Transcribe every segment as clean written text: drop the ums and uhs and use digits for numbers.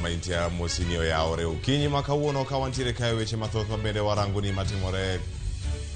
maintia mosinio ya ore ukinyi makawuono kawantiere kae weche mathoth mabende warango ni matimore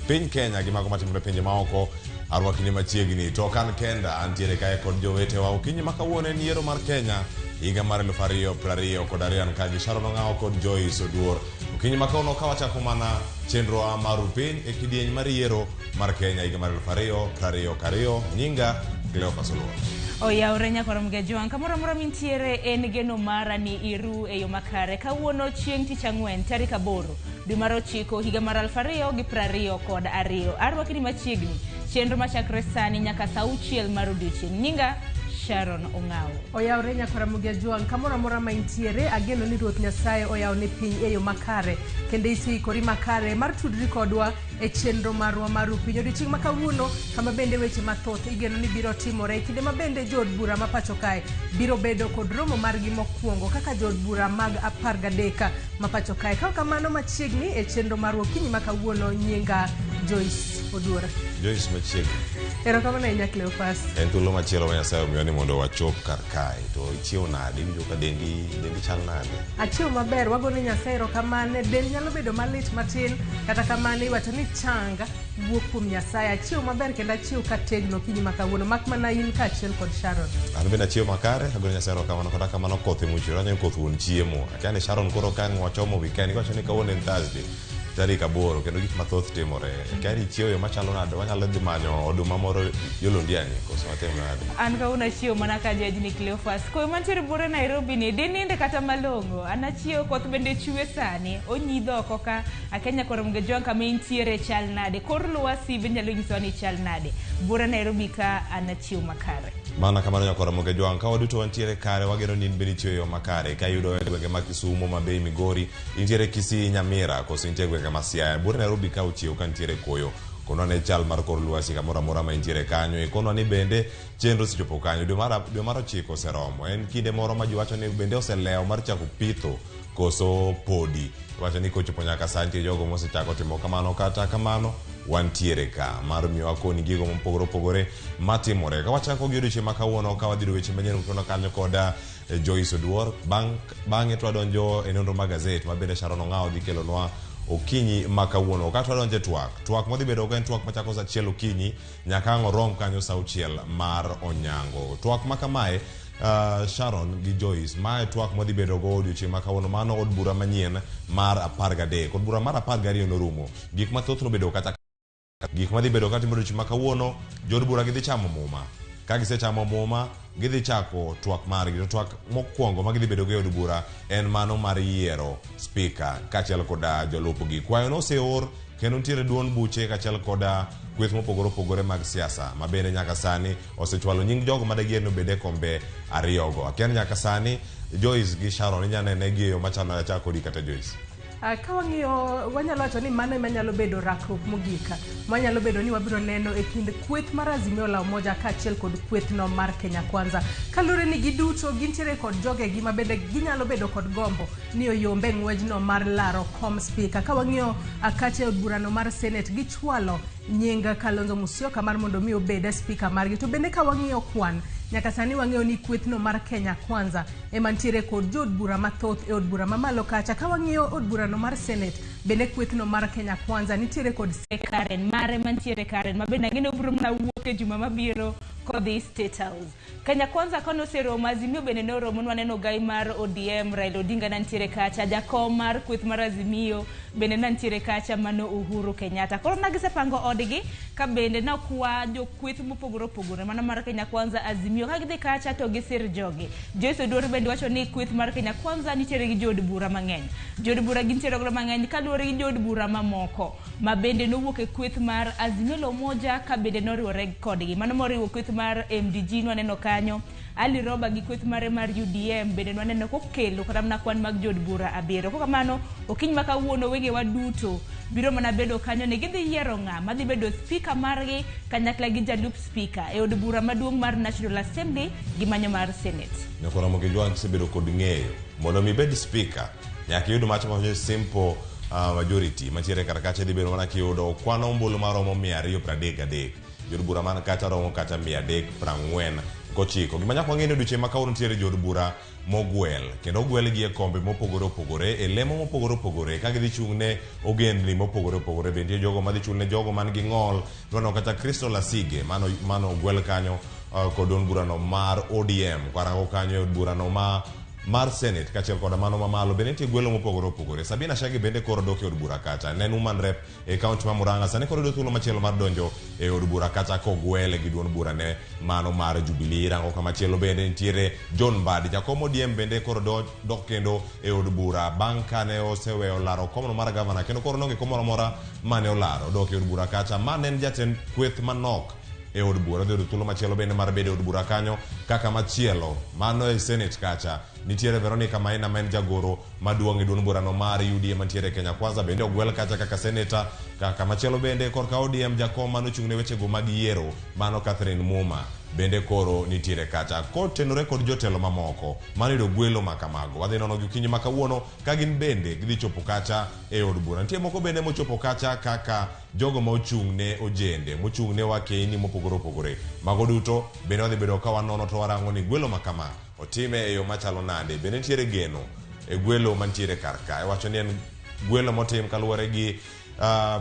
piny Kenya gi mago matimore pinje maoko arwakini machiegni to kan kenda antiere kae kod jowetewa ukinyi makawuono en yiero mar Kenya higa mar 2020 kod ariyo ka gi Sharon Ong'aw kod Joyce Oduor. Ukinyi makawuono kawachako mana chenro mar piny e kidieny mar yiero mar Kenya higa mar 2022 nyinga Cleophas Oluor. Oyaore nyakoramge Joan kamoro mintiere en geno mara ni iru e yo makare kawuono chieng' tich ang'wen tarik 8 dwe mar 9 higa mar 2022 arwakini machiegni chenro machakre sani nyaka saa 6 mar odiechieng' nyinga Sharon Ong'aw. Oyaore nyakoramge Joan kamoro mintiere ageno ni Ruoth Nyasaye oyaw ne piny e yo makare kendo isikori makare mar tudri kodwa e chenro marwa mar piny odiechieng' makawuono kama bende weche mathoth igeno ni biro timore kinde mabende jood bura ma pacho kae biro bedo kod romo margi mokwongo kaka jood bura mag 13 ma pacho kae ka kamano machiegni e chenro marwa ukinyi makawuono nyinga Joyce Oduor. Joyce machiegni Erokamano ahinya Cleophas. En thuolo machielo ma Nyasaye omiyo ni mondo wachop kar kae to ichiew nade injo ka dendi chal nade? Achiew maber wagone Nyasaye erokamano del nyalo bedo malit matin kata kamano iwacho ni changa wuok kuom Nyasaye achiew maber kendo achiew kategno kinyi makawuono mak mana in kaachiel kod Sharon. An bende achiew makare agone Nyasaye erokamano kata kamano koth emuchiro anyo koth wuon chiemo akiani Sharon koro kan wachomo weekend iwacho ni kawuono en Thursday tarik 8 kendo gik mathoth timore kani chiew yo machalo nade wanyalo dhi manyo oduma moro yolondiani koso watem nade an kauna chiew mana ka jajni Cleophas ko mantiere bore Nairobi ni dininde kata malongo ana chiew koth bende chue sani onyidho oko ka akenya koramge Joan kama intiere chal nade kor lwasi bende nyalo nyiso ni chal nade bore Nairobi ka ana chiew makare mana kamano nyakoramge Joan ka waduto wantiere kare wagero ni bende chiew yo makare ka yudo gwenge ma Kisumu Mabei Migori intiere Kisii Nyamira koso intiere kama Siaya bore Nairobi ka uchiew ka ntiere koyo kono ne chal mar kor lwasi kamoro ma intiere kanyo e kono ni bende chenro sichopo kanyo dwe mar 9 seromo en kinde moro ma jiwacho ni bende oselew mar chako pitho koso podi wacho ni kochopo nyaka santi jogo mosechako timo kamano kata kamano wantiere ka mar miyo akoni gigo mopogore matimore ka wachako gi odiechieng' makawuono ka wadhi weche manyien kuno kanyo koda Joyce Oduor bang'e to wadonjo e nonro mag gazet ma bende Sharon Ong'aw dhi kelonwa okinyi makawuono ka wadonjo twak modhi bedo en twak machako saa 1 okinyi nyaka orom kanyo saa 6 mar onyango twak makamae Sharon gi Joyce mae twak modhi bedo go odiechieng' makawuono mano od bura manyien mar 13 od bura mar 12 norumo gik mathoth nobedo kata gik madhi bedo kata odiechieng' makawuono jood bura gidhi chamo muma ka gisechamo muma gidhi chako twak margi to twak mokwongo ma gidhi bedo go od bura en mano mar yiero speaker kaachiel koda jolupogi kwayo noseor kendo ntiere duond buche kaachiel koda kweth mopogore mag siasa ma bende nyaka sani osechwalo nying jogo madagier no bede kombe 2 go akiani nyaka sani Joyce gi Sharon inyanene gi yo machano chako di kata Joyce ka wang'iyo wanyalo wacho ni mano ema nyalo bedo rakruok mogika wanyalo bedo ni wabiro neno e kind kweth mar Azimio la Umoja kaachiel kod kwethno mar Kenya Kwanza kalure ni giduto gintiere kod jogegi ma bende ginyalo bedo kod gombo ni oyombe ng'wejno mar laro kom speaker ka wang'iyo kaachiel od burano mar Senate gichwalo nyinga Kalonzo Musyoka mar mondo mi obed speaker margi to bende ka wang'iyo kwan nyaka sani wang'eyo ni kwethno mar Kenya Kwanza emantiere kod jood bura mathoth e od bura mamalo kacha ka wang'iyo od burano mar Senate bende kwethno mar Kenya Kwanza nitiere kod Karen mare mantiere Karen ma bende ngene biro na wuok e juma mabiro kodhi State House Kenya Kwanza kono seromo Azimio bende no romo waneno gai mar ODM Raila Odinga nantiere kacha jakom mar kweth mar Azimio bende nantiere kacha mano Uhuru Kenyatta koro nagisepango odgi ka bende na kwa jo kweth mopogore mana mar Kenya Kwanza Azimio ka gidhi kacha to gisir jogi Joyce Oduor bende wacho ni kweth mar Kenya Kwanza nitiere gi jood bura mang'eny jood bura gintiere go mang'eny kaluwore gi jood bura mamoko ma bende nowuok e kweth mar Azimio la Umoja ka bende noriwore kodgi mano moriwo kweth mar MDG nwaneno kanyo Ali Roba gi kweth mare mar UDM bende nwaneno kokelo kata mana kwan mag jood bura 7 koko kamano okinyi makawuono wenge waduto biro mana bedo kanyo ne gidhi yiero ng'ama dhi bedo speaker margi kanyakla gi jalup speaker e od bura maduong' mar National Assembly gi manyo mar Senate nyakoramge Joan kisebedo kod ng'eyo mondo mi bed speaker nyaka yud macho ma simple majority mantiere kar kacha dhi bedo mana kiyudo kwano ombulu maromo 233 jood bura man kacha romo kata 340 gochiko. Gima nyaka wang'e ni odiochieng' ma kawuono nitiere jod bura mogwel, kendo ogwel gi e kombe mopogore opogore, e lemo mopogore opogore, ka gidhi chung' ne ogendni mopogore opogore. Bende jogo madhi chung' ne jogo man gi ng'ol, dwano kata Kristo Lasige, mano ogwel kanyo kod od burano mar ODM, kwarango kanyo od burano mar Senate, kachiel koda mano mamalo. Bende nitie gwelo mopogore opogore. Sabina Shagi bende koro dok e od bura kacha, ne woman rep e kaunti ma Murang'a, sani koro yudo thuolo machielo mar donjo e od bura kacha kogwele gi duond bura ne mano mar Jubilee. Rango kamachielo bende nitiere John Mbadi, jakom ODM, bende koro dok kendo e od bura bang' kane oseweyo laro komno mar gavana, kendo koro nonge komoro mora mane olaro, dok e od bura kacha. Man en jatend kweth manok e od bura, dhi thuolo machielo bende mar bedo e od bura kanyo. Kaka machielo mano e Senate kacha nitiere Veronica Maina, ma en jagoro maduong' e duond burano mar UDA mantiere Kenya Kwanza, bende ogwel kacha kaka seneta. Kaka machielo bende korka ODM jakom manochung' ne wechego mag yiero, mano Catherine Muma, bende koro nitiere kacha, kotenore kod jotelo mamoko maniyudo gwelo makamago. Wadhi nono gi okinyi makawuono ka gin bende gidhi chopo kacha e od bura. Nitie moko bende mochopo kacha kaka jogo ma ochung' ne ojende, mochung' ne wakeni mopogore opogore. Mago duto bende wadhi bedo ka wanono to warango ni gwelo makama otime e yo machalo nade. Bende nitiere geno e gwelo mantiere kar ka, wacho ni en gwelo motim kaluwore gi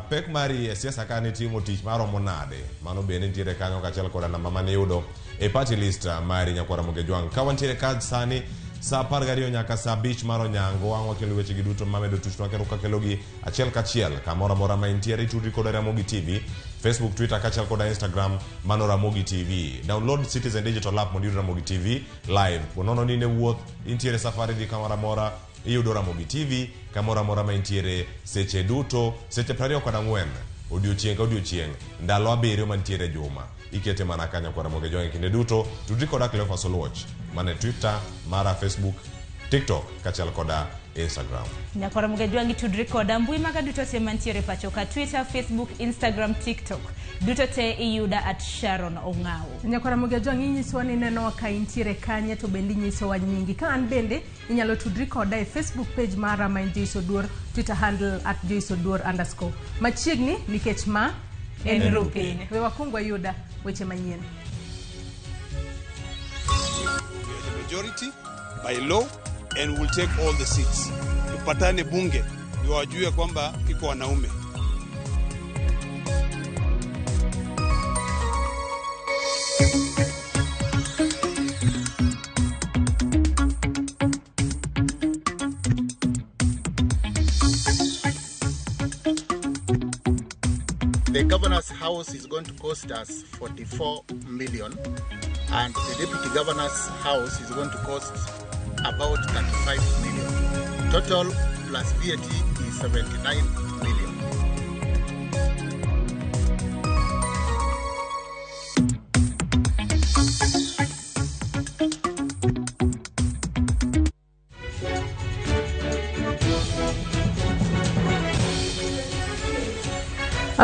pek mari e siasa ka ni timo tich maromo nade. Mano bende nitiere kanyo, kachiel koda namba mane yudo e party list mari nyakwara Ramogi Tv. Ka wantiere kad sani sa 12 nyaka sa 5 mar onyango, wang' wakelo weche gi duto mamedo tuchwa, kendo kakelo gi achiel kachiel kamoro amora ma intiere. Tudri koda Ramogi TV, Facebook, Twitter, kachiel koda Instagram, mano Ramogi TV. Download Citizen Digital App mondo iyud Ramogi TV live. Ponono ni ne wuoth, intiere safari di kamoro amora, iyudo Ramogi TV kamoro amora ma intiere seche duto, seche 24 odiochieng' ka odiochieng', ndalo 7 mantiere juma. Ikete mana kanya kwa Ramogi Tv kinde duto. Tudri koda Cleophas Oluoch, mane Twitter, mara Facebook, TikTok, kachiel koda Instagram. Nyakwara Ramogi Tv tudri koda mbui maga duto te mantiere pacho ka Twitter, Facebook, Instagram, TikTok. Duto te iyuda at Sharon Ong'aw. Nyakwara Ramogi Tv inyisowa ni neno ka intiere kanye, to bende inyisowa nyingi. Ka an bende inyalo tudri koda e Facebook page mara ma Joyce Oduor, Twitter handle at Joyce Oduor _ machiegni nikech ma en rupin. We wakwong wayuda weche manyien. We are the majority by law and will take all the seats. Tupatane bunge ndio wajue kwamba iko wanaume. The governor's house is going to cost us 44 million, and the deputy governor's house is going to cost about 35 million. Total plus VAT is 79 million.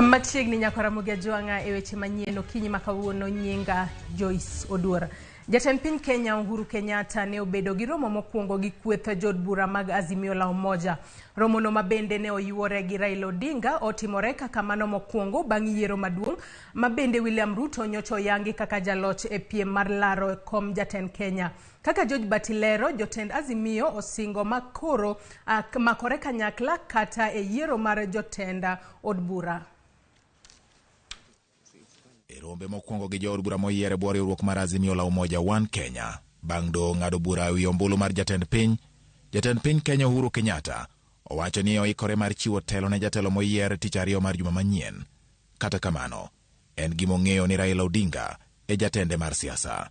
Machiegni Nyakwara Ramogi Tv e weche manyien okinyi makawuono. Nyinga Joyce Oduor. Jatend piny Kenya Uhuru Kenyatta ne obedo gi romo mokwongo gi kweth jod bura mag Azimio la Umoja. Romo no mabende ne oyuore gi Raila Odinga otimore kaka mano mokwongo bang' yiero maduong' mabende William Ruto nyocho yangi kaka jaloch e piem mar laro kom jatend Kenya. Kaka George Batilero, jotend Azimio osingo makoro makore kanyakla kata e yiero mar jotenda od bura. Rombe mokwongo gi jood bura moyiere bwo riwruok mar Azimio la Umoja One Kenya bang' do ng'ado bura wi ombulu mar jatend piny Kenya Uhuru Kenyatta owacho ni oikore mar chiwo telo ne jatelo moyier tich ariyo mar juma manyien. Kata kamano, en gimong'eyo ni Raila Odinga e jatende mar siasa.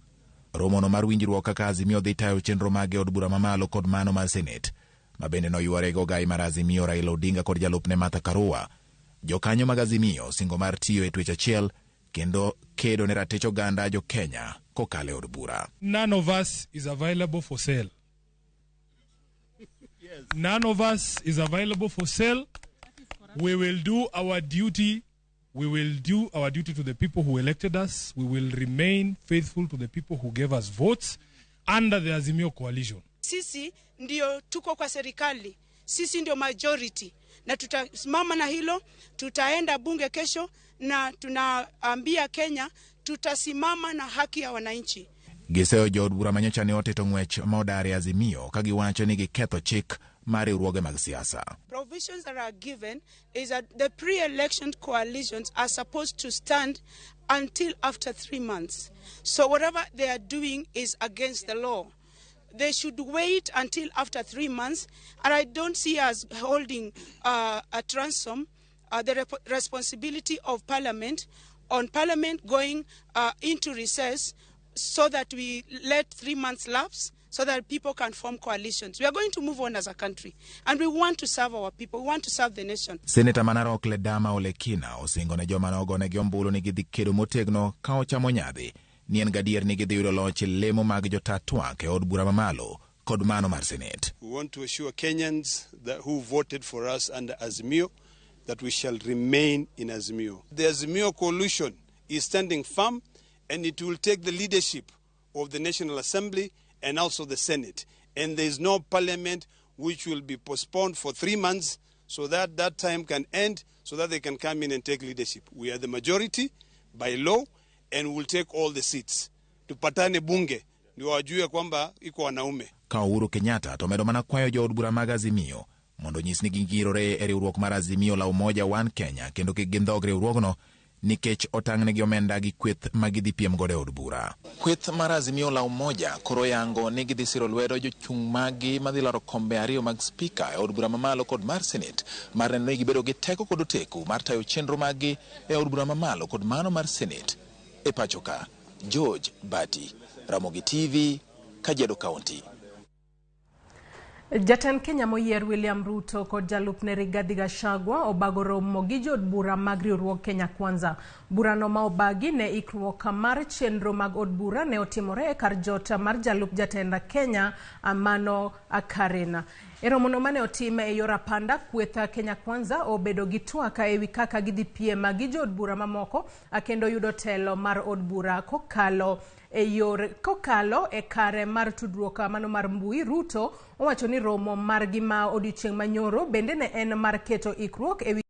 Romono mar winjruok kaka Azimio dhi tayo chenro mage od bura mamalo kod mano mar Senate, mabende noyuore go gai mar Azimio Raila Odinga kod jalupne Martha Karua. Jokanyo mag Azimio singo mar tiyo e twech achiel kendo kedo ne ratich oganda jo Kenya kokale od bura. None of us is available for sale. Yes. None of us is available for sale. We will do our duty. We will do our duty to the people who elected us. We will remain faithful to the people who gave us votes under the Azimio coalition. Sisi ndio tuko kwa serikali. Sisi ndio majority. Na tutasimama na hilo, tutaenda bunge kesho na tunaambia Kenya tutasimama na haki ya wananchi. Giseo jood bura manyocha ne oteto ng'wech ma odare Azimio ka giwacho ni giketho chik mar riwruoge mag siasa. Provisions that are given is that the pre-election coalitions are supposed to stand until after 3 months. So whatever they are doing is against the law. They should wait until after 3 months, and I don't see us holding at ransom the responsibility of Parliament on Parliament going into recess so that we let 3 months lapse so that people can form coalitions. We are going to move on as a country, and we want to serve our people. We want to serve the nation. Senator Manarok Ledama Olekina osingo ne joma nogonegi ombulu ni gidhi kedo motegno ka ochamo nyadhi ni en gadier ni gidhi yudo loch lemo mag jotaa twak e od bura mamalo kod mano mar Senate. We want to assure Kenyans that who voted for us under Azimio that we shall remain in Azimio. The Azimio coalition is standing firm, and it will take the leadership of the National Assembly and also the Senate. And there is no parliament which will be postponed for 3 months so that that time can end so that they can come in and take leadership. We are the majority by law and will take all the seats. Tupatane bunge ndio wajue kwamba iko wanaume. Ka Uhuru Kenyatta to medo mana kwayo jood bura mag Azimio mondo nyis ni gingirore e riwruok mar Azimio la Umoja One Kenya kendo kik gindhog riwruogno nikech otang'negi omenda gi kweth magidhi piem godo e od bura. Kweth mar Azimio la Umoja koro yango ni gidhi siro lwedo jochung' magi madhi laro kombe ariyo mag spika e od bura mamalo kod mar Senate mar neno ni gibedo gi teko kod oteku mar tayo chenro magi e od bura mamalo kod mano mar Senate. E pachoka, George Bati, Ramogi TV, Kajiado County. Jatend Kenya moyier William Ruto kod jalupne Rigathi Gachagua obago romo gi jood bura mag riwruog Kenya Kwanza. Burano ma obagi ne ikruok mar chenro mag od bura ne otimore e kar jota mar jalup jatend Kenya Amano Akarina. Romono mane otime e yor apanda, kweth Kenya Kwanza obedo gi twak ewi kaka gidhi piem gi jood bura mamoko kendo yudo telo mar od bura kokalo e kare mar tudruok mano mar mbui. Ruto owacho ni romo mar gima odiochieng' manyoro bende ne en mar keto ikruok ewi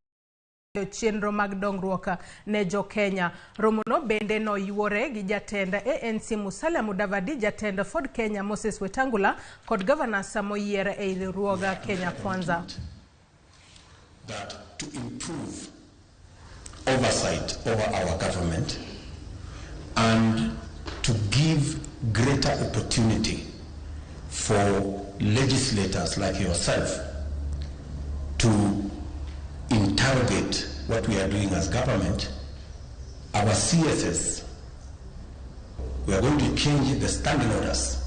chenro mag dongruok ne jo Kenya. Romo no bende no yuore gi jatend ANC Musalia Mudavadi, jatend Ford Kenya Moses Wetangula kod governor moyier e riwruoga Kenya Kwanza. That to improve oversight over our government and to give greater opportunity for legislators like yourself to interrogate what we are doing as government, our CSS, we are going to change the standing orders,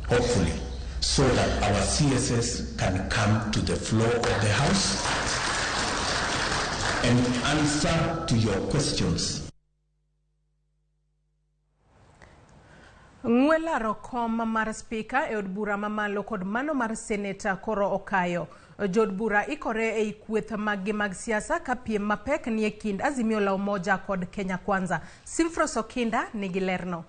hopefully, so that our CSS can come to the floor of the House and answer to your questions. Ng'wela rokom mar spika e od bura mamalo kod mano mar seneta koro okayo. Jood bura ikore e kweth mag siasa ka piem mapek ni e kind Azimio la Umoja kod Kenya Kwanza. Simfros Okinda nigi lerno.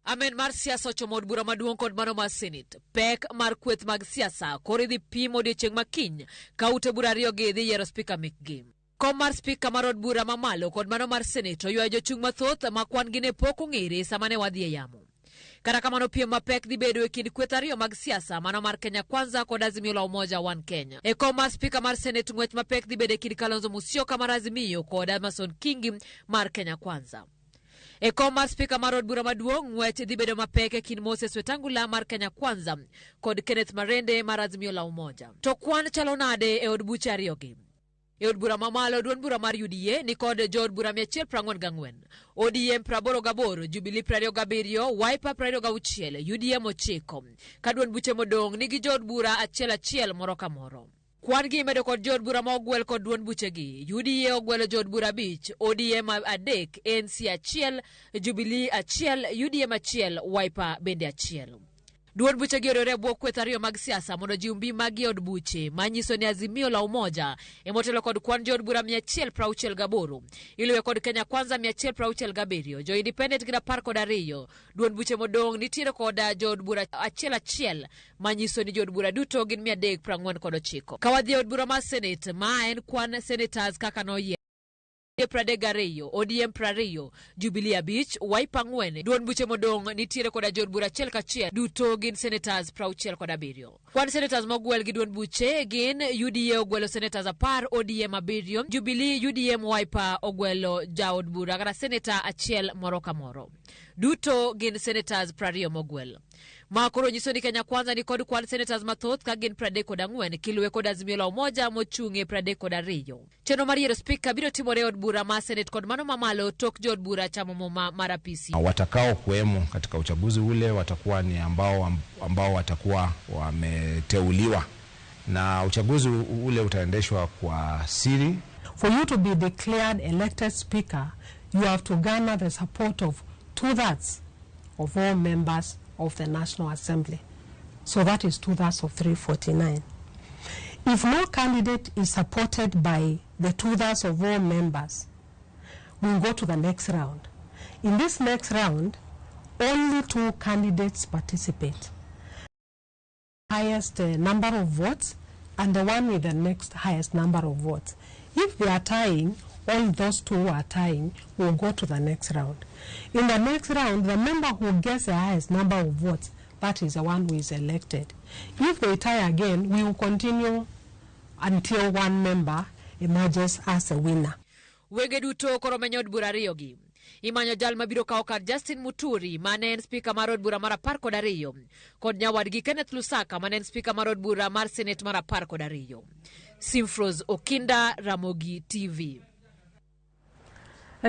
Amen mar siasa ochomo od bura maduong' kod mano mar Senate. Pek mar kweth mag siasa koro idhi pim odiochieng' makiny ka ute bura ariyo gi dhi yiero spika mekgi. Kom mar spika mar od bura mamalo kod mano mar Senate oywayo jochung' mathoth ma kwan gi ne pok ong'ere sama ne wadhi e yamo. Kata kamano piem mapek dhi bedo e kind kweth ariyo mag siasa, mano mar Kenya Kwanza kod Azimio la Umoja One Kenya. E kom mar spika mar Senate ng'wech mapek dhi bedo e kind Kalonzo Musyoka mar Azimio kod Amason Kingi mar Kenya Kwanza. E kom mar spika mar od bura maduong' ng'wech dhi bedo mapek e kind Moses Wetangula mar Kenya Kwanza kod Kenneth Marende mar Azimio la Umoja. To kwan chalo nade e od buche ariyo gi? E od bura mamalo duond bura mar UDA ni kod jood bura 144, ODM 88, Jubilee 27, Wiper 26, UDM 9, ka duond buche modong' nigi jood bura achiel moro ka moro. Kwan gi medo kod jood bura ma ogwel kod duond buche gi. UDA ogwelo jood bura 5, ODM 3, ANC 1, Jubilee 1, UDM 1, Wiper bende 1. Duond buche gi orore bwo kweth ariyo mag siasa mondo ji umbi magi od buche manyiso ni Azimio la Umoja emotelo kod kwan jood bura 168, iluwe kod Kenya Kwanza 167, jo independent gina 12, duond buche modong' nitiere kod jood bura achiel manyiso ni jood bura duto gin 349. Kawadhi od bura mar Senate ma en kwan senators kaka noyier Pradek Gareyo, ODM Prario, Jubilee Beach, Wiper Ngwene, Duon Buche Modong, nitiere koda jod bura achiel kachiel, duto gin senators prauchiel koda abiriyo. Kwan senators mogwel gi Duon Buche gin UDA ogwelo senators 10, ODM 7, Jubilee UDM Wiper ogwelo jaod bura kata senator achiel moro ka moro. Duto gin senators prariyo mogwel. Makoro nyiso ni Kenya Kwanza ni kod kwan senators mathoth ka gin 34 kiluwe kod Azimio la Umoja mochung'e 32. Chenro mar yiero spika biro timore od bura ma Senate kod mano mamalo tok jod bura chamo muma mar apisi. Watakao kuwemo katika uchaguzi ule watakuwa ni ambao watakuwa wameteuliwa, na uchaguzi ule utaendeshwa kwa siri. For you to be declared elected speaker, you have to garner the support of 2/3 of all members of the National Assembly. So that is 2/3 of 349. If no candidate is supported by the 2/3 of all members, we'll go to the next round. In this next round, only 2 candidates participate. Highest number of votes and the one with the next highest number of votes. If they are tying, all those 2 are tying, will go to the next round. In the next round, the member who gets the highest number of votes, that is the one who is elected. If they tie again, we will continue until one member emerges as a winner. Wege duto koro menyo od bura ariyogi. Imanyo jal mabiro kawo kar Justin Muturi, mane en spika mar od bura mar 12, kod nyawadgi Kenneth Lusaka, mane en spika mar od bura mar Senate mar 12. Simfros Okinda, Ramogi TV.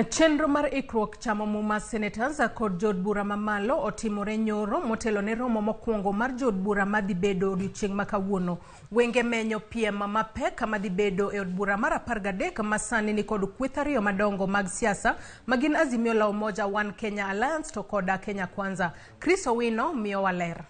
Chenro mar ikruok chamo muma senators kod jod bura mamalo otimore nyoro motelo ne romo mokwongo mar jod bura madhi bedo odiochieng' makawuono. Wenge menyo piem mapek madhi bedo e od bura mar 13 masani ni kod kweth ariyo madongo mag siasa magin Azimio la Umoja One Kenya Alliance to koda Kenya Kwanza. Chris Owino miyo waler.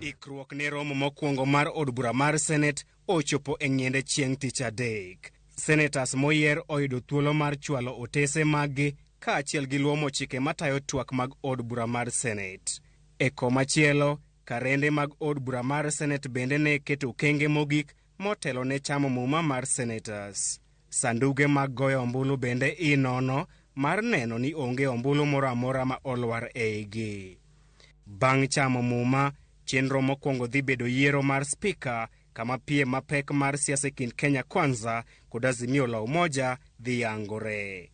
Ikruok ne romo mokwongo mar od bura mar Senate ochopo e ng'ende chieng' tich adek. Senators moyier oyudo thuolo mar chwalo otese maggi kaachiel gi luwo chike matayo twak mag od bura mar Senate. E komachielo, karende mag od bura mar Senate bende ne keto okenge mogik motelo ne chamo muma mar senators. Sanduge mag goyo ombulu bende inono mar neno ni onge ombulu moro amora ma olwar eigi. Bang' chamo muma, chenro mokwongo dhi bedo yiero mar spika, kama piem mapek mar siasa kind Kenya Kwanza kod Azimio la Umoja dhi yangore.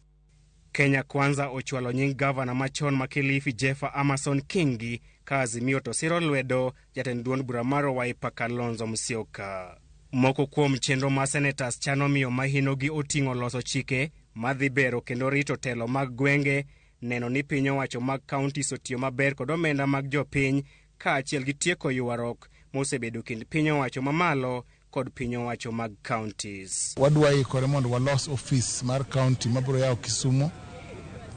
Kenya Kwanza ochwalo nying gavana machon ma Kilifi Jeffa Amason Kingi ka Azimio to siro lwedo jatend duond bura mar Wiper Kalonzo Musyoka. Moko kuom chenro ma senators chano miyo mahinogi oting'o loso chike madhi bero kendo rito telo mag gwenge, neno ni piny owacho mag counties otiyo maber kod omenda mag jopiny kaachiel gi tieko ywarruok mosebedo kind piny owacho mamalo kod piny owacho mag counties. Wadwa ikore mondo walos office mar county mabiro yawo Kisumo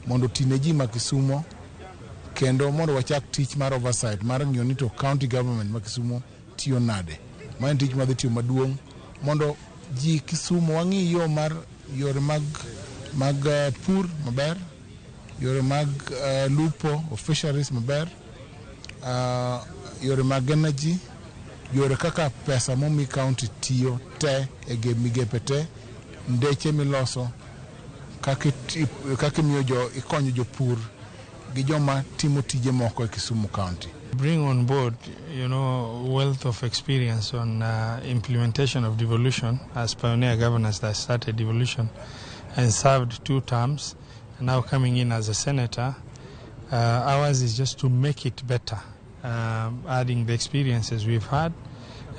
mondo tine ji ma Kisumo, kendo mondo wachak tich mar oversight mar ng'iyo ni to county government ma Kisumo tiyo nade. Ma en tich madhi tiyo maduong' mondo ji Kisumo wang'i yo mar yore mag pur maber, yore mag lupo o fisheries maber, yore mag energy, yore kaka pesa momi county tiyo te e migepe te, ndeche miloso, kaka miyo ikonyo jopur gi joma timo tije moko e Kisumu County. Bring on board, wealth of experience on implementation of devolution as pioneer governors that started devolution and served 2 terms, and now coming in as a senator. Ours is just to make it better. Adding the experiences we've had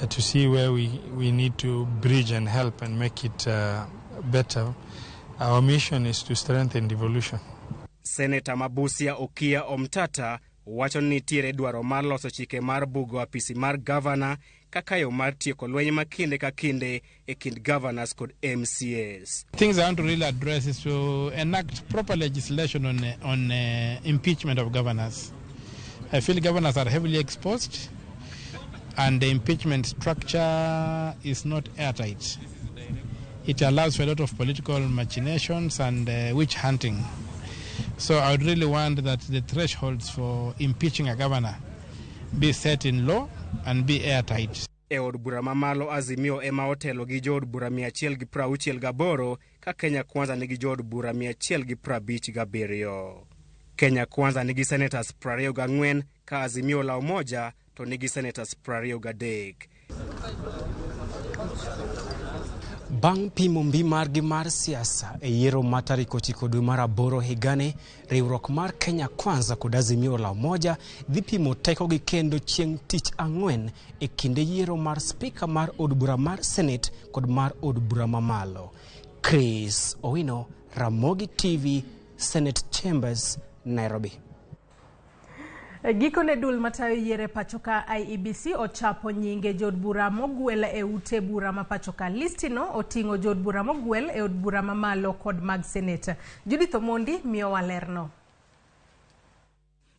to see where we need to bridge and help and make it better. Our mission is to strengthen devolution. Senator Mabusia Okia Omtata wacho ni nitiere dwaro mar loso chike mar bugo apisi mar governor kaka yo mar tieko lweny ma kinde ka kinde e kind governors kod MCAs. Things I want to really address is to enact proper legislation on impeachment of governors. I feel governors are heavily exposed and the impeachment structure is not airtight. It allows for a lot of political machinations and witch hunting. So I would really want that the thresholds for impeaching a governor be set in law and be airtight. E od bura mamalo Azimio ema otelo gi jood bura 168 ka Kenya Kwanza nigi jood bura 157. Kenya Kwanza nigi senators 24 ka Azimio la Umoja to nigi senators 23. Bang' pimo mbi margi mar siasa e yiero ma tarik 9 dwe mar 8 higani, riwruok mar Kenya Kwanza kod Azimio la Umoja dhi pimo tekogi kendo chieng' tich ang'wen e kinde yiero mar spika mar od bura mar Senate kod mar od bura mamalo. Chris Owino, Ramogi TV, Senate Chambers, Nairobi. Gikone dul matayo yiere pachoka IEBC ochapo nyinge jod bura mogwel e ute bura ma pachoka. Listino otingo jod bura mogwel e od bura mamalo kod mag Senate. Judith Omondi miyo walerno.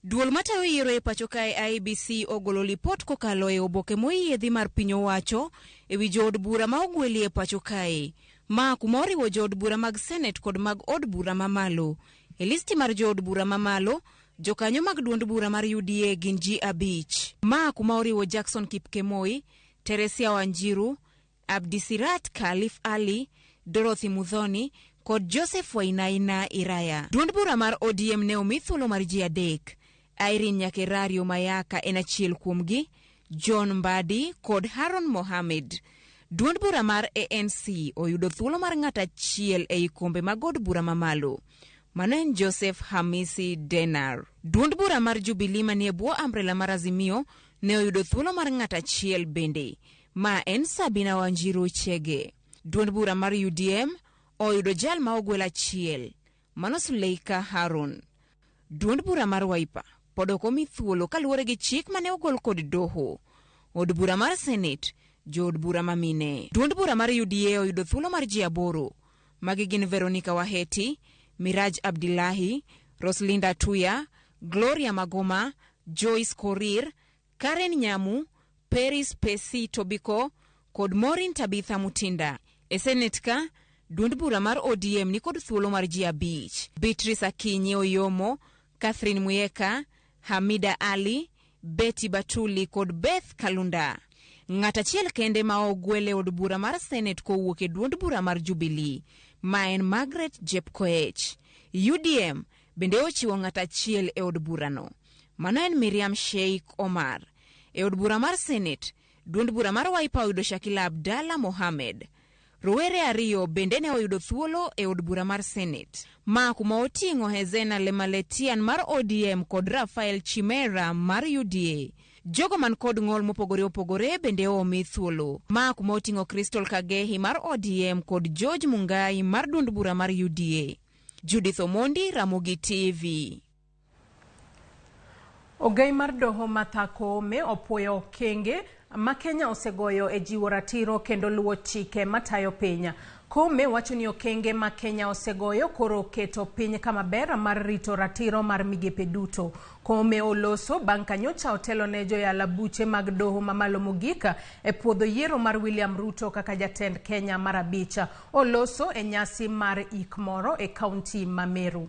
Duol matayo yiero e pachoka IEBC ogolo lipot kokalo e oboke moyiedhi mar piny owacho e wi jod bura ma ogweli e pachoka ma kumoriwo jod bura mag Senate kod mag od bura mamalo. E listi mar jod bura mamalo, jokanyo mag duond bura mar UDA gin ji 5 ma kuma oriwo Jackson Kipkemoi, Teresia Wanjiru, Abdisirat Khalif Ali, Dorothy Muthoni kod Joseph Wainaina Iraya. Duond bura mar ODM ne omi thuolo mar ji 3. Irene Nyakerario Mayaka en achiel kuomgi, John Mbadi kod Haron Mohamed. Duond bura mar ANC oyudo thuolo mar ng'at achiel ei kombe mag od bura mamalo. Mano en Joseph Hamisi Denar. Duond bura mar Jubilee manie bwo umbrella mar Azimio ne oyudo thuolo mar ng'at achiel bende, ma en Sabina Wanjiru Chege. Duond bura mar UDM oyudo jal ma ogwel achiel, mano Suleika Harun. Duond bura mar Wiper pod ok omi thuolo kaluwore gi chik mane ogol kod doho. Od bura mar Senate, jood bura mamine. Duond bura mar UDA oyudo thuolo mar ji 8, magi gin Veronica Waheti, Miraj Abdillahi, Roslinda Tuya, Gloria Magoma, Joyce Korir, Karen Nyamu, Paris Pesi Tobiko kod Maureen Tabitha Mutinda. E Senate ka, duond bura mar ODM ni kod thuolo mar ji 5. Beatrice Akinyi Oyomo, Catherine Muyeka, Hamida Ali, Betty Batuli kod Beth Kalunda. Ng'at achiel kende ma ogwele od bura mar Senate kowuok e duond bura mar Jubilee, ma en Margaret Jepkoech. UDM bende ochiwo ng'at achiel e od burano. Mano en Miriam Sheikh Omar. E od bura mar Senate, duond bura mar Wiper oyudo Shakila Abdalla Mohamed. Rowere 2 bende ne oyudo thuolo e od bura mar Senate, ma kuma oting'o Hezena Lemaletian mar ODM kod Rafael Chimera mar UDA. Jogo man kod ng'ol mopogore opogore bende omi thuolo, ma kuma oting'o Crystal Kagehi mar ODM kod George Mungai mar duond bura mar UDA. Judith Omondi, Ramogi TV. Ogai mar doho Mathako me opuoyo okenge ma Kenya osegoyo e jiwo ratiro kendo luwo chike matayo piny. Kome wacho ni okenge ma Kenya osegoyo koro keto piny kama ber mar rito ratiro mar migepe duto. Kome oloso bang' kanyocha otelo ne joyala buche mag doho mamalo mogika e puodho yiero mar William Ruto kaka jatend Kenya mar 5. Oloso e nyasi mar Ikmoro e kaunti ma Meru.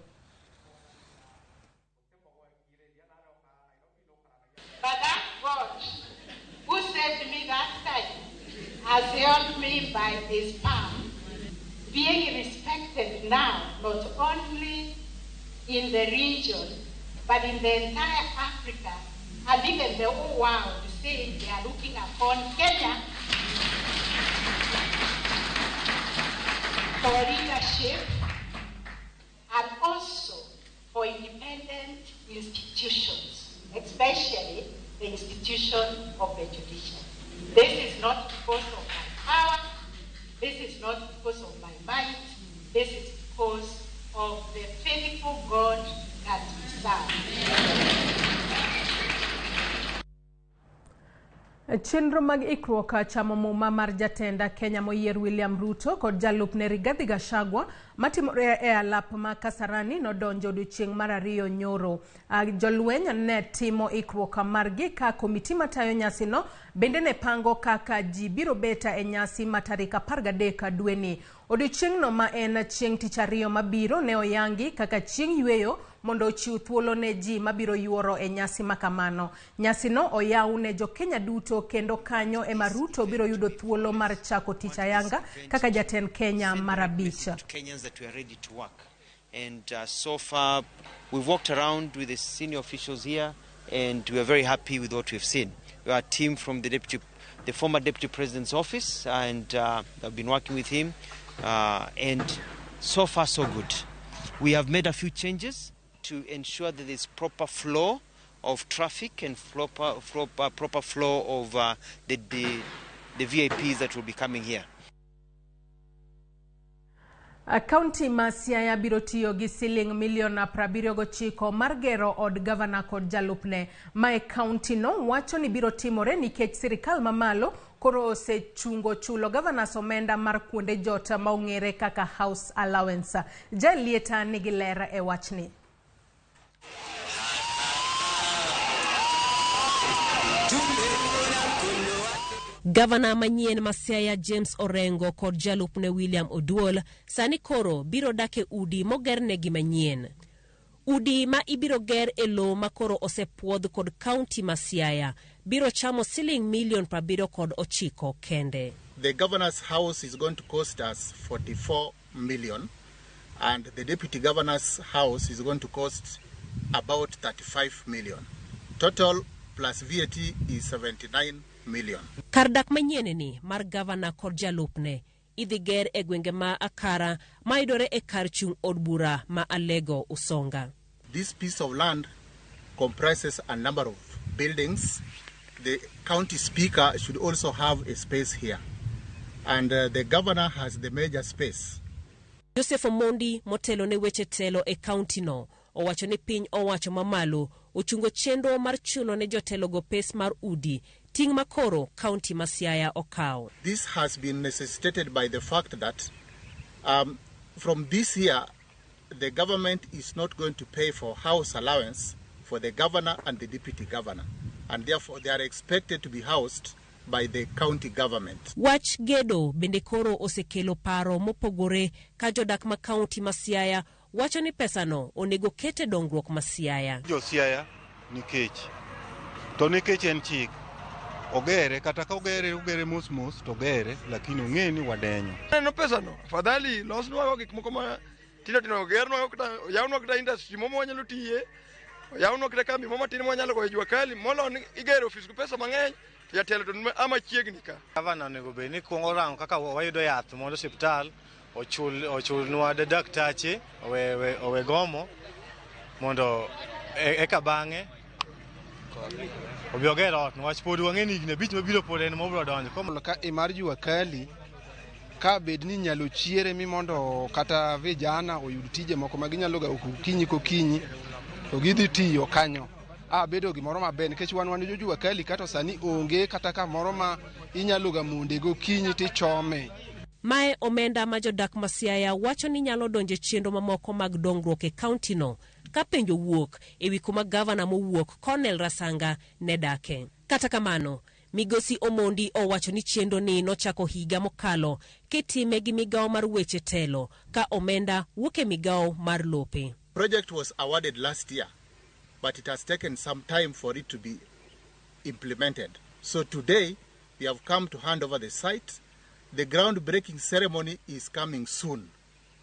But that God who saved me that time has held me by his palm, being respected now not only in the region but in the entire Africa and even the whole world, saying they are looking upon Kenya for leadership and also for independent institutions, especially the institution of the judiciary. This is not because of my power, this is not because of my might, this is because of the faithful God that we serve. Chenro mag ikruok chamo muma mar jatenda Kenya moyier William Ruto kod jalupne Rigathi Gachagua matimore e alap ma Kasarani nodonjo odiochieng' mar 2 nyoro. Jolweny ne timo ikruok margi ka komiti matayo nyasi no bende ne pango kaka ji biro beta e nyasi ma tarik 13 dweni. Odiochieng' no ma en chieng' tich 2 mabiro ne oyangi kaka chieng' yweyo mondo ochiw thuolo ne ji mabiro yuoro e nyasi makamano. Nyasi no oyaw ne jo Kenya duto kendo kanyo ema Ruto biro yudo thuolo mar chako tich ayanga kaka jatend Kenya marabich. Kenyans that we are ready to work. And so far, we've walked around with the senior officials here, and we are very happy with what we've seen. We are a team from the former Deputy President's office, and I've been working with him, and so far so good. We have made a few changes to ensure that there's proper flow of traffic and proper flow of the VIPs that will be coming here. County ma Siaya biro tiyo gi siling milion 79 mar gero od gavana kod jalupne. Mae county no wacho ni biro timore nikech sirikal mamalo koro osechungo chulo governors omenda mar kuonde jota ma ong'ere kaka house allowance. Jalieta nigi ler e wachni. Governor manyien ma Siaya James Orengo kod jalupne William Oduol sani koro biro dake udi mogernegi manyien. Udi ma ibiro ger e lo ma koro osepuodh kod county ma Siaya biro chamo siling milion 79 kende. The governor's house is going to cost us 44 million, and the deputy governor's house is going to cost about 35 million. Total plus VAT is 79 million. Kardak manyien ni mar governor kod jalupne idhi ger e gwenge ma Akara maidore e kar chung od bura ma Alego Usonga. This piece of land comprises a number of buildings. The county speaker should also have a space here, and the governor has the major space. Joseph Omondi motelo ne weche telo e county no owacho ni piny owacho mamalo ochungo chenro mar chulo ne jotelo go pes mar udi ting makoro county ma Siaya okaw. This has been necessitated by the fact that from this year the government is not going to pay for house allowance for the governor and the deputy governor, and therefore they are expected to be housed by the county government. Wach gedo bende koro osekelo paro mopogore ka jodak ma county ma Siaya wacho ni pesano onego kete dongruok ma Siaya. Jo Siaya nikech to nikech en chik ogere kata ka ogere mos to ogere lakini ong'eni wadenyo. No pesano fadhali losnwa gik moko ma tino gerno yawnwa kata industry momo wanyalo tiye yawnwa kata kambi momo tin wanyalo go jwa kali molo igero office ku pesa mang'eny jatelo to ama chiegni ka. Gavana nego be ni kuongo rango kaka wayudo yath mondo hospital ochulnwa daktache owe gomo mondo eka bang'e obiogero ot nwach pod wang'eni higni 5 mabiro pod en mobiro donjo komo ka imar jua kali ka bed ni nyalo chiere mi mondo kata vijana oyud tije moko ma ginyalo ga okinyi kokinyi to gidhi tiyo kanyo bedo gimoro maber nikech wan jojua kali kata sani onge kata kamoro ma inyalo ga munde gokinyi tichome. Mae omenda ma jodak ma Siaya wacho ni nyalo donje chenro mamoko mag dongruok e county no ka penjo wuok e wi kuma governor mowuok Cornel Rasanga ne dake. Kata kamano Migosi Omondi owacho ni chenro ni nochako higa mokalo kitime gi migawo mar weche telo ka omenda wuok e migawo mar lope. Project was awarded last year, but it has taken some time for it to be implemented. So today we have come to hand over the site. The groundbreaking ceremony is coming soon.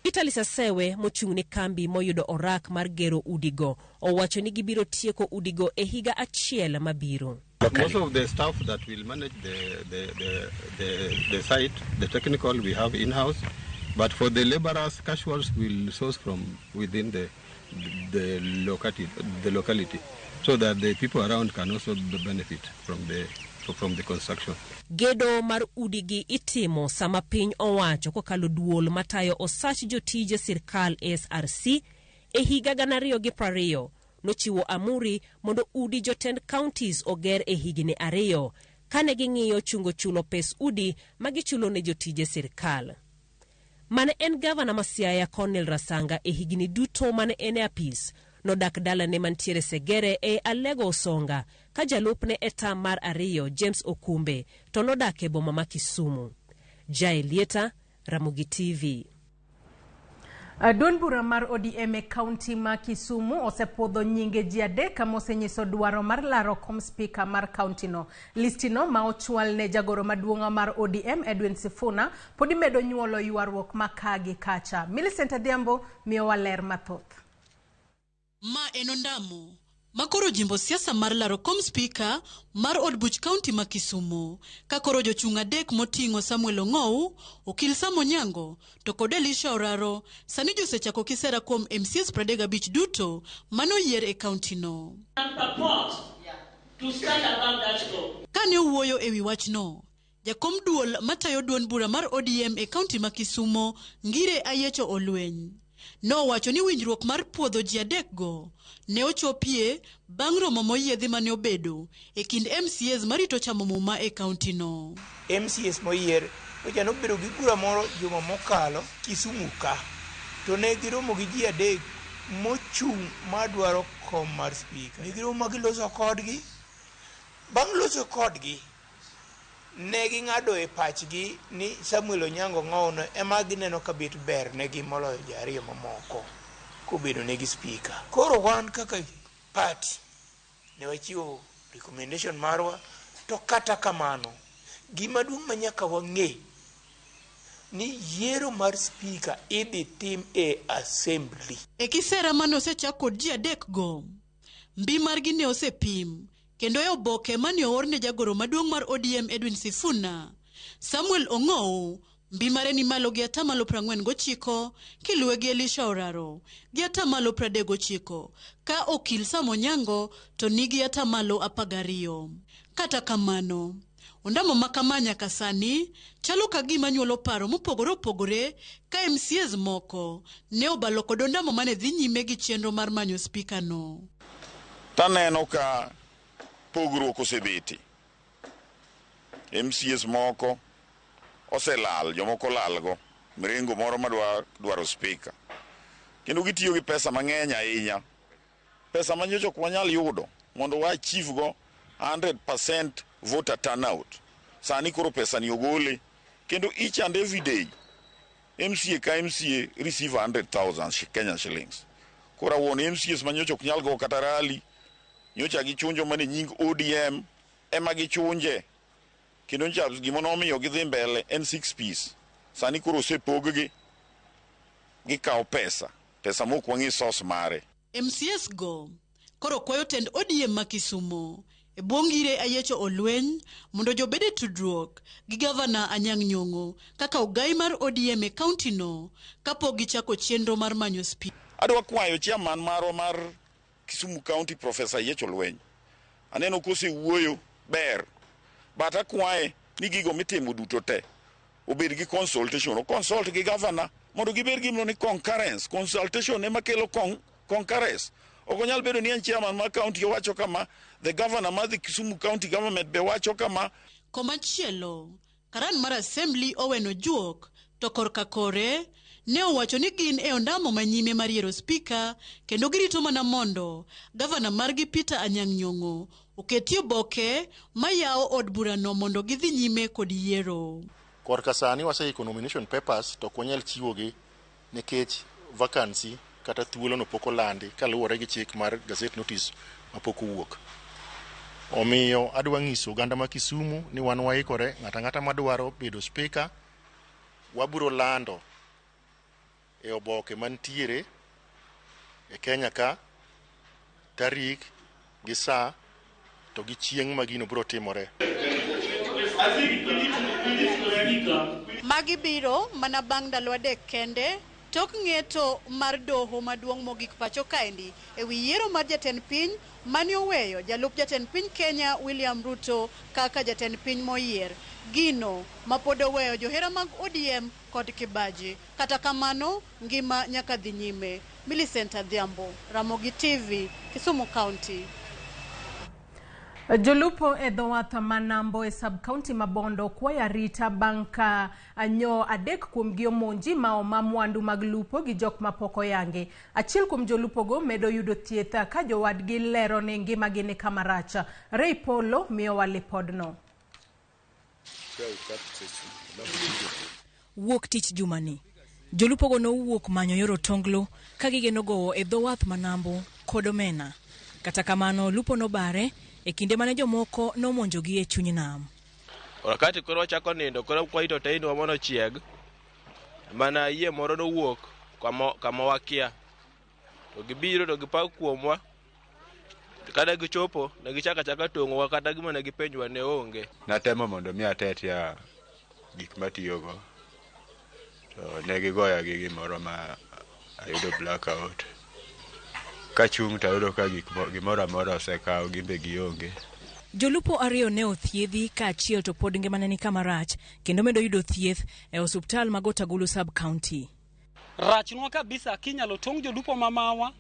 Italy Sasewe mochung' ne kambi moyudo orak mar gero udigo owacho ni gibiro tieko udigo e higa achiel mabiro. Most of the staff that will manage the site, the technical we have in-house, but for the laborers, casuals will source from within the locality, so that the people around can also benefit from the construction. Gedo mar udigi itimo sama piny owacho kokalo duol matayo osach jotije sirkal SRC e higa 2020 nochiwo amuri mondo udi jotend counties oger e higni 2 kane ging'iyo chungo chulo pes udi magichulo ne jotije sirkal. Mane en gavana ma Siaya Cornel Rasanga e higni duto mane en e apis nodak dalane mantiere Segere e Alego Usonga ka jalupne eta mar 2 James Okumbe to nodak e boma ma Kisumu. Jai Lieta, Ramogi TV. Duond bura mar ODM e kaunti ma Kisumu osepodho nyinge ji adek mosenyiso dwaro mar laro kom speaker mar kaunti no. Listino ma ochwal ne jagoro maduong' mar ODM Edwin Sifuna podi medo nyuolo ywaruok makagi kacha. Millicent Adhiambo miyo waler mathoth. Ma enondamo makoro jimbo siasa mar laro kom speaker mar od buch kaunti ma Kisumu ka koro jochung' adek moting'o Samuel Ong'ou, okil Samo Nyango to kod Elisha Oraro sani josechako kisera kuom MCS 35 duto manoyier e kaunti no. Kane owuoyo ewi wachno, jakom duol matayo duond bura mar ODM e kaunti ma Kisumu Ngire Ayecho Olweny no wacho ni winjruok mar puodho ji adek go ne ochopie bang' romo moyiedhi mane obedo e kind MCS marito chamo muma e kaunti no. MCS moyier oja nobedo gi kura moro juma mokalo Kisumu ka to ne giromo gi ji adek mochung' madwaro kom mar speaker. Ne giromo giloso kodgi, bang' loso kodgi ne ging'ado e pachgi ni Samuel Onyango Ng'ouno ema gineno kabit ber negi moloyo ji ariyo mamoko kobedo negi speaker. Koro wan kaka party ne wachiwo recommendation marwa, to kata kamano gima duong' ma nyaka wang'e ni yiero mar speaker idhi tim e assembly. E kisera mane osechak kod ji adek go, mbi margi ne osepim kendo e oboke mane oorne jagoro maduong' mar ODM Edwin Sifuna, Samuel Ong'ou mbi mare ni malo gi 49 kiluwe gi Elisha Oraro gi 39 ka okil Samo Nyango to nigi 12. Kata kamano, ondamo makamanya kasani chalo ka gima nyuolo paro mopogore opogore ka MCS moko ne obalo kod ondamo mane dhi nyime gi chenro mar manyo speaker no. Taneno ka pogruok osebeti. MCS moko oselal, jomoko lalgo mirengo moro madwaro speaker. Kendo gitiyo gi pesa mang'eny ahinya. Pesa ma nyocha ok wanyal yudo mondo wa achieve go 100% voter turnout. Sani koro pesa ni ogole kendo each and every day MCA ka MCA receive 100,000 Kenyan shillings. Kora won MCS ma nyocha ok nyal go kata rally, nyocha gichunjo mane nying ODM ema gichunje. Kendo nyocha gimonomiyo gidhi mbele en 6 piece. Sani koro osepoggi gikawo pesa mok wang'e sos mare. MCS go koro kwayo tend ODM ma Kisumu e bwo Ngire Ayecho Olweny mondo jobede tudruok gi gavana Anyang' Nyong'o kaka ogai mar ODM e kaunti no kapok gichako chenro mar manyo speaker. Adwa kwayo chairman marwa mar Kisumu County Professor Ayecho Olweny. Aneno kosewuoyo ber, but akwaye ni gigo mitimo duto te obed gi consultation, o consult gi governor mondo gibed gimno ni concurrence. Consultation ema kelo concurrence. Okonyal bedo ni en chairman mar county wacho kama, the governor mar the Kisumu County government be wacho kama. Komachielo, karan mar assembly Oweno Juok to korka kore ne owacho ni gin e ondamo manyime mar yiero speaker kendo girito mana mondo gavana margi Peter Anyang' Nyong'o oketi oboke mayawo od burano mondo gidhi nyime kod yiero. Korka sani waseiko nomination papers to kwanyal chiwogi nikech vacancy kata thuolo no pok olandi kaluwore gi chik mar gazette notice mapok owuok. Omiyo adwa ng'iso oganda ma Kisumu ni wan waikore, ng'ata madwaro bedo speaker wabiro lando e oboke mantiere e Kenya ka tarik gi saa to gi chieng' ma gino biro timore. Magi biro mana bang' ndalo adek kende tok ng'eto mar doho maduong' mogik pacho kaendi ewi yiero mar jatend piny mane oweyo jalup jatend piny Kenya William Ruto kaka jatend piny moyier, gino mapod oweyo johera mag ODM kod Kibaji. Kata kamano ngima nyaka dhi nyime. Millicent Adhiambo, Ramogi TV, Kisumu County. Jolupo e dhowath manambo e sub-county mabondo kwaya rita banka anyo adek kuom gi omonji ma oma mwandu mag lupo gi jok mapoko yange. Achiel kuom jolupo go medo yudo thietha ka jowadgi lero ne ngima gi ni kamaracha. Ray Polo miyo walipodno. Wuok tich jumani. Jolupogo nowuok manyo yoro tonglo ka gigeno gowo e dho wath manambo kod omena. Kata kamano lupo nobare e kinde mane jomoko nomonjogi e chuny nam. Wakati koro wachako nindo koro kwaito teinwa mono chieg mana yie moro nowuok kama wakia to gibiro to gipako kuomwa kada gichopo ne gichaka tong'owa kata gima ne gipenjwa ne onge. Natemo mondo mi atetia gik matiyogo to ne gigoya gi gimoro ma ayudo blackout. Kachung' to ayudo ka gimoro amora osekaw gimbe gionge. Jolupo ariyo ne othiedhi ka achiel to pod ngimane ni kama rach kendo medo yudo thieth e osuptal ma Gotagulu sub-county. Rachnwa kabisa kinyalo tong' jolupo mamawa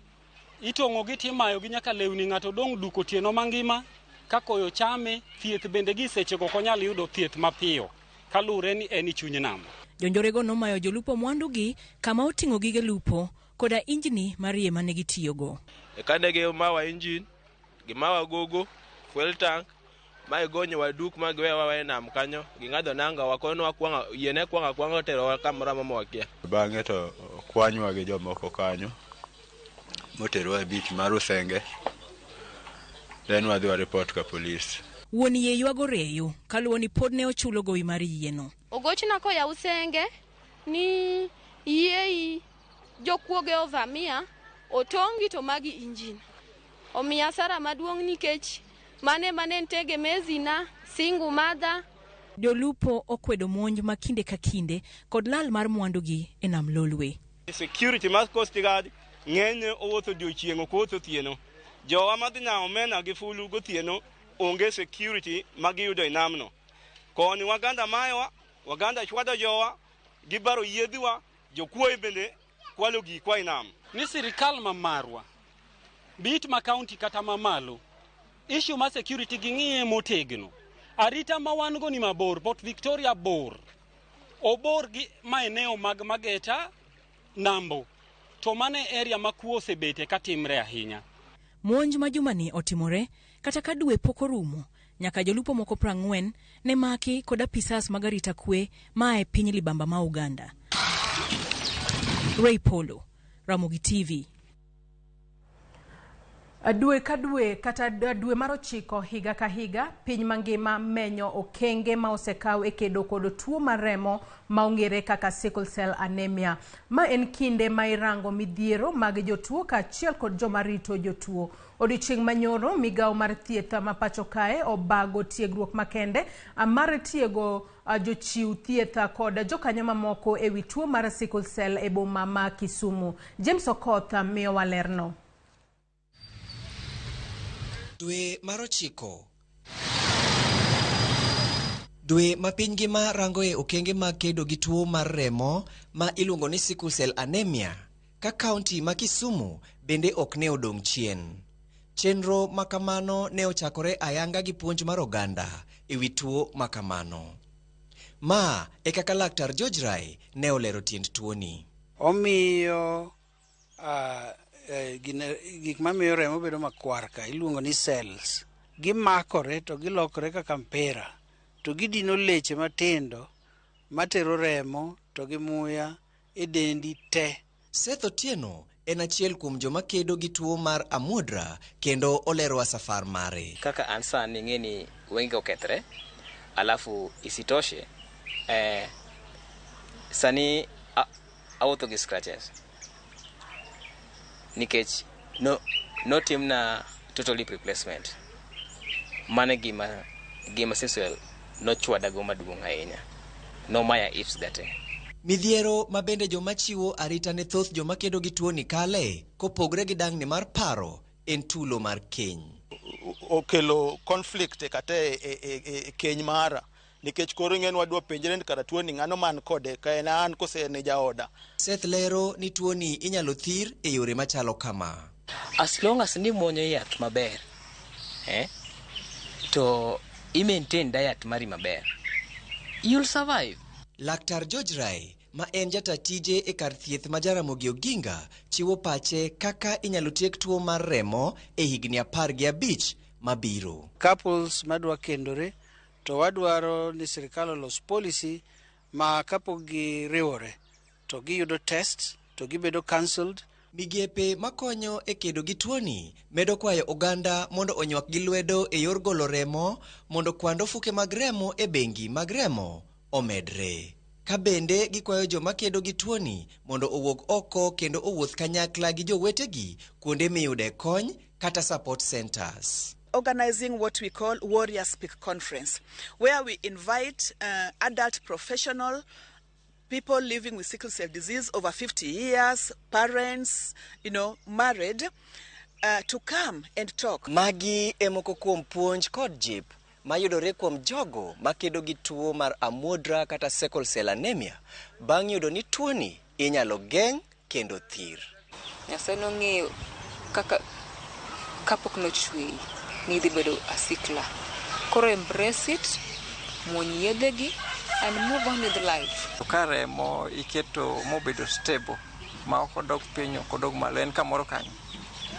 itong'ogi timayogi nyaka lewni ng'ato dong' duko tieno mangima ka koyo chame thieth bende gi sechego konyal yudo thieth mapiyo kalure ni en chuny nam. Jonjorego nomayo jolupo mwandugi kama oting'o gige lupo koda injini marie mane gitiyogo. Kane gimawa injin gimawa gogo fuel tank mai gonyo waduk magwewa wa nam kanyo ging'ado nanga wakono wakwanga yene kwanga tero kamora mamokia. Bang'e to kwanywa gi jomoko kanyo motero e beach mar Usenge. Then wadhi wa report ka police. Wuon yie ywago reyo kaluwo ni pod ne ochulo gowi mar yieno. Ogochna koya Usenge ni yie jokuoge ovamia otongi to magi injin. Omiya sara maduong' nikech mane ntege mezina singu madha. Jolupo okwedo monj ma kinde ka kinde kod lal mar mwandugi e nam Lolwe. Security mas Coast Guard ng'enye owuotho odiochieng' ok owuotho otieno. Jowa madhi nyawo omena gi fulu gotieno onge security magiyudo e namno. Koni Waganda mayowa, Waganda chwado jowa, gibaro yiedhiwa, jokuoye bende kwalo gikwa e nam. Ni sirikal mamarwa, bit ma county kata mamalo, issue ma security ging'iye motegno. Arita ma wan go ni mabor, Port Victoria bor. Obor gi maeneo mag Mageta, Nambo. To mane area ma kuo osebete katimre ahinya. Monj ma jumani otimore kata ka dwe pok orumo nyaka jolupo moko 40 ne maki kod apisas mag arita kwe ma e piny libamba ma Uganda. Ray Polo, Ramogi TV. Dwe ka dwe kata dwe mar 9 higa ka higa piny mangima menyo okenge ma osekaw e kedo kod tuo mar remo ma ong'ere kaka sickle cell anemia. Ma en kinde ma irango midhiero mag jotuo ka achiel kod joma rito jotuo. Odiochieng' manyoro migawo mar thieth ma pacho kae obago tiegruok makende mar tiego jochiw thieth kod jokanyo mamoko e wi tuo mar sickle cell e boma ma Kisumu. James Okoth miyo walerno. Dwe mar 9 dwe ma piny ngima rangoe okenge mag kedo gi tuo mar remo ma iluongo ni sickle cell anemia ka kaunti ma Kisumu bende ok ne odong' chien. Chenro makamano ne ochakore ayanga gi puonj mar oganda e wi tuo makamano. Ma e kaka laktar George Rai ne olero tiend tuoni. Omiyo gik mamiyo remo bedo makwar ka iluongo ni cells. Gimakore to gilokore kaka mpira to gidino leche matindo matero remo to gi muya e dendi te. Seth Otieno en achiel kuom joma kedo gi tuo mar amuodra kendo olero safar mare. Kaka an sani ng'eni wenge okethre alafu isitoshe sani awuotho gi scratches nikech no timna total hip replacement. Mane gima seswel no chwada go maduong' ahinya. No maya ifs gate. Midhiero ma bende joma chiwo arita ne thoth joma kedo gi tuo ni kale kopogre gi dang'ni mar paro en tulo mar keny. Okelo conflict kata e keny mara nikech koro ng'en wadwa penjre ni kara tuo ni ng'ano man kode ka en an kose ne jaoda. Seth lero ni tuo ni inyalo thir e yore machalo kama. As long as ni muonyo yath maber to i-maintain diet mari maber, you'll survive. Laktar George Rai ma en jata tije e kar thieth ma Jaramogi Oginga chiwo pache kaka inyalo tiek tuo mar remo e higni 15 mabiro. Couples madwa kendore to wadwaro ni sirikal olos policy ma kapok giriwore to giyudo test to gibedo cancelled. Migepe makonyo e kedo gi tuoni medo kwayo oganda mondo onywak gi lwedo e yor golo remo mondo kwando fuke mag remo e bengi mag remo omedre. Ka bende gikwayo joma kedo gi tuoni mondo owuog oko kendo owuoth kanyakla gi jowetegi kuonde miyude kony kata support centers. Organizing what we call Warrior Speak Conference, where we invite adult professional people living with sickle cell disease over 50 years, parents, married, to come and talk. Magi emoko kuom puonj kod jip mayudore kuom jogo makedo gi tuo mar amuodra kata sickle cell anemia bang' yudo ni tuoni inyalo geng' kendo thir. Nyasaye nong'eyo kaka kapok nochweyi ni idhi bedo asikla. Koro embrace it, muony yedhegi, and move on with life. Ka remo iketo mobedo stable, ma ok odog piny, ok odog malo, en kamoro kanyo,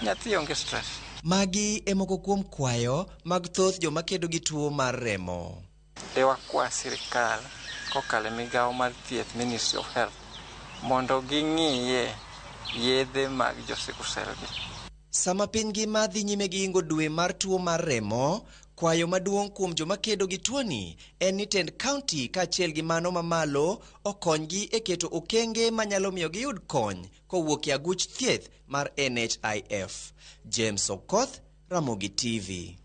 nyathi onge stress. Magi emoko kuom kwayo mag thoth joma kedo gi tuo mar remo. Wakwa sirikal kokalo migawo mar thieth, Ministry of Health, mondo ging'iye yedhe mag jo sickle cell gi. Sama piny ngima dhi nyime gi ingo dwe mar tuo mar remo, kwayo maduong' kuom joma kedo gi tuoni en ni tend kaunti kaachiel gi mano mamalo okonygi e keto okenge manyalo miyo giyud kony kowuok e aguch thieth mar NHIF. James Okoth, Ramogi TV.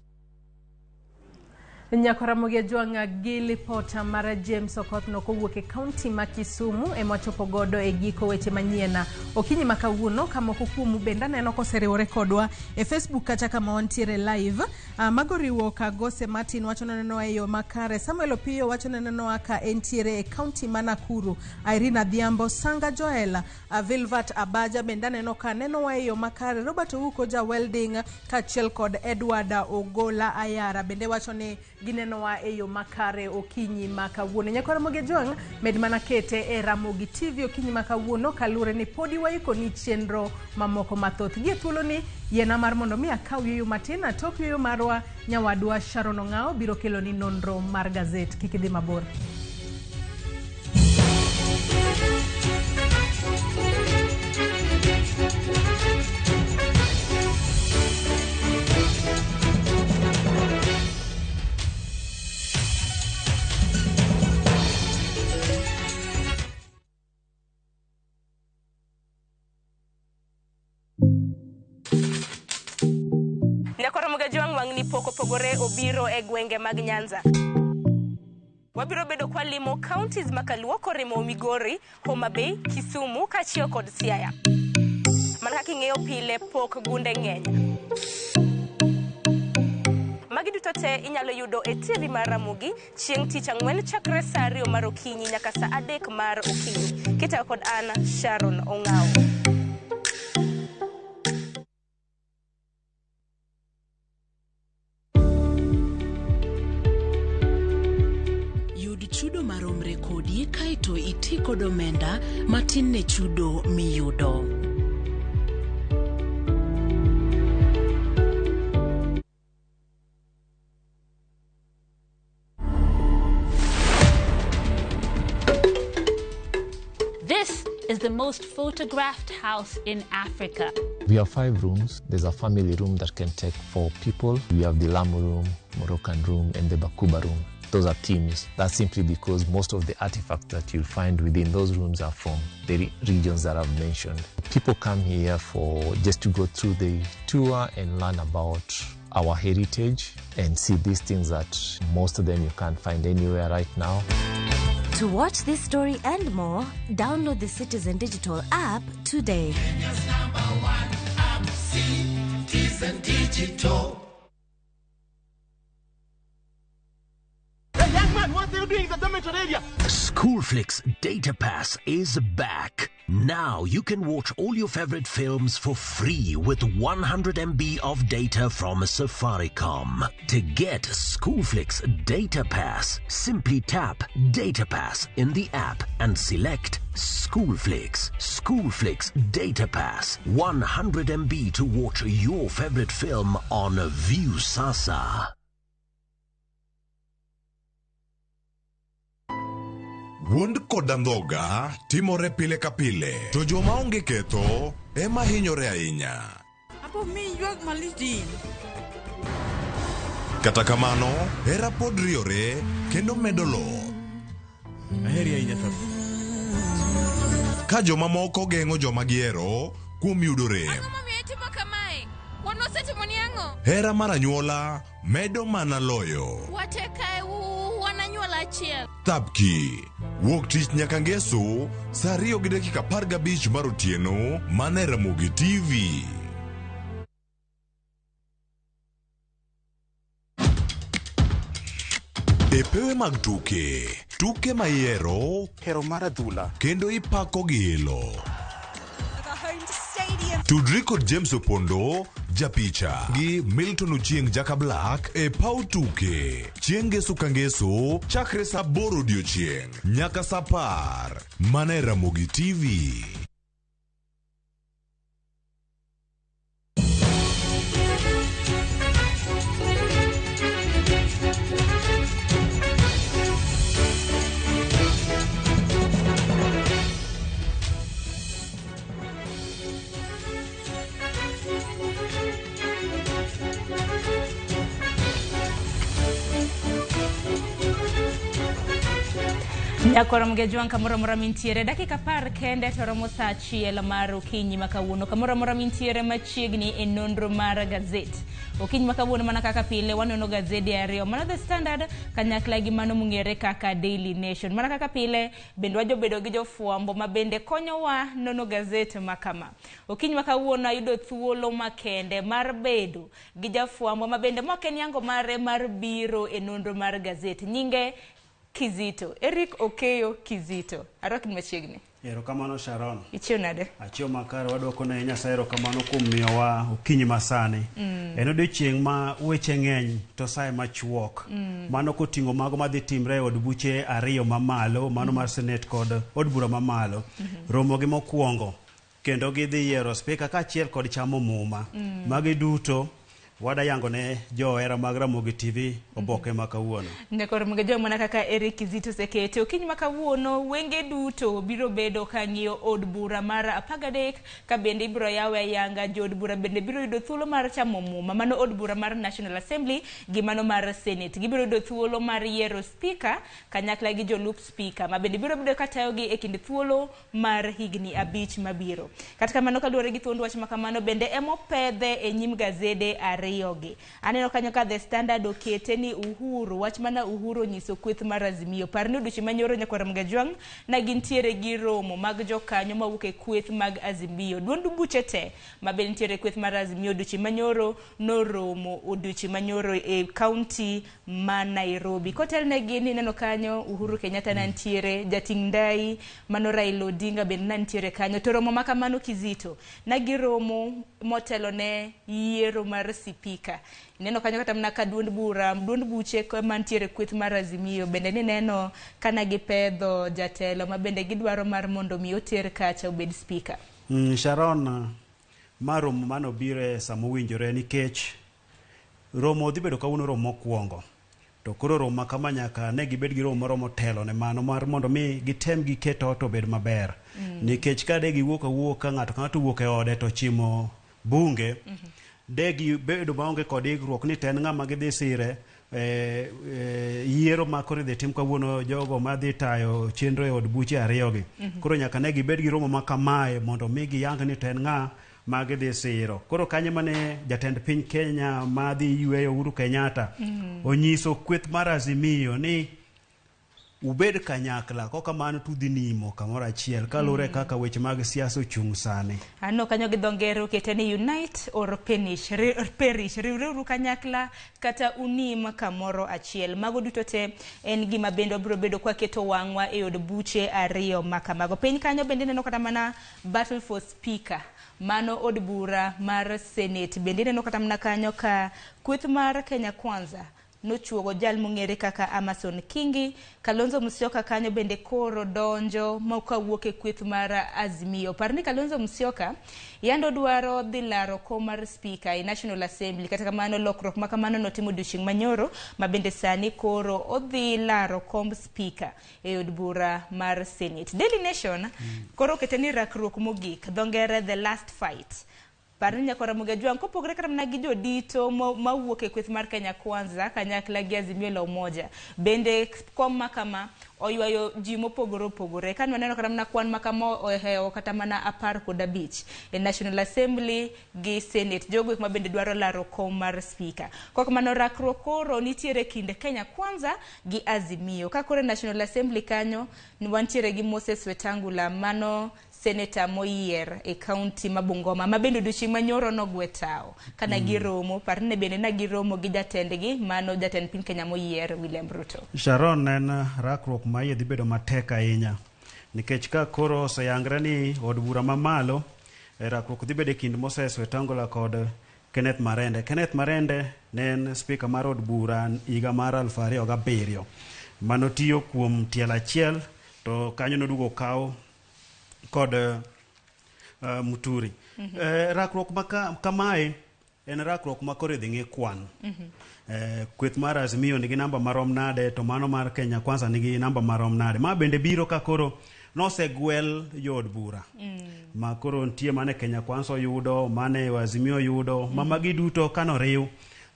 Nyakaramogi Jwanga gi lipota mar James Okoth no kowuok e kaunti ma Kisumu emochopo godo e giko weche manyiena okinyi makawuono kamoko kuomu benda neno koseriwore kodwa e Facebook kata kama wantiere live. Magoriwo ka Gose Martin wacho neno e yo makare, Samuel Opio wacho neno aka entiere e kaunti ma Nakuru, Irina Dhiambo, Sanga Joela, Vilvat Abaja benda neno ka neno e yo makare, Robert Ouko ja welding kaachiel kod Edward Ogola Ayara bende wacho ni ginenowa e yo makare okinyi makawuono. Nyakaramogi Jwanga med mana kete e Ramogi TV okinyi makawuono kalure ni podi waiko ni chenro mamoko mathoth. Gie thuolo ni yena mar mondo mi akaw yuyu matin atok yuyu marwa nyawadwa Sharon Ong'ao biro kelo ni nonro mar gazet. Kikidhi mabor. Nyakaramogi Jwanga wang'ni poko pogore obiro e gwenge mag Nyanza. Wabiro bedo kwa limo counties makaluoko Remo, Migori, Homa Bay, Kisumu kaachiel kod Siaya. Mana kaka ing'eyo pile pok gunde ng'eny. Magi duto te inyalo yudo e TV mar Ramogi chieng' tich ang'wen chakre saa 2 mar okinyi nyaka saa 3 mar okinyi. Kita kod Anna Sharon Ong'ao. Chudo maromre kodi kaito iti kod omenda matin ne chudo miyudo. This is the most photographed house in Africa. We have 5 rooms. There's a family room that can take 4 people. We have the Lamu room, Moroccan room, and the Bakuba room. Those are teams. That's simply because most of the artifacts that you'll find within those rooms are from the regions that I've mentioned. People come here for just to go through the tour and learn about our heritage and see these things that most of them you can't find anywhere right now. To watch this story and more, download the Citizen Digital app today. Kenya's #1 app, Citizen Digital. Young man, what are you doing in the dormitory area? Schoolflix Data Pass is back. Now you can watch all your favorite films for free with 100 MB of data from Safaricom. To get Schoolflix Data Pass, simply tap Data Pass in the app and select Schoolflix. Schoolflix Data Pass, 100 MB to watch your favorite film on View Sasa. wuond kod andhoga timore pile ka pile, to joma onge ketho ema hinyore ahinya. Apo mi ywak malitin. Kata kamano, hera pod riore kendo medo lo. Aheri ahinya sasa. Ka joma moko geng'o joma gihero kuom yudo rem. Ang'o momiyo itimo kamae? Wuonwa osetimoni ang'o? Hera mar anyuola medo mana loyo. Watekae wan anyuola achiel. Thapki, wuok tich nyaka ngeso, saa 2:15 mar otieno, mana e Ramogi TV. E pewe mag tuke ma ihero, hero mar adhula, kendo ipako gi ilo. Tudri kod James Opondo, japicha, gi Milton Ochieng Jaka Black e pau tuke. Chieng' ngeso ka ngeso, chakre saa 8 odiochieng' nyaka saa 10, mana e Ramogi TV. Nyakora mgejwan kamora mintiere dakika par kende toromo saa achiel mar okinyi makawuono kamora mintiere machiegni e nonro mar gazet. Okinyi makawuono mana kaka pile wanono gazeti ariyo, mana The Standard kanyakla gi mano mung'ere kaka Daily Nation. Mana kaka pile bende wajobedo gi jofuambo ma bende konyowa nono gazet makama. Okinyi makawuono ayudo thuolo makende mar bedo gi jafuambo ma bende moken yango mare mar biro e nonro mar gazet. Nyinge Kizito, Eric Okeyo Kizito. Arokin machiegni. Erokamano Sharon. Ichio nade? Achio makare wadwoko ne Nyasaye erokamano kuom miyowa okinyi masani. En odiochieng' ma weche ng'eny to sae machuok. Mano koting'o mago madhi timre e od buche ariyo mamalo, mano mar Senate kod od bura mamalo. Romo gi mokwongo kendo gidhi yiero spika kaachiel kod chamo muma. Magi duto wada yango ne johera mag Ramogi TV oboke makawuono. Nekor mgejo mana kaka Eric Kizito sekete. Okinyi makawuono wenge duto biro bedo kang'iyo od bura mar 13 ka bende ibiro yawe yanga jod bura bende biro yudo thuolo mar chamo muma. Mano od bura mar National Assembly gi mano mar Senate. Gibiro yudo thuolo mar yiero speaker kanyakla gi jolup speaker ma bende biro bedo katayo gi e kind thuolo mar higni 5 mabiro. Kata kamano kaluwore gi thuond wach makamano bende emopedhe e nyim gazede ariyogi. Aneno kanyo ka The Standard okete ni Uhuru, wach mana Uhuru nyiso kweth mar Azimio. Parni odiochieng' manyoro Nyakwara Mgejwang' na gintiere gi romo mag jokanyo mawuok e kweth mag Azimio. Duond buche te ma bende nitiere kweth mar Azimio odiochieng' manyoro noromo odiochieng' manyoro e kaunti ma Nairobi. Kotelnegi ni neno kanyo Uhuru Kenyatta nantiere, Jating' Ndai, mano Raila Odinga bende nantiere kanyo. To romo makamano Kizito na giromo motelo ne yiero mar sipika. Neno kanyo kata mna ka duond buche mantiere kweth mar Azimio bende ni neno kana gipedho jatelo ma bende gidwaro mar mondo mi oter kacha obed speaker. Sharon, maromo mano bire samo winjore nikech romo dhi bedo kawuono romo mokwongo. To koro romo kama nyaka ne gibed gi romo moro motelo ne mano mar mondo mi gitem giketo to bed maber. Nikech ka de giwuok ka ng'ato ka ng'ato wuok e ode to chimo bunge. Degi bedo maonge kod igruok ni ten ng'ama gidhi sire yiero ma koro dhi tim kawuono jogo madhi tayo chenro e od buche ariyogi. Koro nyaka ne gibed gi romo ma kamae mondo mi giyang ni ten ng'a ma gidhi siro. Koro kanyo mane jatend piny Kenya madhi yweyo Uhuru Kenyatta onyiso kweth mar Azimio ni ubed kanyakla koka mano tudhi nimo kamoro achiel kalure kaka weche mag siasa ochung' sani. Ano kanyo gi dhongero kete ni unite or perish riwreuru kanyakla kata unim kamoro achiel. Mago duto te en gima bende obiro bedo kwa keto wang'wa e od buche ariyo makamago. Piny kanyo bende neno kata mana battle for speaker. Mano od bura mar Senate bende neno kata mana kanyo ka kweth mar Kenya Kwanza nochuogo jal mong'ere kaka Amason Kingi. Kalonzo Musyoka kanyo bende koro donjo mokawuok e kweth mar Azimio. Parni Kalonzo Musyoka yando dwaro dhi laro kom mar speaker e National Assembly, kata kamano lokruok ma kamano notimo odiochieng' manyoro, ma bende sani koro odhi laro kom speaker e od bura mar Senate. Daily Nation koro keteni rakruok mogik, dho ngere the last fight. Parni nyako Ramogi Tv kopogre kata mana gi jodito mawuok e kweth mar Kenya Kwanza kanyakla gi Azimio la Umoja, bende kom makama oywayo ji mopogore opogore. Kan waneno kata mana kwan makama ohewo kata mana 15 e National Assembly gi Senate, jogo ma bende dwaro laro kom mar speaker. Kok mano rakruok koro nitiere kinde Kenya Kwanza gi Azimio. Ka kore National Assembly kanyo wantiere gi Moses Wetangula, mano Senator moyier e county ma Bungoma, ma bende odiochieng' manyoro nogwetao kana giromo. Parne bende na giromo gi jatendgi, mano jatend piny Kenya moyier William Ruto. Sharon, en rakruok ma yedhi bedo matek ahinya, nikech ka koro oseyangre ni od bura mamalo rakruok dhi bedo kind Moses Wetangula kod Kenneth Marende. Kenneth Marende ne en speaker mar od bura higa mar 2007, manotiyo kuom tiel achiel, to kanyo nodugo kaw kod Muturi. Rakruok kamae en rakruok ma koro dhi ng'e kwan. Kweth mar Azimio nigi namba marom nade, to mano mar Kenya Kwanza nigi namba marom nade. Ma bende biro ka koro nosegwel yod bura. Ma koro ntie mane Kenya Kwanza yudo, mane Azimio yudo, magi duto kanoriw.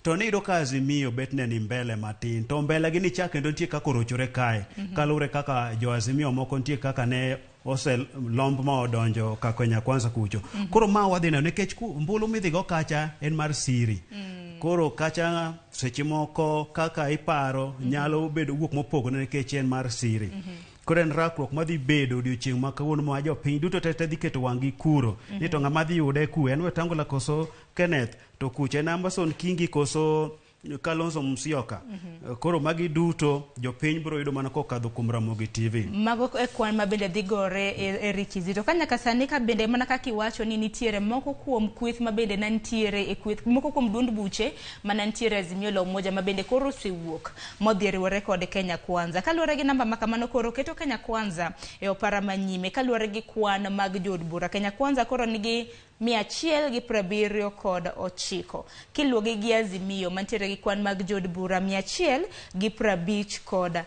To nido ka Azimio betne ni mbele matin, to mbele gi ni chak kendo ntie kaka orochore kae. Kalure kaka jo Azimio moko ntie kaka ne ose lomb ma odonjo ka Kenya Kwanza kucho. Koro ma wadhi neno, nikech mbulu midhigo kacha en mar siri. Koro kacha seche moko kaka iparo nyalo bedo wuok mopogore nikech en mar siri. Koro en rakruok madhi bedo odiochieng' ma kawuono ma jopiny duto te dhi keto wang'gi kuro. Ni to ng'ama dhi yude ku en Wetangula koso Kenneth, to kuche en Amason Kingi koso Kalonzo Musyoka. Koro magi duto jopiny biro yudo mana kokadho kuom Ramogi TV. Mago e kwan ma bende dhi gore e rikizi. To kanyaka sani ka bende mana kaka iwacho ni nitiere moko kuom kweth ma bende nantiere e kweth, moko kuom duond buche ma nantiere Azimio la Umoja ma bende koro osewuok modhi riwore kod Kenya Kwanza. Kaluwore gi namba makamano koro keto Kenya Kwanza e opara manyime kaluwore gi kwan mag jod bura. Kenya Kwanza koro nigi 179 kiluwogi gi Azimio mantiere gi kwan mag jod bura 158.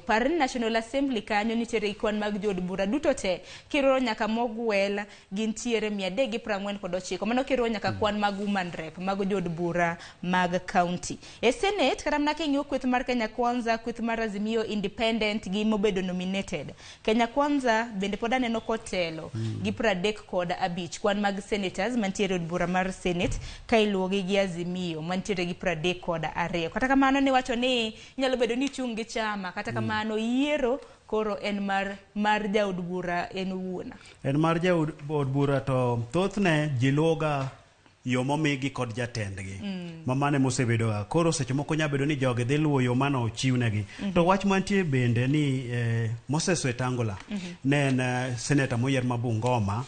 Parni National Assembly kanyo nitiere gi kwan mag jod bura duto te kiroro nyaka mogwel gintiere 349. Mano kiroro nyaka kwan mag woman rep mag jod bura mag county. E Senate kata mana king'iyo kweth mar Kenya Kwanza, kweth mar Azimio independent gi mobedo nominated, Kenya Kwanza bende pod aneno kotelo gi 35 kwan mag senators mantiere od bura mar Senate ka iluwogi gi Azimio mantiere gi 32. Kata kamano ni wacho ni nyalo bedo ni chung' gi chama, kata kamano yiero koro en mar jaod bura en wuona. En mar jaod bura, to thothne jiloga yo momigi kod jatendgi. Mamane mosebedo koro seche moko nya bedo ni joge dhi luwo yo mano ochiwnegi. To wach mantie bende ni Moses Wetangula ne en senator moyier ma Bungoma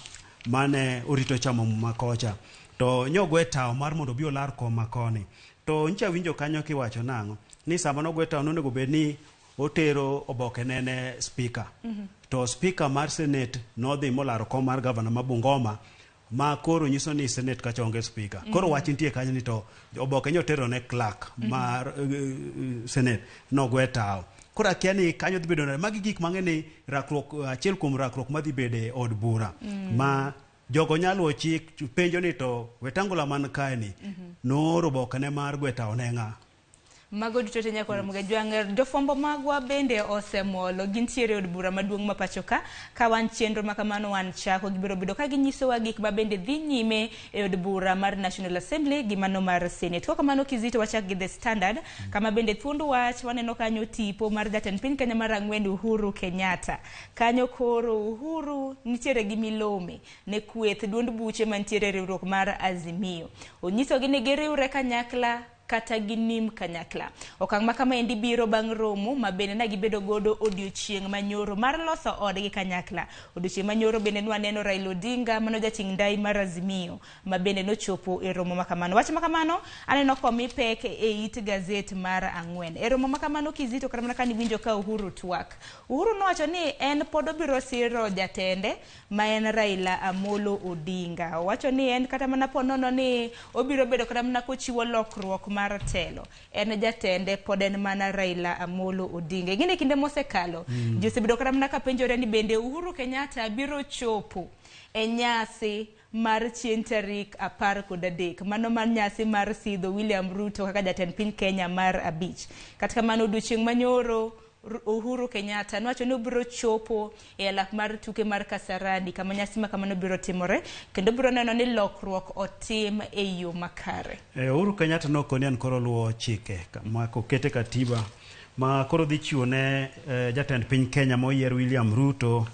mane orito chamo makocha, to nyogwe tao mar mondo bi olar kom makoni. To ncha winjo kanyo kiwacho nang'o ni sama nogwe tao nonego bed ni otero oboke nene speaker. To speaker mar Senate nodhi molaro kom mar governor ma Bungoma, ma koro nyiso ni Senate kacha onge speaker. Koro wach nitie kanyo ni to oboke nyotero ne clerk mar Senate nogwe tao. Kora kiani kanyo dhi bedo magi gik mang'eni rakruok achiel kuom rakruok madhi bede od bura. Ma jogo nyalo chik penjo ni to Wetangula man kae ni nooro oboke ne mar gweta oneng'a. Mago duto te nyako Ramogi Tv. Jofombo magwa bende osemolo gintiere od bura maduong' ma pachoka. Ka wan chenro makamano wan chako gibiro bedo ka ginyisowa gik ma bende dhi nyime e od bura mar National Assembly gi mano mar Senate. Kaka mano kizito wachak gi The Standard, kama bende thuond wach waneno kanyo tipo mar jatend piny Kenya mar ang'wen Uhuru Kenyatta. Kanyo koro Uhuru nitiere gi milome ne kweth duond buche mantiere riwruok mar Azimio. Onyisogi ni giriwre kanyakla kata ginim kanyakla. Okang' ma kama endi biro bang' romo ma bende na gibedo godo odiochieng' manyoro mar loso odgi kanyakla. Odiochieng' manyoro bende nwaneno Raila Odinga mano jating' ndai mar Azimio ma bende nochopo e romo makamano. Wach makamano aneno komi pek e it gazet mar Ang'wen. E romo makamano Kizito kata mana ka niwinjo ka Uhuru twak. Uhuru nowacho ni en pod obiro siro jatende ma en Raila Amolo Odinga. Owacho ni en kata mana ponono ni obiro bedo kata mana kochiwo lokruok mar telo. En jatende pod en mana Raila Amolo Odinga. Gine kinde mosekalo josebedo kata mana ka penjore ni bende Uhuru Kenyatta biro chopo e nyasi mar chieng' tarik 13 mano mar nyasi mar sidho William Ruto kaka jatend piny Kenya mar 5. Katika mano odiochieng' manyoro Uhuru Kenyatta nwacho ni obiro chopo e alap mar tuke mar Kasarani kama nyasi ma kamano biro timore kendo biro neno ni lokruok otim e yo makare. Uhuru Kenyatta nokoni an koro luwo chike ma kokete katiba ma koro dhi chiwo ne jatend piny Kenya moyier William Ruto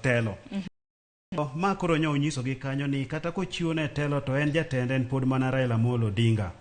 telo. Ma koro nyo onyiso gi kanyo ni kata kochiwo ne telo to en jatend en pod mana Raila Amolo Odinga.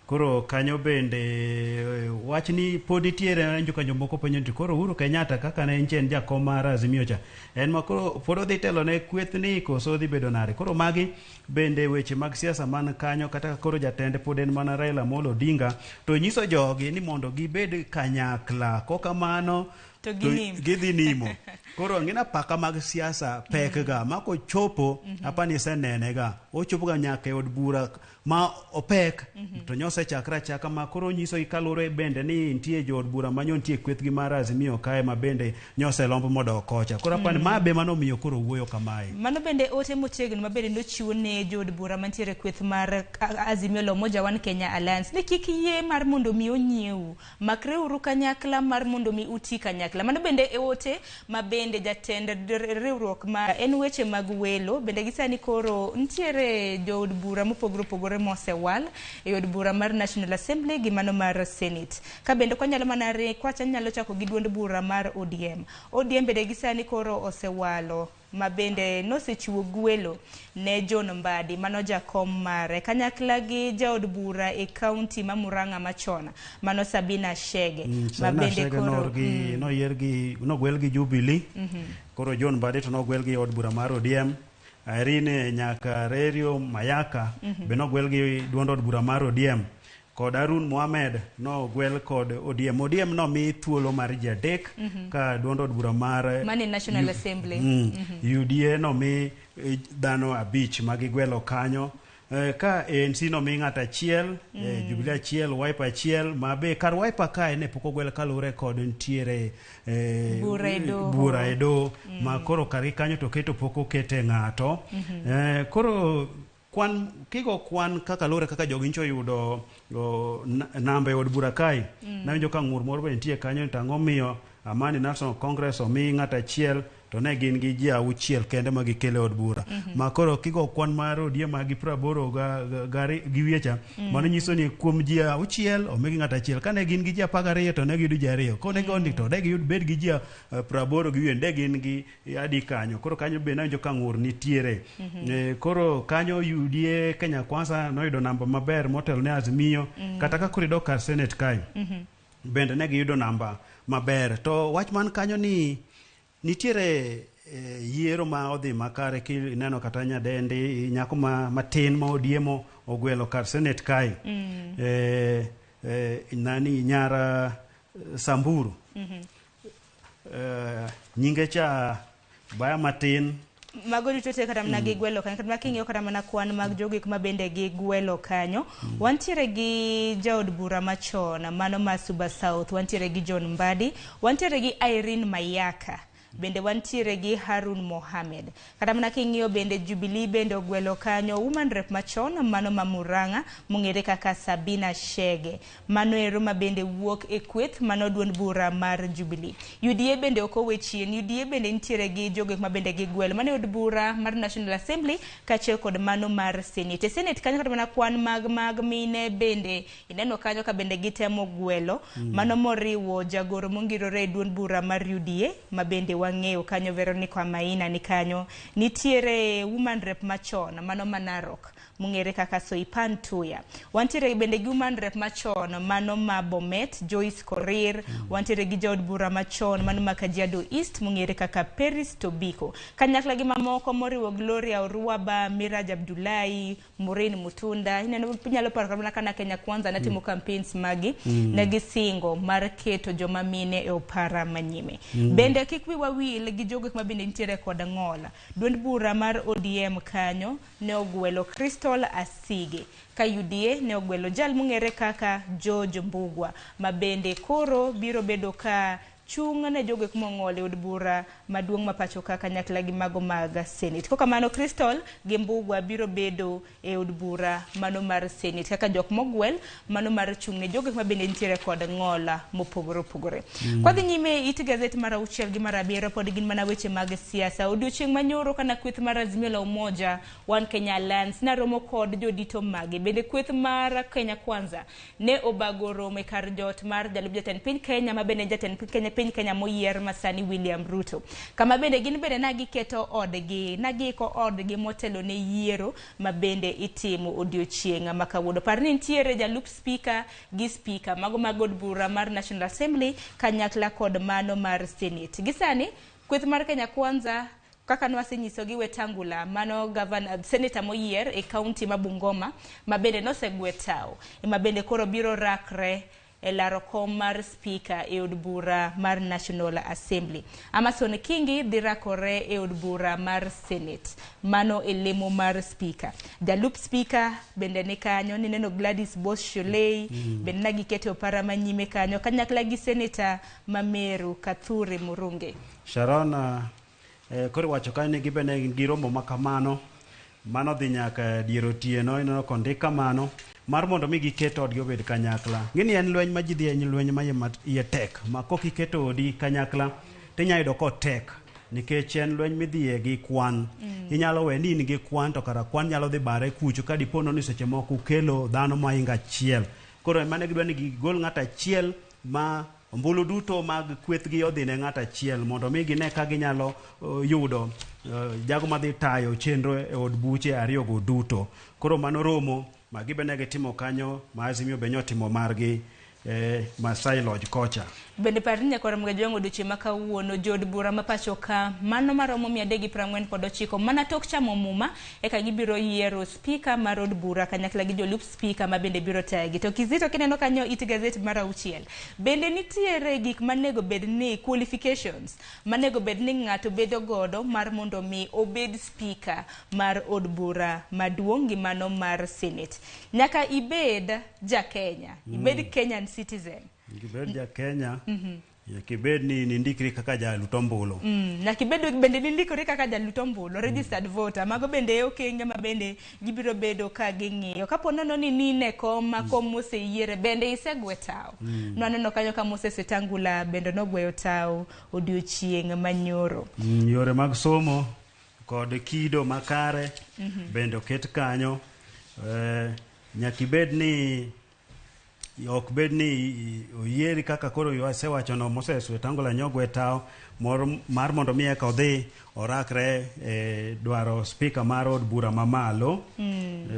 Koro kanyo bende wach ni pod itiere anjo kanyo moko penjo ni koro Uhuru Kenyatta kaka ne en jakom mar Azimio cha en ma koro pod odhi telo ne kweth ni koso dhi bedo nare. Koro magi bende weche mag siasa man kanyo kata koro jatende pod en mana Raila Amolo Odinga to nyiso jogi ni mondo gibed kanyakla kokamano to gidhi nimo. Koro ngina paka mag siasa pek ga mako chopo apani senene ga ochopo ga nyaka e od bura ma opek to nyose chakra chaka ma koro nyiso ikalure bende ni ntie jo od bura manyo ntie kweth gi mar Azimio kae ma bende nyose lombo modo kocha. Koro apani ma be mano miyo koro wuoyo kamae. Mano bende ote motegno ma bende nochiwo ne jo od bura mantiere kweth mar Azimio la Umoja One Kenya Alliance ni kik yie mar mondo mi onyiew makre uru kanyakla mar mondo mi uti kanyakla. Mano bende e ote ma bende jatend riwruok ma en weche mag welo bende gisani koro ntiere jo od bura mopogore mosewal e od bura mar National Assembly gi mano mar Senate. Ka bende konyalo manare kwacha nyalo chako gi duond bura mar ODM bende gisani koro osewalo ma bende nosechiwo gwelo ne John Mbadi mano jakom mare kanyakla gi jaod bura e county ma Murang'a machona mano Sabina Shege ma bende koro no yergi no gwelgi Jubilee koro John Mbadi to no gwelgi od bura mar ODM. Irene nyaka Rerio Mayaka be no gwelgi duond od bura mar ODM kod Arun Mohamed no gwel kod ODM no mi thuolo mar jadek ka duond od bura mar Mani National Assembly UDA no mi dhano 5 ma gigwelo kanyo ka ANC no mi ng'ata achiel Jubilee achiel Wiper achiel ma be kar Wiper ka ne pok ogwel kalure kod ntiere bura edo ma koro kari kanyo to keto pok okete ng'ato koro kwan kaka lore kaka jogi ncho yudo namba e od bura kai na winjo ka ng'ur moro be nitie kanyo tango miyo Amani National Congress omi ng'ata achiel to ne gin gi ji 6 kende ma gikele od bura ma koro kigo kwan mar ODM ma gi 80 gi wiecha mano nyiso ni kuom ji 6 omigi ng'ata achiel kane gin gi ji 12 to ne giyudo ji 2 kone gondi to ne giyud bed gi ji 80 gi wende gin gi adi kanyo koro kanyo be nawinjo ka ng'ur nitiere koro kanyo UDA Kenya Kwanza noyudo namba maber motelo ne Azimio kata ka korido kar Senate kai bende ne giyudo namba maber to wach man kanyo ni nitiere yiero ma odhi makare kineno kata nyadendi nyako matin ma odiemo ogwelo kar Senate kai nani nyara Samburu nyinge cha baya matin mago duto te kata mana gi gwelo kanyo kata mana king'iyo kata mana kwan mag jogi kuma bende gi gwelo kanyo wantiere gi jaod bura machon mano ma Suba South wantiere gi John Mbadi wantiere gi Irene Mayaka bende wantiere gi Harun Mohamed kata mana king'iyo bende Jubilee bende ogwelo kanyo woman rep machon mano ma Murang'a mong'ere kaka Sabina Shege mano ero ma bende wuok e kweth mano duond bura mar Jubilee. UDA bende okowe chien UDA bende nitiere gi jogo ma bende gi gwelo mano od bura mar National Assembly kaachiel kod mano mar Senate. Senate kanyo kata mana kwan mag mine bende ineno kanyo ka bende gitemo gwelo mano moriwo jagoro mongirore duond bura mar UDA ma bende wang'eyo kanyo Veronica Maina ni kanyo, nitiere woman rep machon mano Manarok mung'ere kaka Soipan Tuya, wantiere bende gi woman rep machon mano ma Bomet Joyce Korir, wantiere gi jaod bura machon mano ma Kajiado East mung'ere kaka Peris Tobiko, kanyakla gi mamoko moriwo Gloria Oruaba, Miraj Abdullahi, Maureen Mutunda. Ineno nyalo paro kama kana Kenya Kwanza natimo campaigns magi negi singo mar keto joma mine e opara manyime. Bende kik wi wawil gi jogo ma bende nitiere kod ng'ola. Duond bura mar ODM kanyo ne ogwelo Crystal Asige, ka UDA ne ogwelo jal mung'ere kaka George Mbugwa, ma bende koro biro bedo ka chung ne jogo kumong'ole od bura maduong' ma pacho ka kanyakla gi mago mag Senate. Koka mano Crystal gi Mbugwa biro bedo e od bura mano mar Senate kaka jok mogwel mano mar chung ne jogo ma bende nitiere kod ng'ola mopogore opogore. Kwa dhi nyime it gazet mar 6 gi mar 7 pod gin mana weche mag siasa. Odiochieng' manyoro kana kweth mar Azimio la Umoja One Kenya Alliance na romo kod jodito mage. Bende kweth mar Kenya Kwanza ne obago romo e kar jot mar jalub jatend piny Kenya ma bende jatend piny Kenya moyier masani William Ruto. Kama bende gin bende nagiketo odgi, nagiko odgi motelo ne yiero ma bende itimo odiochieng' ma kawuono. Par ni nitiere jalup speaker gi speaker mago mag od bura mar National Assembly kanyakla kod mano mar Senate. Gisani kweth mar Kenya Kwanza kaka nwasenyiso gi Wetangula mano governor senator moyier e county ma Bungoma ma bende nosegwetao ma bende koro biro rakre e laro kom mar speaker e od bura mar National Assembly. Amason Kingi dhi rakore e od bura mar Senate mano e lemo mar speaker. Jalup speaker bende ni kanyo, ni neno Gladys Bosch-Sholei bende nagiketo opara manyime kanyo kanyakla gi senator Mameru Kathure Murunge. Sharon koro wacho ka ni gibene gi romo makamano mano dhi nyaka dier otieno ineno kondik kamano mar mondo mi giketo odgi obed kanyakla. Ngini en lweny ma ji dhi en lweny ma iye tek ma kok iketo odi kanyakla tinya yudo ko tek nikech en lweny midhiye gi kwan. Inyalo we ni in gi kwan to kara kwan nyalo dhi bare kucho ka dipono ni seche moko kelo dhano mainga achiel. Koro mane gidwa ni gigol ng'at achiel ma ombulu duto mag kwethgi odhi ne ng'at achiel mondo mi gine ka ginyalo yudo jago madhi tayo chenro e od buche ariyo go duto. Koro mano romo ma gibene gitimo kanyo ma Azimio be nyotimo margi Masai Lodge kocha. Bende parni nyakora mga jongo doche maka uono jod bura mapacho ka mano maromo 349 mana tok chamo muma eka gibiro yiero speaker marod bura kanyakla gi jolup speaker ma bende biro tagi. To kizito kineno kanyo it gazet mara 6 bende nitiere gik manego bed ni qualifications manego bed ni ng'ato bedo godo mar mondo mi obed speaker mar od bura maduong' gi mano mar Senate. Nyaka ibed ja Kenya, ibed Kenyan citizen. Gibed ja Kenya, kibed ni nindikri kaka jalutombolo. Na kibed bende nindikri kaka jalutombolo, registered voter. Mago bende okenge ma bende gibiro bedo ka ging'iyo. Kapo nono ni nine koma mose yiere bende isegwetao. No aneno kanyo ka Moses Wetangula bende nogweyo tao odiochieng' manyoro. Yore mag somo kod kido makare bende oket kanyo. Nyakibed ni ok bed ni oyieri kaka koro wasewacho no Moses Wetangula nyogwe tao mar mondo mi eka odhi orakre dwaro speaker mar od bura mamalo.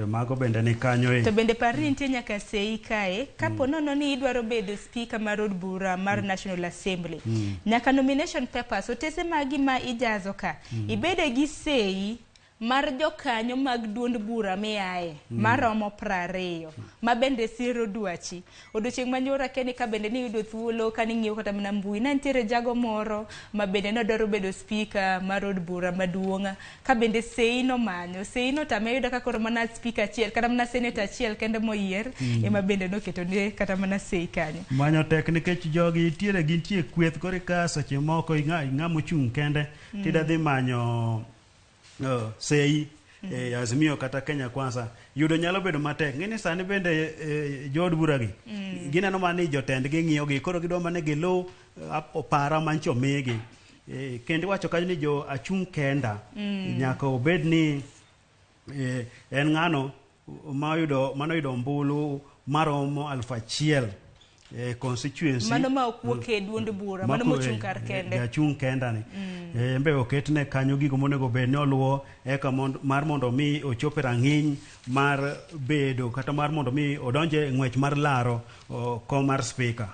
Mago bende ni kanyo to bende parni nitie nyaka sei kae kapo nono ni idwaro bedo speaker mar od bura mar National Assembly nyaka nomination papers otese magi ma ijazo ka ibede gi sei mar jokanyo mag duond bura miae maromo 20 ma bende siro dwachi odiochieng' manyora keni ka bende ni yudo thuolo ka ning'iyo kata mana mbui na nitiere jago moro ma bende nodwaro bedo speaker mar od bura maduong' ka bende seino manyo seino tame yudo ka koro mana speaker achiel kata mana senator achiel kende moyier ema bende noketo ne kata mana sei kanyo manyo tek nikech jogi nitiere gintie kweth kore ka seche moko ing'amo chung kende tida dhi manyo sei Azimio kata Kenya Kwanza yudo nyalo bedo matek. Ngini sani bende jod buragi gineno mani jotendgi ng'iyogi koro gidwa mane gilo opara mancho migi kendo wacho kanyo ni jo achung' kenda nyaka obed ni en ng'ano mano yudo ombulu maromo 1,000 constituency mano ma okwuok e duond bura mano mochung' kar kende jachung' kenda ni embe oketne kanyo gigo monego bed ni oluwo eka mar mondo mi ochope rang'iny mar bedo kata mar mondo mi odonje ng'wech mar laro kom mar speaker.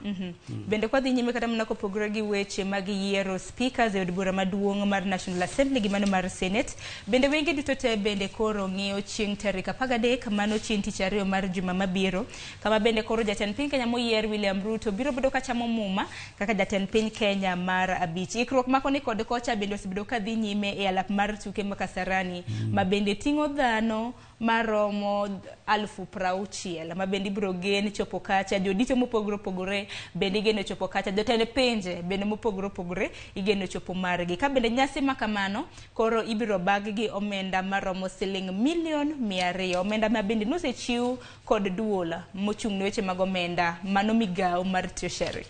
Bende kwa dhi nyime kata mana kopogore gi weche mag yiero speakers e od bura maduong' mar National Assembly gi mano mar Senate, bende wenge duto te bende koro ng'iyo chieng' tarik 13 mano chieng' tich ariyo mar juma mabiro, kama bende koro jatend piny Kenya moyier William Ruto biro bedo ka chamo muma kaka jatend piny Kenya mar 5. Ikruok mako ni kod kocha bende osebedo ka dhi nyime e alap mar tuke ma Kasarani ma bende ting'o dhano maromo 60,000 ma bende ibiro gen chopo kacha, jodito mopogore opogore bende igeno chopo kacha, jotend pinje bende mopogore opogore igeno chopo margi. Ka bende nyasi makamano koro ibiro bag gi omenda maromo siling $200,000, omenda ma bende nosechiw kod duol mochung' ne weche mag omenda mano migawo mar treasury.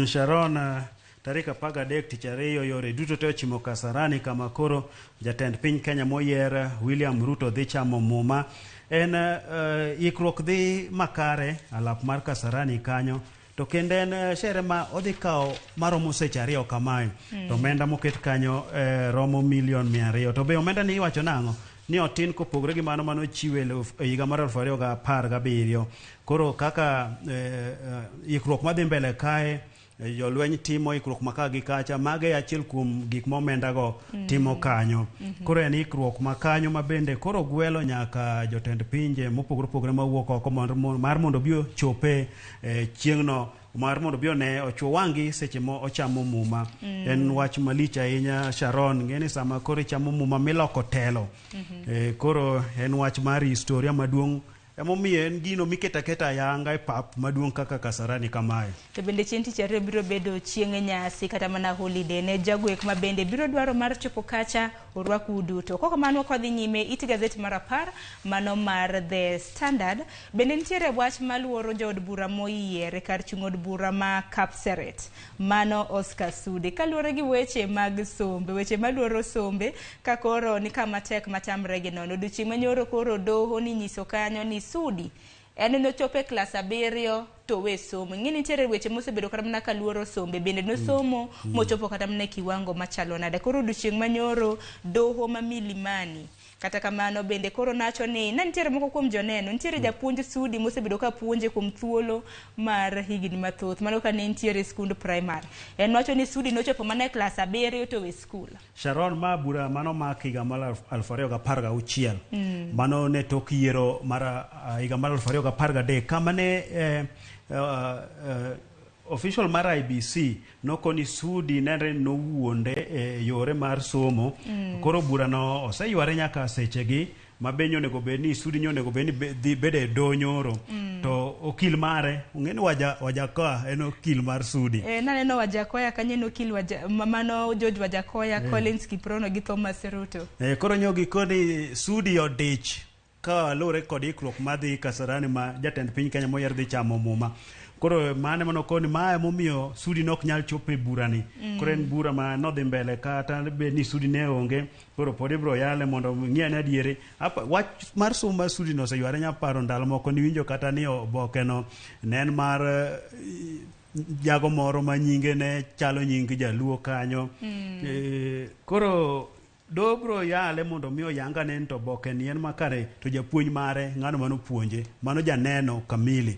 Sharon, tarik 13 tich ariyo yore duto te ochimo Kasarani kama koro jatend piny Kenya moyier William Ruto dhi chamo muma. En ikruok dhi makare alap mar Kasarani kanyo, to kendo en shere ma odhi kawo maromo seche ariyo kamae, to omenda moket kanyo romo $200,000. To be omenda ni iwacho nang'o ni otin kopogore gi mano chiwe e higa mar 2017. Koro kaka ikruok madhi mbele kae, jolweny timo ikruok maka gi kacha, mage achiel kuom gik momendago timo kanyo. Koro en ikruok makanyo ma bende koro gwelo nyaka jotend pinje mopogore opogore mawuok oko mar mondo bi chope chieng'no, mar mondo bi ne ochuo wang'i seche mo ochamo muma. En wach malich ahinya, Sharon, ngeni sama koro ichamo muma miloko telo. Koro en wach mar historia maduong', emomiyo en gino miketa keta yanga e pap maduong' kaka Kasarani kamae. To bende chieng' tich ariyo biro bedo chieng' nyasi kata mana holiday ne jagwek ma bende biro dwaro mar chopo kacha orwaku duto. Koko mano kodhi nyime it gazet mar 10 mano mar The Standard bende nitiere wach maluoro jood bura moyier kar chung' od bura ma Kapseret mano Oscar Sudi kaluwore gi weche mag sombe, weche maluoro sombe ka koro ni kama tek matamre gi nono. Odiochieng' manyoro koro doho ni nyiso kanyo ni Sudi en nochope klas 7 to we somo. Ng'ini nitiere weche mosebedo kata mana kaluoro sombe bende nosomo mochopo kata mana kiwango machalo nade. Koro odiochieng' manyoro doho ma Milimani kata kamano bende koro nacho ni nitiere moko kuom joneno, nitiere japuonj Sudi mosebedo ka puonje kuom thuolo mar higni mathoth mano ka ne nitiere skund primary. En wacho ni Sudi nochopo mana klas 7 to we skul. Sharon, ma bura mano ma higa mar 2016 mano ne tok yiero mar higa mar 2013 kama ne official mar IBC nokoni Sudi nere nowuonde yore mar somo. Koro bura no oseyware nyaka sechegi mabenyo nego bedni Sudi nyonego bedni bede donyoro. To okil mare ung'eni Wajakoya en okil mar Sudi. Naneno Wajakoya kanyo en okil mano George Wajakoya, Collins Kiprono gi Thomas Ruto. Koro nyogi koni Sudi odich ka lore kod ikruok madhi Kasarani ma jatend piny Kenya moyier dhi chamo muma. Koro mane mano koni mae momiyo Sudi nok nyal chope burani. Koro en bura ma nodhi mbele kata be ni Sudi ne onge. Koro pod ibro yale mondo ng'iane adiere. Wach mar somo mar Sudi no oseyware nyaparo ndalo moko ni winjo kata ni oboke no nen mar jago moro ma nyinge ne chalo nying jaluo kanyo. Koro dobro yale mondo miyo yanga nen to boke ni en makare to japuonj mare ng'ano mano puonje mano janeno kamili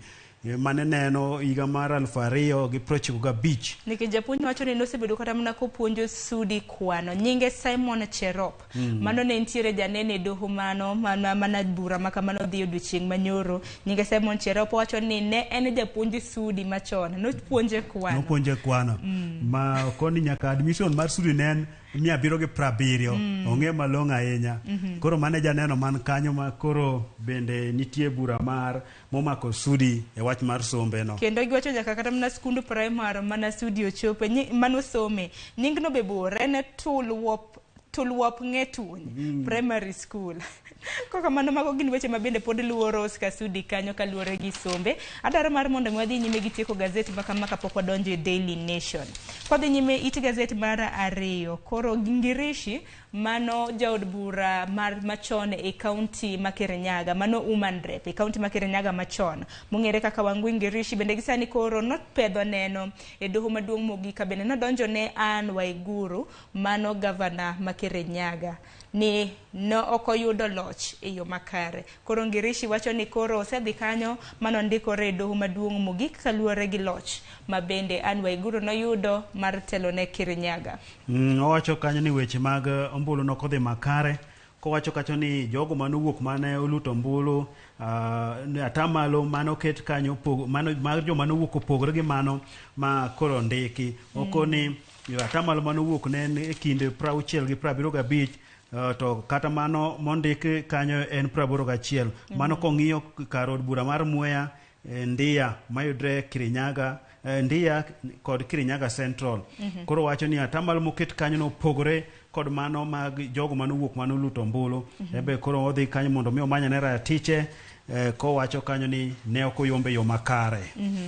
mane neno higa mar 2015. Nikech japuonj wacho ni nosebedo kata mana kopuonjo Sudi kwano, nyinge Simon Cherop. Mano ne nitiere janene doho mano mana bura makamano dhi odiochieng' manyoro. Nyinge Simon Cherop wacho ni ne en japuonj Sudi machon, nopuonje kwano. Nopuonje kwano. Ma koni nyaka admission mar Sudi nen 770 ong'e malong'o ahinya. Koro mane janeno man kanyo ma koro bende nitie bura mar momako Sudi e wach mar sombe no. Kendo giwacho nyaka kata mana skund primary mana Sudi ochope mano some. Nying no be bor en Tulwop Ngetuny Primary School. Koko mano mago gin weche mabende pod luwo Rose Kasudi kanyo kaluwore gi sombe. Adwaro mar mondo wadhi nyime gi tieko gazeti makama kapok wadonjo e Daily Nation. Kwadhi nyime it gazeti mar ariyo, koro Ngirishi mano jaod bura mar machon e kaunti ma Kirinyaga, mano woman rep e kaunti ma Kirinyaga machon, mong'ere kaka Wangui Ngirishi, bende gisani koro nopedho neno e doho maduong' mogik, bende nodonjo ne Anne Waiguru, mano gavana ma Kirinyaga, ni no okoyudo loch e yo makare. Koro Ngirishi wacho ni koro osedhi kanyo mano ndikore e doho maduong' mogik kaluwore gi loch ma bende Anne Waiguru noyudo mar telo ne Kirinyaga. Owacho kanyo ni weche mag ombulu nokodhi makare, kowacho kacho ni jogo manowuok mane oluto ombulu atamalo mano ket kanyo mano mag joma nowuok opogore gi mano ma koro ndiki. Oko ni atamalo manowuok ne e kind 60 gi 75, to kata mano mondiki kanyo en 81. Mano kong'iyo kar od bura mar Mwea, Ndia mayudre Kirinyaga, Ndia kod Kirinyaga Central. Koro wacho ni atamalo moket kanyo no pogore kod mano mag jogo manowuok mano luto ombulu. Ebe koro odhi kanyo mondo mi omanya ne ratiche, ko wacho kanyo ni ne okoyombe yo makare.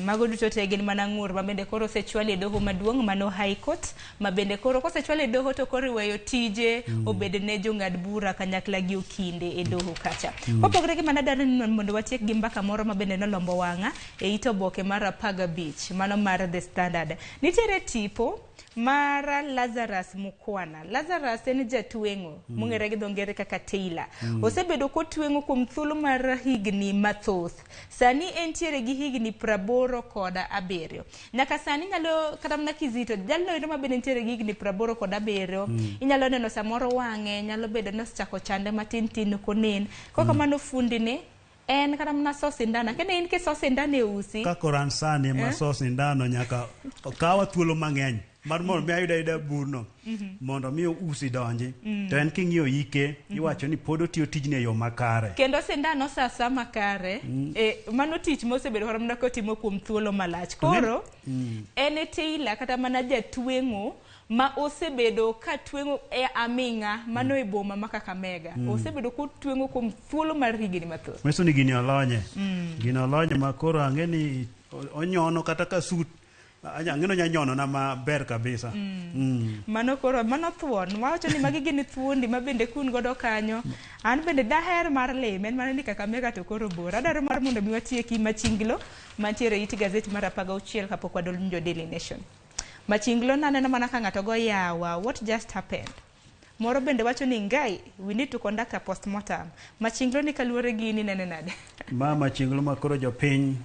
Mago duto te gin mana ng'ur ma bende koro osechwal e doho maduong' mano High Court, ma bende koro kosechwal e doho to koro iweyo tije obed ne jong'ad bura kanyakla gi okinde e doho kacha. Kopogre gi mana daro ni mondo watiek gi mbaka moro ma bende nolombo wang'a e ito boke mar Apaga Beach, mano mar The Standard. Nitiere tipo mara Lazarus Mukwana. Lazarus en jatweng'o mong'ere gi dho ngere kaka Taylor. Osebedo kotweng'o kuom thuolo mar higni mathoth. Sani entiere gi higni 87. Nyaka sani nyalo kata mana kizito jalno ero mabende entiere gi higni 87. Inyalo neno samoro wang'e nyalo bedo ni osechako chande matin tin konen. Koko mano fundine en kata mna sosi ndana kene in ke sosi ndane usi ka koran sani ma sosi ndano nyaka kawa thuolo mang'eny mar mondo mi ayuda burno mondo mi usi donji. To en king'iyo ike iwacho ni pod otiyo tijni e yo makare, kendo sindano sasa makare. Mano tich mosebedo koro mna kotimo kuom thuolo malach. Koro en Taylor kata mana jatweng'o ma osebedo ka twengo e aming'a mano e boma ma Kakamega. Osebedo ko twengo kuom thuolo mar higni mathoth. Meso ni gini olonye. Gini olonye ma koro ang'eni onyono kata ka sut ang'eno nyanyono na maber kabisa. Mano koro mano thuon. Wacho ni magi gini thuondi ma bende kun godo kanyo. An bende daher mar lime, en mana ni Kakamega to koro bor. Adaro mar mondo mi watieki machinglo mantiere it gazeti mar 16 kapok wadonjo Daily Nation. Machinglo naneno mana ka ng'ato go yawa, what just happened? Moro bende wacho ni ngai, we need to conduct a postmortem. Machinglo ni kaluwore gi ni nene nade? Machinglo ma koro jopiny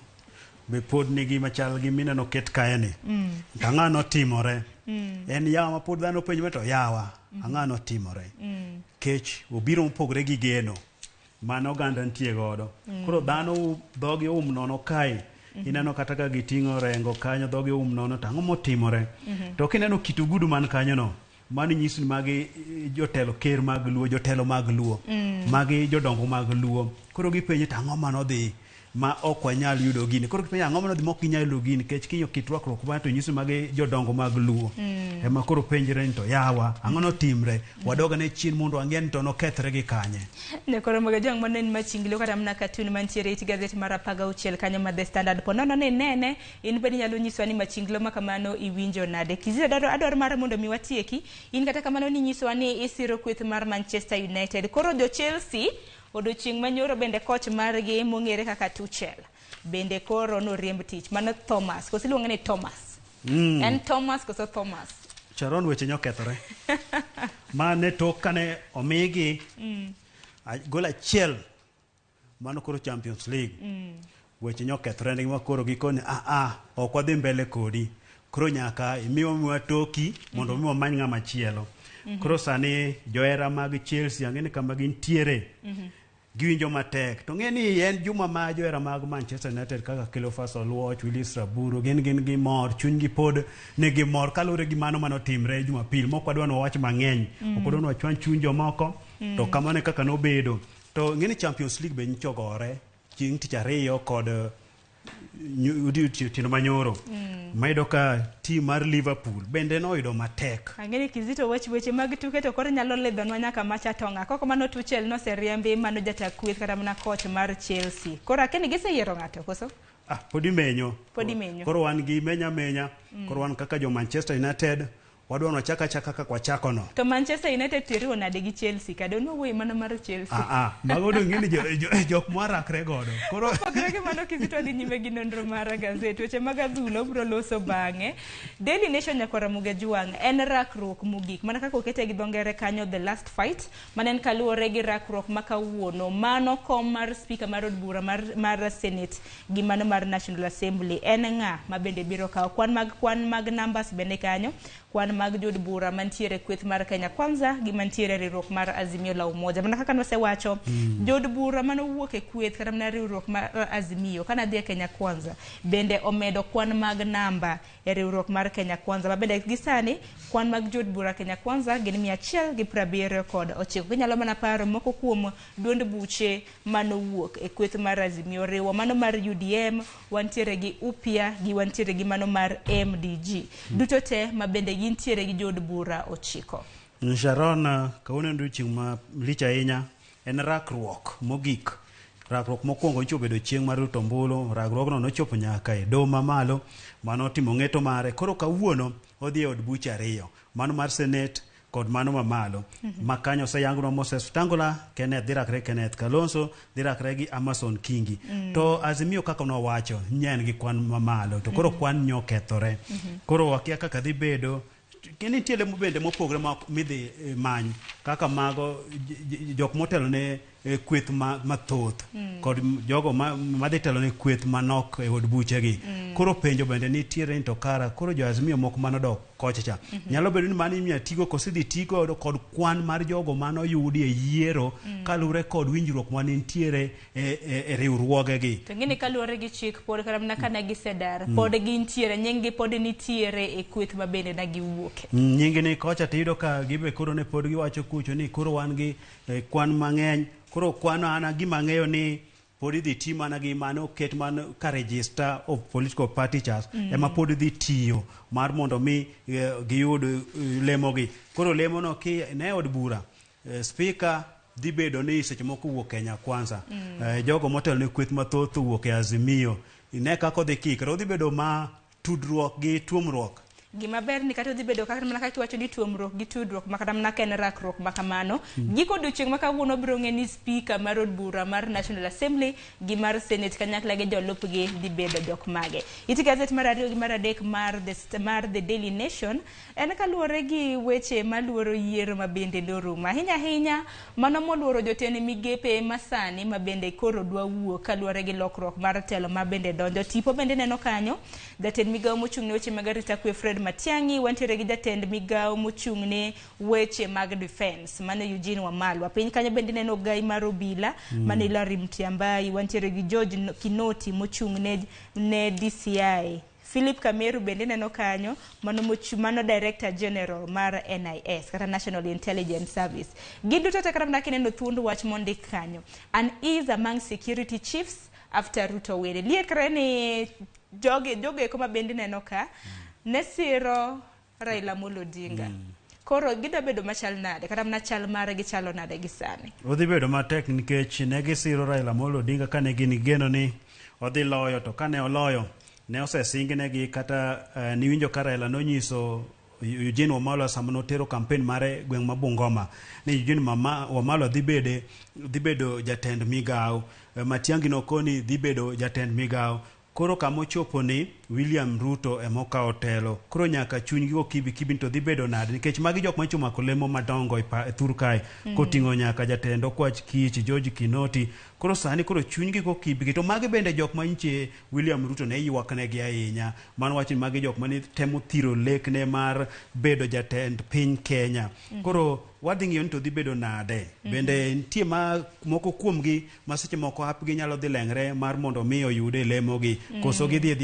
be pod nigi machal gi mineno ket kaeni. Ang'ano timore. En yawa ma pod dhano penjo to yawa. Ang'ano timore. Kech obiro mopogre gi geno. Mano oganda nitie godo. Koro dhano dhogi nono kae. Ineno kata ka giting'o rengo kanyo dhogi nono to ang'o motimore. To kineno kitugudu man kanyo no, mano nyiso ni magi jotelo ker mag Luo, jotelo mag Luo, magi jodongo mag Luo. Koro gipenjo to ang'o manodhi ma ok wanyal yudo gini. Koro gipenjo ang'o manodhi ma ok ginyal yudo gini, kech kinyo kit rwakruok ma to nyiso magi jodongo mag Luo. Ema koro penjre ni to yawa ang'o notimre, wadoga ne chien mondo ang'en to nokethre gi kanye. Ne koro maga jang monen machinglo kata mna katun mantiere it gazeti mar 16 kanyo ma The Standard. Ponono ni nene in bende nyalo nyiswa ni machinglo ma kamano iwinjo nade. Kizira adwaro mar mondo mi watieki in kata kamano ni nyiswa ni isiro kweth mar Manchester United. Koro jo Chelsea odiochieng' manyoro bende coach margi mong'ere kaka Tuchel bende koro no riemb tich mano Thomas. Kosi luonge ni Thomas. En Thomas koso Thomas. Charon weche nyokethore. Mane tok kane omigi gol achiel mano koro Champions League. Weche nyokethore ne koro gikone ok wadhi mbele kodi. Koro nyaka imiwa toki mondo miwa many ng'ama chielo. Koro sani joera mag Chelsea ang'eni kama gintiere giwinjo matek. To ng'eni en juma ma joera mag Manchester United kaka Cleophas Oluoch, Willis Raburo gin gi mor, chunygi pod ne gi mor kaluwore gi mano manotimre Jumapil. Mok wadwa ni wawach mang'eny, ok wadwa ni wachwan chuny jomoko, to kamano kaka nobedo. To ng'eni Champions League be nchogore chieng' tich ariyo kod tino manyoro mayudo ka team mar Liverpool bende noyudo matek. Angeni Kizito weche mag tuke to koro nyalo ledhonwa nyaka macha tonga. Koko mano Tuchel noseriembi mano jata kweth kata mana coach mar Chelsea. Koro akeni giseyiero ng'ato koso? Podi menyo. Koro wan gi menya. Koro wan kaka jo Manchester United wadwano chaka kaka kwa chako no. To Manchester United tiriwo nade gi Chelsea kado no wuoyi mana mar Chelsea. Mago do ngini jok morakre godo. Koro pogre mano Kizito dhi nyime gi nonro mar gazet weche mag adhula biro loso bang'e. Daily Nation nyaka Ramogi Tv en rakruok mogik mana kaka okete gi dongere kanyo the last fight manen kaluore gi rakruok makawuono mano kom mar speaker mar od bura mar Senate gi mano mar National Assembly en ng'a mabende biro kawo kwan mag numbers bende kanyo kwan mag jod bura mantiere kweth mar Kenya Kwanza gi mantiere riwruok mar Azimio la Umoja mana kaka nosewacho jod bura mano wuok e kweth kata na riwruok mar Azimio kana dhi Kenya Kwanza bende omedo kwan mag namba e riwruok mar Kenya Kwanza mabende gisani kwan mag jod bura Kenya Kwanza gin 179 ginyalo mana paro moko kuom duond buche mano wuok e kweth mar Azimio riwo mano mar UDM wantiere gi UPIA gi wantiere gi mano mar MDG duto te mabende gintiere gi jod bura 9. Sharon kaune ndu chieng' ma licha ahinya en rakruok mogik. Rakruok mokwongo ichobedo chieng' mar Tombolo, rakruokno nochopo nyaka e doho mamalo mano timo ng'eto mare. Koro kawuono odhi e od buche ariyo, mano mar Senate kod mano mamalo. Makanyo oseyangonwa Moses Wetangula, Kenneth dhirakre Kenneth Kalonzo, dhirakre gi Amason Kingi. To Azimio kaka nowacho nyen gi kwan mamalo to koro kwan nyokethore. Koro wakia kaka dhi bedo kini tiele bende mopogre ma midhi many kaka mago jok motelo ne kweth mathoth kod jogo madhi telo ne kweth manok e od buche gi. Koro penjo bende nitiere to kara koro jo Azimio moko manodok kochacha nyalo bedo ni mani imiya tigo kosidhi tigo kod kwan mar jogo manoyudi e yiero kalure kod winjruok manitiere e riwruoge gi. To ngini kalure gi chik pod kata mana kana gisedar pod gintiere nyingi pod nitiere e kweth mabende na giwuoke. Nyingi ni kocha tiyudo ka gibe koro ne pod giwacho kucho ni koro wan gi kwan mang'eny. Koro kwano ana gima ng'eyo ni pod idhi ti mana gi mano ket man ka register of political party chas ema pod idhi tiyo mar mondo mi giyud lemo gi. Koro lemo no ki ne od bura speaker dhi bedo ni seche moko wuok Kenya Kwanza jogo motelo ne kweth mathoth wuok e Azimio ne kako dhi kikre odhi bedo ma tudruok gi tuomruok. Gima ber ni kata dhi bedo kaka mana kaka wacho ni tuomruok gi tudruok makata mana ken rakruok makamano giko odiochieng' makawuono biro ng'e ni speaker mar od bura mar National Assembly gi mar Senate kanyakla gi jolupgi dhi bedo jok mage. Iti gazet mar ariyo gi mar adek mar The Daily Nation en kaluwore gi weche maluoro yiero mabende norumo ahinya mano moluoro jotend migepe masani mabende koro dwa wuok kaluwore gi lokruok mar telo mabende donjo. Tipo bende neno kanyo jatend migawo mochung' ne weche mag arita kwe Fred Matiang'i wantiere gi jatend migawo mochung' ne weche mag defense mano Eugene Wamalwa. Piny kanyo bende neno gai mar obila mano Hilary Mutyambai wantiere gi George Kinoti mochung' ne DCI. Philip Kameru bende neno kanyo mano Director General mar NIS kata National Intelligence Service. Giduto te kata neno thund wach mondik kanyo. An ease among security chiefs after Ruto were. Liekre ni joge koma bende neno ka nesiro Raila Amolo Odinga. Koro gida bedo machal nade kata mana chal mare gi chalo nade gi sani. Odhi bedo matek nikech ne gisiro Raila Amolo Odinga kane gin geno ni odhi loyo to kane oloyo ne osesingnegi kata niwinjo ka Raila nonyiso Eugene Wamalwa sama notero campaign mare gweng' ma Bungoma ni Eugene Wamalwa dhi bedo jatend migawo, Matiang'i nokoni dhi bedo jatend migawo. Koro kamochopo ni William Ruto emokawo telo. Koro nyaka chunygi go kibi to dhi bedo nade nikech magi jok ma chumako lemo madongo e thur kae koting'o nyaka jatend Okwach Kich George Kinoti. Koro sani koro chunygi go kibi to magi bende jok ma nche William Ruto ne ywaknegi ahinya. Mano wacho ni magi jok ma temo thiro lekne mar bedo jatend piny Kenya. Koro wadhi ng'iyo ni to dhi bedo nade. Bende nitie moko kuomgi ma seche moko hapgi nyalo dhi lengre mar mondo mi oyude lemo gi. Koso gidhi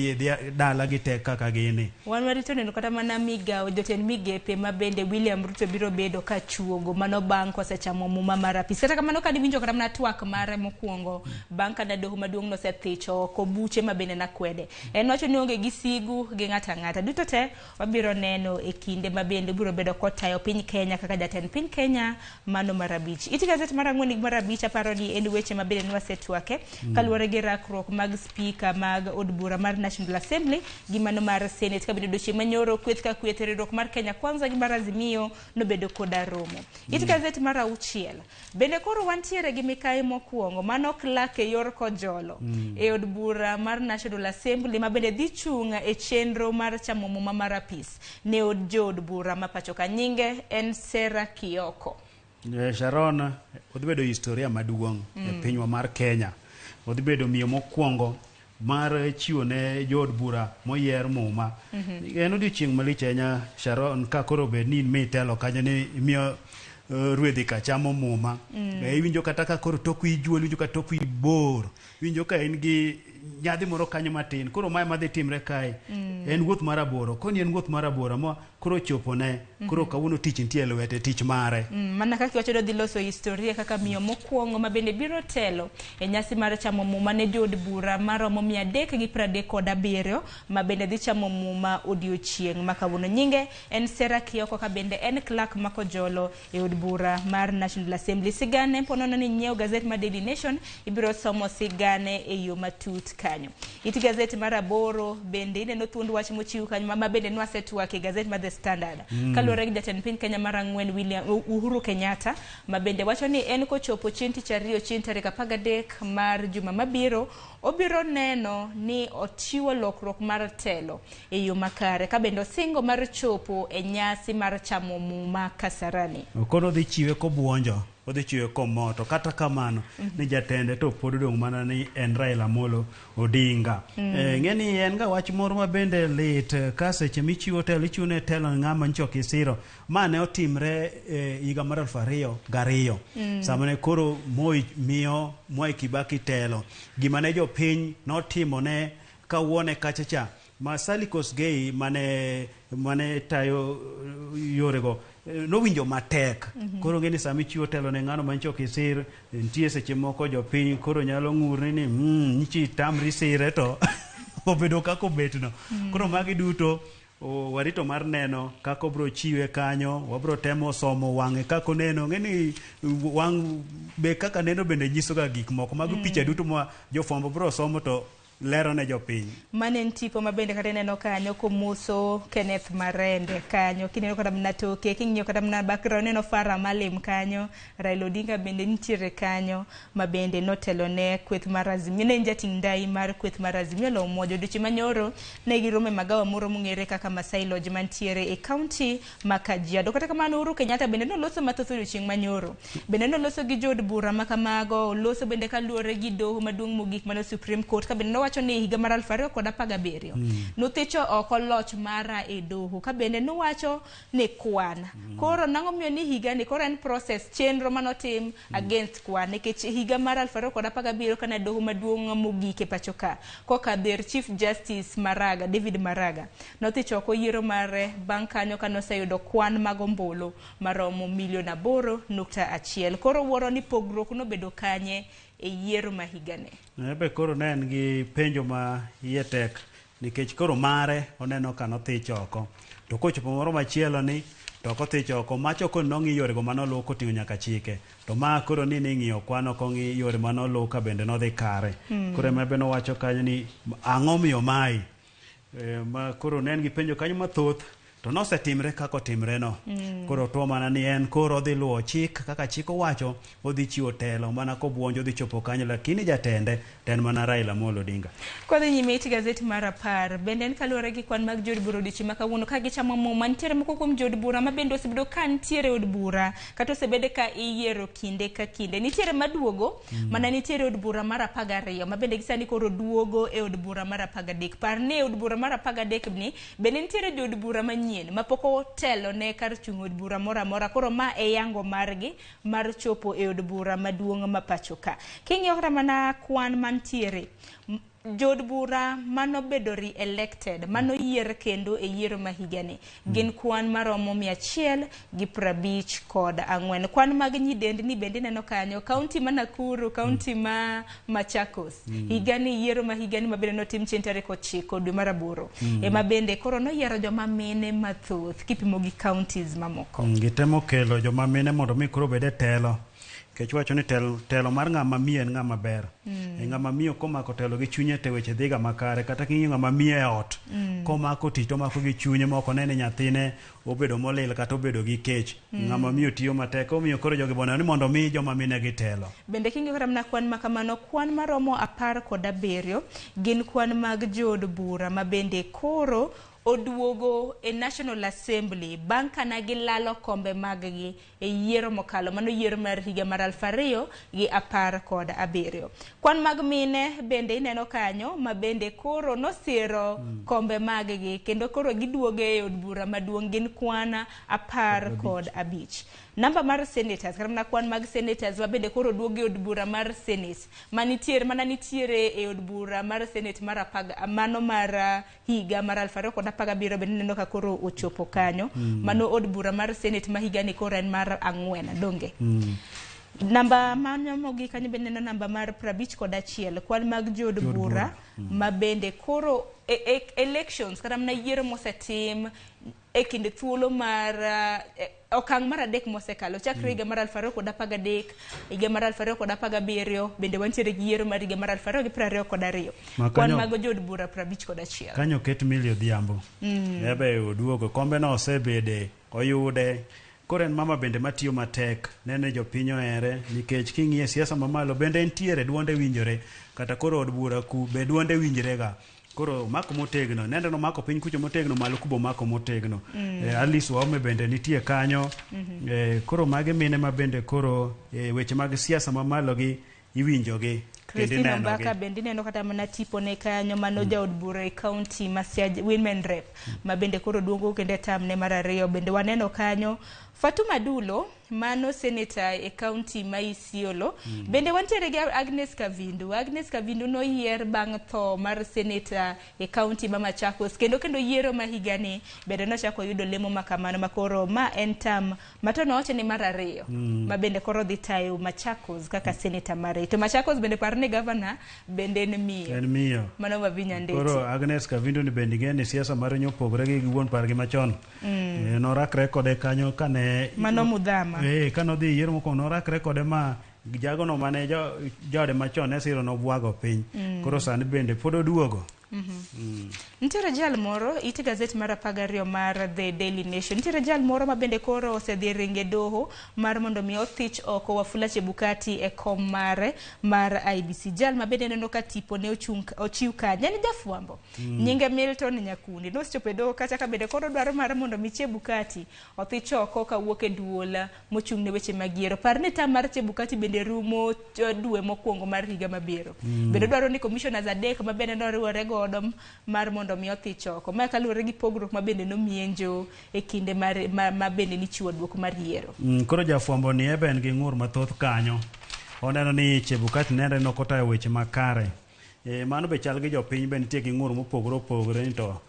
dala gi tek kaka gini. Wan warito neno kata mana migao jotend migepe ma bende William Ruto biro bedo ka chuogo mano bang' kosechamo muma mar apis. Kata kamano ka diwinjo kata mana twak mare mokwongo bang' ka doho maduong' nosethicho oko buche ma bende nakwede. En wacho ni onge gi sigu gi ng'ata ng'ata. Duto te wabiro neno e kinde ma bende biro bedo kotayo piny Kenya kaka jatend piny Kenya mano mar abich. Iti gazet mar ang'wen mar abich aparo ni en weche ma bende nwasetwake kaluwore gi rakruok mag speaker mag od bura mar National Assembly gi mano mar Senate ka bende doche manyoro kweth ka kweth riwruok mar Kenya Kwanza gi mar Azimio nobedo koda romo. Iti gazet mar auchiel bende koro wantiere gi mikai mokwongo mano klak e yor kojolo e od bura mar National Assembly ma bende dhi chung' e chenro mar chamo muma mar apis ne od jood bura ma pacho ka nyinge en Sera Kioko. Sharon odhibedo historia maduong' e pinywa mar Kenya. Odhibedo miyo mokwongo mar chiwo ne jood bura moyier muma. En odiochieng' malich ahinya Sharon ka koro bed ni mitelo kanyo ni miyo rwedhi ka chamo muma. Iwinjo kata ka koro tokwi juol, iwinjo ka tokwi bor, iwinjo ka in gi nyadhi moro kanyo matin. Koro mae madhi timre kae en wuoth mar aboro. Koni en wuoth mar aboro ma koro chopo ne koro kawuono tich nitie lwete tich mare. Mana kaka wacho dhi loso historia kaka miyo mokwongo ma bende biro telo e nyasi mar chamo muma ne jood bura maromo 337 ma bende dhi chamo muma odiochieng' ma kawuono. Nyinge en Sera Kioko ka bende en clerk ma kojolo e od bura mar National Assembly. Sigane ponono ni nyiew gazet ma Daily Nation ibiro somo sigane e yo matut kanyo. Iti gazet mar aboro bende ineno thuond wach mochiw kanyo ma bende nwasetwake gazet ma The Standard. Kaluwore gi jatend piny Kenya mar ang'wen Uhuru Kenyatta ma bende wacho ni en kochopo chieng' tich ariyo chieng' tarik 13 mar juma mabiro obiro neno ni ochiwo lokruok mar telo e yo makare ka bende osingo mar chopo e nyasi mar chamo muma Kasarani. Kono dhi chiwe kobuonjo, odhi chiwe komoto. Kata kamano ni jatende to pod dong' mana ni en Raila Amolo Odinga. Ng'eni en ga wach moro ma bende lit ka seche michiwo telo ichiwo ne telo ng'ama nchoki siro. Ma ne otimre higa mar 2002 sama ne koro Moi miyo Mwai Kibaki telo. Gima ne jopiny notimo ne kawuone kachacha ma Salikos Gay mane tayo yorego nowinjo matek. Koro ngeni sami chiwo telo ne ng'ano manchoki sir nitie seche moko jopiny koro nyalo ng'urni ni nichi tamri sire to obedo kako betno. Koro magi duto warito mar neno kako bro chiwe kanyo, wabro temo somo wang'e kako neno. Ngeni wang' be kaka neno bende nyiso ga gik moko mag picha duto ma jofwambo bro somo to lero ne jopiny. Manen tipo ma bende kata neno kanyo komuso Kenneth Marende kanyo kineno kata mna toke king'iyo kata mna background neno Farah Malim kanyo. Raila Odinga bende nitiere kanyo ma bende notelo ne kweth mar Azimio ne jating ndai mar kweth mar Azimio la Umoja. Odiochieng' manyoro ne girome magawa moro mong'ere kaka Masai Lodge mantiere e county ma Kajiado. Kata kamano Uhuru Kenyatta bende noloso mathoth odiochieng' manyoro. Bende noloso gi jood bura ma kamago, oloso bende kaluwore gi doho maduong' mogik mano Supreme Court ka bende wacho ni higa mar 2017 nothicho oko loch mara e doho ka bende nowacho ni kwan koro nang'o miyo ni higa ni koro en process chenro manotim against kwan nikech higa mar 2017 kana doho maduong' mogik e pacho ka kokadher Chief Justice Maraga David Maraga nothicho oko yiero mare bang' kanyo kanoseyudo kwan mag ombulu maromo 8.1 koro wuoro ni pogruok nobedo kanye e yiero ma higane. Be koro ne en gi penjo ma iye tek nikech koro mare oneno ka nothicho oko. To kochopo moro machielo ni to kothicho oko machoko nong'i yore go manoluw koting'o nyaka chike. To ma koro ni ng'iyo kwano kong'i yore manoluw ka bende nodhi kare. Koro ema be nowacho kanyo ni ang'o miyo mai. Ma koro ne en gi penjo kanyo mathoth to nosetimre kako otimre no. Koro to mana ni en koro odhi luwo chik kaka chik owacho odhi chiwo telo mana kobuonjo odhi chopo kanyo lakini jatende ten mana Raila Amolo Odinga. Kodhi nyime iti gazeti mar 10 bende en kaluwore gi kwan mag jood bura odiochieng' ma kawuono ka gichamo muma nitiere moko kuom jood bura ma bende osebedo ka nitiere od bura kata osebede ka iyiero kinde ka kinde. Nitiere maduogo mana nitiere od bura mar 12 ma bende gisani koro duogo e od bura mar 13. Par ne od bura mar 13 ni bende nitiere jood bura manyien ma poko telo ne kar chung' od bura mora mora koro ma e yango margi mar chopo e od bura maduong' ma pacho ka. King'iyo kata mana kwan mantiere jod bura mano bedo re-elected, mano yier kendo e yiero mahigani, gin kwan maromo 154. Kwan mag nyidendni bende neno kanyo, kaunti ma Nakuru, kaunti ma Machakos. Higani yiero mahigani mabende notim chieng' tarik 9 dwe mar 8. Ema bende koro noyiero joma mine mathoth kipimo gi counties mamoko. Gitemo kelo joma mine mondo mi koro bede telo. Kech wacho ni telo mar ng'ama miyo en ng'ama ber. Ng'ama miyo komako telo gi chunye te weche dhiga makare, kata king'iyo ng'ama miyo e ot komako tich tomako gi chunye moko nene nyathine obedo molil kata obedo gi kech. Ng'ama miyo tiyo matek, omiyo koro jogi bono ni mondo mi joma mine gi telo. Bende king'iyo kata mana kwan makamano, kwan maromo 17 gin kwan mag jod bura ma bende koro oduogo e National Assembly bang' kana gilalo kombe maggi e yiero mokalo, mano yiero mar higa mar 2017. Kwan mag mine bende ineno kanyo ma bende koro nosiro kombe maggi kendo koro giduoge e od bura maduong' gin kwan 15. Namba mar senators, kata kwan mag senators ma bende koro duoge od bura mar Senate mana nitiere e od bura mar Senate mano mar higa mar 2017 bende neno ka koro ochopo kanyo. Mano od bura mar Senate ma higa ni koro en mar 4 donge. Namba manyomogi kanyo bende neno namba mar 51 kwan mag jod bura ma bende koro elections kata mana yiero mosetim e kinde thuolo mar okang' mar 3 mosekalo chakre higa mar 2013, higa mar 2017 bende wantiere gi yiero mar higa mar 2022. Kwan mag jod bura 51. Kanyo ket Millie Odhiambo. Ebe oduogo kombe no osebede oyude. Koro en mama bende matiyo matek, nene jopiny ohere nikech king'iye siasa mamalo bende entiere duonde winjore, kata koro od bura ku be duonde winjrega. Koro mako motegno, nende no mako piny kucho motegno, malo kubo mako motegno. Alice Waume bende nitie kanyo. Koro mage mine ma bende koro weche mag siasa mamalo gi iwinjogi. Christine Mbaka bende neno kata mana tipo ne kanyo mano jaod bura e county ma women rep ma bende koro duogo kende tamne mar 2 bende waneno kanyo. Fatuma Dulo mano senator e county ma Isiolo. Bende wantiere gi Agnes Kavindu. Agnes Kavindu no yier bang' tho mar senator e county ma Machakos kendo yiero ma higani bende nochako yudo lemo makamano makoro ma en tam matono wacho ni mar 2 ma bende koro dhi tayo Machakos kaka senator mare. To Machakos bende parne governor bende en miyo. En miyo. Mano Wavinya Ndeti. Koro Agnes Kavindu ni bende gene siasa mare nyopogre gi wuon pargi machon. Norakre kode kanyo kane mano mudhama. Kano dhi yiero moko norakre kode ma jagono mane jode machon ne siro nobwago piny. Koro sani bende pod oduogo. Nitiere jal moro ite gazet mar 12 mar The Daily Nation. Nitiere jal moro ma bende koro osedhi ringe doho mar mondo mi othich oko Wafula Chebukati e kom mare mar IBC. Jal ma bende neno ka tipo ne ochiw kanya ni jafwambo nyinge Milton Nyakundi nosechopo doho kata ka bende koro dwaro mar mondo mi Chebukati othich oko ka wuok e duola mochung' ne weche magiero. Par ni tam mar Chebukati bende rumo dwe mokwongo mar higa mabiro. Bende dwaro ni commissioners adek ma bende noriwore godom mar mondo mi othich oko. Ma kaluwore gi pogruok ma bende nomienjo e kinde ma bende nichiwo duoko mar yiero. Koro jafwambo ni eben gi ng'ur mathoth kanyo. Oneno ni Chebukati nende nokotayo weche makare. Mano be chal gi jopiny be nitie gi ng'ur mopogore opogore ni to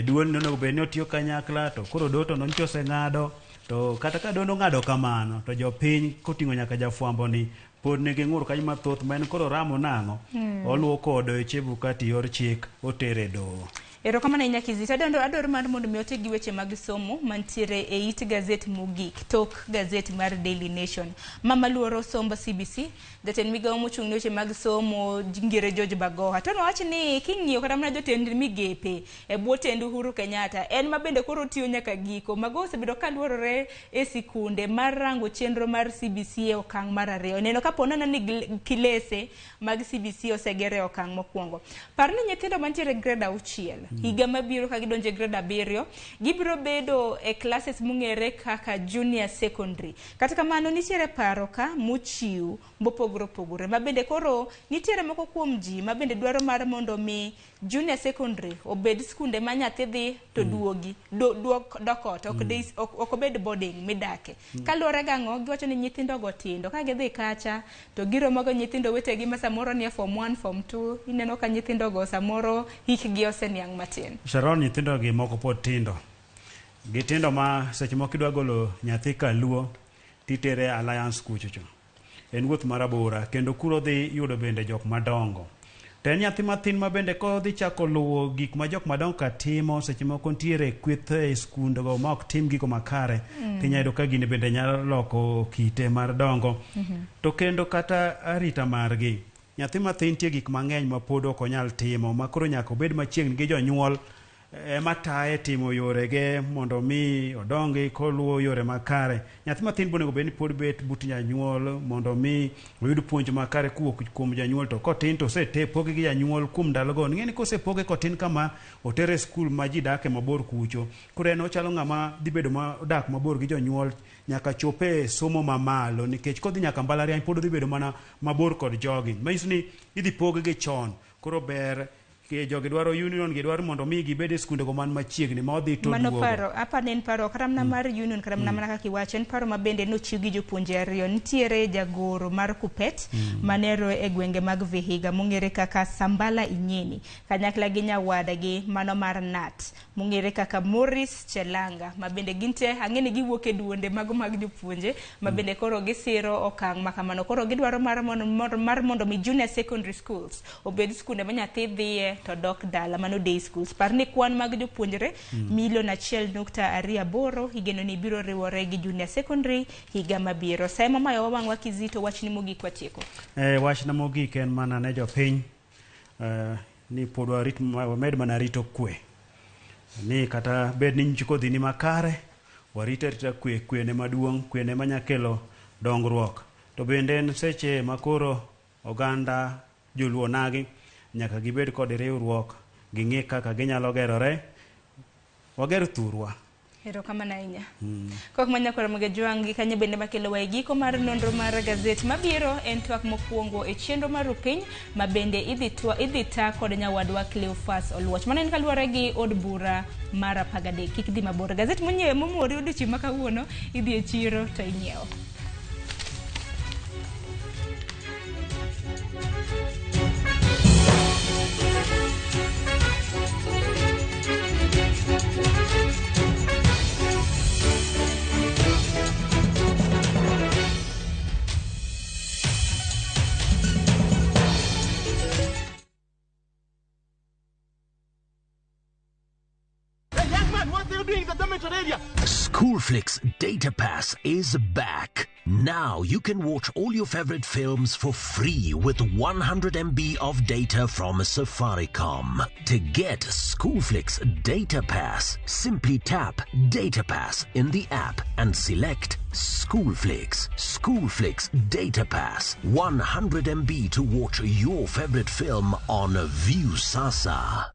duol nonego bed ni otiyo kanyakla to koro doto nonchose ng'ado to kata ka dono ng'ado kamano to jopiny koting'o nyaka jafwambo ni pod nigi ng'ur kanyo mathoth ma en koro ramo nang'o oluwo kod Chebukati yor chik otere doho. Erokamano ahinya Kizito. Adwaro mar mondo mi ote gi weche mag somo mantiere e it gazet mogik tok gazet mar Daily Nation. Mama luoro sombo CBC, jatend migawo mochung' ne weche mag somo Ngire George Bagoha. To nowacho ni king'iyo kata mana jotend migepe e bwo tend Uhuru Kenyatta en ma bende koro tiyo nyaka giko. Mago osebedo ka luorore e sikunde mar rango chenro mar CBC e okang' mar 2. Neno ka ponana ni kilese mag CBC osegere okang' mokwongo. Par ni nyithindo mantiere grade 6 higa mabiro ka gidonje grade 7 gibiro bedo e classes mung'ere kaka junior secondary. Kata kamano nitiere paro ka muchiu mopogore opogore mabende koro nitiere moko kuom ji mabende dwaro mar mondo mi junior secondary obed skunde ma nyathi dhi to duogi dokot ok obed boarding midake. Kaluwore gang'o giwacho ni nyithindo go tindo ka gidhi kacha to giromo go nyithindo wetegi ma samoro nie form 1 form 2 ineno ka nyithindo go samoro hikgi oseniang' matin. Sharon, nyithindo gi moko pod tindo. Gitindo ma seche moko idwa golo nyathi kaluo titere Alliance kuchocho. En wuoth marabora kendo kuro dhi yudo bende jok madongo. Ten nyathi matin ma bende ko dhi chako luwo gik ma jok madongo ka timo seche moko ntiere kweth e skunde go ma ok tim giko makare. Tinya yudo ka gini bende nyalo loko kite mar dongo. To kendo kata arita margi. Nyathi matin tie gik mang'eny ma pod ok onyal timo ma koro nyaka obed machiegni gi jonyuol mataye timo yorege mondo mi odongi koluwo yore makare. Nyathi matin bonego bed ni pod bet but janyuol mondo mi oyud puonj makare kuwuok kuom janyuol, to kotin to poge gi janyuol kuom ndalogo. Ng'eni kosepoge kotin kama otere skul ma ji dake mabor kucho, koro en ochalo ng'ama dhi bedo dak mabor gi jonyuol nyaka chope somo mamalo, nikech kodhi nyaka mbalariany pod dhi bedo mana mabor kod jogi. Manyiso ni idhi poge gi chon. Koro ber jogi dwaro union, gidwaro mondo mi gibed e skunde go man machiegni ma odhi to duogo. Mano paro, apane en paro karamna mar union karamna mana kaka iwacho, en paro mabende nochiw gi jopuonje ariyo. Nitiere jagoro mar Kupet manero e gwenge mag Vihiga mong'ere kaka Sambala Inyeni kanyakla gi nyawada gi mano mar Nat mong'ere kaka Morris Chelanga mabende ginte ang'eni giwuok e duonde mago mag jopuonje mabende koro gisiro okang' makamano. Koro gidwaro mar mondo mi junior secondary schools obed skunde ma nyathi dhiye to dok dala mano day schools. Parni kwan mag jopuonjre milion 1.28 higeno ni biro riwore gi junior secondary higa mabiro. Sema mayo wang'wa Kizito wachni mogik watieko. Wachna mogik en mana ne jopiny ni pod wamed mana rito kwe. Ni kata bed ni nchiko dhini makare warita rita kwe ne maduong', kwe ne manyakelo dongruok. To bende en seche makoro oganda joluo nagi nyaka gibed kod riwruok ging'e kaka ginyalo gerore wager thurwa. Erokamano ahinya. Kok manyakora mga jwangi kanya bende makelo wa giko mar nonro mar gazet mabiro en twak mokwongo e chenro mar piny mabende idhi ta kod nyawadwa Cleophas Oluoch. Mano en kaluwore gi od bura mar 13 kik dhi mabor. Gazet monyiewo momori odiochieng' ma kawuono idhi e chiro to inyiewo. Schoolflix Data Pass is back. Now you can watch all your favorite films for free with 100 MB of data from Safaricom. To get Schoolflix Data Pass, simply tap Data Pass in the app and select Schoolflix. Schoolflix Data Pass, 100 MB to watch your favorite film on View Sasa.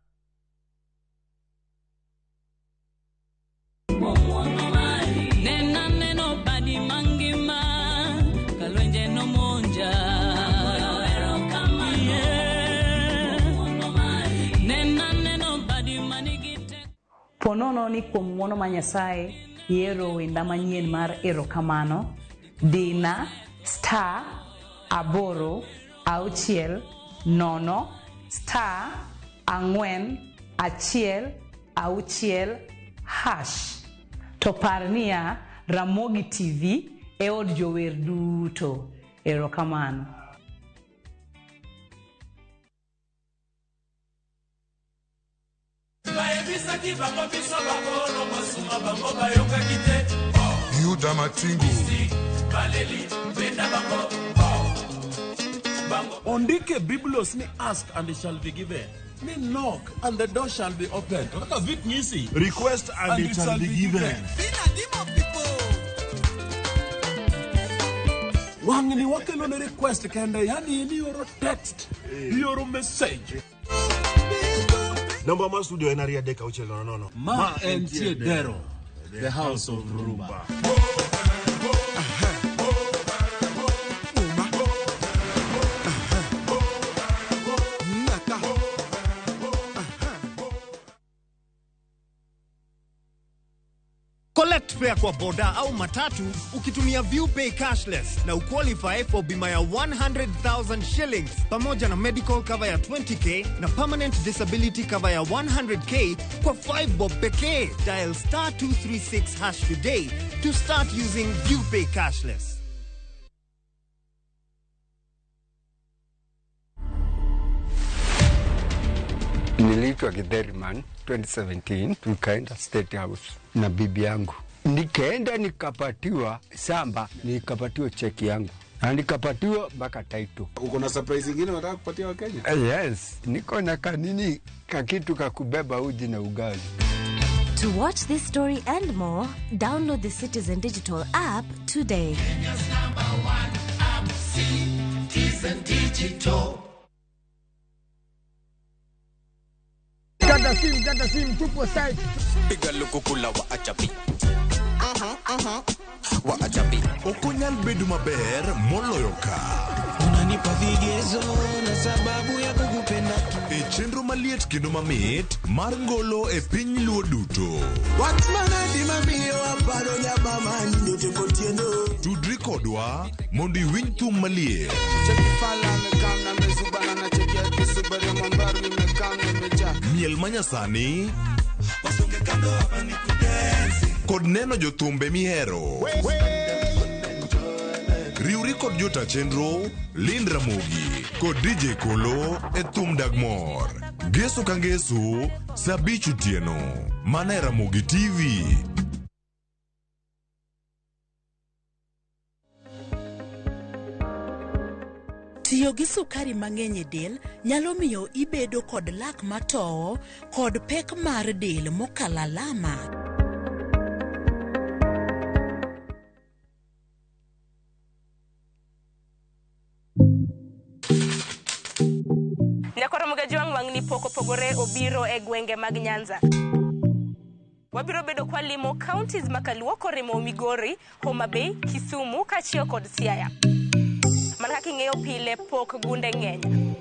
Ponono ni kuom ng'wono ma Nyasaye yiero wenda manyien mar erokamano dina star 8 6 0 star 4 1 6 hash to par niya Ramogi TV e od jower duto. Erokamano. Yuda Matingu Ondike Biblos ni ask and it shall be given. Ni knock and the door shall be opened. request and it shall be given. Wangni wakelo ne request kende, yani ni yoro text, yoro message. Namba ma studio en aria deka uchelo nono. Ma en Tiedero, the house of rumba. Collect fare kwa boda au matatu ukitumia ViewPay cashless na uqualify for bima ya 100,000 shillings pamoja na medical cover ya 20k na permanent disability cover ya 100k kwa 5 bob pekee. Dial *236# today to start using ViewPay cashless. Niliitwa Githeriman 2017, tukaenda State House na bibi yangu. Nikaenda nikapatiwa samba, nikapatiwa cheki yangu. Na nikapatiwa mpaka title. Uko na surprise nyingine unataka kupatia Wakenya? Yes, niko na kanini kakitu kakubeba uji na ugali. To watch this story and more, download the Citizen Digital app today. Kenya's #1 app, Citizen Digital. Gata sim, tupo site. Piga lukukula wa achabi. Wa achabi. Okunyal bedu maber moloyo ka. Unanipa vigezo na sababu ya kukupenda tu. E chenro maliet kendo mamit mar ngolo e piny luo duto. Watmana di mamiyo aparo nyaba mando teko tiendo. Tudri kodwa mondo iwinj thum maliet. Chekifala mekana mezubana na chekia kisubari mambaru mekana meja. Miel manyasani Wasunge kando hapa ni kudensi. kod neno jothumbe mihero. Riuri kod jota chenro Lind Ramogi kod DJ Kolo e thum Dagmor. Geso ka ngeso sabichu tieno. Mana e Ramogi TV. Tiyo gi sukari mang'eny e del nyalo miyo ibedo kod lak matowo kod pek mar del mokalo alama. Nyakoro Mugajuang wang'ni poko pogore obiro e gwenge mag Nyanza. Wabiro bedo kwa limo counties makaluo koremo Migori, Homa Bay, Kisumu, Kachio kod Siaya. Man kaka ing'eyo pile pok gunde ng'eny.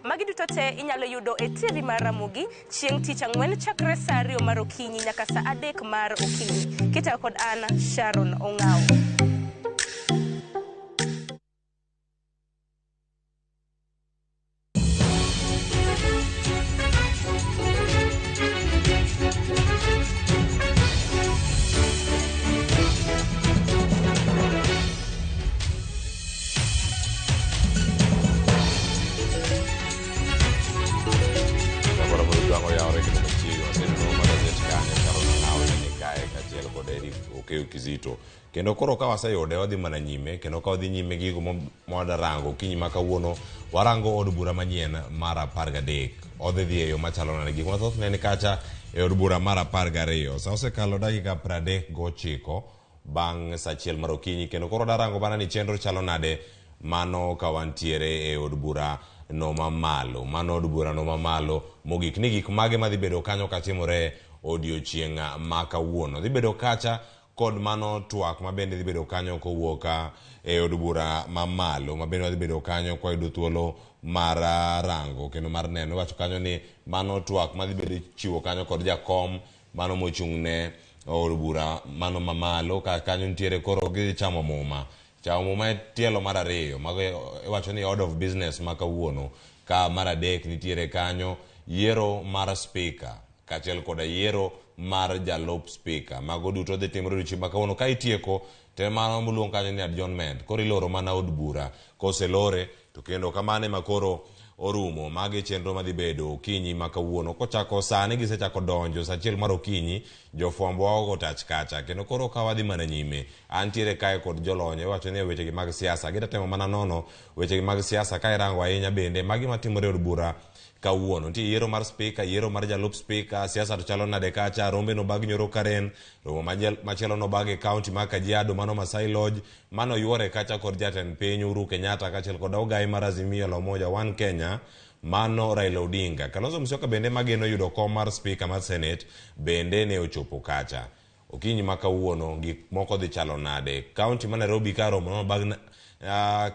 Magi duto te inyalo yudo e TV mar Ramogi chieng' tich ang'wen chakre saa 2 mar okinyi nyaka saa 3 mar okinyi. Kita kod Anna Sharon Ong'ao. Kizito kendo koro ka waseyude wadhi mana nyime kendo ka wadhi nyime gigo mwadarango kinyi ma kawuono warango od bura manyien mar 13 odhi dhi e yo machalo nade gik mathoth ne ni kacha e od bura mar 12 sa osekalo dakika 39 bang' saa 1 mar okinyi kendo koro darango bana ni chenro chalo nade mano ka wantiere e od bura no mamalo mano od bura no mamalo mogik ni gik mage madhi bedo kanyo katimore odiochieng' ma kawuono dhi bedo kacha kod mano twak mabende dhi bedo kanyo kowuoka e od bura mamalo mabende dhi bedo kanyo kwa yudo thuolo mar rango kendo mar neno wacho kanyo ni mano twak madhi bedo chiwo kanyo kod jakom mano mochung'ne od bura mano mamalo ka kanyo nitiere koro gi chamo muma e tielo mar 2 mago wacho ni order of business ma kawuono ka mar 3 nitiere kanyo yiero mar speaker kachiel koda yiero mar jalop speaker mago duto dhi timore odiochieng' ma kawuono ka itieko te mano muluong kanyo ni adjournment koro iloro mana od bura koselore to kendo kamano ema koro orumo magi chenro madhi bedo okinyi ma kawuono kochako sani gisechako donjo saa 1 mar okinyi jofwambo wago tach kacha kendo koro ka wadhi mana nyime antiere kae kod jolony wacho ni wechegi mag siasa gitatemo mana nono wechegi mag siasa ka irango ahinya bende magi matimore od bura kawuono nitie yiero mar speaker yiero mar jalup speaker siasa to chalo nade kacha rombe no bag nyoro Karen romo machielo no bag e county ma Kajiado mano Masai Lodge mano yuore kacha kod jatend piny Uhuru Kenyatta kachiel kod ogai mar Azimio la Umoja One Kenya mano Raila Odinga. Kalonzo Musyoka bende mageno yudo kom mar speaker mar Senate bende ne ochopo kacha. Okinyi ma kawuono gik moko dhi chalo nade. County ma Nairobi ka romo bag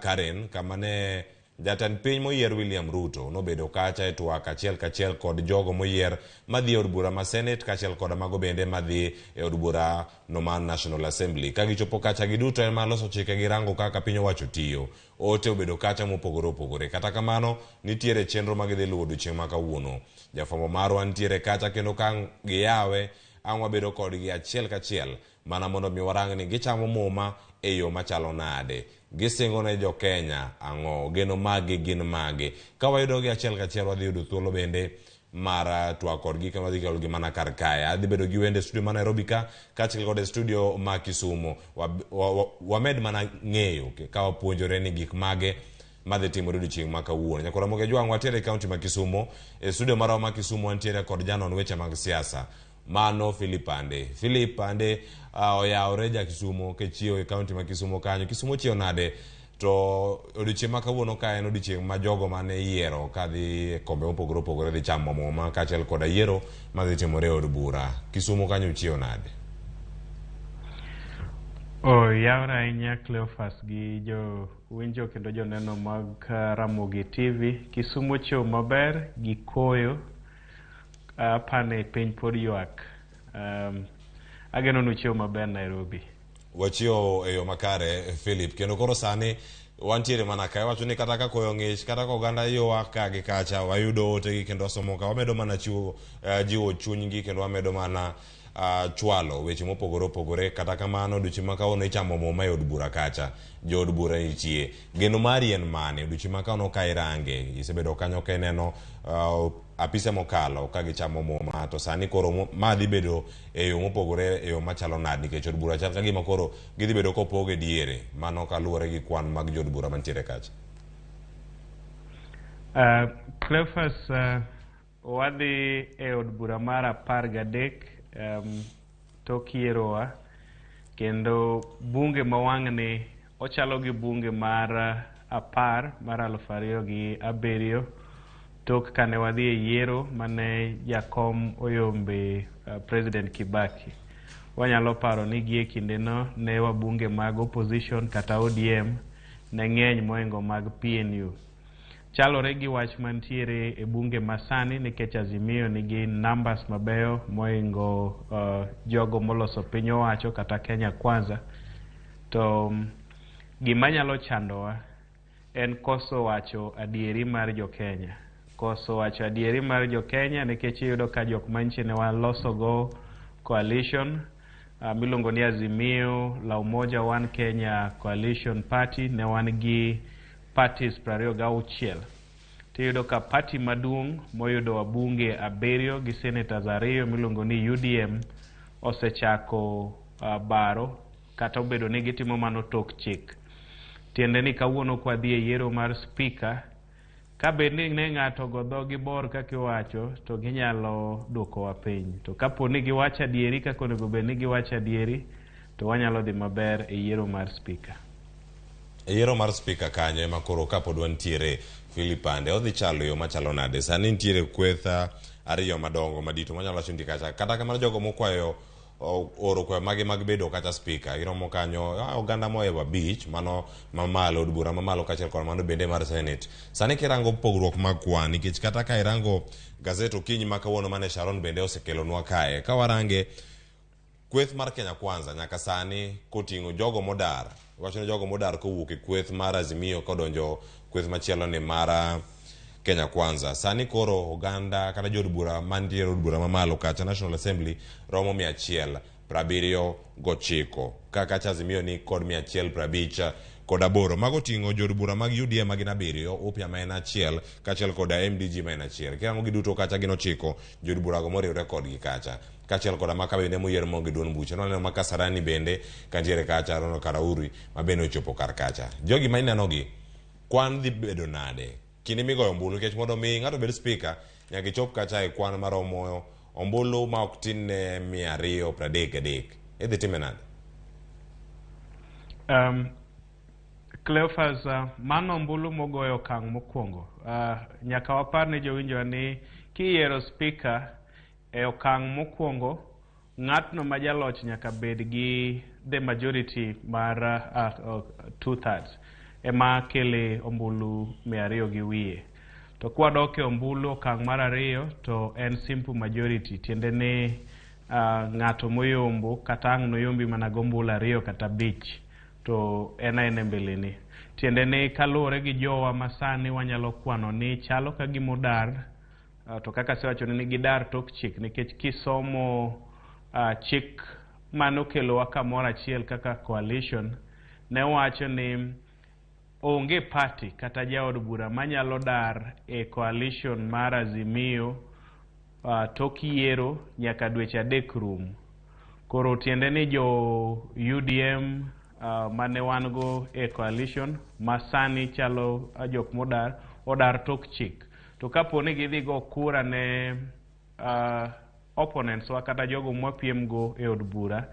Karen kama ne jatend piny moyier William Ruto nobedo kacha e twak achiel kachiel kod jogo moyier madhi e od bura ma Senate kachiel kod mago bende madhi e od bura no man National Assembly. Ka gichopo kacha giduto en maloso chike gi rango kaka piny owacho tiyo. Ote obedo kacha mopogore opogore. Kata kamano nitiere chenro ma gidhi luwo odiochieng' ma kawuono. Jafwambo marwa nitiere kacha kendo ka giyawe ang' wabedo kodgi achiel kachiel mana mondo mi warang ni gichamo muma e yo machalo nade. Gisingo ne jo Kenya ang'o, geno magi gin magi. Ka wayudo gi achiel kachiel wadhi yudo thuolo bende mar twak kodgi kendo wadhi kelo gi mana kar kae. Adhi bedo gi wende studio ma Nairobi ka kaachiel kod studio ma Kisumu. Wamed mana ng'eyo ka wapuonjore ni gik mage madhi timore odiochieng' ma kawuono. Nyaka Ramogi Jwang' watiere e kaunti ma Kisumu. E studio marwa ma Kisumu wantiere kod janon weche mag siasa. Mano Philip Ande oyawre ja Kisumu ke chiewo e kaunti ma Kisumu kanyo. Kisumu chiewo nade to odiochieng' ma kawuono ka en odiochieng' ma jogo mane yiero kadhi kombe mopogore opogore dhi chamo muma kaachiel kod yiero madhi timore e od bura. Kisumu kanyo chiewo nade? Yawre ahinya Cleophas gi jo winjo kendo joneno mag Ramogi TV. Kisumu chiewo maber gi koyo. Apane piny pod ywak. Ageno nuchiewo maber Nairobi. Wachiewo e yo makare Philip, kendo koro sani wantiere mana kae. Wacho ni kata ka koyo ng'ich kata ka oganda ywak ka gi kacha wayudo ote gi kendo wasomo ka wamedo mana jiwo chunygi kendo wamedo mana chwalo weche mopogore opogore. Kata kamano odiochieng' ma kawuono ichamo muma e od bura kacha. Jo od bura nitie. Geno mari en mane? Odiochieng' ma kawuono ka irange isebedo kanyo ka ineno apise mokalo ka gichamo muma to sani koro ma dhi bedo e yo mopogore e yo machalo nade nikech od bura chal ka gima koro gidhi bedo kopoge diere mano kaluwore gi kwan mag jo od bura mantiere kacha. Cleophas, wadhi e od bura mar 13 tok yierowa kendo bunge mawang'ni ochalo gi bunge mar 10 mar 2007 tok kane wadhi e yiero mane jakom oyombe President Kibaki. Wanyalo paro ni gie kindeno ne wabunge mag opposition kata ODM ne ng'eny moingo mag PNU. Chalore gi wach mantiere e bunge masani nikech Azimio nigi numbers mabeyo moingo jogo moloso piny owacho kata Kenya Kwanza. To gima nyalo chandowa en koso wacho adieri mar jo Kenya. Koso wacho adieri mar jo Kenya nikech iyudo ka jok manche ne waloso go coalition miluongo ni Azimio la Umoja One Kenya Coalition Party ne wan gi parties 26. Tiyudo ka party maduong' moyudo wabunge 7 gi senators 2 miluongo ni UDM osechako baro kata obedo ni gitimo mano tok chik. Tiende ni kawuono kwa dhi e yiero mar speaker ka bende ne ng'ato godho gi bor kaka iwacho to ginyalo duoko wa piny. To kapo ni giwacho adieri kaka onego bed ni giwacho adieri to wanyalo dhi maber e yiero mar speaker. E yiero mar speaker kanyo ema koro kapod wantiere Philip Ande odhi chalo yo machalo nade. Sani nitiere kwetha ariyo madongo madito manyalo wacho ni kacha kata kamano jogo mokwayo oro kwa magi mag bedo kata speaker iromo kanyo oganda moewa beach mano mamalo od bura mamalo kaachiel kod mano bende mar Senate. Sani kirango pogruok mag kwan nikech kata ka irango gazet okinyi ma kawuono mane Sharon bende osekelonwa kae ka warange kweth mar Kenya Kwanza nyaka sani koting'o jogo modar. Wacho ni jogo modar kowuok e kweth mar Azimio kodonjo kweth machielo ni mar Kenya Kwanza. Sani koro oganda kata jo od bura mantiere od bura mamalo kacha National Assembly romo 179 kaka Azimio ni kod 158. Mago ting'o jo od bura mag UDM magin 7, upya ma en 1 kaachiel kod MDG ma en 1. Kirango giduto kacha gin 9 jo od bura go moriwre kodgi kacha. Kaachiel kod maka bende moyier mongi duon buche. Noneno maka Sarani bende kantiere kacha Rono Karauri ma bende ochopo kar kacha. Jogi ma inenogi kwan dhi bedo nade? Kini migoyo ombulu nikech mondo mi ng'ato bed speaker nyaka ichop kacha e kwan maromo ombulu ma ok tin ne 233. Idhi time nade? Cleophas, mano ombulu mogoyo okang' mokwongo. Nyaka wapar ni jowinjo ni kiyiero speaker e okang' mokwongo, ng'atno ma jaloch nyaka bed gi the majority mar 2/3 ema kele ombulu 200 gi wiye. To kwadok e ombulu okang' mar ariyo to en simple majority, tiende ni ng'ato moyombo kata ang' noyombi mana gombulu 2 kata 5 to en mbele ni. Tiende ni kaluwore gi jowa masani wanyalo kwano ni chalo ka gimodar, to kaka sewacho ni gidar tok chik, nikech kisomo chik manokelowa kamoro achiel kaka coalition, ne wacho ni onge party kata jaod bura manyalo dar e coalition mar Azimio tok yiero nyaka dweche 3 rum. Koro tiende ni jo UDM mane wan go e coalition masani chalo jok odar tok chik. To kapo ni gidhi go kura ne opponents wa kata jogo mwapiem go e od bura,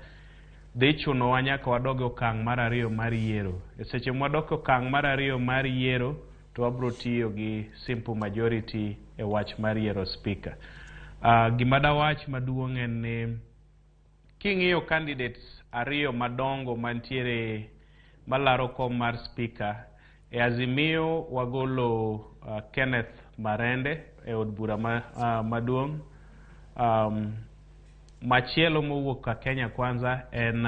dhi chuno wa nyaka wadog okang' mar ariyo mar yiero. E seche mwadok okang' mar ariyo mar yiero to wabro tiyo gi simple majority e wach mar yiero speaker. Gima dawach maduong' en ni king'iyo candidates ariyo madongo mantiere malaro kom mar speaker, e Azimio wagolo Kenneth Marende e od bura maduong'. Machielo mowuok ka Kenya Kwanza en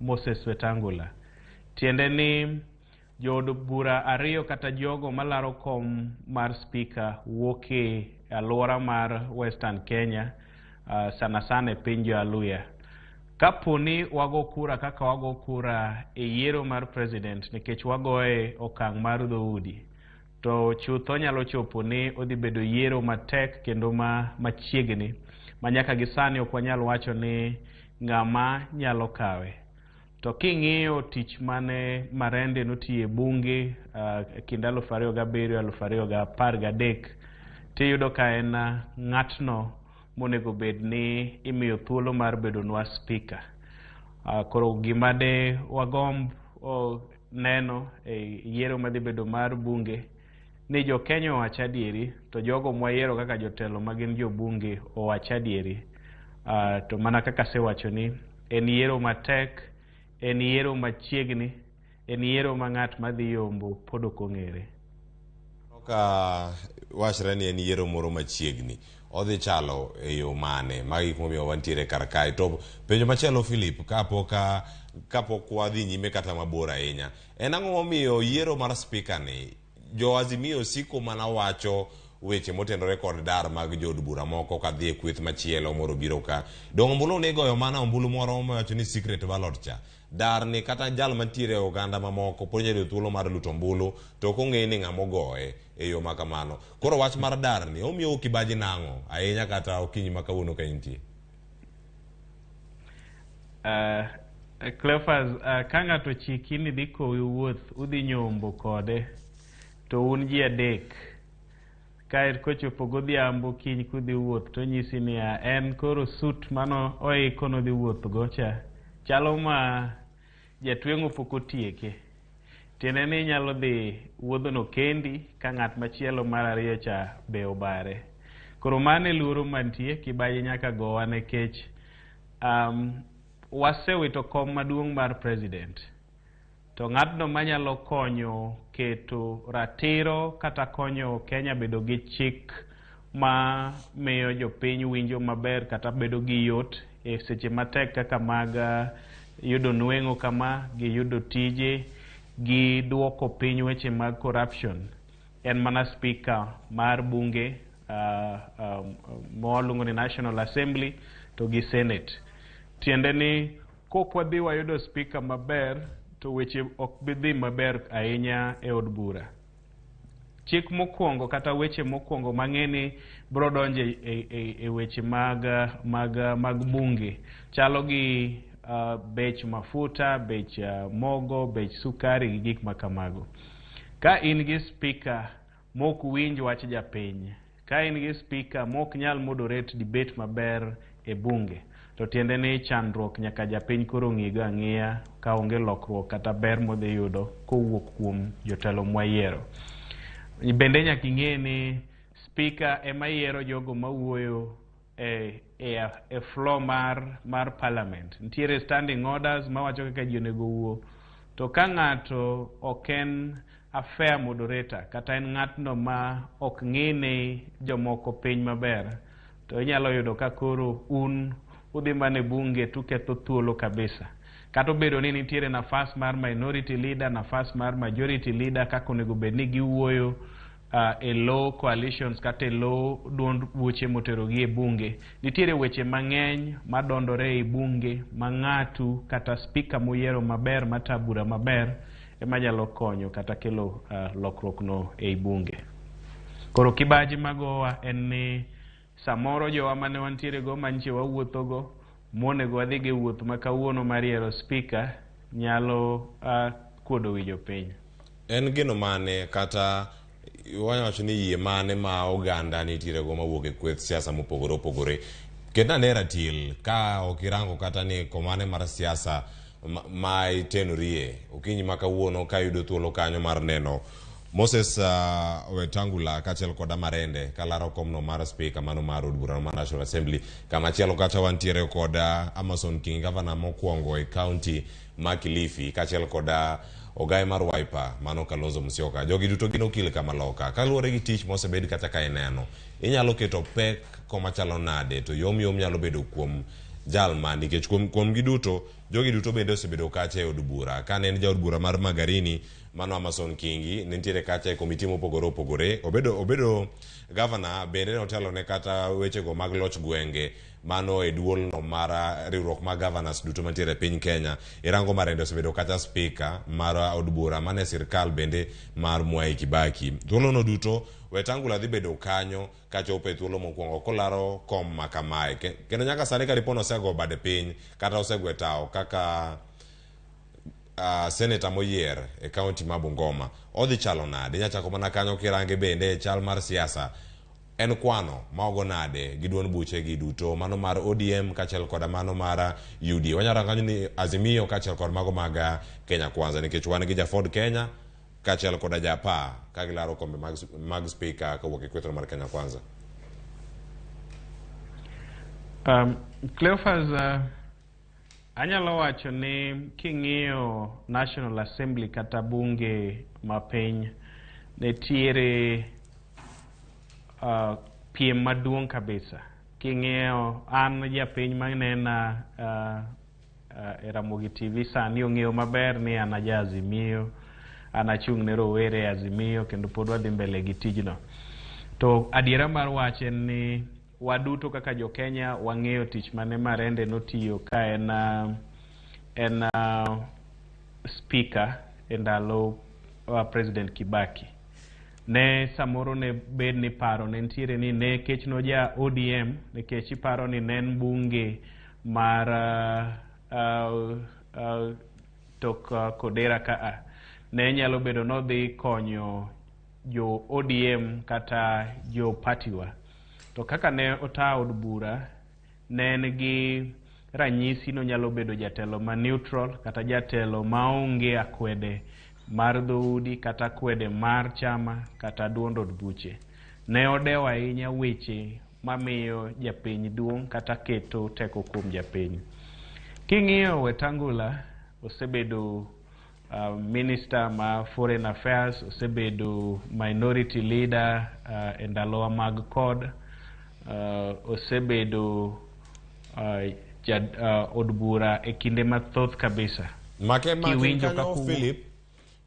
Moses Wetangula. Tiende ni jood bura ariyo kata jogo malaro kom mar speaker wuok e alwora mar Western Kenya, sana sana e piny Jo-Aluya. Kaponi wago kura kaka wago kura e yiero mar president, nikech wagoe okang' mar dhoudi, to chutho nyalo chopo ni odhi bedo yiero matek kendo machiegni, manyaka gisani ok wanyal wacho ni ng'ama nyalo kawe. To king'iyo tich mane Marende notiye bunge kind 2007-2013, tiyudo ka en ng'atno monego bed ni imiyo thuolo mar bedo nwa speaker. Koro gima de wagomb neno e yiero madhi bedo mar bunge ni jo Kenya owach adieri, to jogo mwayiero kaka jotelo magin jo bunge owach adieri. To mana kaka sewacho ni en yiero matek, en yiero machiegni, en yiero ma ng'at madhi yombo pod ok ong'ere. Ka wachre ni en yiero moro machiegni, odhi chalo e yo mane ma gik momiyo wantiere kar kae. To penjo machielo Philip, kapok wadhi nyime kata mabor ahinya, en ang'o momiyo yiero mar speaker ni jo Azimio siko mana wacho weche motenore kod dar mag jood bura moko ka dhi e kweth machielo moro biro ka dong ombulu ni goyo mana ombulu moro mowacho ni secret ballot cha dar ni kata jal mantiere oganda mamoko pod nyalo thuolo mar luto ombulu to kong'e ni ng'amo goye e yo makamano. Koro wach mar dar ni omiyo kibaji nang'o ahinya kata okinyi ma kawuono ka intie? Cleophas, ka ng'ato chiki ni dhi kowi wuoth udhi nyombo kode to un ji adek, kae kochopo godhiambo kiny kudhi wuoth to nyisi ni en koro sut mano oiko nodhi wuoth go cha chalo ma jatweng'o pok otieke. Tiende ni nyalo dhi wuodhono kendi ka ng'at machielo mar ariyo cha be obare. Koro mane luoro mantie kibaji nyaka gowa nikech wasewito kom maduong' mar president. To ng'atno manyalo konyo keto ratiro kata konyo Kenya bedo gi chik ma miyo jopiny winjo maber kata bedo gi yot e seche matek kaka mag yudo nweng'o kama, gi yudo tije, gi duoko piny weche mag corruption, en mana speaker mar bunge mwaluongo ni National Assembly to gi Senate. Tiende ni kok wadhi wayudo speaker maber to weche ok bidhi maber ahinya e od bura. Chik mokwongo kata weche mokwongo mang'eni bro donje e weche mag bunge chalo gi bech mafuta, bech mogo, bech sukari gi gik makamago. Ka in gi speaker mok winj wach japiny, ka in gi speaker mok nyal moderate debate maber e bunge, to tiende ni chandruok nyaka japiny koro ng'igo ang'iya ka onge lokruok kata ber modhi yudo kowuok kuom jotelo mwayiero. Bende nyaka ing'e ni speaker ema yiero jogo mawuoyo e floor mar parliament. Nitiere standing orders mawacho kaka ji onego wuo, to ka ng'ato ok en a fair moderator kata en ng'atno ma ok ng'ine jomoko piny maber, to inyalo yudo ka koro udhi mane bunge tuketho thuolo kabisa. Kata obedo ni nitiere nafas mar minority leader, nafas mar majority leader kaka onego bed ni giwuoyo e low coalitions kata e low duond buche moterogi e bunge. Nitiere weche mang'eny madondore e bunge ma ng'atu kata speaker moyiero maber matabura maber ema nyalo konyo kata kelo lokruok no e bunge. Koro kibaji magowa en ni samoro jowa mane wantiere go manche wawuotho go monego wadhi ge wuoth ma kawuono mar yiero speaker nyalo kuodo winjo piny. En gino mane kata wacho ni yie mane ma oganda nitiere go mawuok e kweth siasa mopogore opogore kenda nera til ka okirango kata ni komane mar siasa ma itenorie okinyi ma kawuono ka yudo thuolo kanyo mar neno Moses Wetangula kachel koda Marende kalaro komno mar speaker mano mar od bura mar National Assembly kama chielo kacha wantiere koda Amason King governor mokwongo e county ma Kilifi kachel koda Ogai mar Wiper mano Kalonzo Musyoka. Jogi duto gin okil kama loka kaluwore gi tich mosebed kata ka ineno inyalo keto pek koma chalo nade to yom nyalo bedo kuom jalma nikech kuom giduto jogi duto bende osebedo kacha e od bura ka ne en ja od bura mar Magarini mano Amason Kingi nitiere kacha e komiti mopogore opogore obedo governor bende notelo ne kata weche go mag loch gwenge mano e duol no mar riwruok mag governors duto mantiere piny Kenya. Irango Marende osebedo kata speaker mar od bura mane sirkal bende mar Mwai Kibaki. Thuolo no duto Wetangula dhi bedo kanyo kachopo e thuolo mokwongo kolaro kom makamae kendo nyaka sani ka ripono osego bade piny kata osegwetao kaka senator moyier e county ma Bungoma odhi chalo nade nyachako mana kanyo kirange bende chal mar siasa en kwano maogo nade gi duon buche gi duto mano mar ODM kachel koda mano mar UD wanyara kanyo ni Azimio kachel kod mago mag Kenya Kwanza nikech wan gi Ford Kenya kachel koda Japa kagilaro kombe mag speaker kawuok e kwethro mar Kenya Kwanza. Cleophas anyalo wacho ni king'iyo National Assembly kata bunge mapiny nitiere piem maduong' kabisa. King'iyo an japiny manena e Ramogi TV sani ong'eyo maber ni an aja Azimio, an achung' ne rowere Azimio kendo pod wadhi mbele gi tijno. To adiera mar wach en ni waduto kaka jo Kenya wang'eyo tich mane Marende notiyo ka en speaker e ndalo President Kibaki. Ne samoro ne bed ni paro ne ntiere ni ne kech no ja ODM ne kech iparo ni nen bunge mar tok Kodera ka ne nyalo bedo no dhi konyo jo ODM kata jo partiwa. To kaka ne ota od bura ne en gi ranyisi no nyalo bedo jatelo ma neutral kata jatelo maonge akwede mar dhoudi kata kwede mar chama kata duond od buche. Ne odewo ahinya weche mamiyo japiny duong' kata keto teko kuom japiny. King'iyo Wetangula osebedo minister ma foreign affairs, osebedo minority leader e ndalowa mag kod, osebedo od bura e kinde mathoth kabisa. Make kanyo Philip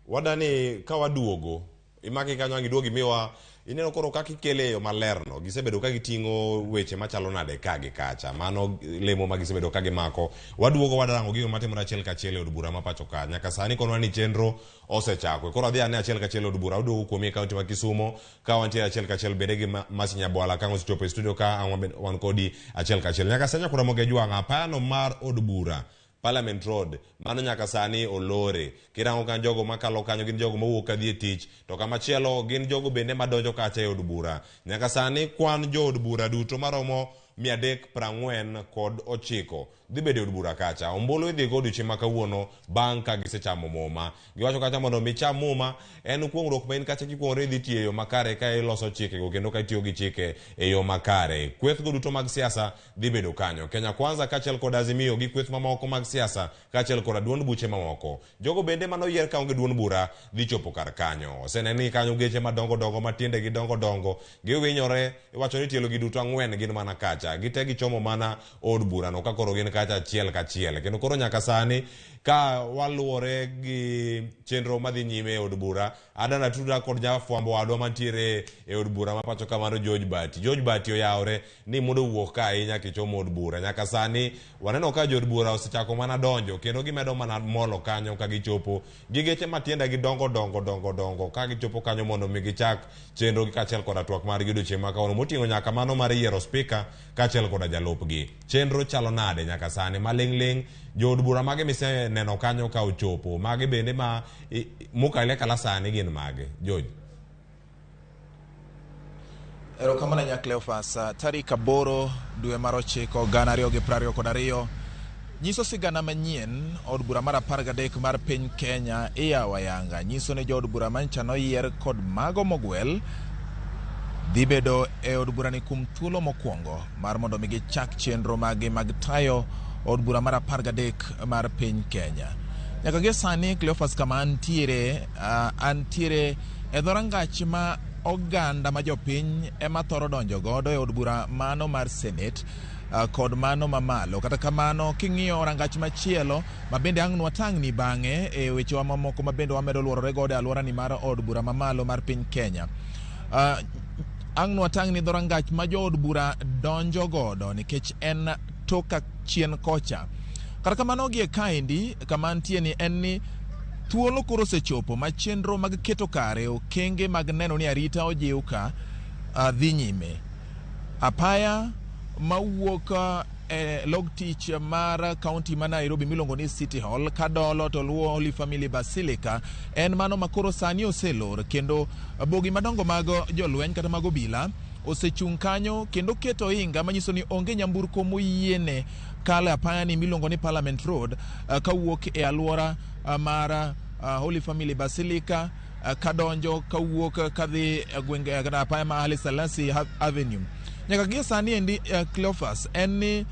wadani ka waduogo imaki kanyo angiduogi miwa ineno koro kaka ikele yo malerno gisebedo ka gitingo weche machalo nade ka gi kacha mano lemo ma gisebedo ka gimako waduogo wadarango gigo matimore achiel kachiel e od bura ma pacho ka nyaka sani kono ni chenro osechakwe koro adhi ane achiel kachiel od bura waduogo kuom kaunti ma Kisumo ka wantie achiel kachiel bende gi Masinya Bwala ka osechopo e studio ka wan kodi achiel kachiel nyaka sanya kura moge jwanga pano mar od bura Parliament Road mano nyaka sani olore kirango kan jogo makalo kanyo gin jogo mawuok kadhi e tich to kama chielo gin jogo bende madonjo kacha e od bura nyaka sani kwan jo od bura duto maromo 349 dhi bedo od bura kacha. Ombulu idhi go odiochieng' ma kawuono bang' ka gisechamo muma. Giwacho kacha mondo micham muma en kuong'ruok ma in kacha kikuong'ore idhi tiyo e yo makare ka iloso chikego kendo ka itiyo gi chike e yo makare. Kweth go duto mag siasa dhi bedo kanyo. Kenya Kwanza kaachiel kod Azimio gi kweth mamoko mag siasa kaachiel kod duond buche mamoko. Jogo bende manoyier kaonge duond bura dhi chopo kar kanyo. Oseneni kanyo geche madongo dongo matiende gi dongo dongo giwinyore, iwacho ni tielo gi duto ang'wen gin mana kacha. Gite gichomo mana od bura no ka koro gin kacha achiel kachiel. Kendo koro nyaka sani ka waluore gi chenro madhi nyime e od bura, adana tuda kod jafwambo wadwa mantiere e od bura ma pacho kamano George Bati oyawre ni mondo wuok ka ahinya kichomo od bura. Nyaka sani waneno ka jod bura osechako mana donjo kendo gimedo mana molo kanyo ka gichopo gi geche matiende gi dongo dongo ka gichopo kanyo mondo mi gichak chenro gi kaachiel kod twak mar odiochieng' ma kawuono moting'o nyaka mano mar yiero spika kaachiel kod jalupgi. Chenro chalo nade nyaka sani maling'ling'? Jood bura mage miseneno kanyo ka ochopo, mage bende ma mukale kala sani gin mage? George. Erokamano Cleophas. Tarik 8 dwe mar 9 2022 nyiso sigana manyien od bura mar 13 mar piny Kenya iyawo ayanga. Nyiso ni jood bura mancha noyier kod mago mogwel dhi bedo e od bura ni kuom thuolo mokwongo mar mondo mi gichak chenro magi mag tayo od bura mar 13 mar piny Kenya. Nyaka gi sani Cleophas kama antiere e dhorangach ma oganda ma jopiny ema thoro donjo godo e od bura mano mar Senate kod mano mamalo. Kata kamano king'iyo rangach machielo ma bende ang' nwatang'ni bang'e e wechewa mamoko ma bende wamedo luorore godo e alwora ni mar od bura mamalo mar piny Kenya. Ang' nwatang'ni dhorangach ma jo od bura donjo godo nikech en toka chien kocha. Kata kamano gie kaendi kama ntie ni en ni thuolo koro sechopo ma chenro mag keto kare okenge mag neno ni arita ojiw ka dhi nyime. Apaya mawuok log tich mar kaunti ma Nairobi miluongo ni City Hall kadolo to luwo Holy Family Basilica en mano makoro sani oselor kendo bogi madongo mag jolweny kata mag obila osechung' kanyo kendo keto inga manyiso ni onge nyamburko moyiene kale apaya ni miluongo ni Parliament Road kawuok e alwora mar Holy Family Basilica kadonjo kawuok kadhi gwenge apaya ma Haile Selassie Avenue. Nyaka gie sani endi Cleophas en ni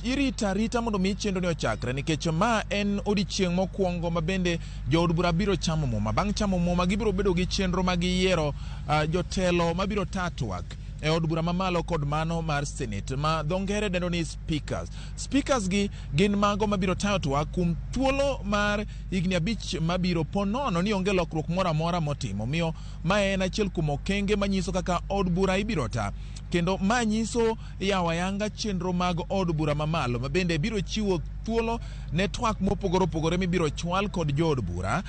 irita mondo mi chenro ni ochakre nikech ma en odiochieng' mokwongo ma bende jood bura biro chamo muma. Bang' chamo muma gibiro bedo gi chenro mag yiero jotelo mabiro tatwak e od bura mamalo kod mano mar Senate ma dho ngere dendo ni speakers gi gin mago mabiro tayo twak kuom thuolo mar higni 5 mabiro ponono ni onge lokruok moro amora motimo. Miyo ma en achiel kuom okenge manyiso kaka od bura ibiro ta kendo ma nyiso yawo ayanga chenro mag od bura mamalo ma bende biro chiwo thuolo ne twak mopogore opogore mibiro chwal kod jood bura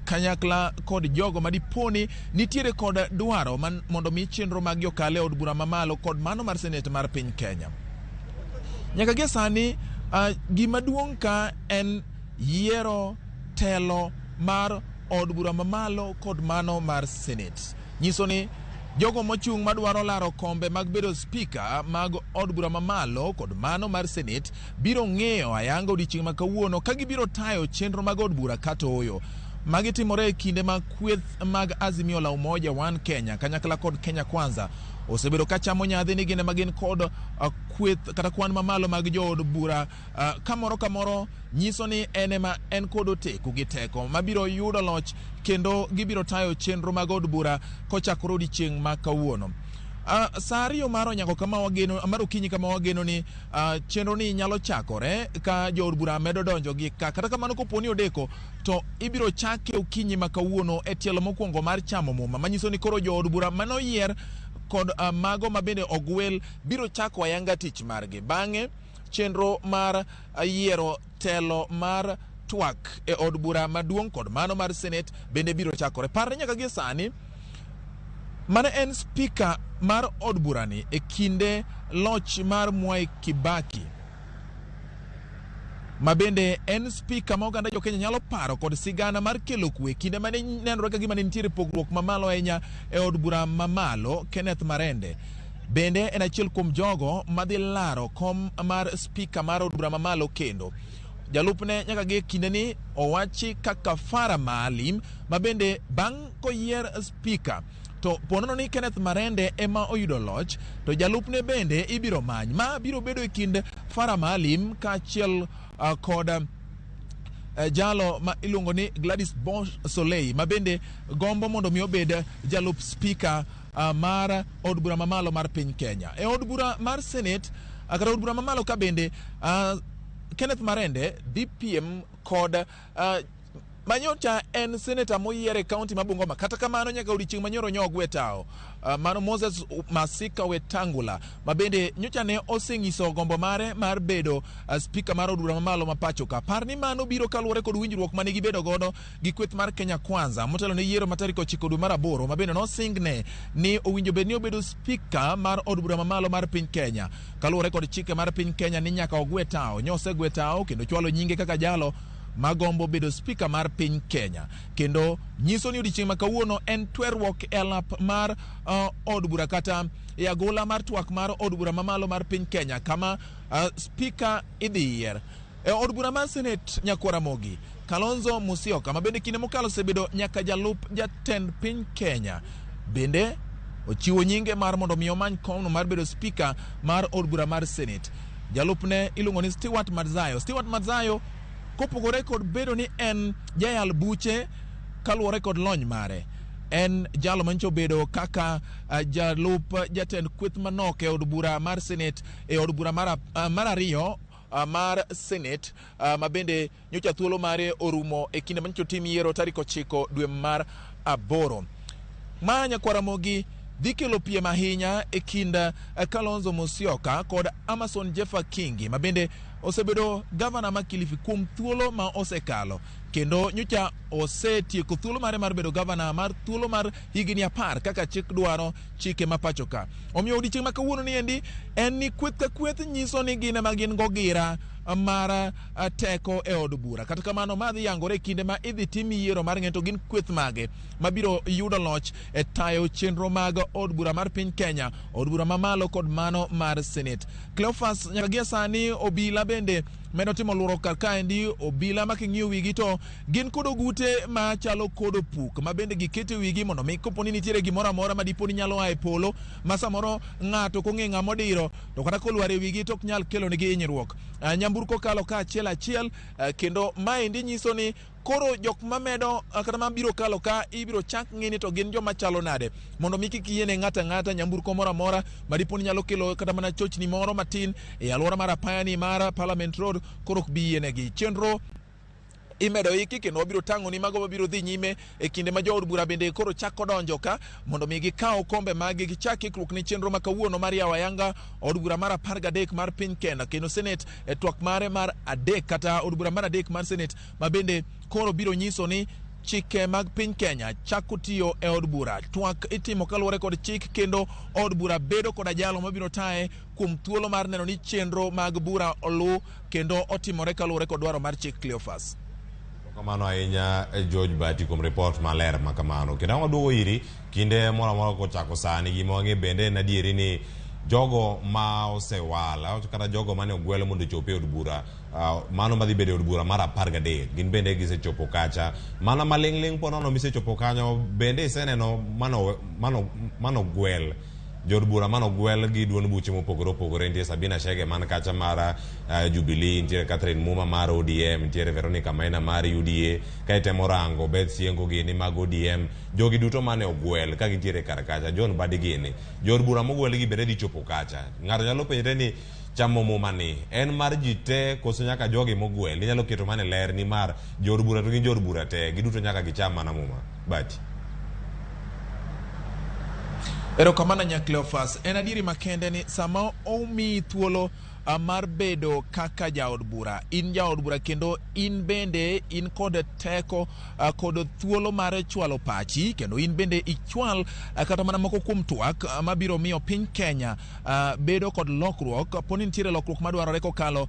kanyakla kod jogo madiponi nitiere kod dwaro mondo mi chenro mag jokale od bura mamalo kod mano mar Senate mar piny Kenya. Nyaka gie sani gima duong' ka en yiero telo mar od bura mamalo kod mano mar Senate. Nyiso ni jogo mochung' madwaro laro kombe mag bedo spika mag od bura mamalo kod mano mar Senate biro ng'eyo ayanga odiochieng' ma kawuono ka gibiro tayo chenro mag od bura katoyo magitimore e kinde mag kweth mag Azimio la Umoja One Kenya kanyakla kod Kenya Kwanza osebedo ka chamo nyadhi ni gine magin kod kweth kata kwan mamalo mag jood bura kamoro nyiso ni en kod oteko gi teko mabiro yudo loch kendo gibiro tayo chenro mag od bura kochakore odiochieng' ma kawuono. Saa 2 mar onyango kama wageno mar okinyi kama wageno ni chenro ni nyalo chakore ka jood bura medo donjo gi kata kamano koponi odeko to ibiro chake okinyi ma kawuono e tielo mokwongo mar chamo muma manyiso ni koro jood bura manoyier kod mago ma bende ogwel biro chako ayanga tich margi. Bang'e chenro mar yiero telo mar twak e od bura maduong' kod mano mar Senate bende biro chakore. Parre nyaka gie sani mane en spika mar od burani e kinde loch mar Mwai Kibaki ma bende en spika ma oganda jo Kenya nyalo paro kod sigana mar kelo kwe kinde mane nenore ka gima nitiere pogruok mamalo ahinya e od bura mamalo Kenneth Marende. bende en achiel kuom jogo madhi laro kom mar spika mar od bura mamalo kendo. Jalupne nyaka gi kindeni owachi kaka Farah Maalim ma bende bang' koyier spika to ponono ni Kenneth Marende ema oyudo loch, to jalupne bende ibiro many. Ma biro bedo e kind Farah Maalim kaachiel kod jalo ma iluongo ni Gladys Soleil ma bende gombo mondo mi obed jalup spika mar od bura mamalo mar piny Kenya. E od bura mar Senate kata od bura mamalo ka bende Kenneth Marende dhi piem kod manyocha en senator moyiere kaunti ma Bungoma. Kata kamano nyaka odiochieng' manyoro nyogwe tao mano Moses Masika Wetangula ma bende nyocha ne oseng'iso gombo mare mar bedo spika mar od bura mamalo ma pacho ka. Par ni mano biro kaluwore kod winjruok mane gibedo godo gi kweth mar Kenya Kwanza motelo ne yiero matarik 9 dwe mar 8 ma bende nosingne ni owinjo bed ni obedo spika mar od bura mamalo mar piny Kenya. Kaluwore kod chike mar piny Kenya ni nyaka ogwe tao, nyose gwe tao kendo chwalo nyinge kaka jalo magombo bedo spika mar piny Kenya. Kendo nyiso ni odiochieng' ma kawuono en twerruok e alap mar od bura kata e agola mar twak mar od bura mamalo mar piny Kenya kama spika idhi yier. E od bura mar Senate nyakwara Ramogi Kalonzo Musyoka ma bende kinde mokalo osebedo nyaka jalup jatend piny Kenya bende ochiwo nyinge mar mondo mi omany komno mar bedo spika mar od bura mar Senate. Jalupne iluongo ni Stewart Madzayo kopogore kod bedo ni en jayal buche kaluwore kod lony mare, en jalo mancho bedo kaka jalup jatend kweth manok e od bura mar Senate e od bura mar ariyo mar Senate ma bende nyocha thuolo mare orumo e kinde mancho tim yiero tarik 9 dwe mar 8. Ma nyakwara Ramogi dhi kelo piem ahinya e kind Kalonzo Musyoka kod Amason Jeffa Kingi ma bende osebedo gavana ma Kilifi kuom thuolo ma osekalo, kendo nyocha osetieko thuolo mare mar bedo gavana mar thuolo mar higni 10 kaka chik dwaro, chike ma pacho ka. Omiyo odiochieng' ma kawuono ni endi en ni kweth ka kweth nyiso ni gin ma gin gogira mar teko e od bura. Kata kamano madhi yangore kinde ma idhi tim yiero mar ng'eto gin kweth mage mabiro yudo loch e tayo chenro mag od bura mar piny Kenya, od bura mamalo kod mano mar Senate. Cleophas nyaka gie sani obila bende medo timo luoro kar kaendi. Obila ma king'iyo wigi to gin kod ogute ma chalo kod opuk ma bende gikete wigi mondo mi koponi nitiere gimoro amora ma diponi nyalo ae polo ma samoro ng'ato kong'e ng'ama odiro to kata kolwar e wigi to ok nyal kelo negi hinyruok. Nyamburko kalo ka achiel kendo maendi nyiso ni koro jok mamedo kata mabiro kalo ka ibiro chak ng'ini to gin joma chalo nade mondo mi kik yiene ng'ata nyamburko moro amora ma diponi nyalo kelo kata mana chochni moro matin e alwora mar apayani mar Parliament Road koro ok bi yienegi. Chenro imedo iki kendo wabiro tang'o ni mago mabiro dhi nyime e kinde ma jood bura bende koro chako donjo ka mondo mi gikaw kombe magi gichak ikruok ni chenro ma kawuono mar yawo ayanga od bura mar 13 mar piny Kenya kendo Senate e twak mare mar 3 kata od bura mar 3 mar Senate ma bende koro biro nyiso ni chike mag piny Kenya chako tiyo e od bura. Twak itimo kaluwore kod chik kendo od bura bedo kod ajalo mabiro tae kuom thuolo mar neno ni chenro mag bura olu kendo otimore kaluwore kod dwaro mar chik. Cleophas kamano ahinya George Bati kuom report maler ma kamano. Kendo waduogo iri kinde moro amora kochako sani gima wang'e bende en adieri ni jogo ma osewala kata jogo mane ogwelo mondo chope od bura mano madhi bedo od bura mar 13 gin bende gisechopo kacha. Mana maling'ling ponono misechopo kanyo bende iseneno mano gwel jod bura mano gwel gi duond buche mopogore opogore. Nitie Sabina Chege man kacha mar Jubilee, nitiere Catherine Muma mar ODM, nitiere Veronica Maina mar UDA, ka itemo rango Beth Siengo gini mag ODM, jogi duto mane ogwel ka gintiere kar kacha. John Badi gini jod bura mogwel gi bende dichopo kacha. Ng'ato nyalo penjre ni chamo muma ni en mar ji te koso nyaka jogi mogwel? Inyalo keto mane ler ni mar jod bura to gin jod bura te giduto nyaka gicham mana muma? Bati Erokamano nya Cleophas, en adieri makende ni sama omi thuolo mar bedo kaka jaod bura. In jaod bura kendo in bende in kod teko kod thuolo mar chwalo pachi, kendo in bende ichwal kata mana moko kuom twak mabiro miyo piny Kenya bedo kod lokruok. Poni nitiere lokruok madwarore kokalo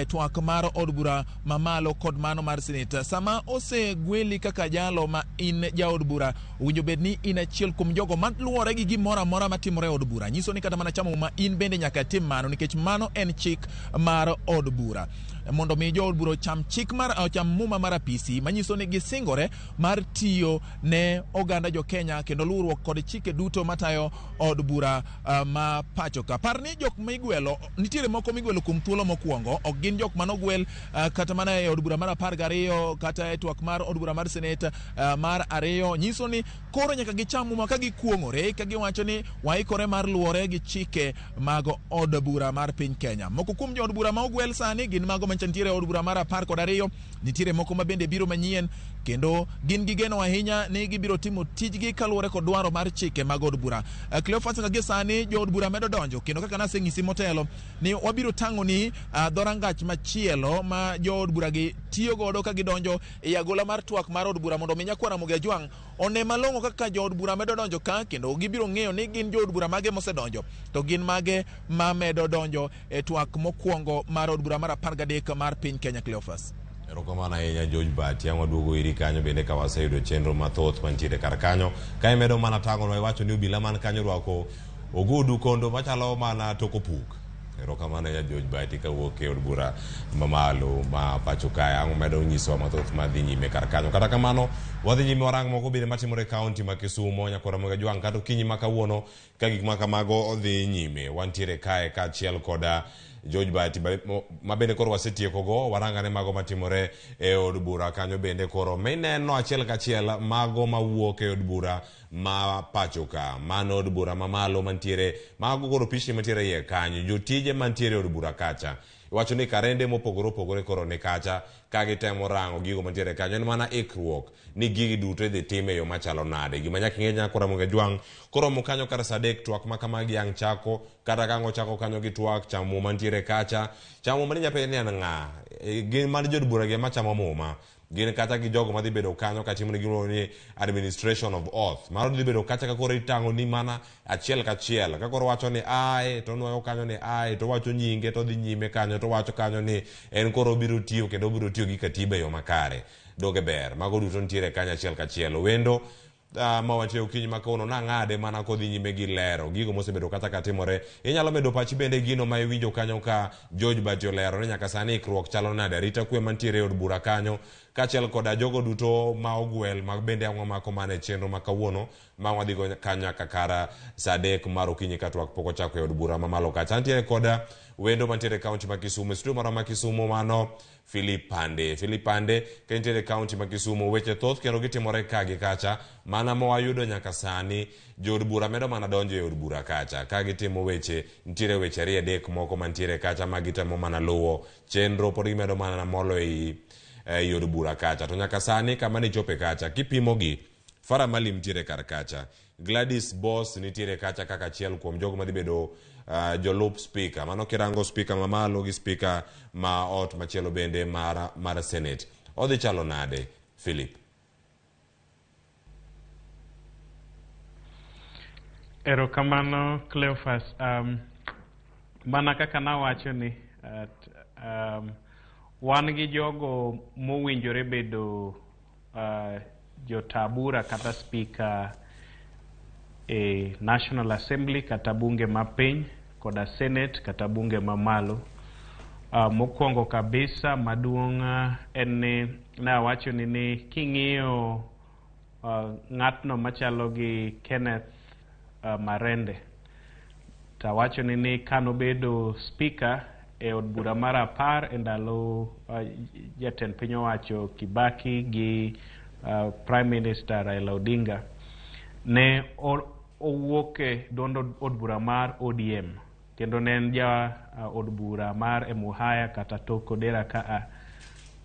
twak mar od bura mamalo kod mano mar seneta. Sama osegweli kaka jalo ma in jaod bura, owinjo bed ni in achiel kuom jogo maluwore gi gimoro amora matimore od bura. Nyiso ni kata mana chamo ma in bende nyaka tim mano, nikech mano en chik mar od bura. Mondo mi jo od bura cham chik mar cham muma mar apisi, manyiso ni gisingore mar tiyo ne oganda jo Kenya kendo luwruok kod chike duto matayo od bura ma pacho ka. Par ni jok migwelo, nitiere moko migwelo kuom thuolo mokwongo, ok gin jok manogwel kata mana e od bura mar 12 kata e twak mar od bura mar seneta mar 2. Nyiso ni koro nyaka gicham muma ka gikuong'ore, ka giwacho ni waikore mar luwore gi chike mag od bura mar piny Kenya. Moko kuom jo od bura ma ogwel sani gin mago mantiere od bura mar 12, nitiere moko ma bende biro manyien, kendo gin gigeno ahinya ni gibiro timo tijgi kaluwore kod dwaro mar chike mag od bura. Cleophas kage sani jo od bura medo donjo, kendo kaka naseng'isi motelo ni wabiro tang'o ni dhorangach machielo ma jo od bura gi tiyo godo ka gidonjo e agola mar twak mar od bura, mondo mi nyakwa Ramogi Ajwang' one malong'o kaka jo od bura medo donjo ka, kendo gibiro ng'eyo ni gin jo od bura mage mosedonjo to gin mage ma medo donjo e twak mokwongo mar od bura mar 13 mar piny Kenya. Cleophas. Erokamano ahinya George Bati, ang' waduogo iri kanyo bende ka waseyudo chenro mathoth mantiere kar kanyo. Ka imedo mana tang'onwa, iwacho ni obila man kanyo rwako ogudu kondo machalo mana toko puk. Erokamano ahinya George Bati kawuok e od bura mamalo ma pacho kae. Ang' medo nyisowa mathoth madhi nyime kar kanyo. Kata kamano wadhi nyime warang moko bende matimore kaunti ma Kisumo, nyakwa Ramogi Ajwang' kata okinyi ma kawuono ka gik ma kamago odhi nyime. Wantiere kae kaachiel koda George Bati ma bende koro wasetieko go, warangane mago matimore e od bura kanyo bende koro mineno achiel kachiel mago mawuok e od bura ma pacho ka, mano od bura mamalo mantiere, mago koro pichni mantiere iye kanyo, jotije mantiere od bura kacha. Iwacho ni karende mopogore opogore koro ni kacha ka gitemo rango gigo mantiere kanyo, en mana ikruok ni gigi duto idhi tim e yo machalo nade. Gima nyaka ing'e nyakwa Ramogi Ajwang' koromo kanyo kar saa 3 twak ma kamagi ang' chako, kata kang'o chako kanyo gi twak chamo mantiere kacha. Chamo mani nyapenjo ni an ng'a, gin man jod bura gi machamo muma, gin kata gi jogo madhi bedo kanyo ka timo ni gino ni administration of oath. Maro dhi bedo kacha ka koro itang'o ni mana achiel kachiel, ka koro wacho ni ae to nuoyo kanyo ni ae to wacho nyinge to dhi nyime kanyo to wacho kanyo ni en koro biro tiyo kendo biro tiyo gi katiba yo makare. Doge ber, mago duto ntiere kanyo achiel kachiel. Wendo ma wantie okinyi ma kawuono nang'ade mana kodhi nyime gi lero gigo mosebedo kata katimore. Inyalo medo pachi bende gino ma iwinjo kanyo ka George Bati olero ni nyaka sani ikruok chalo nade, arita kwe mantiere e od bura kanyo, kaachiel koda jogo duto ma ogwel ma bende ang' wamako mana e chenro ma kawuono ma wadhi go kanyo nyaka kara saa 3 mar okinyi ka twak pok ochako e od bura mamalo kacha. Ntiere koda wendo mantiere kaunti ma Kisumu, studio mara ma Kisumu mano Philip Pande ka ntiere kaunti ma Kisumu. Weche thoth kendo gitimore ka gi kacha, mana ma wayudo nyaka sani jo od bura medo mana donjo e od bura kacha ka gitimo weche, ntiere weche 2-3 moko mantiere kacha ma gitemo mana luwo chenro, pod gimedo mana molo e od bura kacha. To nyaka sani kama ni chope kacha kipimo gi, Farah Maalim ntiere kar kacha, Gladys Boss nitiere kacha kaka achiel kuom jogo madhi bedo jolup speaker, mano kirango speaker mamalo gi speaker ma ot machielo bende mar Senate. Odhi chalo nade Philip? Erokamano Cleophas. Mana kaka nawacho ni wan gi jogo mowinjore bedo jotabura kata speaker e National Assembly kata bunge ma piny koda Senate kata bunge mamalo. Mokwongo kabisa maduong' en ni nawacho ni king'iyo ng'atno machalo gi Kenneth Marende, tawacho ni kanobedo speaker e od bura mar 10 e ndalo jatend piny owacho Kibaki gi Prime Minister Raila Odinga, ne owuok e duond od bura mar ODM, kendo ne en ja od bura mar Emuhaya kata tok Odera kaa.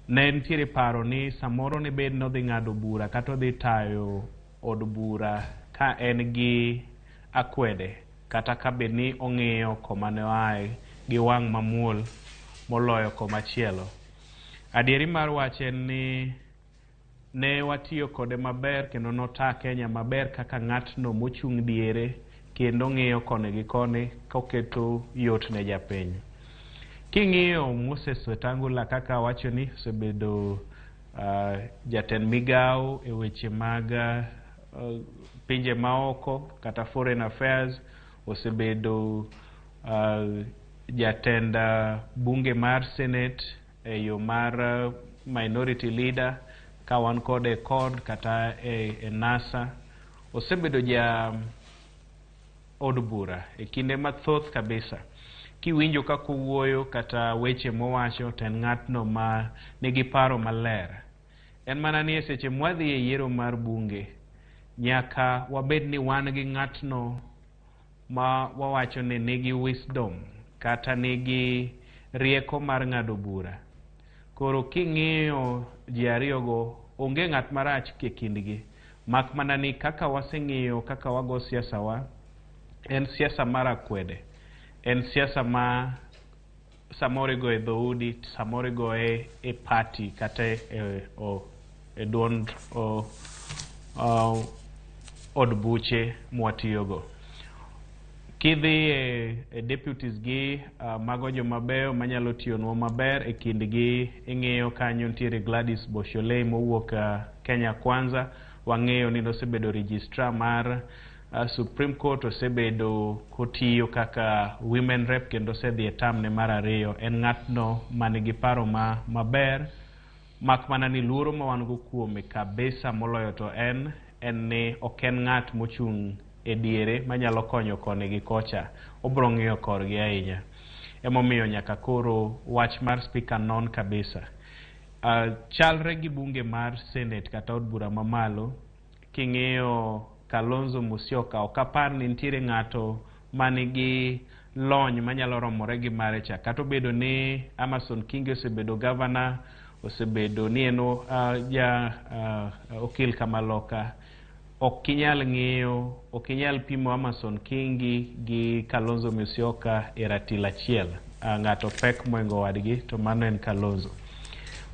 Ne nitiere paro ni samoro ne bed nodhi ng'ado bura kata odhi tayo od bura ka en gi akwede, kata ka bed ni ong'iyo koma ne oae gi wang' mamuol moloyo komachielo. Adieri mar wach en ni ne watiyo kode maber kendo nota Kenya maber kaka ng'atno mochung' diere kendo ng'iyo koni gi koni koketo yot ne japiny. King'iyo Moses Wetangula kaka wacho ni osebedo jatend migao e weche mag pinje maoko kata foreign affairs, osebedo jatend bunge mar Senate e yo mar minority leader ka wan kode kod kata e NASA, osebedo ja od bura e kinde mathoth kabisa. Kiwinjo kaka wuoyo kata weche mowacho to en ng'atno ma nigi paro maler. En mana ni seche mwadhi e yiero mar bunge nyaka wabed ni wan gi ng'atno ma wawacho ni nigi wisdom kata nigi rieko mar ng'ado bura. Koro king'iyo ji ariyogo onge ng'at marach ke kindgi, mak mana ni kaka waseng'iyo kaka wago siasa wa en siasa mar akwede, en siasa ma samoro igo e dhoudi, samoro igo e party kata e duond od buche mwatiyogo. Kidhi e deputies gi mago jomabeyo manyalo tiyonwa maber e kindgi ing'iyo kanyo nitiere Gladys Bosholei mowuok Kenya Kwanza, wang'eyo ni nosebedo registrar mar Supreme Court, osebedo kotiyo kaka women rep kendo osedhi e tamne mar 2. En ng'atno manigi paro maber, mak mana ni luoro ma wan go kuome kabisa moloyo to en ni ok en ng'at mochung' e diere manyalo konyo koni gi kocha, obro ng'iyo korgi ahinya. Emomiyo nyaka koro wach mar speaker non kabisa. Chalre gi bunge mar Senate kata od bura mamalo, king'iyo Kalonzo Musyoka ok apar ni nitiere ng'ato manigi lony manyalo romore gi mare cha. Kata obedo ni Amason Kingi osebedo governor, osebedo ni eno okil Kamaloka, ok inyal ng'iyo, ok inyal pimo Amason Kingi gi Kalonzo Musyoka e ratil achiel. Ng'ato pek moingo wadgi to mano en Kalonzo.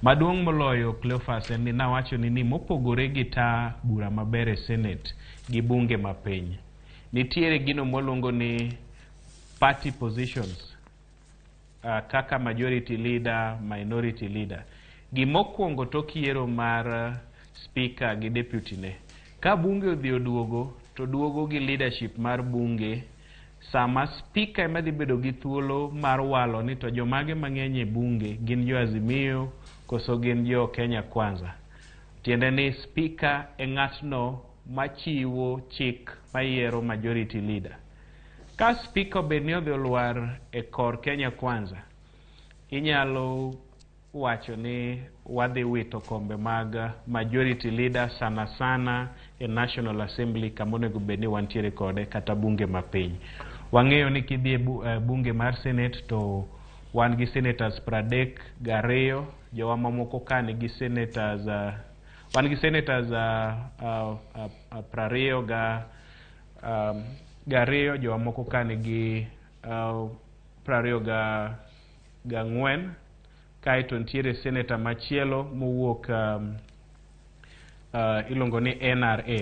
Maduong' moloyo Cleophas en ni nawacho ni mopogore gi ta bura maber e Senate gi bunge mapiny, nitiere gino moluongo ni party positions kaka majority leader, minority leader. Gimokwongo tok yiero mar speaker gi deputy ne, ka bunge odhi oduogo to duogo gi leadership mar bunge, sama speaker ema dhi bedo gi thuolo mar walo ni to jomage mang'eny e bunge gin jo Azimio koso gin jo Kenya Kwanza. Tiende ni speaker e ng'atno machiwo chik mayiero majority leader. Ka speaker bed ni odhi olwar e kor Kenya Kwanza, inyalo wacho ni wadhi wito kombe mag majority leader sana sana e National Assembly kamonego bed ni wantiere kode kata bunge mapiny. Wang'eyo ni kidhi e bunge mar Senate to wan gi senators 32, jowa mamoko ka nigi senators wan gi senators 22, jowa moko ka nigi 24, kaeto nitiere senator machielo mowuok ilongo ni NRA.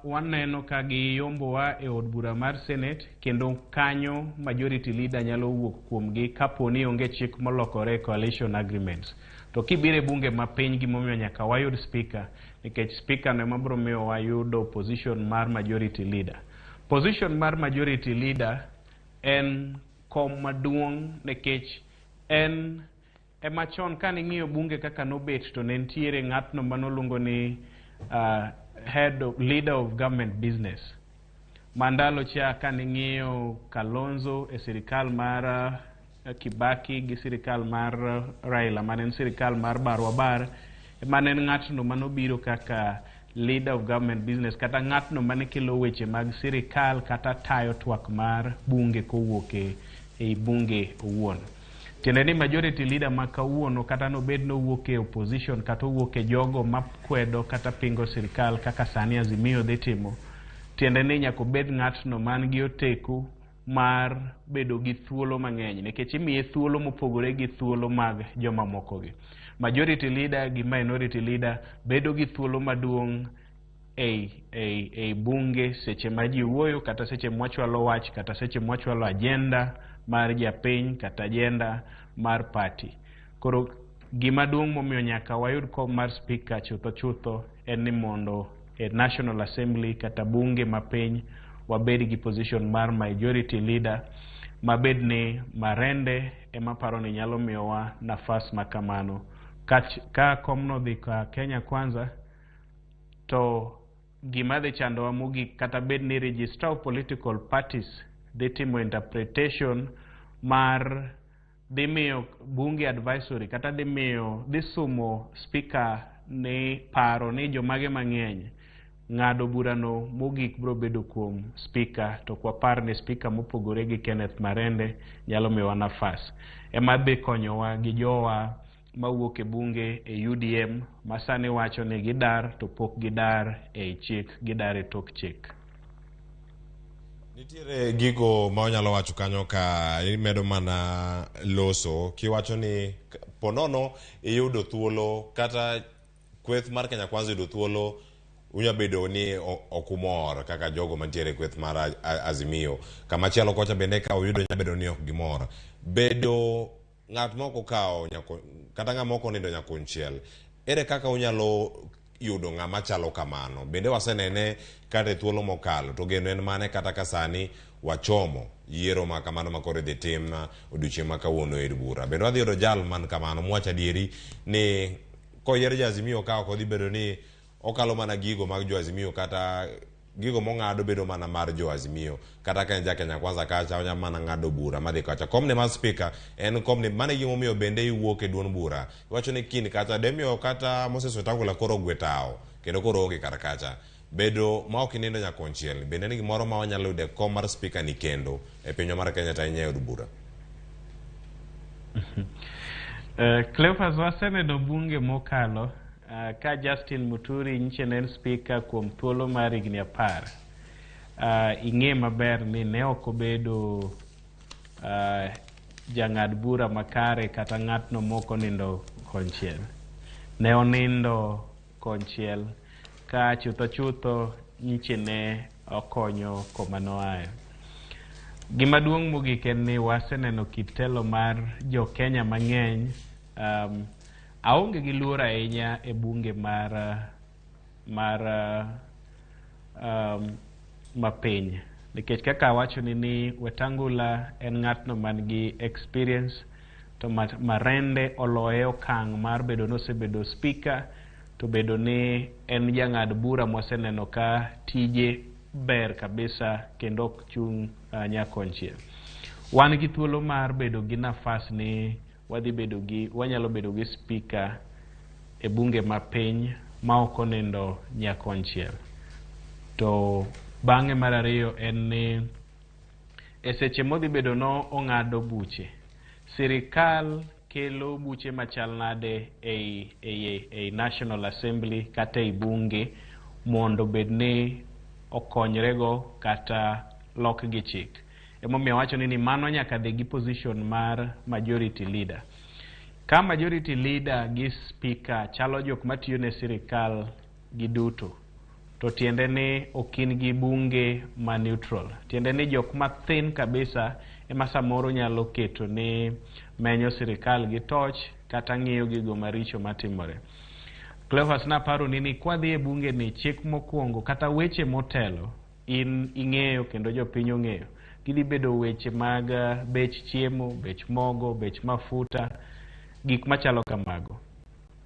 Waneno ka giyombowa e od bura mar Senate kendo kanyo majority leader nyalo wuok kuomgi kaponi onge chik molokore coalition agreements. To kibire bunge mapiny gimomiyo nyaka wayud speaker, nikech speaker no mabro miyo wayudo position mar majority leader. Position mar majority leader en kom maduong' nikech en emachon ka ning'iyo bunge kaka nobet to ne nitiere ng'atno manoluongo ni leader of government business. Mandalo cha ka ning'iyo Kalonzo e sirikal mar Kibaki gi sirikal mar Raila, manen sirikal mar Barwabar, manen ng'atno manobiro kaka leader of government business kata ng'atno mane kelo weche mag sirikal kata tayo twak mar bunge kowuok e bunge owuon. Tiende ni majority leader ma kawuono kata nobed nowuok e opposition kata owuok e jogo makwedo kata pingo sirikal kaka sani Azimio dhi timo, tiende ni nyaka obed ng'atno man gi oteku mar bedo gi thuolo mang'eny nikech imiye thuolo mopogore gi thuolo mag joma mokogi. Majority leader gi minority leader bedo gi thuolo maduong' ei bunge seche ma ji wuoyo kata seche mwachwalo wach kata seche mwachwalo agenda mar japiny kata agenda mar party. Koro gima duong' momiyo nyaka wayud kom mar speaker chutho en ni mondo e National Assembly kata bunge mapiny wabed gi position mar majority leader mabed ni Marende ema paro ni nyalo miyowa nafas makamano. Ka komno dhi ka Kenya Kwanza to gima dhi chandowa mogik kata bed ni register of political parties dhi timo interpretation mar dhi miyo bunge advisory kata dhi sumo speaker ni paro ni jomage mang'eny ng'ado burano mogik bro bedo kuom speaker to kwa par ni speaker mopogore gi Kenneth Marende nyalo miyowa nafas. Ema dhi konyowa gi jowa mawuok e bunge e UDM masani wacho ni gidar to pok gidar e chik, gidar e tok chik. Nitiere gigo ma onyalo wacho kanyo ka imedo mana loso kiwacho ni ponono iyudo thuolo kata kweth mar Kenya Kwanza yudo thuolo unya bedo ni okumor kaka jogo mantiere kweth mar Azimio kama chielo kocha bende ka uyudo nya bedo ni ok gimor bedo ng'at moko kao kata ng'a moko nindo nyakonchiel ere kaka unyalo yudo ng'ama chalo kamano bende wasenene kata thuolo mokalo to geno en mane kata kasani wachomo yiero ma kamano makore dhi tim odiochieng' ma kawuono e bura bende wadhi yudo jal man kamano mwacha dieri ni koyier Azimio ka ok dhi bedo ni okalo mana gigo mag jo Azimio kata gigo mong'ado bedo mana mar jo Azimio kata ka ja Kenya Kwanza kacha onya mana ng'ado bura madhi kacha komne mar speaker en komne mane gimo miyo bende iwuok e duon bura iwacho ni kin kata demio kata Moses Wetangula koro gwetao kendo koro oge kar kacha bedo ma ok nindo nyakonchiel bende ni gimoro ma wanyalo yude kom mar speaker ni kendo e pinywa mar Kenya ta inyeyo bura. Cleophas wasemedo bunge mokalo ka Justin Muturi nyiche ne speaker kuom thuolo mar higni 10 ing'e maber ni ne ok obedo jang'ad bura makare kata ng'atno moko nindo konchiel ne onindo konchiel ka chutho nyiche ne okonyo komanoayo. Gima duong' mogik en ni waseneno kitelo mar jo Kenya mang'eny aonge gi luor ahinya e bunge mapiny nikech kaka wacho ni Wetangula en ng'atno man gi experience to Marende oloye okang' mar bedo nosebedo speaker to bedo ni en jang'ad bura mwaseneno ka tije ber kabisa kendo ok chung' nyakonchiel. Wan gi thuolo mar bedo gi nafas ni wanyalo bedo gi speaker e bunge mapiny ma ok onindo nyakonchiel. To bang'e mar ariyo en ni e seche modhi bedo no ong'ado buche sirikal kelo buche machal nade ei National Assembly kata ei bunge mondo bed ni okonyrego kata lok gi chik. Emomiyo wacho ni mano nyaka dhi gi position mar majority leader. Ka majority leader gi speaker chalo jok matiyo ne sirikal gi duto to tiende ni okin gi bunge ma neutral. Tiende ni jok mathin kabisa ema samoro nyalo keto ni menyo sirikal gi toch kata ng'iyo gigo maricho matimore. Cleophas naparo ni kwa dhi e bunge ni chik mokwongo kata weche motelo in ing'eyo kendo jopiny ong'eyo gidhi bedo weche mag bech chiemo, bech mogo, bech mafuta, gik machalo kamago.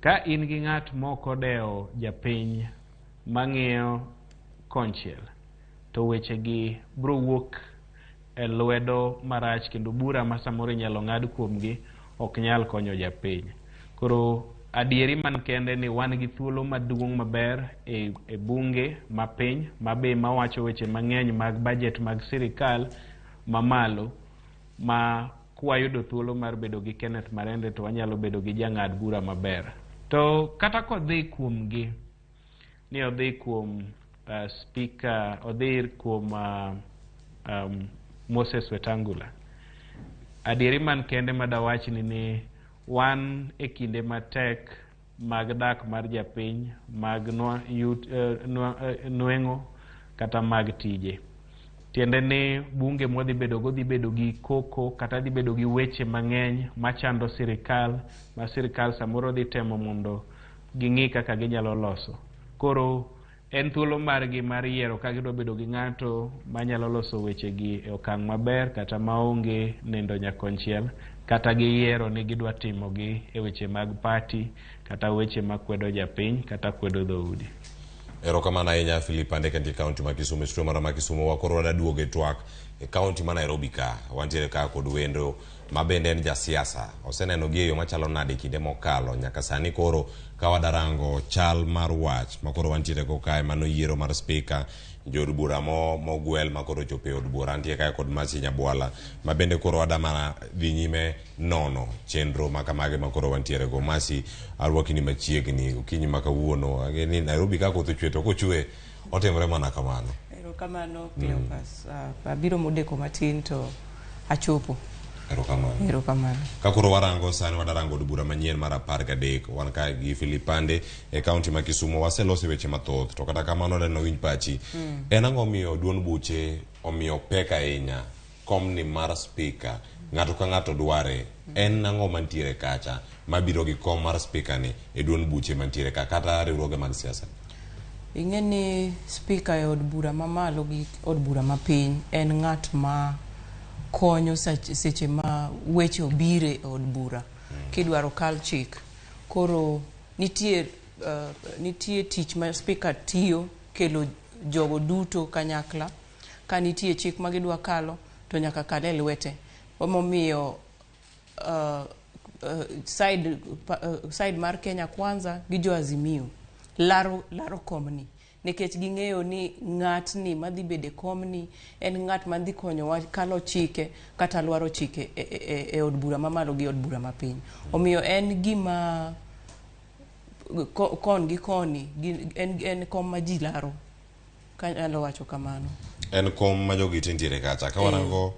Ka in gi ng'at moko deo japiny mang'iyo konchiel to weche gi bro wuok e lwedo marach kendo bura ma samoro nyalo ng'ad kuomgi ok nyal konyo japiny. Koro adieri man kende ni wan gi thuolo maduong' maber e bunge mapiny mabe mawacho weche mang'eny mag budget mag sirikal mamalo ma kwayudo thuolo mar bedo gi Kenneth Marende to wanyalo bedo gi jang'ad bura maber. To kata kodhi kuomgi ni odhi kuom speaker odhi kuom Moses Wetangula. Adieri man kende madawach ni wan e kinde matek mag dak mar japiny, mag nueng'o kata mag tije. Tiende ni bunge modhi bedo gi koko kata dhi bedo gi weche mang'eny machando sirikal, ma sirikal samoro dhi temo mondo ging'i kaka ginyalo loso. Koro en thuolo margi mar yiero ka gidwa bedo gi ng'ato manyalo loso weche gi e okang' maber kata maonge nindo nyakonchiel, kata giyiero ni gidwa timo gi e weche mag party kata weche makwedo japiny kata kwedo dhoudi. Erokamano ahinya Philip Ande kantie kaunti ma Kisumu. Studio mara ma Kisumu wakoro wadaduogo e twak e kaunti ma Nairobi ka. Wantiere ka kod wendo ma bende en jasiasa. Oseneno gi e yo machalo nade kinde mokalo nyaka sani koro ka wadarango chal mar wach makoro wantiere go kae mano yiero mar speaker, jod bura mogwel makoro chope od bura antie kae kod Masi Nyabwala ma bende koro wadamana dhi nyime nono chenro makamage makoro wantiere go. Masi arwakini machiegni okinyi makawuono ageni Nairobi ka koth ochwe to kochwe otimre mana kamano. Erokamano Cleopas, abiro modeko matin to achopo. Erokamano. Kakoro warango sani wadarango od bura manyien mar 13 wan ka gi Philip Ande e kaunti ma Kisumu. Waseloso weche mathoth to kata kamano neno winj pachi. En ang'o miyo duond buche omiyo pek ahinya komni mar speaker ng'ato ka ng'ato dware? En ang'o mantiere kacha mabiro gi kom mar speaker ni e duond buche mantiere ka kata riwruoge mag siasa? Ing'eni speaker e od bura mamalo gi od bura mapiny en ng'at ma konyo seche ma weche obire e od bura kidwaro kal chik. Koro nitie tich ma speaker tiyo kelo jogo duto kanyakla. Ka nitie chik ma gidwa kalo to nyaka kale lwete. Omomiyo side mar Kenya Kwanza gi jo Azimio laro komni nikech ging'eyo ni ng'atni madhi bede komni en ng'at madhi konyo kalo chike kata lwaro chike e od bura mamalo gi od bura mapiny. Omiyo en gima kon gi koni en kom ma ji laro, kanyalo wacho kamano. En kom ma jogi tintiere kacha ka warango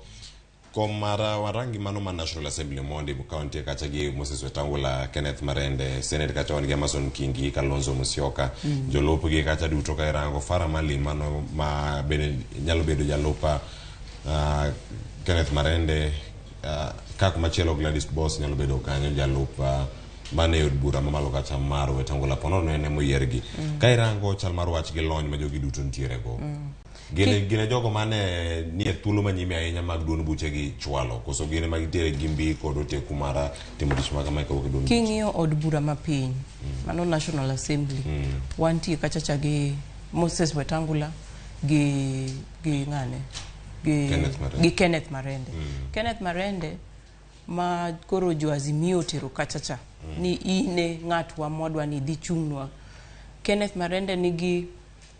kom mara warangi mano ma National Assembly mondi kaunti kacha gi Moses Wetangula, Kenneth Marende, Senate kacha wan gi Amason Kingi, Kalonzo Musyoka, jolup gi kacha duto ka irango Fara Malim mano ma bende nyalo bedo jalupa, Kenneth Marende, kak machielo Gladys Boss nyalo bedo kanyo jalupa mane od bura mamalo kacha mar Wetangula ponono ene moyiergi. Ka irango chal mar wach gi lony ma jogi duto ntiere go. Gine jogo mane nie thuolo manyime ahinya mag duond buche gi chwalo koso gine magitere gimbi kod oteku mara timo tich makama ka duond buche. King'iyo od bura mapiny mano National Assembly wantie kachacha gi Moses Wetangula gi ng'ane gi Kenneth Marende. Kenneth Marende ma koro jo Azimio tero kachacha ni ine ng'atwa modwa ni dhi chung'nwa. Kenneth Marende nigi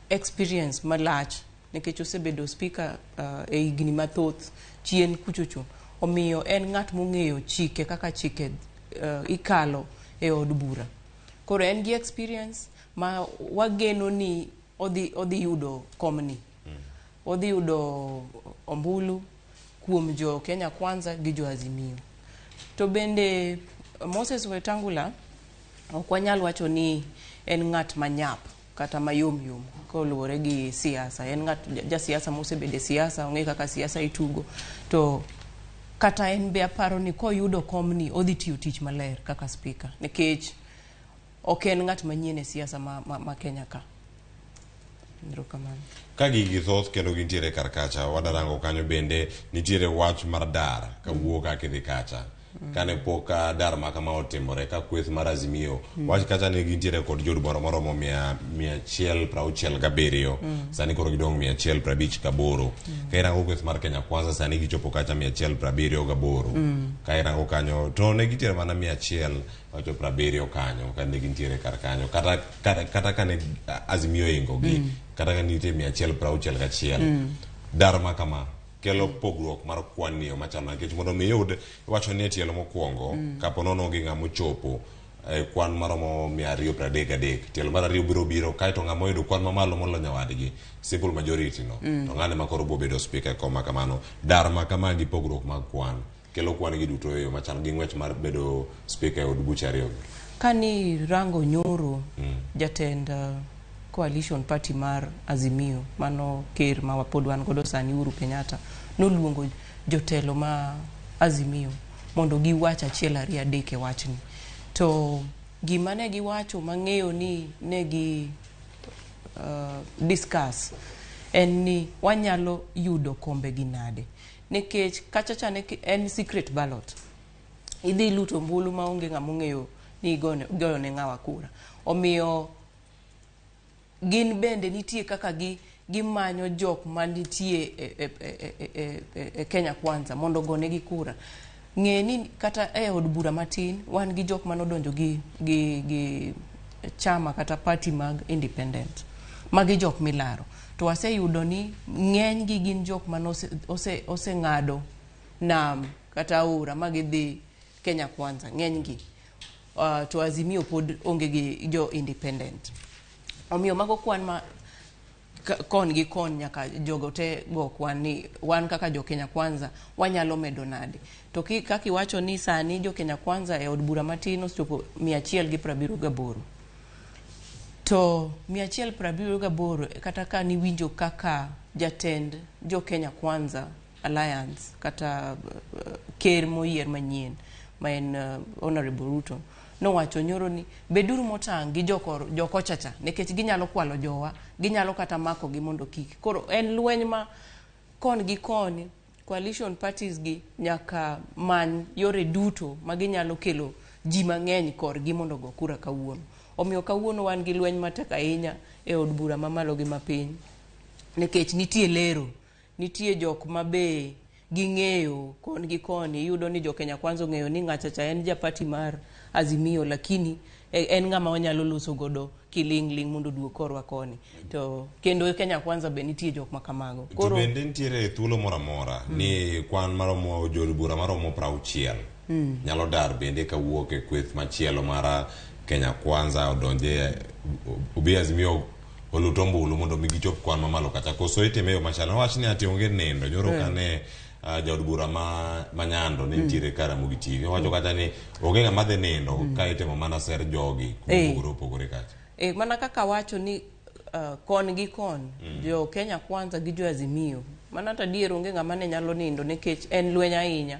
experience malach nikech osebedo speaker e higni mathoth chien kuchocho. Omiyo en ng'at mong'eyo chike kaka chike ikalo e od bura. Koro en gi experience ma wageno ni odhi yudo komni. Odhi yudo ombulu kuom jo Kenya Kwanza gi jo Azimio. To bende Moses Wetangula ok wanyal wacho ni en ng'at manyap kata mayom koluwore gi siasa. En ng'at jasiasa mosebede siasa, ong'e kaka siasa itugo. To kata en be aparo ni koyudo komni odhi tiyo tich maler kaka speaker nikech ok en ng'at manyien e siasa ma Kenya ka. Ka gigi thoth kendo gintiere kar kacha wadarango kanyo bende nitiere wach mar dar ka wuok akidhi kacha. Kane poka dar makama otimore ka kweth mar Azimio wach kacha ni gintiere kod jod boro moromo 167 sani koro gidong 158 ka irango kweth mar Kenya Kwanza sani gichopo kacha 178 ka irango kanyo to ne gitiere mana 170 kanyo ka ne gintiere kar kanyo kata kane Azimio ingo gi kata ka nitie 161 dar makama kelo pogruok mar kwan niyo machal nikech mondo mi yud wacho ni tielo mokwongo kapo nono gi ng'amo chopo kwan maromo 233 tielo mar ariyo biro kaeto ng'ama oyudo kwan mamalo moloyo nyawadgi simple majority no to ng'ane makoro bo bedo speaker koma kamano dar ma kama gi pogruok mag kwan kelo kwan gi duto e yo machal gi ng'wech mar bedo speaker od buche ariyo kani rango nyoro jatend coalition party mar Azimio mano ker ma pod wan godo sani Uhuru Kenyatta noluongo jotelo ma Azimio mondo giwach achiel ariyo adek e wachni to gima ne giwacho mang'eyo ni ne gi discuss en ni wanyalo yudo kombe gi nade nikech kachacha en secret ballot idhi luto mbulu maonge ng'ama ong'eyo ni goyo ne ng'awa kura omiyo gin bende nitie kaka gimanyo jok manitie e Kenya Kwanza mondo gone gi kura ng'e ni kata e od bura matin wan gi jok manodonjo gi chama kata party mag independent magi jok milaro to waseyudo ni ng'eny gi gin jok ose ng'ado nam kata aora magidhi Kenya Kwanza ng'eny gi to Azimio pod onge gi jo independent omiyo mago kwan ma kon gi kon nyaka jogo te go kwan ni wan kaka jo Kenya Kwanza wanyalo medo nade to kaki wacho ni sani jo Kenya Kwanza e od bura matin ochopo 178 to 178 kata ka ni winjo kaka jatend jo Kenya Kwanza Alliance kata ker moyier manyien ma en Honorable Ruto no wacho nyoro ni beduru motang' gi joko chacha nikech ginyalo kwalo jowa ginyalo kata mako gi mondo kik koro en lweny ma kon gi kon coalition parties gi nyaka many yore duto ma ginyalo kelo ji mang'eny kor gi mondo go kura kawuono omiyo kawuono wan gi lweny matek ahinya e od bura mamalo gi mapiny nikech nitie lero nitie jok mabe ging'eyo kon gi koni yudo ni jo Kenya Kwanza ng'eyo ni ng'achacha en ja party mar Azimio lakini en ng'ama wanyalo loso godo kilingling mondo duok korwa koni to kendo Kenya Kwanza be nitie jok makamago koro bende nitiere thuolo moramora ni kwan maromo jod bura maromo 60 nyalo dar bende kawuok e kweth machielo mara Kenya Kwanza odonje obi Azimio oluto mbulu mondo migi chop kwan mamalo kata koso itime yo machal wach ni ati onge nendo nyoro kane jaod bura manyando ne nitiere ka Ramogi TV wacho kata ni onge ng'ama dhi nindo ka itimo mana ser jogi opogore kacha mana kaka wacho ni kon gi kon jo Kenya Kwanza gi jo Azimio mana tadier onge ng'ama ne nyalo nindo nikech en lweny ahinya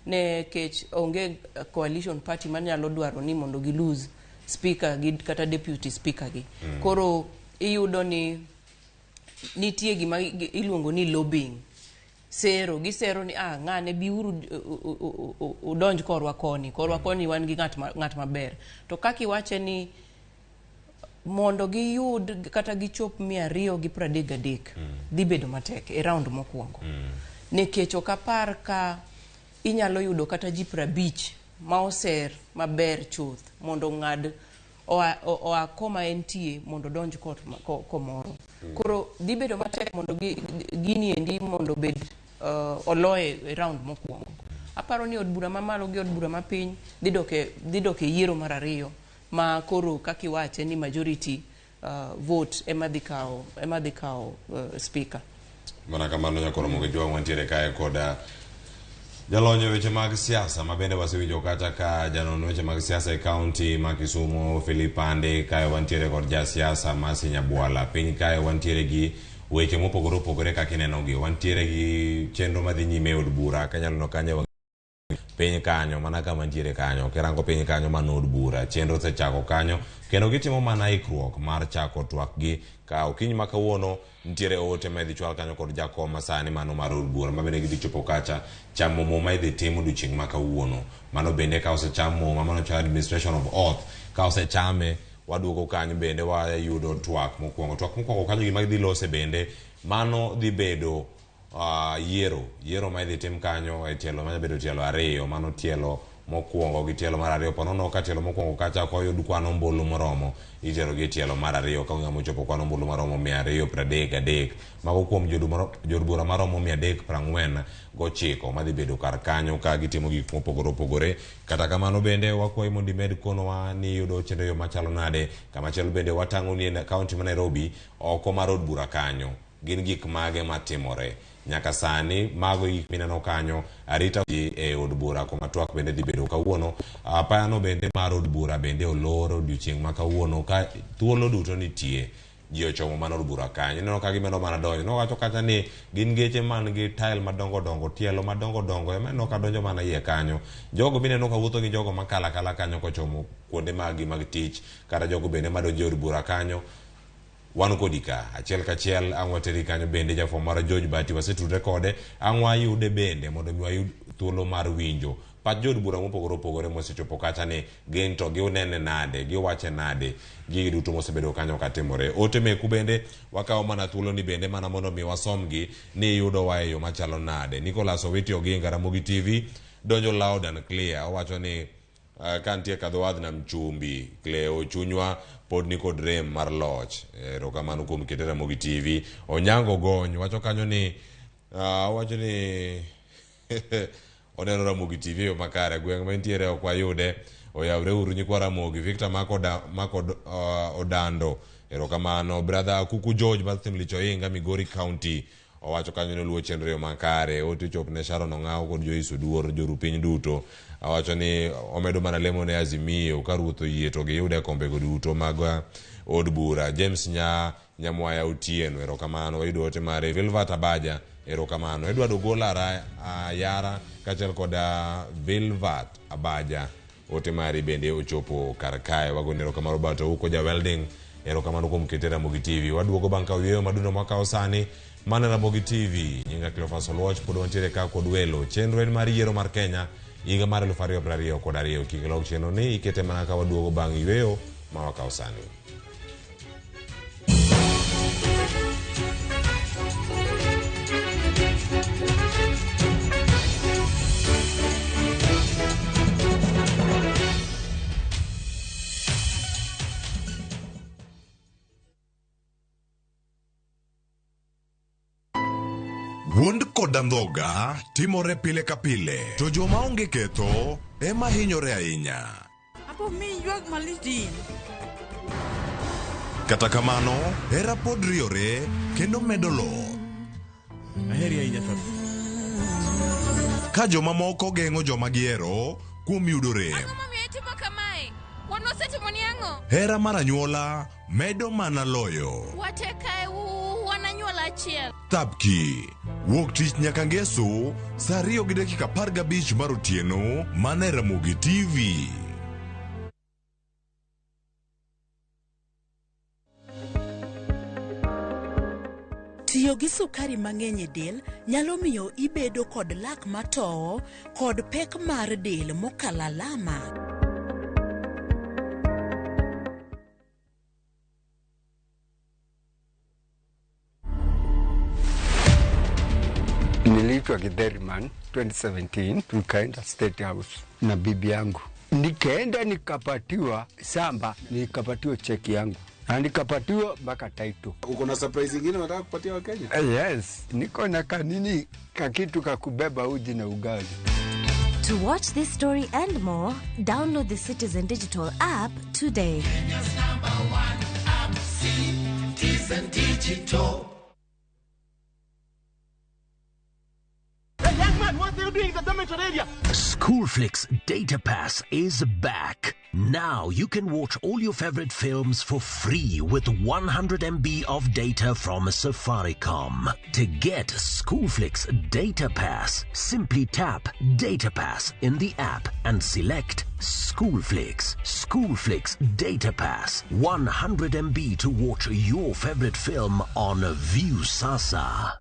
nekech onge coalition party manyalo dwaro ni mondo gi lose speaker gi kata deputy speaker gi koro iyudo ni nitie gima iluongo ni lobbying gisero ni ng'ane biuru udonj korwa koni wan gi ng'at maber to kaki wache ni mondo giyud kata gichop 233 dhi bedo matek e round mokwongo nikech okapar ka inyalo yudo kata ji 50 ma oser maber chuth mondo ng'ad oa koma entie mondo donj komoro koro dhi bedo matek mondo gini endi mondo bed oloye e round mokwongo aparo ni od bura mamalo gi od bura mapiny dhi dok e yiero mar ariyo ma koro kaki wache ni majority vote ema dhi kawo speaker mana kamano nyakoro moge jwa wantiere kae koda jalonyo weche mag siasa ma bende wasewinjo kata ka janon weche mag siasa e county ma Kisumu Philip Ande kae wantiere kod ja siasa Masi Nyabwala piny kae wantiere gi weche mopogore kaka ineno gi wantiere gi chenro madhi nyime od bura kanyalo no kanyo piny kanyo mana kama ntiere kanyo kirango piny kanyo man od bura chenro sechako kanyo kendo gitimo mana ikruok mar chako twak gi ka okinyi ma kawuono ntiere ote ma idhi chwal kanyo kod jakom masani mano mar od bura ma bende gidhi chopo kacha chamo muma idhi tim odiochieng' ma kawuono mano bende ka osecham muma mano cha administration of oath ka osechame waduogo kanyo bende wayudo twak mokwongo kanyo gima gidhi lose bende mano dhi bedo yiero ma idhi tim kanyo e tielo ma bedo tielo ariyo mano tielo mokwongo gi tielo mar ariyo ponono ka tielo mokwongo kacha koyud kwan ombulu moromo itero gi tielo mar ariyo ka ng'amo chopo kwan ombulu maromo 233 mago kuom jod bura maromo 349 madhi bedo kar kanyo ka gitimo gik mopogore opogore. Kata kamano bende wakwayi mondo imed konowa ni yudo chenro yo machalo nade. Kamachielo bende watang'o ni e kaunti ma Nairobi oko mar od bura kanyo gin gik mage matimore nyaka sani mago gik mineno kanyo arita e od bura kuma twak bende dhi bedo kawuono. Apayano bende mar od bura bende oloro odiochieng' ma kawuono ka thuolo duto nitie ji ochomo mana od bura kanyo. Ineno ka gimeno mana donjo nowacho kacha ni gin geche man gi tile madongo dongo tielo madongo dongo ema ineno ka donjo mana iye kanyo. Jogo mineno ka wuotho gi jogo makala kala kanyo kochomo kuonde magi mag tich kata jogo bende madonjo od bura kanyo wan kodi ka achiel kachiel ang' wateri kanyo bende jafwambo mara George Bati wasetudre kode ang' wayude bende mondo mi wayud thuolo mar winjo pach jod bura mopogore opogore mosechopo kacha ni gin to giunene nade giwache nade gigi duto mosebedo kanyo katimore. Ote meku bende wakawo mana thuolo ni bende mana mondo mi wasomgi ni yudo wa e yo machalo nade. Nicholas Owiti Oginga, Ramogi TV, donjo loud and clear owacho ni kantie kadho wadh nam chumbi Cleo chunywa pod ni kod rem mar loch. Erokamano kuom kete Ramogi TV. Onyango Gony wacho kanyo ni wacho ni oneno Ramogi TV yo makare gweng' ma entiere ok wayude oyawre uru nyikwa Ramogi. Victor Mako Odando erokamano. Brother Kuku George Bathim Lichoinga, Migori County owacho kanyo ni luo chenro yo makare. Ote chop ne Sharon Ong'aw kod Joyce Oduor joru piny duto awacho ni omedo mana lemo ne Azimio ka ruoth oyie to giyude kombego duto mag od bura. James Nyamwaya Otieno erokamano. Wayudo ote mare. Vilvat Abaja erokamano. Edward Ogola Yara kaachiel kod Vilvat Abaja ote mare bende ochopo kar kae. Wagone erokamano. Bato uko ja welding erokamano kuom kete Ramogi TV. Waduogo bang' ka yweyo maduno mwakawo sani mana Ramogi TV. Nyinga Cleophas Oluoch pod wantiere ka kod welo. Chenro en mar yiero mar Kenya higa mar 2022 kik lok chenro ni ikete mana ka waduogo bang' yweyo ma wakawo sani. Wuond kod andhoga timore pile ka pile, to joma onge ketho ema hinyore ahinya. Apo mi ywag malitin. Kata kamano, hera pod riore kendo medo lo. Aheri ahinya sir. Ka joma moko geng'o joma gihero kuom yudo rem. Ang'o momiyo itimo kamae? Wan wasetimo ni ang'o? Hera mar anyuola medo mana loyo. Watekae wan anyuola achiel. Thapki wuok tich nyaka ngeso saa 2:15 mar otieno mana Ramogi TV. Tiyo gi sukari mang'eny e del nyalo miyo ibedo kod lak matowo kod pek mar del mokalo alama. Niliitwa Githeriman 2017 tukaenda State House na bibi yangu, nikaenda nikapatiwa samba, nikapatiwa cheki yangu na nikapatiwa mpaka title. Uko na surprise nyingine unataka kupatia wa Kenya? Yes, niko na kanini kakitu kakubeba uji na ugali. To watch this story and more, download the Citizen Digital app today. Kenya's #1 app, Citizen Digital. What are you doing in the dormitory area? Schoolflix Data Pass is back. Now you can watch all your favorite films for free with 100 MB of data from Safaricom. To get Schoolflix Data Pass, simply tap Data Pass in the app and select Schoolflix. Schoolflix Data Pass. 100 MB to watch your favorite film on View Sasa.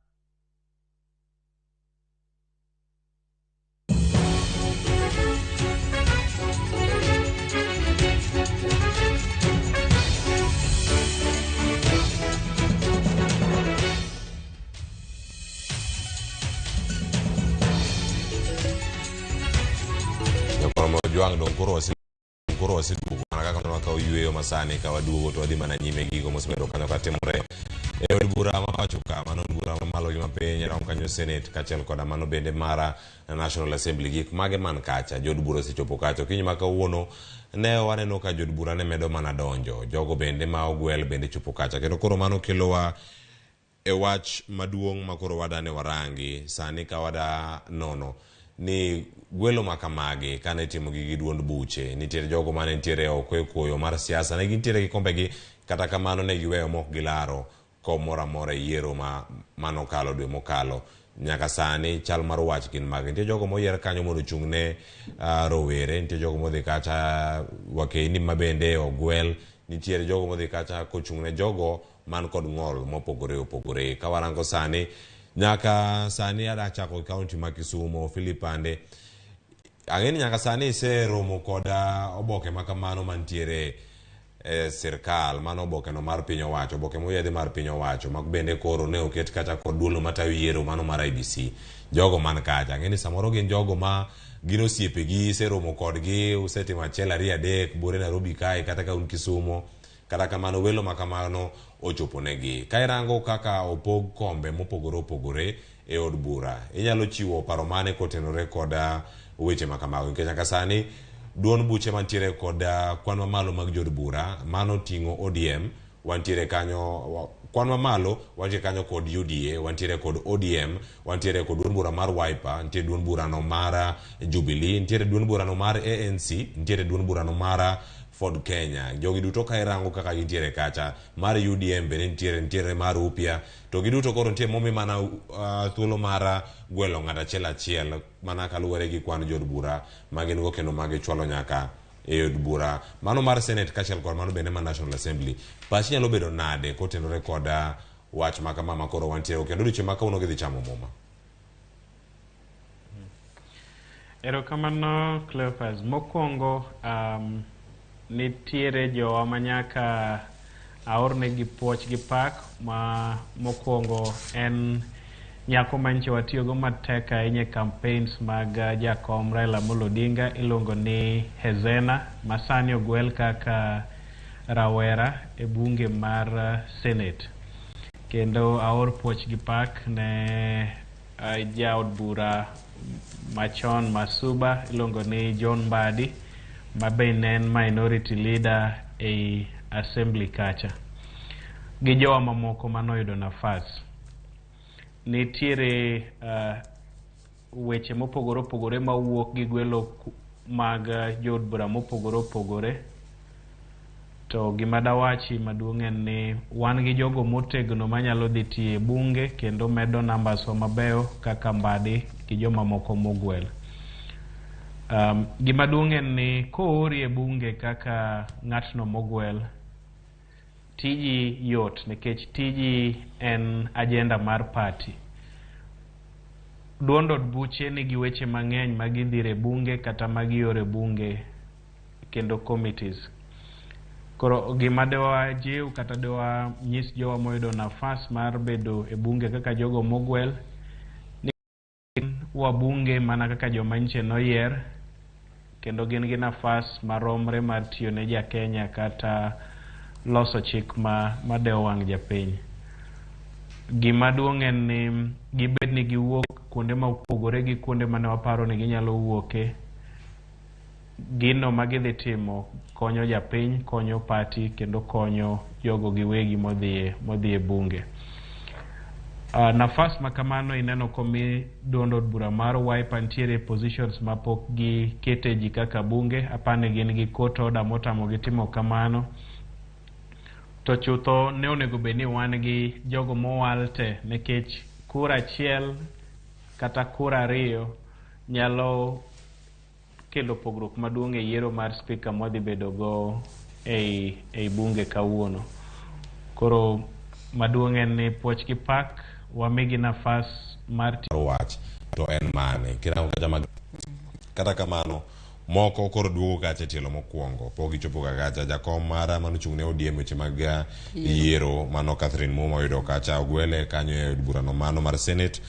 Romo Juang dong koro wasiduogo mana kaka nwa ka oyueyo masani ka waduogo to wadhi mana nyime gigo mosebedo kanyo katimore e od bura ma pacho ka mano od bura mamalo gi mapiny rom kanyo Senate kaachiel koda mano bende mara National Assembly gik mage man kacha jod bura osechopo kacha kiny ma kawuono ne waneno ka jod bura ne medo mana donjo jogo bende ma ogwel bende chopo kacha kendo koro mano kelowa e wach maduong' ma koro wadane warangi sani ka wada nono ni gwelo makamagi kane timo gi duond buche nitiere jogo mane nitiere oko e koyo mar siasa ne gintiere gi kombegi kata kamano ne giweyo mok gilaro komoro amora yiero manokalo dwe mokalo nyaka sani chal mar wach gin mag nitie jogo moyier kanyo mondo ochung'ne rowere nitie jogo modhi kacha wakeini mabende ogwel nitiere jogo modhi kacha kochung'ne jogo man kod ng'ol mopogore opogore ka warango sani nyaka sani adachako kaunti ma Kisumo Philip Ande ang'eni nyaka sani iseromo koda oboke makamano mantiere sirkal mano oboke no mar piny owacho oboke moyiedhi mar piny owacho mag bende koro ne oket kacha kod duolo matayo yiero mano mar IBC jogo man kacha ang'eni samoro gin jogo ma gin osiepegi iseromo kodgi usetimo achiel ariyo adek bore Nairobi kae kata ka un Kisumo kata kamano welo makamano ochoponegi ka irango kaka opog kombe mopogore opogore e od bura inyalo chiwo paro mane kotenore koda weche makamago nikech nyaka sani duond buche mantiere koda kwan mamalo mag jod bura mano ting'o ODM wantiere kanyo kwan mamalo wantiere kanyo kod UDA wantiere kod ODM wantiere kod duond bura mar Wiper nitiere duond bura no mar Jubilee nitiere duond bura no mar ANC nitiere duond bura no mar Ford Kenya jogi duto ka irango kaka gintiere kacha mar UDM bende nitiere mar upya to giduto koro nitie momi mana thuolo mar gwelo ng'at achiel mana kaluwore gi kwan jod bura ma gin go kendo magi chwalo nyaka e od bura mano mar Senate kaachiel kod mano bende mar National Assembly pachi nyalo bedo nade kotenore koda wach makama ma koro wantiere kendo odiochieng' ma kawuono gidhi chamo muma. Erokamano Cleophas mokwongo nitiere jowa manyaka aorne gi puoch gi pak ma mokwongo en nyako manyiche watiyogo matek ahinya e campaigns mag jakom Raila Amolo Odinga iluongo ni Hezena masani ogwel kaka rawera e bunge mar Senate kendo aor puoch gi pak ne jaod bura machon Masuba iluongo ni John Mbadi mabe en minority leader e assembly kacha gi jowa mamoko manoyudo nafas nitiere weche mopogore opogore mawuok gi gwelo mag jod bura mopogore opogore to gima dawachi maduong' en ni wan gi jogo motegno manyalo dhi tiyo e bunge kendo medo numbers mabeyo kaka Mbadi gi joma moko mogwel. Gima duong' en ni koori e bunge kaka ng'atno mogwel tiji yot nikech tiji en agenda mar party duond od buche nigi weche mang'eny ma gidhire bunge kata ma giore bunge kendo committees koro gima dewa jiw kata dewa nyis jowa moyudo nafas mar bedo e bunge kaka jogo mogwel ni wabunge mana kaka joma nche noyier kendo gin gi nafas maromre mar tiyo ne jakenya kata loso chik ma dewo wang' japiny. Gima duong' en ni gibed ni giwuok kuonde ma opogore gi kuonde mane waparo ni ginyalo wuoke gino ma gidhi timo konyo japiny konyo party kendo konyo jogo giwegi modhi e bunge. Nafas makamano ineno komi duond od bura mar Wiper nitiere positions mapok gi kete ji kaka bunge apane gin gi court order motamo gi timo kamano to chutho ne onego bed ni wan gi jogo mowal te nikech kura achiel kata kura ariyo nyalo kelo pogruok maduong' e yiero mar speaker modhi bedo go ei bunge kawuono. Koro maduong' en ni puoch gi pak wamigi nafas mar wach to en mane kirango kata kamano moko koro duogo kacha tielo mokwongo pok gichopo kacha jakom mara manuchung' ne ODM weche mag yiero mano Catherine Muma oyudo kacha ogwele kanyo e burano mano mar Senate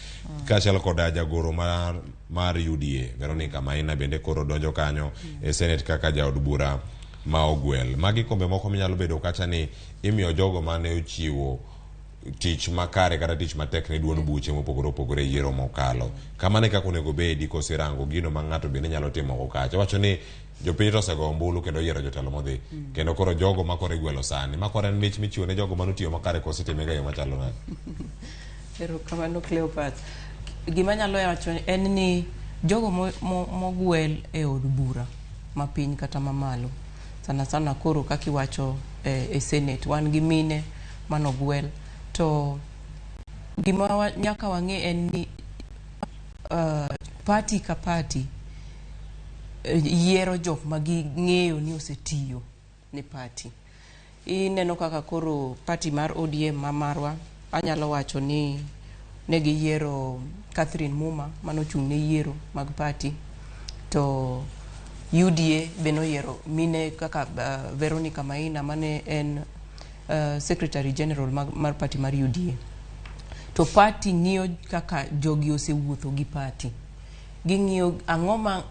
kaachiel koda jagoro mar UDA Veronica Maina bende koro donjo kanyo e Senate kaka jaod bura ma ogwel. Magi kombe moko minyalo bedo kacha ni imiyo jogo mane ochiwo tich makare kata tich matek ne duond buche mopogore opogore yiero mokalo. Kamane kaka onego bedi kosirango gino ma ng'ato bende nyalo timo kacha. Wacho ni jopiny to osego ombulu kendo yiero jotelo modhi. Kendo koro jogo makore gwelo sani. Makore en mich michiwo ne jogo manutiyo makare kosetimega yo machalo nade. Ero kamano Cleopat. Gima nyalo wacho en ni jogo mogwel e od bura mapiny kata mamalo. Sana koro kaki wacho e Senate wan gi mine manogwel. To gima nyaka wang'e en ni party ka party yiero jok ma ging'eyo ni osetiyo ne party. Ineno kaka koro party mar ODM marwa anyalo wacho ni ne giyiero Catherine Muma manochung' ne yiero mag party. To UDA beno yiero mine kaka Veronica Maina mane en Secretary General mar party mar UDA. To party ng'iyo kaka jogi osewuotho gi party. Ging'iyo ang'o ma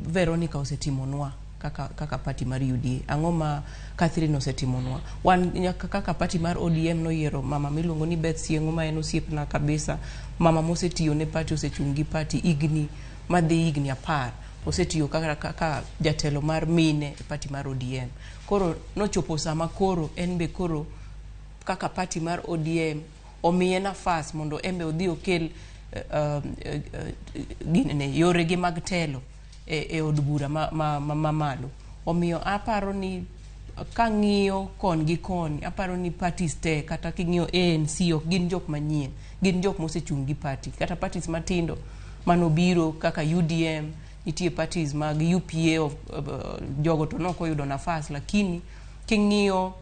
Veronica osetimonwa kaka party mar UDA. Ang'o ma Catherine osetimonwa. Wan kaka party mar ODM noyiero mama miluongo ni Beth Sieng'o ma en osiepna kabisa. Mama mosetiyo ne party osechung' gi party igni 10 osetiyo kaka jatelo mar mine e party mar ODM. Koro nochopo sama koro enbe koro kaka party mar ODM omiye nafas mondo enbe odhi okel yore gi mag telo e od bura ma malo. Omiyo aparo ni kang'iyo kon gi koni aparo ni parties te kata king'iyo ANC ok gin jok manyien, gin jok mosechung' gi party kata parties matindo manobiro kaka UDM, nitie parties mag UPA jogo to noko yudo nafas, lakini king'iyo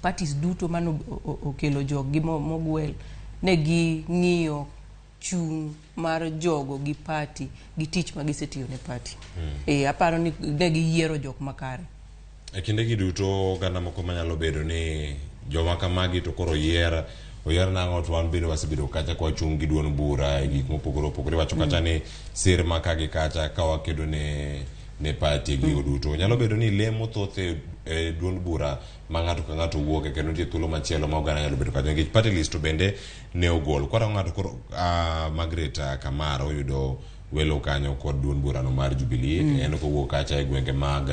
parties duto mano okelo jogi mogwel ne gi ng'iyo chung' mar jogo gi party gi tich magisetiyo ne party. Aparo ni ne giyiero jok makare. E kinde gi duto gana moko manyalo bedo ni joma kamagi to koro oyier nang'o to wan bende wasebedo kacha kwa chung' gi duond bura e gik mopogore opogore wacho kacha ni sir maka gi kacha ka wakedo ne party gi duto. Nyalo bedo ni lemo thoth e duond bura ma ng'ato ka ng'ato wuoke kendo nitie thuolo machielo ma oganda nyalo bedo kacha nikech party list bende ne ogol. Kwara ng'ato koro Margaret Kamara oyudo welo kanyo kod duond bura no mar Jubilee en kowuok kacha e gwenge mag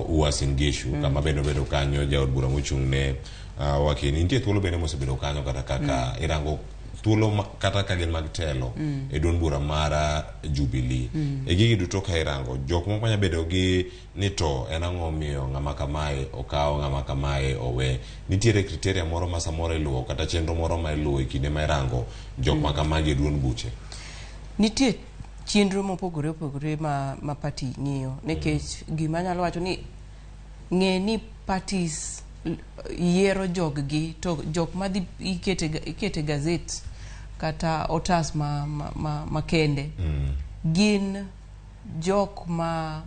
Uasin Gishu kama bende bedo kanyo jaod bura mochung' ne wakini nitie thuolo bende mosebedo kanyo kata kaka irango thuolo kata ka gin mag telo e duond bura mar Jubilee. E gigi duto ka irango jok moko nyalo bedo gi ni to en ang'o miyo ng'ama kamae okawo ng'ama kamae owe. Nitiere kriteria moro ma samoro iluwo kata chenro moro ma iluwo e kinde ma irango jok ma kamagi e duond buche. Nitie chenro mopogore opogore ma party ng'iyo nikech gima nyalo wacho ni ng'e ni parties yiero joggi to jok madhi ikete gazet kata otas ma kende gin jok ma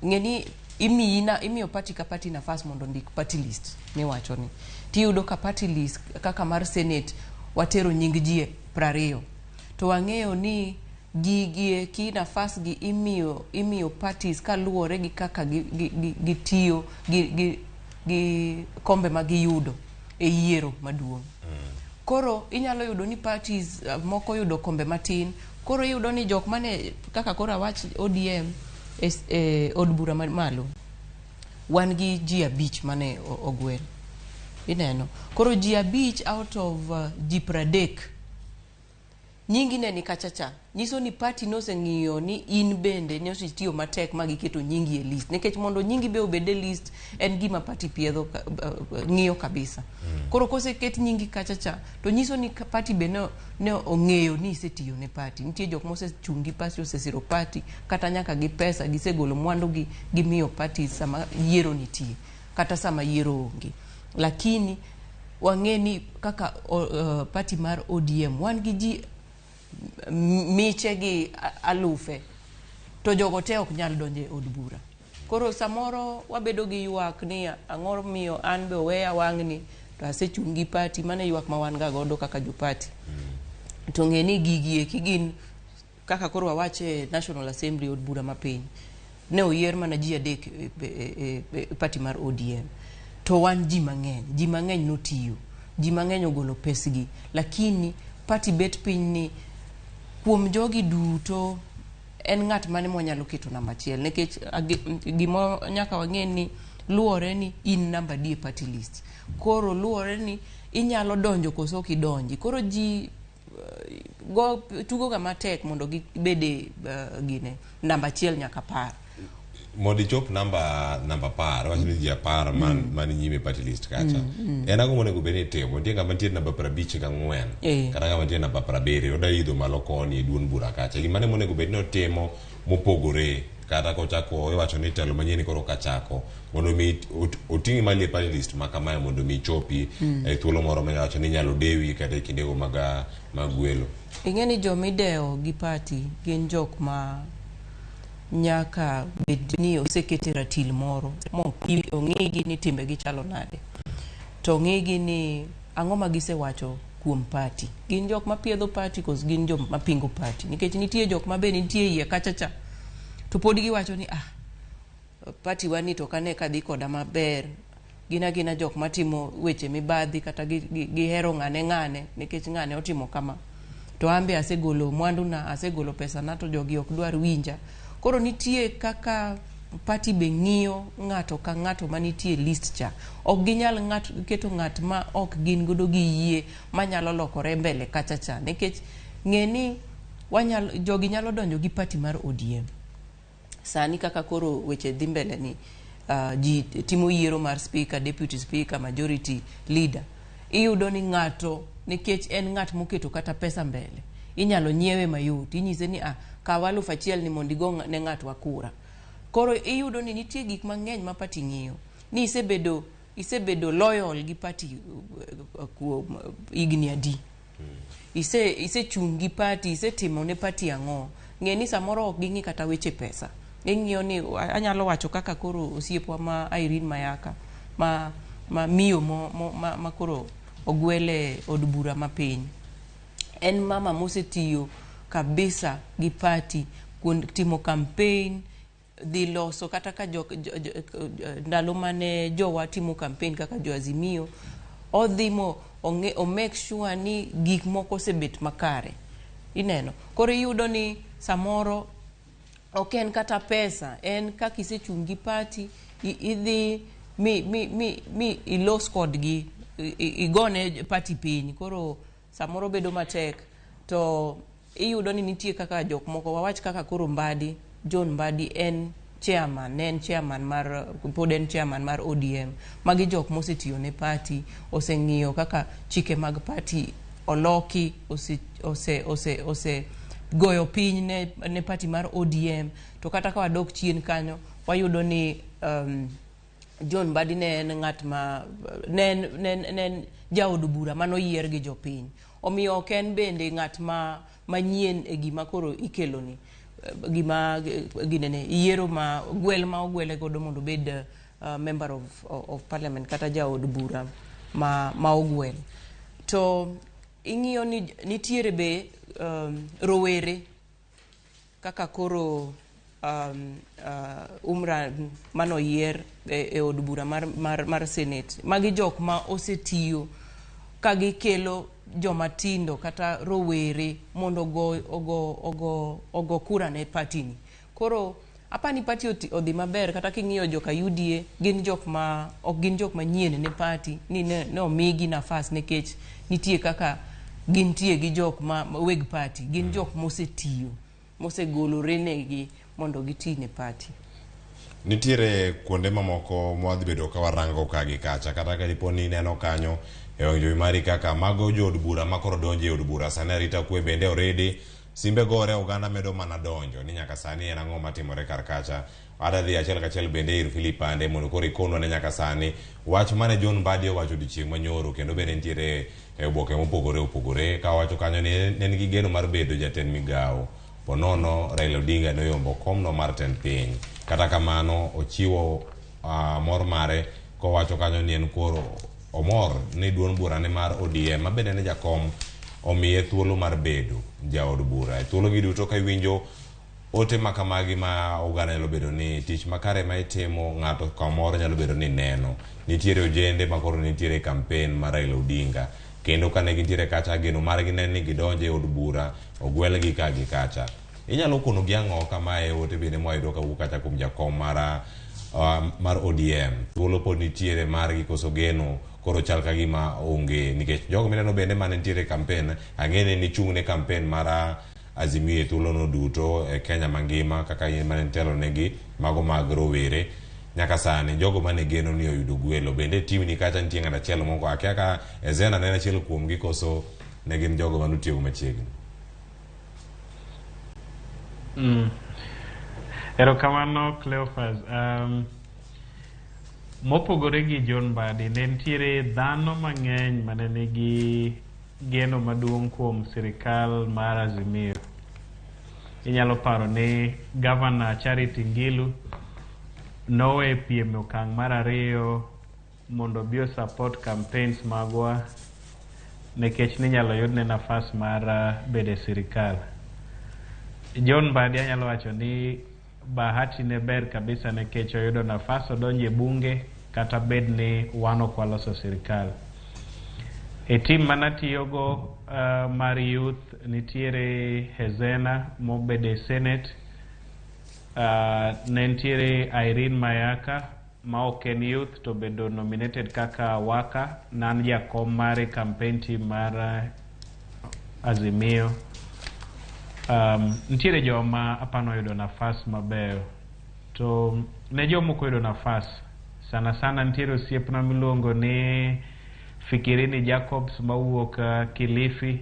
ng'eni imiyo party ka party nafas mondo ndik party list ni wacho ni tiyudo ka party list kaka mar Senate watero nying ji 20 to wang'eyo ni gigie ki nafas gi imiyo parties kaluwore gi kaka gitiyo gi kombe magiyudo e yiero maduong'. Koro inyalo yudo ni parties moko yudo kombe matin, koro yudo ni jok mane kaka koro awach ODM od bura malo wan gi ji 5 mane ogwel. Ineno koro ji 5 out of ji 30 nyingi ne ni kachacha nyiso ni party noseng'iyo ni in bende ne osetiyo matek magiketo nyingi e list nikech mondo nyingi be obede list en gima party piedho ng'iyo kabisa. Koro koseket nyingi kachacha to nyiso ni party be ne ong'eyo ni isetiyo ne party. Nitie jok mosechungi party osesiro party kata nyaka gi pesa gisegolo mwandu gi gimiyo party sama yiero nitie kata sama yiero onge. Lakini wang'eni kaka party mar ODM wan gi ji miche gi alufe to jogo te ok nyal donje od bura. Koro samoro wabedo gi ywak ni ang'o miyo an be oweya wang'ni to asechung' gi party, mane ywak ma wan ga godo kaka jo party. To ng'e ni gigi eki gin kaka koro wawache National Assembly od bura mapiny ne oyier mana ji adek party mar ODM, to wan ji mang'eny notiyo, ji mang'eny ogolo pesgi, lakini party bet piny ni kuom jogi duto en ng'at mane mwanyalo keto namba achiel, nikech gimo nyaka wang'e ni luore ni in namba di e party list. Koro luore ni inyalo donjo koso kidonji. Koro ji go tugo ga matek mondo gibede gine namba achiel nyaka par. Mondi chop namba par, wacho ni ji apar man nyime party list kacha. En ago monego bene temo, nitie ng'ama nitie namba 54, kata ng'ama nitie namba 70, oda idho malo koni e duond bura kacha. Gimane monego bene otemo mopogore kata kochako iwacho ni telo manyien koro kachako mondo mi oting'i mali e party list ma kamae mondo mi chopi e thuolo moro ma wacho ni nyalo dewi kata e kindego mag gwelo. Ing'e ni jomideo gi party gin jok ma nyaka bed ni osekete ratil moro ong'egi ni timbegi chalo nade, to ong'egi ni ang'o ma gisewacho kuom party. Gin jok ma piedho party kos gin jok ma pingo party, nikech nitie jok ma be nitie iye kachacha to pod giwacho ni party wani to kane kadhi koda maber. Gina jok matimo weche mibadhi kata gihero ng'ane nikech ng'ane otimo kama, to ambe asegolo mwanduna, asegolo pesa na, to jogi ok dwar winja. Koro nitie kaka party be ng'iyo ng'ato ka ng'ato manitie list cha. Ok ginyal keto ng'at ma ok gin godo gi yie manyalo lokore mbele kachacha, nikech ng'eni jogi nyalo donjo gi party mar ODM. Sani kaka koro weche dhi mbele ni ji timo yiero mar speaker, deputy speaker, majority leader. Iyudo ni ng'ato, nikech en ng'at moketo kata pesa mbele, inyalo nyiewe mayot, inyise ni kawa 1,000 ni mondigo ne ng'atwa kura. Koro iyudo ni nitie gik mang'eny ma party ng'iyo ni isebedo loyal gi party kuom igni adi, isechung' gi party, isetimo ne party ang'o. Ng'e ni samoro ok ging'i kata weche pesa. Ing'iyo ni anyalo wacho kaka koro osiepwa ma Irene Mayaka ma miyo ma koro ogwele od bura mapiny. En mama mosetiyo kabisa gi party timo campaign, dhi loso kata ka ndalo mane jowa timo campaign kaka jo Azimio, odhimo o make sure ni gik moko osebet makare. Ineno, koro iyudo ni samoro ok en kata pesa, en kaka isechung' gi party, idhi mi ilos kodgi, igone party piny. Koro samoro bedo matek, to iyudo ni nitie kaka jok moko, wawach kaka koro Mbadi, John Mbadi en chairman mar ODM. Magi jok mosetiyo ne party, oseng'iyo kaka chike mag party oloki, ose goyo piny ne party mar ODM. To kata ka wadok chien kanyo, wayudo ni John Mbadi ne en ng'at ma ne jaod bura manoyier gi jopiny. Omiyo ok en bende ng'at manyien e gima koro ikelo ni gima ginene yiero ma ogwele godo mondo bed member of parliament kata jaod bura ma ogwel. To ing'iyo ni nitiere be rowere kaka koro Umra manoyier e od bura mar Senate. Magi jok ma osetiyo ka gikelo jomatindo kata rowere mondo ogo kura ne party ni. Koro apani party odhi maber, kata king'iyo joka UDA gin jok ma ok gin jok manyien ne party ni ne omigi nafas, nikech nitie kaka gintie gi jok ma weg party, gin jok mosetiyo, mosegolore negi mondo giti ne party. Nitiere kuonde mamoko mwadhi bedo ka warango ka gi kacha, kata ka dipo ni neno kanyo e onjo mari kaka mago jood bura makoro donjo e od bura sani arita kwe bende already simbe gore, oganda medo mana donjo ni nyaka sani en ang'o matimore kar kacha. Ada dhi achiel kachiel bende ir Philipande mondo koro ikonwa ne nyaka sani wach mane John Mbadi owacho odiochieng' manyoro, kendo bende nitiere e oboke mopogore ka wacho kanyo ni en gi geno mar bedo jatend migawo ponono Raila Odinga noyombo komno mar tend piny. Kata kamano ochiwo mor mare kowacho kanyo ni en koro omor ni duond bura ne mar ODM mabende ne jakom omiye thuolo mar bedo jaod bura. Thuolo gi duto ka iwinjo ote makamagi ma oganda nyalo bedo ni tich makare ma itimo ng'ato kamoro nyalo bedo ni neno. Nitiere ojende makoro nitiere kampen mar Raila Odinga, kendo kane gintiere kacha geno margi ne ni gidonje od bura ogwelgi ka gi kacha. Inyalo kono gi ang'o kamae ote bende mwayudo kawuok kacha kuom jakom mar ODM? Thuolo pod nitiere margi koso geno koro chal ka gima onge, nikech jogo mineno bende mane nitiere kampen ang'ene ni chung' ne kampen mar Azimio thuolo no duto e Kenya mangima kaka yien mane telo negi mago mag rowere nyaka sani jogo mane geno ni oyudo gwelo. Bende tim ni kacha nitie ng'at achiel moko akia ka Ezena ne achiel kuom gi koso ne gin jogo mane tiyo machiegni. Erokamano Cleophas. Mopogore gi John Mbadi, ne nitiere dhano mang'eny mane nigi geno maduong' kuom sirikal mar Azimio. Inyalo paro ni Governor Charity Ngilu nowe piem okang' mar ariyo mondo bio support campaigns magwa nikech ninyalo yudne nafas mar bede sirikal. John Mbadi anyalo wacho ni bahati ne ber kabisa nikech oyudo nafas odonje bunge kata bed ni wano kwa loso sirikal. E team manatiyogo mar youth nitiere Hezena mobede Senate, ne nitiere Irene Mayaka ma ok en youth to bedo nominated kaka waka, nan jakom mare campaign team mar Azimio. Nitiere joma apano oyudo nafas mabeyo, to ne jomoko oyudo nafas sana sana nitiere osiepna miluongo ni Fikirini Jacobs mawuok Kilifi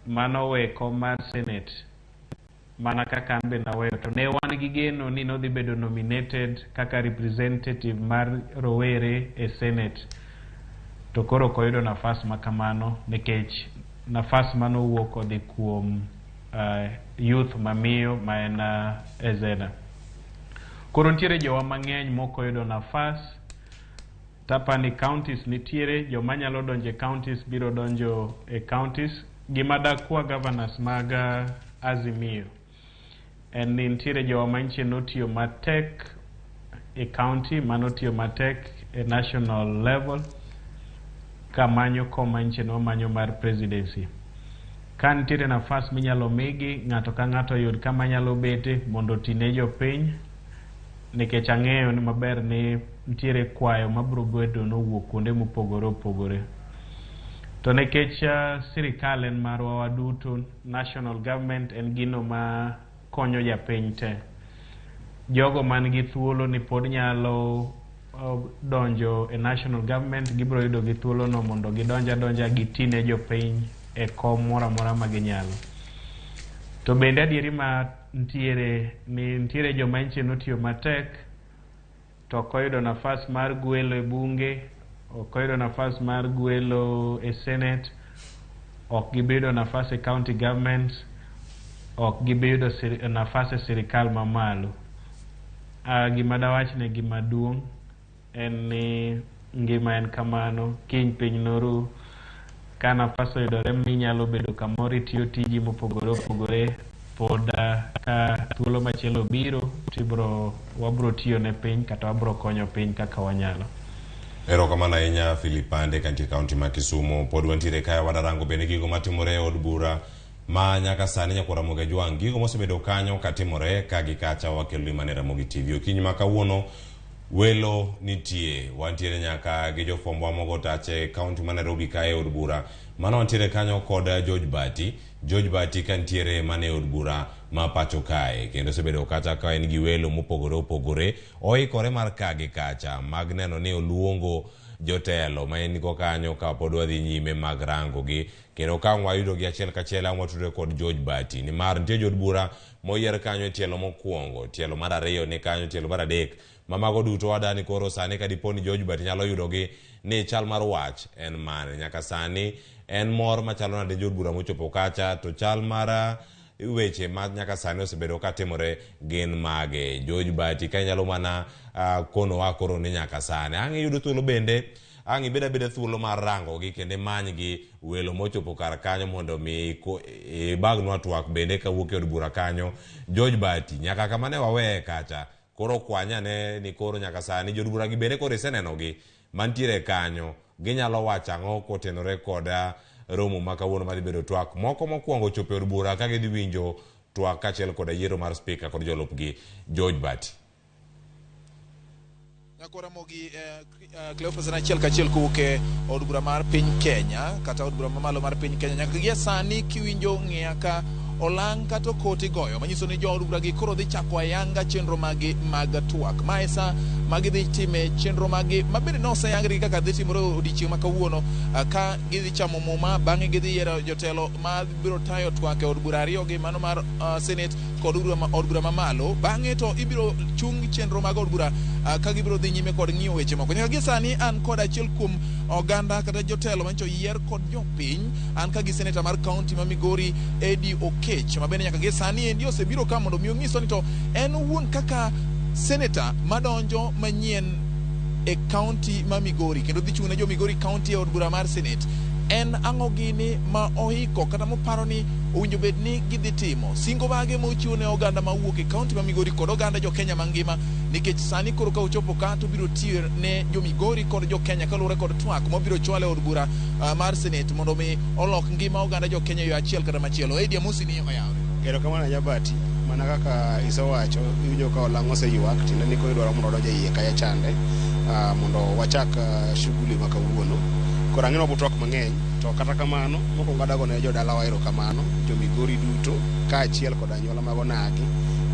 manowe kom mar Senate mana kaka anbe naweyo, to ne wan gi geno ni nodhi bedo nominated kaka representative mar rowere e Senate, to koro koyudo nafas makamano nikech nafas manowuok odhi kuom youth mamiyo ma en Ezena. Koro nitiere jowa mang'eny moko oyudo nafas. Tapani counties nitiere joma nyalo donje counties biro donjo e counties. Gima dakwa governors mag Azimio en ni nitiere jowa manche notiyo matek e county, manotiyo matek e national level kamanyo komanche no manyo mar presidency. Ka nitiere nafas minyalo migi ng'ato ka ng'ato yud kama nyalo bete mondo tine jopiny, nikech ang'eyo ni maber ni nitiere kwayo mabro bedo nowuok kuonde mopogore opogore. To nikech sirikal en marwa waduto, national government en gino ma konyo japiny te. Jogo man gi thuolo ni pod nyalo donjo e national government gibro yudo gi thuolo no mondo gidonja gitine jopiny e kom mora mora ma ginyalo. To bende adieri ma nitiere joma inche notiyo matek to koyudo nafas mar gwelo e bunge, koyudo nafas mar gwelo e Senate, ok gibedo nafas e county government, ok gibedo nafas e sirikal mamalo. Gima dawach ne gima duong' en ni ngima en kamano, kiny piny noru, ka nafas oyudore minyalo bedo kamoro itiyo tiji mopogore opogore, pod ka thuolo machielo biro wabro tiyo ne piny kata wabro konyo piny kaka wanyalo. Erokamano ahinya Philip Pande kantie kaunti ma Kisumu. Pod wantiere kaya wadarango bende gigo matimore e od bura ma nyaka sani nyakora Ramogi Jwang', gigo mosebedo kanyo katimore ka gi kacha wakelo mane Ramogi TV. Okinyi ma kawuono welo nitie, wantiere nyaka gi jofwambo wamogo tache kaunti ma Nairobi ka e od bura. Mano wantiere kanyo kod George Bati kantiere mane od bura ma pacho kae, kendo sebedo kacha ka en gi welo mopogore opogore, oikore mar ka gi kacha mag neno ni oluongo jotelo ma en go kanyo ka pod wadhi nyime mag rango gi, kendo ka wayudo gi achiel kachiel watudore kod George Bati ni mar nitie jod bura moyier kanyo e tielo mokwongo, tielo mar ariyo ni kanyo, tielo mar adek, mamago duto wadani koro sani ka diponi George Bati nyalo yudo gi ni chal mar wach en mane. Nyaka sani en mor machalo nade jod bura mochopo kacha, to chal mar weche ma nyaka sani osebedo ka timore gin mage. George Bati ka nyalo mana kono wa koro ni nyaka sani. Ang' yudo thuolo bende ang' beda thuolo mar rango gi kende many gi welo mochopo kar kanyo mondo mi bagnwa twak bende kawuok e od bura kanyo. George Bati nyaka kama ne wawe kacha koro kwanya ne ni koro nyaka sani jod bura gi bende koro iseneno gi mantiere kanyo ginyalo wacho ang'o kotenore koda romo ma kawuono madhi bedo twak moko mokwongo chopo e od bura ka gidhi winjo twak kachiel koda yiero mar speaker kod jolupgi. George Bati. Nyakora mogi Cleophas na chiel kachiel kowuok e od bura mar piny Kenya kata od bura mamalo mar piny Kenya nyaka gie sani kiwinjo ng'eya ka olang kata koti goyo manyiso ni jo od bura gi koro dhi chako ayanga chenro magi mag twak maesa magi dhi time chenro magi mabende noseyangri kaka dhi timore odiochieng' ma kawuono ka gidhi chamo muma bang'e gidhi yiero jotelo ma biro tayo twak e od bura ariyo gi mano mar Senate kod od bura mamalo bang'e to ibiro chung chenro mag od bura ka gibiro dhi nyime kod ng'iyo weche moko. Nyaka gie sani an kod achiel kuom oganda kata jotelo mancho yier kod jopiny an ka gi seneta mar kaunti ma Migori Eddie Okech mabende nyaka gie sani endi osebiro ka mondo mi ong'iso ni to en wuon kaka seneta madonjo manyien e kaunti ma Migori kendo dhi chung ne jo Migori kaunti e od bura mar Senate en ang'o gini ma ohiko kata moparo ni owinjo bed ni gidhi timo singo mage mochiwo ne oganda mawuok e kaunti ma Migori kod oganda jo Kenya mangima nikech sani koro ka ochopo ka to biro tiyo ne jo Migori kod jo Kenya kaluwore kod twak mobiro chwale od bura mar Senate mondo mi olok ngima oganda jo Kenya yo achiel kata machielo. Eddie Amusi ni oyawre. Kero kamano Jabati mana kaka isewacho iwinjo ka olang' oseyuak tiende ni koro idwaro mondo odonj e iye kaya chande mondo wachak shughuli ma kawuono. Koro ang'e wabutwak mang'eny to kata kamano mokwongo adago ne jodalawa erokamano jo Migori duto kaachiel kod anyuola mag onagi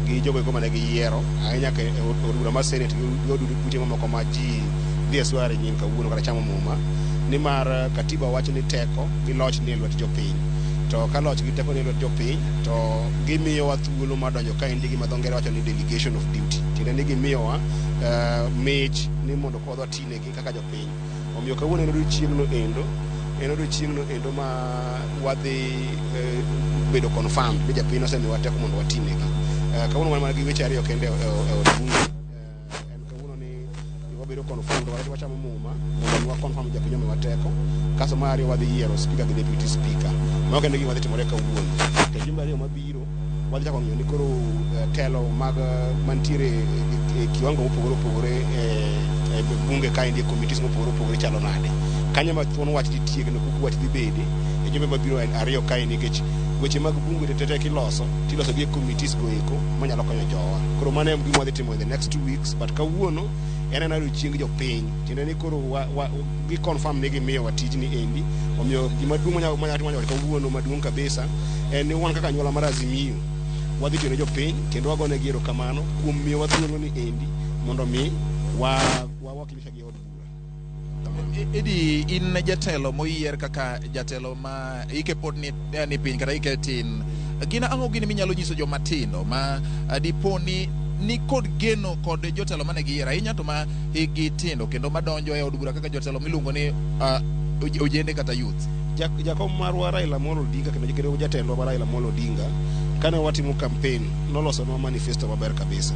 gi jogo eko mane giyiero ahinya ka od bura mar Senate gi od buche mamoko ma ji dhi e sware nyien kawuono kata chamo muma nimar katiba wacho ni teko gi loch ni e lwet jopiny to ka loch gi teko ni e lwet jopiny to gimiyowa thuolo mar donjo ka endi gima dho ngere wacho ni delegation of duty tiende ni gimiyowa mich ni mondo kodhi watinegi kaka jopiny. Omiyo kawuono en odiochieng'no endo ma wadhi bedo confirmed ni japiny osemiyowa teko mondo watinegi. Kawuono wan mana gi weche ariyo kende e od bunge en kawuono ni wabedo confirmed wachamo muma mondo wakonfirm japiny omiyowa teko kaso mar ariyo wadhi yiero speaker gi deputy speaker mago kendo gima dhi timore kawuono. To jumbe ariyo mabiro wadhi chako ng'iyo ni koro telo mag mantiere e kiwango mopogore opogore e bunge ka endi committees mopogore opogore chalo nade kanyo ma thuon wach tiegno kuku wach dhi bede e jumbe mabiro en ariyo ka endi nikech weche mag bunge tete tiloso gi e committees go eko manyalo konyo jowa. Koro mano en gima wadhi timo in the next 2 weeks but kawuono en odiochieng' jopiny tiende ni koro gi confirm ni gimiyowa tijni endi. Omiyo gima duong' manyalo timo kawuono maduong' kabisa en ni wan kaka anyuola mar Azimio wadhi tiyo ne jopiny kendo wagonegi erokamano kuom miyowa thuolo ni endi mondo mi wawakilisha gi od bura. Eddie in jatelo moyier kaka jatelo ma ike pod ni piny kata ike tin gina ang'o gini minyalo nyiso joma tindo ma dipo ni kod geno kod jotelo mane giyier ahinya to ma higi tindo kendo madonjo e od bura kaka jotelo miluongo ni ojende kata youth. Jakom marwa Raila Amolo Odinga kendo jatendwa mar Raila Amolo Odinga kane watimo campaign nolosonwa manifesto maber kabisa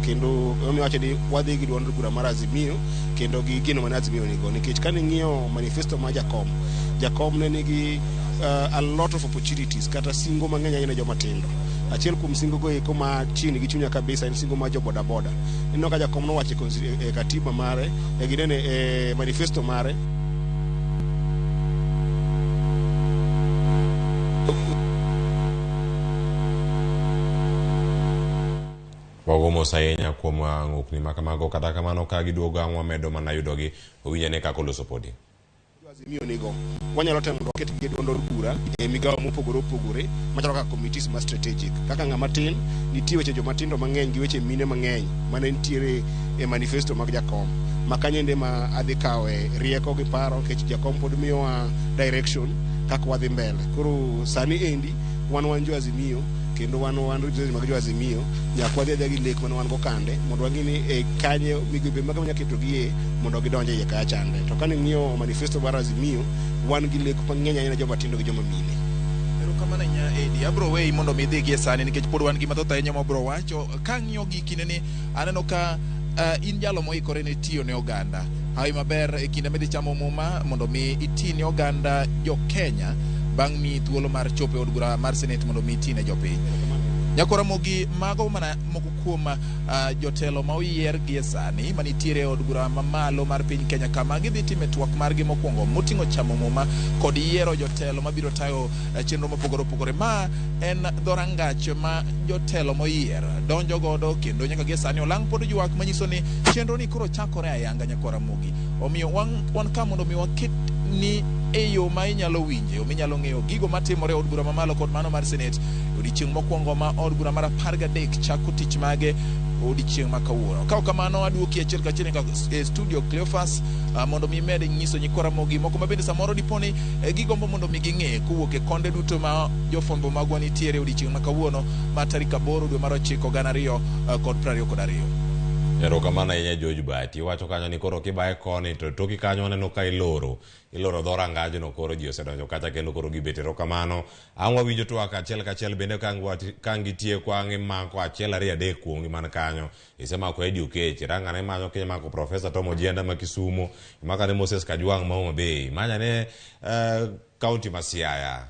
kendo omiyo wacho ni wadhi gi duond bura mar Azimio kendo gi gino mane Azimio nigo nikech kane ng'iyo manifesto ma Jakom ne nigi a lot of opportunities kata singo mang'eny ahinya ne joma tindo. Achiel kuom singo go eko ma chini gi chunya kabisa en singo ma jo boda boda. Ineno ka Jakom nowacho e katiba mare e manifesto mare wagomo sahinya kuom ng'ukni ma kamago kata kamano ka giduogo ang' wamedo mana yudogi owinjane kaka oloso podi. Azimio nigo wanyalo temo roket gi duond bura e migawo mopogore opogore machalo kaka committees ma strategic kaka ng'ama tin nitie weche joma tindo mang'eny gi weche mine mang'eny mane nitiere e manifesto mag Jakom makanyende ma adhi kawe rieko gi paro kech Jakom pod miyowa direction kaka wadhi mbele. Koro sani endi wan jo Azimio kendo wan representative mag jo Azimio nyaka wadhi gi lek mane wan go kande mondo wang'ini e kanye migepe mag manya ketogie mondo gidonje iye kaya chande. To kane ng'iyo manifesto mar Azimio wan gi lek mang'eny ahinya joma tindo gi joma mine. Erokamano nya Eddie zaidi. Abro wei mondo mi dhi gie sani nikech pod wan gi mathoth ahinya ma bro wacho. Kang'iyo gikine ni aneno ka in jalo moikore ne tiyo ne oganda. Hawi maber e kinde midhi chamo muma mondo mi iti ne oganda jo Kenya bang' mi thuolo mar chopo e od bura mar Senate mondo mi iti ne jopiny. Nyakora Mogi mago mana moko kuom jotelo ma oyier gie sani manitiere e od bura mamalo mar piny Kenya kama gidhi time twak margi mokwongo moting'o chamo muma kod yiero jotelo mabiro tayo chenro mopogore opogore. Ma en dhorangach ma jotelo moyier donjo godo kendo nyaka gie sani olang' pod ywak manyiso ni chenro ni koro chakore ayanga Nyakora Mogi. Omiyo wan ka mondo mi waket ni e yo ma inyalo winje, inyalo ng'eyo gigo matimore od bura mamalo kod mano mar Senate odiochieng' mokwongo ma od bura mar 13 chako tich mage odiochieng' ma kawuono. Ka kamano aduoki achiel kachiel e studio Cleophas mondo mi med nyiso Nyakora Mogi moko mabende samoro diponi gigombo mondo mi ging'e kowuok e konde duto ma jofwambo magwa nitiere odiochieng' ma kawuono ma tarik 8 dwe mar 9 2022. Erokamano ahinya George Bati. Iwacho kanyo ni koro kibaye koni to toki kanyo aneno ka iloro dhorangajno koro ji osedonjo kacha kendo koro gibet. Erokamano. Ang' wawinjo twak achiel kachiel bende kangitieko ang' imako achiel 2 3 kuomgi man kanyo. Isemako Eddie Oketch, rangane imanyo kimako Professor Tom Ojienda ma Kisumu, imakane Moses Kajwang' ma Homa Bay, imanyane kaunti ma Siaya.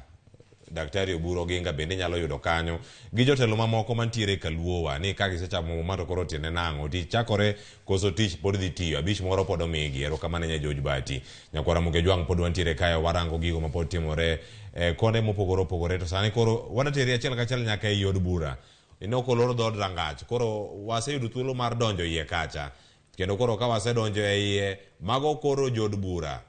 Daktari Oburu Oginga bende nyalo yudo kanyo gi jotelo mamoko mantiere Kaluowa ni ka gisechamo muma to koro tiende nang'o tich chakore koso tich pod dhi tiyo abich moro pod omigi. Erokamano ne George Bati. Nyakora Mogi Jwang' pod wantiere kae warango gigo ma pod timore konde mopogore opogore to sani koro wadatere achiel kachiel nyaka e od bura. Inoko loro dhod rangach koro waseyudo thuolo mar donjo iye kacha kendo koro ka wasedonjo e iye mago koro jod bura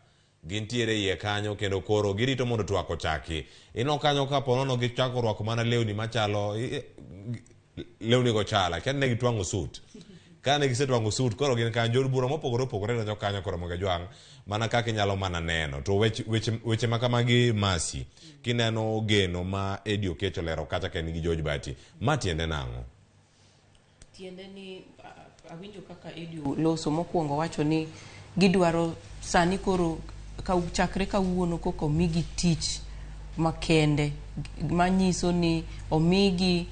gintiere iye kanyo kendo koro girito mondo twak ochaki. Ino kanyo ka ponono gichako rwako mana lewni machalo lewni go chala kendo ne gitwang'o suit. Kane gisetwang'o suit koro gin kanyo jod bura mopogore opogore donjo kanyo koro Mogi Jwang' mana kaka inyalo mana neno to weche makamagi Masi kineno geno ma Eddie Oketch olero kacha ken gi George Bati ma tiende nang'o? Tiende ni awinjo kaka Eddie loso mokwongo wacho ni gidwaro sani koro chakre kawuono koko omigi tich makende manyiso ni omigi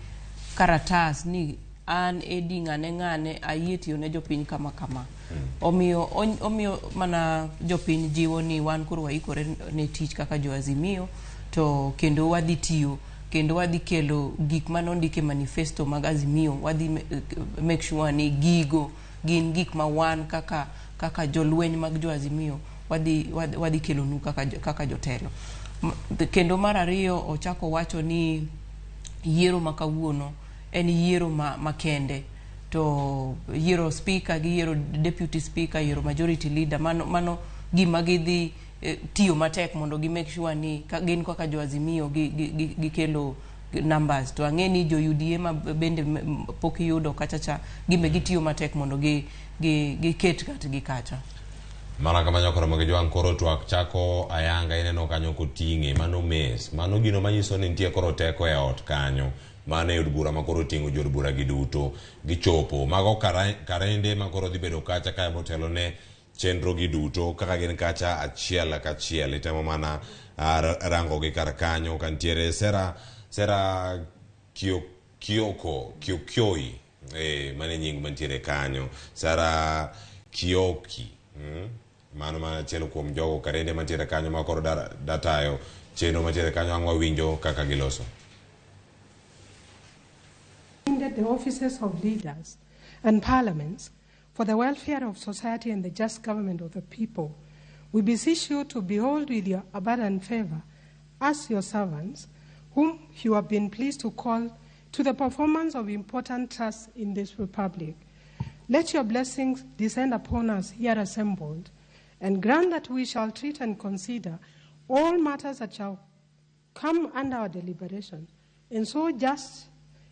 karatas ni an Eddie ng'ane ayie tiyo ne jopiny kama kama. Omiyo mana jopiny jiwo ni wan koro waikore ne tich kaka jo Azimio to kendo wadhi tiyo kendo wadhi kelo gik manondike manifesto mag Azimio, wadhi make sure ni gigo gin gik ma wan kaka jolweny mag jo Azimio wadhi kelonu kaka jotelo. Kendo mar ariyo ochako wacho ni yiero makawuono en yiero makende to yiero speaker gi yiero deputy speaker, yiero majority leader, mano gima gidhi tiyo matek mondo gi make sure ni gin kaka jo Azimio gikelo numbers. To ang'e ni jo UDA ma bende pok yudo kachacha gime gitiyo matek mondo giket katgi kacha. Mana kama Nyakora Mogi Jwang' koro twak chako ayanga ineno kanyo koting'e mano mes mano gino manyiso ni nitie koro teko e ot kanyo mano e od bura ma koro ting'o jod bura gi duto gichopo mago karende ma koro dhi bedo kacha kae motelo ne chenro gi duto kaka gin kacha achiel kachiel itemo mana rango gi kar kanyo kantiere Sera Kiokioi mane nying mantiere kanyo Sara Kioki mano mana achiel kuom jogo karende mantiere kanyo ma koro datayo chenro mantiere kanyo ang' wawinjo kaka giloso. The offices of leaders and parliaments for the welfare of society and the just government of the people, we beseech you to behold with your abundant favor us your servants, whom you have been pleased to call to the performance of important tasks in this republic. Let your blessings descend upon us here assembled, and grant that we shall treat and consider all matters that shall come under our deliberation in so just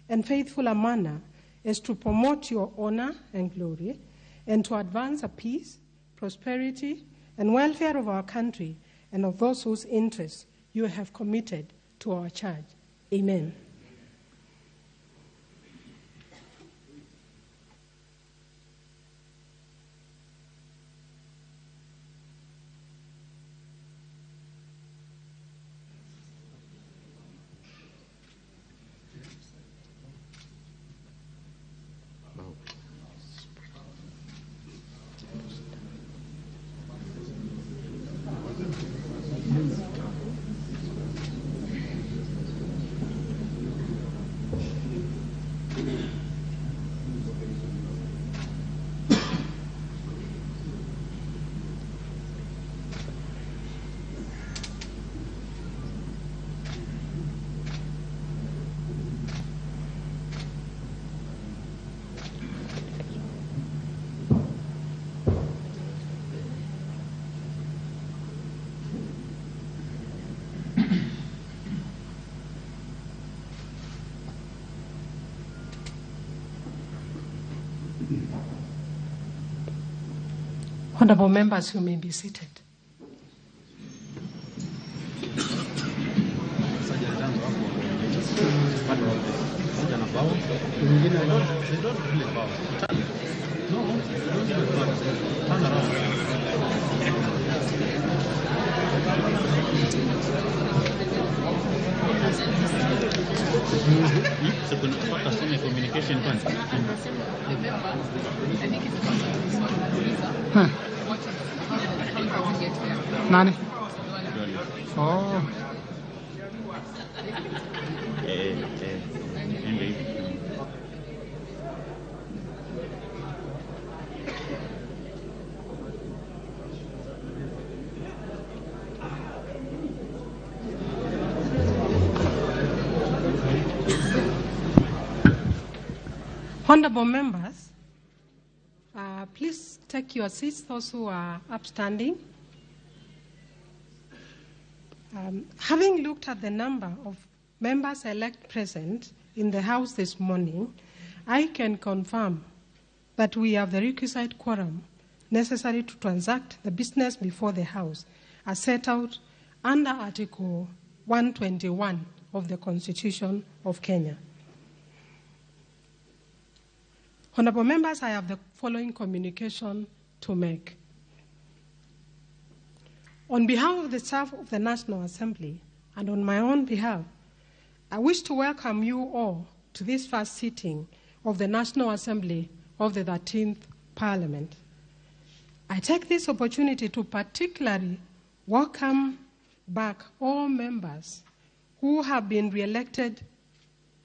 and faithful a manner as to promote your honor and glory, and to advance the peace, prosperity, and welfare of our country and of those whose interests you have committed to our charge. Amen. Honorable members, you may be seated. Communication Nani? Oh. Honorable members, please take your seats, those who are upstanding. Having looked at the number of members-elect present in the House this morning, I can confirm that we have the requisite quorum necessary to transact the business before the House as set out under Article 121 of the Constitution of Kenya. Honorable members, I have the following communication to make. On behalf of the staff of the National Assembly and on my own behalf, I wish to welcome you all to this first sitting of the National Assembly of the 13th Parliament. I take this opportunity to particularly welcome back all members who have been re-elected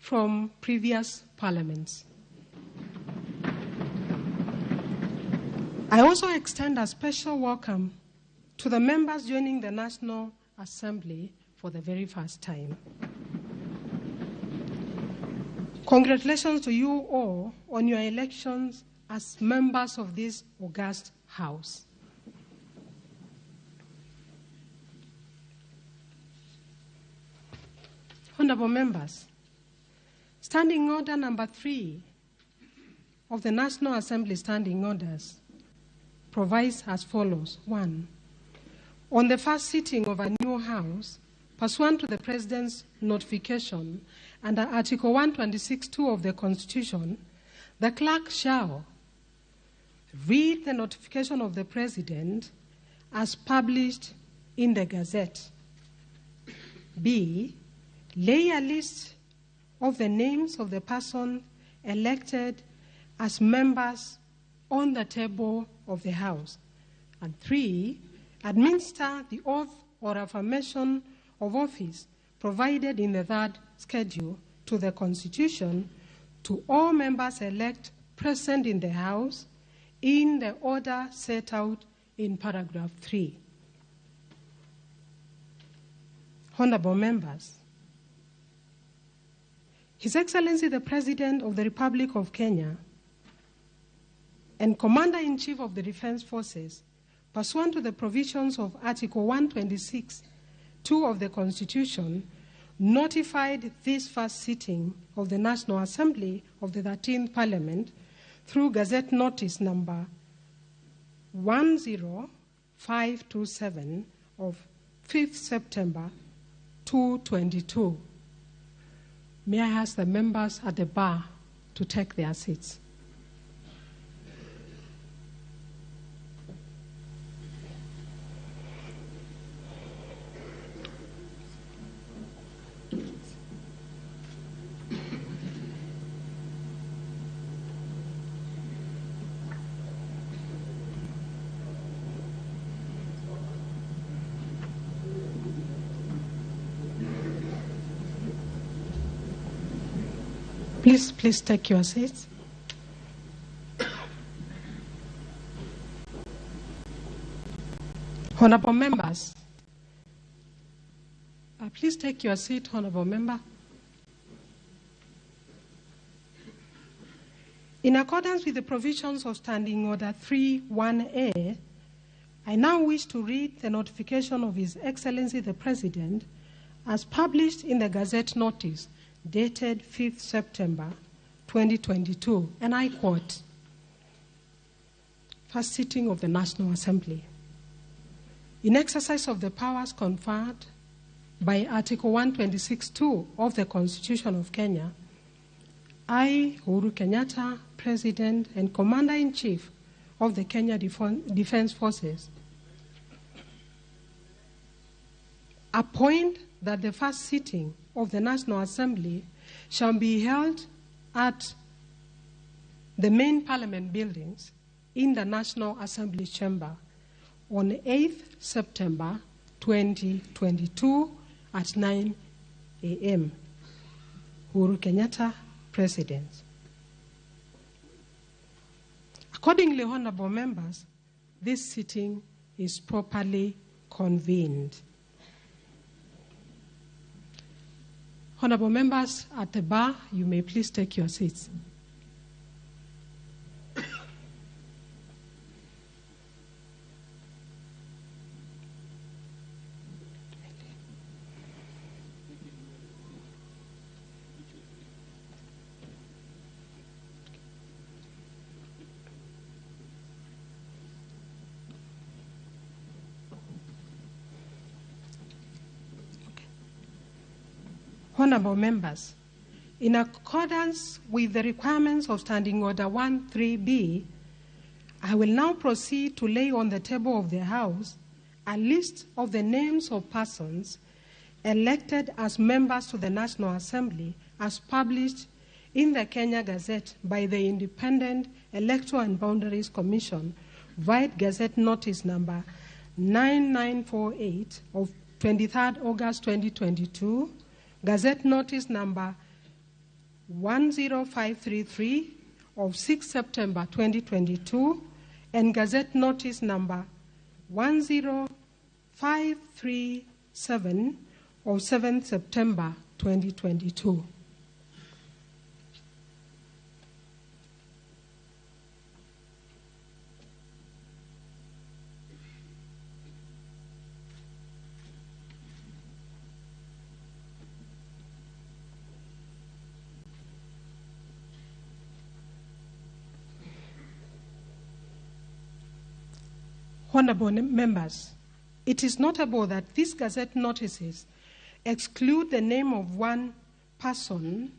from previous parliaments. I also extend a special welcome to the members joining the National Assembly for the very first time. Congratulations to you all on your elections as members of this august House. Honorable members, Standing Order number 3 of the National Assembly Standing Orders provides as follows. 1. On the first sitting of a new House, pursuant to the President's notification under Article 126(2) of the Constitution, the clerk shall read the notification of the President as published in the Gazette. B. Lay a list of the names of the persons elected as members on the table of the House. And 3. Administer the oath or affirmation of office provided in the third schedule to the Constitution to all members elect present in the House in the order set out in paragraph 3. Honorable members, His Excellency the President of the Republic of Kenya and Commander-in-Chief of the Defense Forces, pursuant to the provisions of Article 126(2) of the Constitution, notified this first sitting of the National Assembly of the 13th Parliament through Gazette Notice number 10527 of 5th September 2022. May I ask the members at the bar to take their seats. Please take your seats. Honorable members, please take your seat, honorable member. In accordance with the provisions of Standing Order 3.1a, I now wish to read the notification of His Excellency the President as published in the Gazette Notice dated 5th September 2022, and I quote, first sitting of the National Assembly. In exercise of the powers conferred by Article 126(2) of the Constitution of Kenya, I, Uhuru Kenyatta, President and Commander-in-Chief of the Kenya Defense Forces, appoint that the first sitting of the National Assembly shall be held at the main Parliament buildings in the National Assembly Chamber on 8th September 2022 at 9 a.m. Uhuru Kenyatta, President. Accordingly, honorable members, this sitting is properly convened. Honorable members at the bar, you may please take your seats. Honorable members, in accordance with the requirements of Standing Order 13B, I will now proceed to lay on the table of the House a list of the names of persons elected as members to the National Assembly as published in the Kenya Gazette by the Independent Electoral and Boundaries Commission, White Gazette Notice number 9948 of 23rd August 2022, Gazette Notice number 10533 of 6 September 2022, and Gazette Notice number 10537 of 7 September 2022. Honorable members, it is notable that these Gazette notices exclude the name of one person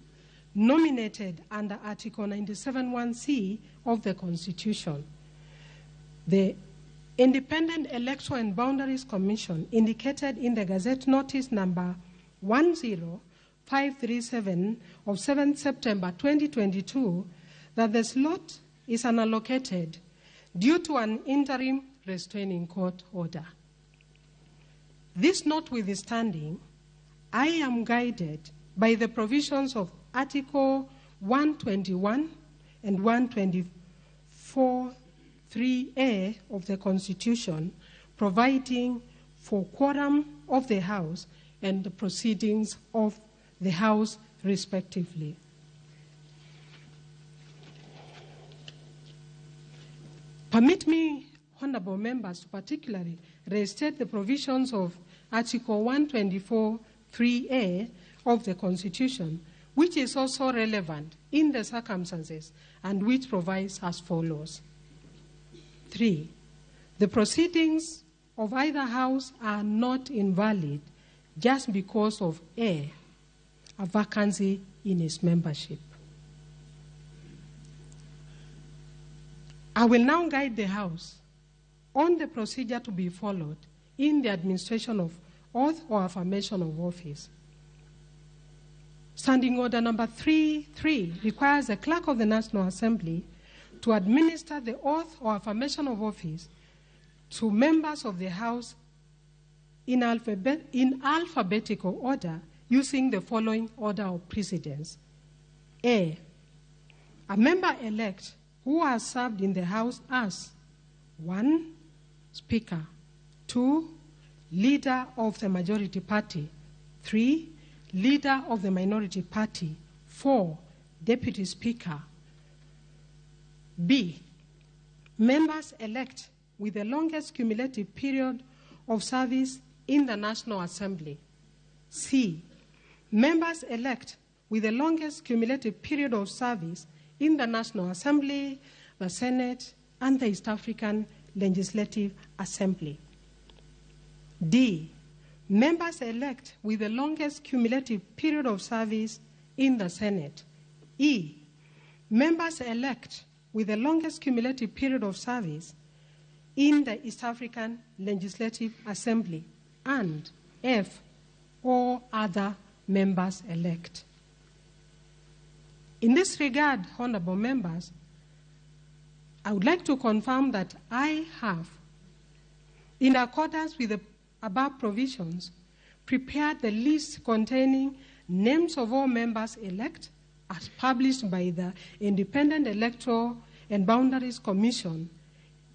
nominated under Article 97(1)(c) of the Constitution. The Independent Electoral and Boundaries Commission indicated in the Gazette Notice number 10537 of 7 September 2022 that the slot is unallocated due to an interim restraining court order. This notwithstanding, I am guided by the provisions of Article 121 and 124(3)(a) of the Constitution, providing for quorum of the House and the proceedings of the House respectively. Permit me, honorable members, to particularly restate the provisions of Article 124(3)(a) of the Constitution, which is also relevant in the circumstances and which provides as follows. 3. The proceedings of either House are not invalid just because of a vacancy in its membership. I will now guide the House on the procedure to be followed in the administration of oath or affirmation of office. Standing Order number 3.3 requires the Clerk of the National Assembly to administer the oath or affirmation of office to members of the House in alphabetical order using the following order of precedence. A member-elect who has served in the House as 1. Speaker, 2. Leader of the majority party, 3. Leader of the minority party, 4. Deputy Speaker. B. Members elect with the longest cumulative period of service in the National Assembly. C. Members elect with the longest cumulative period of service in the National Assembly, the Senate, and the East African Legislative Assembly. D. Members-elect with the longest cumulative period of service in the Senate. E. Members-elect with the longest cumulative period of service in the East African Legislative Assembly. And F. All other members-elect. In this regard, honorable members, I would like to confirm that I have, in accordance with the above provisions, prepared the list containing names of all members-elect as published by the Independent Electoral and Boundaries Commission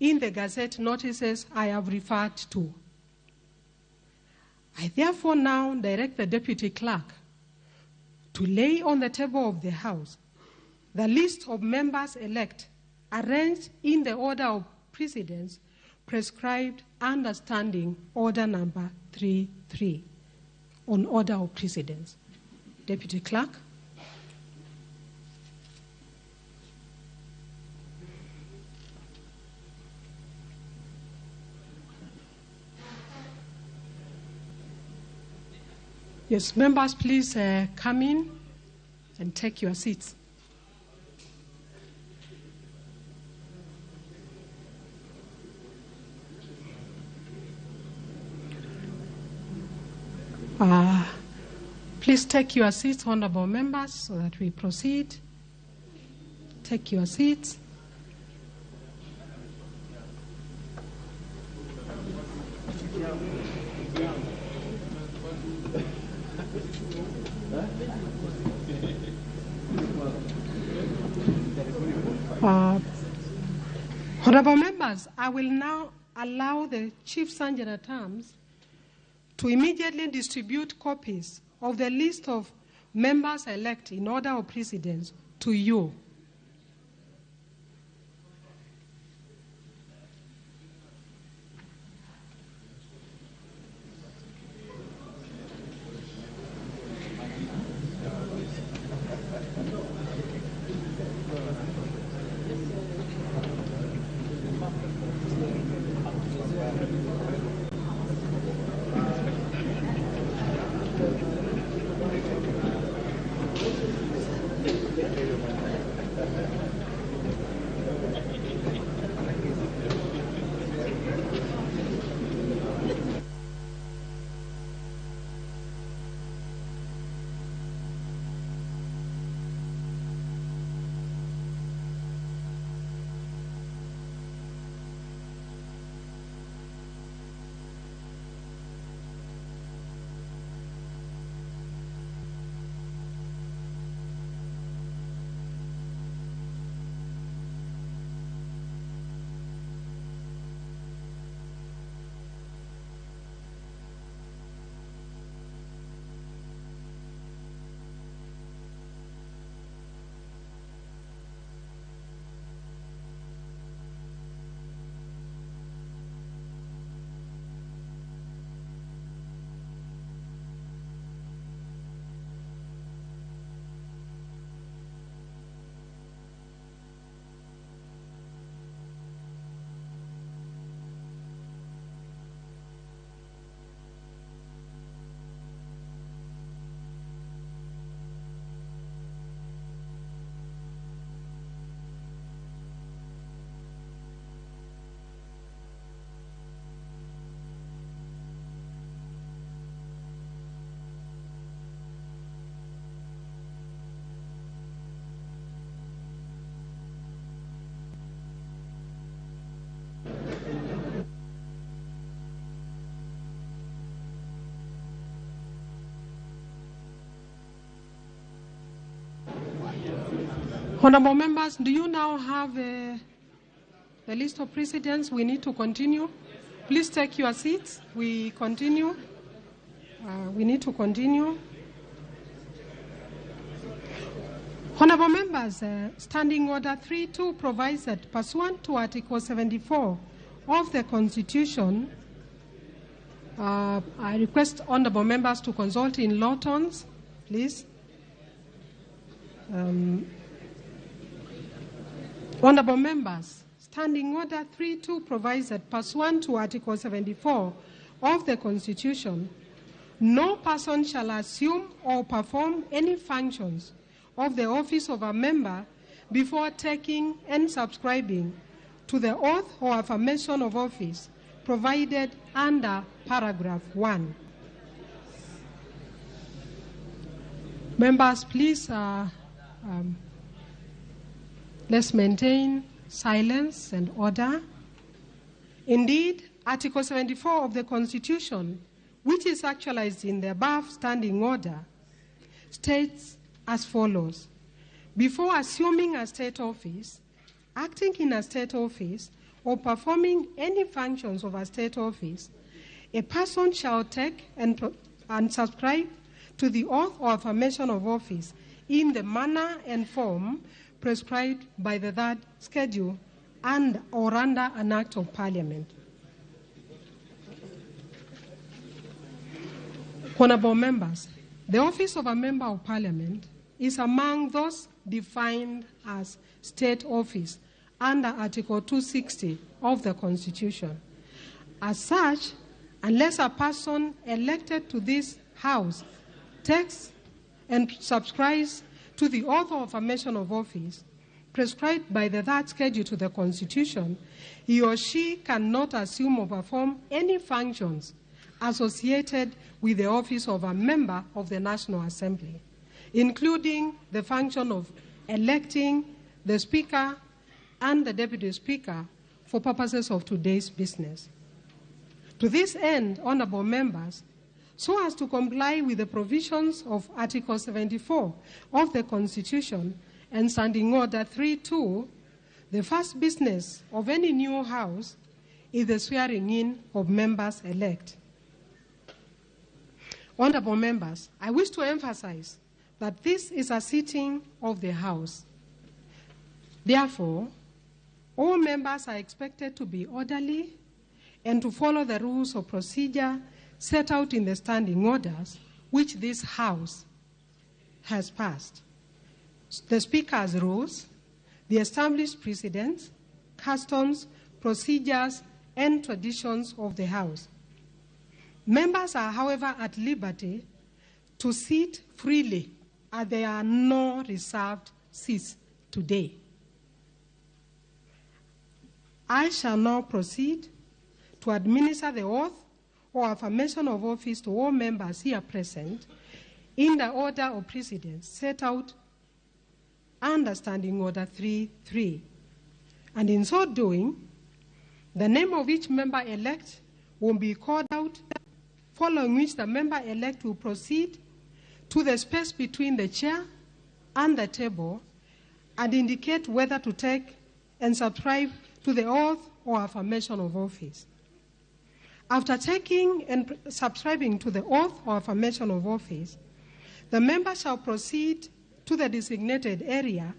in the Gazette notices I have referred to. I therefore now direct the Deputy Clerk to lay on the table of the House the list of members-elect arranged in the order of precedence prescribed under Standing Order number 33 on order of precedence. Deputy Clerk. Yes, members, please come in and take your seats. Please take your seats, honorable members, so that we proceed. Take your seats. Honorable members, I will now allow the Chief Sergeant at Arms to immediately distribute copies of the list of members-elect in order of precedence to you. Honorable members, do you now have the list of precedents? We need to continue. Please take your seats. We continue. We need to continue. Honorable members, Standing Order 3.2 provides that pursuant to Article 74 of the Constitution, I request honorable members to consult in law terms, please. Honorable members, Standing Order 3.2 provides that pursuant to Article 74 of the Constitution, no person shall assume or perform any functions of the office of a member before taking and subscribing to the oath or affirmation of office provided under paragraph 1. Members, please, let's maintain silence and order. Indeed, Article 74 of the Constitution, which is actualized in the above standing order, states as follows: before assuming a state office, acting in a state office, or performing any functions of a state office, a person shall take and subscribe to the oath or affirmation of office in the manner and form prescribed by the third schedule and or under an act of parliament. Honorable members, the office of a member of parliament is among those defined as state office under Article 260 of the Constitution. As such, unless a person elected to this House takes and subscribes to the oath or affirmation of office prescribed by the third schedule to the Constitution, he or she cannot assume or perform any functions associated with the office of a member of the National Assembly, including the function of electing the Speaker and the Deputy Speaker for purposes of today's business. To this end, honorable members, so as to comply with the provisions of Article 74 of the Constitution and Standing Order 3.2, the first business of any new House is the swearing in of members-elect. Honorable members, I wish to emphasize that this is a sitting of the House. Therefore, all members are expected to be orderly and to follow the rules of procedure set out in the standing orders which this House has passed. The Speaker's rules, the established precedents, customs, procedures, and traditions of the House. Members are, however, at liberty to sit freely, as there are no reserved seats today. I shall now proceed to administer the oath or affirmation of office to all members here present in the order of precedence set out under Standing Order 3.3. And in so doing, the name of each member-elect will be called out, following which the member-elect will proceed to the space between the chair and the table and indicate whether to take and subscribe to the oath or affirmation of office. After taking and subscribing to the oath or affirmation of office, the member shall proceed to the designated area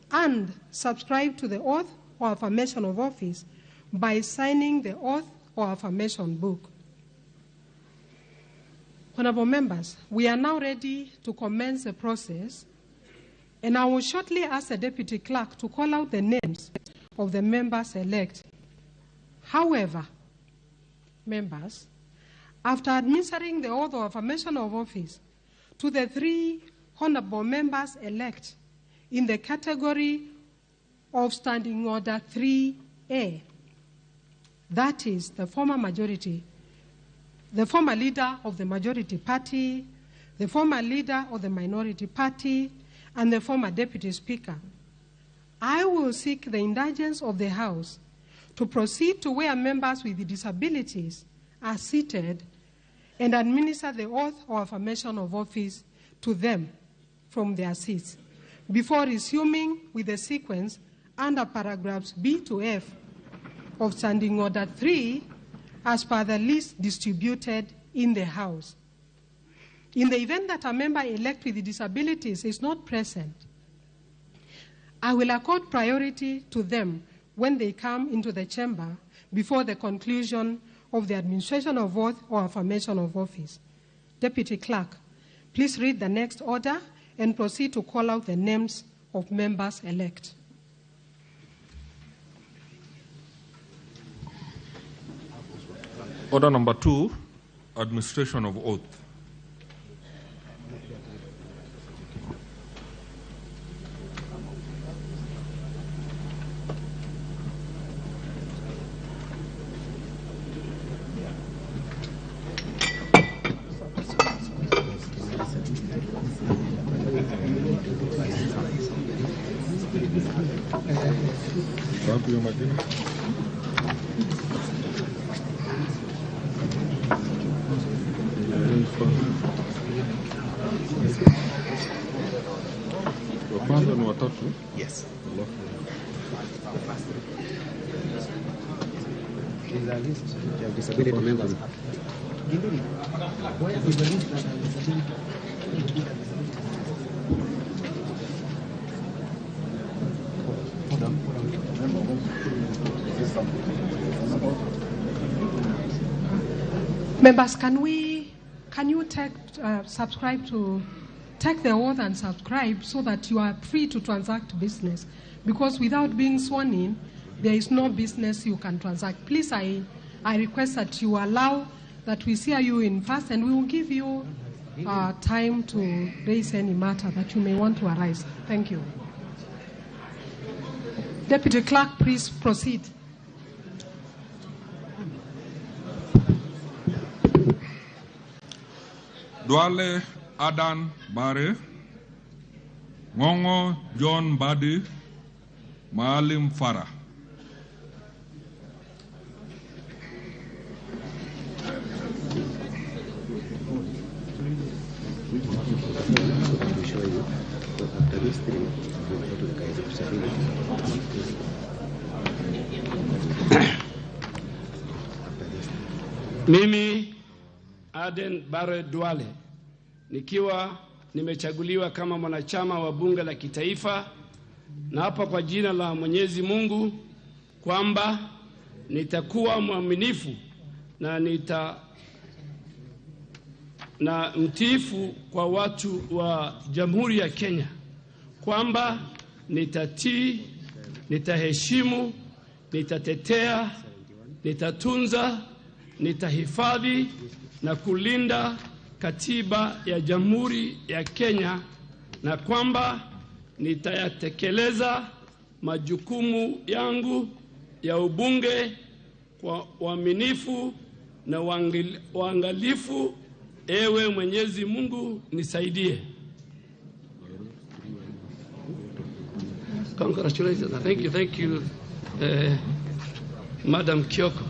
and subscribe to the oath or affirmation of office by signing the oath or affirmation book. Honorable members, we are now ready to commence the process, and I will shortly ask the Deputy Clerk to call out the names of the members-elect. However, members, after administering the oath or affirmation of office to the three honorable members-elect in the category of Standing Order 3A, that is the former leader of the majority party, the former leader of the minority party, and the former deputy speaker, I will seek the indulgence of the House to proceed to where members with disabilities are seated and administer the oath or affirmation of office to them from their seats, before resuming with the sequence under paragraphs B to F of Standing Order 3 as per the list distributed in the House. In the event that a member-elect with disabilities is not present, I will accord priority to them when they come into the chamber before the conclusion of the administration of oath or affirmation of office. Deputy Clerk, please read the next order and proceed to call out the names of members-elect. Order number 2, administration of oath. Yes. Disability members. Members, can you subscribe to take the oath and subscribe so that you are free to transact business? Because without being sworn in, there is no business you can transact. Please, I request that you allow that we see you in first, and we will give you time to raise any matter that you may want to arise. Thank you. Deputy Clerk, please proceed. Duale Adan Bare, Ngongo John Badi, Maalim Farah. Mimi Aden Bare Duale nikiwa nimechaguliwa kama mwanachama wa bunge la kitaifa, na hapa kwa jina la Mwenyezi Mungu kwamba nitakuwa mwaminifu na mtiifu kwa watu wa Jamhuri ya Kenya, kwamba nitatii, nitaheshimu, nitatetea, nitatunza, nitahifadhi na kulinda katiba ya Jamhuri ya Kenya, na kwamba nitayatekeleza majukumu yangu ya ubunge kwa uaminifu na uangalifu. Ewe Mwenyezi Mungu nisaidie. Congratulations. Thank you, Madam Kioko.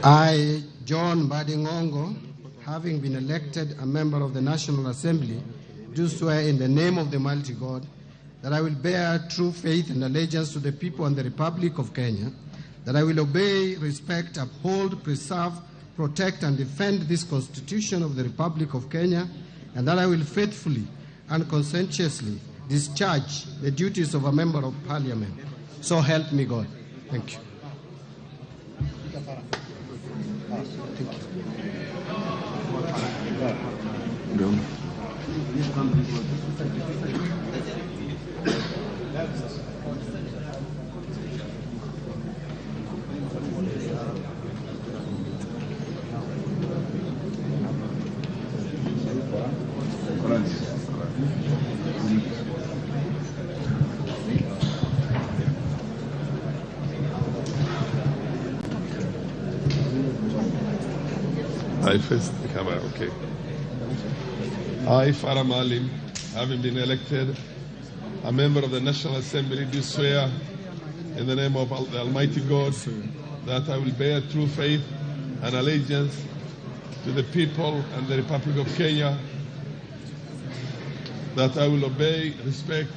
I, John Badingongo, having been elected a member of the National Assembly, do swear in the name of the Almighty God that I will bear true faith and allegiance to the people and the Republic of Kenya, that I will obey, respect, uphold, preserve, protect, and defend this Constitution of the Republic of Kenya, and that I will faithfully and conscientiously discharge the duties of a member of Parliament. So help me God. Thank you. I first the camera, okay. I, Farah Maalim, having been elected a member of the National Assembly, do swear in the name of the Almighty God that I will bear true faith and allegiance to the people and the Republic of Kenya, that I will obey, respect,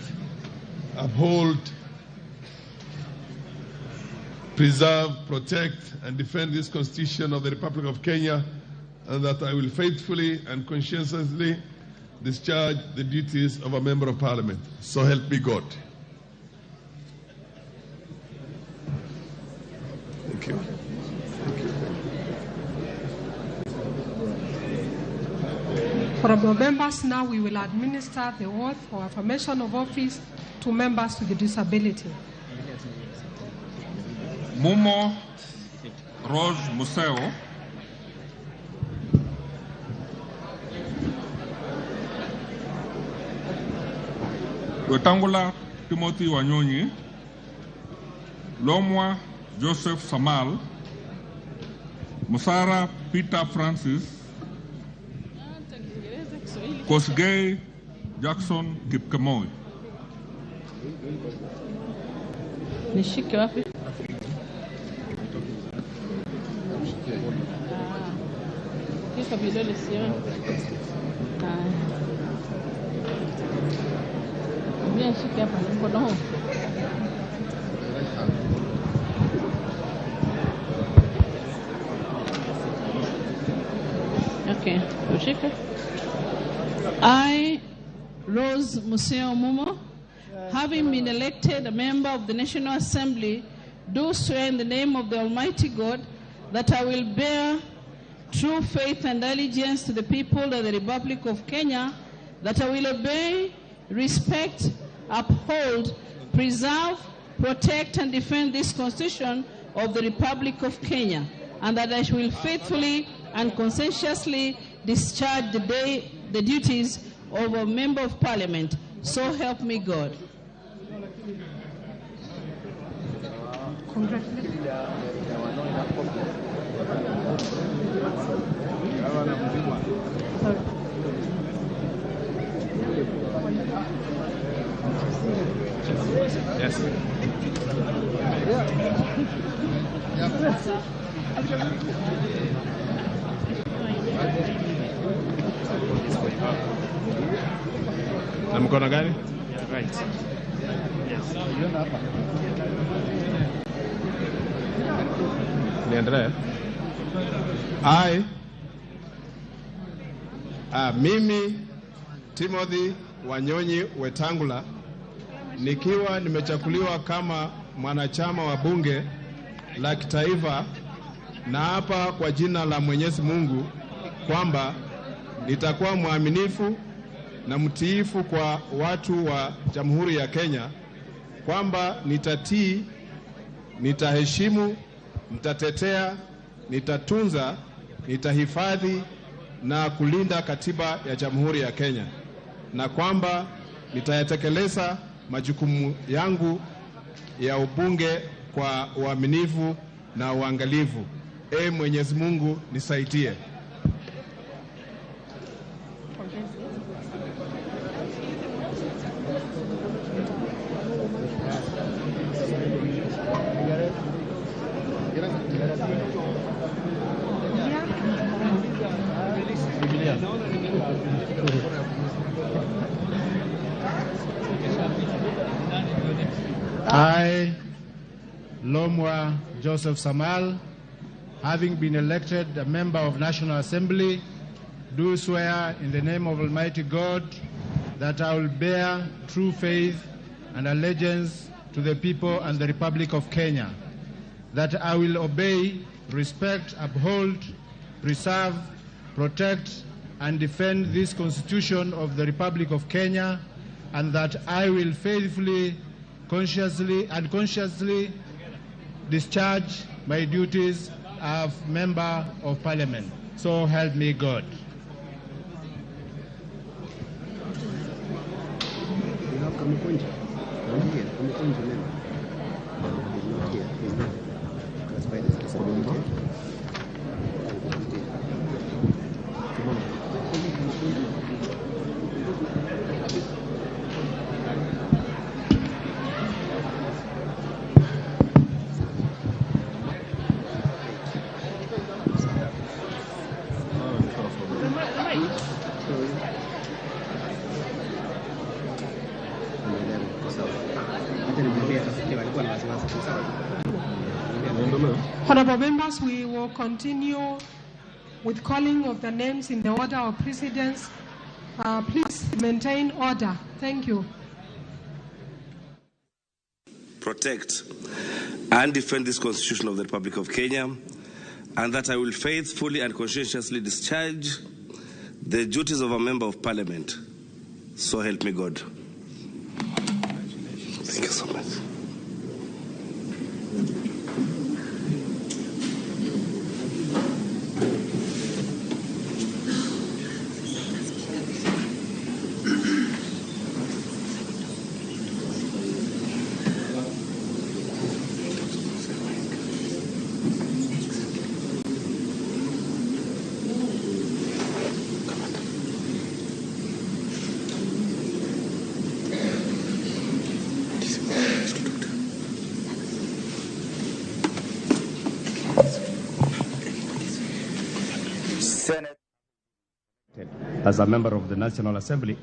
uphold, preserve, protect, and defend this Constitution of the Republic of Kenya, and that I will faithfully and conscientiously discharge the duties of a member of parliament. So help me God. Thank you. From the members now, we will administer the oath for affirmation of office to members with disability. Mumo Rose Museo. Wetangula Timothy Wanyonyi. Lomwa Joseph Samal. Musara Peter Francis. Kosgei Jackson Kipkemoy. Nishike wapi? Kisa vidole sioni. Bien nishike hapa mkono huu. Okay, ushike. I, Rose Museo Mumo, having been elected a member of the National Assembly, do swear in the name of the Almighty God that I will bear true faith and allegiance to the people of the Republic of Kenya, that I will obey, respect, uphold, preserve, protect, and defend this Constitution of the Republic of Kenya, and that I will faithfully and conscientiously discharge the duties of a member of parliament. So help me God. Yes. Na mkono gani? Yeah, right. Yes. Niendelee. Mimi Timothy Wanyonyi Wetangula nikiwa nimechakuliwa kama mwanachama wa bunge la kitaifa, na hapa kwa jina la Mwenyezi Mungu kwamba nitakuwa mwaminifu na mtiifu kwa watu wa Jamhuri ya Kenya, kwamba nitatii, nitaheshimu, nitatetea, nitatunza, nitahifadhi na kulinda katiba ya Jamhuri ya Kenya, na kwamba nitayatekeleza majukumu yangu ya ubunge kwa uaminifu na uangalifu. Mwenyezi Mungu nisaidie. I, Lomwa Joseph Samal, having been elected a member of National Assembly, do swear in the name of Almighty God that I will bear true faith and allegiance to the people and the Republic of Kenya, that I will obey, respect, uphold, preserve, protect, and defend this Constitution of the Republic of Kenya, and that I will faithfully, consciously discharge my duties as member of parliament. So help me God. Honorable members, we will continue with calling of the names in the order of precedence Please maintain order. Thank you. Protect and defend this Constitution of the Republic of Kenya, and that I will faithfully and conscientiously discharge the duties of a member of Parliament. So help me God. Thank you so much. Senate. As a member of the National Assembly,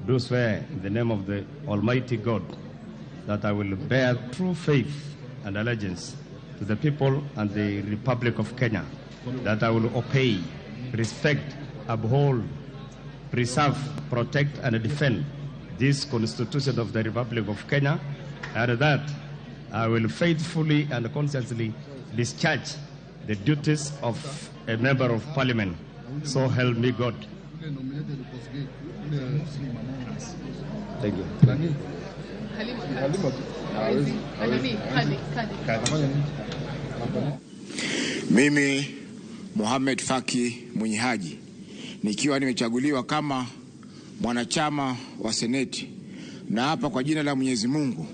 do swear in the name of the Almighty God that I will bear true faith and allegiance to the people and the Republic of Kenya, that I will obey, respect, uphold, preserve, protect, and defend this Constitution of the Republic of Kenya, and that I will faithfully and conscientiously discharge the duties of a member of Parliament. So help me God. Thank you. Mimi Mohamed Faki Mwenyehaji, nikiwa nimechaguliwa kama mwanachama wa Seneti, na hapa kwa jina la Mwenyezi Mungu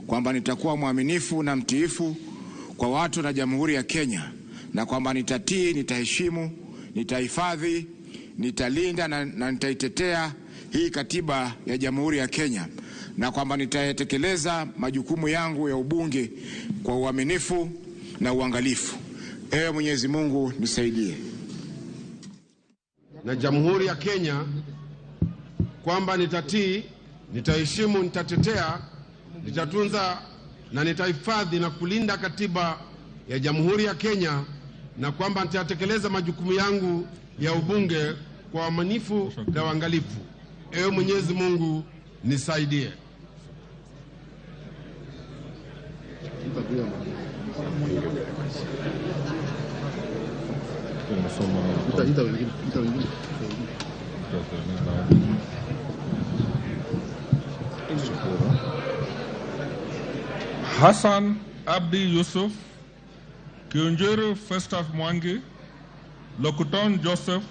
kwamba nitakuwa mwaminifu na mtiifu kwa watu na Jamhuri ya Kenya, na kwamba nitatii, nitaheshimu, nitahifadhi, nitalinda na nitaitetea hii katiba ya Jamhuri ya Kenya, na kwamba nitatekeleza majukumu yangu ya ubunge kwa uaminifu na uangalifu. Ewe Mwenyezi Mungu nisaidie. Na Jamhuri ya Kenya kwamba nitatii, nitaheshimu, nitatetea, nitatunza na nitahifadhi na kulinda katiba ya Jamhuri ya Kenya, na kwamba nitatekeleza majukumu yangu ya ubunge kwa uaminifu na uangalifu. Ewe Mwenyezi Mungu nisaidie. Hassan Abdi Yusuf, Kionjero Festus Mwangi, Lokuton Joseph,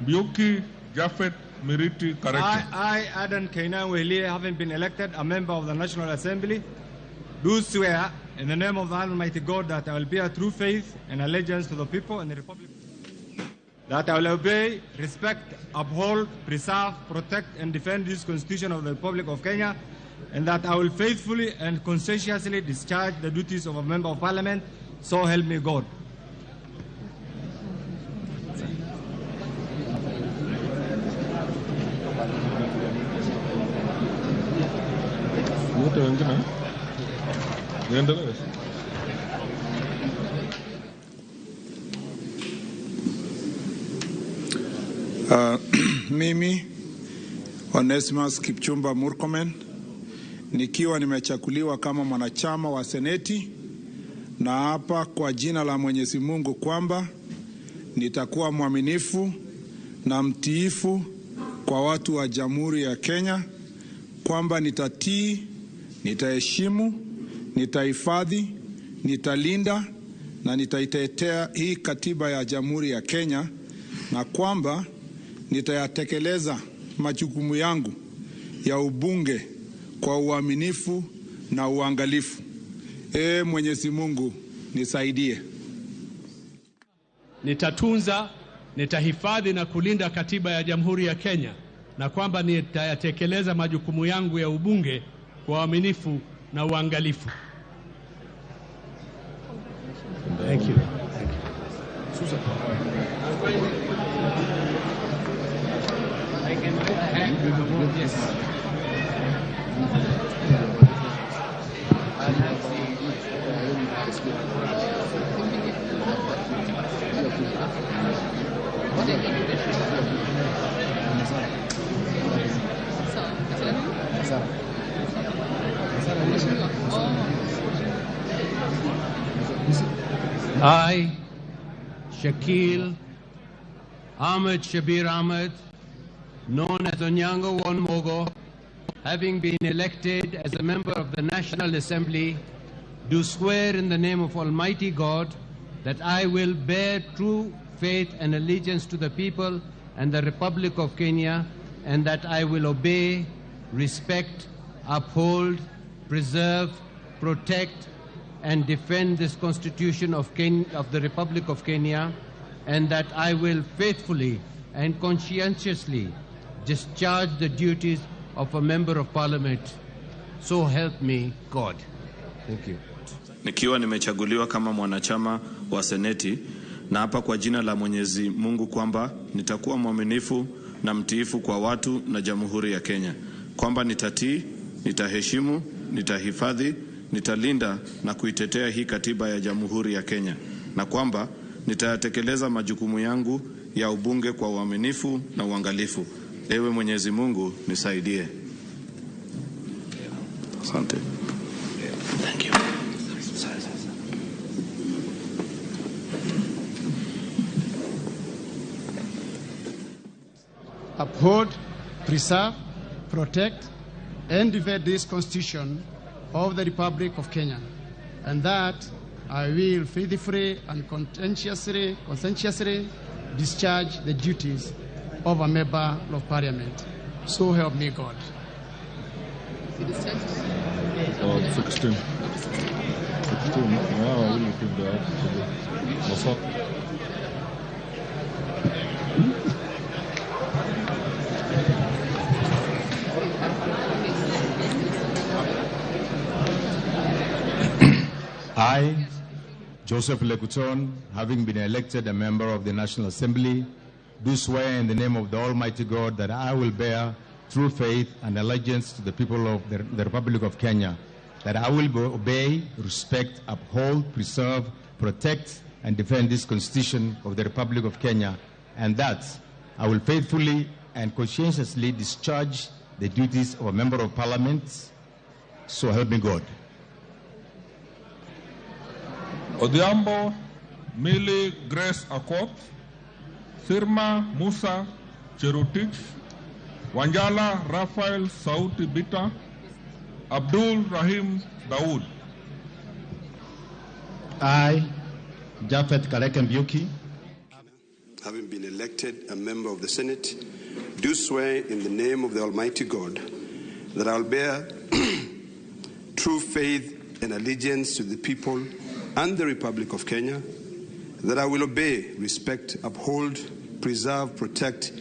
Biuki Jafet Miriti Kareke. I, Adan Kainan Wehli, having been elected a member of the National Assembly, do swear in the name of the Almighty God that I will bear true faith and allegiance to the people and the Republic, that I will obey, respect, uphold, preserve, protect, and defend this Constitution of the Republic of Kenya, and that I will faithfully and conscientiously discharge the duties of a member of Parliament. So help me God. Mimi Onesimus Kipchumba Murkomen, nikiwa nimechaguliwa kama mwanachama wa Seneti, na hapa kwa jina la Mwenyezi Mungu kwamba nitakuwa mwaminifu na mtiifu kwa watu wa Jamhuri ya Kenya, kwamba nitatii, nitaheshimu, nitahifadhi, nitalinda na nitaitetea hii katiba ya Jamhuri ya Kenya, na kwamba nitayatekeleza majukumu yangu ya ubunge kwa uaminifu na uangalifu. Mwenyezi Mungu nisaidie. Nitatunza, nitahifadhi na kulinda katiba ya Jamhuri ya Kenya, na kwamba nitayatekeleza majukumu yangu ya ubunge kwa uaminifu na uangalifu. Thank you. Susan. Yes. I, Shakil Ahmed Shabir Ahmed, known as Onyango Wonmogo, having been elected as a member of the National Assembly, do swear in the name of Almighty God that I will bear true faith and allegiance to the people and the Republic of Kenya, and that I will obey, respect, uphold, preserve, protect, and defend this Constitution of the Republic of Kenya, and that I will faithfully and conscientiously discharge the duties of a Member of Parliament. So help me God. Thank you. Nikiwa nimechaguliwa kama mwanachama wa Seneti, na hapa kwa jina la Mwenyezi Mungu kwamba nitakuwa mwaminifu na mtiifu kwa watu na Jamhuri ya Kenya, kwamba nitatii, nitaheshimu, nitahifadhi, nitalinda na kuitetea hii katiba ya Jamhuri ya Kenya, na kwamba nitatekeleza majukumu yangu ya ubunge kwa uaminifu na uangalifu. Ewe Mwenyezi Mungu nisaidie. Asante. Thank you. Uphold, preserve, protect, and defend this Constitution of the Republic of Kenya, and that I will faithfully and conscientiously discharge the duties of a Member of Parliament. So help me God. 16. I, Joseph Lekuton, having been elected a member of the National Assembly, do swear in the name of the Almighty God that I will bear true faith and allegiance to the people of the Republic of Kenya, that I will obey, respect, uphold, preserve, protect, and defend this Constitution of the Republic of Kenya, and that I will faithfully and conscientiously discharge the duties of a Member of Parliament. So help me God. Odhiambo Millie Grace Akoth, Sirma Musa Cherutich, Wanjala Raphael Sauti Bita, Abdul Rahim Dawood. I, Japhet Kaleke Mbiuki, having been elected a member of the Senate, do swear in the name of the Almighty God that I will bear true faith and allegiance to the people and the Republic of Kenya, that I will obey, respect, uphold, preserve, protect,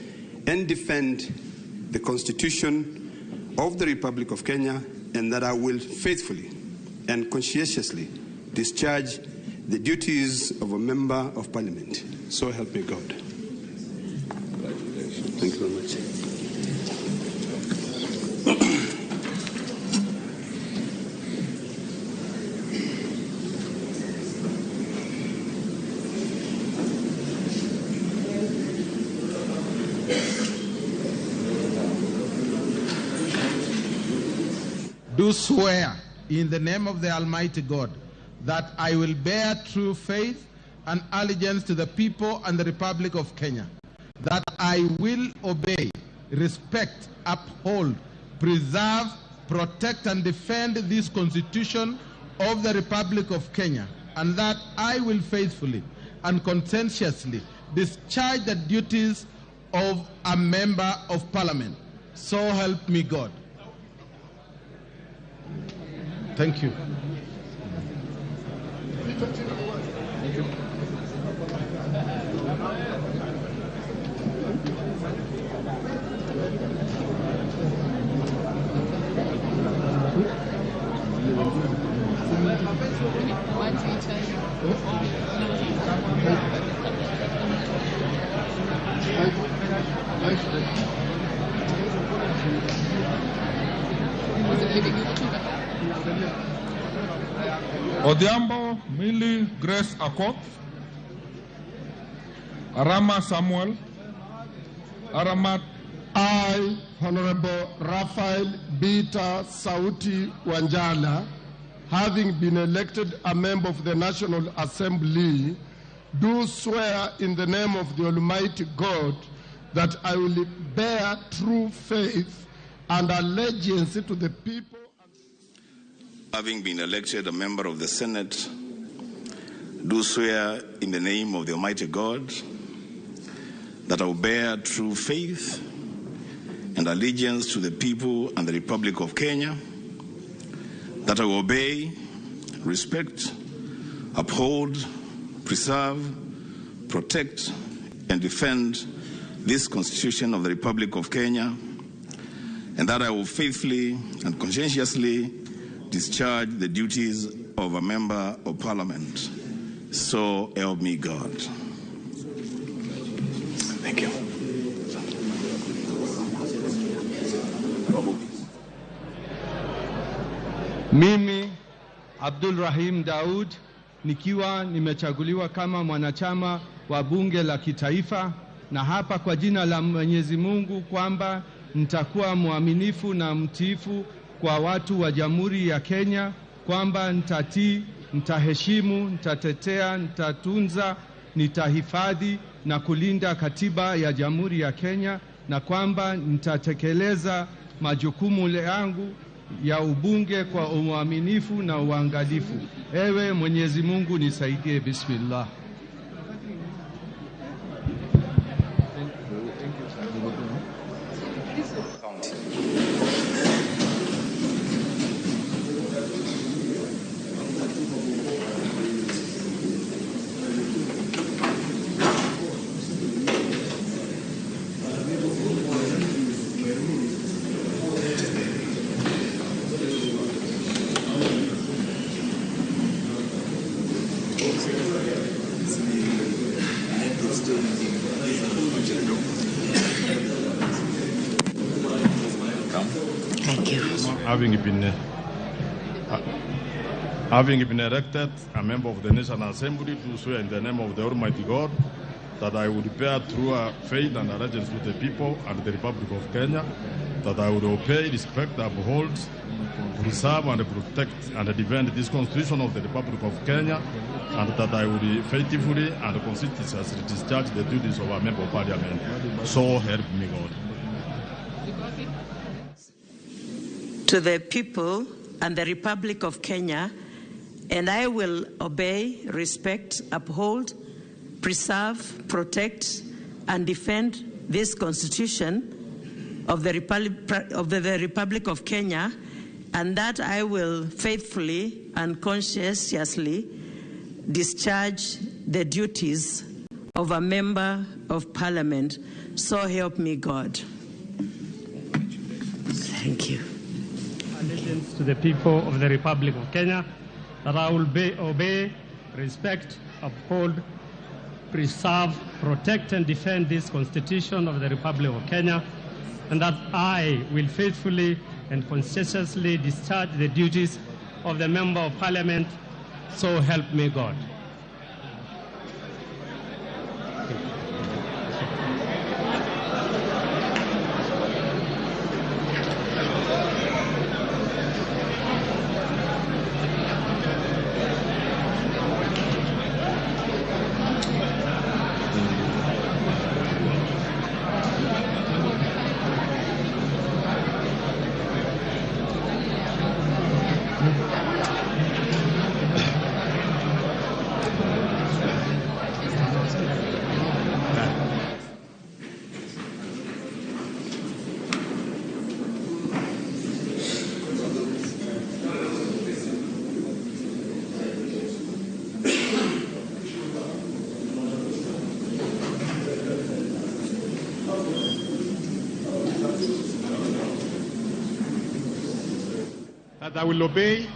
and defend the Constitution of the Republic of Kenya, and that I will faithfully and conscientiously discharge the duties of a Member of Parliament. So help me God. Thank you very much. Do swear in the name of the Almighty God that I will bear true faith and allegiance to the people and the Republic of Kenya, that I will obey, respect, uphold, preserve, protect, and defend this Constitution of the Republic of Kenya, and that I will faithfully and conscientiously discharge the duties of a Member of Parliament. So help me God. Thank you. Odhiambo Millie Grace Akoth, Arama Samuel, Aramat I, Honorable Raphael Bita Sauti Wanjala, having been elected a member of the National Assembly, do swear in the name of the Almighty God that I will bear true faith and allegiance to the people. Having been elected a member of the Senate, do swear in the name of the Almighty God that I will bear true faith and allegiance to the people and the Republic of Kenya, that I will obey, respect, uphold, preserve, protect, and defend this Constitution of the Republic of Kenya, and that I will faithfully and conscientiously discharge the duties of a member of Parliament. So help me God. Thank you. Mimi Abdul Rahim Daud nikiwa nimechaguliwa kama mwanachama wa bunge la kitaifa, na hapa kwa jina la Mwenyezi Mungu kwamba nitakuwa mwaminifu na mtiifu kwa watu wa Jamhuri ya Kenya, kwamba nitatii, nitaheshimu, nitatetea, nitatunza, nitahifadhi na kulinda katiba ya Jamhuri ya Kenya, na kwamba nitatekeleza majukumu yangu ya ubunge kwa uaminifu na uangalifu. Ewe Mwenyezi Mungu nisaidie. Bismillah. Thank you. Having been elected a member of the National Assembly, do swear in the name of the Almighty God that I would bear true faith and allegiance to the people and the Republic of Kenya, that I would obey, respect, uphold, preserve and protect and defend this Constitution of the Republic of Kenya, and that I would faithfully and conscientiously discharge the duties of a member of Parliament. So help me God. To the people and the Republic of Kenya, and I will obey, respect, uphold, preserve, protect, and defend this Constitution of the Republic of Kenya, and that I will faithfully and conscientiously discharge the duties of a member of Parliament. So help me God. Thank you. Allegiance to the people of the Republic of Kenya, that I will obey, respect, uphold, preserve, protect, and defend this Constitution of the Republic of Kenya, and that I will faithfully and conscientiously discharge the duties of the Member of Parliament. So help me God. That I will obey,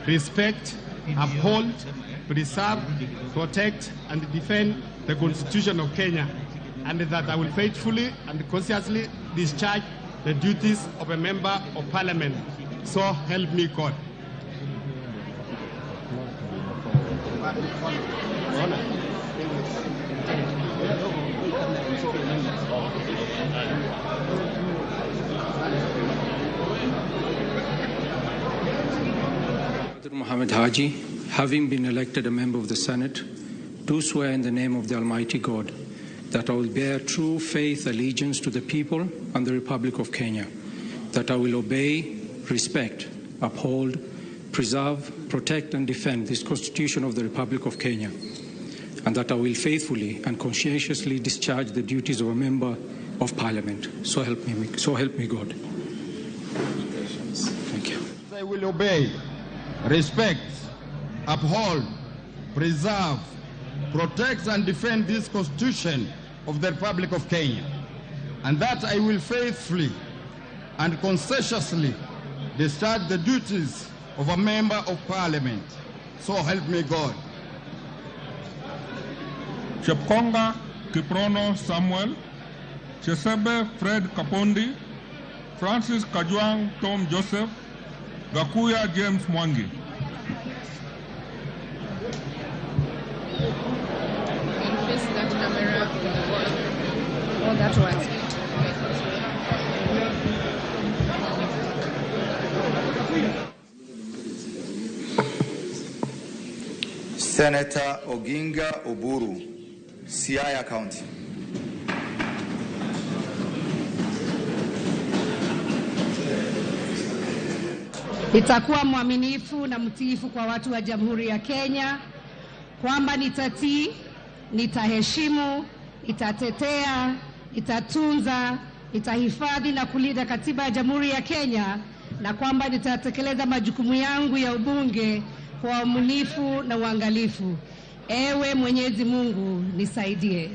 respect, uphold, preserve, protect, and defend the Constitution of Kenya, and that I will faithfully and conscientiously discharge the duties of a member of Parliament. So help me God. Mohammed Haji, having been elected a member of the Senate, do swear in the name of the Almighty God that I will bear true faith, allegiance to the people and the Republic of Kenya, that I will obey, respect, uphold, preserve, protect and defend this Constitution of the Republic of Kenya, and that I will faithfully and conscientiously discharge the duties of a member of Parliament. So help me God. Thank you. I will obey, respect, uphold, preserve, protect and defend this Constitution of the Republic of Kenya, and that I will faithfully and conscientiously discharge the duties of a member of Parliament. So help me God. Chepkonga Kiprono Samuel, Chesebe Fred Kapondi, Francis Kajwang Tom Joseph, Gakuya James Mwangi. Face that camera. Oh, that one. Senator Oginga Oburu, Siaya County. Nitakuwa mwaminifu na mtiifu kwa watu wa Jamhuri ya Kenya, kwamba nitatii, nitaheshimu, nitatetea, nitatunza, nitahifadhi na kulinda katiba ya Jamhuri ya Kenya, na kwamba nitatekeleza majukumu yangu ya ubunge kwa uaminifu na uangalifu. Ewe Mwenyezi Mungu nisaidie.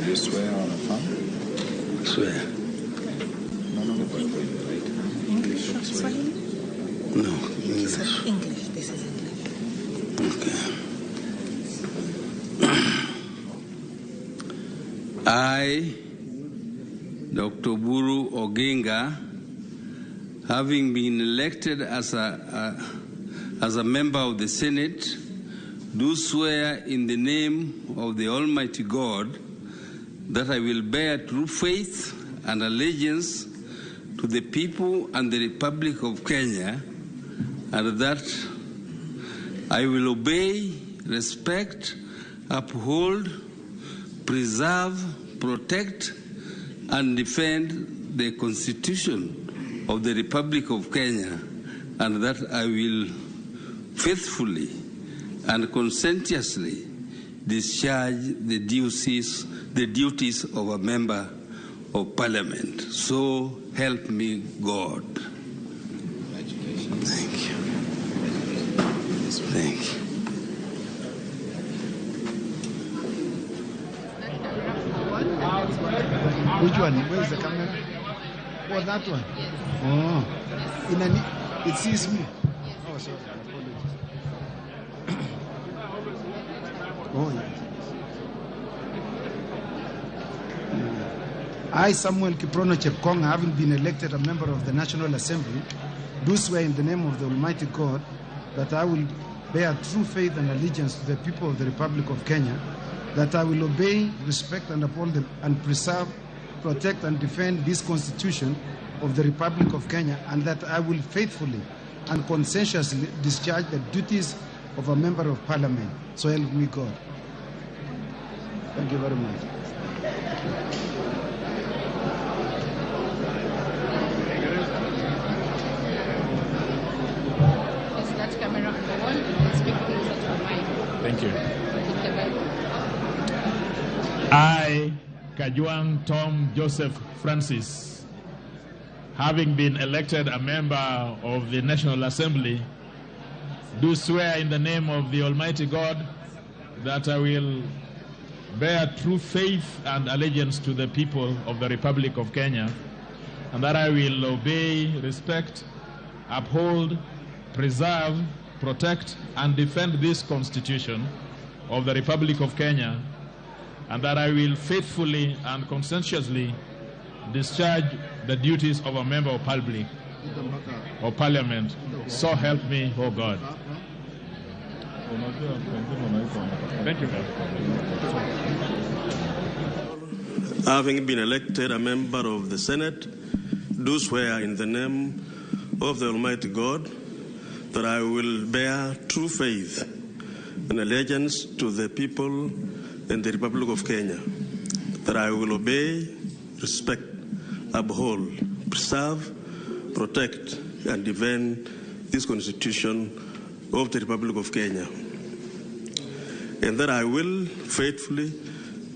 You swear on a phone? Swear. English or Swahili? No, English. English. This is English. Okay. I, Dr. Buru Oginga, having been elected as a member of the Senate, do swear in the name of the Almighty God that I will bear true faith and allegiance to the people and the Republic of Kenya, and that I will obey, respect, uphold, preserve, protect, and defend the Constitution of the Republic of Kenya, and that I will faithfully and conscientiously discharge the duties of a member of Parliament. So help me God. Thank you. Thank you. Which one? Where's the camera? Oh, that one? Yes. Oh. It sees me? Yes. Oh, sorry. Apologies. Oh, yes. I, Samuel Kiprono Chepkonga, having been elected a member of the National Assembly, do swear in the name of the Almighty God that I will bear true faith and allegiance to the people of the Republic of Kenya, that I will obey, respect, and uphold them, and preserve, protect, and defend this Constitution of the Republic of Kenya, and that I will faithfully and conscientiously discharge the duties of a member of Parliament. So help me God. Thank you very much. That camera on the wall. Speak things that are mine. Thank you. Take the Bible. I, Kajwang Tom Joseph Francis, having been elected a member of the National Assembly, do swear in the name of the Almighty God that I will bear true faith and allegiance to the people of the Republic of Kenya, and that I will obey, respect, uphold, preserve, protect, and defend this Constitution of the Republic of Kenya, and that I will faithfully and conscientiously discharge the duties of a member of public or parliament. So help me, oh God. Thank you. Having been elected a member of the Senate, do swear in the name of the Almighty God that I will bear true faith and allegiance to the people and the Republic of Kenya, that I will obey, respect, uphold, preserve, protect, and defend this Constitution of the Republic of Kenya, and that I will faithfully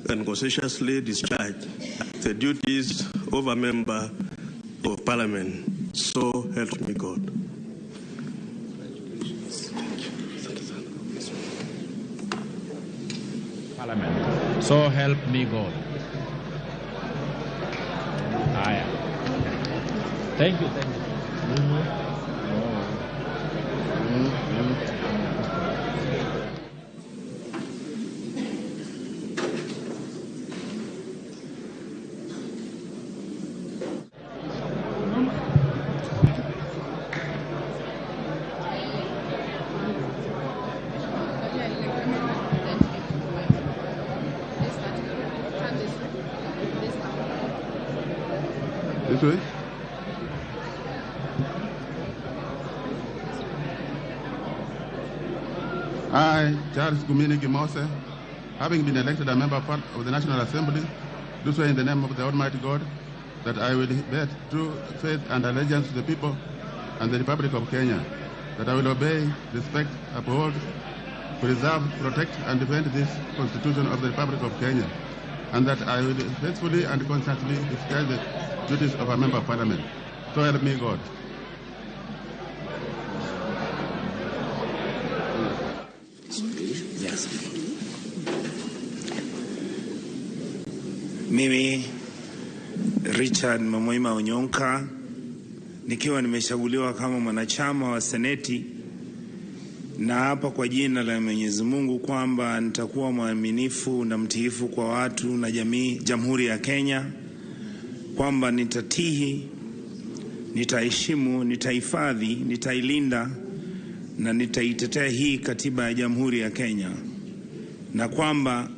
and conscientiously discharge the duties of a member of Parliament. So help me God. Parliament. So help me God. Thank you. This way. I, Charles Gumini Gimose, having been elected a member of the National Assembly, do swear in the name of the Almighty God that I will bear true faith and allegiance to the people and the Republic of Kenya, that I will obey, respect, uphold, preserve, protect, and defend this Constitution of the Republic of Kenya, and that I will faithfully and constantly discharge the duties of a member of Parliament. So help me God. Yes. Mimi Richard Mamoima Onyonka nikiwa nimechaguliwa kama mwanachama wa Seneti, na hapa kwa jina la Mwenyezi Mungu kwamba nitakuwa mwaminifu na mtiifu kwa watu na Jamhuri ya Kenya, kwamba nitatihi, nitaheshimu, nitahifadhi, nitailinda na nitaitetea hii katiba ya Jamhuri ya Kenya, na kwamba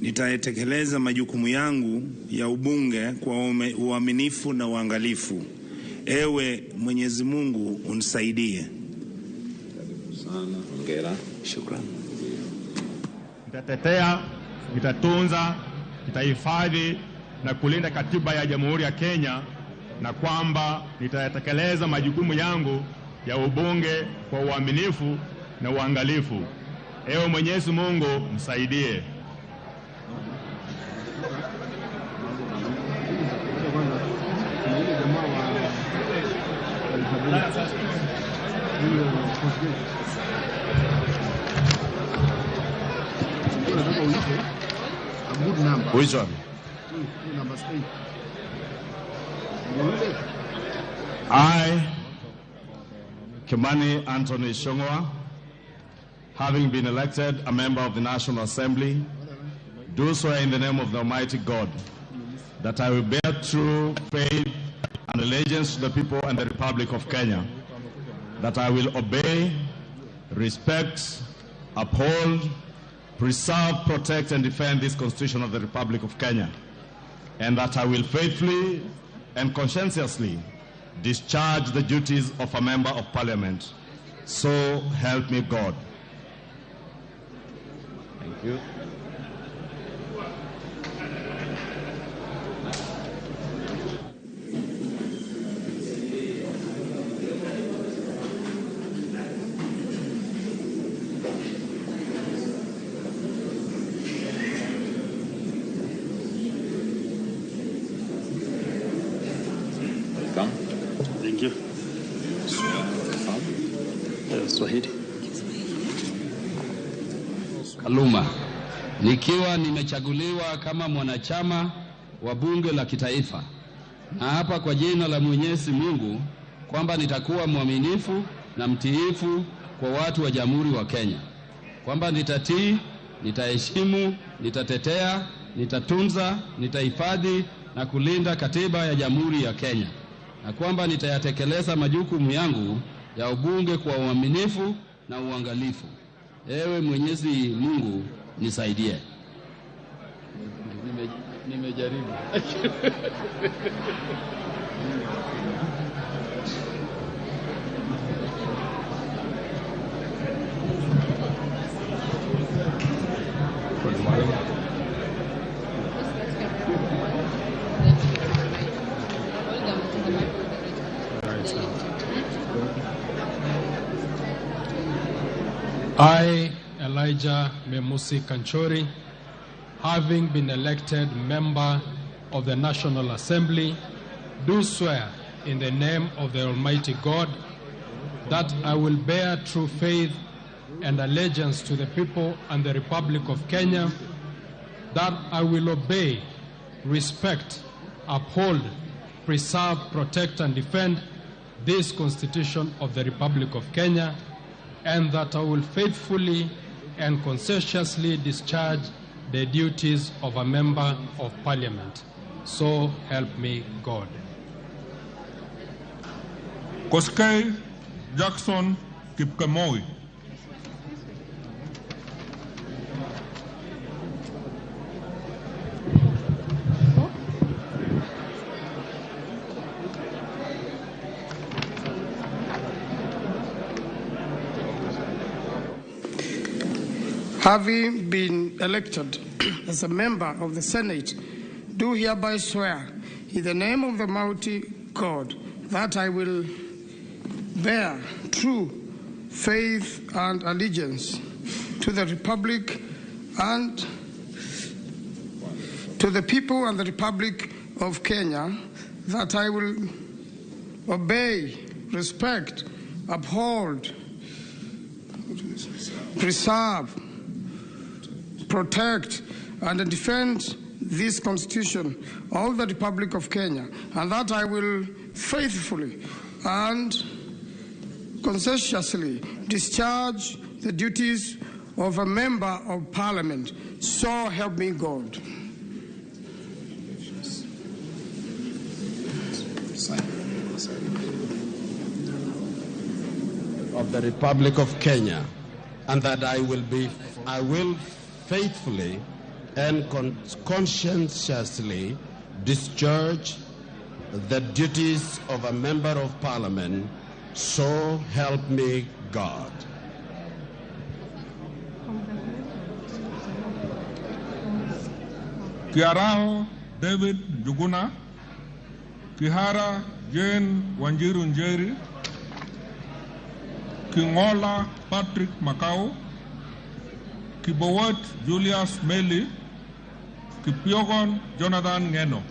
nitatekeleza majukumu yangu ya ubunge kwa uaminifu na uangalifu. Ewe Mwenyezi Mungu unisaidie. Sana, hongera, shukrani. Nitatetea, nitatunza, nitahifadhi na kulinda katiba ya Jamhuri ya Kenya, na kwamba nitatekeleza majukumu yangu ya ubunge kwa uaminifu na uangalifu. Ewe Mwenyezi Mungu msaidie. Which one? I, Kimani Anthony Shongwa, having been elected a member of the National Assembly, do swear in the name of the Almighty God that I will bear true faith and allegiance to the people and the Republic of Kenya, that I will obey, respect, uphold, preserve, protect, and defend this Constitution of the Republic of Kenya, and that I will faithfully and conscientiously discharge the duties of a member of Parliament. So help me God. Thank you. Thank you. Swahili. Kaluma, nikiwa nimechaguliwa kama mwanachama wa bunge la kitaifa, na hapa kwa jina la Mwenyezi Mungu kwamba nitakuwa mwaminifu na mtiifu kwa watu wa Jamhuri wa Kenya, kwamba nitatii, nitaheshimu, nitatetea, nitatunza, nitahifadhi na kulinda katiba ya Jamhuri ya Kenya, na kwamba nitayatekeleza majukumu yangu ya ubunge kwa uaminifu na uangalifu. Ewe Mwenyezi Mungu nisaidie. Nimejaribu. I, Elijah Memusi Kanchori, having been elected member of the National Assembly, do swear in the name of the Almighty God that I will bear true faith and allegiance to the people and the Republic of Kenya, that I will obey, respect, uphold, preserve, protect, and defend this Constitution of the Republic of Kenya, and that I will faithfully and conscientiously discharge the duties of a member of Parliament. So help me God. Koskei Jackson Kipkemoi. Having been elected as a member of the Senate, do hereby swear in the name of the Almighty God that I will bear true faith and allegiance to the Republic and to the people and the Republic of Kenya, that I will obey, respect, uphold, preserve, protect, and defend this Constitution of the Republic of Kenya, and that I will faithfully and conscientiously discharge the duties of a member of Parliament. So help me God. Of the Republic of Kenya, and that I will faithfully and conscientiously discharge the duties of a member of Parliament. So help me God. Kiarao David Juguna, Kihara Jane Wanjiru Njeri, Kingola Patrick Makau, Kibowat Julius Meli, Kipyogon Jonathan Ngeno.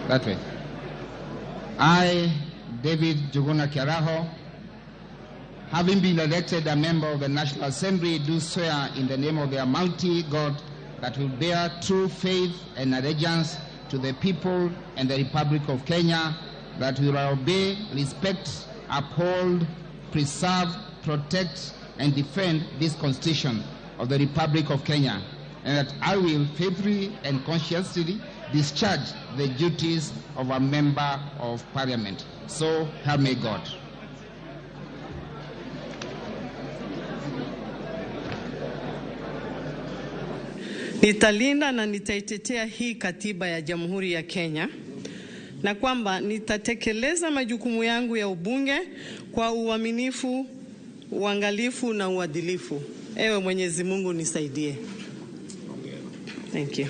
That way. I, David Juguna Kiaraho, having been elected a member of the National Assembly, do swear in the name of the Almighty God that will bear true faith and allegiance to the people and the Republic of Kenya, that will obey, respect, uphold, preserve, protect, and defend this Constitution of the Republic of Kenya, and that I will faithfully and conscientiously discharge the duties of a member of Parliament. So help me God. Nitalinda na nitaitetea hii katiba ya Jamhuri ya Kenya, na kwamba nitatekeleza majukumu yangu ya ubunge kwa uaminifu, uangalifu na uadilifu. Ewe Mwenyezi Mungu nisaidie. Thank you.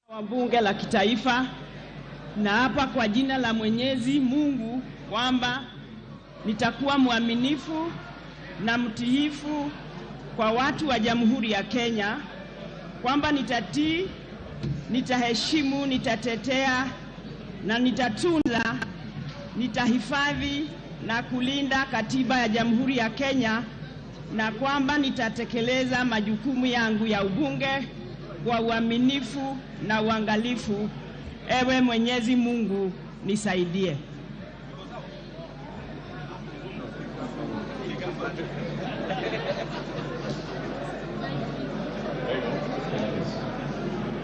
Wa bunge la kitaifa, na hapa kwa jina la Mwenyezi Mungu kwamba nitakuwa mwaminifu na mtiifu kwa watu wa Jamhuri ya Kenya, kwamba nitatii, nitaheshimu, nitatetea na nitatunza, nitahifadhi na kulinda katiba ya Jamhuri ya Kenya na kwamba nitatekeleza majukumu yangu ya ubunge kwa uaminifu na uangalifu. Ewe Mwenyezi Mungu nisaidie.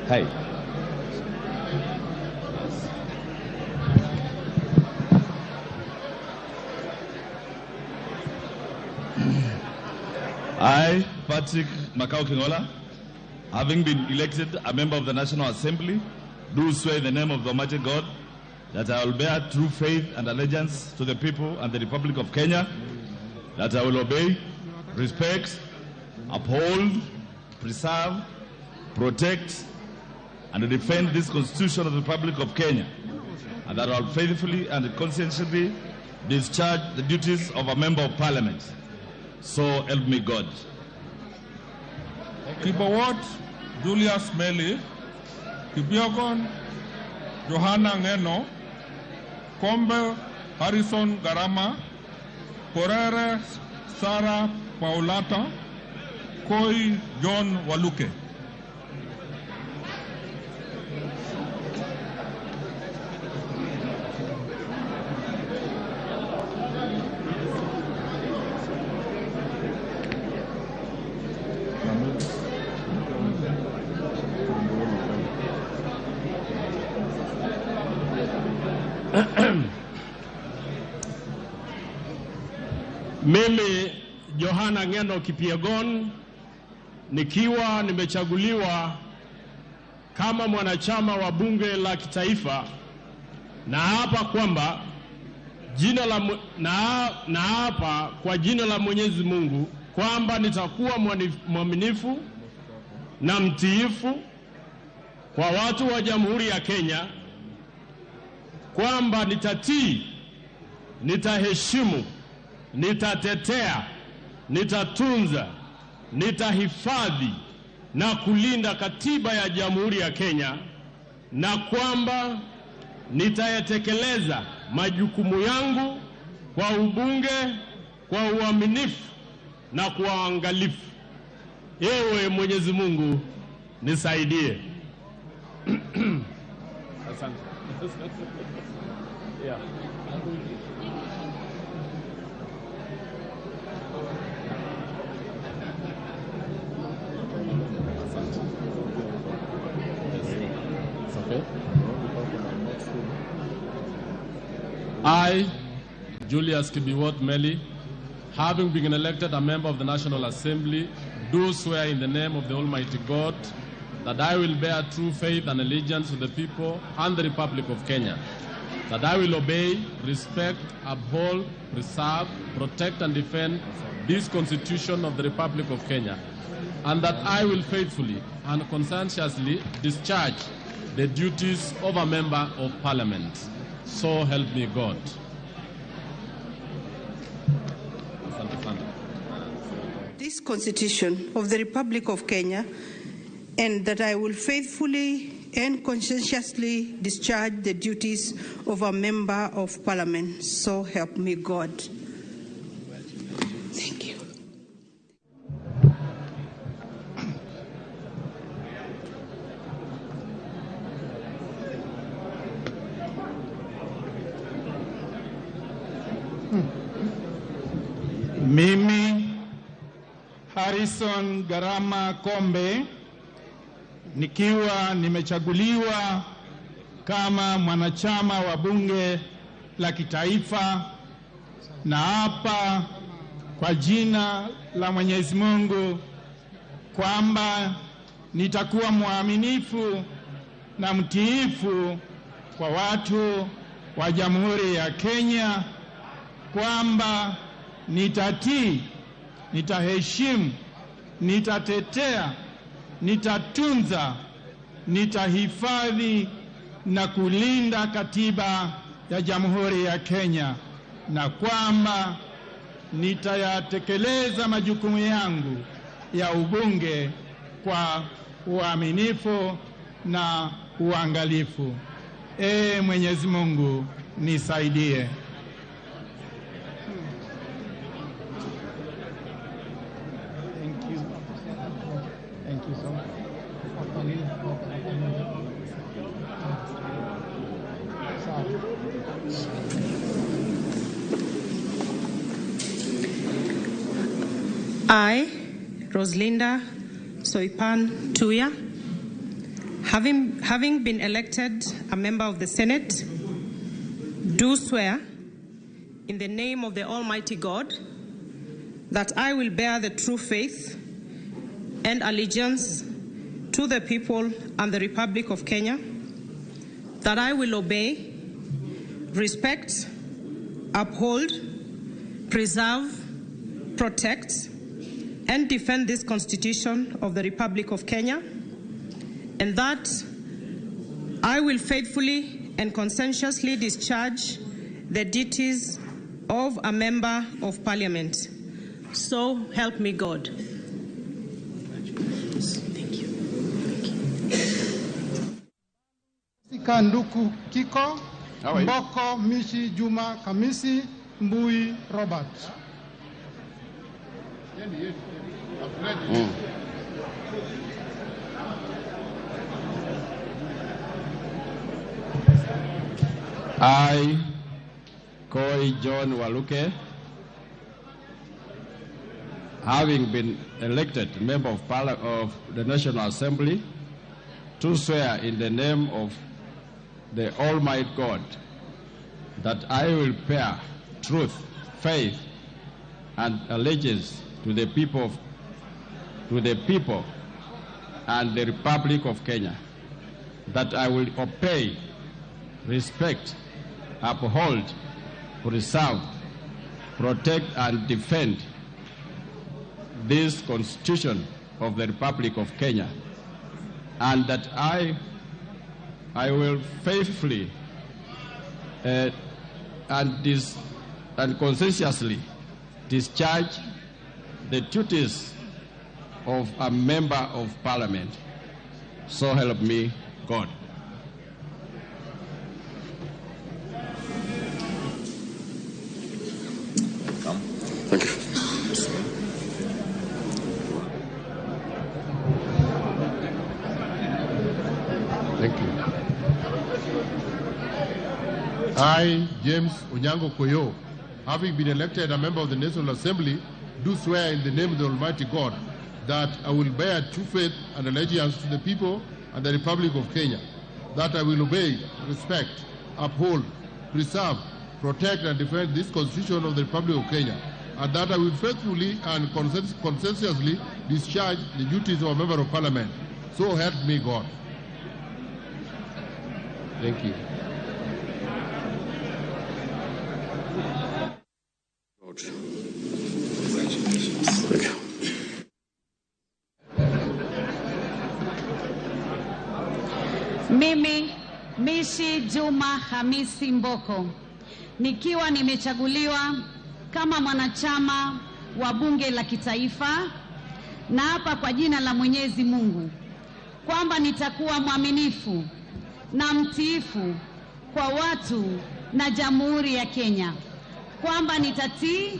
Hey. I, Patrick Makau Kingola, having been elected a member of the National Assembly, do swear in the name of the Almighty God that I will bear true faith and allegiance to the people and the Republic of Kenya, that I will obey, respect, uphold, preserve, protect, and defend this Constitution of the Republic of Kenya, and that I will faithfully and conscientiously discharge the duties of a member of Parliament. So help me God. Kibowot Julius Meli, Kipiogon Johanna Ngeno, Kombe Harrison Garama, Korere Sarah Paulata, Koi John Waluke. Mimi Johanna Ngeno Kipiegon, nikiwa nimechaguliwa kama mwanachama wa bunge la kitaifa, na hapa kwamba hapa kwa jina la Mwenyezi Mungu kwamba nitakuwa mwaminifu na mtiifu kwa watu wa Jamhuri ya Kenya, kwamba nitatii, nitaheshimu, nitatetea, nitatunza, nitahifadhi na kulinda katiba ya Jamhuri ya Kenya, na kwamba nitayatekeleza majukumu yangu kwa ubunge, kwa uaminifu na kwa uangalifu. Ewe Mwenyezi Mungu nisaidie. Asante. Yeah. Okay. I, Julius Kibiwot Meli, having been elected a member of the National Assembly, do swear in the name of the Almighty God that I will bear true faith and allegiance to the people and the Republic of Kenya, that I will obey, respect, uphold, preserve, protect and defend this Constitution of the Republic of Kenya, and that I will faithfully and conscientiously discharge the duties of a member of Parliament. So help me God. This Constitution of the Republic of Kenya, and that I will faithfully and conscientiously discharge the duties of a member of Parliament. So help me God. Thank you. Mimi Harrison Garama Kombe, nikiwa nimechaguliwa kama mwanachama wa bunge la kitaifa, na hapa kwa jina la Mwenyezi Mungu kwamba nitakuwa mwaminifu na mtiifu kwa watu wa Jamhuri ya Kenya, kwamba nitatii, nitaheshimu, nitatetea, nitatunza, nitahifadhi na kulinda katiba ya Jamhuri ya Kenya, na kwamba nitayatekeleza majukumu yangu ya ubunge kwa uaminifu na uangalifu. Mwenyezi Mungu nisaidie. I, Roslinda Soipan Tuya, having been elected a member of the Senate, do swear in the name of the Almighty God that I will bear the true faith and allegiance to the people and the Republic of Kenya, that I will obey, respect, uphold, preserve, protect, and defend this Constitution of the Republic of Kenya, and that I will faithfully and conscientiously discharge the duties of a member of Parliament. So help me God. Thank you. Nduku Kiko, Mboko Mishi Juma Kamisi, Mbui Robert. I, Koi John Waluke, having been elected member of the National Assembly, do swear in the name of the Almighty God that I will bear truth, faith, and allegiance to the people and the Republic of Kenya, that I will obey, respect, uphold, preserve, protect, and defend this Constitution of the Republic of Kenya, and that I will faithfully and conscientiously discharge the duties of a member of Parliament. So help me God. Thank you. Thank you. I, James Onyango Koyo, having been elected a member of the National Assembly, do swear in the name of the Almighty God that I will bear true faith and allegiance to the people and the Republic of Kenya, that I will obey, respect, uphold, preserve, protect, and defend this Constitution of the Republic of Kenya, and that I will faithfully and conscientiously discharge the duties of a member of Parliament. So help me God. Thank you. Mimi Mishi Juma Hamisi Mboko, nikiwa nimechaguliwa kama mwanachama wa Bunge la Kitaifa, na hapa kwa jina la Mwenyezi Mungu kwamba nitakuwa mwaminifu na mtiifu kwa watu na Jamhuri ya Kenya, kwamba nitatii,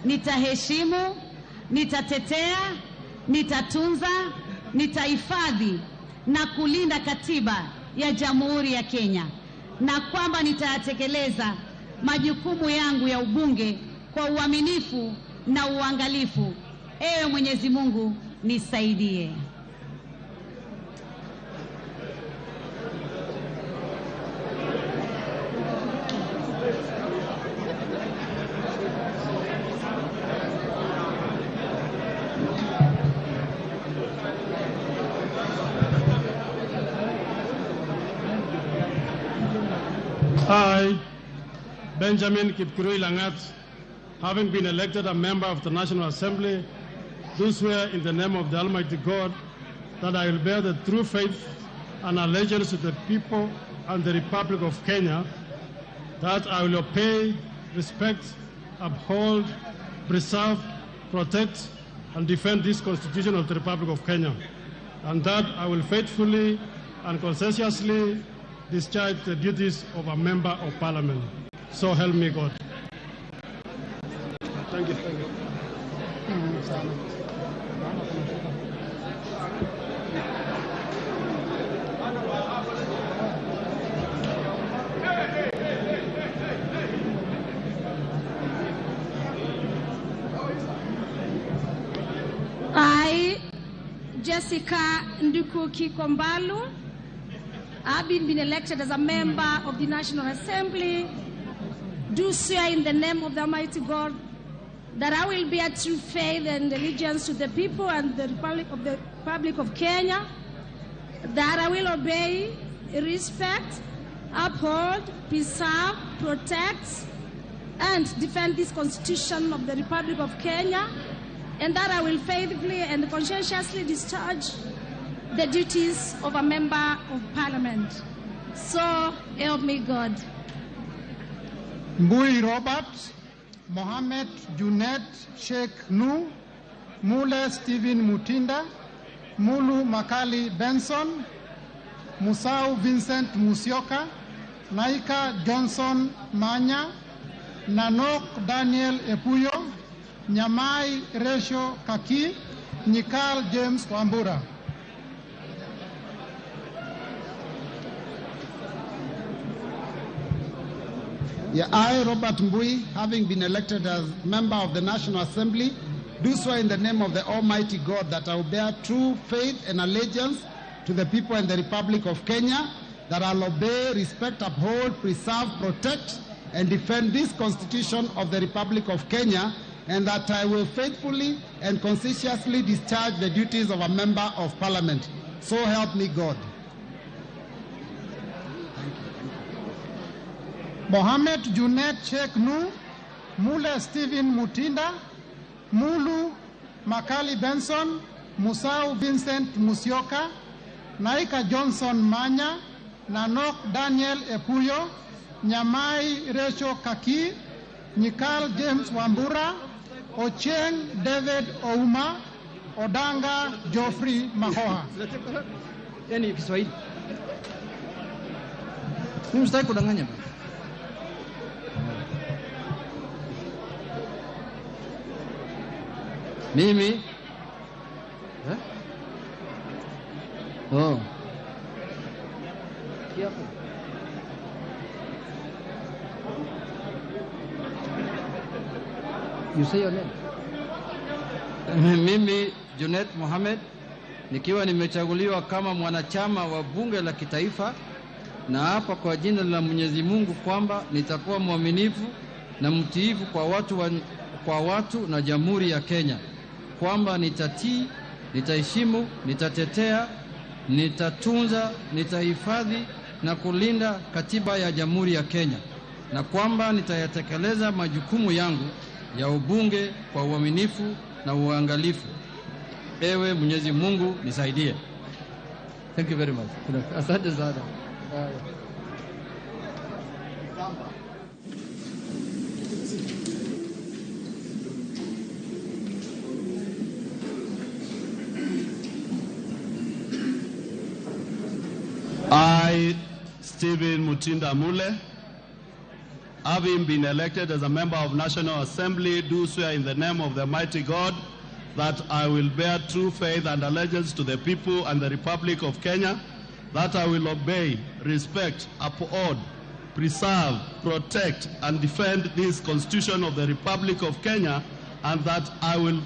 nitaheshimu, nitatetea, nitatunza, nitahifadhi na kulinda katiba ya Jamhuri ya Kenya, na kwamba nitayatekeleza majukumu yangu ya ubunge kwa uaminifu na uangalifu. Ewe Mwenyezi Mungu nisaidie. I, Benjamin Kipkurui Langat, having been elected a member of the National Assembly, do swear in the name of the Almighty God that I will bear the true faith and allegiance to the people and the Republic of Kenya, that I will obey, respect, uphold, preserve, protect, and defend this Constitution of the Republic of Kenya, and that I will faithfully and conscientiously discharge the duties of a member of Parliament. So help me God. Thank you. Thank you. Jessica Nduku-Kikombalu, having been elected as a member of the National Assembly, do swear in the name of the Almighty God that I will bear true faith and allegiance to the people and the Republic of Kenya, that I will obey, respect, uphold, preserve, protect, and defend this Constitution of the Republic of Kenya, and that I will faithfully and conscientiously discharge the duties of a member of Parliament. So help me God. Mbui Robert, Mohamed Junet Sheikh Nu, Mule Stephen Mutinda, Mulu Makali Benson, Musau Vincent Musyoka, Naika Johnson Manya, Nanok Daniel Epuyo, Nyamai Resho Kaki, Nikal James Wambura. I, Robert Mbui, having been elected as member of the National Assembly, do swear in the name of the Almighty God that I will bear true faith and allegiance to the people and the Republic of Kenya, that I will obey, respect, uphold, preserve, protect, and defend this Constitution of the Republic of Kenya, and that I will faithfully and conscientiously discharge the duties of a member of Parliament. So help me God. Mohamed Junet Sheikh Nu, Mule Stephen Mutinda, Mulu Makali Benson, Musau Vincent Musyoka, Naika Johnson Manya, Nanok Daniel Epuyo, Nyamai Resho Kaki, Nikal James Wambura, Ochieng David Ouma, Odanga Geoffrey Mahoha. Yani Kiswahili. Mimi sitaki kudanganya. Mimi Oh. You say your name. Mimi Junet Mohamed, nikiwa nimechaguliwa kama mwanachama wa bunge la kitaifa, na hapa kwa jina la Mwenyezi Mungu kwamba nitakuwa mwaminifu na mtiifu kwa watu na Jamhuri ya Kenya, kwamba nitatii, nitaheshimu, nitatetea, nitatunza, nitahifadhi na kulinda katiba ya Jamhuri ya Kenya, na kwamba nitayatekeleza majukumu yangu ya ubunge kwa uaminifu na uangalifu. Ewe Mwenyezi Mungu nisaidie. Thank you very much. Asante sana. I, Stephen Mutinda Mule, having been elected as a member of National Assembly, do swear in the name of the Almighty God that I will bear true faith and allegiance to the people and the Republic of Kenya, that I will obey, respect, uphold, preserve, protect, and defend this Constitution of the Republic of Kenya, and that I will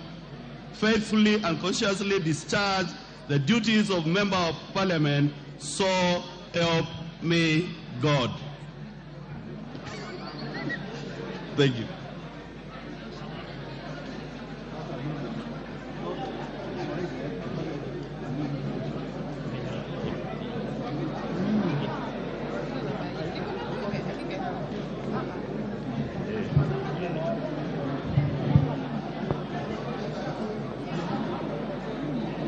faithfully and conscientiously discharge the duties of Member of Parliament. So help me God. Thank you.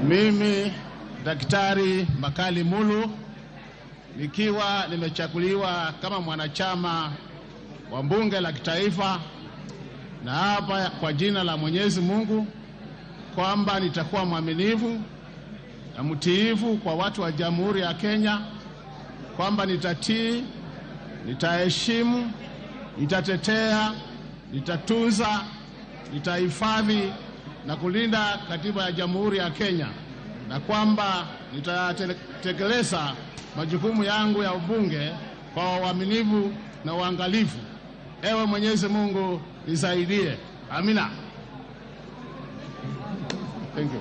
Mimi Daktari Makali Mulu, nikiwa nimechaguliwa kama mwanachama wa bunge la kitaifa, na hapa kwa jina la Mwenyezi Mungu kwamba nitakuwa mwaminifu na mtiifu kwa watu wa Jamhuri ya Kenya, kwamba nitatii, nitaheshimu, nitatetea, nitatunza, nitahifadhi na kulinda katiba ya Jamhuri ya Kenya, na kwamba nitatekeleza majukumu yangu ya ubunge kwa uaminifu na uangalifu. Ewe Mwenyezi Mungu nisaidie. Amina. Thank you.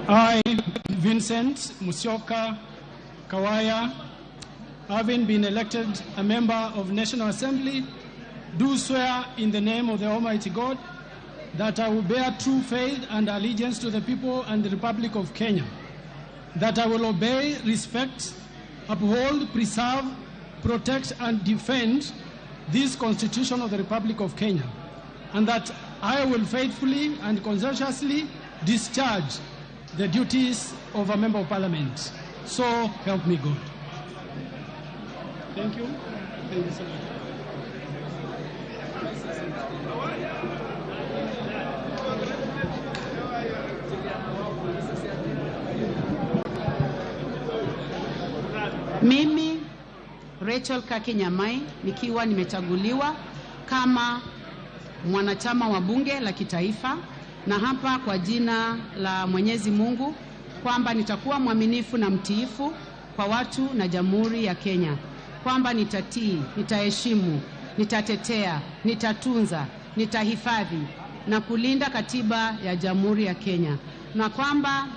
I, Vincent Musyoka Kawaya, having been elected a member of National Assembly, do swear in the name of the Almighty God that I will bear true faith and allegiance to the people and the Republic of Kenya, that I will obey, respect, uphold, preserve, protect, and defend this Constitution of the Republic of Kenya, and that I will faithfully and conscientiously discharge the duties of a member of parliament. So help me God. Thank you. Thank you so much. Mimi Rachel Kaki Nyamai nikiwa nimechaguliwa kama mwanachama wa bunge la kitaifa, na hapa kwa jina la Mwenyezi Mungu kwamba nitakuwa mwaminifu na mtiifu kwa watu na Jamhuri ya Kenya, kwamba nitatii, nitaheshimu, nitatetea, nitatunza, nitahifadhi na kulinda katiba ya Jamhuri ya Kenya, na kwamba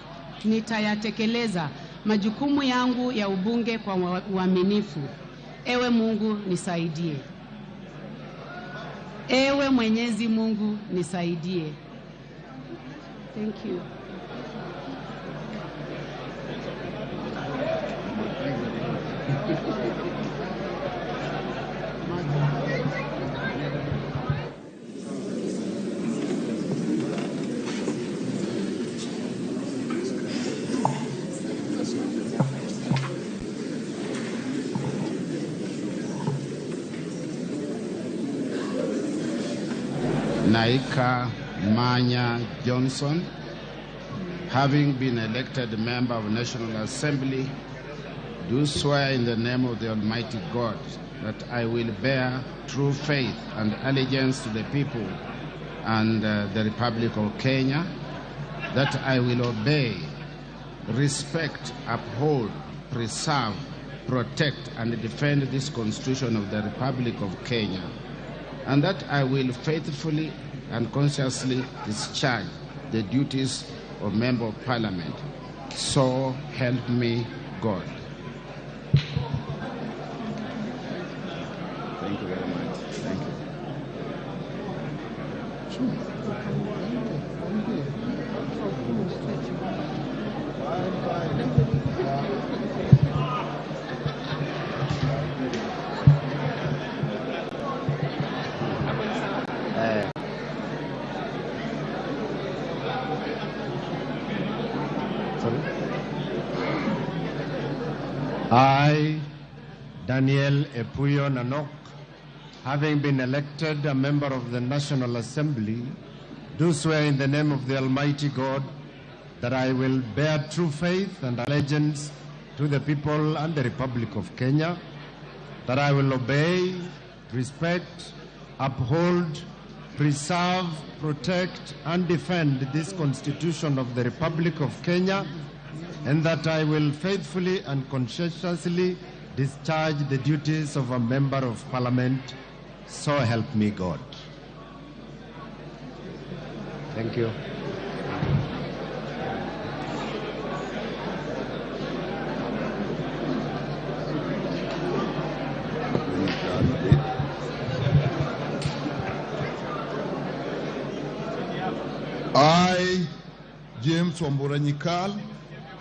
nitayatekeleza majukumu yangu ya ubunge kwa uaminifu. Ewe Mungu nisaidie. Ewe Mwenyezi Mungu nisaidie. Thank you. Naika Manya Johnson, having been elected member of National Assembly, do swear in the name of the Almighty God that I will bear true faith and allegiance to the people and the Republic of Kenya, that I will obey, respect, uphold, preserve, protect, and defend this Constitution of the Republic of Kenya, and that I will faithfully and consciously discharge the duties of Member of Parliament. So help me God. Thank you very much. Thank you. I, Daniel Epuyo Nanok, having been elected a member of the National Assembly, do swear in the name of the Almighty God that I will bear true faith and allegiance to the people and the Republic of Kenya, that I will obey, respect, uphold, preserve, protect, and defend this Constitution of the Republic of Kenya, and that I will faithfully and conscientiously discharge the duties of a member of Parliament. So help me God. Thank you. I, James Wamburanyikal,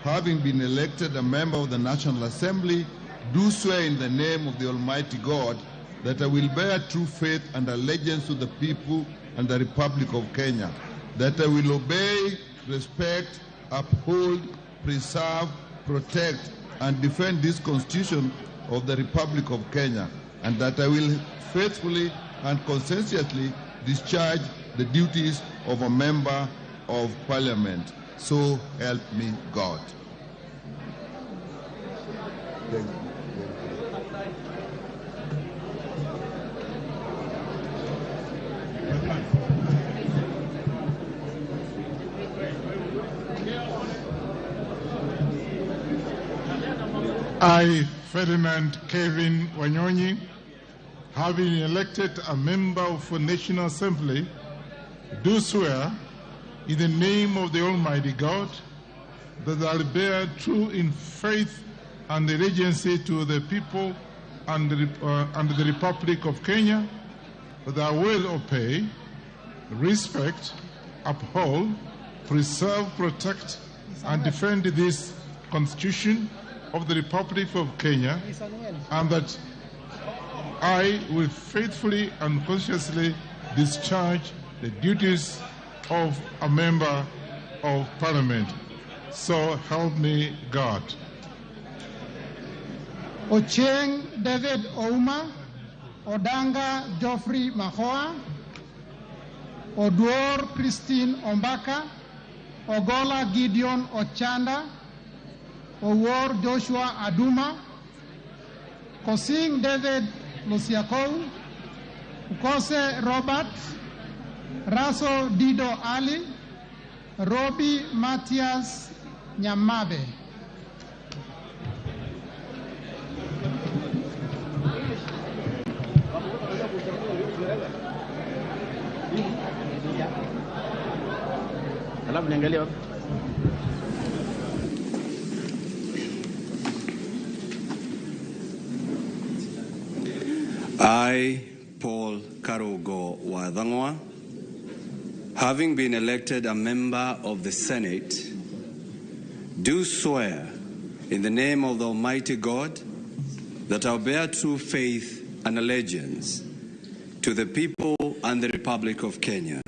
having been elected a member of the National Assembly, do swear in the name of the Almighty God that I will bear true faith and allegiance to the people and the Republic of Kenya, that I will obey, respect, uphold, preserve, protect, and defend this Constitution of the Republic of Kenya, and that I will faithfully and conscientiously discharge the duties of a member of Parliament. So help me God. Thank you. I, Ferdinand Kevin Wanyonyi, having elected a member of the National Assembly, do swear in the name of the Almighty God that I will bear true in faith and allegiance to the people and the Republic of Kenya, that I will obey, respect, uphold, preserve, protect, and defend this Constitution of the Republic of Kenya, and that I will faithfully and consciously discharge the duties of a member of Parliament. So help me God. Ocheng David Ouma, Odanga Geoffrey Mahoa, Oduor Christine Ombaka, Ogola Gideon Ochanda, Owor Joshua Aduma, Kosing David Lusiakou, Ukose Robert, Raso Dido Ali, Robbie Matthias Nyamabe. I, Paul Karugo Wadhangwa, having been elected a member of the Senate, do swear in the name of the Almighty God that I will bear true faith and allegiance to the people and the Republic of Kenya,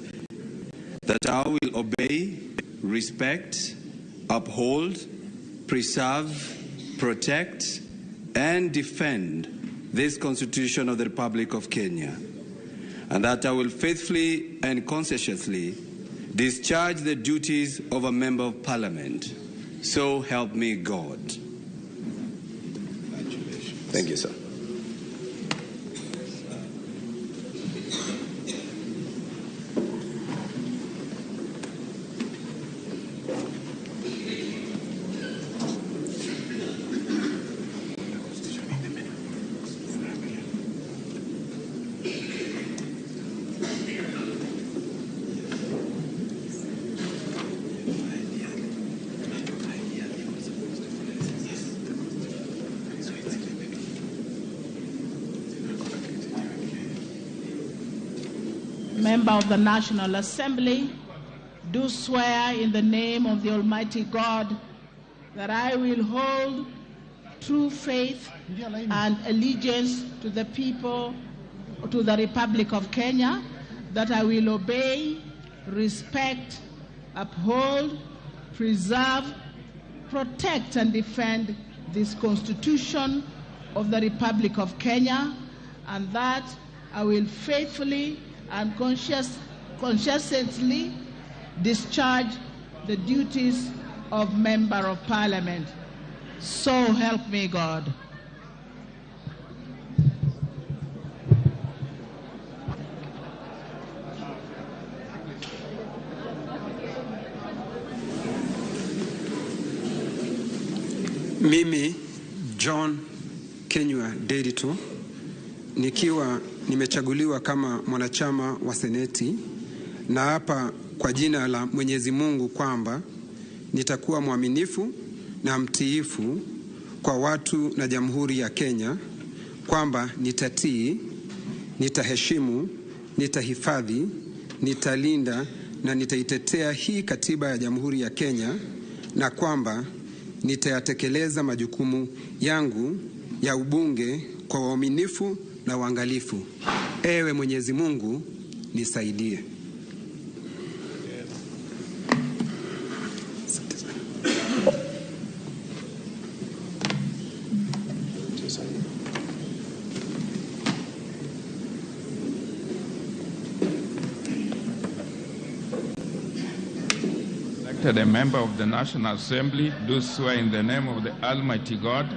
that I will obey, respect, uphold, preserve, protect, and defend this Constitution of the Republic of Kenya, and that I will faithfully and conscientiously discharge the duties of a member of Parliament. So help me God. Thank you, sir. Member of the National Assembly, do swear in the name of the Almighty God that I will hold true faith and allegiance to the people, to the Republic of Kenya, that I will obey, respect, uphold, preserve, protect, and defend this Constitution of the Republic of Kenya, and that I will faithfully and conscientiously discharge the duties of Member of Parliament. So help me God. Mimi John Kenywa Dedito, nikiwa nimechaguliwa kama mwanachama wa Seneti, na hapa kwa jina la Mwenyezi Mungu kwamba nitakuwa mwaminifu na mtiifu kwa watu na Jamhuri ya Kenya, kwamba nitatii, nitaheshimu, nitahifadhi, nitalinda na nitaitetea hii katiba ya Jamhuri ya Kenya, na kwamba nitayatekeleza majukumu yangu ya ubunge kwa uaminifu na uangalifu. Ewe Mwenyezi Mungu nisaidie. Elected a member of the National Assembly, do swear in the name of the Almighty God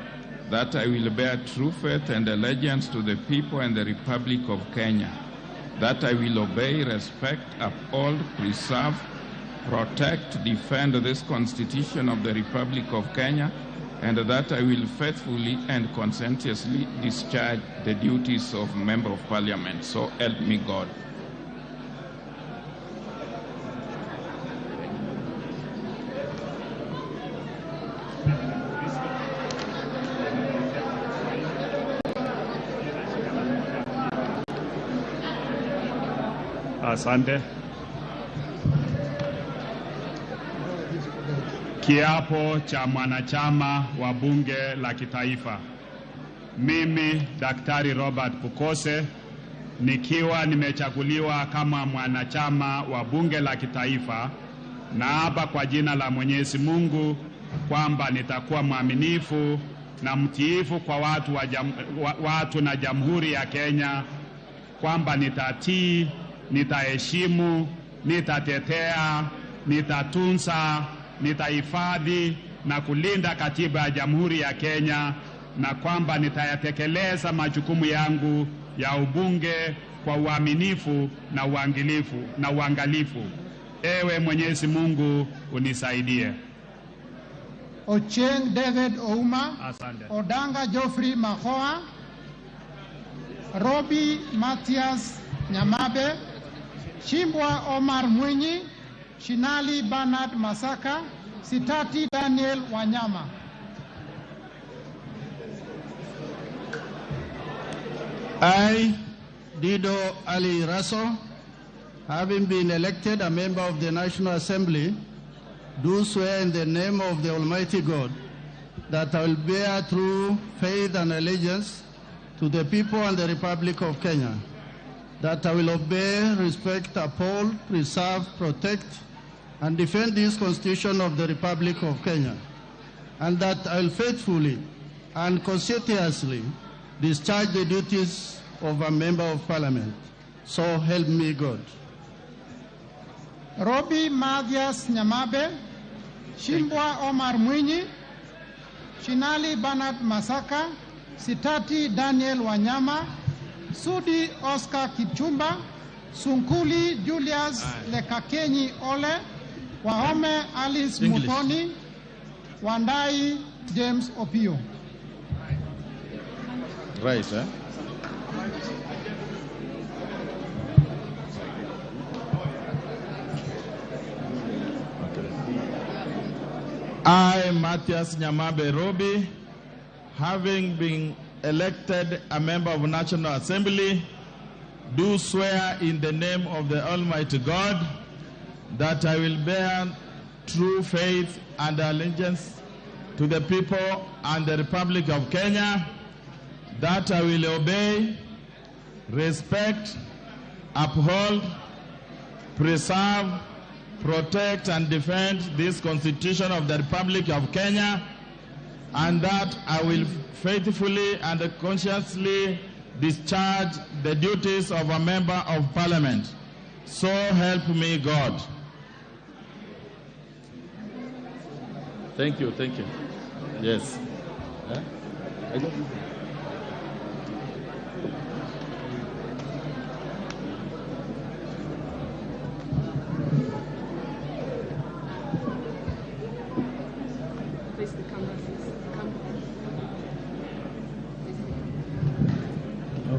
that I will bear true faith and allegiance to the people and the Republic of Kenya, that I will obey, respect, uphold, preserve, protect, defend this Constitution of the Republic of Kenya, and that I will faithfully and conscientiously discharge the duties of Member of Parliament. So help me God. Asante. Kiapo cha mwanachama wa bunge la kitaifa. Mimi Daktari Robert Pukose, nikiwa nimechaguliwa kama mwanachama wa bunge la kitaifa, naapa kwa jina la Mwenyezi Mungu kwamba nitakuwa mwaminifu na mtiifu kwa watu na Jamhuri ya Kenya, kwamba nitatii, nitaheshimu, nitatetea, nitatunza, nitahifadhi na kulinda katiba ya Jamhuri ya Kenya, na kwamba nitayatekeleza majukumu yangu ya ubunge kwa uaminifu na uangalifu. Ewe Mwenyezi Mungu unisaidie. Ochieng David Ouma. Asante. Odanga Geoffrey Mahoa. Robi Mathias Nyamabe. Chimbwa Omar Mwinyi. Shinali Bernard Masaka. Sitati Daniel Wanyama. I, Dido Ali Raso, having been elected a member of the National Assembly, do swear in the name of the Almighty God that I will bear true faith and allegiance to the people and the Republic of Kenya, that I will obey, respect, uphold, preserve, protect, and defend this Constitution of the Republic of Kenya, and that I will faithfully and conscientiously discharge the duties of a member of Parliament. So help me God. Robi Mathias Nyamabe, Shimbwa Omar Mwinyi, Shinali Bernard Masaka, Sitati Daniel Wanyama, Sudi Oscar Kipchumba, Sunkuli Julius Lekakenyi Ole, Wahome Alice Muthoni, Wandai James Opio. Right, eh? I, Matthias Nyamabe Robi, having been elected a member of National Assembly, do swear in the name of the Almighty God that I will bear true faith and allegiance to the people and the Republic of Kenya, that I will obey, respect, uphold, preserve, protect and defend this Constitution of the Republic of Kenya, and that I will faithfully and conscientiously discharge the duties of a member of Parliament. So help me God. Thank you, thank you. Yes.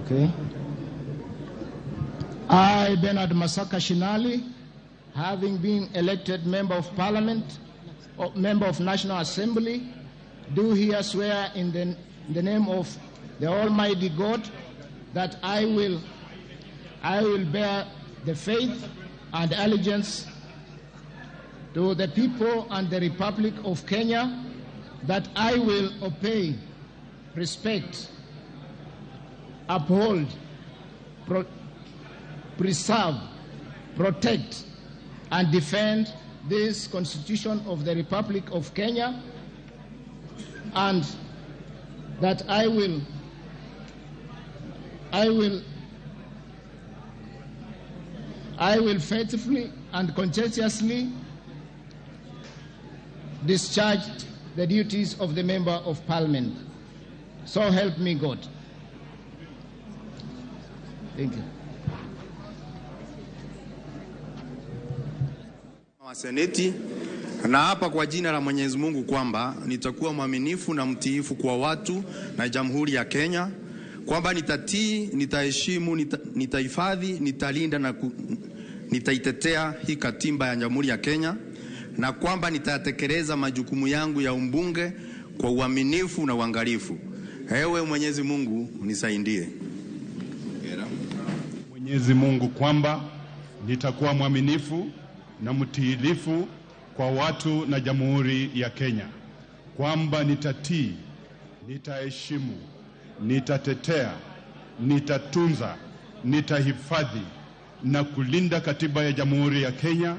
Okay. I, Bernard Masaka Shinali, having been elected member of Parliament, or member of National Assembly, do here swear in the name of the Almighty God that I will bear the faith and allegiance to the people and the Republic of Kenya, that I will obey, respect, uphold, preserve, protect, and defend this Constitution of the Republic of Kenya, and that I will faithfully and conscientiously discharge the duties of the Member of Parliament. So help me God. Thank you. Seneti, Na hapa kwa jina la Mwenyezi Mungu kwamba nitakuwa mwaminifu na mtiifu kwa watu na Jamhuri ya Kenya, kwamba nitatii, nitaheshimu, nitahifadhi, nitalinda na nitaitetea hii katiba ya Jamhuri ya Kenya, na kwamba nitatekeleza majukumu yangu ya umbunge kwa uaminifu na uangalifu. Ewe Mwenyezi Mungu nisaidie. Mwenyezi Mungu kwamba nitakuwa mwaminifu na mtiilifu kwa watu na Jamhuri ya Kenya, kwamba nitatii, nitaheshimu, nitatetea, nitatunza, nitahifadhi na kulinda katiba ya Jamhuri ya Kenya,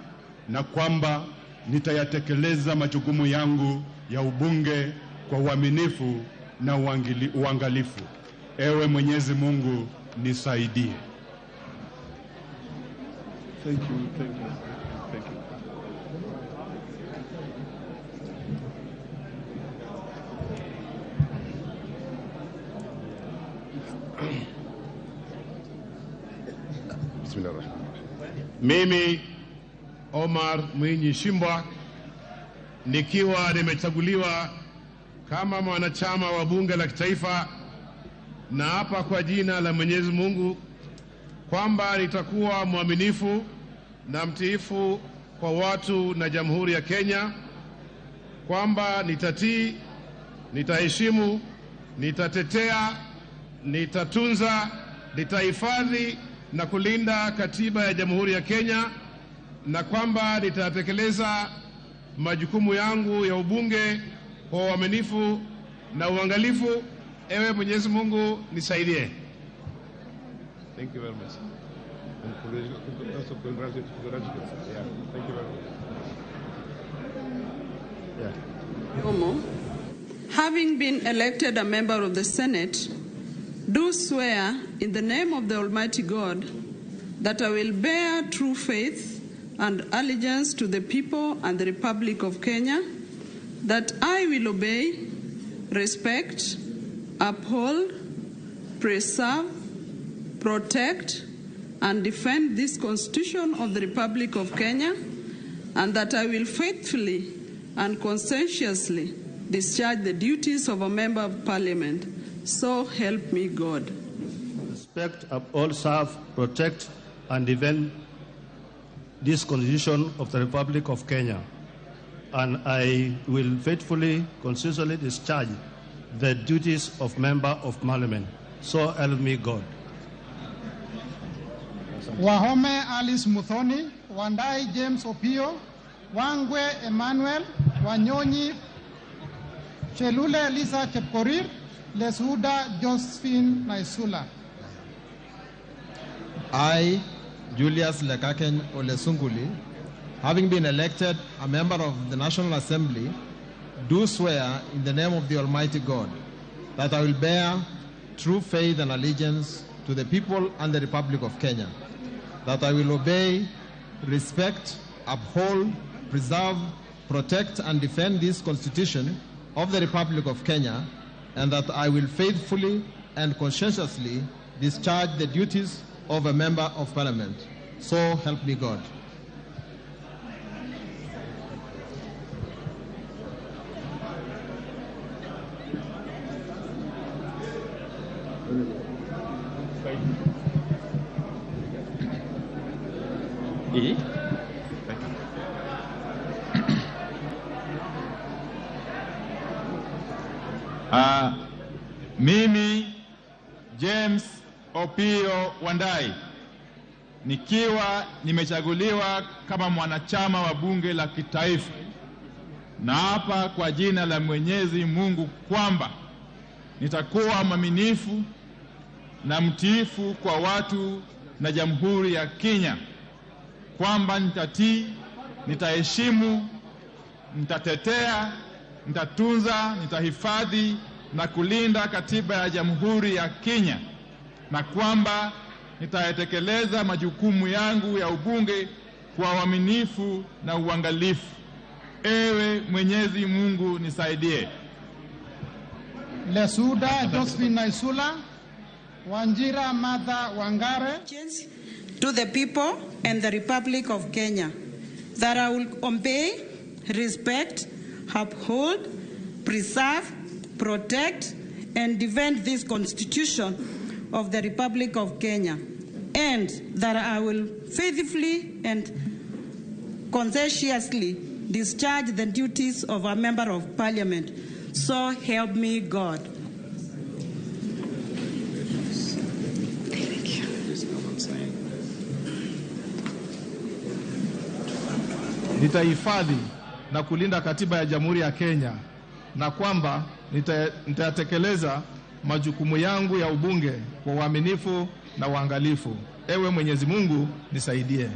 na kwamba nitayatekeleza majukumu yangu ya ubunge kwa uaminifu na uangalifu. Ewe Mwenyezi Mungu nisaidie. Thank you, thank you, thank you. Mimi Omar Mwinyi Shimbwa nikiwa nimechaguliwa kama mwanachama wa bunge la kitaifa, na hapa kwa jina la Mwenyezi Mungu kwamba nitakuwa mwaminifu na mtiifu kwa watu na Jamhuri ya Kenya, kwamba nitatii, nitaheshimu, nitatetea, nitatunza, nitahifadhi na kulinda katiba ya Jamhuri ya Kenya, na kwamba nitatekeleza majukumu yangu ya ubunge kwa uaminifu na uangalifu. Ewe Mwenyezi Mungu nisaidie. Thank you very much. Congratulations. Yeah, thank you very much. Yeah. Omo, having been elected a member of the Senate, do swear in the name of the Almighty God that I will bear true faith and allegiance to the people and the Republic of Kenya, that I will obey, respect, uphold, preserve, protect, and defend this Constitution of the Republic of Kenya, and that I will faithfully and conscientiously discharge the duties of a member of Parliament. So help me God. Respect, uphold, serve, protect, and defend this Constitution of the Republic of Kenya, and I will faithfully, consistently discharge the duties of member of Parliament. So help me God. Wahome Alice Muthoni, Wandai James Opio, Wangwe Emmanuel, Wanyonyi Chelule Lisa Chepkorir, Lesuda Josephine Naisula. I, Julius Lekaken Olesunguli, having been elected a member of the National Assembly, do swear in the name of the Almighty God that I will bear true faith and allegiance to the people and the Republic of Kenya, that I will obey, respect, uphold, preserve, protect, and defend this Constitution of the Republic of Kenya, and that I will faithfully and conscientiously discharge the duties of a member of Parliament. So help me God. Mimi James Opio Wandai nikiwa nimechaguliwa kama mwanachama wa bunge la kitaifa, na hapa kwa jina la Mwenyezi Mungu kwamba nitakuwa mwaminifu na mtiifu kwa watu na Jamhuri ya Kenya, kwamba nitatii, nitaheshimu, nitatetea, nitatunza, nitahifadhi na kulinda katiba ya Jamhuri ya Kenya, na kwamba nitatekeleza majukumu yangu ya ubunge kwa uaminifu na uangalifu. Ewe Mwenyezi Mungu nisaidie. Lesuda Josephine Naisula, Wanjira Martha Wangare. To the people and the Republic of Kenya, that I will obey, respect, uphold, preserve, protect, and defend this Constitution of the Republic of Kenya, and that I will faithfully and conscientiously discharge the duties of a member of Parliament. So help me God. Thank you. Nitahifadhi na kulinda katiba ya Jamhuri ya Kenya, na kwamba nitatekeleza majukumu yangu ya ubunge kwa uaminifu na uangalifu. Ewe Mwenyezi Mungu nisaidie.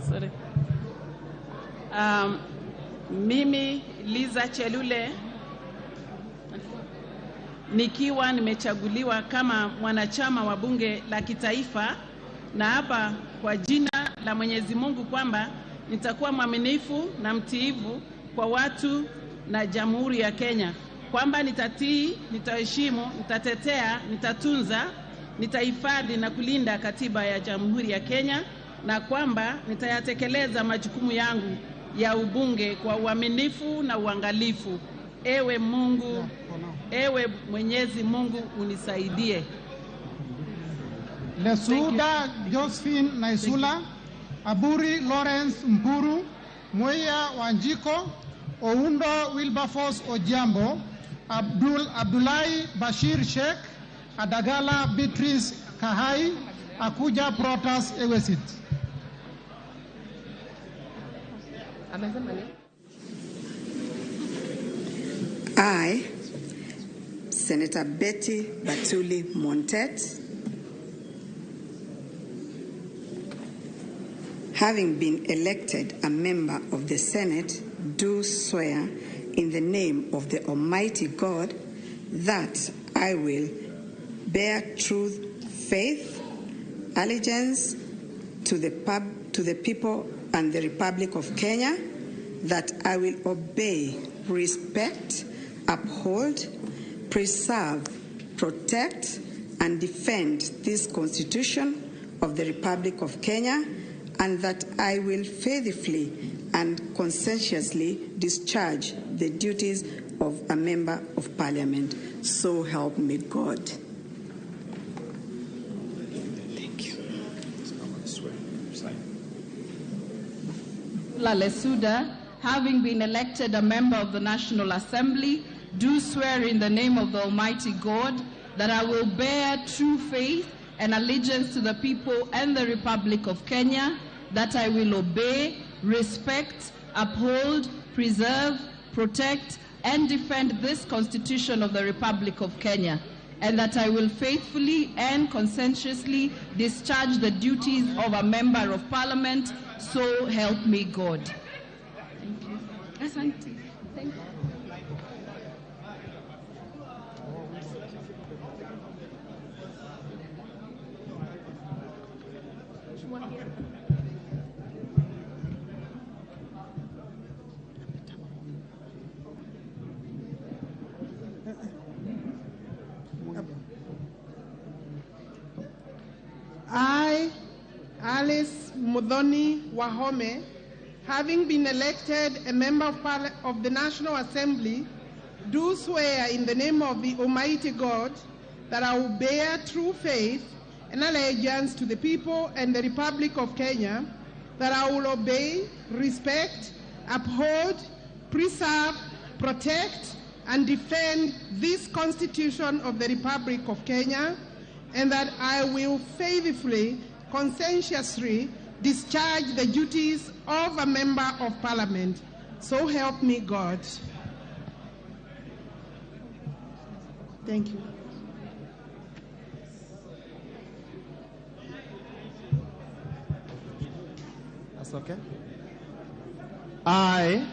Sorry. Mimi Liza Chelule nikiwa nimechaguliwa kama mwanachama wa bunge la kitaifa, na hapa kwa jina la Mwenyezi Mungu kwamba nitakuwa mwaminifu na mtiifu kwa watu na Jamhuri ya Kenya, kwamba nitatii, nitaheshimu, nitatetea, nitatunza, nitahifadhi na kulinda katiba ya Jamhuri ya Kenya, na kwamba nitayatekeleza majukumu yangu ya ubunge kwa uaminifu na uangalifu. Ewe Mungu, ewe Mwenyezi Mungu unisaidie. Lesuda Josephine Naisula, Aburi Lawrence Mpuru, Moya Wanjiko, Oundo Wilberforce Ojambo, Abdullahi Bashir Sheikh, Adagala Beatrice Kahai, Akuja Protas Ewesit. I, Senator Betty Batuli Montet, having been elected a member of the Senate, do swear in the name of the Almighty God that I will bear true faith, allegiance to the people and the Republic of Kenya, that I will obey, respect, uphold, preserve, protect, and defend this Constitution of the Republic of Kenya, and that I will faithfully and conscientiously discharge the duties of a member of Parliament. So help me God. Thank you. Lesuda, having been elected a member of the National Assembly, do swear in the name of the Almighty God that I will bear true faith and allegiance to the people and the Republic of Kenya, that I will obey, respect, uphold, preserve, protect, and defend this Constitution of the Republic of Kenya, and that I will faithfully and conscientiously discharge the duties of a member of Parliament. So help me God. Thank you. Asante. Thank you. I, Alice Mudhoni Wahome, having been elected a member of the National Assembly, do swear in the name of the Almighty God that I will bear true faith and allegiance to the people and the Republic of Kenya, that I will obey, respect, uphold, preserve, protect, and defend this Constitution of the Republic of Kenya, and that I will faithfully, conscientiously discharge the duties of a member of Parliament. So help me God. Thank you. That's okay. I,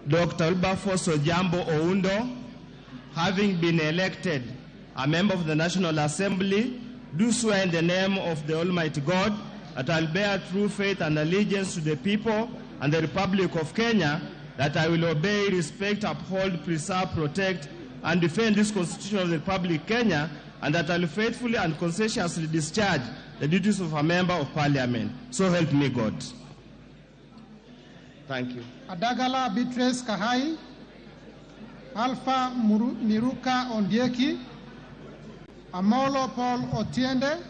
Dr. Wilberforce Ojambo Oundo, having been elected a member of the National Assembly, do swear in the name of the Almighty God that I will bear true faith and allegiance to the people and the Republic of Kenya, that I will obey, respect, uphold, preserve, protect, and defend this Constitution of the Republic of Kenya, and that I will faithfully and conscientiously discharge the duties of a member of Parliament. So help me God. Thank you. Adagala Beatrice Kahai, Alpha Miruka Ondieki, Amolo Paul Otiende,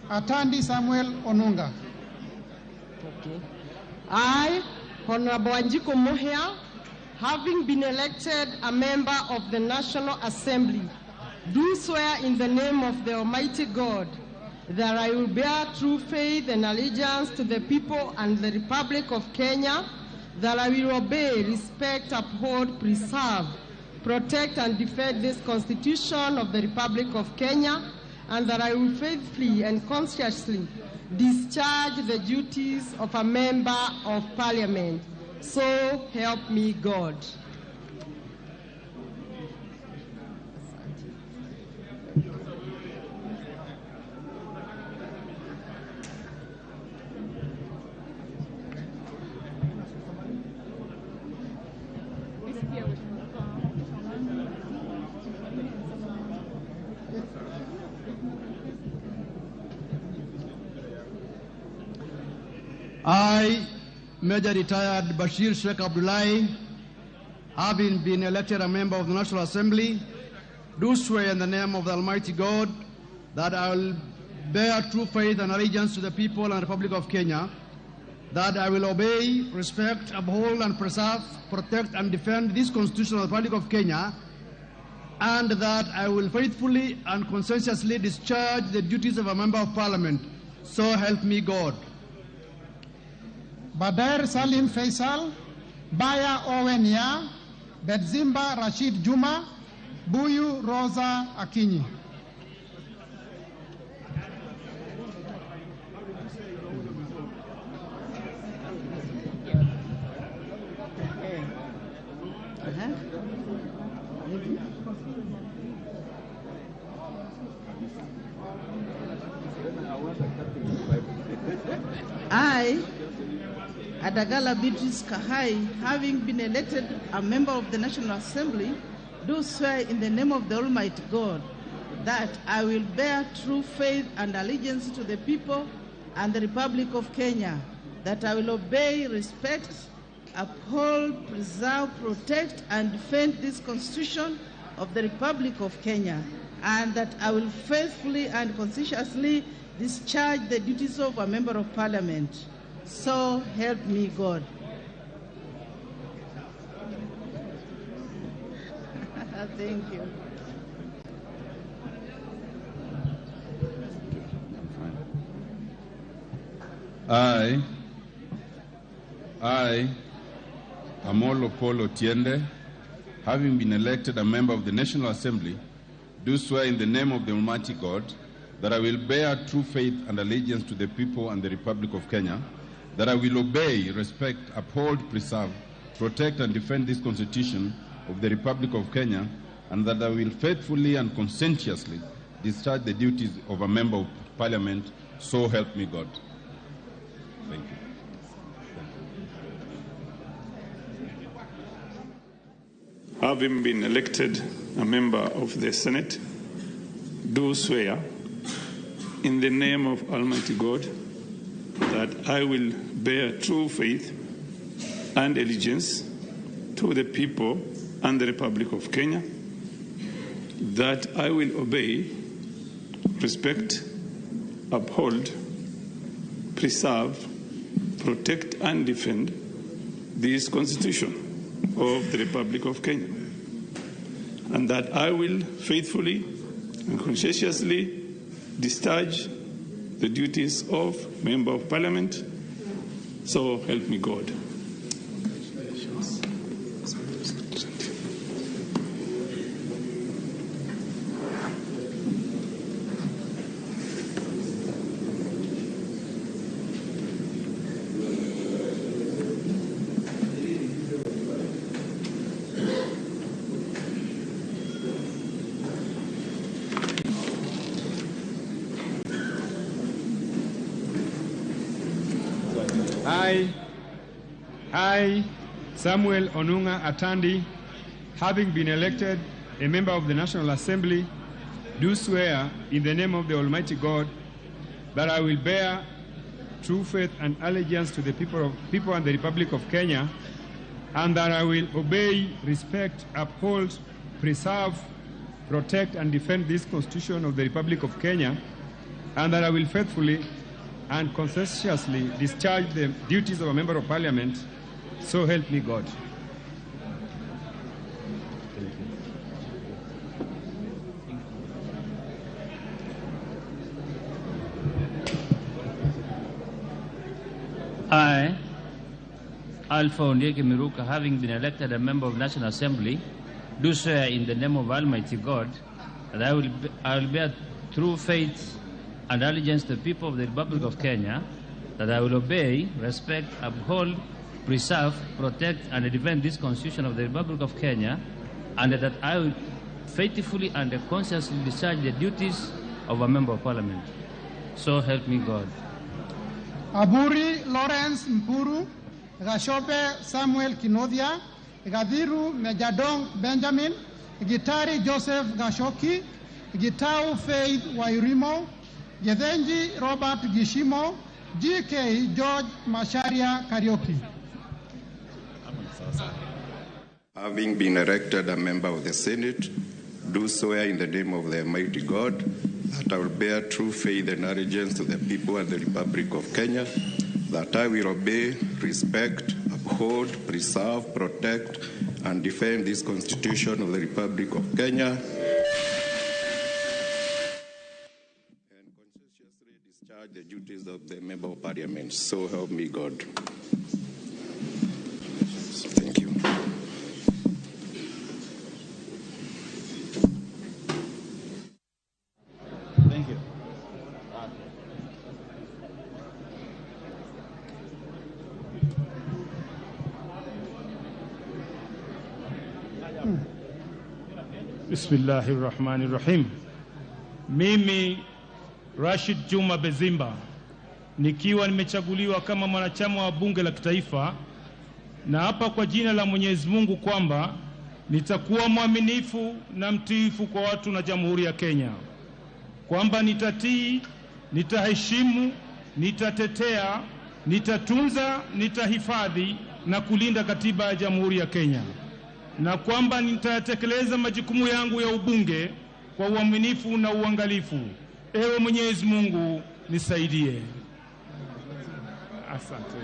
Atandi Samuel Onunga. Okay. I, Honorable Wanjiku Muhia, having been elected a member of the National Assembly, do swear in the name of the Almighty God that I will bear true faith and allegiance to the people and the Republic of Kenya, that I will obey, respect, uphold, preserve, protect, and defend this Constitution of the Republic of Kenya, and that I will faithfully and conscientiously discharge the duties of a member of Parliament. So help me God. I, Major Retired Bashir Sheikh Abdullahi, having been elected a member of the National Assembly, do swear in the name of the Almighty God that I will bear true faith and allegiance to the people and Republic of Kenya, that I will obey, respect, uphold, and preserve, protect, and defend this Constitution of the Republic of Kenya, and that I will faithfully and conscientiously discharge the duties of a member of Parliament. So help me God. Badair Salim Faisal, Baya Owenia, Bedzimba Rashid Juma, Buyu Rosa Akinyi. I, Adagala Beatrice Kahai, having been elected a member of the National Assembly, do swear in the name of the Almighty God that I will bear true faith and allegiance to the people and the Republic of Kenya, that I will obey, respect, uphold, preserve, protect, and defend this Constitution of the Republic of Kenya, and that I will faithfully and conscientiously discharge the duties of a member of Parliament. So help me God. Thank you. I, Amolo Paul Otiende, having been elected a member of the National Assembly, do swear in the name of the Almighty God that I will bear true faith and allegiance to the people and the Republic of Kenya, that I will obey, respect, uphold, preserve, protect, and defend this Constitution of the Republic of Kenya, and that I will faithfully and conscientiously discharge the duties of a member of Parliament. So help me God. Thank you. Having been elected a member of the Senate, do swear in the name of Almighty God that I will bear true faith and allegiance to the people and the Republic of Kenya, that I will obey, respect, uphold, preserve, protect, and defend this Constitution of the Republic of Kenya, and that I will faithfully and conscientiously discharge the duties of Member of Parliament. So help me God. I, Samuel Onunga Atandi, having been elected a member of the National Assembly, do swear in the name of the Almighty God that I will bear true faith and allegiance to the people and the Republic of Kenya, and that I will obey, respect, uphold, preserve, protect, and defend this Constitution of the Republic of Kenya, and that I will faithfully and conscientiously discharge the duties of a Member of Parliament, so help me God. I, Alpha Onyeke Miruka, having been elected a member of National Assembly, do swear in the name of Almighty God that I will bear true faith and allegiance to the people of the Republic of Kenya, that I will obey, respect, uphold, preserve, protect, and defend this Constitution of the Republic of Kenya, and that I will faithfully and conscientiously discharge the duties of a Member of Parliament. So help me God. Aburi Lawrence Mpuru, Gashope Samuel Kinodia, Gadiru Mejadong Benjamin, Gitari Joseph Gashoki, Gitau Faith Wairimo, Gedenji Robert Gishimo, GK George Masharia Karaoke. Having been elected a member of the Senate, do swear in the name of the Almighty God that I will bear true faith and allegiance to the people and the Republic of Kenya, that I will obey, respect, uphold, preserve, protect, and defend this Constitution of the Republic of Kenya, and conscientiously discharge the duties of the Member of Parliament. So help me God. Thank you. Thank you. Bismillahirrahmanirrahim. Mimi Rashid Juma Bezimba, nikiwa nimechaguliwa kama mwanachama wa bunge la kitaifa, na hapa kwa jina la Mwenyezi Mungu kwamba nitakuwa mwaminifu na mtiifu kwa watu na Jamhuri ya Kenya, kwamba nitatii, nitaheshimu, nitatetea, nitatunza, nitahifadhi na kulinda katiba ya Jamhuri ya Kenya, na kwamba nitatekeleza majukumu yangu ya ubunge kwa uaminifu na uangalifu. Ewe Mwenyezi Mungu nisaidie. Asante.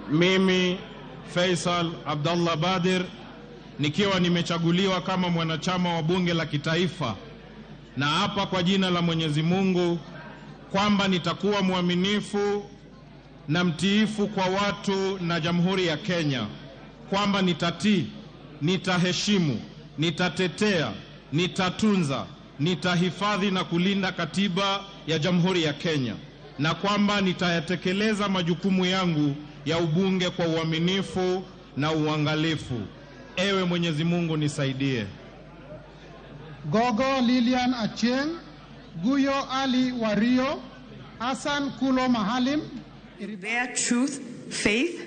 Mimi Faisal Abdallah Badir, nikiwa nimechaguliwa kama mwanachama wa bunge la kitaifa, na hapa kwa jina la Mwenyezi Mungu kwamba nitakuwa mwaminifu na mtiifu kwa watu na Jamhuri ya Kenya, kwamba nitatii, nitaheshimu, nitatetea, nitatunza, nitahifadhi na kulinda katiba ya Jamhuri ya Kenya, na kwamba nitayatekeleza majukumu yangu ya ubunge kwa uaminifu na uangalifu. Ewe Mwenyezi Mungu nisaidie. Gogo Lilian Achieng, Guyo Ali Wario, Hassan Kulo Mahalim. Bear truth, faith,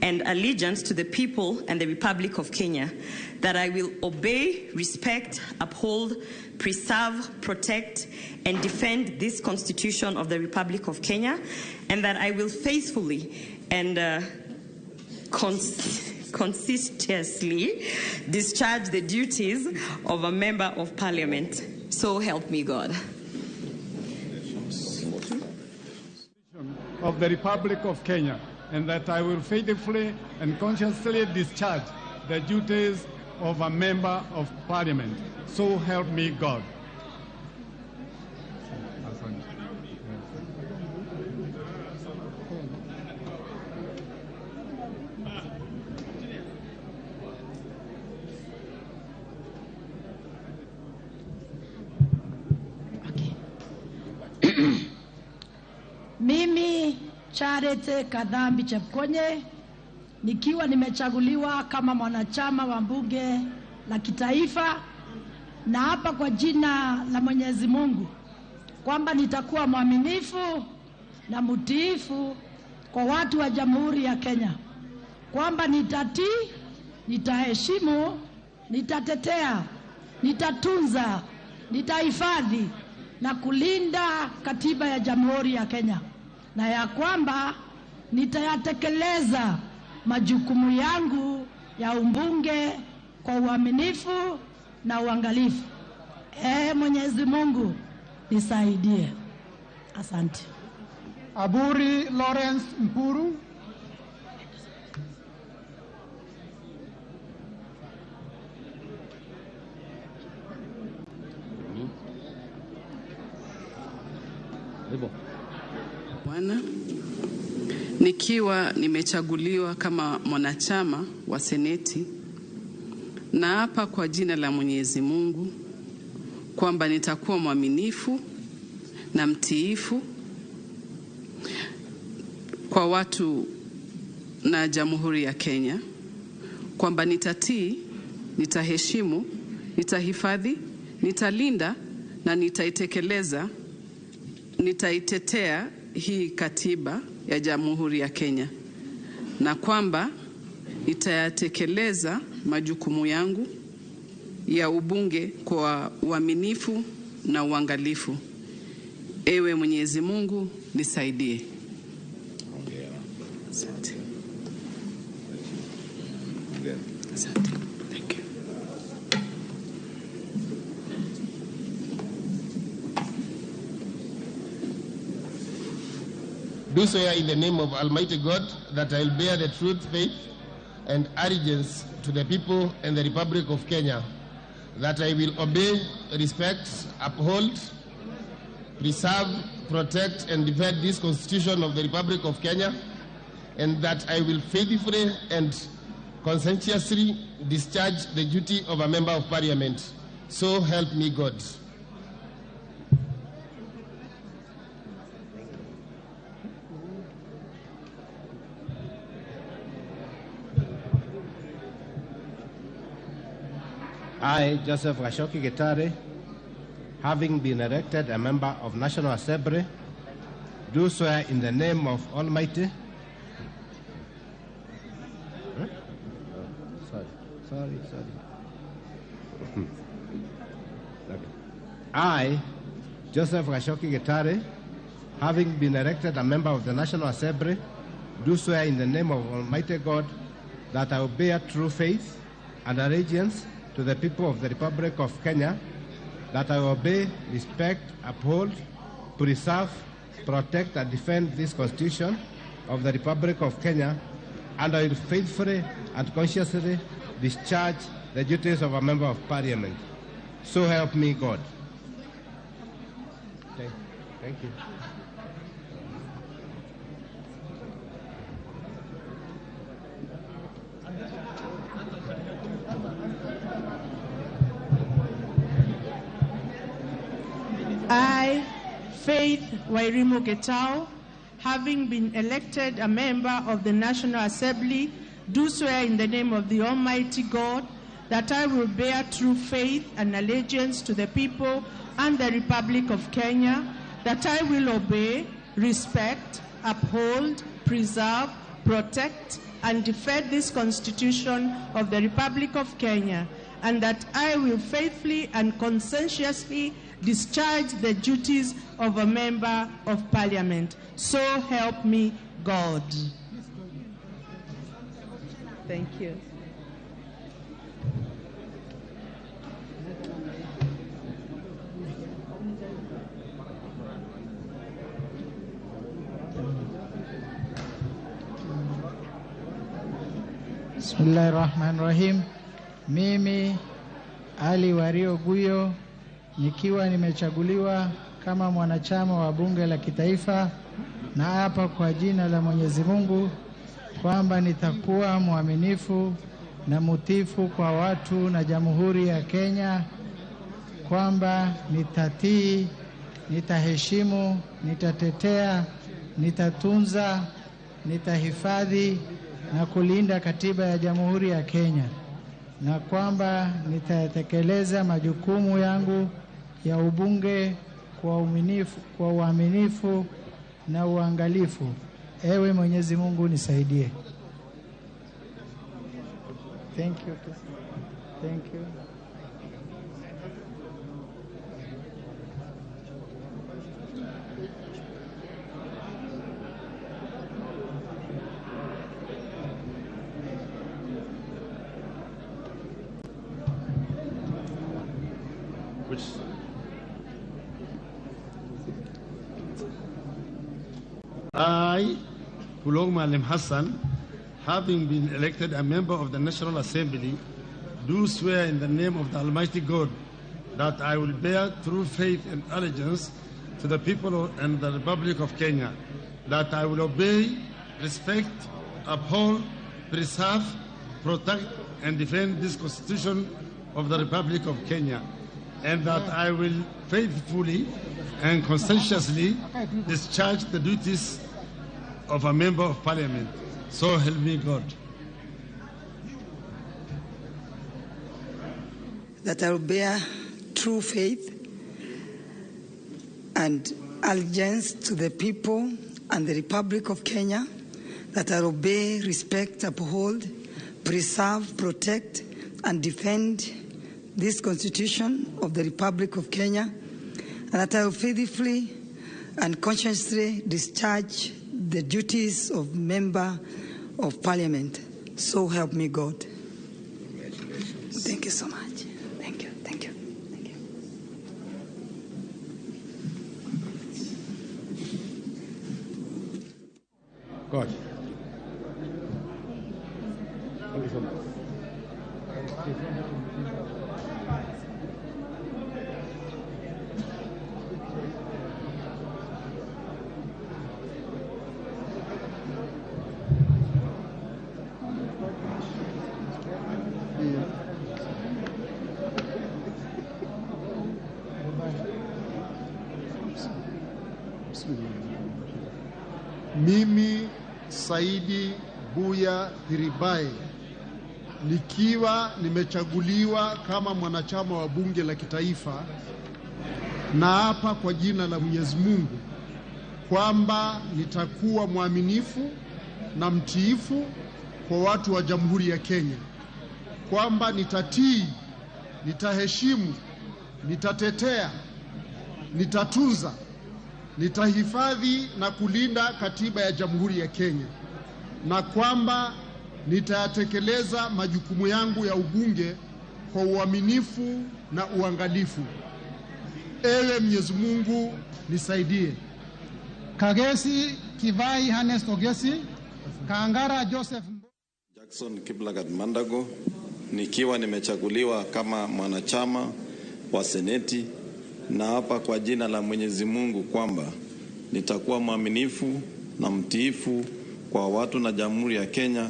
and allegiance to the people and the Republic of Kenya, that I will obey, respect, uphold, preserve, protect, and defend this Constitution of the Republic of Kenya, and that I will faithfully and consistently discharge the duties of a Member of Parliament. So help me God. Of the Republic of Kenya, and that I will faithfully and conscientiously discharge the duties of a Member of Parliament. So help me God. Mimi Charity Kadhambi Chepkonye, nikiwa nimechaguliwa kama mwanachama wa bunge la kitaifa, na hapa kwa jina la Mwenyezi Mungu kwamba nitakuwa mwaminifu na mtiifu kwa watu wa Jamhuri ya Kenya, kwamba nitatii, nitaheshimu, nitatetea, nitatunza, nitahifadhi na kulinda katiba ya Jamhuri ya Kenya, na ya kwamba nitayatekeleza majukumu yangu ya umbunge kwa uaminifu na uangalifu. Mwenyezi Mungu nisaidie. Asante. Aburi Lawrence Mpuru. Bwana, nikiwa nimechaguliwa kama mwanachama wa Seneti, na hapa kwa jina la Mwenyezi Mungu kwamba nitakuwa mwaminifu na mtiifu kwa watu na Jamhuri ya Kenya, kwamba nitatii, nitaheshimu, nitahifadhi, nitalinda na nitaitekeleza, nitaitetea hii katiba ya Jamhuri ya Kenya, na kwamba nitayatekeleza majukumu yangu ya ubunge kwa uaminifu na uangalifu. Ewe Mwenyezi Mungu nisaidie. Asante. Asante. Thank you. Do swear in the name of Almighty God that I will bear the truth, faith, and allegiance to the people and the Republic of Kenya, that I will obey, respect, uphold, preserve, protect, and defend this Constitution of the Republic of Kenya, and that I will faithfully and conscientiously discharge the duty of a member of Parliament. So help me God. I, Joseph Gashoki Getare, having been elected a member of National Assembly, do swear in the name of Almighty. Sorry. Okay. I, Joseph Gashoki Getare, having been elected a member of the National Assembly, do swear in the name of Almighty God that I will bear true faith and allegiance to the people of the Republic of Kenya, that I will obey, respect, uphold, preserve, protect, and defend this Constitution of the Republic of Kenya, and I will faithfully and conscientiously discharge the duties of a member of Parliament. So help me God. Okay. Thank you. I, Faith Wairimu Getao, having been elected a member of the National Assembly, do swear in the name of the Almighty God that I will bear true faith and allegiance to the people and the Republic of Kenya, that I will obey, respect, uphold, preserve, protect, and defend this Constitution of the Republic of Kenya, and that I will faithfully and conscientiously discharge the duties of a member of Parliament. So help me God. Thank you. Bismillahirrahmanirrahim. Mimi Ali Wario Guyo nikiwa nimechaguliwa kama mwanachama wa bunge la kitaifa, na hapa kwa jina la Mwenyezi Mungu kwamba nitakuwa mwaminifu na mutifu kwa watu na Jamhuri ya Kenya, kwamba nitatii, nitaheshimu, nitatetea, nitatunza, nitahifadhi na kulinda katiba ya Jamhuri ya Kenya, na kwamba nitatekeleza majukumu yangu ya ubunge kwa uaminifu na uangalifu. Ewe Mwenyezi Mungu nisaidie. Thank you. Thank you. I, Kulong Malim Hassan, having been elected a member of the National Assembly, do swear in the name of the Almighty God that I will bear true faith and allegiance to the people and the Republic of Kenya, that I will obey, respect, uphold, preserve, protect, and defend this Constitution of the Republic of Kenya, and that I will faithfully and conscientiously discharge the duties of a member of Parliament. So help me God. That I will bear true faith and allegiance to the people and the Republic of Kenya, that I will obey, respect, uphold, preserve, protect, and defend this Constitution of the Republic of Kenya, and that I will faithfully and conscientiously discharge the duties of Member of Parliament. So help me God. Thank you so much. Thank you. Thank you. Thank you. God. Thank you so much. Mimi Saidi Buya Hiribae, nikiwa nimechaguliwa kama mwanachama wa bunge la kitaifa, na hapa kwa jina la Mwenyezi Mungu kwamba nitakuwa mwaminifu na mtiifu kwa watu wa Jamhuri ya Kenya, kwamba nitatii, nitaheshimu, nitatetea, nitatunza, nitahifadhi na kulinda katiba ya Jamhuri ya Kenya, na kwamba nitayatekeleza majukumu yangu ya ubunge kwa uaminifu na uangalifu. Ewe Mwenyezi Mungu nisaidie. Kagesi Kivai Hannes Ogesi, Kangara Joseph Jackson Kiblagat Mandago, nikiwa nimechaguliwa kama mwanachama wa Seneti, na hapa kwa jina la Mwenyezi Mungu kwamba nitakuwa mwaminifu na mtiifu kwa watu na Jamhuri ya Kenya,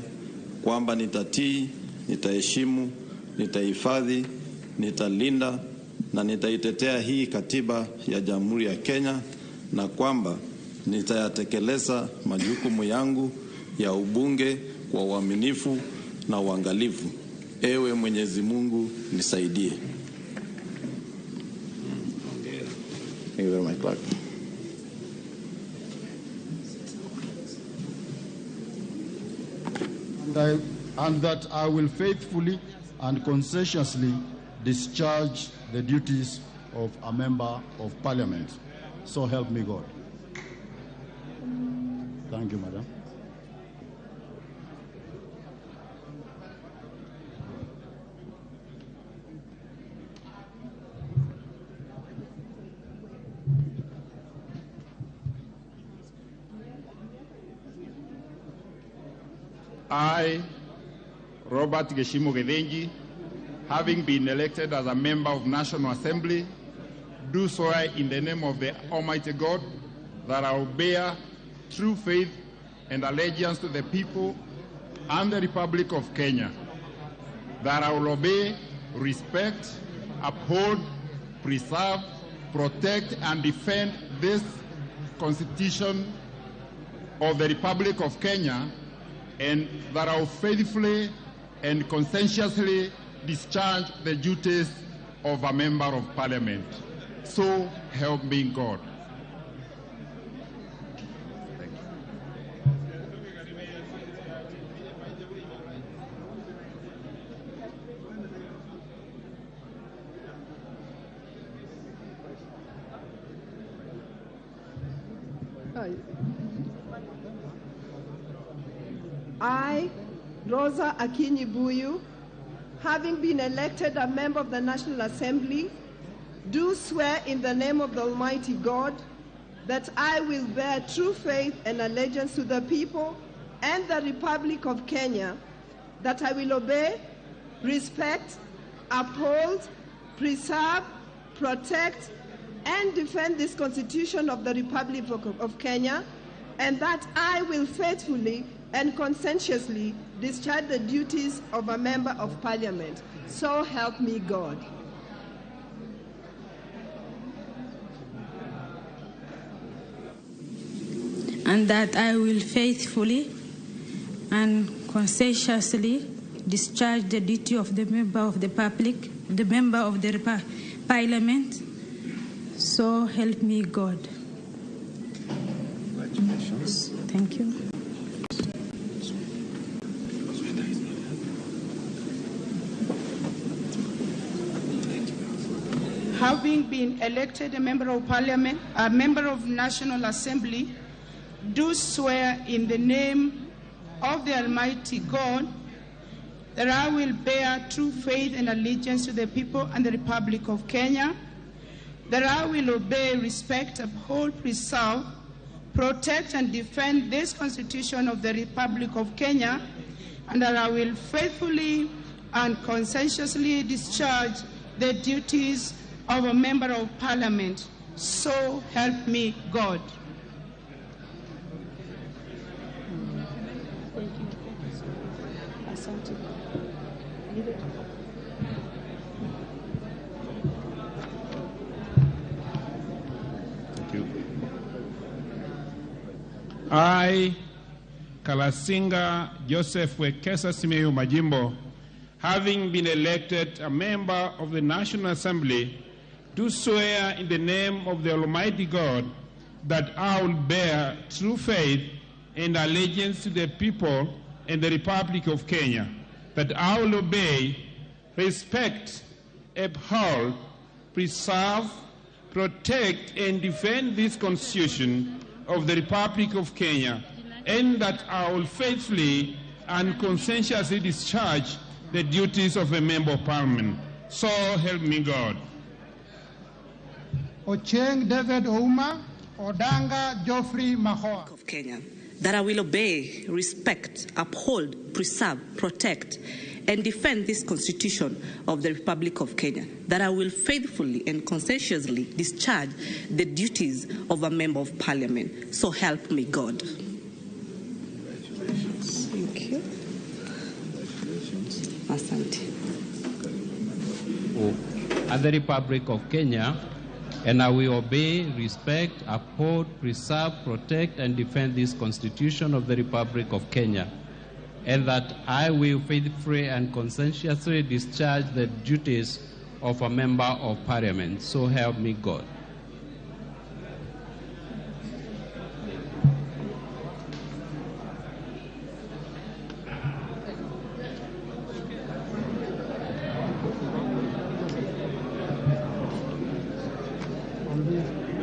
kwamba nitatii, nitaheshimu, nitahifadhi, nitalinda na nitaitetea hii katiba ya Jamhuri ya Kenya, na kwamba nitayatekeleza majukumu yangu ya ubunge kwa uaminifu na uangalifu. Ewe Mwenyezi Mungu nisaidie. Thank you very much, Clark. And that I will faithfully and conscientiously discharge the duties of a member of Parliament. So help me God. Thank you, Madam. I, Robert Geshimo Gedenji, having been elected as a member of National Assembly, do swear in the name of the Almighty God that I will bear true faith and allegiance to the people and the Republic of Kenya, that I will obey, respect, uphold, preserve, protect, and defend this Constitution of the Republic of Kenya, and that I will faithfully and conscientiously discharge the duties of a member of parliament. So help me God. I, Rosa Akinyi Buyu, having been elected a member of the National Assembly, do swear in the name of the Almighty God that I will bear true faith and allegiance to the people and the Republic of Kenya, that I will obey, respect, uphold, preserve, protect, and defend this Constitution of the Republic of Kenya, and that I will faithfully and conscientiously discharge the duties of a member of parliament. So help me God. And that I will faithfully and conscientiously discharge the duty of the member of the public, the member of the parliament. So help me God. Congratulations. Thank you. Having been elected a member of parliament, a member of National Assembly, do swear in the name of the Almighty God that I will bear true faith and allegiance to the people and the Republic of Kenya, that I will obey, respect, uphold, preserve, protect, and defend this Constitution of the Republic of Kenya, and that I will faithfully and conscientiously discharge the duties of a member of parliament. So help me God. Thank you. I, Kalasinga Joseph Wekesa Simeyu Majimbo, having been elected a member of the National Assembly, do swear in the name of the Almighty God that I will bear true faith and allegiance to the people and the Republic of Kenya, that I will obey, respect, uphold, preserve, protect, and defend this Constitution of the Republic of Kenya, and that I will faithfully and conscientiously discharge the duties of a member of parliament. So help me God. Ocheng David Ouma, Odanga Geoffrey Mahoa. Of Kenya, that I will obey, respect, uphold, preserve, protect, and defend this Constitution of the Republic of Kenya, that I will faithfully and conscientiously discharge the duties of a member of parliament. So help me God. Thank you. Asante. At the Republic of Kenya, and I will obey, respect, uphold, preserve, protect, and defend this Constitution of the Republic of Kenya, and that I will faithfully and conscientiously discharge the duties of a member of parliament. So help me God.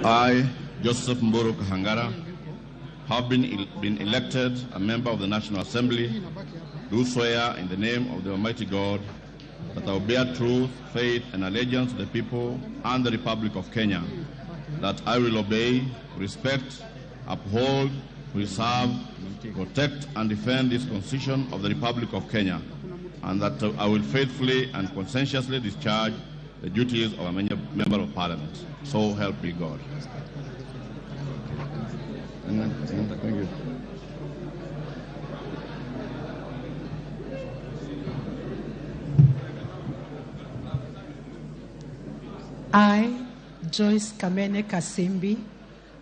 I, Joseph Mburu Kahangara, have been elected a member of the National Assembly, do swear in the name of the Almighty God that I will bear truth, faith, and allegiance to the people and the Republic of Kenya, that I will obey, respect, uphold, preserve, protect, and defend this Constitution of the Republic of Kenya, and that I will faithfully and conscientiously discharge the duties of a member of parliament. So help me God. Thank you. I, Joyce Kamene Kasimbi,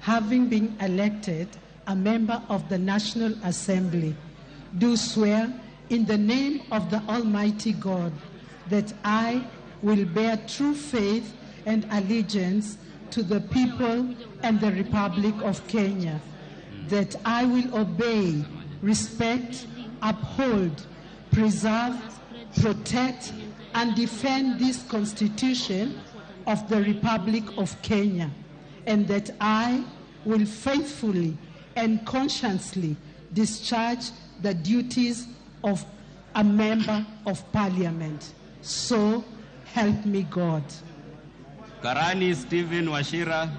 having been elected a member of the National Assembly, do swear in the name of the Almighty God that I will bear true faith and allegiance to the people and the Republic of Kenya, that I will obey, respect, uphold, preserve, protect, and defend this Constitution of the Republic of Kenya, and that I will faithfully and conscientiously discharge the duties of a member of Parliament. So help me God. Karani Stephen Washira,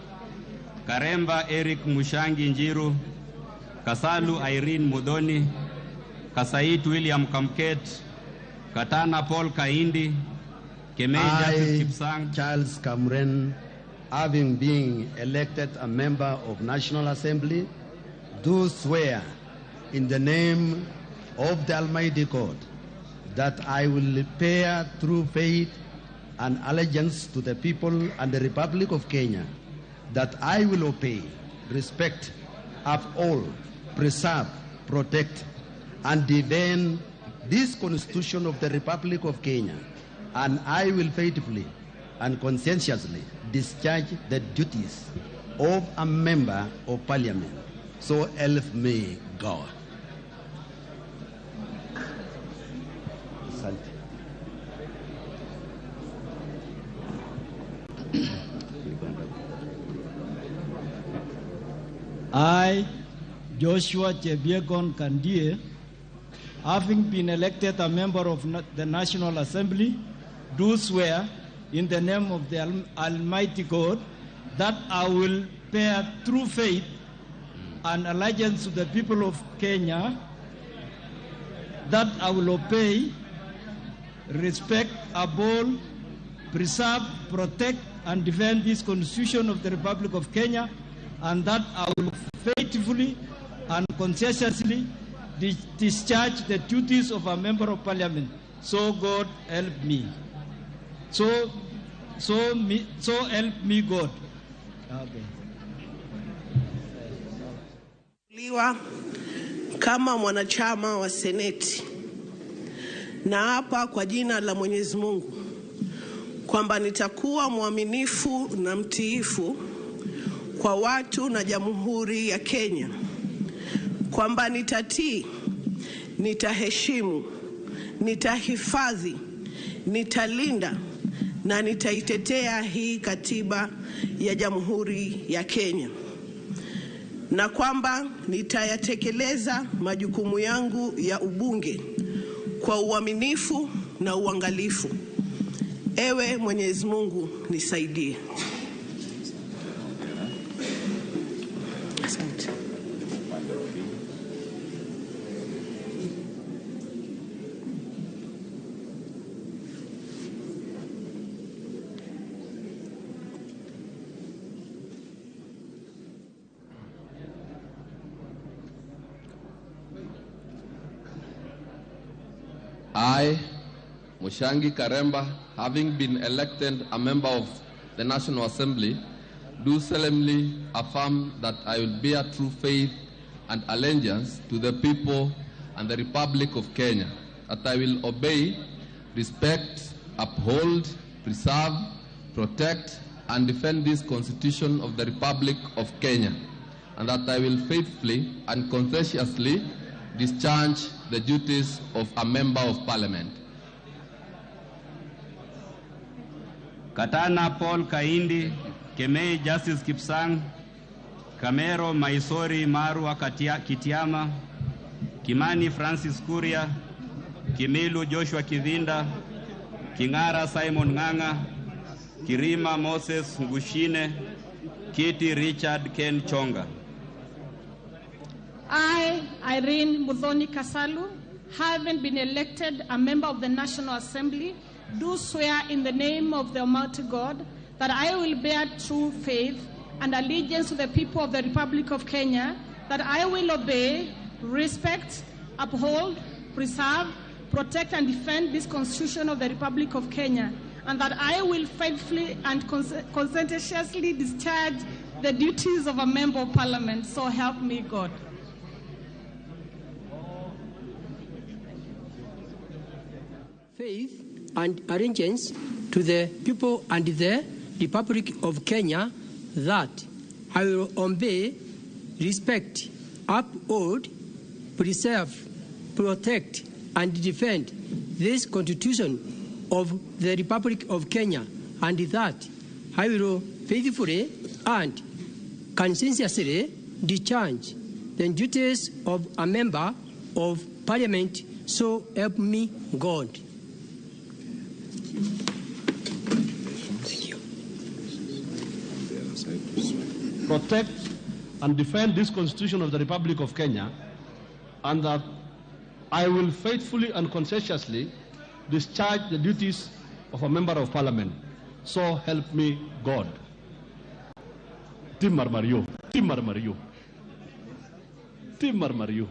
Karemba Eric Mushangi Njiru, Kasalu Irene Mudhoni, Kasait William Kamket, Katana Paul Kaindi, I, Charles Kamren, having been elected a member of National Assembly, do swear in the name of the Almighty God that I will bear true faith and allegiance to the people and the Republic of Kenya, that I will obey, respect, uphold, preserve, protect, and defend this Constitution of the Republic of Kenya, and I will faithfully and conscientiously discharge the duties of a member of Parliament. So help me God. I, Joshua Chebiegon Kandie, having been elected a member of the National Assembly, do swear in the name of the Almighty God that I will bear true faith and allegiance to the people of Kenya, that I will obey, respect, uphold, preserve, protect, and defend this Constitution of the Republic of Kenya, and that I will faithfully and conscientiously discharge the duties of a member of Parliament. So God help me. So help me God. Okay. Liwa kama mwanachama wa Seneti, na hapa kwa jina la Mwenyezi Mungu kwamba nitakuwa mwaminifu na mtiifu kwa watu na Jamhuri ya Kenya, kwamba nitatii, nitaheshimu, nitahifadhi, nitalinda na nitaitetea hii katiba ya Jamhuri ya Kenya, na kwamba nitayatekeleza majukumu yangu ya ubunge kwa uaminifu na uangalifu. Ewe Mwenyezi Mungu nisaidie. Asante. I, Mushangi Karemba, having been elected a member of the National Assembly, do solemnly affirm that I will bear true faith and allegiance to the people and the Republic of Kenya, that I will obey, respect, uphold, preserve, protect, and defend this Constitution of the Republic of Kenya, and that I will faithfully and conscientiously discharge the duties of a member of Parliament. Katana Paul Kaindi, Kemei Justice Kipsang, Kamero Maisori Marwa Kitiama, Kimani Francis Kuria, Kimilu Joshua Kivinda, Kingara Simon Nganga, Kirima Moses Ngushine, Kitty Richard Ken Chonga. I, Irene Mudhoni Kasalu, having been elected a member of the National Assembly, do swear in the name of the Almighty God that I will bear true faith and allegiance to the people of the Republic of Kenya, that I will obey, respect, uphold, preserve, protect, and defend this Constitution of the Republic of Kenya, and that I will faithfully and conscientiously discharge the duties of a member of Parliament. So help me God. faith and allegiance to the people and the Republic of Kenya, that I will obey, respect, uphold, preserve, protect, and defend this Constitution of the Republic of Kenya, and that I will faithfully and conscientiously discharge the duties of a member of Parliament, so help me God. Protect and defend this Constitution of the Republic of Kenya, and that I will faithfully and conscientiously discharge the duties of a member of Parliament. So help me God. Tim Marmario. Tim Marmario. Tim Marmario.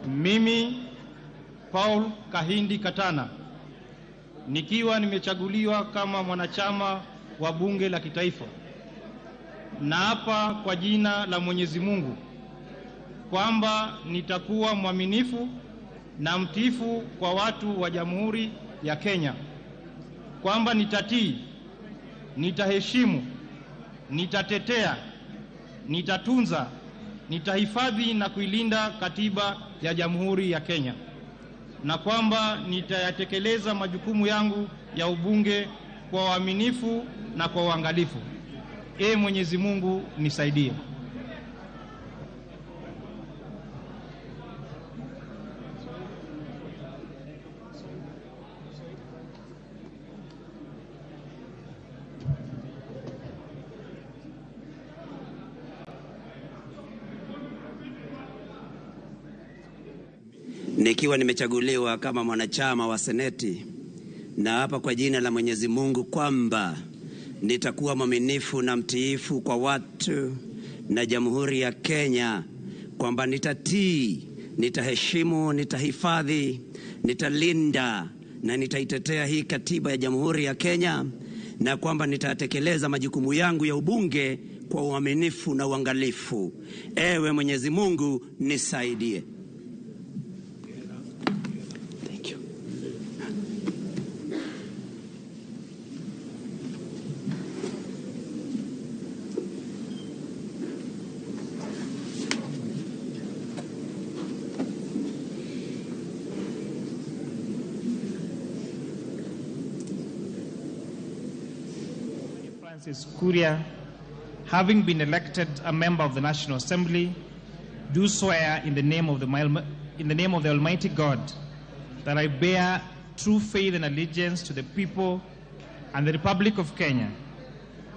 Mimi Paul Kahindi Katana, nikiwa nimechaguliwa kama mwanachama wa bunge la kitaifa, naapa kwa jina la Mwenyezi Mungu kwamba nitakuwa mwaminifu na mtiifu kwa watu wa Jamhuri ya Kenya, kwamba nitatii, nitaheshimu, nitatetea, nitatunza, nitahifadhi na kuilinda katiba ya Jamhuri ya Kenya, na kwamba nitayatekeleza majukumu yangu ya ubunge kwa uaminifu na kwa uangalifu. Mwenyezi Mungu nisaidie. Nikiwa nimechaguliwa kama mwanachama wa Seneti, na hapa kwa jina la Mwenyezi Mungu kwamba nitakuwa mwaminifu na mtiifu kwa watu na Jamhuri ya Kenya, kwamba nitatii, nitaheshimu, nitahifadhi, nitalinda na nitaitetea hii katiba ya Jamhuri ya Kenya, na kwamba nitatekeleza majukumu yangu ya ubunge kwa uaminifu na uangalifu. Ewe Mwenyezi Mungu nisaidie. Kuria, having been elected a member of the National Assembly, do swear in the name of the Almighty God that I bear true faith and allegiance to the people and the Republic of Kenya,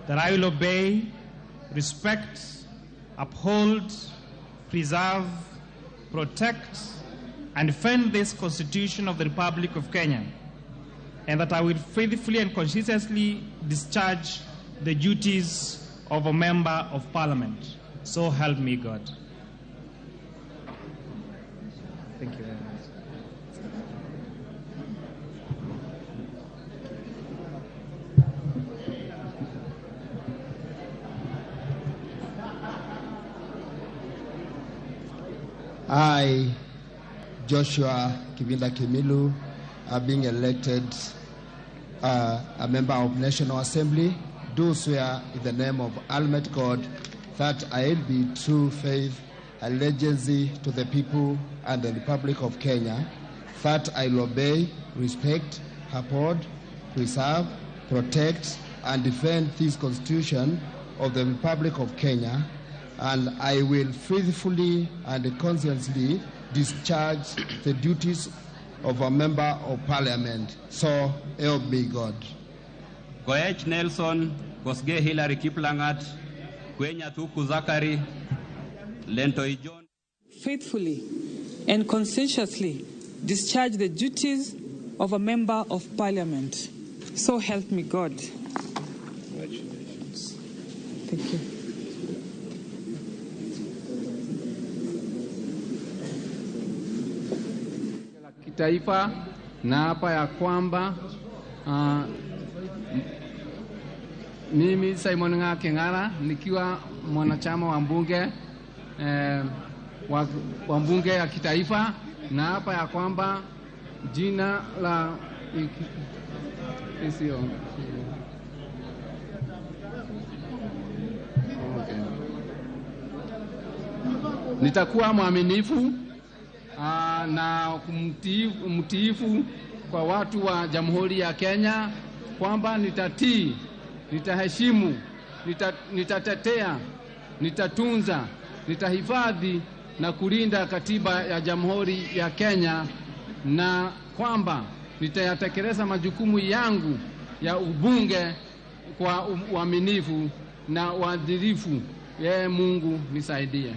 that I will obey, respect, uphold, preserve, protect, and defend this Constitution of the Republic of Kenya, and that I will faithfully and conscientiously discharge the duties of a member of Parliament. So help me God. Thank you very much. I, Joshua Kivinda Kimilu, being elected a member of National Assembly, do swear in the name of Almighty God that I will be true faith and allegiance to the people and the Republic of Kenya, that I will obey, respect, uphold, preserve, protect, and defend this Constitution of the Republic of Kenya, and I will faithfully and conscientiously discharge the duties of a member of Parliament. So help me God. Koech Nelson, Kosge Hilary Kiplangat, Kwenya Thuku Zakari, Lentoi John. Faithfully and conscientiously discharge the duties of a member of Parliament. So help me God. Congratulations. Thank you. Kitaifa naapa ya kwamba mimi Simon Ng'ara nikiwa mwanachama wa bunge wa bunge ya kitaifa, naapa ya kwamba jina la nitakuwa mwaminifu na mtiifu kwa watu wa Jamhuri ya Kenya, kwamba nitatii, nitaheshimu, nitatetea, nitatunza, nitahifadhi na kulinda katiba ya Jamhuri ya Kenya, na kwamba nitayatekeleza majukumu yangu ya ubunge kwa uaminifu na uadilifu. Yeye Mungu nisaidie.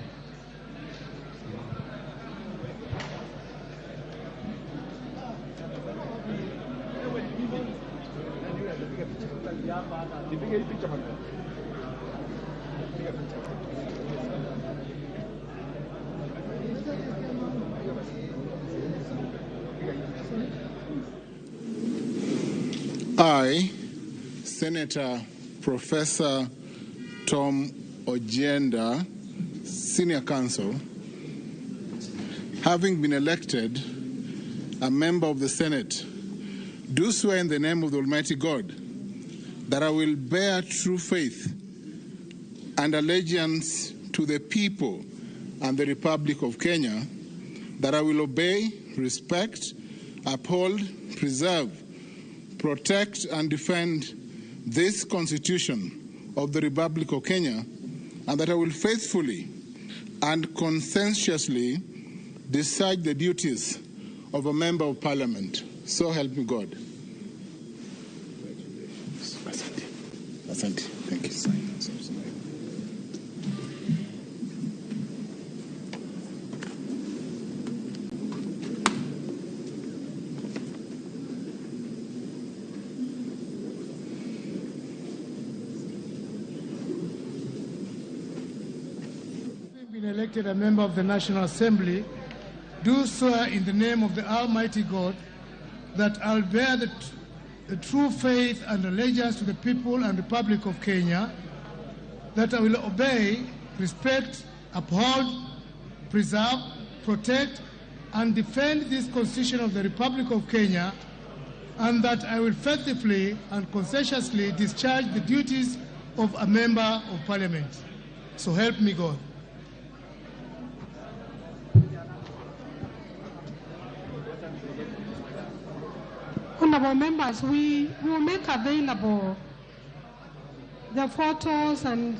I, Senator Professor Tom Ojienda, Senior Counsel, having been elected a member of the Senate, do swear in the name of the Almighty God that I will bear true faith and allegiance to the people and the Republic of Kenya, that I will obey, respect, uphold, preserve, protect and defend this Constitution of the Republic of Kenya, and that I will faithfully and conscientiously discharge the duties of a member of Parliament. So help me God. Asante. Thank you. Elected a member of the National Assembly, do swear in the name of the Almighty God that I'll bear the true faith and allegiance to the people and Republic of Kenya, that I will obey, respect, uphold, preserve, protect, and defend this Constitution of the Republic of Kenya, and that I will faithfully and conscientiously discharge the duties of a member of Parliament. So help me God. Honorable members, we will make available the photos and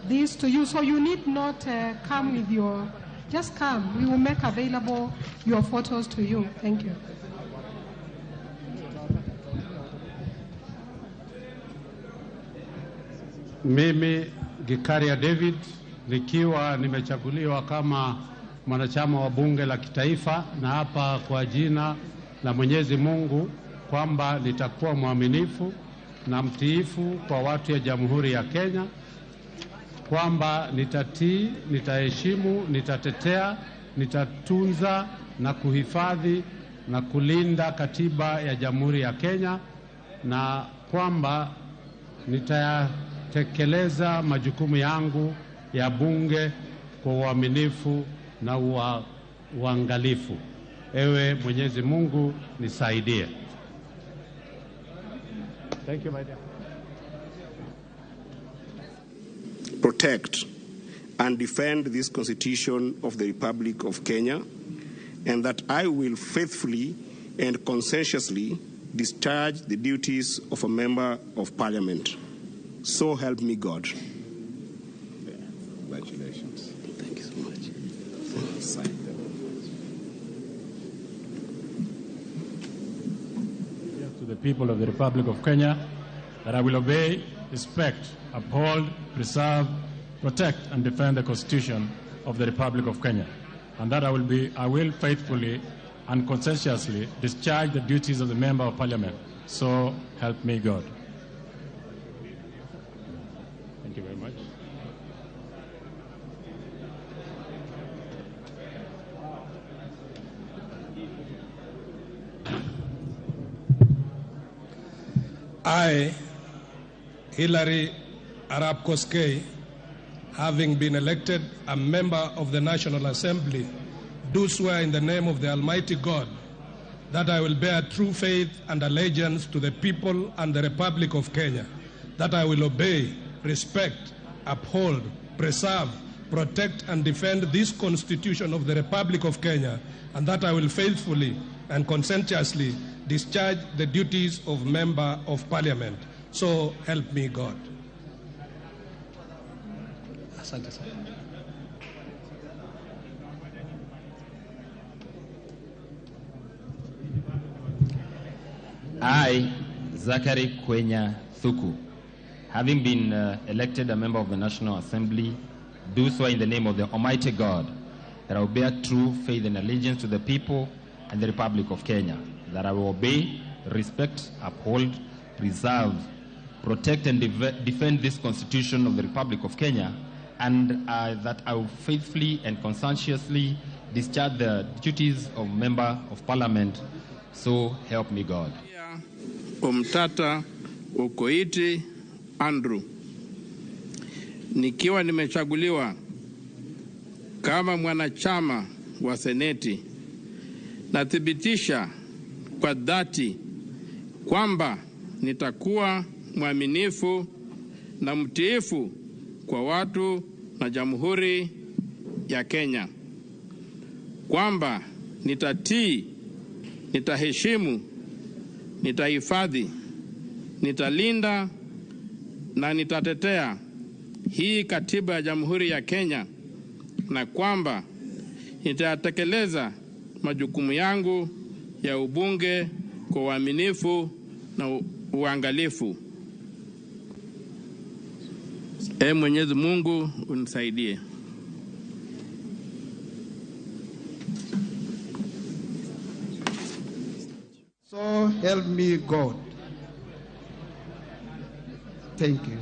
these to you, so you need not come with your, just come. We will make available your photos to you. Thank you. Mimi Gikaria David nikiwa nimechaguliwa kama mwanachama wa bunge la kitaifa, na hapa kwa jina la Mwenyezi Mungu kwamba nitakuwa mwaminifu na mtiifu kwa watu ya Jamhuri ya Kenya, kwamba nitatii, nitaheshimu, nitatetea, nitatunza na kuhifadhi na kulinda katiba ya Jamhuri ya Kenya, na kwamba nitatekeleza majukumu yangu ya bunge kwa uaminifu na uangalifu. Ewe Mwenyezi Mungu nisaidie. Thank you, my dear. Protect and defend this Constitution of the Republic of Kenya, and that I will faithfully and conscientiously discharge the duties of a member of Parliament. So help me God. Congratulations. Thank you so much. To the people of the Republic of Kenya, that I will obey, respect, uphold, preserve, protect, and defend the Constitution of the Republic of Kenya, and that I will faithfully and conscientiously discharge the duties of the Member of Parliament. So help me God. Thank you very much. I, Hilary Arap Koskei, having been elected a member of the National Assembly, do swear in the name of the Almighty God that I will bear true faith and allegiance to the people and the Republic of Kenya, that I will obey, respect, uphold, preserve, protect, and defend this Constitution of the Republic of Kenya, and that I will faithfully and conscientiously discharge the duties of Member of Parliament. So help me God. Asante sana. I, Zachary Kwenya Thuku, having been elected a member of the National Assembly, do swear in the name of the Almighty God that I will bear true faith and allegiance to the people and the Republic of Kenya, that I will obey, respect, uphold, preserve, protect, and defend this Constitution of the Republic of Kenya, and that I will faithfully and conscientiously discharge the duties of Member of Parliament. So help me God. Omtata Okoiti Andrew, nikiwa nimechaguliwa kama mwanachama wa Seneti, nathibitisha kwa dhati kwamba nitakuwa mwaminifu na mtiifu kwa watu na Jamhuri ya Kenya, kwamba nitatii, nitaheshimu, nitahifadhi, nitalinda na nitatetea hii katiba ya Jamhuri ya Kenya, na kwamba nitatekeleza majukumu yangu ya ubunge kwa uaminifu na uangalifu. Mwenyezi Mungu unisaidie. So help me God. Thank you.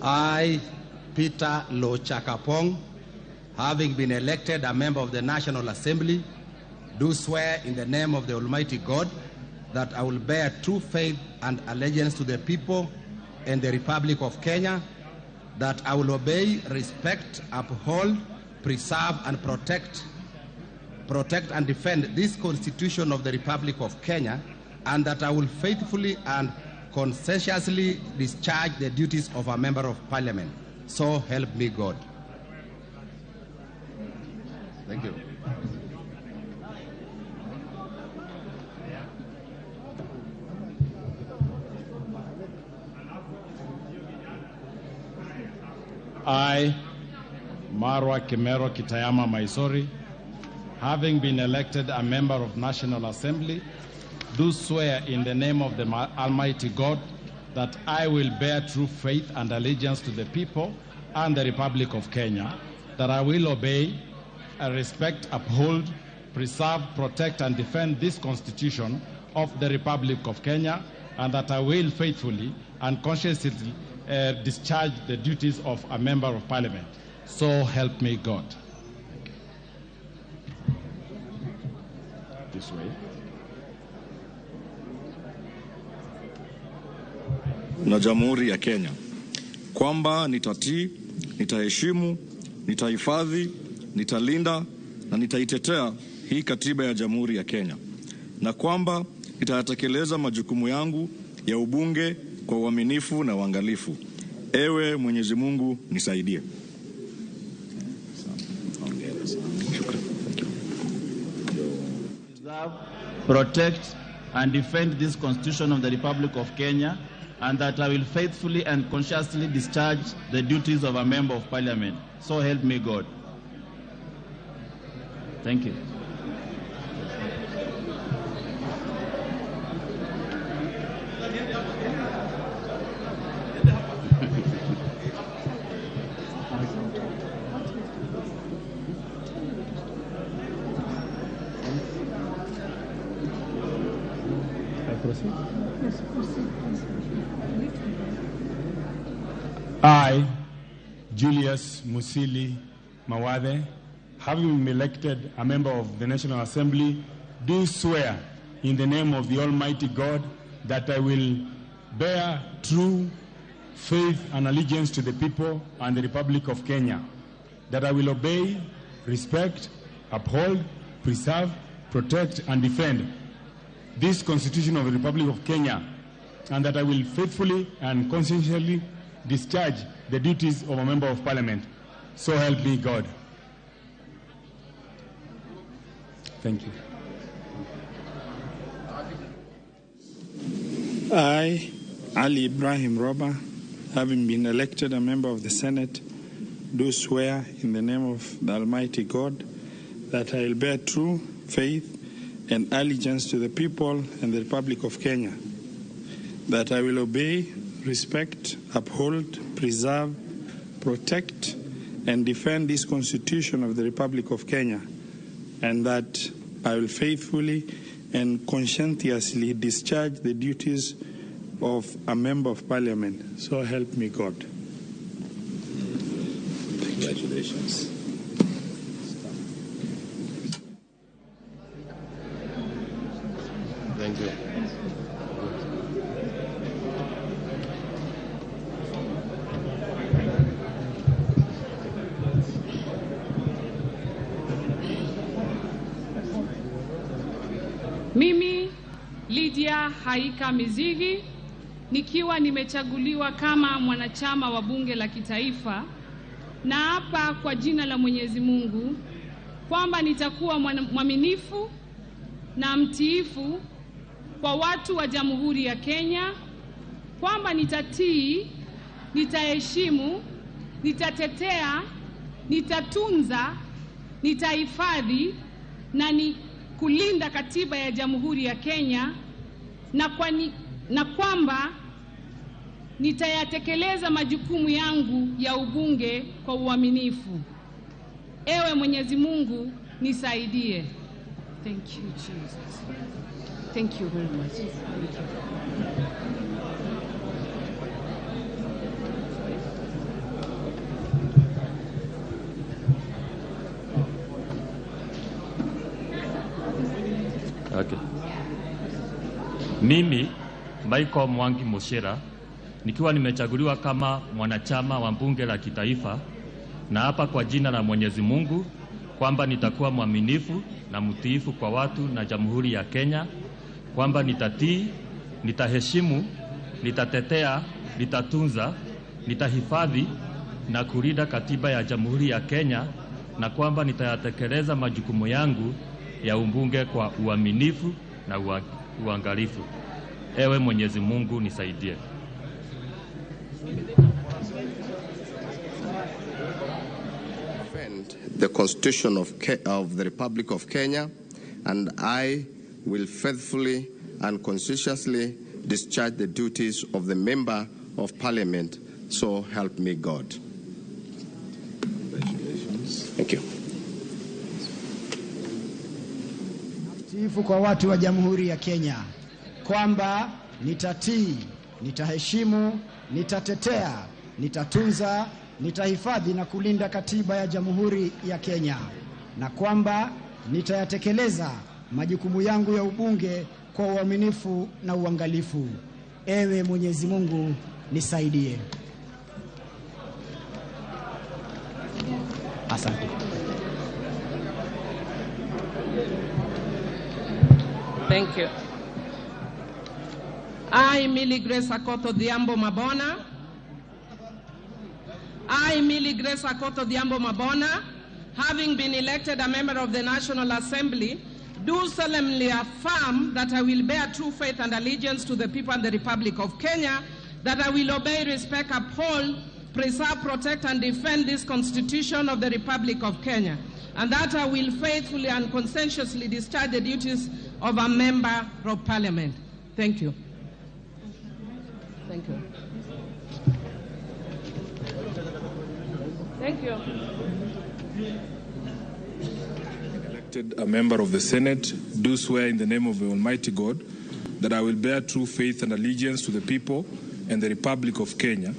I, Peter Lochakapong, having been elected a member of the National Assembly, do swear in the name of the Almighty God that I will bear true faith and allegiance to the people and the Republic of Kenya, that I will obey, respect, uphold, preserve, and protect and defend this Constitution of the Republic of Kenya, and that I will faithfully and conscientiously discharge the duties of a Member of Parliament. So help me God. Thank you. I, Marwa Kimero Kitayama Maisori, having been elected a member of National Assembly, do swear in the name of the Almighty God that I will bear true faith and allegiance to the people and the Republic of Kenya, that I will obey, respect, uphold, preserve, protect, and defend this Constitution of the Republic of Kenya, and that I will faithfully and conscientiously discharge the duties of a Member of Parliament. So help me God. This way. Na Jamhuri ya Kenya, kwamba nitatii, nitaheshimu, nitahifadhi, nitalinda na nitaitetea hii katiba ya Jamhuri ya Kenya, na kwamba nitatekeleza majukumu yangu ya ubunge kwa uaminifu na uangalifu. Ewe Mwenyezi Mungu nisaidie. Protect and defend this Constitution of the Republic of Kenya, and that I will faithfully and conscientiously discharge the duties of a Member of Parliament. So help me God. Thank you. I, Julius Musili Mawade, having been elected a member of the National Assembly, do swear in the name of the Almighty God that I will bear true faith and allegiance to the people and the Republic of Kenya, that I will obey, respect, uphold, preserve, protect, and defend this Constitution of the Republic of Kenya, and that I will faithfully and conscientiously discharge the duties of a member of Parliament. So help me God. Thank you. I, Ali Ibrahim Roba, having been elected a member of the Senate, do swear in the name of the Almighty God that I will bear true faith and allegiance to the people and the Republic of Kenya, that I will obey, respect, uphold, preserve, protect, and defend this Constitution of the Republic of Kenya, and that I will faithfully and conscientiously discharge the duties of a member of Parliament. So help me God. Congratulations. Thank you. Mimi Lydia Haika Mizigi, nikiwa nimechaguliwa kama mwanachama wa bunge la kitaifa, na hapa kwa jina la Mwenyezi Mungu kwamba nitakuwa mwaminifu na mtiifu kwa watu wa Jamhuri ya Kenya, kwamba nitatii, nitaheshimu, nitatetea, nitatunza, nitahifadhi na kulinda katiba ya Jamhuri ya Kenya, na kwamba nitayatekeleza majukumu yangu ya ubunge kwa uaminifu. Ewe Mwenyezi Mungu nisaidie. Thank you, Jesus. Thank you very much. Thank you. Okay. Mimi Michael Mwangi Mushira, nikiwa nimechaguliwa kama mwanachama wa bunge la kitaifa, na hapa kwa jina la Mwenyezi Mungu kwamba nitakuwa mwaminifu na mtiifu kwa watu na Jamhuri ya Kenya, kwamba nitatii, nitaheshimu, nitatetea, nitatunza, nitahifadhi na kulinda katiba ya Jamhuri ya Kenya, na kwamba nitayatekeleza majukumu yangu ya ubunge kwa uaminifu na uangalifu. Ewe Mwenyezi Mungu nisaidie. Defend the Constitution of the Republic of Kenya, and I will faithfully and conscientiously discharge the duties of the Member of Parliament. So help me God. Congratulations. Thank you. Mtiifu kwa watu wa Jamhuri ya Kenya, kwamba nitatii, nitaheshimu, nitatetea, nitatunza, nitahifadhi na kulinda katiba ya Jamhuri ya Kenya, na kwamba nitayatekeleza majukumu yangu ya ubunge kwa uaminifu na uangalifu. Ewe Mwenyezi Mungu nisaidie. Asante. Thank you. I, Millie Grace Akoto Diambo Mabona. I, Millie Grace Akoto Diambo Mabona, having been elected a member of the National Assembly, do solemnly affirm that I will bear true faith and allegiance to the people and the Republic of Kenya, that I will obey, respect, uphold, preserve, protect, and defend this Constitution of the Republic of Kenya, and that I will faithfully and conscientiously discharge the duties of a member of Parliament. Thank you. Thank you. Thank you. Elected a member of the Senate, do swear in the name of the Almighty God that I will bear true faith and allegiance to the people and the Republic of Kenya,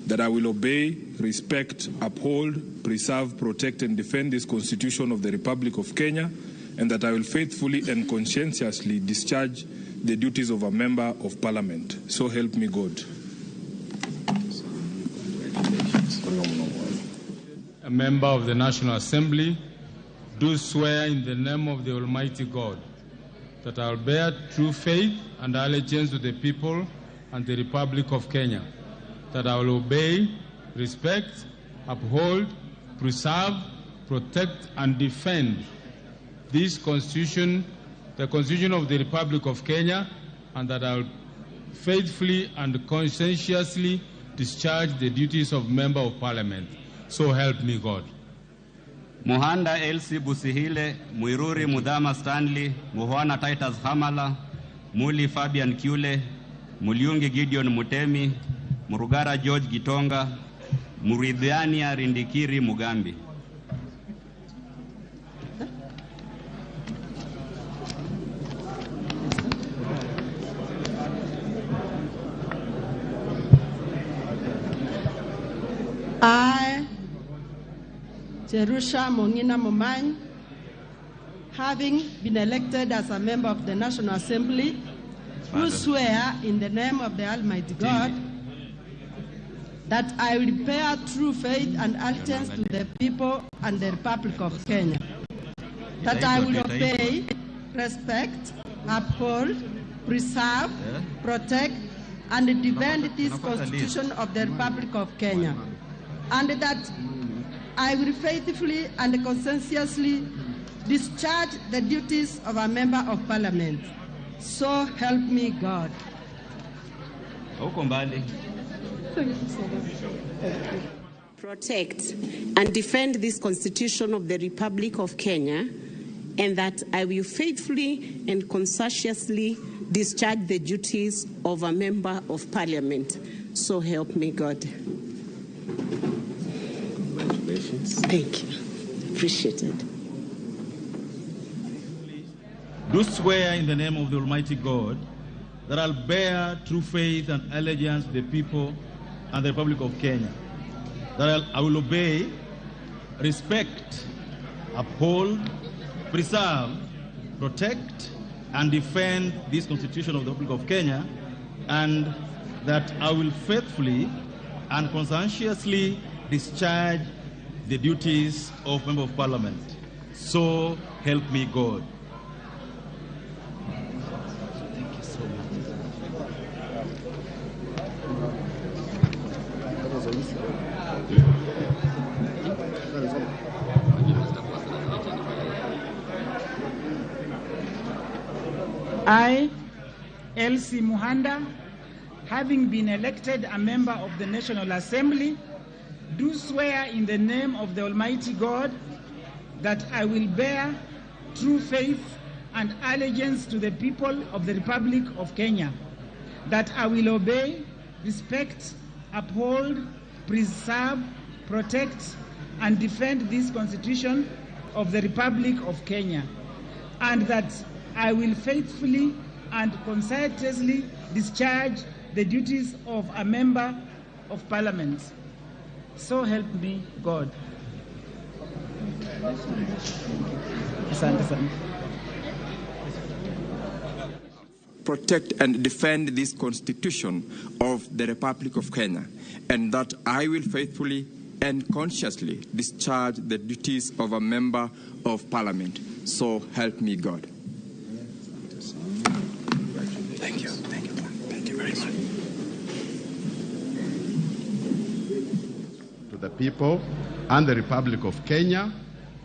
that I will obey, respect, uphold, preserve, protect, and defend this Constitution of the Republic of Kenya, and that I will faithfully and conscientiously discharge the duties of a member of Parliament. So help me God. A member of the National Assembly, do swear in the name of the Almighty God that I will bear true faith and allegiance to the people and the Republic of Kenya, that I will obey, respect, uphold, preserve, protect, and defend this Constitution, the Constitution of the Republic of Kenya, and that I will faithfully and conscientiously discharge the duties of Member of Parliament. So help me God. Muhanda Elsie Busihile, Muiruri Mudama Stanley, Muhwana Titus Hamala, Muli Fabian Kiule, Muliungi Gideon Mutemi, Murugara George Gitonga, Muridhiania Rindikiri Mugambi. I, Jerusha Mongina Momany, having been elected as a member of the National Assembly, do swear in the name of the Almighty God that I will bear true faith and allegiance to the people and the Republic of Kenya, that I will obey, respect, uphold, preserve, protect, and defend this Constitution of the Republic of Kenya, and that I will faithfully and conscientiously discharge the duties of a member of Parliament. So help me God. Protect and defend this Constitution of the Republic of Kenya, and that I will faithfully and conscientiously discharge the duties of a member of Parliament. So help me God. Congratulations. Thank you. Appreciate it. Do swear in the name of the Almighty God that I'll bear true faith and allegiance to the people and the Republic of Kenya, that I will obey, respect, uphold, preserve, protect, and defend this Constitution of the Republic of Kenya, and that I will faithfully and conscientiously discharge the duties of Member of Parliament. So help me God. Thank you so much. I, Elsie Muhanda, having been elected a member of the National Assembly, do swear in the name of the Almighty God that I will bear true faith and allegiance to the people of the Republic of Kenya, that I will obey, respect, uphold, preserve, protect, and defend this Constitution of the Republic of Kenya, and that I will faithfully and conscientiously discharge the duties of a member of Parliament. So help me God. Protect and defend this Constitution of the Republic of Kenya, and that I will faithfully and consciously discharge the duties of a member of Parliament. So help me God. Thank you. Thank you. Thank you very much. To the people and the Republic of Kenya,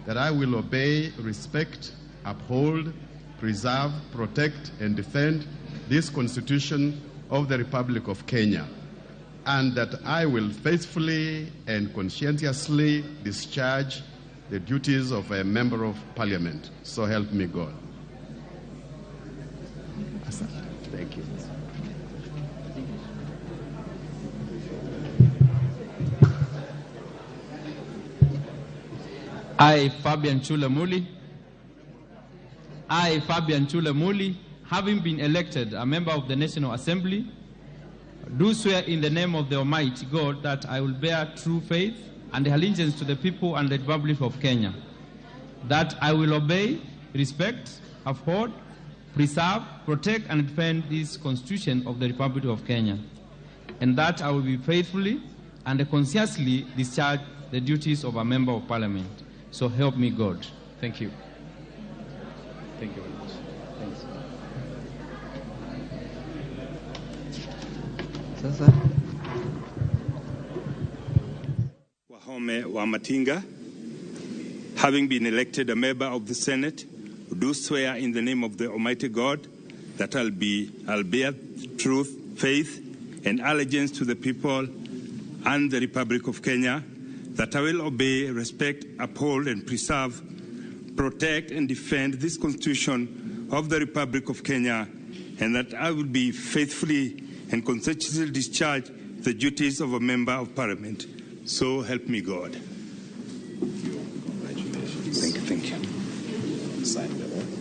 that I will obey, respect, uphold, preserve, protect, and defend this Constitution of the Republic of Kenya, and that I will faithfully and conscientiously discharge the duties of a member of Parliament. So help me God. Thank you. I, Fabian Chule Muli, having been elected a member of the National Assembly, do swear in the name of the Almighty God that I will bear true faith and allegiance to the people and the Republic of Kenya, that I will obey, respect, uphold, preserve, protect, and defend this Constitution of the Republic of Kenya, and that I will be faithfully and conscientiously discharge the duties of a member of Parliament. So help me God. Thank you. Thank you very much. Thanks. Sasa Wahome Wamatinga, having been elected a member of the Senate, do swear in the name of the Almighty God that I'll bear truth, faith, and allegiance to the people and the Republic of Kenya, that I will obey, respect, uphold, and preserve, protect, and defend this Constitution of the Republic of Kenya, and that I will be faithfully and conscientiously discharge the duties of a member of Parliament. So help me God. Congratulations. Thank you. Thank you. Sign the oath.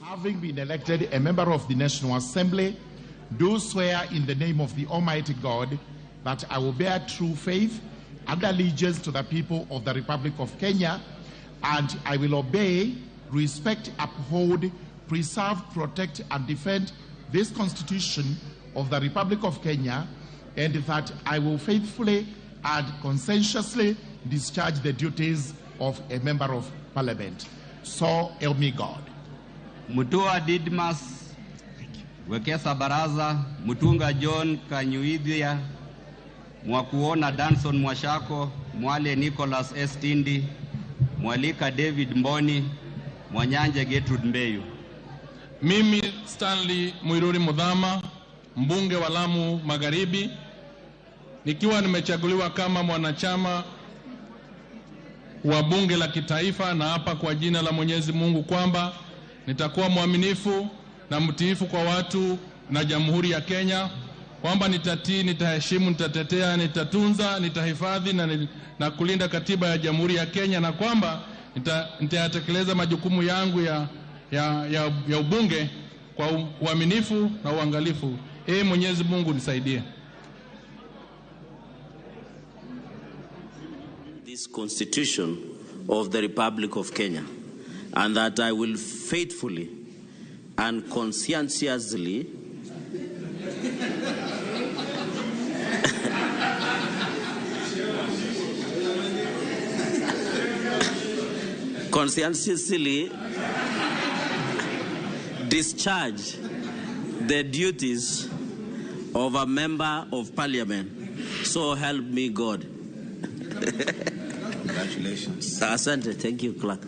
Having been elected a member of the National Assembly, do swear in the name of the Almighty God that I will bear true faith and allegiance to the people of the Republic of Kenya, and I will obey, respect, uphold, preserve, protect, and defend this Constitution of the Republic of Kenya, and that I will faithfully and conscientiously discharge the duties of a member of Parliament. So help me God. Mutua Didmas Wekesa Baraza, Mutunga John Kanyuidhia, Mwakuona Danson Mwashako, Mwale Nicholas S. Tindi, Mwalika David Mboni, Mwanyanje Gertrude Mbeyu. Mimi Stanley Mwiruri Mudhama, mbunge wa Lamu Magharibi, nikiwa nimechaguliwa kama mwanachama wa bunge la kitaifa, na hapa kwa jina la Mwenyezi Mungu kwamba nitakuwa mwaminifu na mtiifu kwa watu na Jamhuri ya Kenya, kwamba nitatii, nitaheshimu, nitatetea, nitatunza, nitahifadhi na kulinda katiba ya Jamhuri ya Kenya, na kwamba nitatekeleza majukumu yangu ya ubunge kwa uaminifu na uangalifu. Mwenyezi Mungu nisaidie. This Constitution of the Republic of Kenya, and that I will faithfully and conscientiously discharge the duties of a member of Parliament. So help me God. Congratulations. Asante. Thank you, Clerk.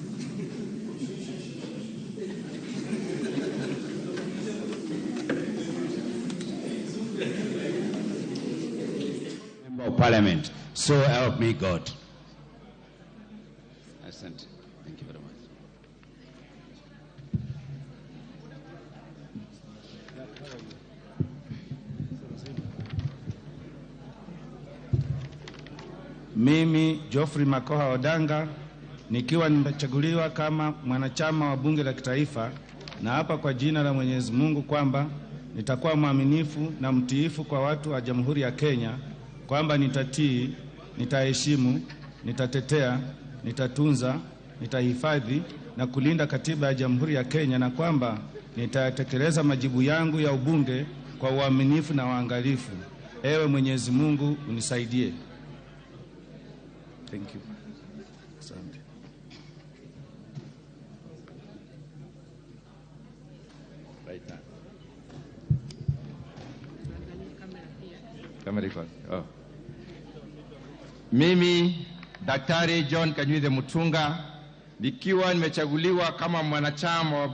Member of Parliament. So help me God. Asante. Thank you very much. Mimi Geoffrey Makoha Odanga, nikiwa nimechaguliwa kama mwanachama wa bunge la kitaifa, na hapa kwa jina la Mwenyezi Mungu kwamba nitakuwa mwaminifu na mtiifu kwa watu wa Jamhuri ya Kenya, kwamba nitatii, nitaheshimu, nitatetea, nitatunza, nitahifadhi na kulinda katiba ya Jamhuri ya Kenya, na kwamba nitatekeleza majibu yangu ya ubunge kwa uaminifu na uangalifu. Ewe Mwenyezi Mungu unisaidie. Thank you. Asante. Right now. Camera record. Oh. Mimi Daktari John Kanyuidhe Mutunga, nikiwa nimechaguliwa kama mwanachama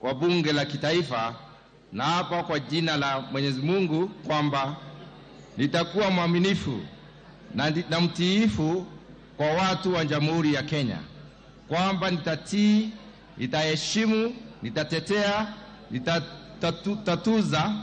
wa bunge la kitaifa, na hapa kwa jina la Mwenyezi Mungu kwamba nitakuwa mwaminifu na mtiifu kwa watu wa Jamhuri ya Kenya, kwamba nitatii, nitaheshimu, nitatetea, nitatuza,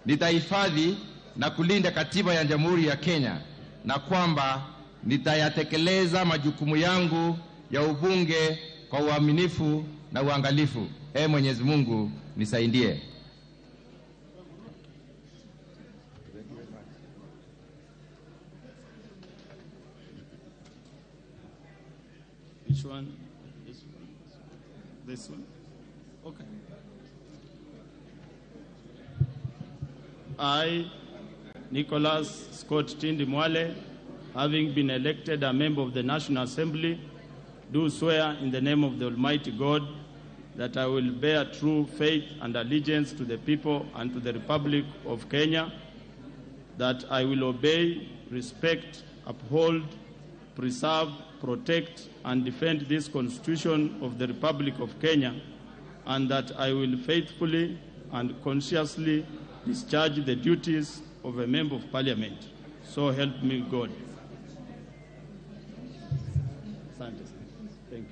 nitahifadhi na kulinda katiba ya Jamhuri ya Kenya, na kwamba nitayatekeleza majukumu yangu ya ubunge kwa uaminifu na uangalifu. Mwenyezi Mungu nisaidie. Which one? This one? This one? Okay. I, Nicholas Scott Tindi Mwale, having been elected a member of the National Assembly, do swear in the name of the Almighty God that I will bear true faith and allegiance to the people and to the Republic of Kenya, that I will obey, respect, uphold, preserve, protect, and defend this Constitution of the Republic of Kenya, and that I will faithfully and conscientiously discharge the duties of a member of Parliament. So help me God. Thank you.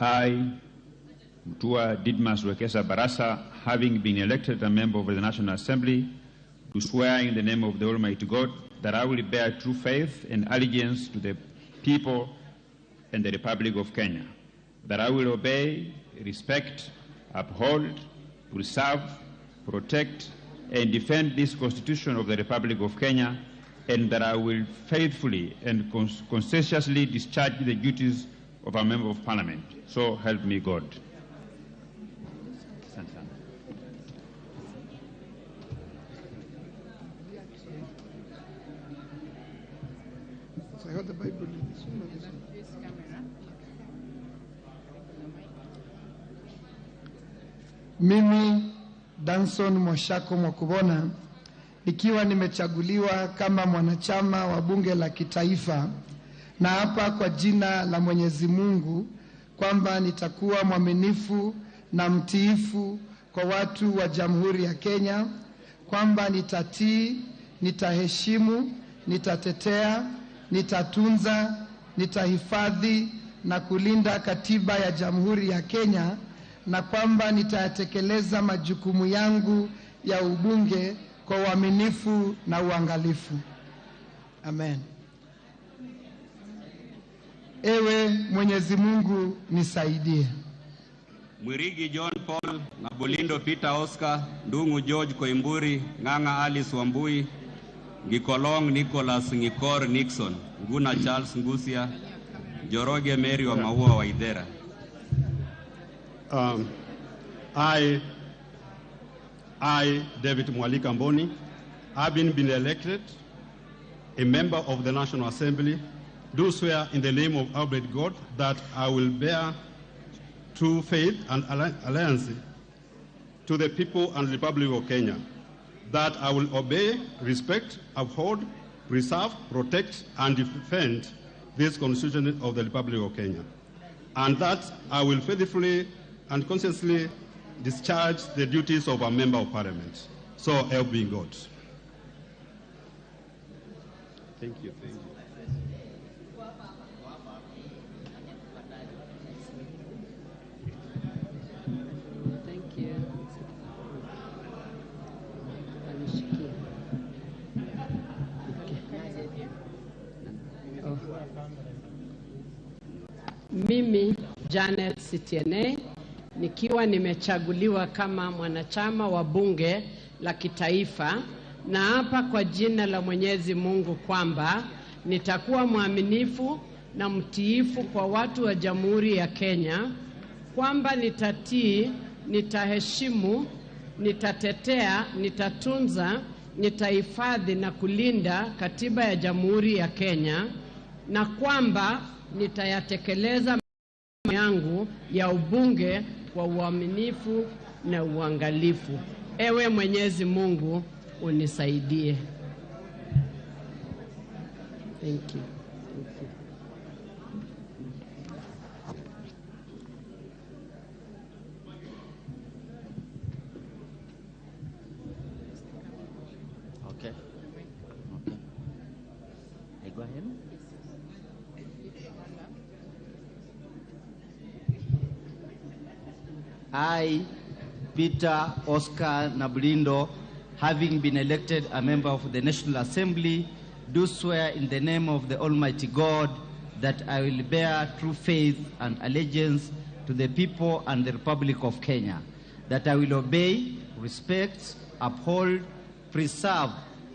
I, Mutua Didmas Wekesa Barasa, having been elected a member of the National Assembly, do swear in the name of the Almighty God that I will bear true faith and allegiance to the people and the Republic of Kenya, that I will obey, respect, uphold, preserve, protect, and defend this Constitution of the Republic of Kenya, and that I will faithfully and conscientiously discharge the duties of a member of Parliament. So help me God. I got the Bible. Mimi Danson Mwashako Mwakubona, nikiwa nimechaguliwa kama mwanachama wa bunge la kitaifa, na hapa kwa jina la Mwenyezi Mungu kwamba nitakuwa mwaminifu na mtiifu kwa watu wa Jamhuri ya Kenya, kwamba nitatii, nitaheshimu, nitatetea, nitatunza, nitahifadhi na kulinda katiba ya Jamhuri ya Kenya, na kwamba nitayatekeleza majukumu yangu ya ubunge kwa uaminifu na uangalifu. Amen. Ewe Mwenyezi Mungu nisaidie. Mwirigi John Paul, Ngabolindo Peter Oscar, Ndungu George Koimburi, Nganga Alice Wambui, Gikolong Nicholas Ngikor Nixon, Nguna Charles Ngusia, Joroge Mary wa Maua wa Idera. I, David Mwalika Mboni, having been elected a member of the National Assembly, do swear in the name of Almighty God that I will bear true faith and allegiance to the people and Republic of Kenya, that I will obey, respect, uphold, preserve, protect, and defend this Constitution of the Republic of Kenya, and that I will faithfully and conscientiously discharge the duties of a member of Parliament. So help me God. Thank you. Thank you. Mimi Janet Sitiene, nikiwa nimechaguliwa kama mwanachama wa bunge la kitaifa, na hapa kwa jina la Mwenyezi Mungu kwamba nitakuwa mwaminifu na mtiifu kwa watu wa Jamhuri ya Kenya, kwamba nitatii, nitaheshimu, nitatetea, nitatunza, nitahifadhi na kulinda katiba ya Jamhuri ya Kenya, na kwamba nitayatekeleza yangu ya ubunge kwa uaminifu na uangalifu. Ewe Mwenyezi Mungu unisaidie. Thank you. Thank you. Okay. Okay. I, Peter Oscar Nabulindo, having been elected a member of the National Assembly, do swear in the name of the Almighty God that I will bear true faith and allegiance to the people and the Republic of Kenya, that I will obey, respect, uphold, preserve,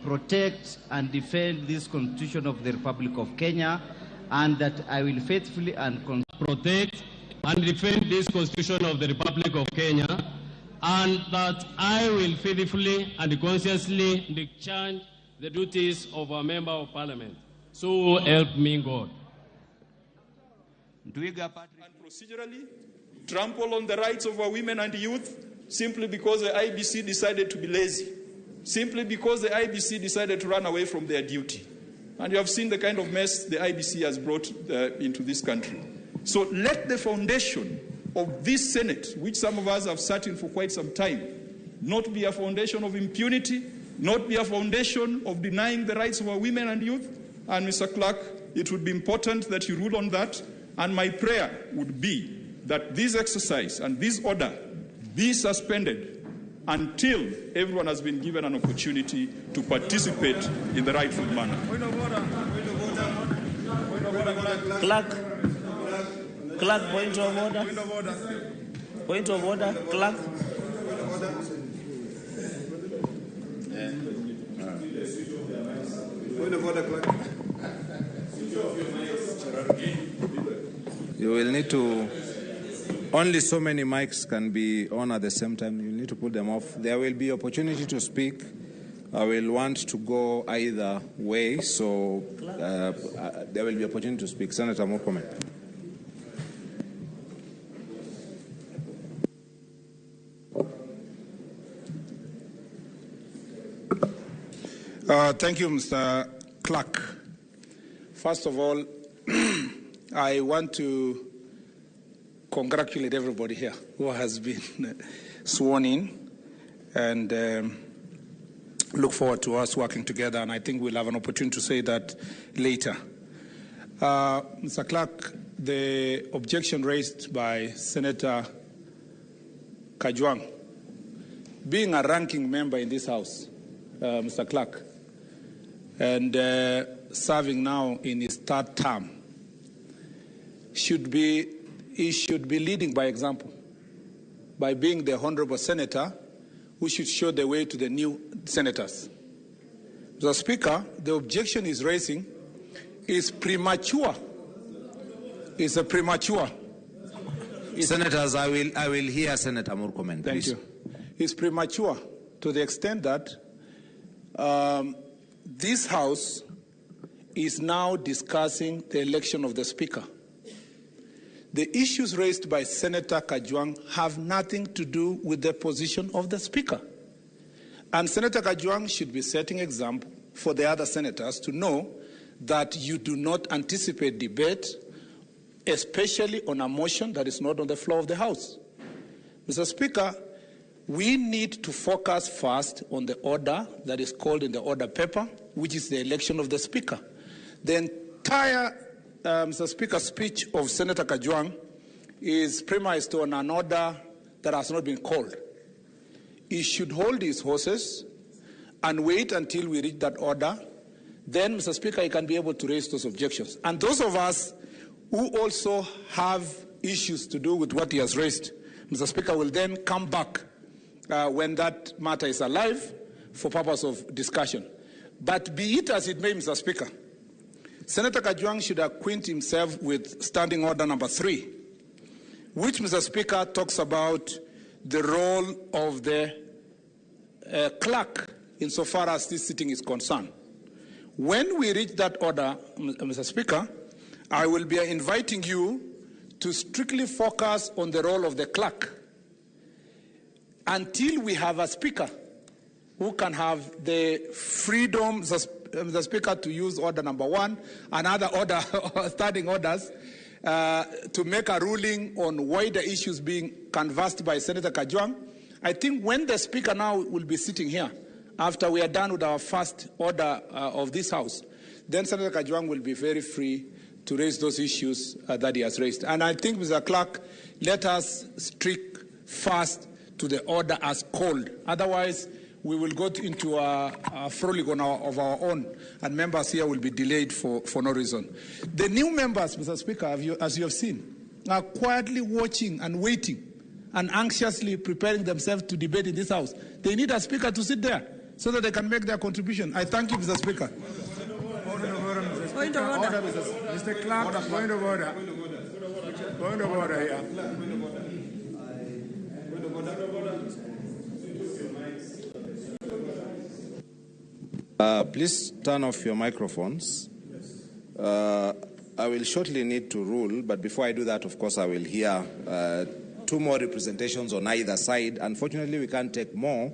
protect, and defend this Constitution of the Republic of Kenya, and that I will faithfully and protect and defend this Constitution of the Republic of Kenya, and that I will faithfully and consciously discharge the duties of a member of Parliament. So help me God. And procedurally, trample on the rights of our women and youth simply because the IBC decided to be lazy, simply because the IBC decided to run away from their duty. And you have seen the kind of mess the IBC has brought into this country. So let the foundation of this Senate, which some of us have sat in for quite some time, not be a foundation of impunity, not be a foundation of denying the rights of our women and youth. And Mr. Clerk, it would be important that you rule on that. And my prayer would be that this exercise and this order be suspended until everyone has been given an opportunity to participate in the rightful manner. Clerk, point of order. Point of order, Clerk. Point of order, Clerk. You will need to, only so many mics can be on at the same time. You need to put them off. There will be opportunity to speak. I will want to go either way, so there will be opportunity to speak. Senator Murkomen. Thank you, Mr. Clerk. First of all, I want to congratulate everybody here who has been sworn in, and look forward to us working together, and I think we'll have an opportunity to say that later. Mr. Clerk, the objection raised by Senator Kajwang, being a ranking member in this House, Mr. Clerk, and serving now in his third term, he should be leading by example, by being the honorable senator who should show the way to the new senators. Mr. Speaker, the objection he's raising is premature. It's a premature. Senators, I will hear Senator Murkomen, please. Thank you. It's premature to the extent that this House is now discussing the election of the Speaker. The issues raised by Senator Kajwang have nothing to do with the position of the Speaker. And Senator Kajwang should be setting example for the other senators to know that you do not anticipate debate, especially on a motion that is not on the floor of the House. Mr. Speaker, we need to focus first on the order that is called in the order paper, which is the election of the Speaker. The entire Mr. Speaker, speech of Senator Kajwang is premised on an order that has not been called. He should hold his horses and wait until we reach that order. Then, Mr. Speaker, he can be able to raise those objections. And those of us who also have issues to do with what he has raised, Mr. Speaker, will then come back when that matter is alive for purpose of discussion. But be it as it may, Mr. Speaker, Senator Kajwang should acquaint himself with Standing Order number 3, which, Mr. Speaker, talks about the role of the clerk insofar as this sitting is concerned. When we reach that order, Mr. Speaker, I will be inviting you to strictly focus on the role of the clerk until we have a Speaker who can have the freedom, the Speaker, to use order number 1 and other order, standing orders to make a ruling on wider issues being canvassed by Senator Kajwang. I think when the Speaker now will be sitting here, after we are done with our first order of this House, then Senator Kajwang will be very free to raise those issues that he has raised. And I think, Mr. Clerk, let us stick fast to the order as called. Otherwise, we will go into a frolic of our own, and members here will be delayed for no reason. The new members, Mr. Speaker, as you have seen, are quietly watching and waiting and anxiously preparing themselves to debate in this House. They need a Speaker to sit there so that they can make their contribution. I thank you, Mr. Speaker. Point of order. Mr. Clark, point of order. Point of order here. Please turn off your microphones. I will shortly need to rule, but before I do that, of course, I will hear two more representations on either side. Unfortunately, we can't take more.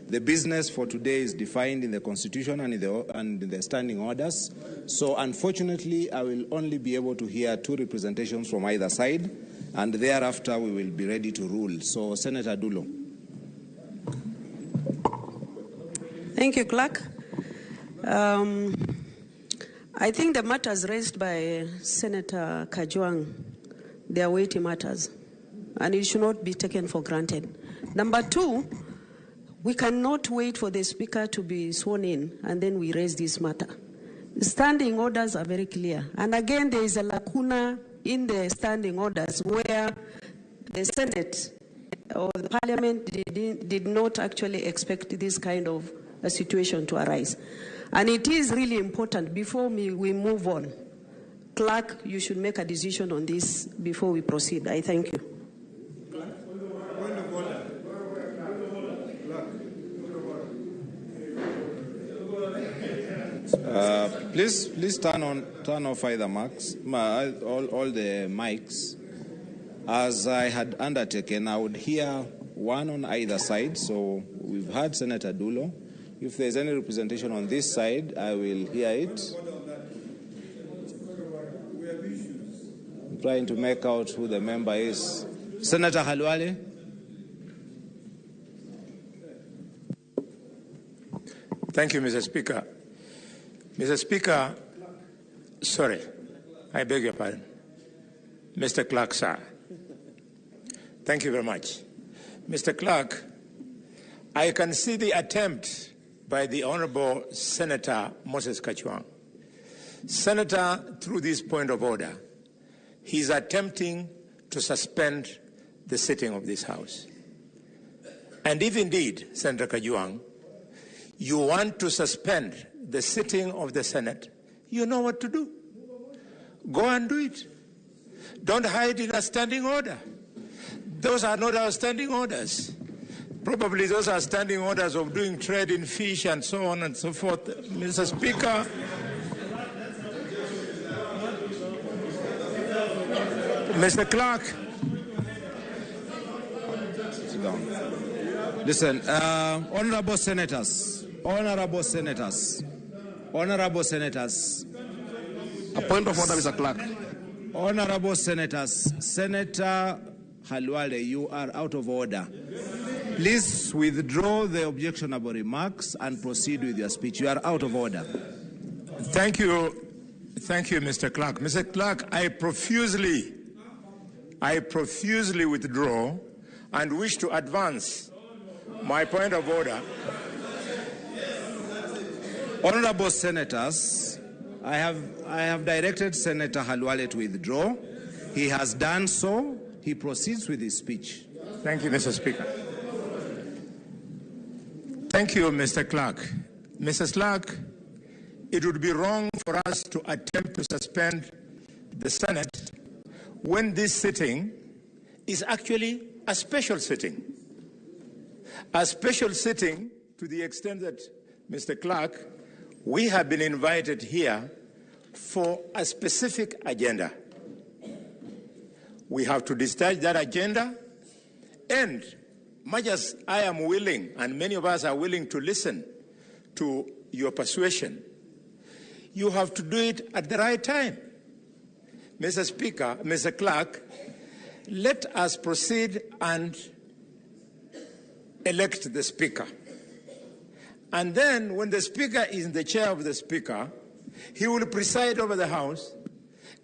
The business for today is defined in the Constitution and in the standing orders. So, unfortunately, I will only be able to hear two representations from either side, and thereafter we will be ready to rule. So, Senator Dulo. Thank you, Clerk. I think the matters raised by Senator Kajwang, they are weighty matters, and it should not be taken for granted. Number two, we cannot wait for the Speaker to be sworn in and then we raise this matter. The standing orders are very clear. And again, there is a lacuna in the standing orders where the Senate or the Parliament did not actually expect this kind of a situation to arise. And it is really important before we move on. Clerk, you should make a decision on this before we proceed. I thank you. Please turn off either all the mics. As I had undertaken, I would hear one on either side. So we've heard Senator Dulo. If there's any representation on this side, I will hear it. I'm trying to make out who the member is. Senator Halwale. Thank you, Mr. Speaker. Mr. Speaker, sorry, I beg your pardon. Mr. Clark, sir. Thank you very much. Mr. Clark, I can see the attempt by the Honorable Senator Moses Kajwang. Senator, through this point of order, he's attempting to suspend the sitting of this House. And if indeed, Senator Kajwang, you want to suspend the sitting of the Senate, you know what to do. Go and do it. Don't hide in a standing order. Those are not our standing orders. Probably those are standing orders of doing trade in fish and so on and so forth. Mr. Speaker, Mr. Clark. Sit down. Listen, honorable senators. A point of order, Mr. Clark. Honorable senators, Senator Halwale, you are out of order. Please withdraw the objectionable remarks and proceed with your speech. You are out of order. Thank you, Mr. Clark. Mr. Clark, I profusely withdraw and wish to advance my point of order. Honorable senators, I have directed Senator Halwale to withdraw. He has done so. He proceeds with his speech. Thank you, Mr. Speaker. Thank you, Mr. Clark. Mrs. Clark, it would be wrong for us to attempt to suspend the Senate when this sitting is actually a special sitting. A special sitting to the extent that, Mr. Clark, we have been invited here for a specific agenda. We have to discharge that agenda, and much as I am willing, and many of us are willing to listen to your persuasion, you have to do it at the right time. Mr. Speaker, Mr. Clark, let us proceed and elect the Speaker. And then when the Speaker is in the chair of the Speaker, he will preside over the House,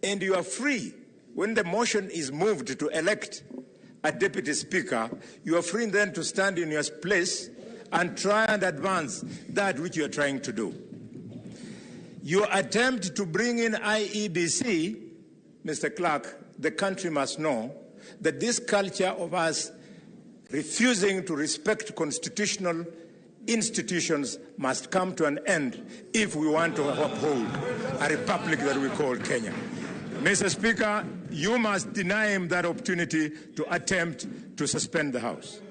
and you are free, when the motion is moved to elect a deputy speaker, you are free then to stand in your place and try and advance that which you are trying to do. Your attempt to bring in IEBC, Mr. Clark, the country must know that this culture of us refusing to respect constitutional institutions must come to an end if we want to uphold a republic that we call Kenya. Mr. Speaker, you must deny him that opportunity to attempt to suspend the House.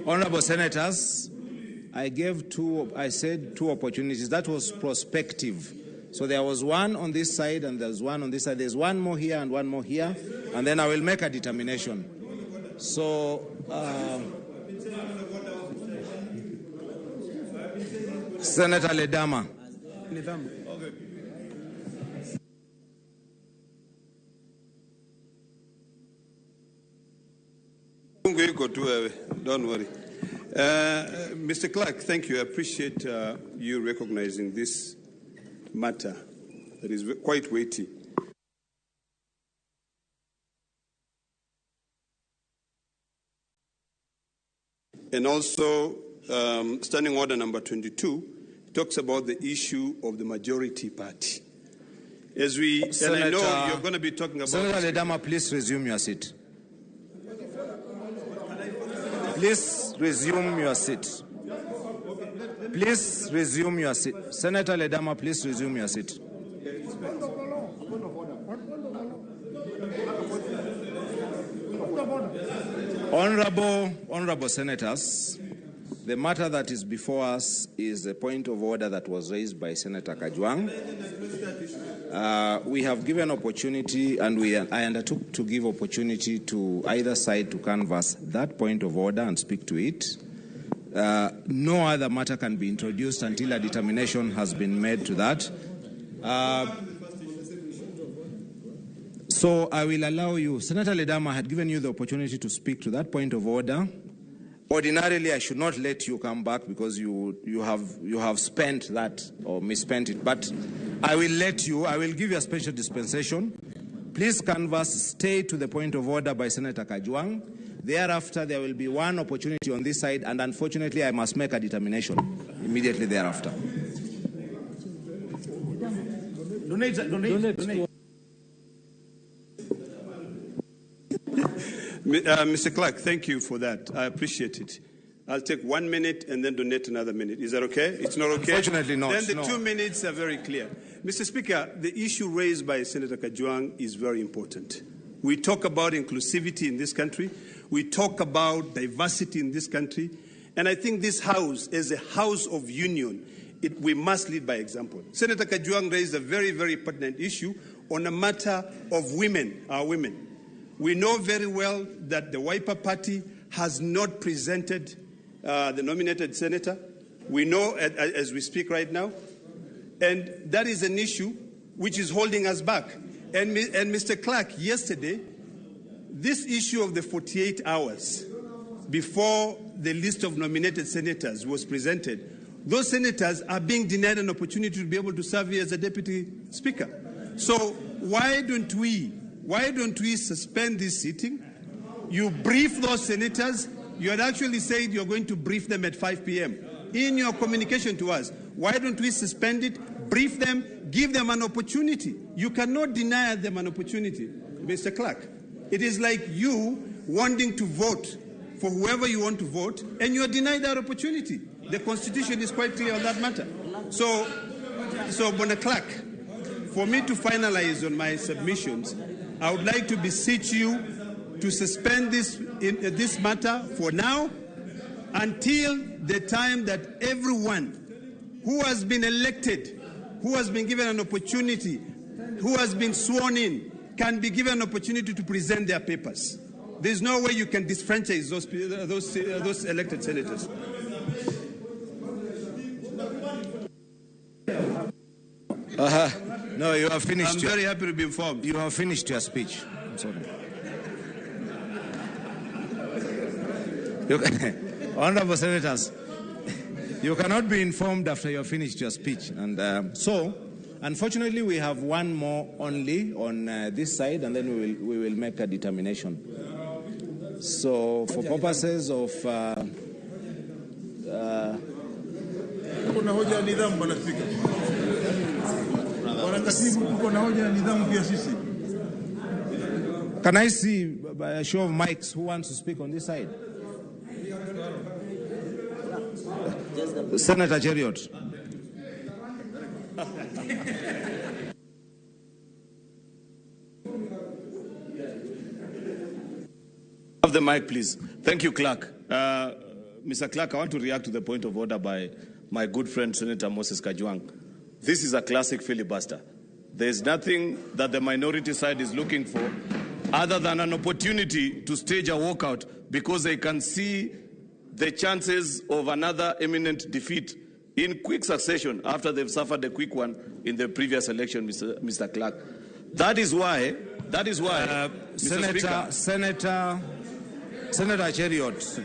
Honorable Senators, I said two opportunities. That was prospective. So there was one on this side and there's one on this side. There's one more here and one more here. And then I will make a determination. So, Senator Ledama. Don't worry. Mr. Clark, thank you. I appreciate you recognizing this matter that is quite weighty. And also, Standing Order number 22 talks about the issue of the majority party. And I know you're going to be talking about... Senator Ledama, please resume your seat. Please resume your seat. Please resume your seat. Senator Ledama, please resume your seat. Honorable Senators, the matter that is before us is a point of order that was raised by Senator Kajwang. We have given opportunity, and I undertook to give opportunity to either side to canvass that point of order and speak to it. No other matter can be introduced until a determination has been made to that. So I will allow you. Senator Ledama had given you the opportunity to speak to that point of order. Ordinarily, I should not let you come back because you have spent that or misspent it. But I will let you. I will give you a special dispensation. Please canvass, stay to the point of order by Senator Kajwang. Thereafter, there will be one opportunity on this side, and unfortunately, I must make a determination immediately thereafter. Mr. Clark, thank you for that. I appreciate it. I'll take 1 minute and then donate another minute. Is that okay? It's not okay? Unfortunately not. Then the 2 minutes are very clear. Mr. Speaker, the issue raised by Senator Kajwang is very important. We talk about inclusivity in this country. We talk about diversity in this country. And I think this House, as a House of Union, we must lead by example. Senator Kajwang raised a very, very pertinent issue on a matter of women, our women. We know very well that the Wiper Party has not presented the nominated senator. We know as we speak right now. And that is an issue which is holding us back. And Mr. Clark, yesterday, this issue of the 48 hours before the list of nominated senators was presented, those senators are being denied an opportunity to be able to serve here as a deputy speaker. So why don't we suspend this sitting? You brief those senators. You had actually said you're going to brief them at 5 p.m. in your communication to us. Why don't we suspend it, brief them, give them an opportunity? You cannot deny them an opportunity, Mr. Clark. It is like you wanting to vote for whoever you want to vote, and you are denied that opportunity. The Constitution is quite clear on that matter. So Mr. Clark, for me to finalize on my submissions, I would like to beseech you to suspend this matter for now until the time that everyone who has been elected, who has been given an opportunity, who has been sworn in, can be given an opportunity to present their papers. There's no way you can disfranchise those elected senators. No, you have finished. I'm very happy to be informed. You have finished your speech. I'm sorry. Honorable Senators, You cannot be informed after you have finished your speech. And so, unfortunately, we have one more only on this side, and then we will make a determination. So, for purposes of can I see by a show of mics who wants to speak on this side? Senator Cheriot. Have the mic, please. Thank you, Clerk. Mr. Clerk, I want to react to the point of order by my good friend, Senator Moses Kajwang. This is a classic filibuster. There is nothing that the minority side is looking for other than an opportunity to stage a walkout because they can see the chances of another imminent defeat in quick succession after they've suffered a quick one in the previous election, Mr. Clerk. That is why, Senator Cheriot.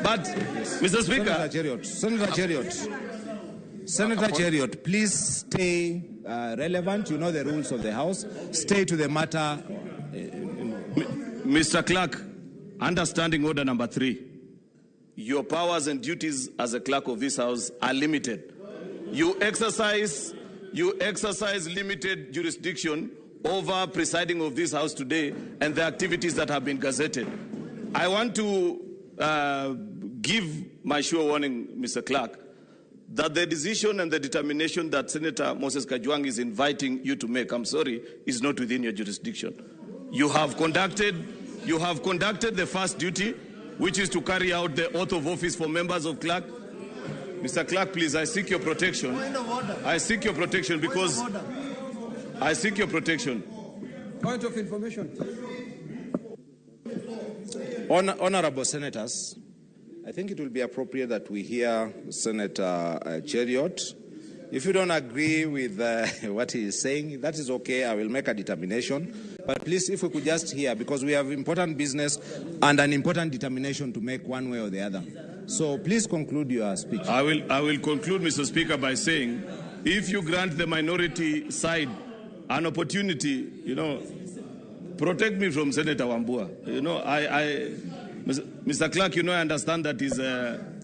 But, Mr. Speaker. Senator Cheriot, please stay relevant. You know the rules of the House. Stay to the matter. Mr. Clerk, understanding order number 3. Your powers and duties as a clerk of this House are limited. You exercise limited jurisdiction over presiding of this House today and the activities that have been gazetted. I want to give my sure warning, Mr. Clerk, that the decision and the determination that Senator Moses Kajwang is inviting you to make, I'm sorry, is not within your jurisdiction. You have conducted the first duty, which is to carry out the oath of office for members of clerk. Mr. Clerk, please, I seek your protection. I seek your protection because I seek your protection. Point of information. Honorable Senators, I think it will be appropriate that we hear Senator Cheriot. If you don't agree with what he is saying, that is okay. I will make a determination. But please, if we could just hear, because we have important business and an important determination to make one way or the other. So please conclude your speech. I will conclude, Mr. Speaker, by saying, if you grant the minority side an opportunity, protect me from Senator Wambua. Mr. Clerk, I understand that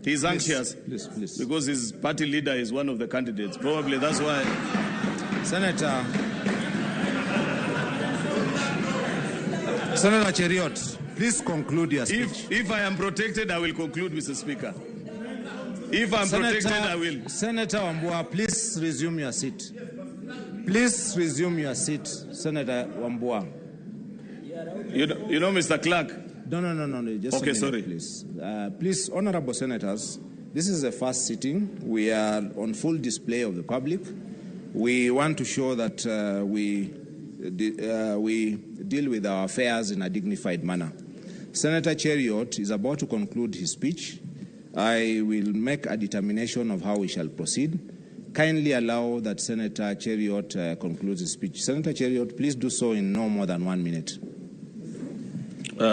he's anxious please. Because his party leader is one of the candidates. Probably that's why. Senator Cheriot, please conclude your speech. If I am protected, I will conclude, Mr. Speaker. If I'm protected, I will. Senator Wambua, please resume your seat. Please resume your seat, Senator Wambua. Mr. Clerk. No. Just okay, a minute, sorry. Please. Please, honorable senators, this is the first sitting. We are on full display of the public. We want to show that we deal with our affairs in a dignified manner. Senator Cheriot is about to conclude his speech. I will make a determination of how we shall proceed. Kindly allow that Senator Cheriot concludes his speech. Senator Cheriot, please do so in no more than 1 minute.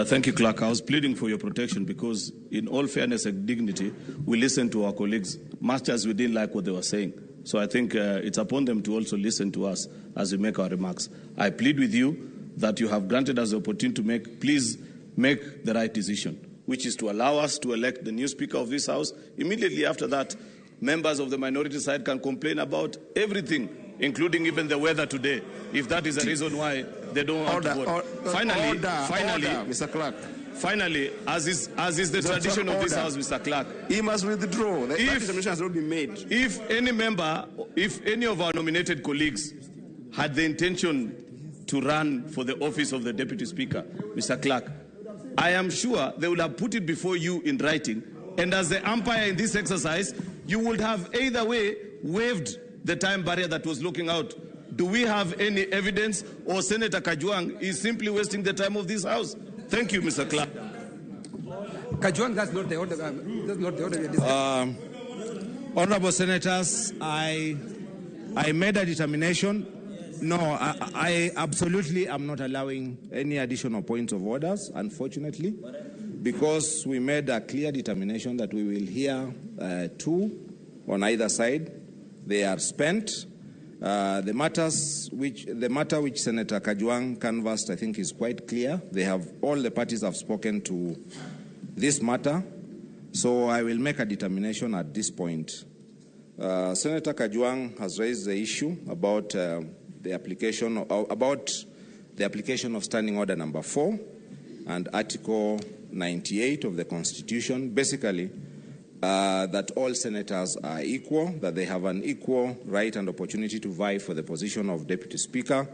Thank you, Clerk. I was pleading for your protection because, in all fairness and dignity, we listened to our colleagues, much as we didn't like what they were saying. So I think it's upon them to also listen to us as we make our remarks. I plead with you that you have granted us the opportunity to please make the right decision, which is to allow us to elect the new Speaker of this House. Immediately after that, members of the minority side can complain about everything, including even the weather today, if that is the reason why they don't want to vote. Finally, Mr. Clerk. Finally, as is the tradition of this House, Mr. Clerk, he must withdraw. That determination has not been made. If any of our nominated colleagues had the intention to run for the office of the Deputy Speaker, Mr. Clerk, I am sure they will have put it before you in writing, and as the umpire in this exercise, you would have either way waived the time barrier that was looking out. Do we have any evidence, or Senator Kajwang is simply wasting the time of this House? Thank you, Mr. Clerk. Kajwang, that's not the order. That's not the order. Honorable senators, I made a determination. No, I absolutely am not allowing any additional points of orders, unfortunately. because we made a clear determination that we will hear two on either side. They are spent. The matter which Senator Kajwang canvassed, I think, is quite clear. All the parties have spoken to this matter, so I will make a determination at this point. Senator Kajwang has raised the issue about the application of Standing Order Number 4 and Article 98 of the Constitution, basically that all senators are equal, that they have an equal right and opportunity to vie for the position of Deputy Speaker,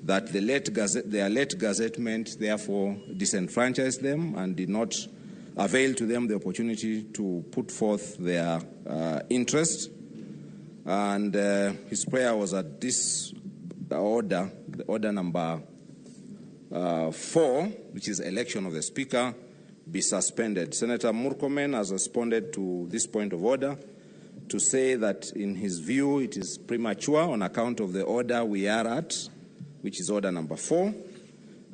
that their late gazettement therefore disenfranchised them and did not avail to them the opportunity to put forth their interest. And his prayer was that this order, the order number 4, which is election of the Speaker, be suspended. Senator Murkomen has responded to this point of order to say that in his view it is premature on account of the order we are at, which is order number 4,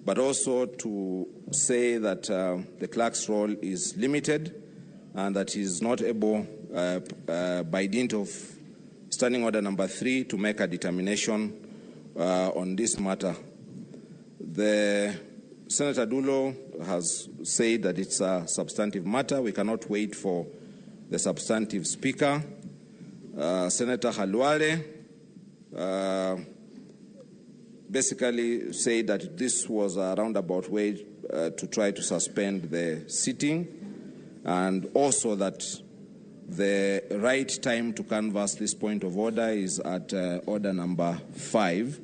but also to say that the clerk's role is limited and that he is not able, by dint of Standing Order number 3, to make a determination on this matter. Senator Dulo has said that it's a substantive matter. We cannot wait for the substantive speaker. Senator Halwale basically said that this was a roundabout way to try to suspend the sitting, and also that the right time to canvass this point of order is at order number 5.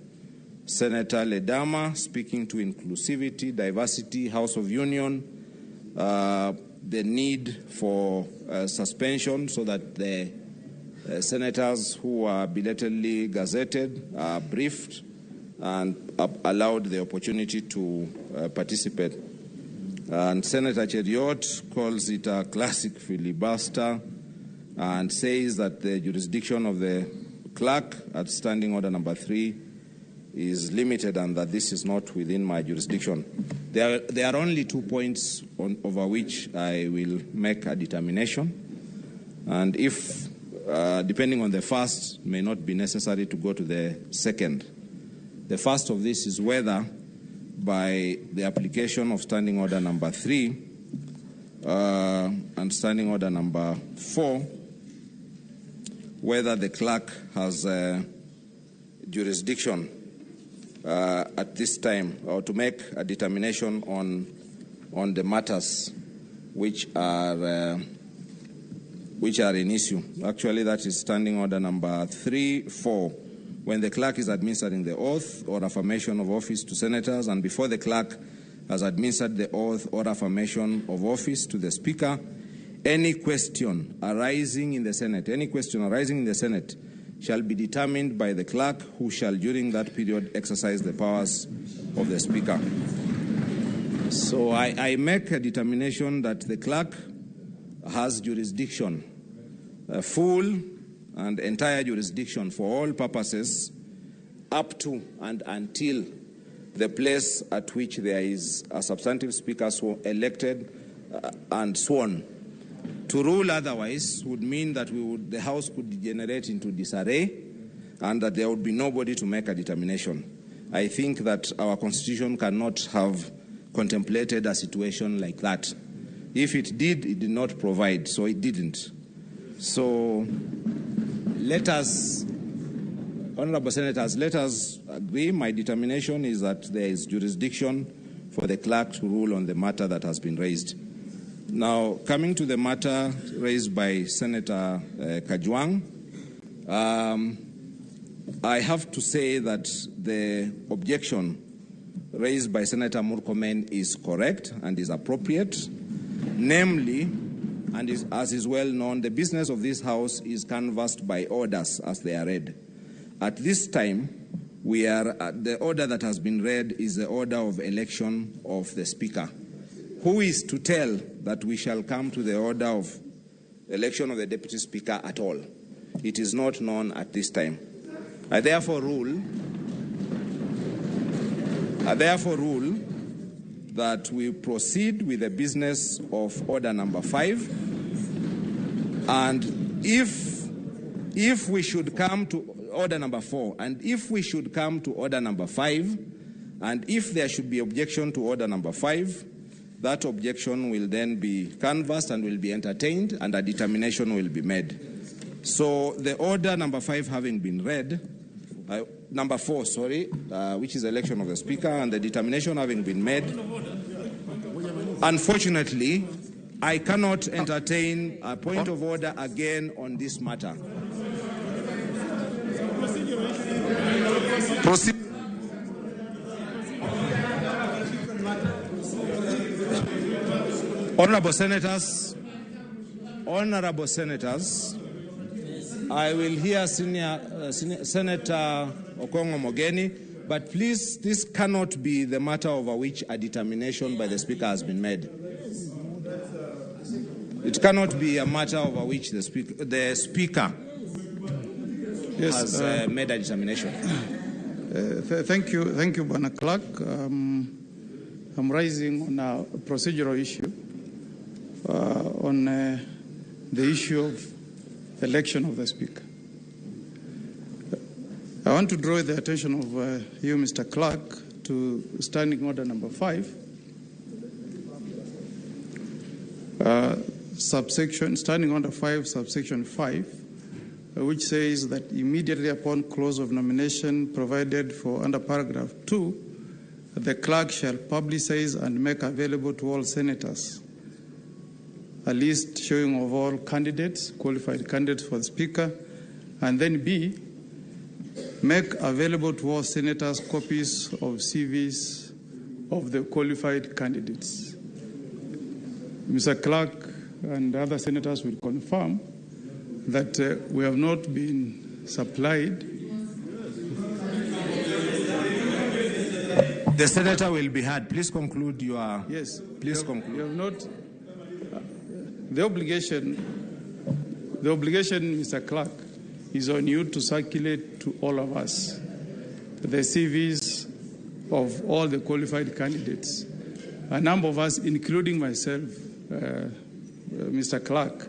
Senator Ledama, speaking to inclusivity, diversity, House of Union, the need for suspension so that the senators who are belatedly gazetted are briefed and allowed the opportunity to participate. And Senator Cheriot calls it a classic filibuster and says that the jurisdiction of the clerk at Standing Order number 3 is limited and that this is not within my jurisdiction. There are only 2 points over which I will make a determination, and if, depending on the first, may not be necessary to go to the second. The first of this is whether, by the application of Standing Order number 3 and Standing Order number 4, whether the clerk has jurisdiction at this time, or to make a determination on the matters which are in issue. Actually, that is Standing Order number 3, 4. When the clerk is administering the oath or affirmation of office to senators, and before the clerk has administered the oath or affirmation of office to the Speaker, any question arising in the Senate shall be determined by the clerk, who shall during that period exercise the powers of the Speaker. So I make a determination that the clerk has jurisdiction, full and entire jurisdiction for all purposes, up to and until the place at which there is a substantive Speaker elected and sworn. To rule otherwise would mean that the House could degenerate into disarray and that there would be nobody to make a determination. I think that our Constitution cannot have contemplated a situation like that. If it did not provide, so it didn't. So let us, Honorable Senators, let us agree. My determination is that there is jurisdiction for the clerk to rule on the matter that has been raised. Now, coming to the matter raised by Senator Kajwang, I have to say that the objection raised by Senator Murkomen is correct and is appropriate. Namely, and as is well known, the business of this House is canvassed by orders as they are read. At this time, the order that has been read is the order of election of the Speaker. Who is to tell that we shall come to the order of election of the Deputy Speaker at all? It is not known at this time. I therefore rule that we proceed with the business of order number 5. And if we should come to order number 4, and if we should come to order number 5, and if there should be objection to order number 5, that objection will then be canvassed and will be entertained, and a determination will be made. So the order number 5 having been read, number 4, which is election of the Speaker, and the determination having been made, unfortunately, I cannot entertain a point of order again on this matter. Proceed. Honorable Senators, I will hear Senator Okongo Mogeni, but please, this cannot be the matter over which a determination by the Speaker has been made. It cannot be a matter over which the Speaker has made a determination. Thank you, Bwana Clerk. I'm rising on a procedural issue on the issue of election of the Speaker. I want to draw the attention of you, Mr. Clerk, to Standing Order number 5, Standing Order 5, subsection 5, which says that immediately upon close of nomination provided for under paragraph 2, the clerk shall publicize and make available to all senators a list showing of all candidates, qualified candidates for the Speaker, and then B, make available to all senators copies of CVs of the qualified candidates. Mr. Clerk and other senators will confirm that we have not been supplied. The senator will be heard. Please conclude your... Yes. Please conclude. You have not... The obligation, Mr. Clerk, is on you to circulate to all of us the CVs of all the qualified candidates. A number of us, including myself, Mr. Clerk,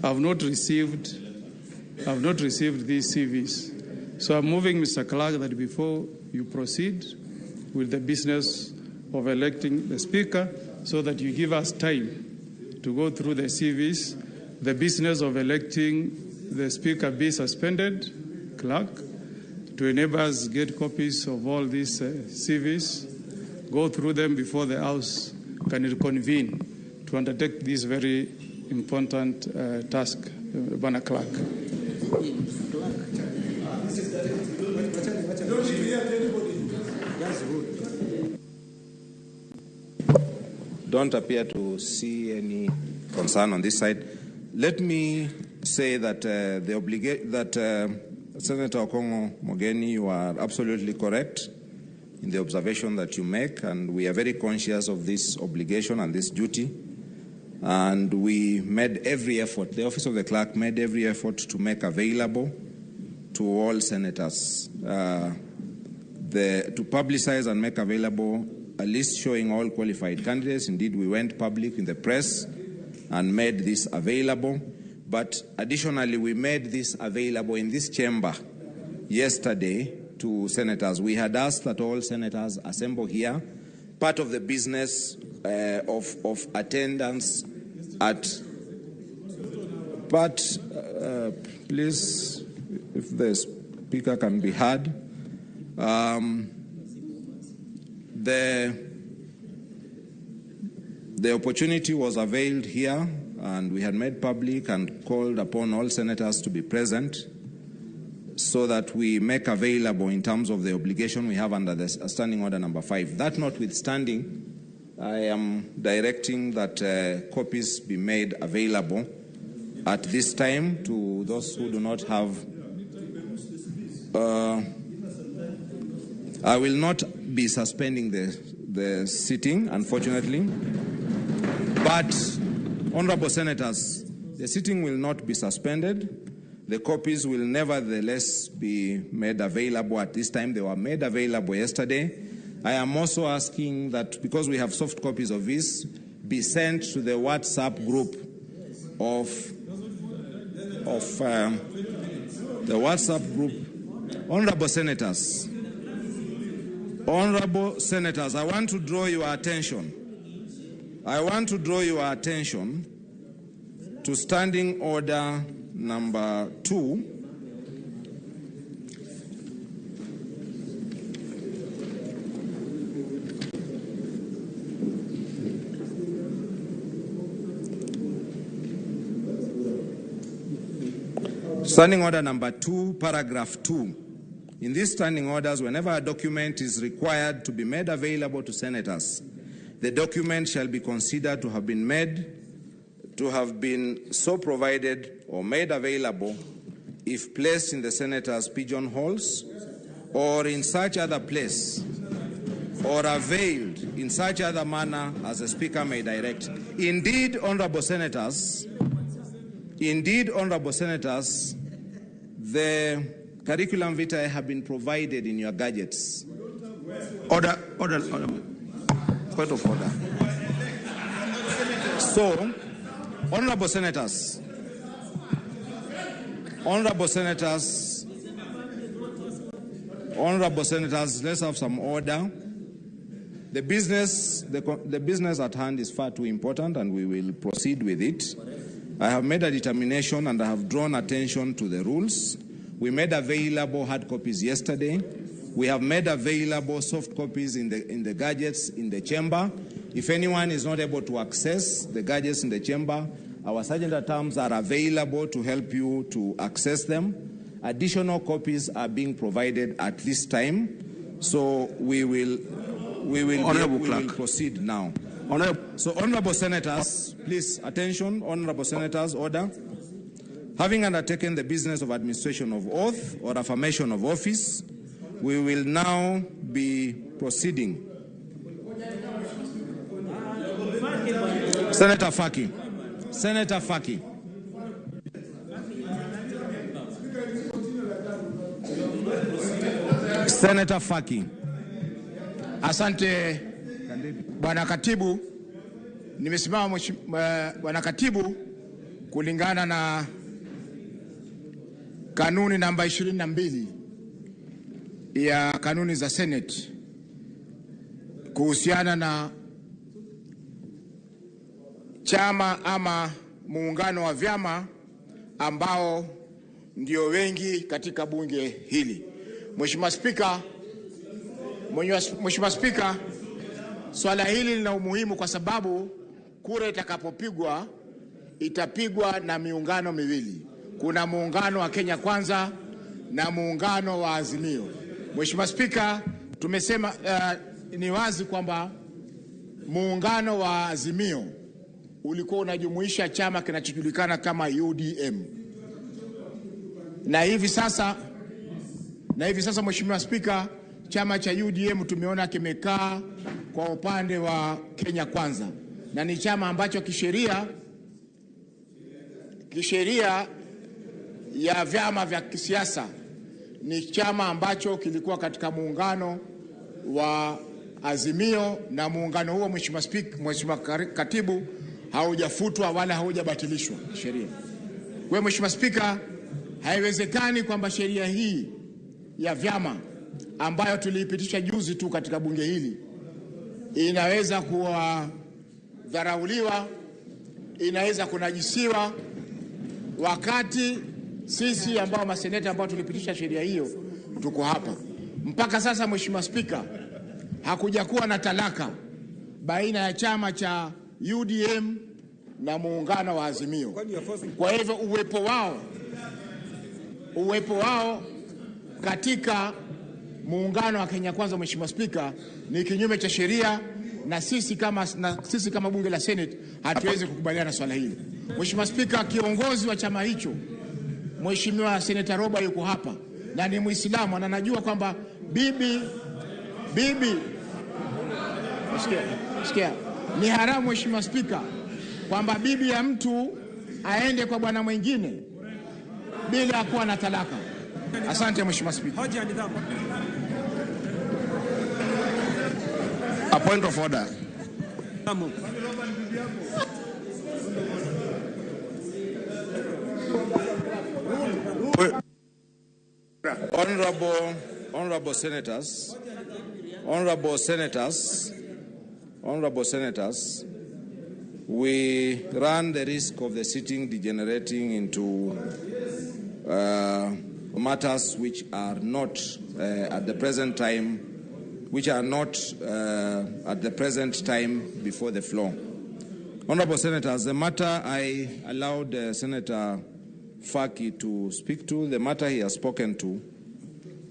have not received these CVs. So I'm moving, Mr. Clerk, that before you proceed with the business of electing the Speaker, so that you give us time to go through the CVs, the business of electing the Speaker be suspended, Clerk, to enable us to get copies of all these CVs, go through them before the House can reconvene to undertake this very important task, Bwana Clerk. Don't appear to see any concern on this side. Let me say that Senator Okongo Mogeni, you are absolutely correct in the observation that you make, and we are very conscious of this obligation and this duty. And we made every effort, the Office of the Clerk made every effort to make available to all senators, to publicize and make available a list showing all qualified candidates. Indeed, we went public in the press and made this available. But additionally, we made this available in this chamber yesterday to senators. We had asked that all senators assemble here. Part of the business of attendance at... But please, if the Speaker can be heard. The opportunity was availed here, and we had made public and called upon all senators to be present so that we make available in terms of the obligation we have under the Standing Order number 5. That notwithstanding, I am directing that copies be made available at this time to those who do not have. I will not be suspending the sitting, unfortunately. But, honorable senators, the sitting will not be suspended. The copies will nevertheless be made available at this time. They were made available yesterday. I am also asking that, because we have soft copies of this, be sent to the WhatsApp group of the WhatsApp group. Honorable Senators, I want to draw your attention. To Standing Order number 2. Standing Order number 2, paragraph 2. In these standing orders, whenever a document is required to be made available to senators, the document shall be considered to have been so provided or made available if placed in the senators' pigeonholes or in such other place or availed in such other manner as the Speaker may direct. Indeed, honorable senators, the curriculum vitae have been provided in your gadgets. Order. Point of order. So, honorable senators, let's have some order. The business at hand is far too important, and we will proceed with it. I have made a determination and I have drawn attention to the rules. We made available hard copies yesterday. We have made available soft copies in the gadgets in the chamber. If anyone is not able to access the gadgets in the chamber, our sergeant-at-arms are available to help you to access them. Additional copies are being provided at this time. So we will proceed now. So, honorable senators, please, attention, honorable senators, order. Having undertaken the business of administration of oath or affirmation of office, we will now be proceeding. Senator Faki. Asante Bwana Katibu, nimesimama Bwana Katibu kulingana na kanuni namba 22 ya kanuni za Senate kuhusiana na chama ama muungano wa vyama ambao ndio wengi katika bunge hili. Mheshimiwa Spika, swala hili lina umuhimu kwa sababu kura itakapopigwa itapigwa na miungano miwili. Kuna muungano wa Kenya Kwanza na muungano wa Azimio. Mheshimiwa Spika, tumesema ni wazi kwamba muungano wa Azimio ulikuwa unajumuisha chama kinachojulikana kama UDM. Na hivi sasa Mheshimiwa Spika, chama cha UDM tumeona kimekaa kwa upande wa Kenya Kwanza, na ni chama ambacho kisheria ya vyama vya kisiasa ni chama ambacho kilikuwa katika muungano wa Azimio, na muungano huo Mheshimiwa Katibu haujafutwa wala haujabatilishwa sheria. Kwa Mheshimiwa Spika, haiwezekani kwamba sheria hii ya vyama ambayo tuliipitisha juzi tu katika bunge hili inaweza kuwa dharauliwa, inaweza kunajisiwa, wakati sisi ambao maseneta ambao tulipitisha sheria hiyo tuko hapa. Mpaka sasa Mheshimiwa Spika, hakuja kuwa na talaka baina ya chama cha UDM na muungano wa Azimio. Kwa hivyo uwepo wao katika muungano wa Kenya Kwanza, Mheshimiwa Spika, ni kinyume cha sheria, na sisi kama bunge la Senate hatuwezi kukubaliana na swala hili. Mheshimiwa Spika, kiongozi wa chama hicho Mheshimiwa Senator Roba yuko hapa na ni Muislamu, na najua kwamba bibi sikia, ni haramu Mheshimiwa Spika kwamba bibi ya mtu aende kwa bwana mwingine bila kuwa na talaka. Asante Mheshimiwa Spika. A point of order. Honorable senators, we run the risk of the sitting degenerating into matters which are not at the present time, before the floor. Honorable senators, the matter I allowed Senator Faki to speak to, the matter he has spoken to,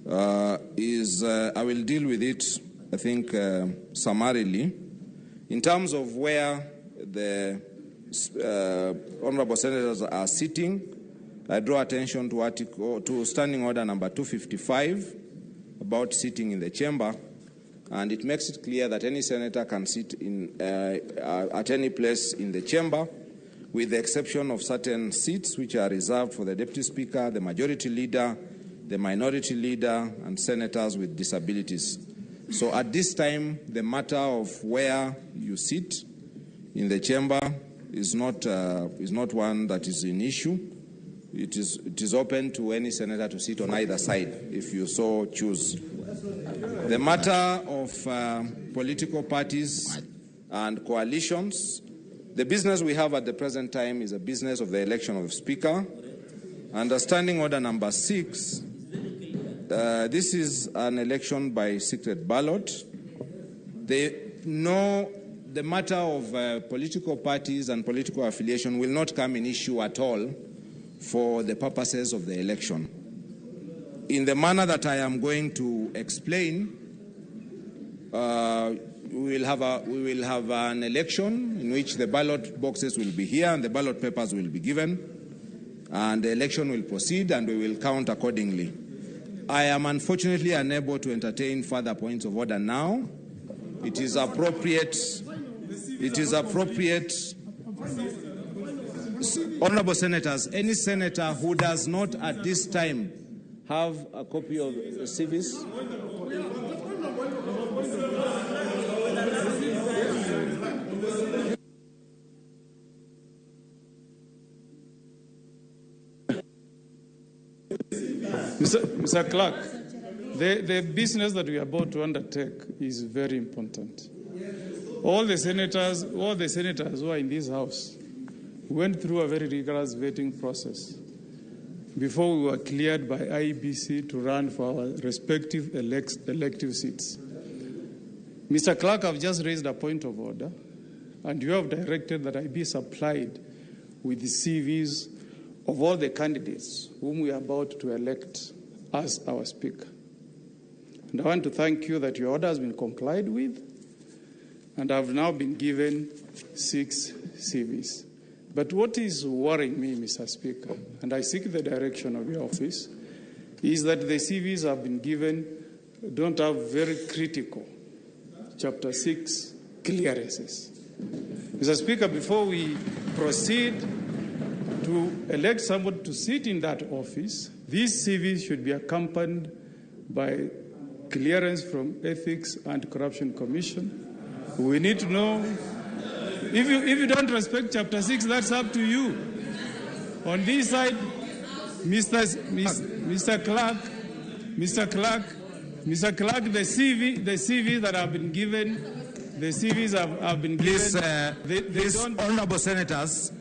I will deal with it, I think, summarily. In terms of where the honorable senators are sitting, I draw attention to Standing Order number 255 about sitting in the chamber, and it makes it clear that any senator can sit at any place in the chamber, with the exception of certain seats which are reserved for the Deputy Speaker, the Majority Leader, the Minority Leader, and senators with disabilities. So at this time, the matter of where you sit in the chamber is not one that is an issue. It is open to any senator to sit on either side, if you so choose. The matter of political parties and coalitions, the business we have at the present time is a business of the election of the Speaker. Under Standing Order number 6, this is an election by secret ballot. The matter of political parties and political affiliation will not come in issue at all for the purposes of the election. In the manner that I am going to explain, we will have an election in which the ballot boxes will be here and the ballot papers will be given, and the election will proceed and we will count accordingly. I am unfortunately unable to entertain further points of order now. It is appropriate. Honorable senators, any senator who does not at this time have a copy of the CVs? Mr. Clerk, the business that we are about to undertake is very important. All the senators who are in this House went through a very rigorous vetting process before we were cleared by IEBC to run for our respective elective seats. Mr. Clerk, I've just raised a point of order, and you have directed that I be supplied with the CVs of all the candidates whom we are about to elect as our Speaker. And I want to thank you that your order has been complied with, and I've now been given 6 CVs. But what is worrying me, Mr. Speaker, and I seek the direction of your office, is that the CVs have been given don't have very critical Chapter 6 clearances. Mr. Speaker, before we proceed to elect someone to sit in that office, these CVs should be accompanied by clearance from Ethics and Corruption Commission. We need to know, if you don't respect Chapter 6, that's up to you. On this side, Mr. Clerk, the CV that have been given, the CVs have been given. Please, honorable senators,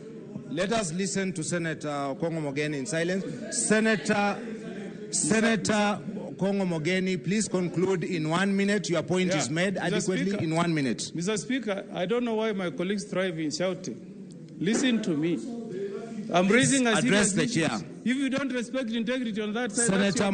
let us listen to Senator Kongo Mogeni in silence. Senator Kongo Mogeni, please conclude in 1 minute. Your point is made adequately in 1 minute. Mr. Speaker, I don't know why my colleagues thrive in shouting. Listen to me. I'm raising a address the chair. If you don't respect integrity on that side, Senator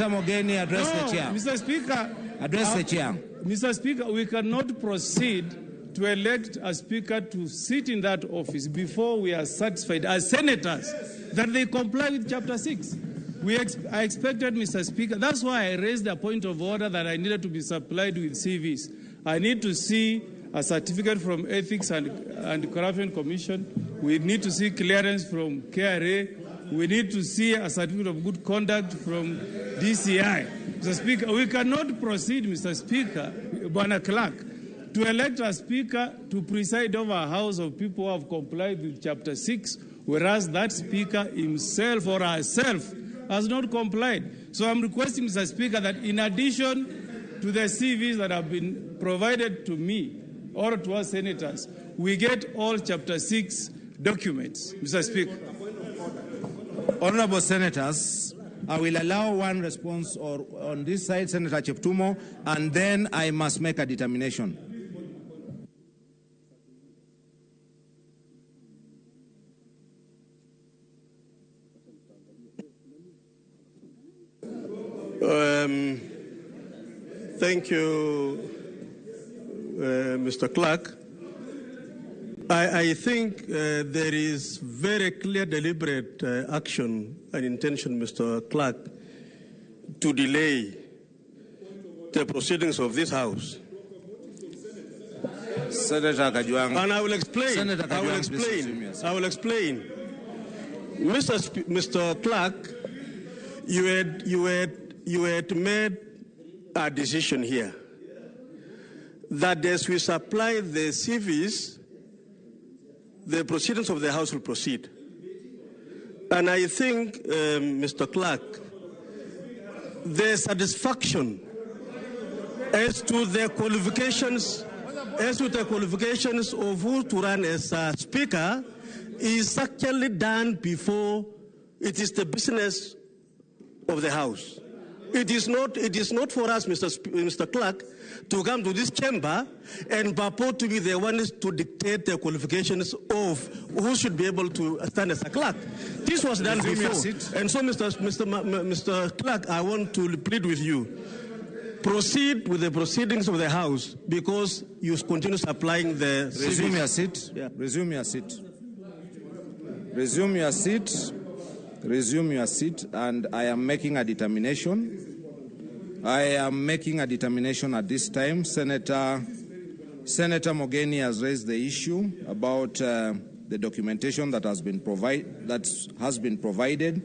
Mogeni, address the chair. Mr. Speaker, address the chair. Mr. Speaker, we cannot proceed to elect a speaker to sit in that office before we are satisfied as senators that they comply with Chapter 6. I expected, Mr. Speaker, that's why I raised a point of order that I needed to be supplied with CVs. I need to see a certificate from Ethics and Corruption Commission. We need to see clearance from KRA. We need to see a certificate of good conduct from DCI. Mr. Speaker, we cannot proceed, Mr. Speaker, Bwana Clerk, to elect a speaker to preside over a house of people who have complied with Chapter 6, whereas that speaker himself or herself has not complied. So I'm requesting, Mr. Speaker, that in addition to the CVs that have been provided to me or to our senators, we get all Chapter 6 documents, Mr. Speaker. Honorable Senators, I will allow one response on this side, Senator Cheptumo, and then I must make a determination. Thank you, Mr. Clerk. I think there is very clear deliberate action and intention, Mr. Clerk, to delay the proceedings of this House. Senator Kajwang. And I will explain. Senator Kajwang, I will explain. Mr. Clerk, you had made a decision here that as we supply the CVs, the proceedings of the House will proceed. And I think, Mr. Clerk, the satisfaction as to the qualifications of who to run as a speaker is actually done before it is the business of the House. It is not for us, Mr. Clerk, to come to this chamber and purport to be the ones to dictate the qualifications of who should be able to stand as a clerk. This was done before. And so, Mr. Clerk, I want to plead with you. Proceed with the proceedings of the House because you continue supplying the... Resume your seat. Yeah. Resume your seat. Resume your seat. Resume your seat, and I am making a determination. I am making a determination at this time. Senator Mogeni has raised the issue about the documentation that has been provided.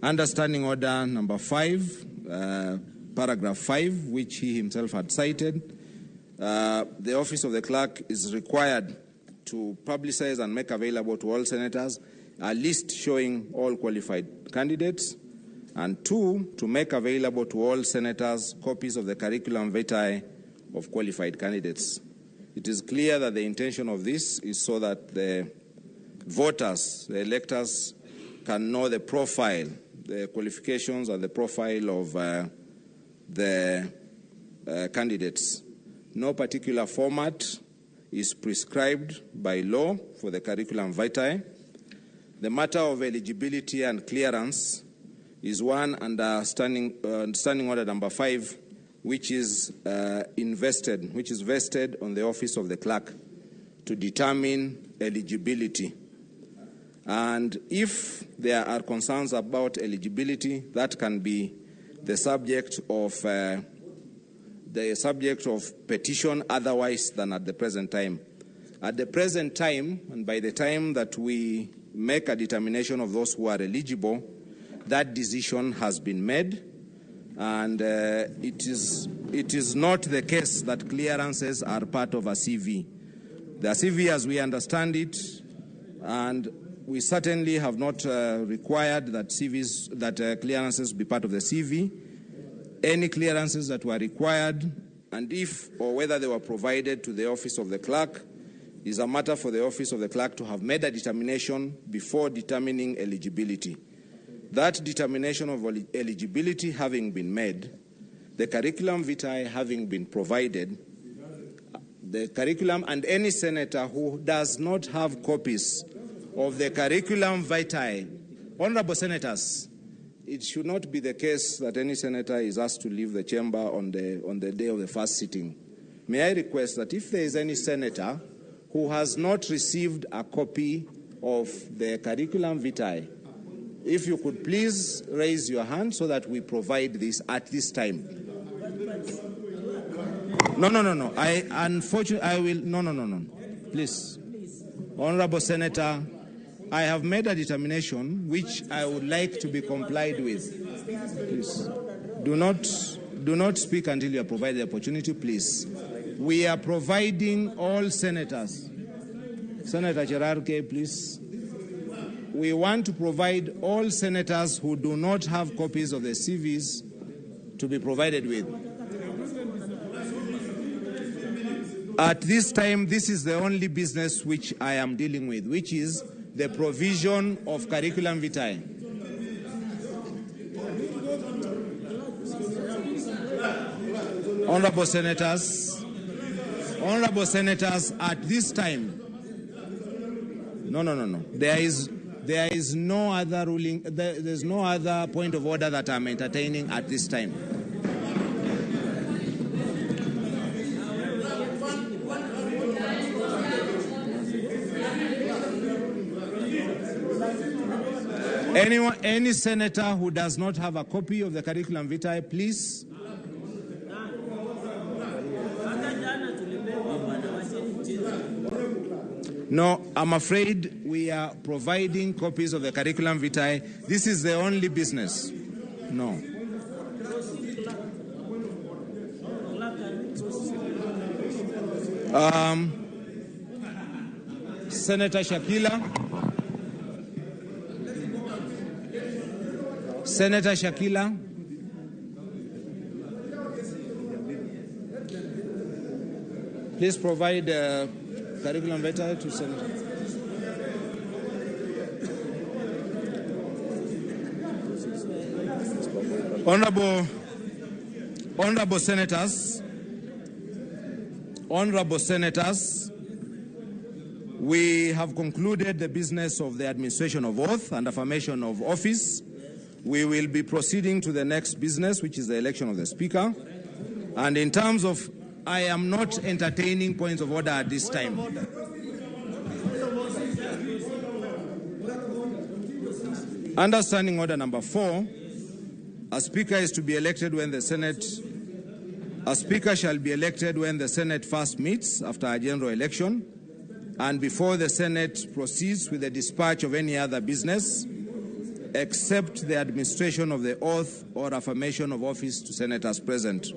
Understanding Order number 5, paragraph 5, which he himself had cited. The Office of the Clerk is required to publicize and make available to all senators a list showing all qualified candidates, and 2, to make available to all senators copies of the curriculum vitae of qualified candidates. It is clear that the intention of this is so that the voters, the electors, can know the profile, the qualifications and the profile of the candidates. No particular format is prescribed by law for the curriculum vitae. The matter of eligibility and clearance is one under Standing Order number 5, which is vested on the Office of the Clerk to determine eligibility. And if there are concerns about eligibility, that can be the subject of petition otherwise than at the present time. At the present time, and by the time that we make a determination of those who are eligible, that decision has been made, and it is not the case that clearances are part of a CV. The CV, as we understand it, and we certainly have not required that clearances be part of the CV. Any clearances that were required, and if or whether they were provided to the Office of the Clerk, is a matter for the Office of the Clerk to have made a determination before determining eligibility. That determination of eligibility having been made, the curriculum vitae having been provided, the curriculum, and any senator who does not have copies of the curriculum vitae, honorable senators, it should not be the case that any senator is asked to leave the chamber on the day of the first sitting. May I request that if there is any senator who has not received a copy of the curriculum vitae, if you could please raise your hand so that we provide this at this time. No. No. Please. Honorable Senator, I have made a determination which I would like to be complied with. Please. Do Do not speak until you are provided the opportunity, please. We are providing all senators. Senator Cherarke, please. We want to provide all senators who do not have copies of the CVs to be provided with. At this time, this is the only business which I am dealing with, which is the provision of curriculum vitae. Honorable senators, at this time, no. There is no other ruling, there's no other point of order that I'm entertaining at this time. Any senator who does not have a copy of the curriculum vitae, please. No, I'm afraid we are providing copies of the curriculum vitae. This is the only business. No. Senator Shakila. Senator Shakila. Please provide curriculum vitae to Senator. Honorable senators, we have concluded the business of the administration of oath and affirmation of office. We will be proceeding to the next business, which is the election of the Speaker. And in terms of, I am not entertaining points of order at this time. Under Standing Order number 4, a Speaker is to be elected when the Senate, a Speaker shall be elected when the Senate first meets after a general election and before the Senate proceeds with the dispatch of any other business, except the administration of the oath or affirmation of office to senators present.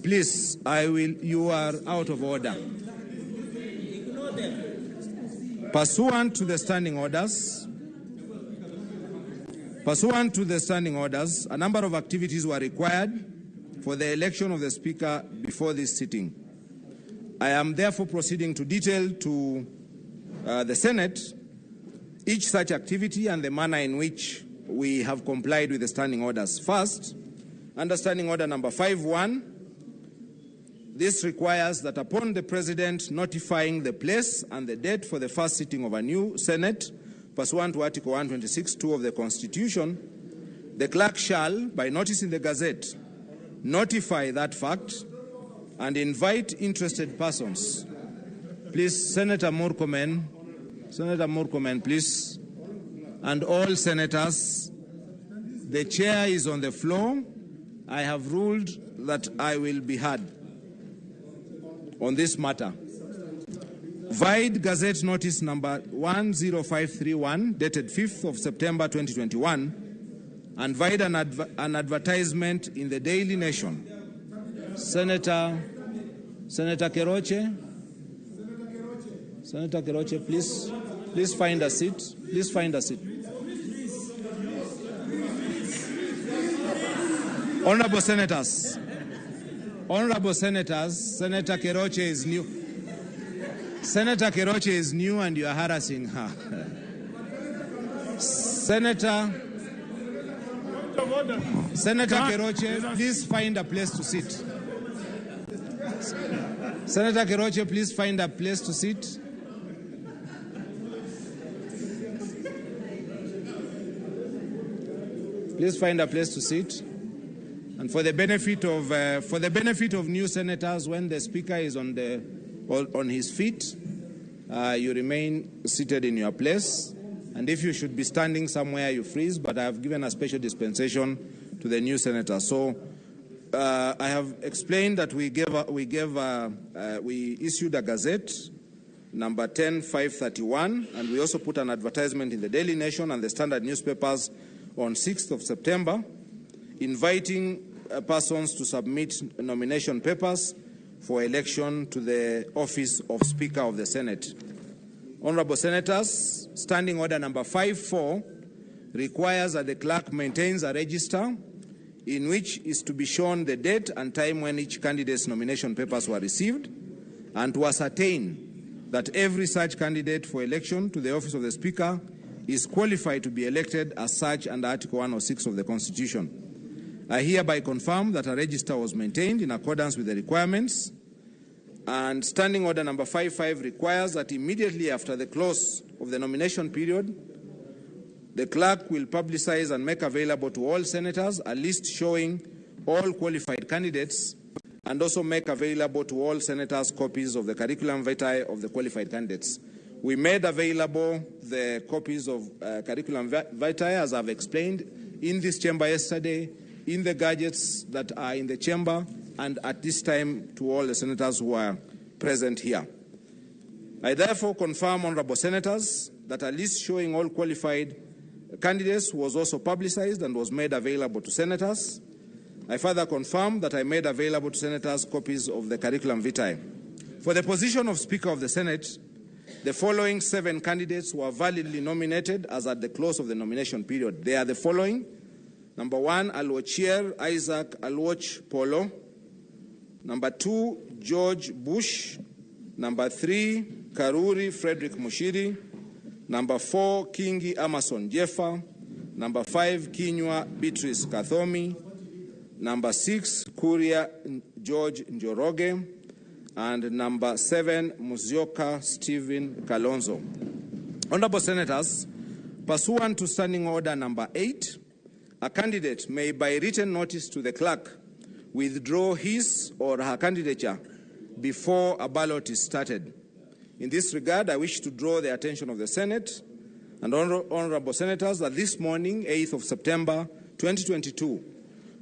Please, you are out of order. Pursuant to the standing orders, a number of activities were required for the election of the Speaker before this sitting. I am therefore proceeding to detail to the Senate each such activity and the manner in which we have complied with the standing orders. First, under Standing Order number 5.1, this requires that upon the President notifying the place and the date for the first sitting of a new Senate, pursuant to Article 126(2) of the Constitution, the clerk shall, by notice in the Gazette, notify that fact and invite interested persons. Please, Senator Murkomen, please, and all senators, the chair is on the floor. I have ruled that I will be heard on this matter. Vide Gazette Notice number 10531, dated 5th of September 2021, and vide an advertisement in the Daily Nation. Senator Keroche, please find a seat. Please find a seat. Honorable senators, Senator Keroche is new. Senator Keroche is new and you are harassing her. Senator Keroche, please find a place to sit. Senator Keroche, please find a place to sit. Please find a place to sit. And for the benefit of new senators, when the Speaker is on his feet, you remain seated in your place. And if you should be standing somewhere, you freeze. But I have given a special dispensation to the new senators. So I have explained that we issued a Gazette number 10/531, and we also put an advertisement in the Daily Nation and the Standard newspapers on 6th of September, inviting persons to submit nomination papers for election to the office of Speaker of the Senate. Honorable Senators, Standing Order number 5.4 requires that the clerk maintains a register in which is to be shown the date and time when each candidate's nomination papers were received, and to ascertain that every such candidate for election to the office of the Speaker is qualified to be elected as such under Article 106 of the Constitution. I hereby confirm that a register was maintained in accordance with the requirements, and Standing Order number 5.5 requires that immediately after the close of the nomination period, the clerk will publicize and make available to all senators a list showing all qualified candidates, and also make available to all senators copies of the curriculum vitae of the qualified candidates. We made available the copies of curriculum vitae, as I've explained, in this chamber yesterday, in the gadgets that are in the chamber, and at this time to all the senators who are present here. I therefore confirm, honorable senators, that a list showing all qualified candidates was also publicized and was made available to senators. I further confirm that I made available to senators copies of the curriculum vitae. For the position of Speaker of the Senate, the following 7 candidates were validly nominated as at the close of the nomination period. They are the following. Number 1, Alwochier Isaac Alwoch Polo. Number 2, George Bush. Number 3, Karuri Frederick Mushiri. Number 4, Kingi Amason Jeffa. Number 5, Kinywa Beatrice Kathomi. Number 6, Kuria George Njoroge. And number 7, Musyoka Stephen Kalonzo. Honorable Senators, pursuant to Standing Order number 8, a candidate may, by written notice to the clerk, withdraw his or her candidature before a ballot is started. In this regard, I wish to draw the attention of the Senate and honorable senators that this morning, 8th of September 2022,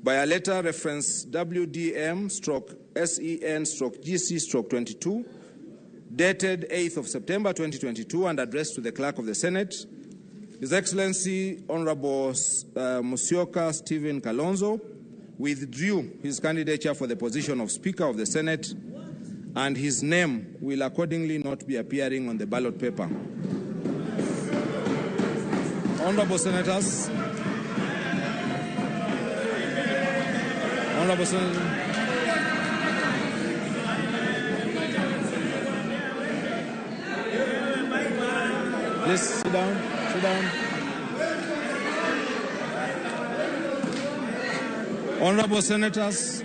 by a letter reference WDM/SEN/GC/22, dated 8th of September 2022 and addressed to the Clerk of the Senate, His Excellency Honorable Musyoka Stephen Kalonzo withdrew his candidature for the position of Speaker of the Senate, and his name will accordingly not be appearing on the ballot paper. Honorable Senators, Honorable Senators, please sit down, sit down. Honorable Senators,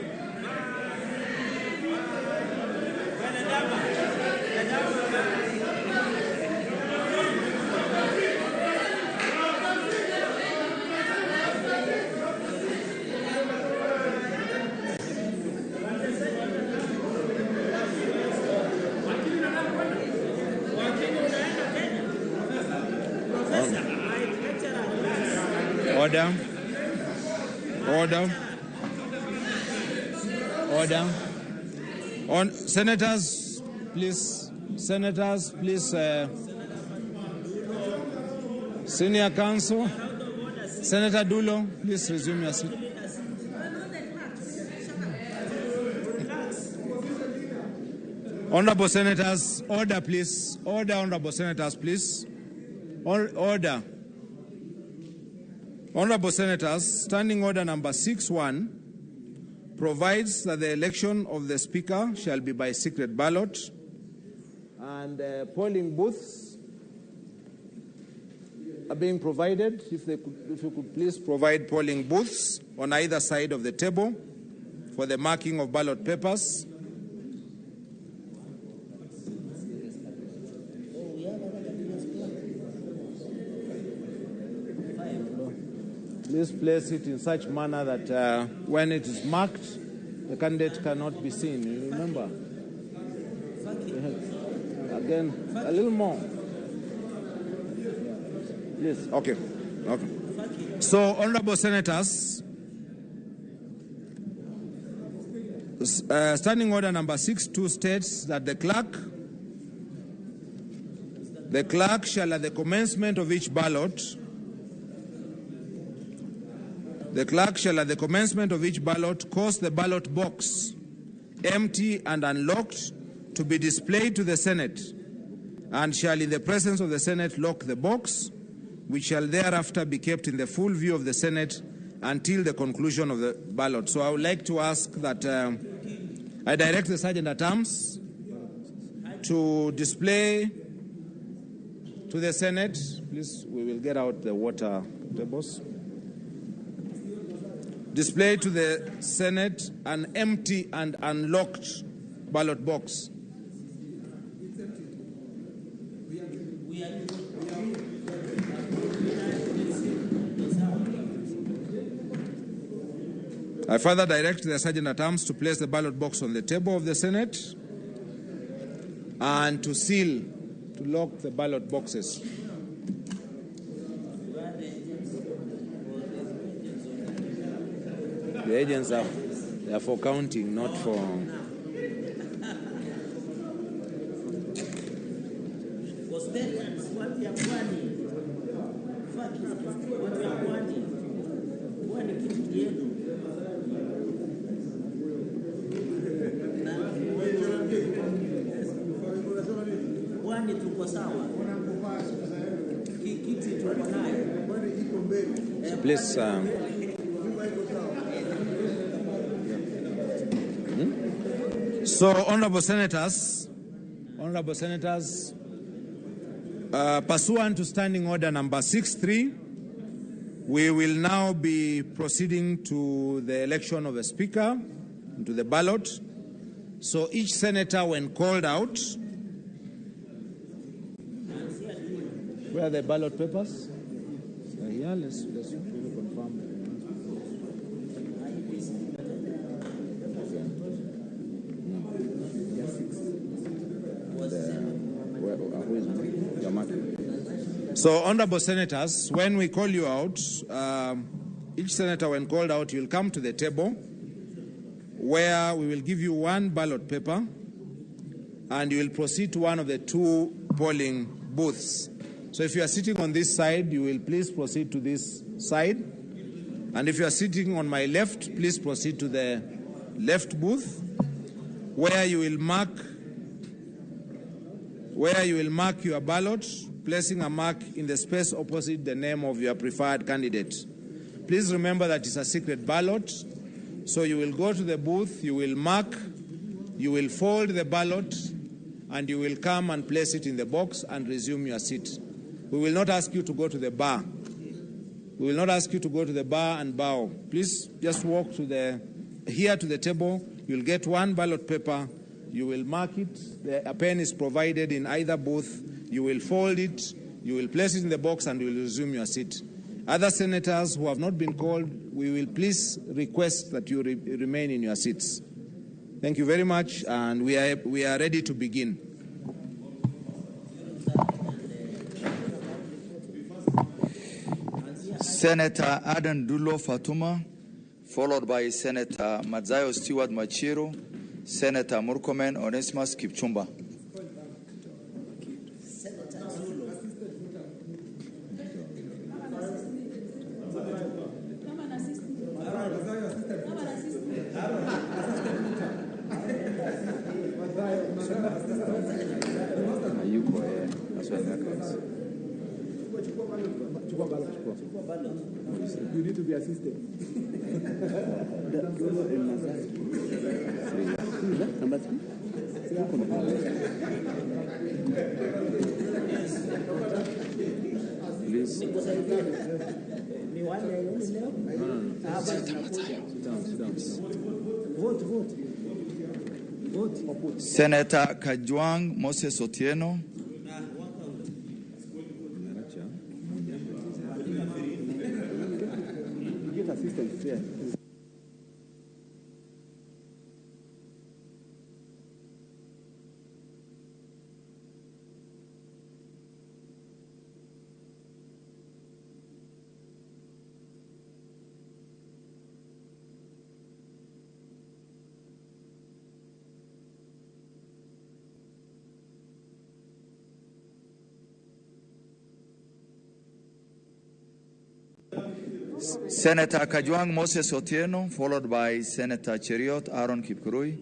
order, order, order. On senators, please, senior counsel, Senator Dulo, please resume your seat. Honorable senators, order, please. Order, honorable senators, please. Order. Honorable senators, Standing Order number 6.1 provides that the election of the Speaker shall be by secret ballot, and polling booths are being provided. If you could please provide polling booths on either side of the table for the marking of ballot papers. Please place it in such manner that when it is marked, the candidate cannot be seen. You remember? Again, a little more. Please. Okay. Okay. So, honorable senators, Standing Order number 6.2 states that the clerk shall, at the commencement of each ballot, The clerk shall at the commencement of each ballot cause the ballot box, empty and unlocked, to be displayed to the Senate, and shall in the presence of the Senate lock the box, which shall thereafter be kept in the full view of the Senate until the conclusion of the ballot. So I would like to ask that I direct the Sergeant at Arms to display to the Senate. Please, we will get out the water tables. Display to the Senate an empty and unlocked ballot box. I further direct the Sergeant at Arms to place the ballot box on the table of the Senate and to seal, to lock the ballot boxes. The agents are for counting, not for... Please, So, honorable senators, pursuant to Standing Order number 6.3, we will now be proceeding to the election of a speaker, to the ballot. So each senator, when called out, where are the ballot papers? Here, let's confirm. So, honorable senators, when we call you out, each senator, when called out, you'll come to the table where we will give you one ballot paper and you will proceed to one of the two polling booths. So if you are sitting on this side, you will please proceed to this side. And if you are sitting on my left, please proceed to the left booth where you will mark your ballot, placing a mark in the space opposite the name of your preferred candidate. Please remember that it's a secret ballot. So you will go to the booth, you will mark, you will fold the ballot, and you will come and place it in the box and resume your seat. We will not ask you to go to the bar. We will not ask you to go to the bar and bow. Please just walk to here to the table. You'll get one ballot paper. You will mark it. A pen is provided in either booth. You will fold it. You will place it in the box and you will resume your seat. Other senators who have not been called, we will please request that you remain in your seats. Thank you very much, and we are ready to begin. Senator Adan Dulo Fatuma, followed by Senator Madzayo Stewart Machiro, Senator Murkomen Onesimus Kipchumba. You need to be assisted. Please. Vote. Senator Kajwang Moses Otieno. Assistance here. Senator Kajwang Moses Otieno, followed by Senator Cheriot Aaron Kipkurui.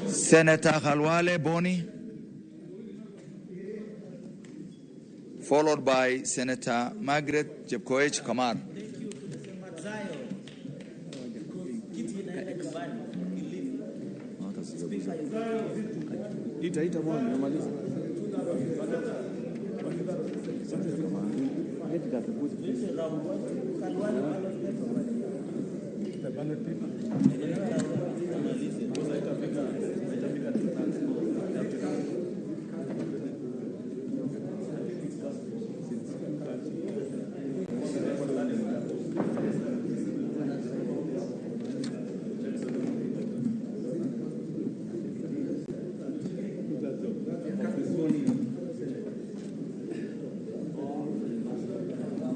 Senator Khalwale Boni, followed by Senator Margaret Jepkoech Kamar.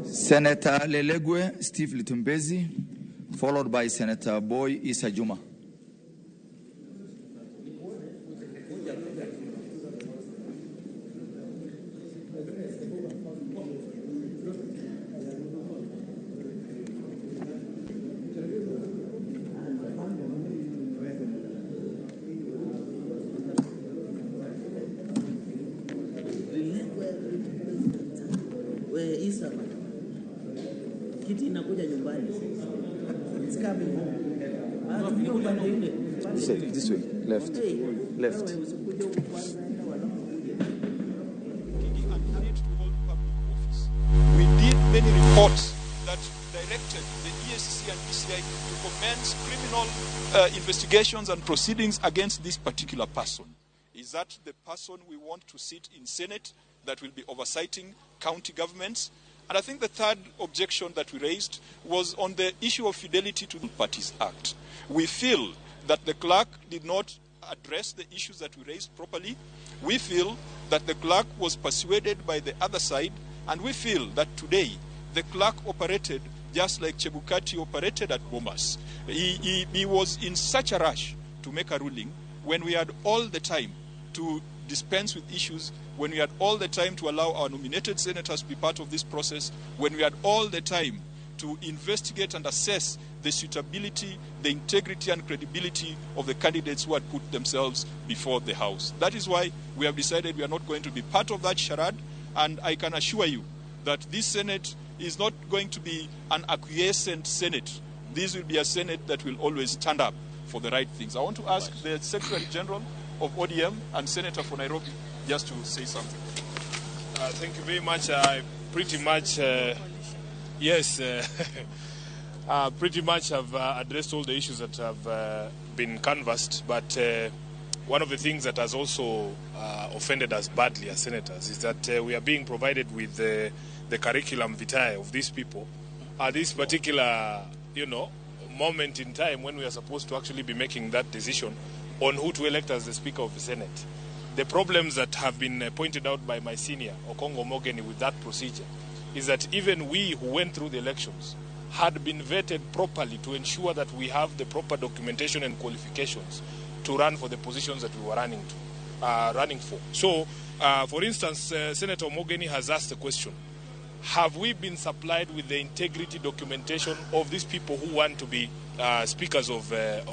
Senator Lelegwe Steve Litumbezi, followed by Senator Boy Issa Juma. Kiti inakuja nyumbani. It's coming home. This way, left. Left. We did many reports that directed the EACC and DCI to commence criminal investigations and proceedings against this particular person. Is that the person we want to sit in Senate that will be oversighting county governments? And I think the third objection that we raised was on the issue of fidelity to the Parties Act. We feel that the clerk did not address the issues that we raised properly. We feel that the clerk was persuaded by the other side, and we feel that today the clerk operated just like Chebukati operated at Bomas. He was in such a rush to make a ruling when we had all the time to dispense with issues, when we had all the time to allow our nominated senators to be part of this process, when we had all the time to investigate and assess the suitability, the integrity and credibility of the candidates who had put themselves before the House. That is why we have decided we are not going to be part of that charade, and I can assure you that this Senate is not going to be an acquiescent Senate. This will be a Senate that will always stand up for the right things. I want to ask the Secretary General of ODM and Senator for Nairobi just to say something. Thank you very much. Pretty much, yes, pretty much have addressed all the issues that have been canvassed, but one of the things that has also offended us badly as senators is that we are being provided with the curriculum vitae of these people at this particular, moment in time when we are supposed to actually be making that decision on who to elect as the Speaker of the Senate. The problems that have been pointed out by my senior, Okongo Mogeni, with that procedure is that even we who went through the elections had been vetted properly to ensure that we have the proper documentation and qualifications to run for the positions that we were running for. So, for instance, Senator Mogeni has asked the question, have we been supplied with the integrity documentation of these people who want to be speakers of the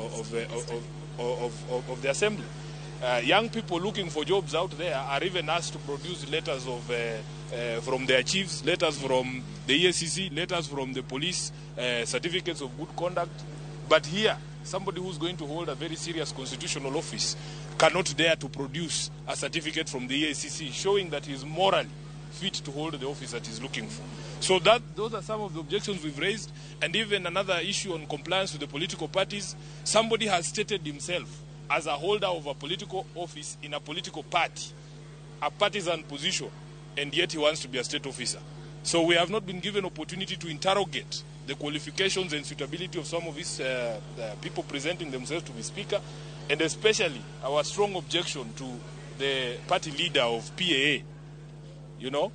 assembly? Young people looking for jobs out there are even asked to produce letters from their chiefs, letters from the EACC, letters from the police, certificates of good conduct. But here, somebody who's going to hold a very serious constitutional office cannot dare to produce a certificate from the EACC showing that he is morally fit to hold the office that he's looking for. So those are some of the objections we've raised. And even another issue on compliance with the political parties. Somebody has stated himself as a holder of a political office in a political party, a partisan position, and yet he wants to be a state officer. So we have not been given opportunity to interrogate the qualifications and suitability of some of these people presenting themselves to be speaker, and especially our strong objection to the party leader of PAA, you know,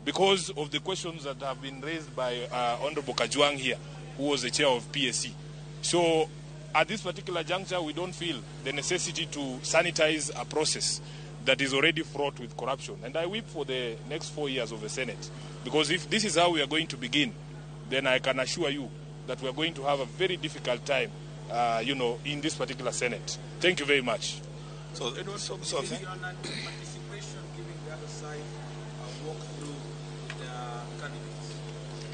because of the questions that have been raised by Honorable Kajwang here, who was the chair of PSC. So at this particular juncture, we don't feel the necessity to sanitize a process that is already fraught with corruption. And I weep for the next 4 years of the Senate, because if this is how we are going to begin, then I can assure you that we are going to have a very difficult time, you know, in this particular Senate. Thank you very much.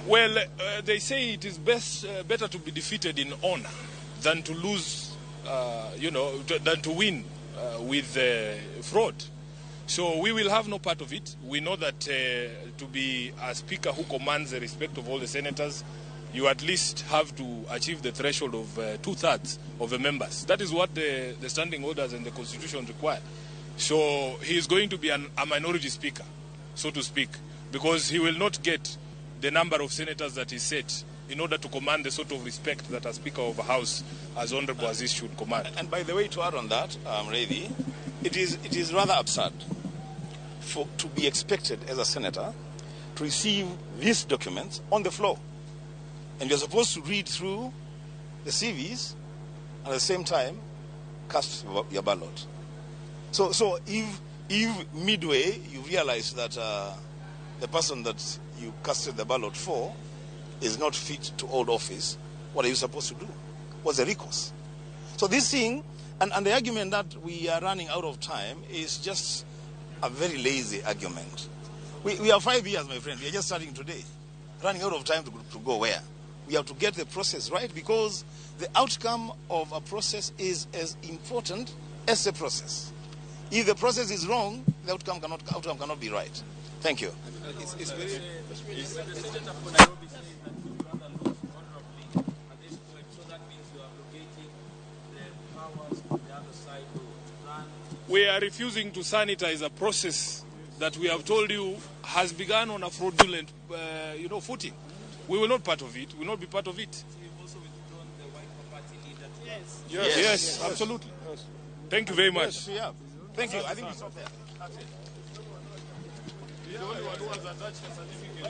Well, they say it is better to be defeated in honor than to lose, you know, than to win with fraud. So we will have no part of it. We know that to be a speaker who commands the respect of all the senators, you at least have to achieve the threshold of 2/3 of the members. That is what the standing orders and the constitution require. So he is going to be a minority speaker, so to speak, because he will not get the number of senators that is set in order to command the sort of respect that a Speaker of a House as honorable as this should command. And by the way, to add on that, Reddy, it is rather absurd to be expected as a senator to receive these documents on the floor. And you're supposed to read through the CVs and at the same time cast your ballot. So if midway you realize that the person that you casted the ballot for is not fit to hold office, what are you supposed to do? What's the recourse? So this thing, and the argument that we are running out of time is just a very lazy argument. We have 5 years, my friend. We are just starting today. Running out of time to go where? We have to get the process right, because the outcome of a process is as important as the process. If the process is wrong, the outcome cannot be right. Thank you. We are refusing to sanitize a process that we have told you has begun on a fraudulent, you know, footing. We will not part of it. We will not be part of it. Yes, absolutely. Yes. Thank you very much. Yes, thank you. I think we stop there. That's it. He's the only one who has attached a certificate.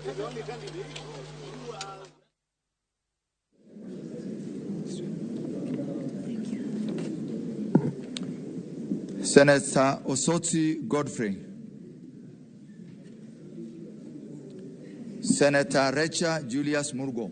He's the only candidate. Senator Osoti Godfrey. Senator Recha Julius Murgo.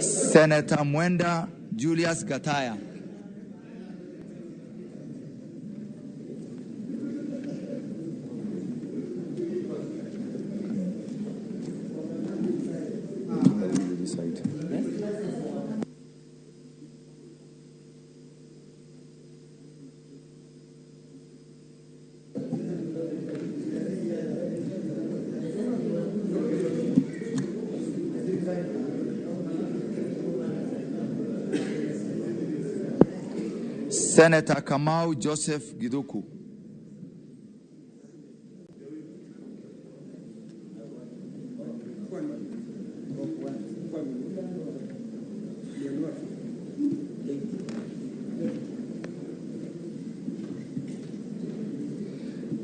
Senator Mwenda Julius Gataya. Senator Kamau Joseph Giduku.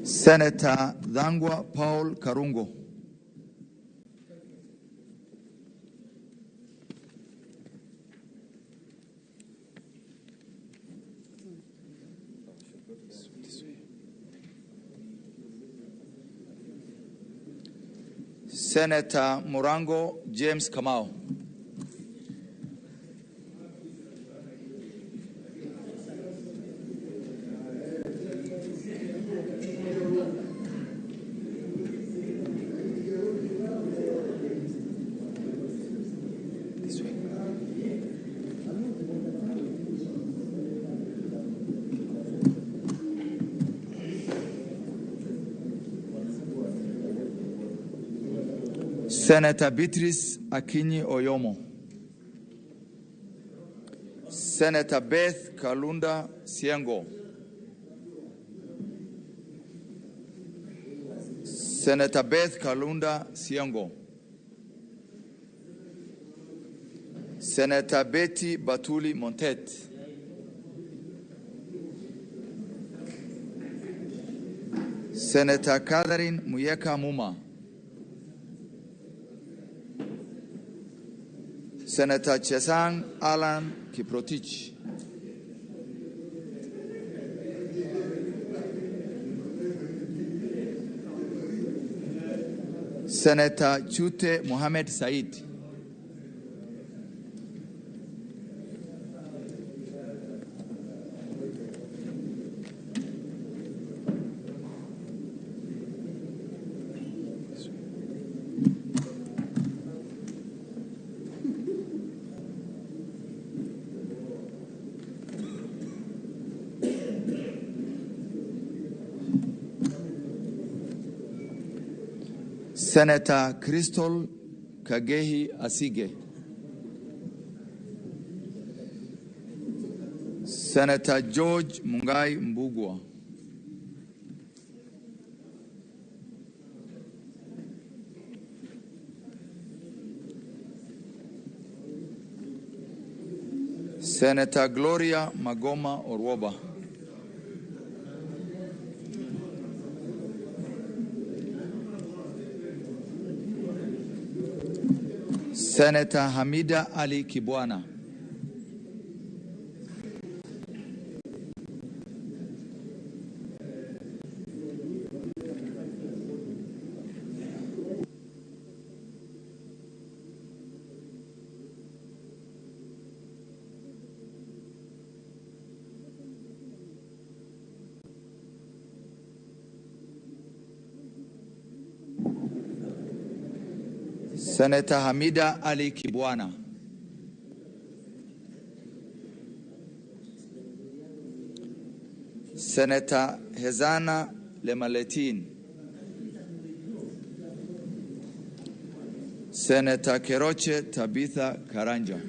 Senator Dhangwa Paul Karungo. Senator Murango James Kamau. Senator Beatrice Akinyi Oyomo. Senator Beth Kalunda Siengo. Senator Beth Kalunda Siango. Senator Betty Batuli Montet. Senator Catherine Muyeka Muma. Senator Chesang Alan Kiprotich. Senator Chute Mohamed Said. Senator Crystal Kagehi Asige. Senator George Mungai Mbugwa. Senator Gloria Magoma Orwoba. Senator Hamida Ali Kibwana. Senator Hamida Ali Kibwana. Senator Hezana Lemaletin. Senator Keroche Tabitha Karanja.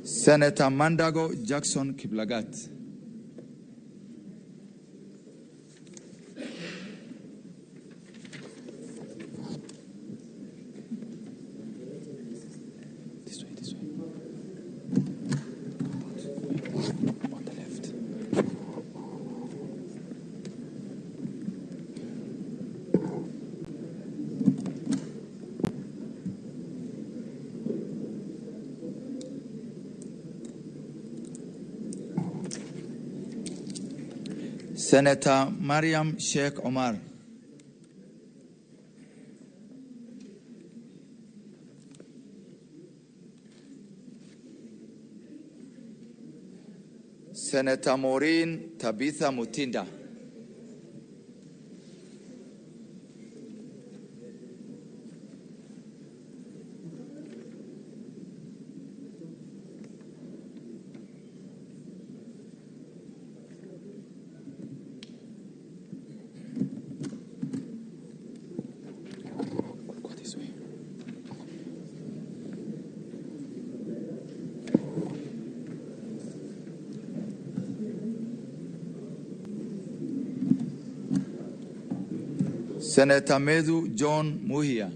Senator Mandago Jackson Kiblagat. Senator Mariam Sheikh Omar. Senator Maureen Tabitha Mutinda. Senator Medu John Muhia.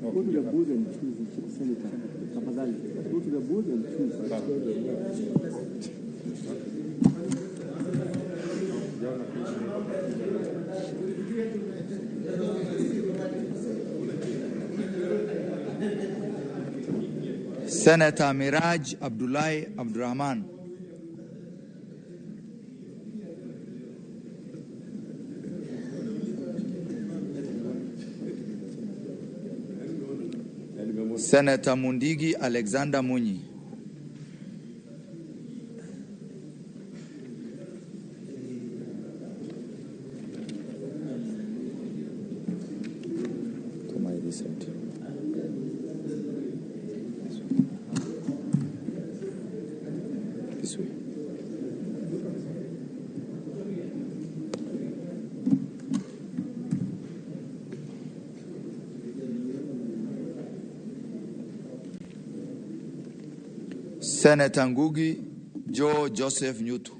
Go to the booth and choose, Senator. Go to the booth and choose. Senator Miraj Abdullahi Abdurrahman. Senator Mundigi Alexander Munyi. This way. Senator Ngugi Joe Joseph Nyutu.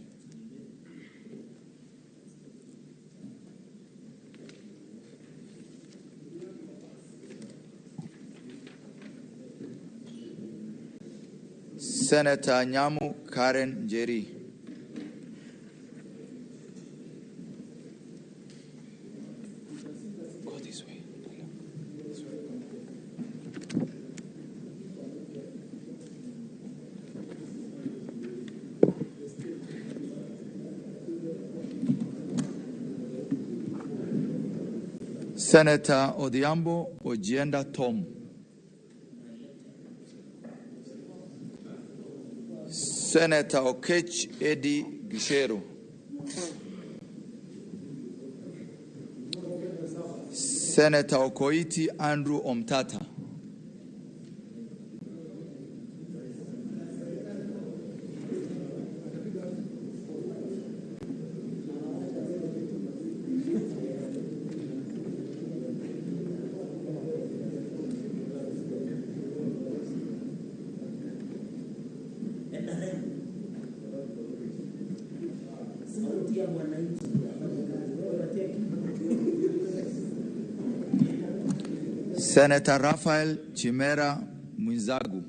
Senator Nyamu Karen Njeri. Go this way. Senator Odhiambo Ojienda Tom. Senator Okech Eddie Gishero. Senator Okoiti Andrew Omtata. Senator Raphael Chimera Mwinzagu.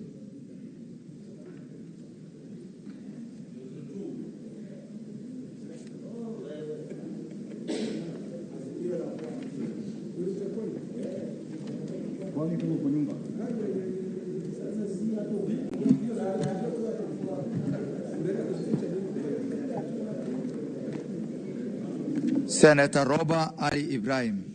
Senator Roba Ali Ibrahim.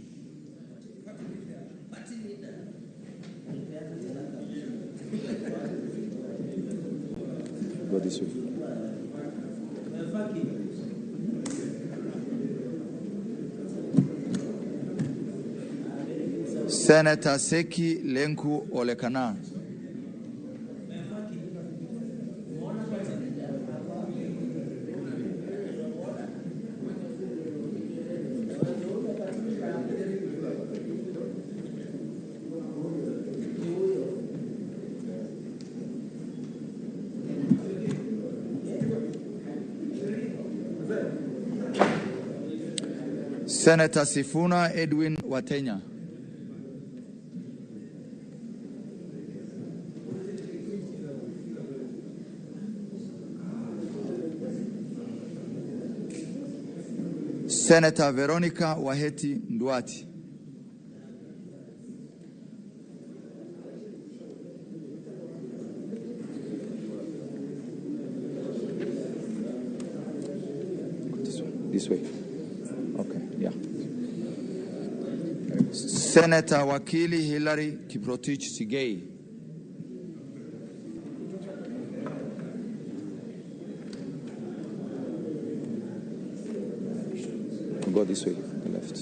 Go this way. Senator Seki Lenku Olekana. Senator Sifuna Edwin Watenya. Senator Veronica Waheti Nduati. This way. Okay, yeah. Senator Wakili Hillary Kiprotich Sigei. Go this way, the left.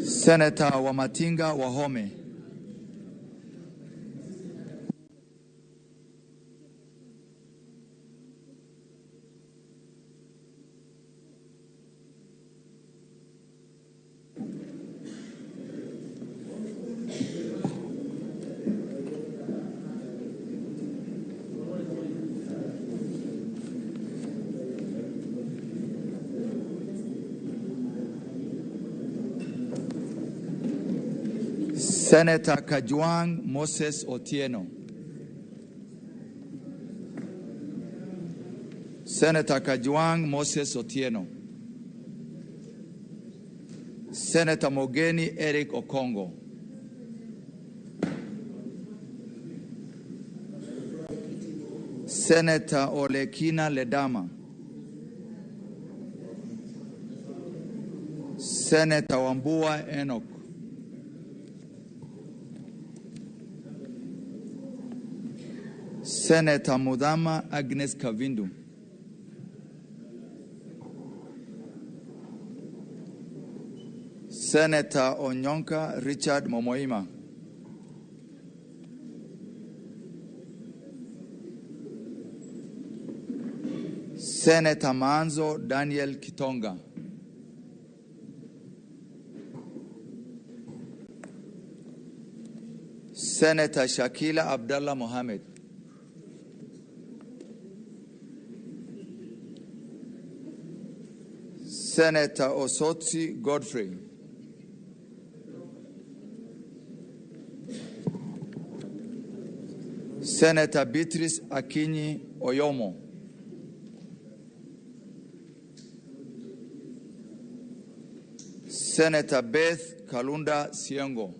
Senator Wamatinga Wahome. Senator Kajwang Moses Otieno. Senator Kajwang Moses Otieno. Senator Mogeni Eric Okongo. Senator Olekina Ledama. Senator Wambua Enoch. Senator Mudama Agnes Kavindu. Senator Onyonka Richard Momoima. Senator Manzo Daniel Kitonga. Senator Shakila Abdallah Mohammed. Senator Osotsi Godfrey. Senator Beatrice Akinyi Oyomo. Senator Beth Kalunda Siengo.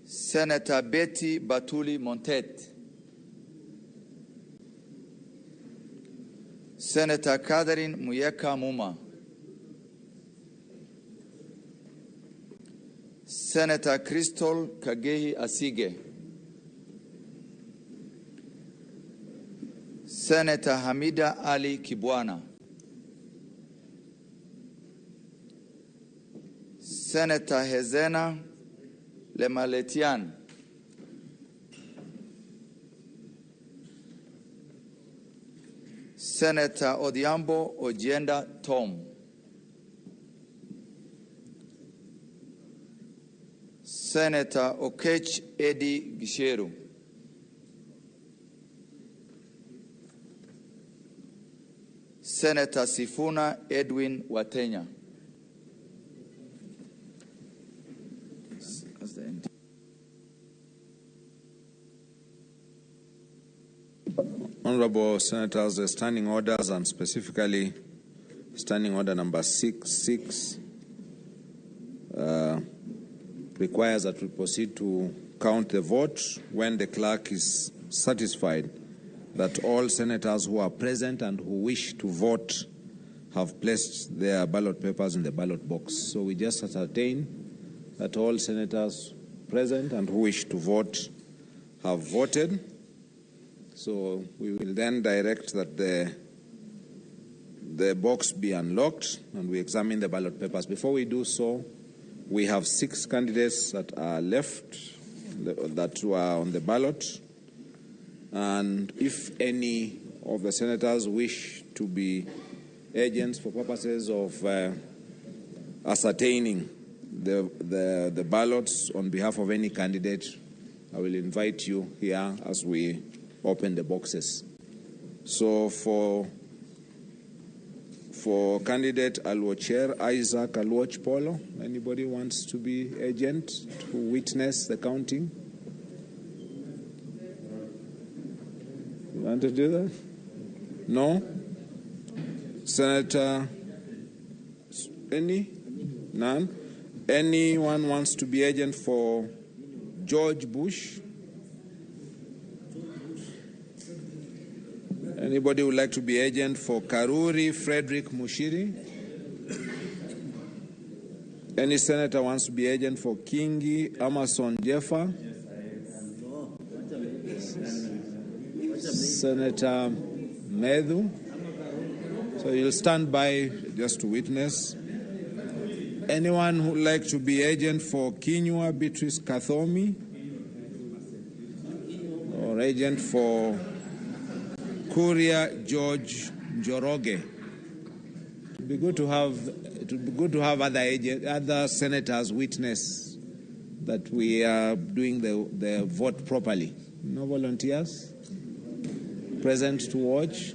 Senator Betty Batuli Montet. Senator Catherine Muyeka Muma. Senator Crystal Kagehi Asige. Senator Hamida Ali Kibwana. Senator Hezena Lemaletian. Senator Odhiambo Ojienda Tom. Senator Okech Eddie Gisheru. Senator Sifuna Edwin Watenya. Honorable Senators, the standing orders, and specifically standing order number 66, requires that we proceed to count the vote when the clerk is satisfied that all senators who are present and who wish to vote have placed their ballot papers in the ballot box. So we just ascertain that all senators present and who wish to vote have voted. So we will then direct that the box be unlocked and we examine the ballot papers. Before we do so, we have 6 candidates that are left that were on the ballot. And if any of the senators wish to be agents for purposes of ascertaining the ballots on behalf of any candidate, I will invite you here as we open the boxes. So for candidate Alwocher Isaac Alwoch Polo, anybody wants to be agent to witness the counting? You want to do that? No? Senator, any? None? Anyone wants to be agent for George Bush? Anybody would like to be agent for Karuri Frederick Mushiri? Any senator wants to be agent for Kingi Amason Jeffa? Senator Medhu? So you'll stand by just to witness. Anyone who would like to be agent for Kinyua Beatrice Kathomi? Or agent for Kuria George Njoroge? It would be good to have other senators witness that we are doing the vote properly. No volunteers present to watch?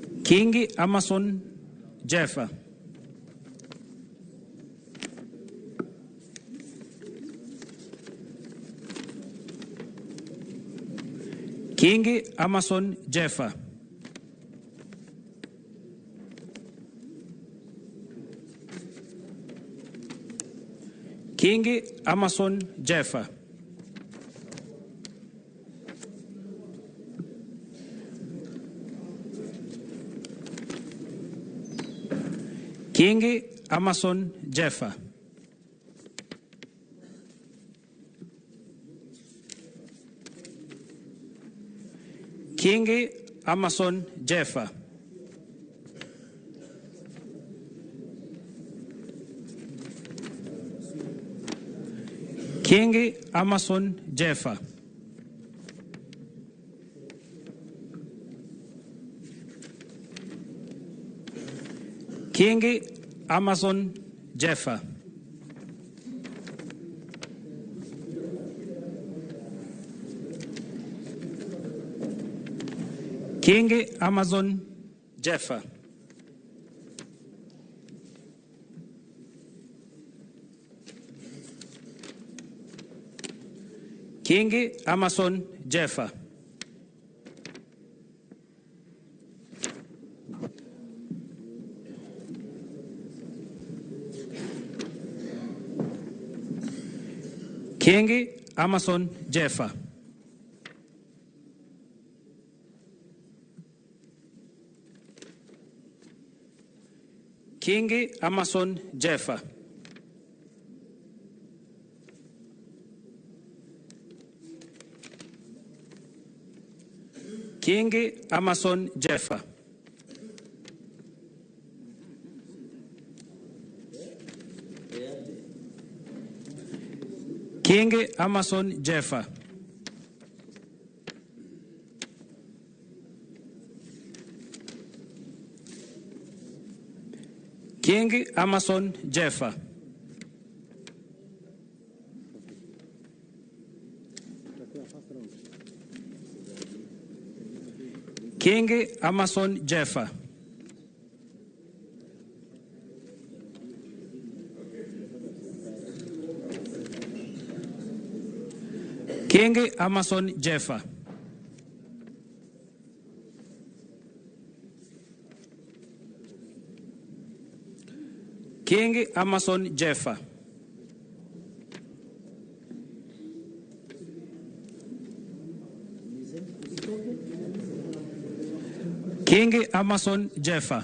Kingi Amason Jeffa. Kingi Amason Jeffa. Kingi Amason Jeffa. Kingi Amason Jeffa. Kingi Amason Jeffa. Kingi Amason Jeffa. Kingi Amason Jeffa. Kingi Amazon Jeffa. Kingi Amason Jeffa. Kingi Amason Jeffa. Kingi Amason Jeffa. Kingi Amason Jeffa. Kingi Amason Jeffa. Kingi Amason Jeffa. Kingi Amason Jeffa. Kingi Amason Jeffa. Kingi Amason Jeffa. Kingi Amason Jeffa.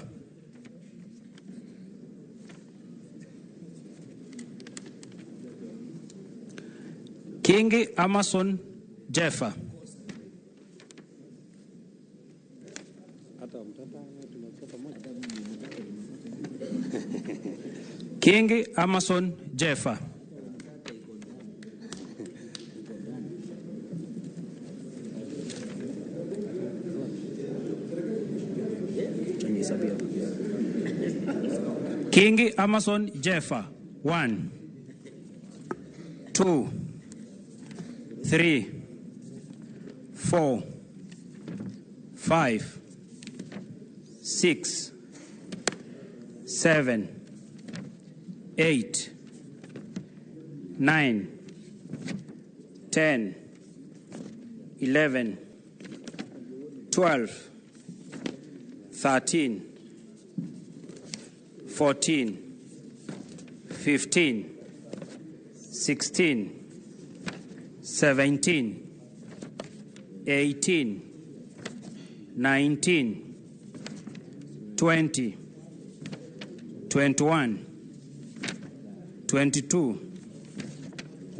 Kingi Amason Jeffa. Kingi Amason Jeffa. Kingi Amason Jeffa. 1, 2, 3, 4, 5, 6, 7, 8, 9, 10, 11, 12, 13, 14, 15, 16, 17, 18, 19, 20, 21, 22,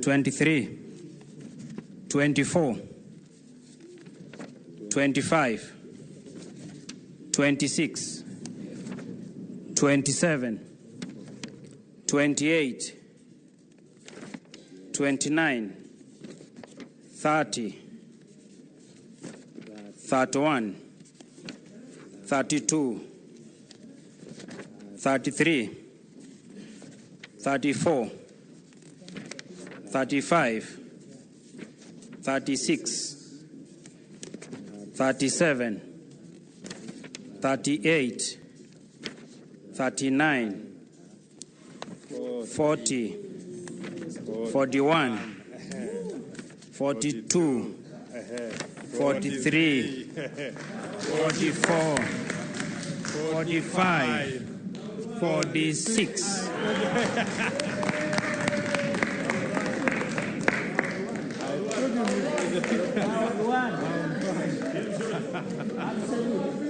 23, 24, 25, 26, 27, 28, 29, 30, 31, 32, 33, 34, 35, 36, 37, 38, 39, 40, 41, 42, 43, 44, 45, 46.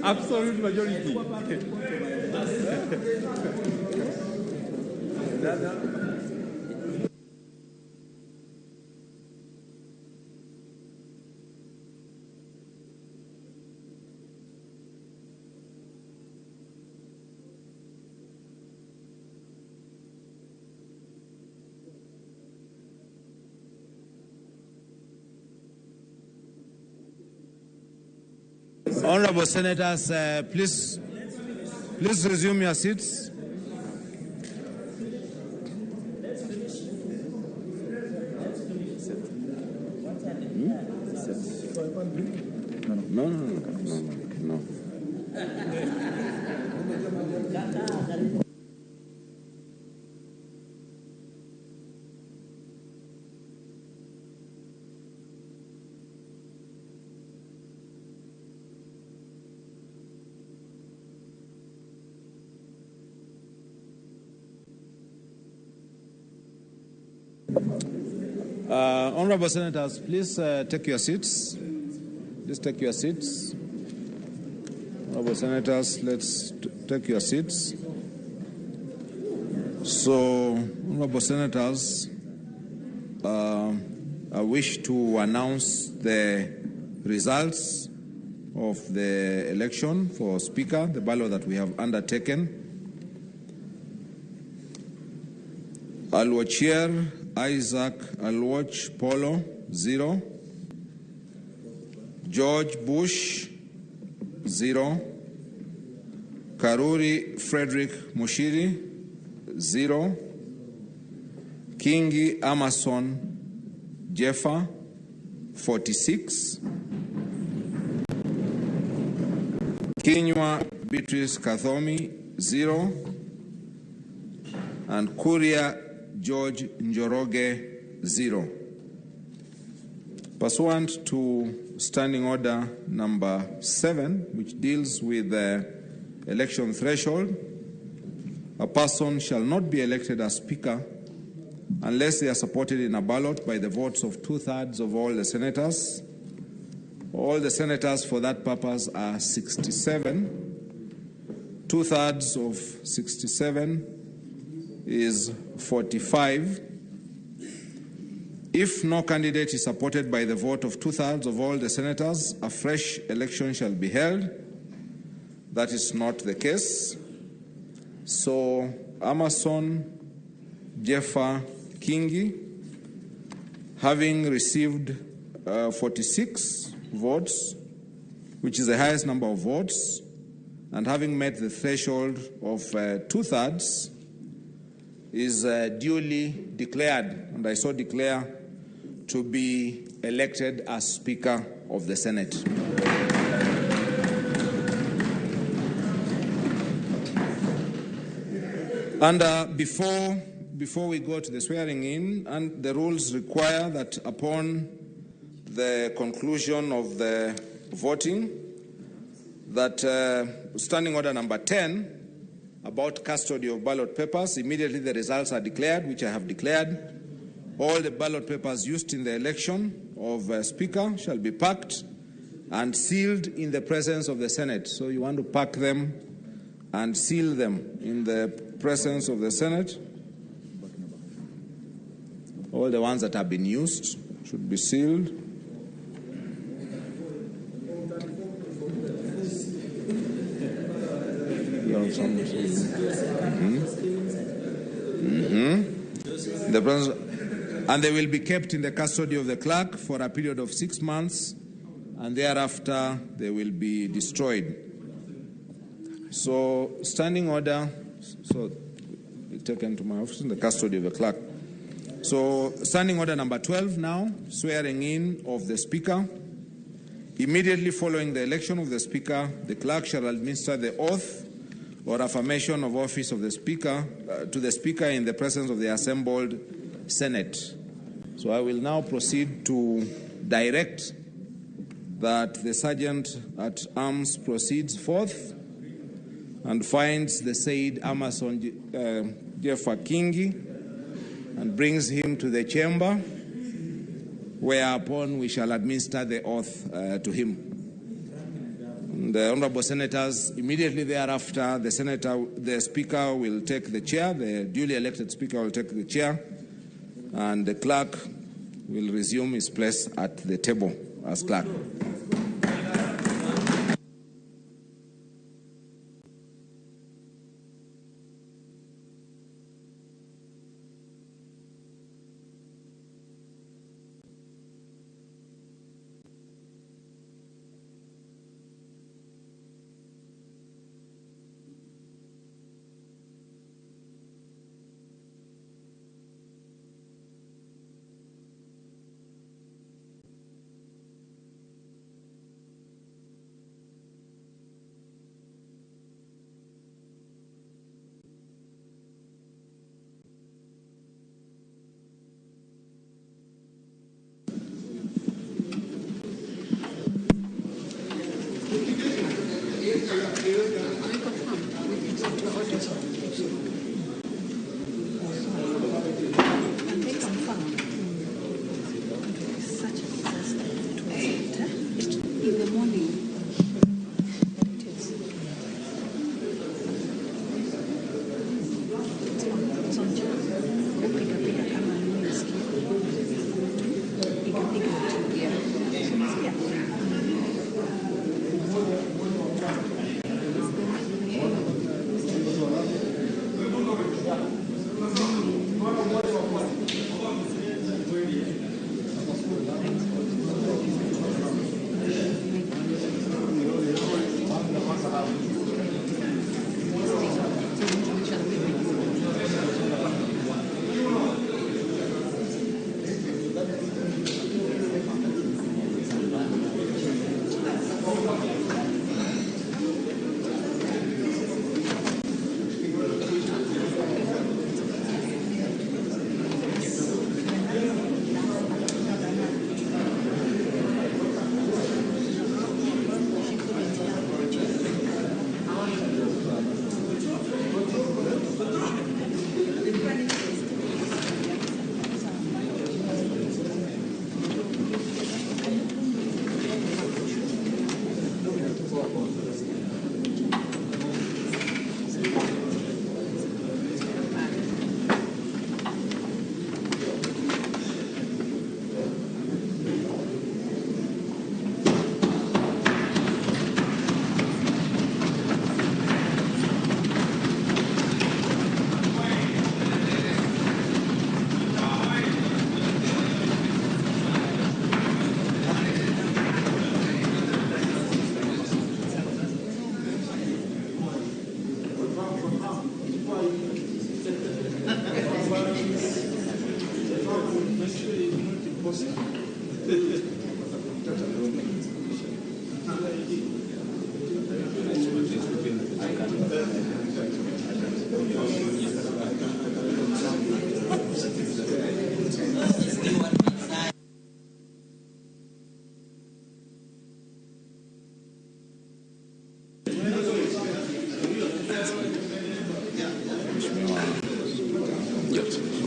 Absolute majority. Honorable Senators, please resume your seats. No. Honorable Senators, please take your seats. Please take your seats. Honorable Senators, let's take your seats. So, Honorable Senators, I wish to announce the results of the election for Speaker, the ballot that we have undertaken. Alwachir Isaac Alwach Polo, 0. George Bush, 0. Karuri Frederick Mushiri, 0. Kingi Amason Jeffa, 46. Kinywa Beatrice Kathomi, 0. And Kuria George Njoroge, 0. Pursuant to Standing Order number 7, which deals with the election threshold, a person shall not be elected as Speaker unless they are supported in a ballot by the votes of 2/3 of all the senators. All the senators for that purpose are 67. 2/3 of 67 is 45. If no candidate is supported by the vote of 2/3 of all the senators, a fresh election shall be held. That is not the case. So, Amason Jeffa Kingi, having received 46 votes, which is the highest number of votes, and having met the threshold of 2/3, is duly declared, and I so declare, to be elected as Speaker of the Senate. And before we go to the swearing in, and the rules require that upon the conclusion of the voting, that Standing Order number 10 about custody of ballot papers, immediately the results are declared, which I have declared. All the ballot papers used in the election of Speaker shall be packed and sealed in the presence of the Senate. So you want to pack them and seal them in the presence of the Senate. All the ones that have been used should be sealed. The presence, and they will be kept in the custody of the clerk for a period of 6 months, and thereafter they will be destroyed. So, Standing Order, so taken to my office in the custody of the clerk. So, Standing Order number 12 now, swearing in of the Speaker. Immediately following the election of the Speaker, the clerk shall administer the oath or affirmation of office of the Speaker to the Speaker in the presence of the assembled Senate. So I will now proceed to direct that the Sergeant at Arms proceeds forth and finds the said Amason Jeffa Kingi and brings him to the chamber, whereupon we shall administer the oath to him. And the honorable senators, immediately thereafter, the Speaker will take the chair, the duly elected Speaker will take the chair, and the clerk will resume his place at the table as clerk.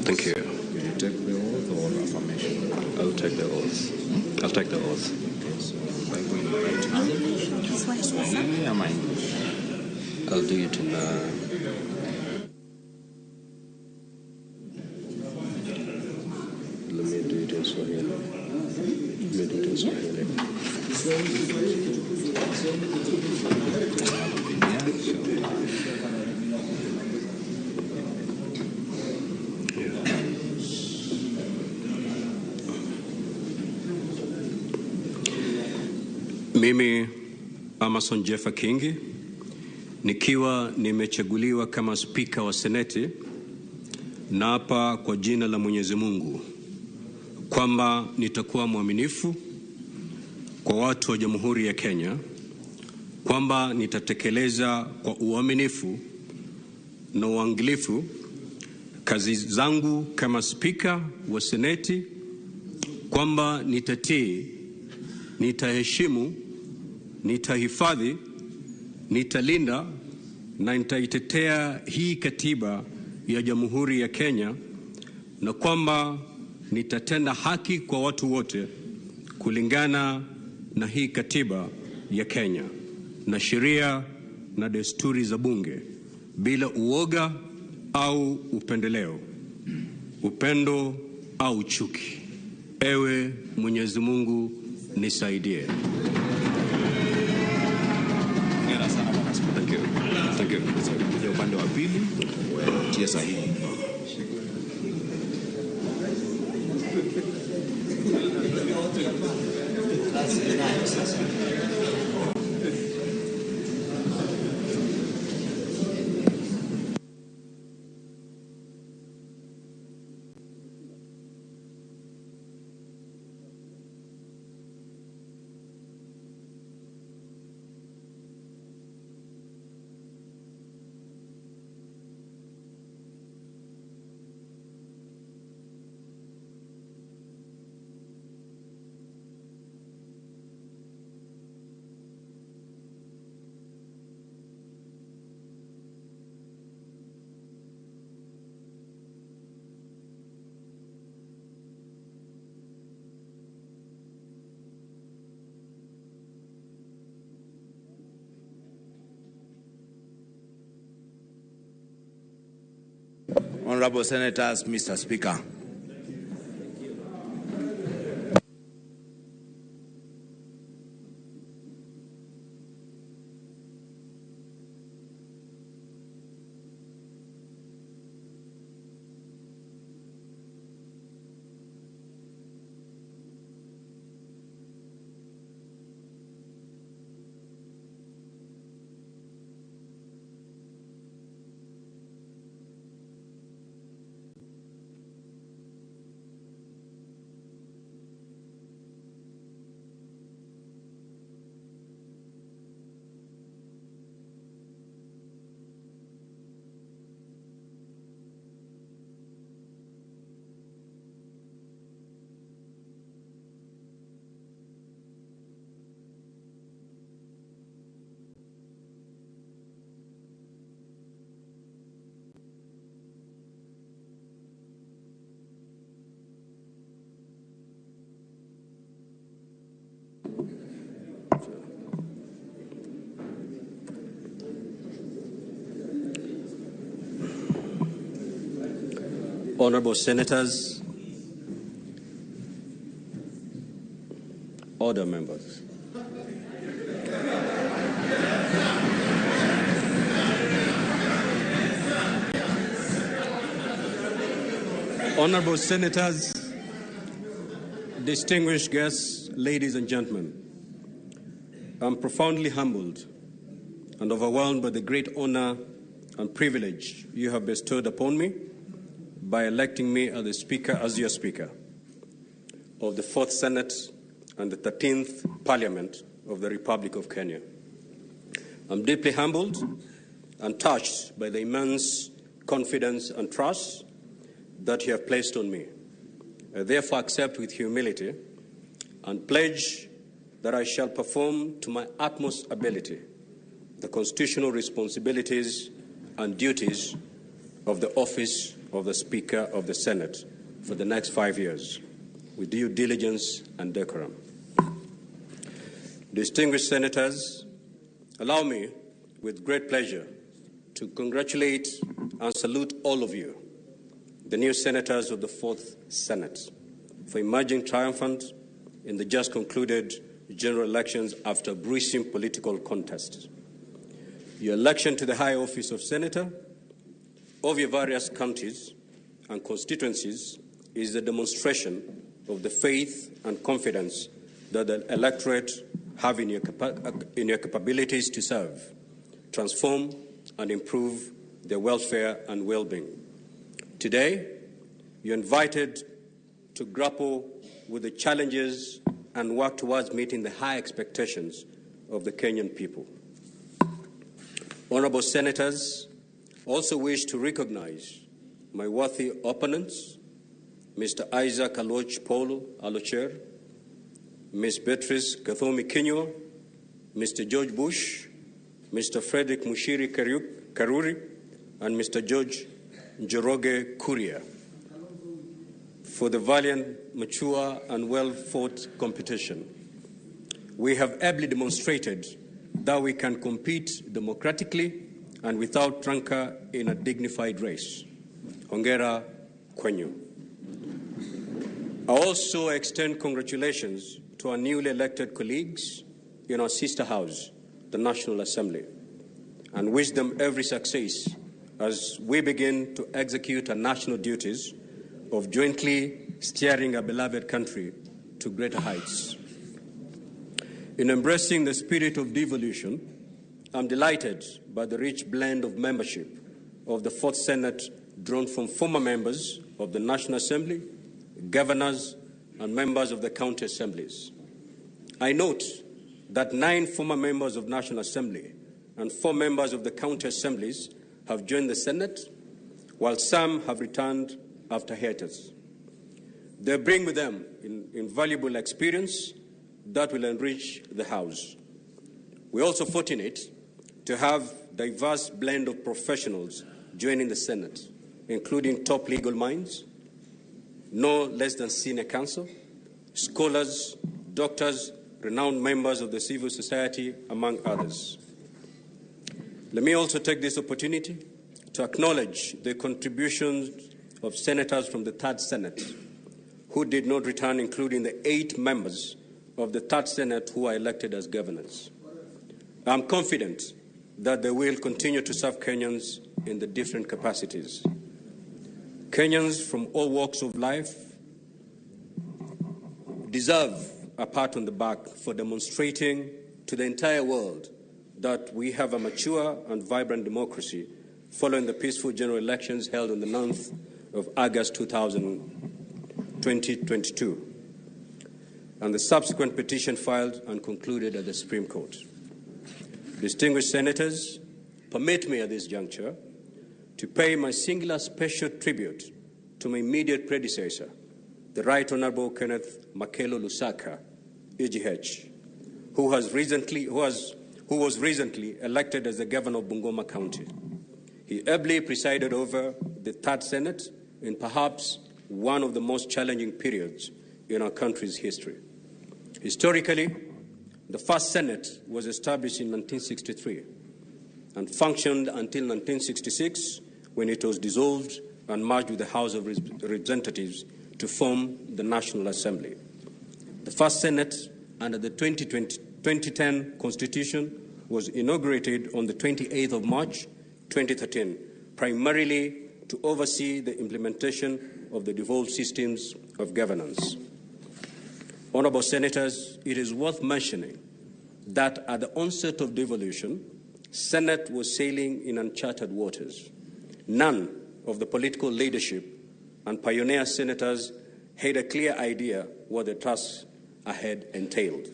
Thank you. Will you take the oath or affirmation? I'll take the oath. I'll take the oath. Bible in the right hand. Am I English? I'll do it in let me do it in Swahili. Let me do it in Swahili. Mimi Amason Jeffa Kingi nikiwa nimechaguliwa kama spika wa Seneti, naapa kwa jina la Mwenyezi Mungu kwamba nitakuwa mwaminifu kwa watu wa Jamhuri ya Kenya kwamba nitatekeleza kwa uaminifu na uangalifu kazi zangu kama Spika wa Seneti, kwamba nitatii, nitaheshimu, nitahifadhi, nitalinda na nitaitetea hii katiba ya Jamhuri ya Kenya, na kwamba nitatenda haki kwa watu wote kulingana na hii katiba ya Kenya na sheria na desturi za bunge, bila uoga au upendeleo, upendo au chuki. Ewe Mwenyezi Mungu nisaidie. Thank you. Thank you. Upande wa pili tia sahihi. Honorable Senators, Mr. Speaker. Honorable Senators, order, members. Honorable Senators, distinguished guests, ladies and gentlemen, I'm profoundly humbled and overwhelmed by the great honor and privilege you have bestowed upon me by electing me as your Speaker of the 4th Senate and the 13th Parliament of the Republic of Kenya. I'm deeply humbled and touched by the immense confidence and trust that you have placed on me. I therefore accept with humility and pledge that I shall perform to my utmost ability the constitutional responsibilities and duties of the office of the Speaker of the Senate for the next 5 years with due diligence and decorum. Distinguished Senators, allow me with great pleasure to congratulate and salute all of you, the new Senators of the 4th Senate, for emerging triumphant in the just concluded general elections after a bruising political contest. Your election to the high office of Senator of your various counties and constituencies is a demonstration of the faith and confidence that the electorate have in your capabilities to serve, transform, and improve their welfare and well-being. Today, you're invited to grapple with the challenges and work towards meeting the high expectations of the Kenyan people. Honorable Senators, also wish to recognize my worthy opponents, Mr. Isaac Aloch Polo Alocher, Ms. Beatrice Kathomi Kinyua, Mr. George Bush, Mr. Frederick Mushiri Karuri, and Mr. George Njoroge Kuria for the valiant, mature, and well-fought competition. We have ably demonstrated that we can compete democratically and without rancor in a dignified race. Hongera kwenyu. I also extend congratulations to our newly elected colleagues in our sister house, the National Assembly, and wish them every success as we begin to execute our national duties of jointly steering our beloved country to greater heights. In embracing the spirit of devolution, I'm delighted by the rich blend of membership of the Fourth Senate drawn from former members of the National Assembly, governors, and members of the county assemblies. I note that 9 former members of National Assembly and 4 members of the county assemblies have joined the Senate, while some have returned after hiatus. They bring with them invaluable experience that will enrich the House. We're also fortunate to have a diverse blend of professionals joining the Senate, including top legal minds, no less than senior counsel, scholars, doctors, renowned members of the civil society, among others. Let me also take this opportunity to acknowledge the contributions of senators from the Third Senate who did not return, including the 8 members of the Third Senate who are elected as governors. I'm confident that they will continue to serve Kenyans in the different capacities. Kenyans from all walks of life deserve a pat on the back for demonstrating to the entire world that we have a mature and vibrant democracy following the peaceful general elections held on the 9th of August 2022, and the subsequent petition filed and concluded at the Supreme Court. Distinguished senators, permit me at this juncture to pay my singular special tribute to my immediate predecessor, the Right Honorable Kenneth Makelo Lusaka, EGH, who was recently elected as the governor of Bungoma County. He ably presided over the Third Senate in perhaps one of the most challenging periods in our country's history. Historically, the First Senate was established in 1963 and functioned until 1966, when it was dissolved and merged with the House of Representatives to form the National Assembly. The First Senate, under the 2010 Constitution, was inaugurated on the 28th of March 2013, primarily to oversee the implementation of the devolved systems of governance. Honorable Senators, it is worth mentioning that at the onset of devolution, Senate was sailing in uncharted waters. None of the political leadership and pioneer senators had a clear idea what the task ahead entailed.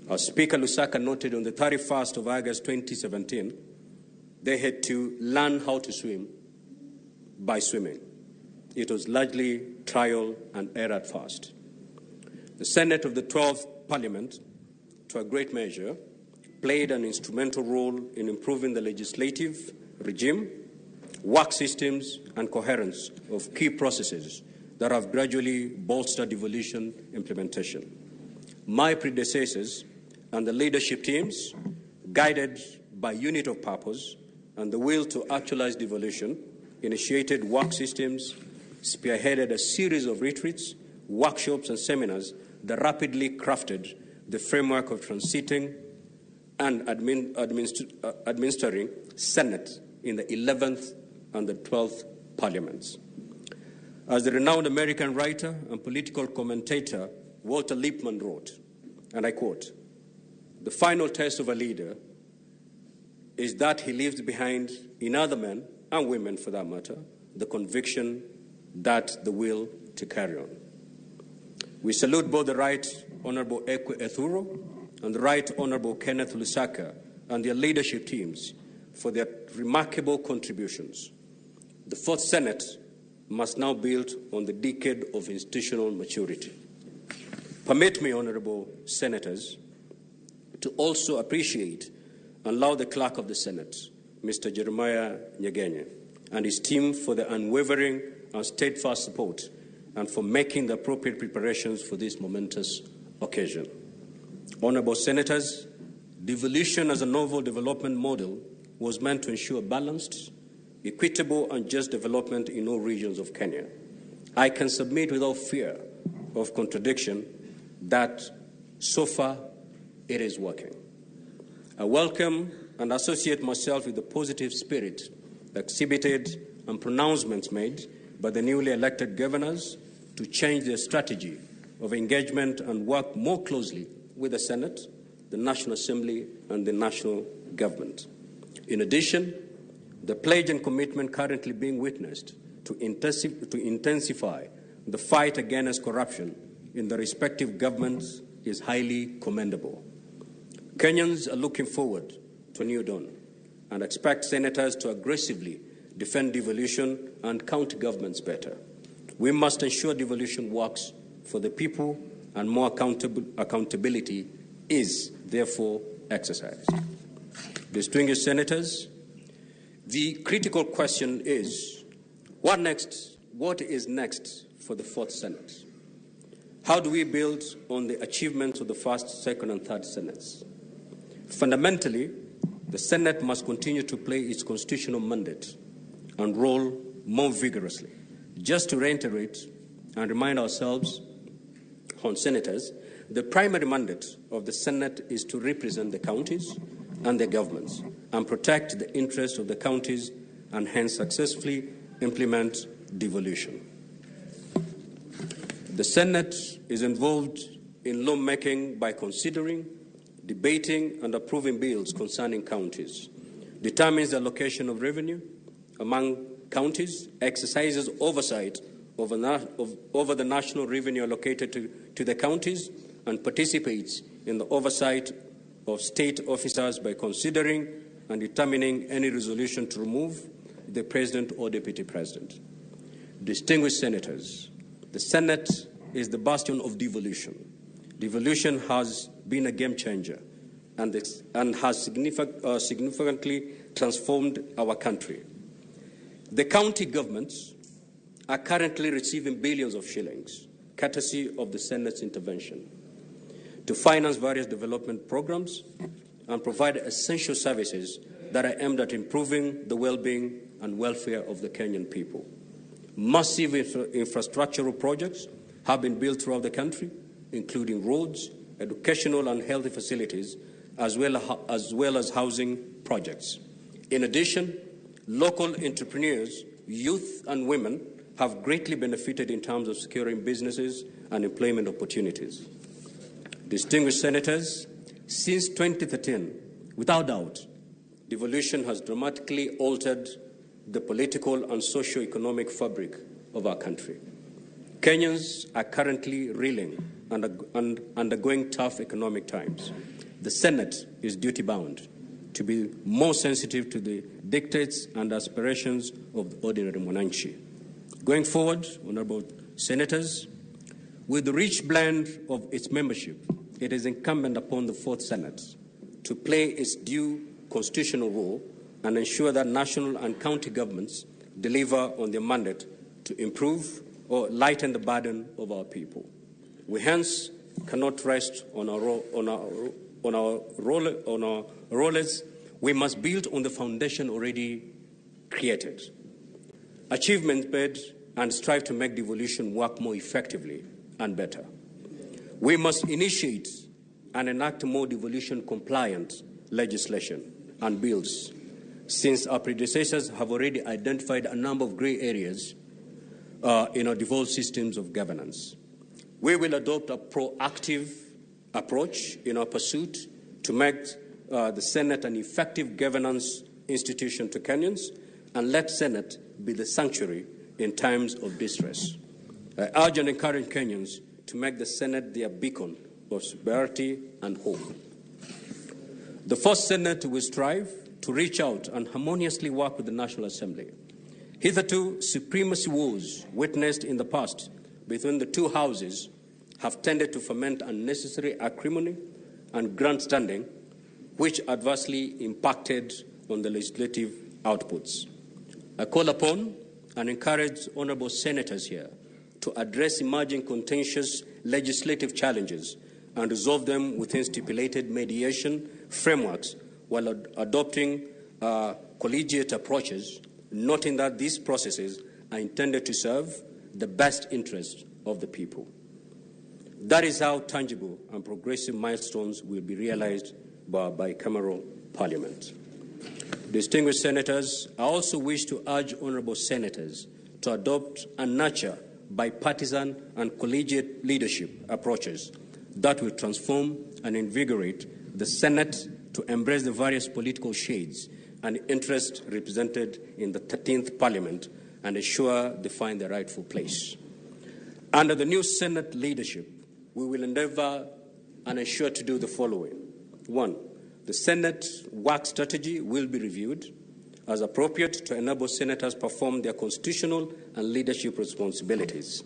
As Speaker Lusaka noted on the 31st of August 2017, they had to learn how to swim by swimming. It was largely trial and error at first. The Senate of the 12th Parliament, to a great measure, played an instrumental role in improving the legislative regime, work systems, and coherence of key processes that have gradually bolstered devolution implementation. My predecessors and the leadership teams, guided by unit of purpose and the will to actualize devolution, initiated work systems, spearheaded a series of retreats, workshops, and seminars that rapidly crafted the framework of transiting and administering Senate in the 11th and the 12th Parliaments. As the renowned American writer and political commentator Walter Lippmann wrote, and I quote, "The final test of a leader is that he leaves behind in other men, and women for that matter, the conviction that the will to carry on." We salute both the Right Honourable Ekwe Ethuro and the Right Honourable Kenneth Lusaka and their leadership teams for their remarkable contributions. The Fourth Senate must now build on the decade of institutional maturity. Permit me, Honourable Senators, to also appreciate and laud the Clerk of the Senate, Mr. Jeremiah Nyegenye, and his team for their unwavering and steadfast support and for making the appropriate preparations for this momentous occasion. Honourable Senators, devolution as a novel development model was meant to ensure balanced, equitable and just development in all regions of Kenya. I can submit without fear of contradiction that so far it is working. I welcome and associate myself with the positive spirit exhibited and pronouncements made by the newly elected governors to change their strategy of engagement and work more closely with the Senate, the National Assembly and the national government. In addition, the pledge and commitment currently being witnessed to intensify the fight against corruption in the respective governments is highly commendable. Kenyans are looking forward to a new dawn and expect senators to aggressively defend devolution and county governments better. We must ensure devolution works for the people and more accountability is therefore exercised. Distinguished senators, the critical question is, what next? What is next for the Fourth Senate? How do we build on the achievements of the First, Second and Third Senates? Fundamentally, the Senate must continue to play its constitutional mandate and role more vigorously. Just to reiterate and remind ourselves, senators, the primary mandate of the Senate is to represent the counties and their governments and protect the interests of the counties and hence successfully implement devolution. The Senate is involved in lawmaking by considering, debating and approving bills concerning counties, determines the allocation of revenue among counties, exercises oversight over the national revenue allocated to the counties, and participates in the oversight of state officers by considering and determining any resolution to remove the president or deputy president. Distinguished senators, the Senate is the bastion of devolution. Devolution has been a game changer and has significantly transformed our country. The county governments are currently receiving billions of shillings, courtesy of the Senate's intervention, to finance various development programs and provide essential services that are aimed at improving the well-being and welfare of the Kenyan people. Massive infrastructural projects have been built throughout the country, including roads, educational and healthy facilities, as well as housing projects. In addition, local entrepreneurs, youth and women have greatly benefited in terms of securing businesses and employment opportunities. Distinguished senators, since 2013, without doubt, devolution has dramatically altered the political and socio-economic fabric of our country. Kenyans are currently reeling and undergoing tough economic times. The Senate is duty-bound to be more sensitive to the dictates and aspirations of the ordinary mwananchi. Going forward, honorable senators, with the rich blend of its membership, it is incumbent upon the Fourth Senate to play its due constitutional role and ensure that national and county governments deliver on their mandate to improve or lighten the burden of our people. We hence cannot rest on our rollers. We must build on the foundation already created, achievement made, and strive to make devolution work more effectively and better. We must initiate and enact more devolution-compliant legislation and bills, since our predecessors have already identified a number of grey areas in our devolved systems of governance. We will adopt a proactive approach in our pursuit to make the Senate an effective governance institution to Kenyans and let Senate be the sanctuary in times of distress. I urge and encourage Kenyans to make the Senate their beacon of sobriety and hope. The first Senate will strive to reach out and harmoniously work with the National Assembly. Hitherto, supremacy wars witnessed in the past between the two houses have tended to foment unnecessary acrimony and grandstanding, which adversely impacted on the legislative outputs. I call upon and encourage honourable senators here to address emerging contentious legislative challenges and resolve them within stipulated mediation frameworks while adopting collegiate approaches, noting that these processes are intended to serve the best interests of the people. That is how tangible and progressive milestones will be realized by bicameral parliament. Distinguished senators, I also wish to urge honourable senators to adopt and nurture bipartisan and collegiate leadership approaches that will transform and invigorate the Senate to embrace the various political shades and interests represented in the 13th Parliament and ensure they find their rightful place. Under the new Senate leadership, we will endeavour and ensure to do the following. 1. The Senate work strategy will be reviewed as appropriate to enable senators perform their constitutional and leadership responsibilities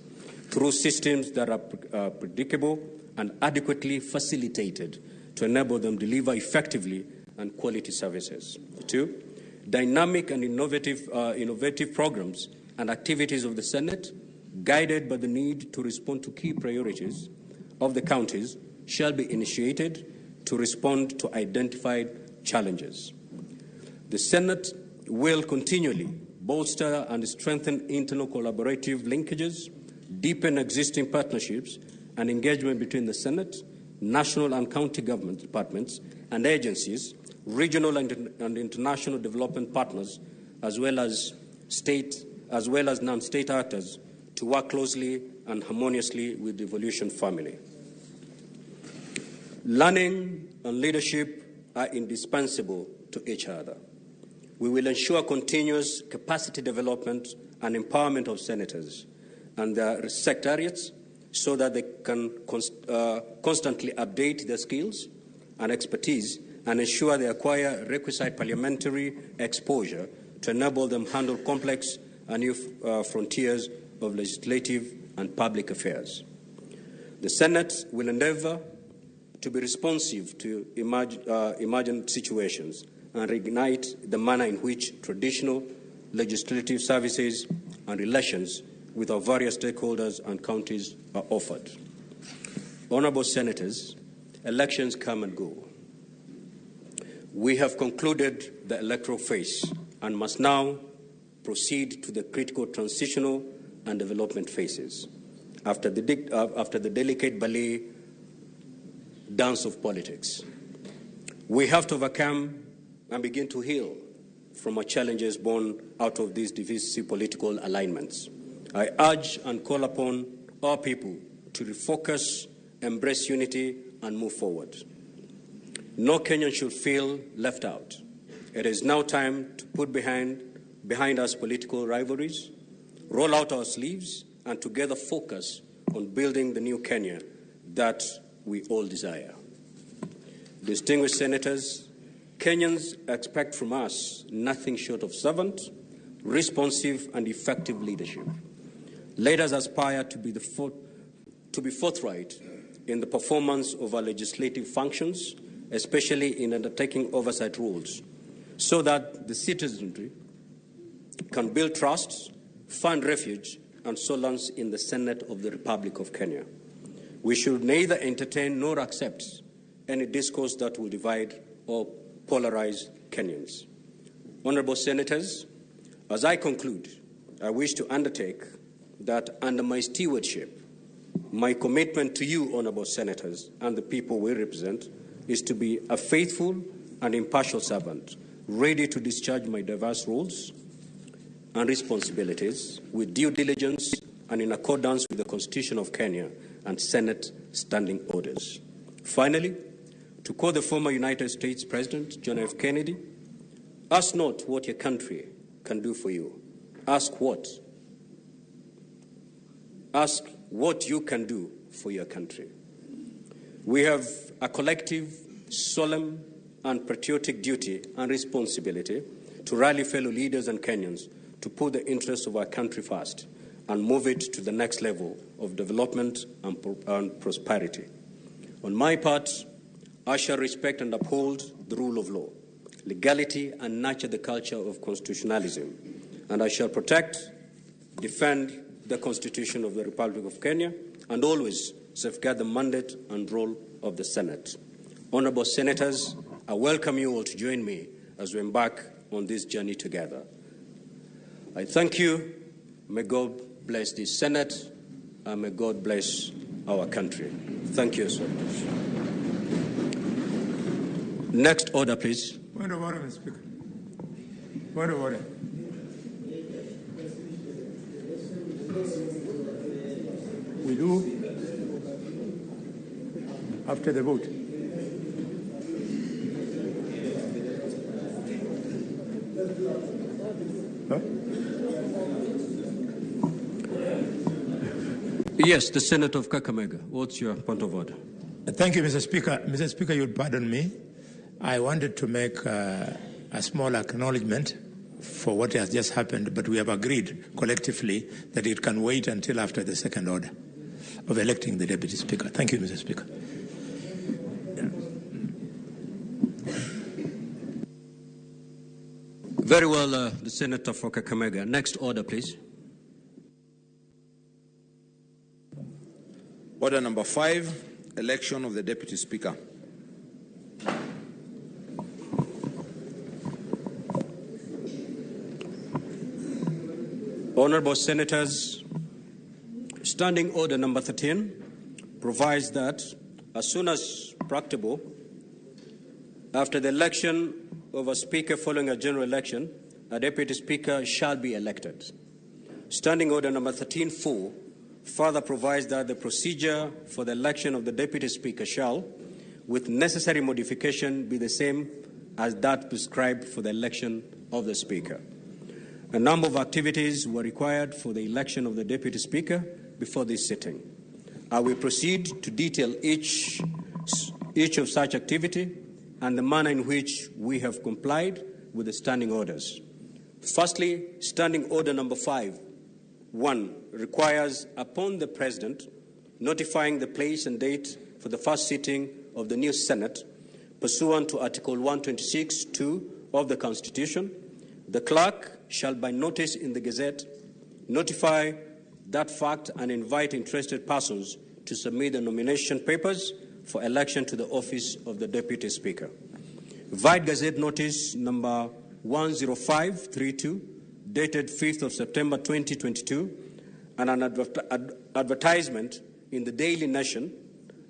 through systems that are predictable and adequately facilitated to enable them deliver effectively and quality services. 2. Dynamic and innovative programs and activities of the Senate, guided by the need to respond to key priorities of the counties, shall be initiated to respond to identified challenges. The Senate will continually bolster and strengthen internal collaborative linkages, deepen existing partnerships and engagement between the Senate, national and county government departments and agencies, regional and international development partners, as well as non-state actors, to work closely and harmoniously with the Evolution family. Learning and leadership are indispensable to each other. We will ensure continuous capacity development and empowerment of senators and their secretariats so that they can constantly update their skills and expertise and ensure they acquire requisite parliamentary exposure to enable them handle complex and new frontiers of legislative and public affairs. The Senate will endeavour to be responsive to emergent situations and reignite the manner in which traditional legislative services and relations with our various stakeholders and counties are offered. Honourable Senators, elections come and go. We have concluded the electoral phase and must now proceed to the critical transitional and development phases. After the delicate ballet dance of politics, we have to overcome and begin to heal from our challenges born out of these divisive political alignments. I urge and call upon our people to refocus, embrace unity, and move forward. No Kenyan should feel left out. It is now time to put behind us political rivalries, roll out our sleeves, and together focus on building the new Kenya that we all desire. Distinguished senators, Kenyans expect from us nothing short of servant, responsive, and effective leadership. Let us aspire to be forthright in the performance of our legislative functions, especially in undertaking oversight roles, so that the citizenry can build trust, find refuge, and solace in the Senate of the Republic of Kenya. We should neither entertain nor accept any discourse that will divide or polarize Kenyans. Honourable Senators, as I conclude, I wish to undertake that under my stewardship, my commitment to you, Honourable Senators, and the people we represent, is to be a faithful and impartial servant, ready to discharge my diverse roles and responsibilities with due diligence and in accordance with the Constitution of Kenya and Senate standing orders. Finally, to quote the former United States President, John F. Kennedy, ask not what your country can do for you. Ask what you can do for your country. We have a collective, solemn, and patriotic duty and responsibility to rally fellow leaders and Kenyans to put the interests of our country first and move it to the next level of development and prosperity. On my part, I shall respect and uphold the rule of law, legality, and nurture the culture of constitutionalism. And I shall protect, defend the Constitution of the Republic of Kenya, and always safeguard the mandate and role of the Senate. Honorable Senators, I welcome you all to join me as we embark on this journey together. I thank you. May God bless this Senate, and may God bless our country. Thank you so much. Next order, please. Point of order, Mr. Speaker. Point of order. We do after the vote. Huh? Yes, the Senator of Kakamega. What's your point of order? Thank you, Mr. Speaker. Mr. Speaker, you'll pardon me. I wanted to make a small acknowledgement for what has just happened, but we have agreed collectively that it can wait until after the second order of electing the Deputy Speaker. Thank you, Mr. Speaker. Very well, the Senator for Kakamega. Next order, please. Order number 5, election of the Deputy Speaker. Honorable Senators, Standing Order number 13 provides that as soon as practicable, after the election of a Speaker following a general election, a Deputy Speaker shall be elected. Standing Order number 13.4 further provides that the procedure for the election of the Deputy Speaker shall, with necessary modification, be the same as that prescribed for the election of the Speaker. A number of activities were required for the election of the Deputy Speaker before this sitting. I will proceed to detail each of such activity and the manner in which we have complied with the standing orders. Firstly, Standing Order number 5.1 requires, upon the President notifying the place and date for the first sitting of the new Senate, pursuant to Article 126(2) of the Constitution, the clerk shall by notice in the Gazette notify that fact and invite interested persons to submit the nomination papers for election to the office of the Deputy Speaker. Vide Gazette Notice number 10532, dated 5th of September 2022, and an advertisement in the Daily Nation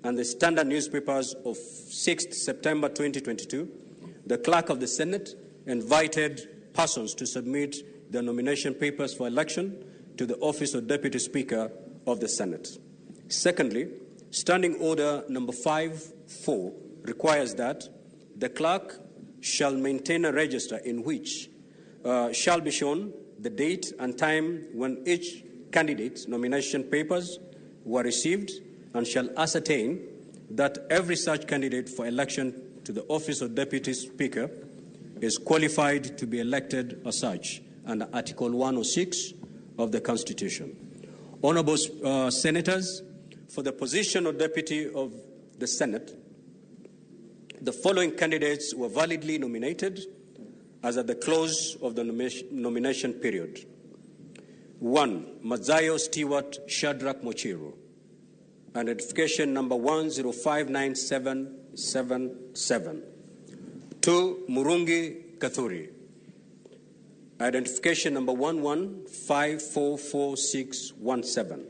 and the Standard newspapers of 6th September 2022. The Clerk of the Senate invited persons to submit their nomination papers for election to the office of Deputy Speaker of the Senate. Secondly, Standing Order number 5.4 requires that the clerk shall maintain a register in which shall be shown the date and time when each candidate's nomination papers were received, and shall ascertain that every such candidate for election to the office of Deputy Speaker is qualified to be elected as such under Article 106 of the Constitution. Honourable Senators, for the position of Deputy of the Senate, the following candidates were validly nominated as at the close of the nomination period. 1. Mazayo Stewart Shadrach Mochiru, identification number 1059777. 2. Murungi Kathuri, identification number 11544617.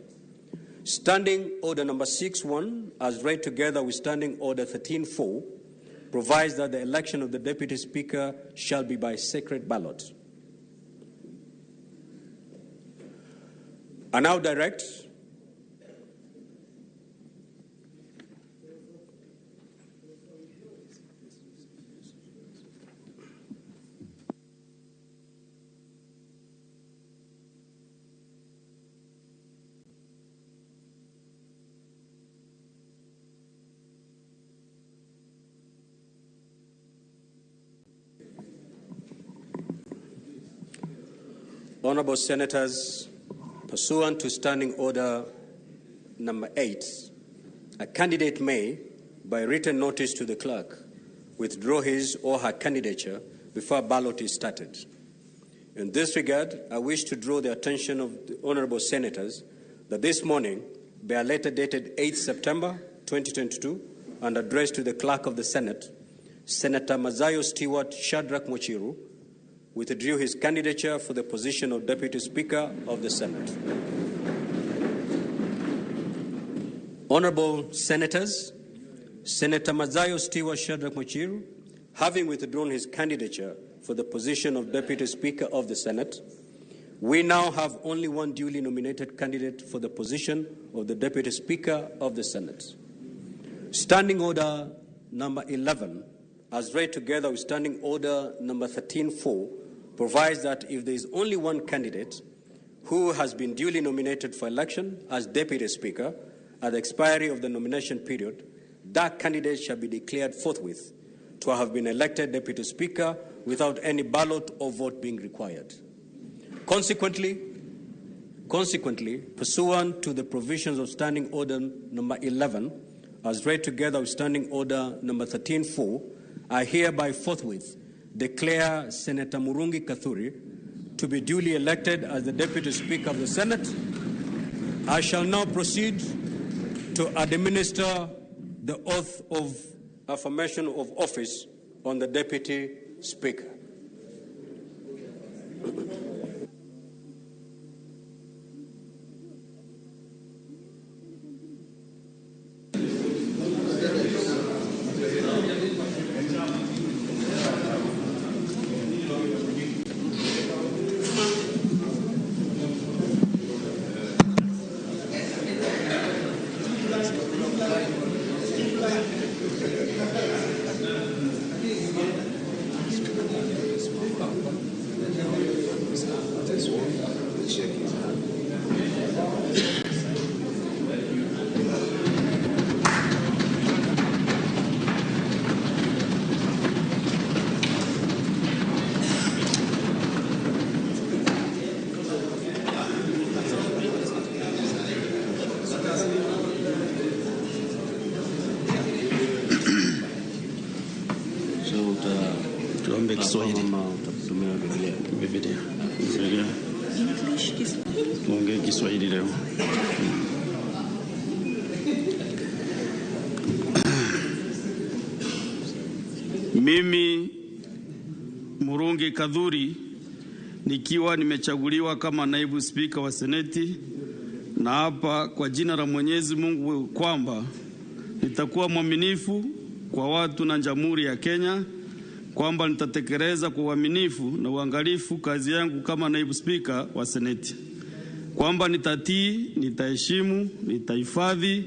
Standing Order number 6.1, as read together with Standing Order 13.4, provides that the election of the Deputy Speaker shall be by secret ballot. I now direct Honorable Senators, pursuant to Standing Order number 8, a candidate may, by written notice to the clerk, withdraw his or her candidature before a ballot is started. In this regard, I wish to draw the attention of the honorable senators that this morning, by a letter dated 8 September 2022 and addressed to the clerk of the Senate, Senator Mazayo Stewart Shadrach Mochiru withdrew his candidature for the position of Deputy Speaker of the Senate. Honorable Senators, Senator Mazayo Stewart Shadrach Mochiru, having withdrawn his candidature for the position of Deputy Speaker of the Senate, we now have only one duly nominated candidate for the position of the Deputy Speaker of the Senate. Standing Order number 11, as read together with Standing Order number 13.4, provides that if there is only one candidate who has been duly nominated for election as Deputy Speaker at the expiry of the nomination period, that candidate shall be declared forthwith to have been elected Deputy Speaker without any ballot or vote being required. Consequently, pursuant to the provisions of Standing Order number 11, as read together with Standing Order number 13.4, I hereby forthwith declare Senator Murungi Kathuri to be duly elected as the Deputy Speaker of the Senate. I shall now proceed to administer the oath of affirmation of office on the Deputy Speaker. Mimi Murungi Kadhuri nikiwa nimechaguliwa kama naibu spika wa Seneti, na hapa kwa jina la Mwenyezi Mungu kwamba nitakuwa mwaminifu kwa watu na Jamhuri ya Kenya, kwamba nitatekeleza kwa uaminifu na uangalifu kazi yangu kama naibu spika wa Seneti, kwamba nitatii, nitaheshimu, nitahifadhi,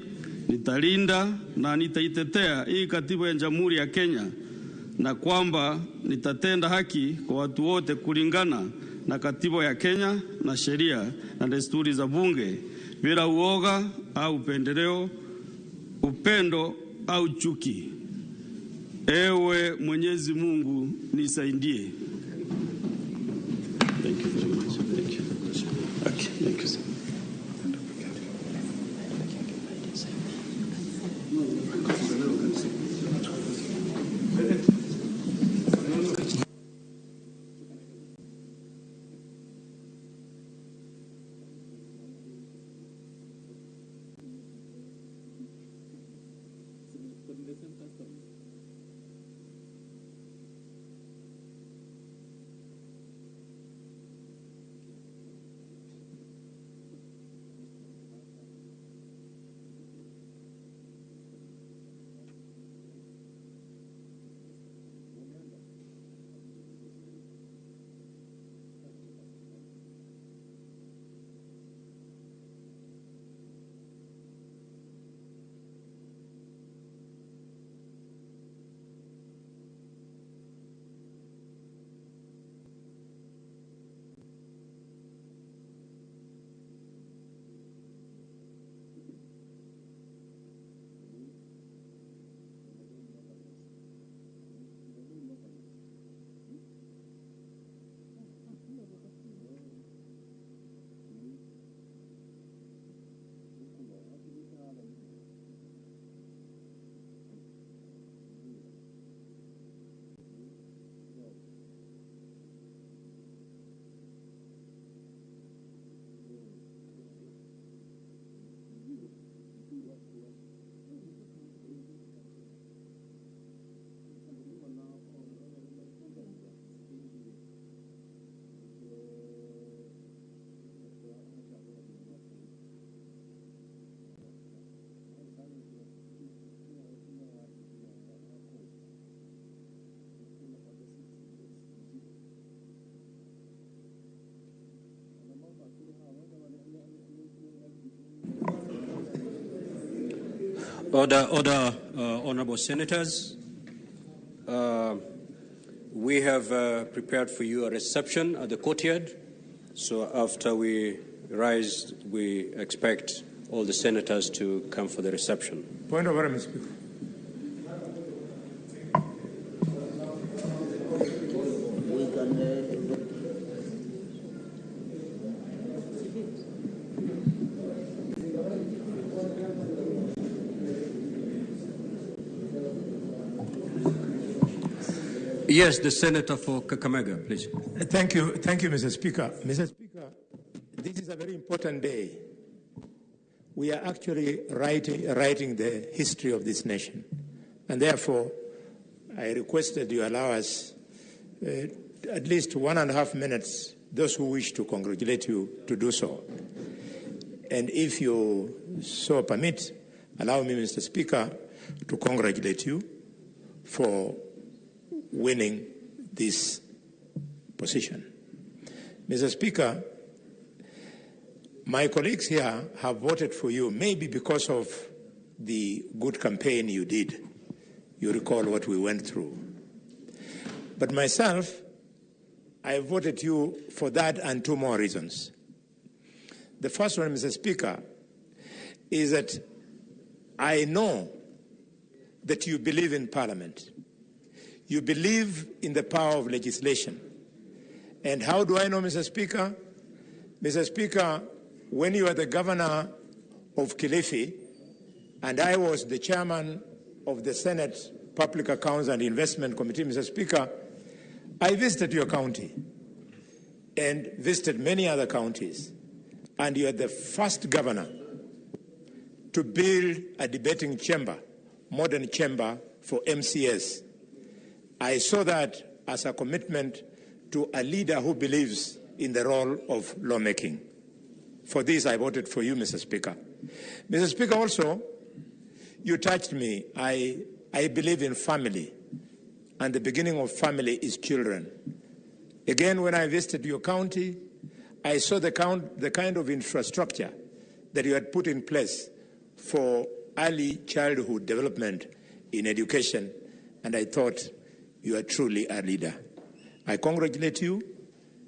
nitalinda na nitaitetea hii katiba ya Jamhuri ya Kenya, na kwamba nitatenda haki kwa watu wote kulingana na katiba ya Kenya na sheria na desturi za bunge bila uoga au upendeleo, upendo au chuki. Ewe Mwenyezi Mungu nisaidie. Thank you very much. Thank you. Okay, thank you. Order, honorable senators. We have prepared for you a reception at the courtyard. So after we rise, we expect all the senators to come for the reception. Point of order, Mr. Speaker. Yes, the senator for Kakamega, please. Thank you, Mr. Speaker. Mr. Speaker, this is a very important day. We are actually writing the history of this nation. And therefore, I requested you allow us at least 1.5 minutes, those who wish to congratulate you, to do so. And if you so permit, allow me, Mr. Speaker, to congratulate you for winning this position. Mr. Speaker, my colleagues here have voted for you, maybe because of the good campaign you did. You recall what we went through. But myself, I voted you for that and 2 more reasons. The first one, Mr. Speaker, is that I know that you believe in Parliament. You believe in the power of legislation. And how do I know, Mr. Speaker? Mr. Speaker, when you were the governor of Kilifi, and I was the chairman of the Senate Public Accounts and Investment Committee, Mr. Speaker, I visited your county and visited many other counties. And you are the first governor to build a debating chamber, modern chamber for MCS. I saw that as a commitment to a leader who believes in the role of lawmaking. For this, I voted for you, Mr. Speaker. Mr. Speaker, also, you touched me. I believe in family, and the beginning of family is children. Again, when I visited your county, I saw the kind of infrastructure that you had put in place for early childhood development in education, and I thought you are truly a leader. I congratulate you,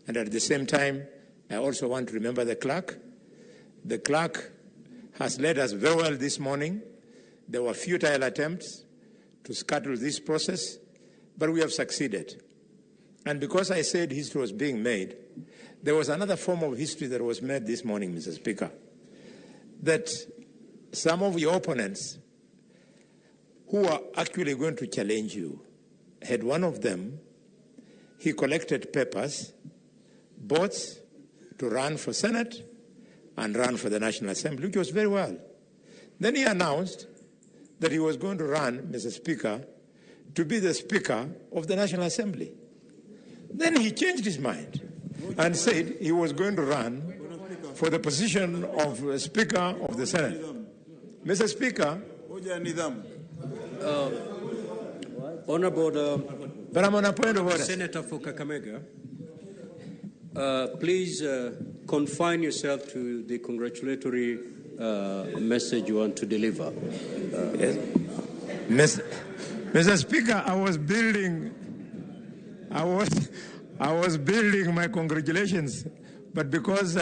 and at the same time, I also want to remember the clerk. The clerk has led us very well this morning. There were futile attempts to scuttle this process, but we have succeeded. And because I said history was being made, there was another form of history that was made this morning, Mr. Speaker, that some of your opponents who are actually going to challenge you had one of them, he collected papers, both to run for Senate and run for the National Assembly, which was very well. Then he announced that he was going to run, Mr. Speaker, to be the Speaker of the National Assembly. Then he changed his mind and said he was going to run for the position of Speaker of the Senate. Mr. Speaker, Honorable but I'm on a point of order. Senator for Kakamega, please confine yourself to the congratulatory message you want to deliver. Yes. Mr. Speaker, I was building my congratulations, but because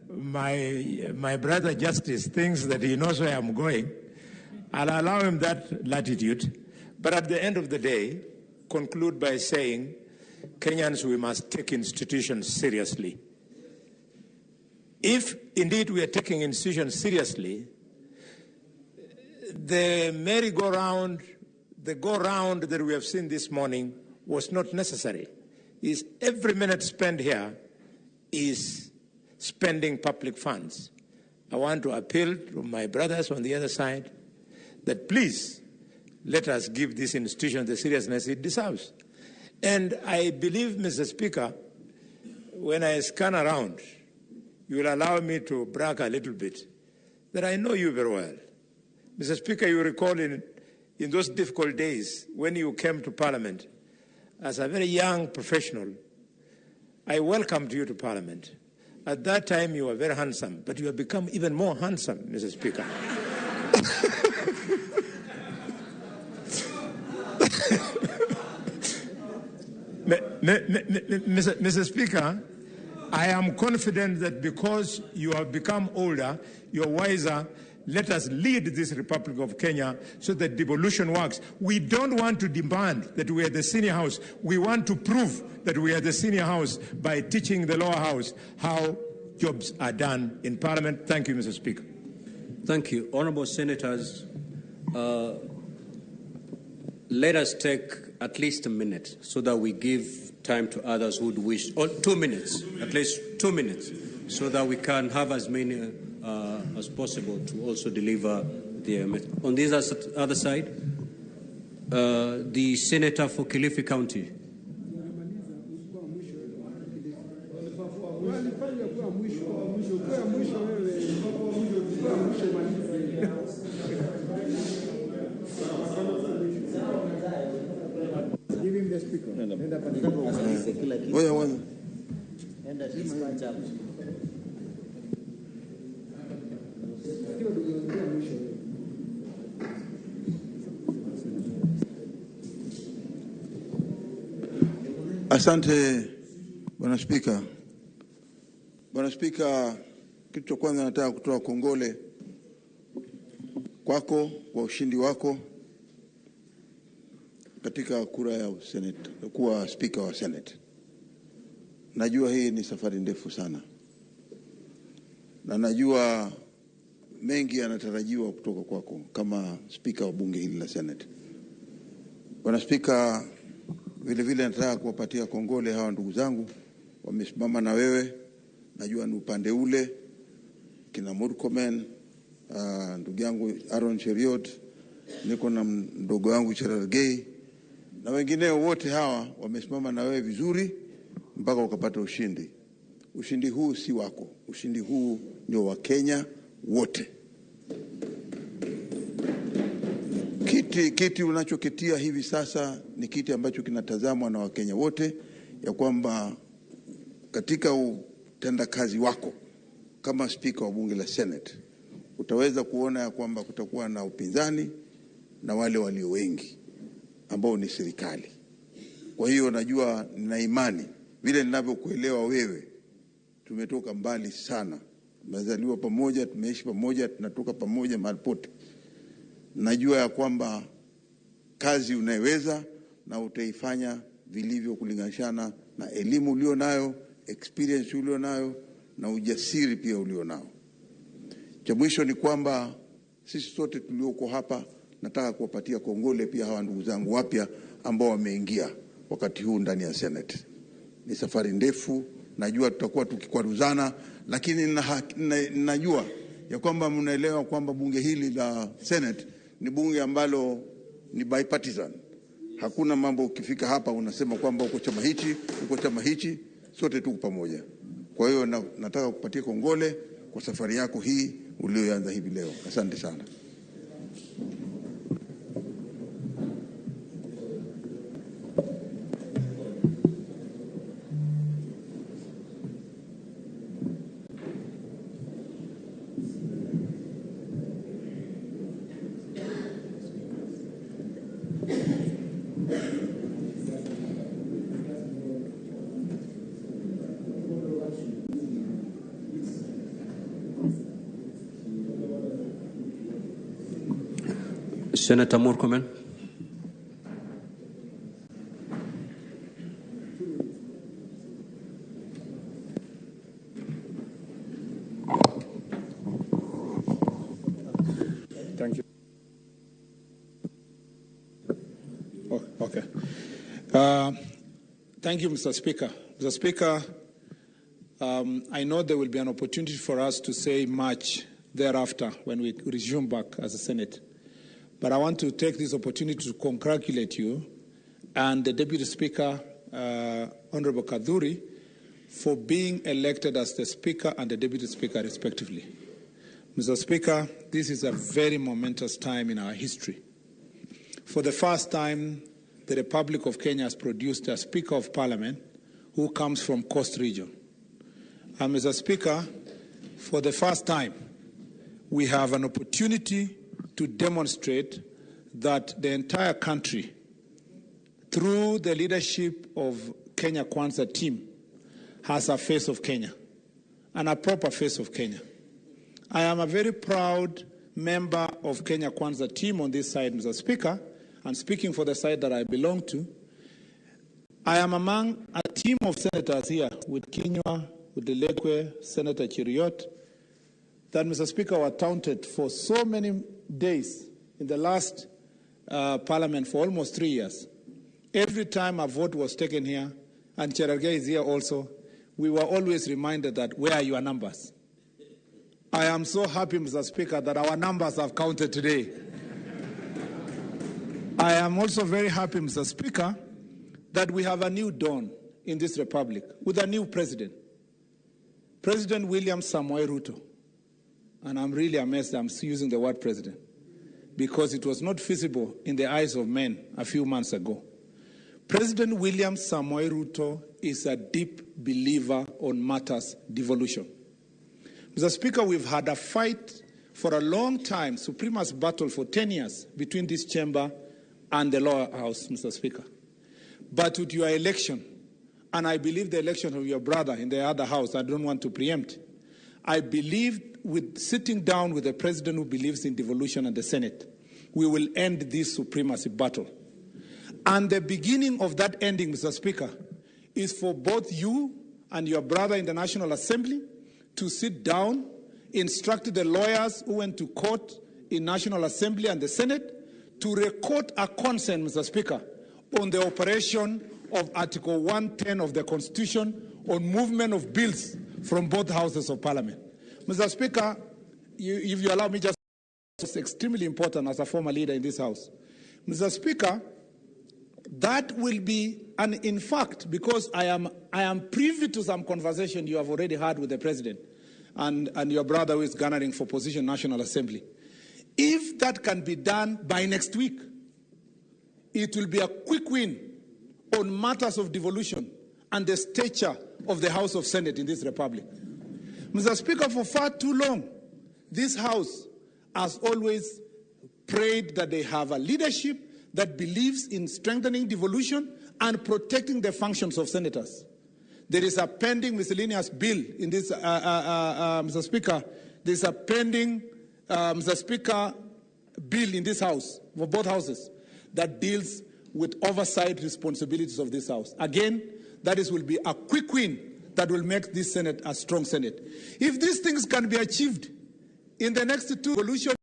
my brother Justice thinks that he knows where I'm going, I'll allow him that latitude. But at the end of the day, conclude by saying, Kenyans, we must take institutions seriously. If indeed we are taking institutions seriously, the merry-go-round, the go-round that we have seen this morning was not necessary. Every minute spent here is spending public funds. I want to appeal to my brothers on the other side that please let us give this institution the seriousness it deserves. And I believe, Mr. Speaker, when I scan around, you will allow me to brag a little bit, that I know you very well. Mr. Speaker, you recall in those difficult days when you came to Parliament as a very young professional, I welcomed you to Parliament. At that time, you were very handsome, but you have become even more handsome, Mr. Speaker. Mr. Speaker, I am confident that because you have become older, you're wiser, let us lead this Republic of Kenya so that devolution works. We don't want to demand that we are the senior house. We want to prove that we are the senior house by teaching the lower house how jobs are done in Parliament. Thank you, Mr. Speaker. Thank you. Honourable Senators, let us take at least a minute so that we give time to others who would wish, or 2 minutes, at least 2 minutes, so that we can have as many as possible to also deliver the on this other side. The Senator for Kilifi County. Asante Bwana Spika. Bwana Spika, kitu cha kwanza nataka kutoa kongole kwako kwa ushindi wako katika kura ya Senate, kuwa Spika wa Senate. Najua hii ni safari ndefu sana, na najua mengi yanatarajiwa kutoka kwako kama Spika wa bunge hili la Senate. Bwana Spika, vile vile nataka kuwapatia kongole hawa ndugu zangu wamesimama na wewe. Najua ni upande ule kina Murkomen, ndugu yangu Aaron Cheriot, niko na mdogo wangu Cherargei na wengineo wote hawa wamesimama na wewe vizuri mpaka ukapata ushindi. Ushindi huu si wako. Ushindi huu ni wa Kenya wote. Kiti unachokitia hivi sasa ni kiti ambacho kinatazamwa na Wakenya wote, ya kwamba katika utendakazi wako kama Spika wa bunge la Senate utaweza kuona ya kwamba kutakuwa na upinzani na wale walio wengi ambao ni serikali. Kwa hiyo najua, nina imani vile ninavyokuelewa wewe, tumetoka mbali sana, tumezaliwa pamoja, tumeishi pamoja, tunatoka pamoja mahali pote. Najua ya kwamba kazi unaiweza na utaifanya vilivyo kulinganishana na elimu ulio nayo, experience ulio nayo na ujasiri pia ulio nao. Cha mwisho ni kwamba sisi sote tulioko hapa nataka kuwapatia kongole pia hawa ndugu zangu wapya ambao wameingia wakati huu ndani ya Senate. Ni safari ndefu, najua tutakuwa tukikwaruzana, lakini najua ya kwamba mnaelewa kwamba bunge hili la Senate ni bunge ambalo ni bipartisan. Hakuna mambo ukifika hapa unasema kwamba uko chama hichi, sote tuko pamoja. Kwa hiyo nataka kupatia kongole kwa safari yako hii ulioanza hivi leo. Asante sana. Senator Murkomen. Thank you. Oh, okay. Thank you, Mr. Speaker. Mr. Speaker, I know there will be an opportunity for us to say much thereafter when we resume back as a Senate. But I want to take this opportunity to congratulate you and the Deputy Speaker, Honorable Kaduri, for being elected as the Speaker and the Deputy Speaker respectively. Mr. Speaker, this is a very momentous time in our history. For the first time, the Republic of Kenya has produced a Speaker of Parliament who comes from Coast Region. And Mr. Speaker, for the first time, we have an opportunity to demonstrate that the entire country through the leadership of Kenya Kwanza team, has a face of Kenya, and a proper face of Kenya. I am a very proud member of Kenya Kwanza team on this side, Mr. Speaker, and speaking for the side that I belong to. I am among a team of senators here with Kinyua, with Delekwe, Senator Chiriot, that, Mr. Speaker, were taunted for so many days in the last parliament for almost 3 years. Every time a vote was taken here, and Cherargei is here also, we were always reminded that, where are your numbers? I am so happy, Mr. Speaker, that our numbers have counted today. I am also very happy, Mr. Speaker, that we have a new dawn in this republic with a new president, President William Samoei Ruto. And I'm really amazed I'm using the word president, because it was not feasible in the eyes of men a few months ago. President William Samoei Ruto is a deep believer on matters devolution. Mr. Speaker, we've had a fight for a long time, supremacist battle for 10 years between this chamber and the lower house, Mr. Speaker. But with your election, and I believe the election of your brother in the other house, I don't want to preempt, I believe with sitting down with a president who believes in devolution and the Senate, we will end this supremacy battle. And the beginning of that ending, Mr. Speaker, is for both you and your brother in the National Assembly to sit down, instruct the lawyers who went to court in National Assembly and the Senate to record a consent, Mr. Speaker, on the operation of Article 110 of the Constitution on movement of bills from both houses of Parliament. Mr. Speaker, if you allow me just, it's extremely important as a former leader in this House. Mr. Speaker, that will be, and in fact, because I am privy to some conversation you have already had with the President and your brother who is garnering for position in National Assembly. If that can be done by next week, it will be a quick win on matters of devolution and the stature of the House of Senate in this republic. Mr. Speaker, for far too long, this House has always prayed that they have a leadership that believes in strengthening devolution and protecting the functions of senators. There is a pending miscellaneous bill in this, Mr. Speaker. There is a pending, Mr. Speaker, bill in this House, for both houses, that deals with oversight responsibilities of this House. Again, that will be a quick win that will make this Senate a strong Senate. If these things can be achieved in the next two devolution,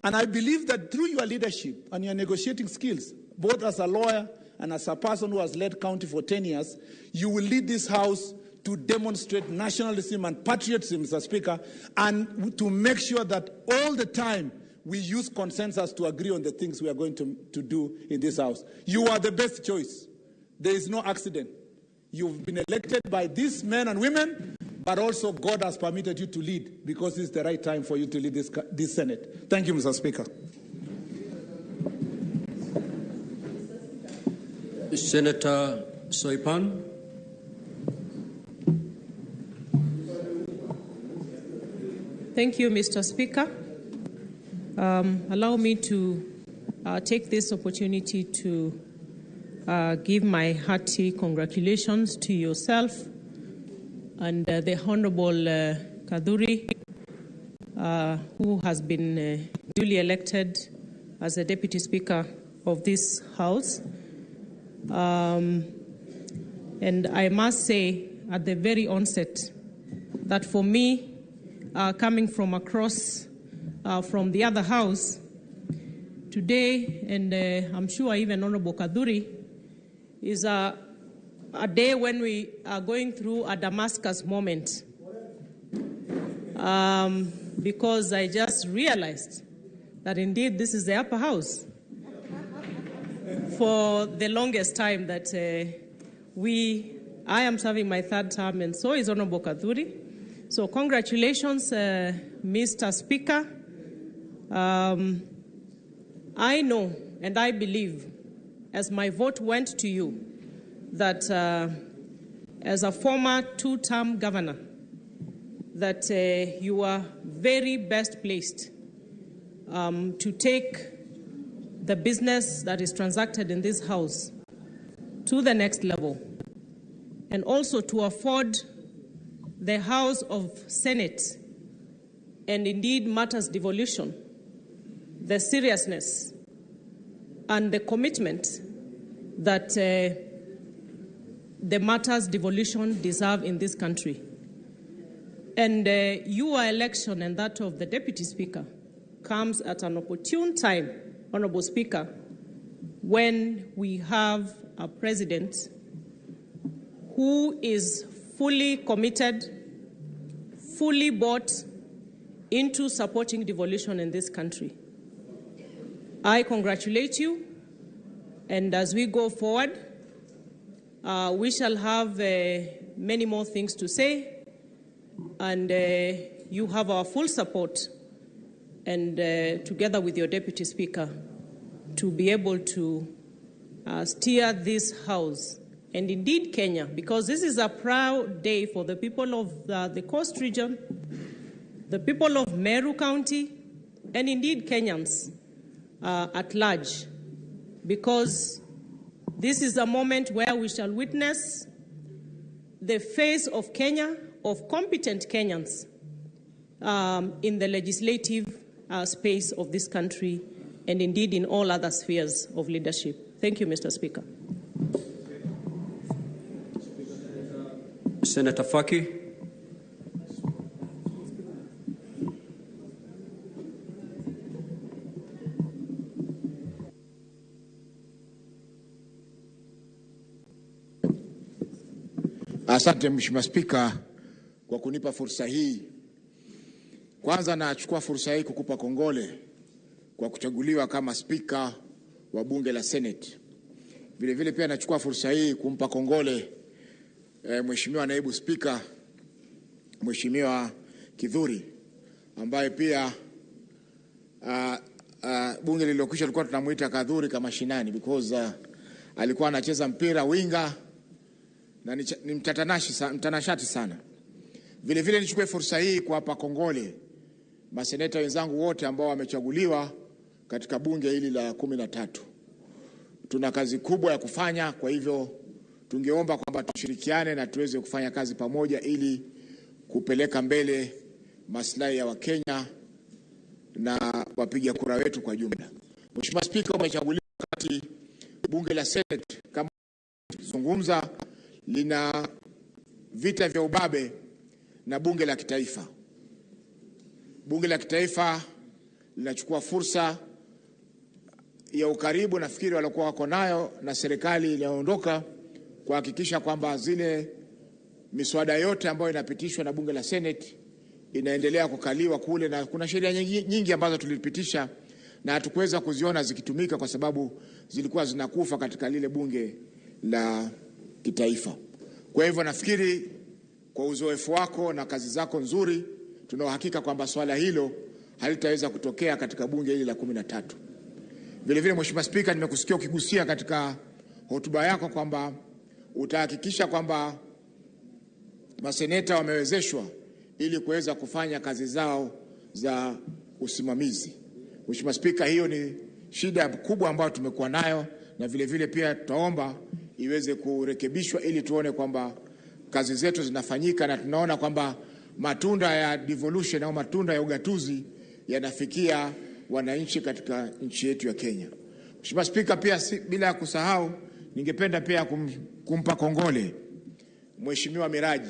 and I believe that through your leadership and your negotiating skills, both as a lawyer and as a person who has led county for 10 years, you will lead this House to demonstrate nationalism and patriotism, Mr. Speaker, and to make sure that all the time we use consensus to agree on the things we are going to do in this House. You are the best choice. There is no accident. You've been elected by these men and women, but also God has permitted you to lead because it's the right time for you to lead this Senate. Thank you, Mr. Speaker. Senator Soipan. Thank you, Mr. Speaker. Allow me to take this opportunity to give my hearty congratulations to yourself and the Honorable Kaduri, who has been duly elected as the Deputy Speaker of this House. And I must say at the very onset that for me, coming from across from the other House, today, and I'm sure even Honorable Kaduri, is a day when we are going through a Damascus moment. Because I just realized that indeed this is the upper house. For the longest time that I am serving my third term, and so is Honorable Kaduri. So congratulations, Mr. Speaker. I know and I believe, as my vote went to you, that as a former two-term governor, that you are very best placed to take the business that is transacted in this House to the next level, and also to afford the House of Senate and indeed matters devolution the seriousness and the commitment that the matters devolution deserve in this country. And your election and that of the Deputy Speaker comes at an opportune time, Honorable Speaker, when we have a president who is fully committed, fully bought into supporting devolution in this country. I congratulate you, and as we go forward, we shall have many more things to say, and you have our full support, and together with your Deputy Speaker, to be able to steer this House, and indeed Kenya, because this is a proud day for the people of the Coast Region, the people of Meru County, and indeed Kenyans at large, because this is a moment where we shall witness the face of Kenya, of competent Kenyans in the legislative space of this country, and indeed in all other spheres of leadership. Thank you, Mr. Speaker. Senator Faki. Asante Mheshimiwa Spika kwa kunipa fursa hii. Kwanza nachukua fursa hii kukupa kongole kwa kuchaguliwa kama spika wa bunge la Senate. Vile vile pia nachukua fursa hii kumpa kongole Mheshimiwa naibu spika Mheshimiwa Kidhuri, ambaye pia bunge lililokwisha tulikuwa tunamuita Kadhuri kama shinani because alikuwa anacheza mpira winga na ni mtanashati sana. Vile vile nichukue fursa hii kuwapa kongole maseneta wenzangu wote ambao wamechaguliwa katika bunge hili la 13. Tuna kazi kubwa ya kufanya, kwa hivyo tungeomba kwamba tushirikiane na tuweze kufanya kazi pamoja ili kupeleka mbele maslahi ya Wakenya na wapiga kura wetu kwa jumla. Mheshimiwa Spika, umechaguliwa kati bunge la Senate kama zungumza lina vita vya ubabe na bunge la kitaifa. Bunge la kitaifa linachukua fursa ya ukaribu nafikiri walikuwa wako nayo na serikali inayoondoka kuhakikisha kwamba zile miswada yote ambayo inapitishwa na bunge la Senate inaendelea kukaliwa kule, na kuna sheria nyingi ambazo tulipitisha na hatukuweza kuziona zikitumika kwa sababu zilikuwa zinakufa katika lile bunge la kitaifa. Kwa hivyo nafikiri kwa uzoefu wako na kazi zako nzuri, tuna uhakika kwamba swala hilo halitaweza kutokea katika bunge hili la 13. Vile vile Mheshimiwa Spika, nimekusikia ukigusia katika hotuba yako kwamba utahakikisha kwamba maseneta wamewezeshwa ili kuweza kufanya kazi zao za usimamizi. Mheshimiwa Spika, hiyo ni shida kubwa ambayo tumekuwa nayo, na vile vile pia tutaomba iweze kurekebishwa ili tuone kwamba kazi zetu zinafanyika na tunaona kwamba matunda ya devolution au matunda ya ugatuzi yanafikia wananchi katika nchi yetu ya Kenya. Mheshimiwa Spika, pia bila kusahau ningependa pia kumpa kongole Mheshimiwa Miraji,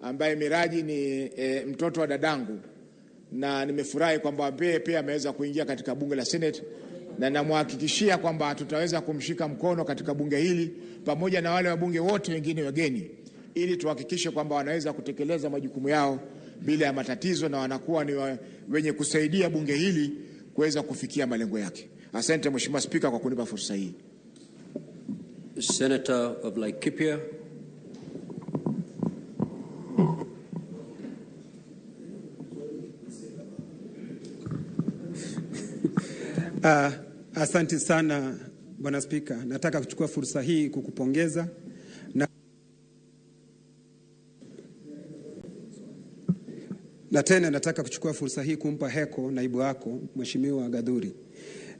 ambaye Miraji ni mtoto wa dadangu, na nimefurahi kwamba pia ameweza kuingia katika bunge la Senate, na namhakikishia kwamba tutaweza kumshika mkono katika bunge hili pamoja na wale wabunge wote wengine wageni, ili tuhakikishe kwamba wanaweza kutekeleza majukumu yao bila ya matatizo na wanakuwa ni wenye kusaidia bunge hili kuweza kufikia malengo yake. Asante Mheshimiwa Spika kwa kunipa fursa hii. Senator of Laikipia. Asante sana Bwana Spika. Nataka kuchukua fursa hii kukupongeza Na tena nataka kuchukua fursa hii kumpa heko naibu wako Mheshimiwa Gadhuri.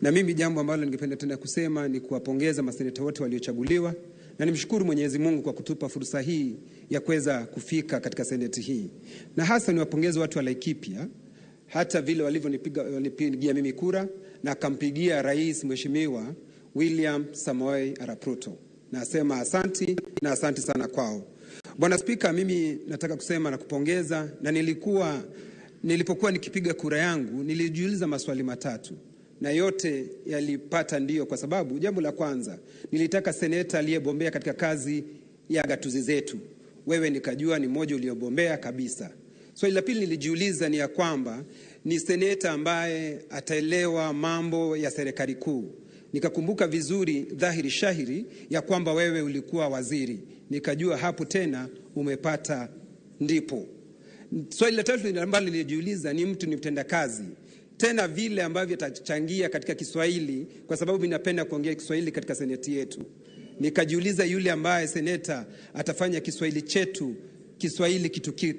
Na mimi jambo ambalo ningependa tena kusema ni kuwapongeza maseneta wote waliochaguliwa, na nimshukuru Mwenyezi Mungu kwa kutupa fursa hii ya kuweza kufika katika seneti hii. Na hasa niwapongeze watu wa Laikipia, hata vile walipigia mimi kura na akampigia Rais Mheshimiwa William Samoei Arap Ruto. Nasema asanti na asanti sana kwao. Bwana Spika, mimi nataka kusema na kupongeza, na nilipokuwa nikipiga kura yangu nilijiuliza maswali matatu, na yote yalipata ndio, kwa sababu jambo la kwanza nilitaka seneta aliyebombea katika kazi ya gatuzi zetu. Wewe nikajua ni mmoja uliobombea kabisa. Swali la pili nilijiuliza ni ya kwamba ni seneta ambaye ataelewa mambo ya serikali kuu. Nikakumbuka vizuri dhahiri shahiri ya kwamba wewe ulikuwa waziri. Nikajua hapo tena umepata ndipo. Swali la tatu ambalo nilijiuliza ni mtu ni mtenda kazi. Tena vile ambavyo atachangia katika Kiswahili, kwa sababu ninapenda kuongea Kiswahili katika seneti yetu. Nikajiuliza yule ambaye seneta atafanya Kiswahili chetu Kiswahili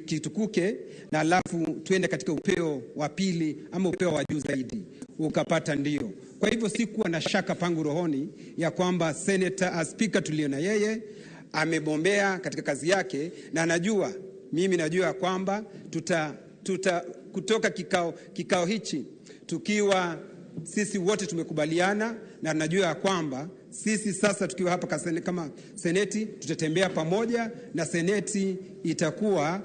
kitukuke, na alafu tuende katika upeo wa pili ama upeo wa juu zaidi. Ukapata ndio. Kwa hivyo sikuwa na shaka pangu rohoni ya kwamba speaker tuliona yeye amebombea katika kazi yake, na mimi najua kwamba kutoka kikao hichi tukiwa sisi wote tumekubaliana, na najua kwamba sisi sasa tukiwa hapa kama seneti tutatembea pamoja, na seneti itakuwa,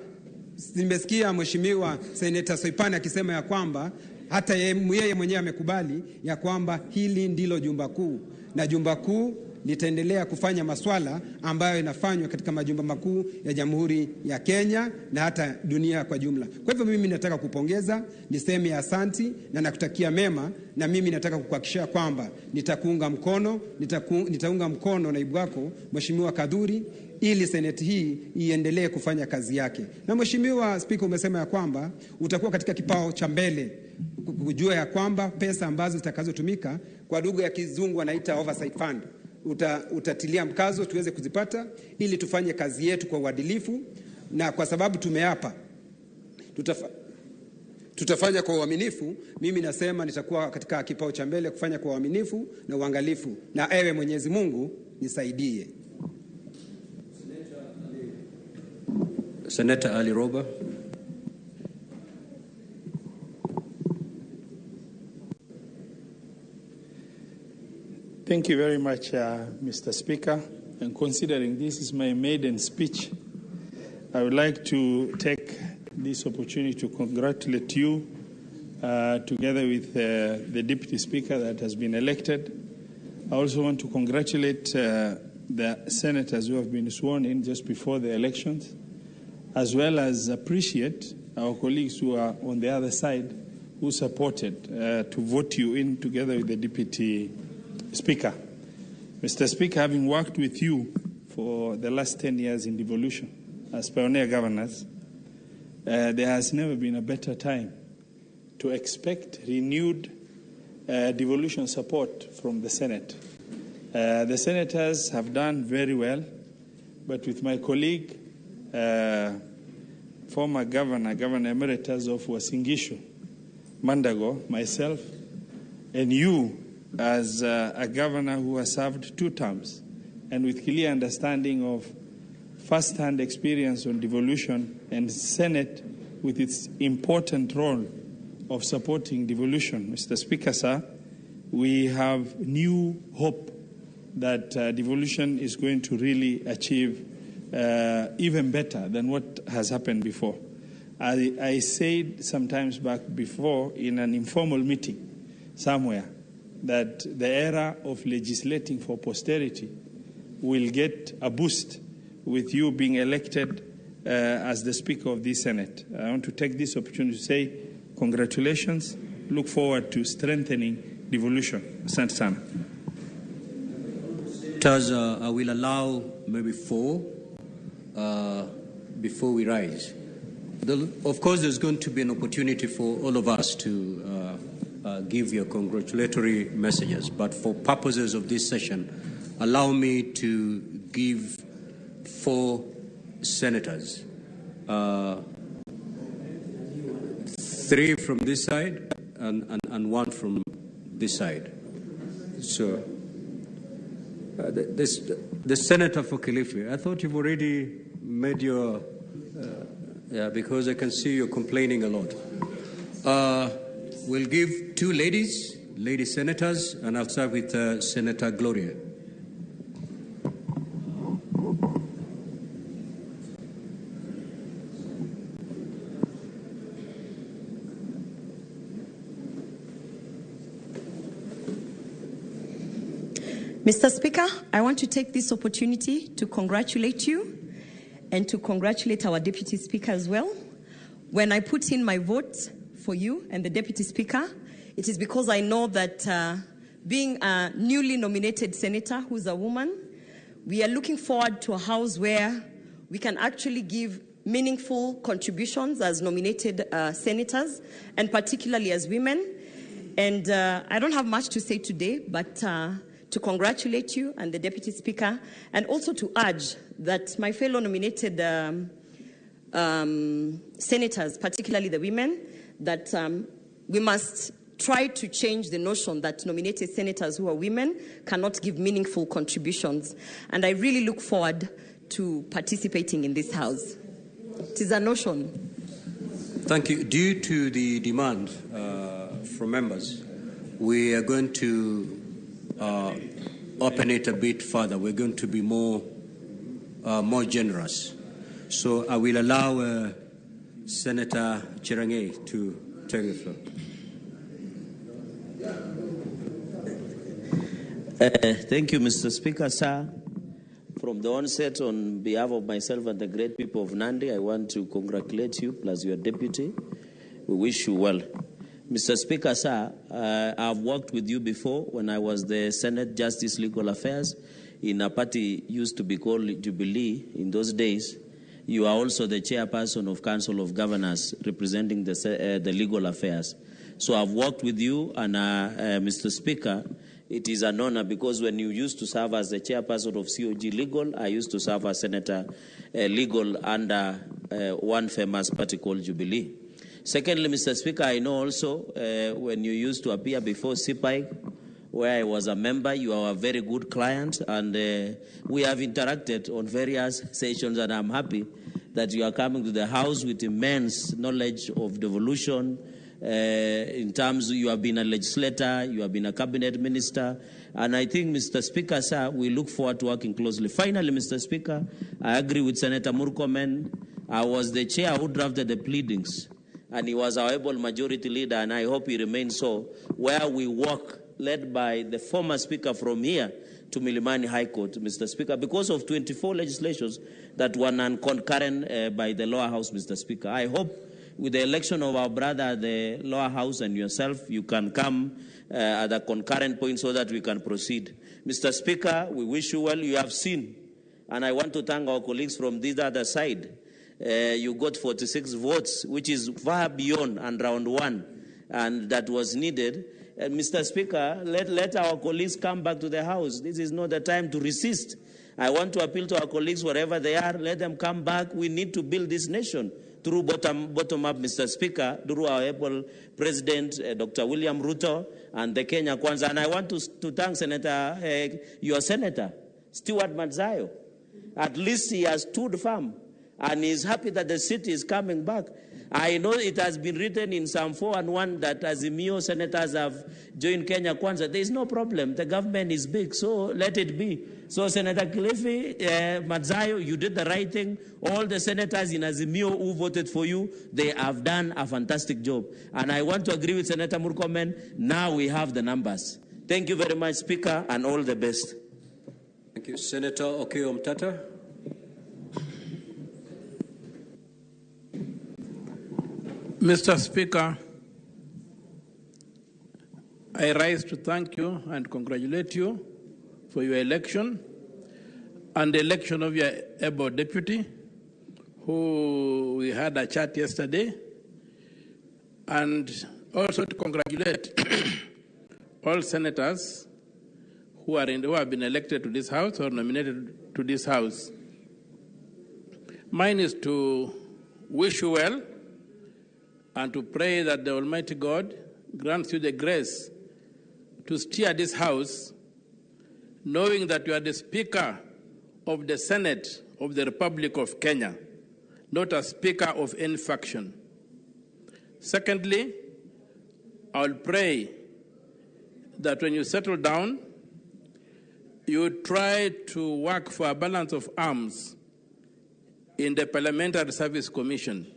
nimesikia Mheshimiwa Seneta Soipana akisema ya kwamba hata yeye mwenyewe amekubali ya kwamba hili ndilo jumba kuu, na jumba kuu litaendelea kufanya maswala ambayo inafanywa katika majumba makuu ya Jamhuri ya Kenya na hata dunia kwa jumla. Kwa hivyo mimi nataka kupongeza, niseme asanti na nakutakia mema, na mimi nataka kukuhakikishia kwamba nitaunga mkono naibu wako Mheshimiwa Kadhuri ili seneti hii iendelee kufanya kazi yake. Na Mheshimiwa Speaker, umesema ya kwamba utakuwa katika kipao cha mbele kujua ya kwamba pesa ambazo zitakazotumika, kwa lugha ya kizungu wanaita oversight fund, utatilia mkazo tuweze kuzipata ili tufanye kazi yetu kwa uadilifu, na kwa sababu tumeapa tutafanya kwa uaminifu. Mimi nasema nitakuwa katika kipao cha mbele kufanya kwa uaminifu na uangalifu, na ewe Mwenyezi Mungu nisaidie. Senator Ali Roba. Thank you very much, Mr. Speaker. And considering this is my maiden speech, I would like to take this opportunity to congratulate you together with the Deputy Speaker that has been elected. I also want to congratulate the senators who have been sworn in just before the elections, as well as appreciate our colleagues who are on the other side who supported to vote you in together with the Deputy Speaker. Mr. Speaker, having worked with you for the last 10 years in devolution as pioneer governors, there has never been a better time to expect renewed devolution support from the Senate. The senators have done very well, but with my colleague, former Governor Emeritus of Uasin Gishu, Mandago, myself, and you as a governor who has served 2 terms, and with clear understanding of first-hand experience on devolution, and Senate with its important role of supporting devolution. Mr. Speaker, sir, we have new hope that devolution is going to really achieve even better than what has happened before. I said sometimes back before in an informal meeting somewhere that the era of legislating for posterity will get a boost with you being elected as the Speaker of the Senate. I want to take this opportunity to say congratulations. Look forward to strengthening devolution. Asante sana. I will allow maybe 4 before we rise. Of course, there's going to be an opportunity for all of us to give your congratulatory messages, but for purposes of this session, allow me to give 4 senators. 3 from this side and 1 from this side. So, the Senator for Kilifi, I thought you've already made your, because I can see you're complaining a lot. We'll give 2 lady senators, and I'll start with Senator Gloria. Mr. Speaker, I want to take this opportunity to congratulate you and to congratulate our Deputy Speaker as well. When I put in my vote for you and the Deputy Speaker, it is because I know that being a newly nominated senator who's a woman, we are looking forward to a house where we can actually give meaningful contributions as nominated senators, and particularly as women. And I don't have much to say today, but to congratulate you and the Deputy Speaker, and also to urge that my fellow nominated senators, particularly the women, that we must try to change the notion that nominated senators who are women cannot give meaningful contributions. And I really look forward to participating in this House. It is a notion. Thank you. Due to the demand from members, we are going to open it a bit further. We're going to be more generous. So I will allow Senator Cherange to take the floor. Thank you, Mr. Speaker, sir. From the onset, on behalf of myself and the great people of Nandi, I want to congratulate you, plus your deputy. We wish you well. Mr. Speaker, sir, I've worked with you before when I was the Senate Justice Legal Affairs in a party used to be called Jubilee in those days. You are also the chairperson of Council of Governors representing the legal affairs. So I've worked with you, and Mr. Speaker, it is an honor because when you used to serve as the chairperson of COG Legal, I used to serve as Senator Legal under one famous party called Jubilee. Secondly, Mr. Speaker, I know also when you used to appear before CPIC, where I was a member, you are a very good client, and we have interacted on various sessions, and I'm happy that you are coming to the House with immense knowledge of devolution. In terms, you have been a legislator, you have been a cabinet minister, and I think, Mr. Speaker, sir, we look forward to working closely. Finally, Mr. Speaker, I agree with Senator Murkomen. I was the chair who drafted the pleadings, and he was our able majority leader, and I hope he remains so, where we work, led by the former Speaker from here to Milimani High Court, Mr. Speaker, because of 24 legislations that were non-concurrent by the lower house, Mr. Speaker. I hope with the election of our brother at the lower house and yourself, you can come at a concurrent point so that we can proceed. Mr. Speaker, we wish you well. You have seen, and I want to thank our colleagues from this other side. You got 46 votes, which is far beyond and round one, and that was needed. Mr. Speaker, let our colleagues come back to the House. This is not the time to resist. I want to appeal to our colleagues wherever they are. Let them come back. We need to build this nation through bottom-up, Mr. Speaker, through our able President, Dr. William Ruto, and the Kenya Kwanza. And I want to thank Senator, your Senator, Stewart Madzayo. At least he has stood firm, and he's happy that the city is coming back. I know it has been written in Psalm 4:1 that Azimio senators have joined Kenya Kwanza. There is no problem. The government is big, so let it be. So Senator Kilifi, Madzayo, you did the right thing. All the senators in Azimio who voted for you, they have done a fantastic job. And I want to agree with Senator Murkomen. Now we have the numbers. Thank you very much, Speaker, and all the best. Thank you. Senator Okeyo Mtata. Mr. Speaker, I rise to thank you and congratulate you for your election and the election of your able deputy, who we had a chat yesterday, and also to congratulate all senators who have been elected to this House or nominated to this House. Mine is to wish you well and to pray that the Almighty God grants you the grace to steer this House, knowing that you are the Speaker of the Senate of the Republic of Kenya, not a Speaker of any faction. Secondly, I will pray that when you settle down, you try to work for a balance of arms in the Parliamentary Service Commission.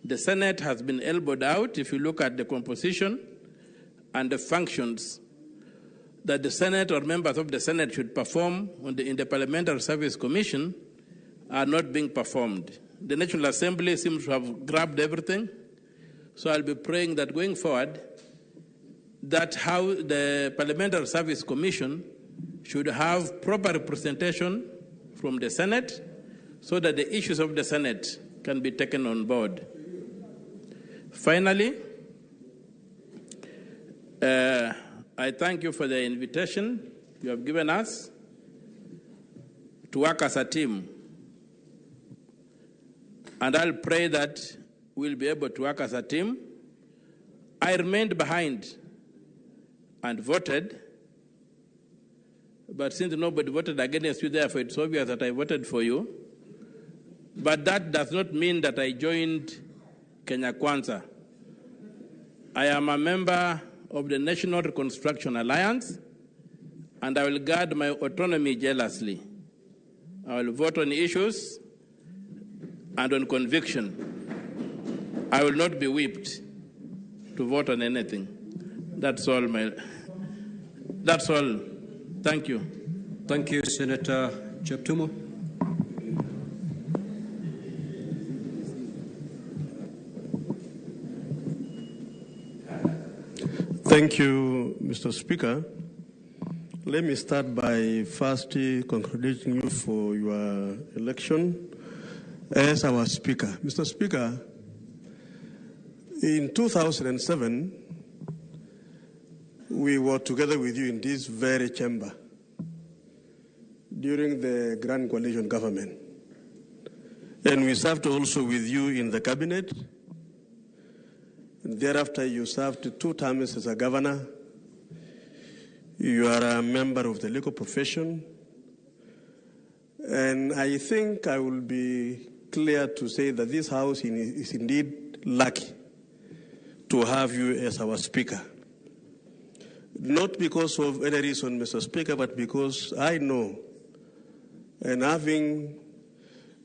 The Senate has been elbowed out. If you look at the composition and the functions that the Senate or members of the Senate should perform in the Parliamentary Service Commission are not being performed. The National Assembly seems to have grabbed everything. So I'll be praying that going forward, that how the Parliamentary Service Commission should have proper representation from the Senate so that the issues of the Senate can be taken on board. Finally, I thank you for the invitation you have given us to work as a team. And I'll pray that we'll be able to work as a team. I remained behind and voted, but since nobody voted against you, therefore it's obvious that I voted for you. But that does not mean that I joined Kenya Kwanza. I am a member of the National Reconstruction Alliance, and I will guard my autonomy jealously. I will vote on issues and on conviction. I will not be whipped to vote on anything. That's all. That's all. Thank you. Thank you, Senator Cheptumo. Thank you, Mr. Speaker. Let me start by first congratulating you for your election as our Speaker. Mr. Speaker, in 2007, we were together with you in this very chamber during the Grand Coalition government. And we served also with you in the cabinet. And thereafter, you served 2 terms as a governor. You are a member of the legal profession. And I think I will be clear to say that this House is indeed lucky to have you as our Speaker. Not because of any reason, Mr. Speaker, but because I know, and having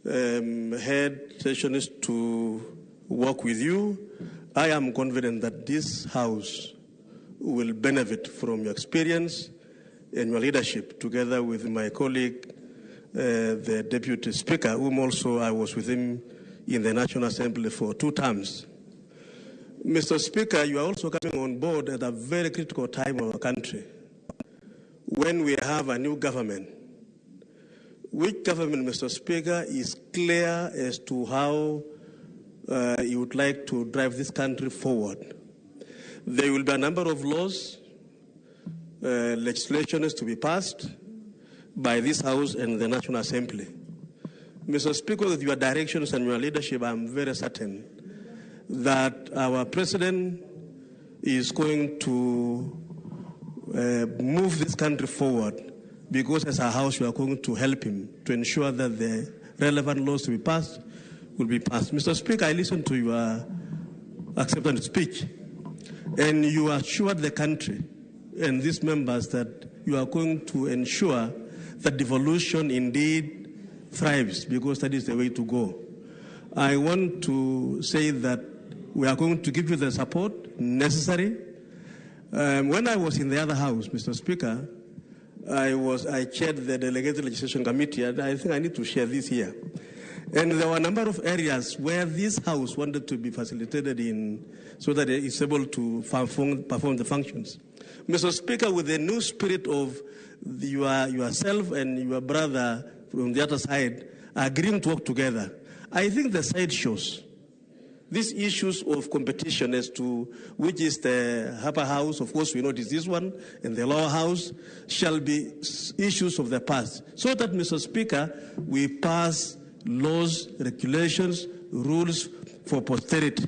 had sessions to work with you, I am confident that this House will benefit from your experience and your leadership, together with my colleague, the Deputy Speaker, whom also I was with him in the National Assembly for 2 terms. Mr. Speaker, you are also coming on board at a very critical time of our country, when we have a new government. Which government, Mr. Speaker, is clear as to how you would like to drive this country forward. There will be a number of laws, legislations to be passed by this House and the National Assembly. Mr. Speaker, with your directions and your leadership, I'm very certain that our President is going to move this country forward, because as a House we are going to help him to ensure that the relevant laws to be passed will be passed. Mr. Speaker, I listened to your acceptance speech, and you assured the country and these members that you are going to ensure that devolution indeed thrives, because that is the way to go. I want to say that we are going to give you the support necessary. When I was in the other House, Mr. Speaker, I chaired the Delegated Legislation Committee, and I think I need to share this here. And there were a number of areas where this House wanted to be facilitated in, so that it is able to perform the functions. Mr. Speaker, with the new spirit of yourself and your brother from the other side agreeing to work together, I think the side shows these issues of competition as to which is the upper house, of course we know it is this one, and the lower house, shall be issues of the past. So that, Mr. Speaker, we pass laws, regulations, rules for posterity.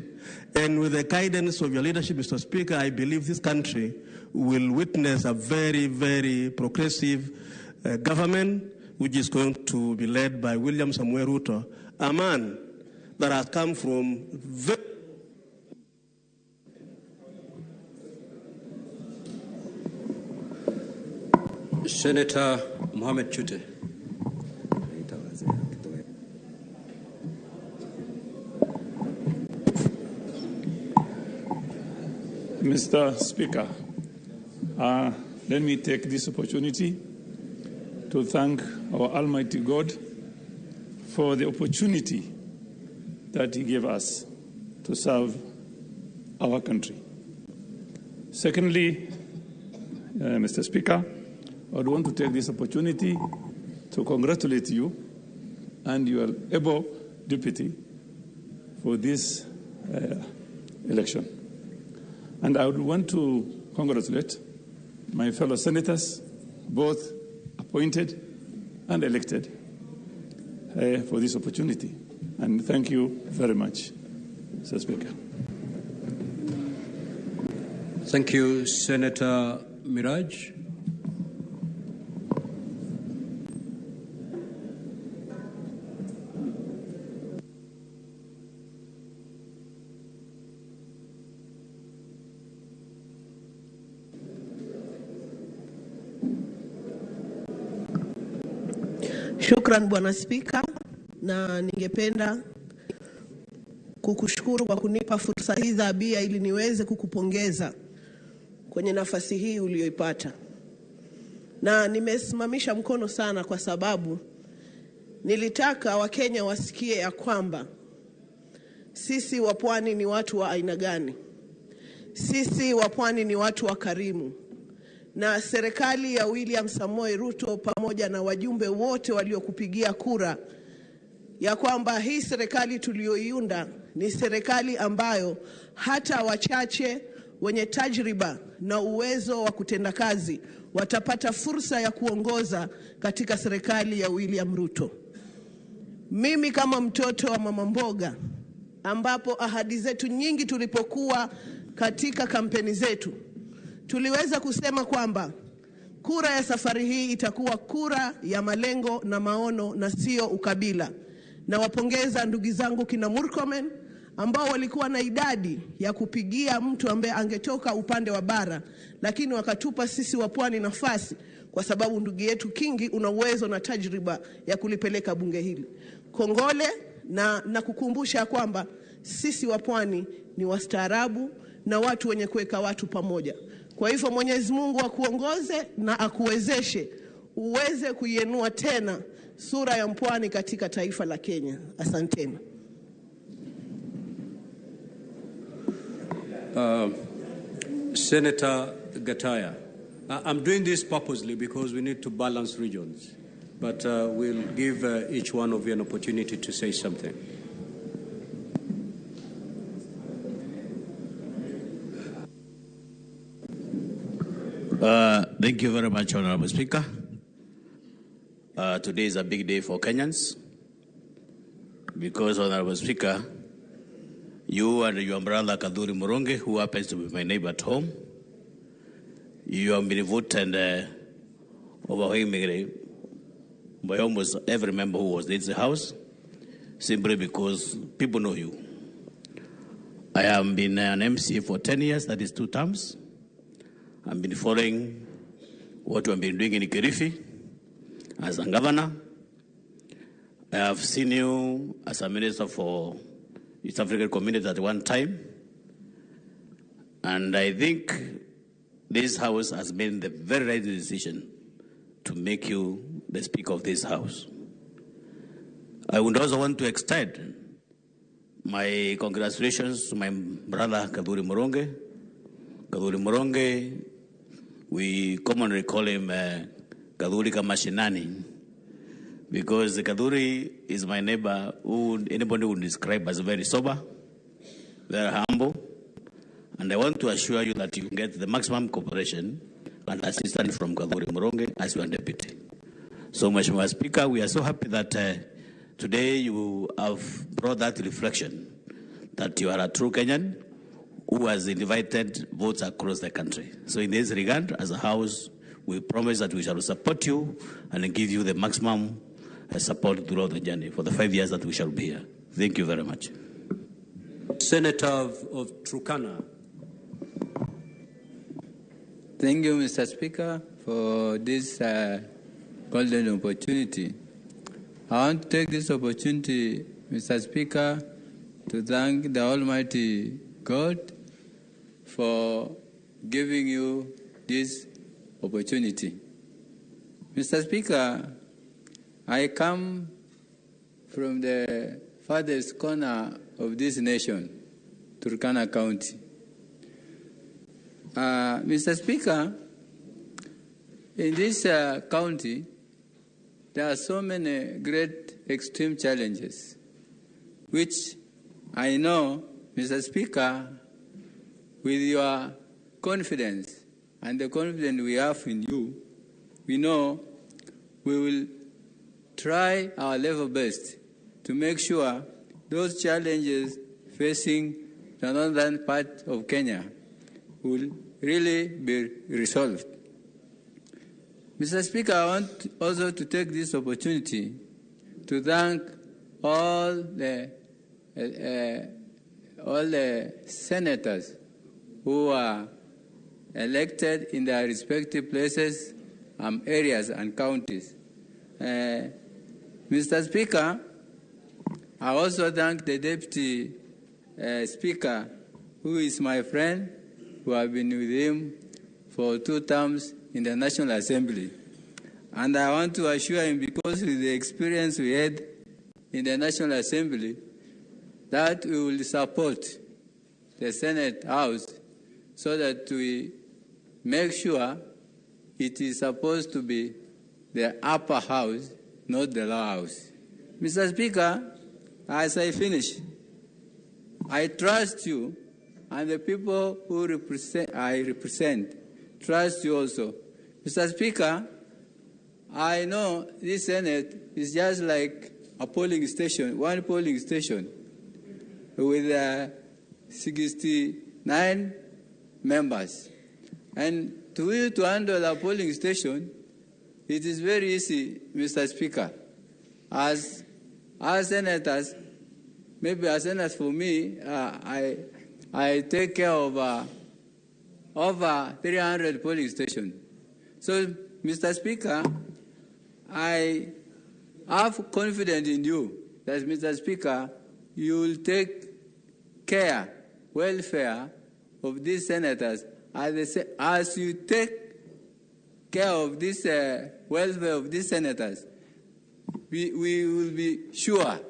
And with the guidance of your leadership, Mr. Speaker, I believe this country will witness a very, very progressive government, which is going to be led by William Samuel Ruto, a man that has come from very Senator Mohamed Chute. Mr. Speaker, let me take this opportunity to thank our Almighty God for the opportunity that He gave us to serve our country. Secondly, Mr. Speaker, I would want to take this opportunity to congratulate you and your able deputy for this election. And I would want to congratulate my fellow senators, both appointed and elected, for this opportunity. And thank you very much, Mr. Speaker. Thank you, Senator Miraj. Shukran Bwana Spika, na ningependa kukushukuru kwa kunipa fursa hii dhabia ili niweze kukupongeza kwenye nafasi hii uliyoipata. Na nimesimamisha mkono sana kwa sababu nilitaka Wakenya wasikie ya kwamba sisi wa Pwani ni watu wa aina gani. Sisi wa Pwani ni watu wa karimu. Na serikali ya William Samoei Ruto pamoja na wajumbe wote waliokupigia kura ya kwamba hii serikali tulioiunda ni serikali ambayo hata wachache wenye tajriba na uwezo wa kutenda kazi watapata fursa ya kuongoza katika serikali ya William Ruto. Mimi kama mtoto wa mama mboga, ambapo ahadi zetu nyingi tulipokuwa katika kampeni zetu, tuliweza kusema kwamba kura ya safari hii itakuwa kura ya malengo na maono na sio ukabila. Na wapongeza ndugu zangu kina Murkomen ambao walikuwa na idadi ya kupigia mtu ambaye angetoka upande wa bara, lakini wakatupa sisi wa Pwani nafasi kwa sababu ndugu yetu Kingi una uwezo na tajriba ya kulipeleka bunge hili. Kongole na kukumbusha kwamba sisi wa Pwani ni wastaarabu na watu wenye kuweka watu pamoja. Kwa hivyo Mwenyezi Mungu akuongoze na akuwezeshe uweze kuienua tena sura ya Mpwani katika taifa la Kenya. Asanteni. Senator Gataya, I'm doing this purposely because we need to balance regions, but we'll give each one of you an opportunity to say something. Thank you very much, Honorable Speaker. Today is a big day for Kenyans because, Honorable Speaker, you and your brother Kaduri Muronge, who happens to be my neighbor at home, you have been voted overwhelmingly by almost every member who was in the House, simply because people know you. I have been an MC for 10 years, that is 2 terms. I've been following what we've been doing in Kirifi as a governor. I have seen you as a minister for East African community at one time. And I think this House has made the very right decision to make you the Speaker of this House. I would also want to extend my congratulations to my brother Kaduri Muronge. Kaduri Muronge, we commonly call him Kaduri Kamashinani, because Kaduri is my neighbor who anybody would describe as very sober, very humble, and I want to assure you that you get the maximum cooperation and assistance from Kaduri Muronge as your deputy. So, Mheshimiwa Speaker, we are so happy that today you have brought that reflection that you are a true Kenyan who has invited votes across the country. So in this regard, as a House, we promise that we shall support you and give you the maximum support throughout the journey for the 5 years that we shall be here. Thank you very much. Senator of Turkana. Thank you, Mr. Speaker, for this golden opportunity. I want to take this opportunity, Mr. Speaker, to thank the Almighty God for giving you this opportunity. Mr. Speaker, I come from the farthest corner of this nation, Turkana County. Mr. Speaker, in this county, there are so many great extreme challenges, which I know, Mr. Speaker, with your confidence and the confidence we have in you, we know we will try our level best to make sure those challenges facing the northern part of Kenya will really be resolved. Mr. Speaker, I want also to take this opportunity to thank all the senators who are elected in their respective places, areas and counties. Mr. Speaker, I also thank the Deputy Speaker, who is my friend, who have been with him for 2 terms in the National Assembly. And I want to assure him, because of the experience we had in the National Assembly, that we will support the Senate House so that we make sure it is supposed to be the upper house, not the lower house. Mr. Speaker, as I finish, I trust you, and the people who I represent trust you also. Mr. Speaker, I know this Senate is just like a polling station, one polling station, with 69 members. And to you to handle a polling station, it is very easy, Mr. Speaker. As senators, maybe as senators for me, I take care of over 300 polling stations. So, Mr. Speaker, I have confidence in you that, Mr. Speaker, you will take care, welfare of these senators as you take care of this welfare of these senators. We will be sure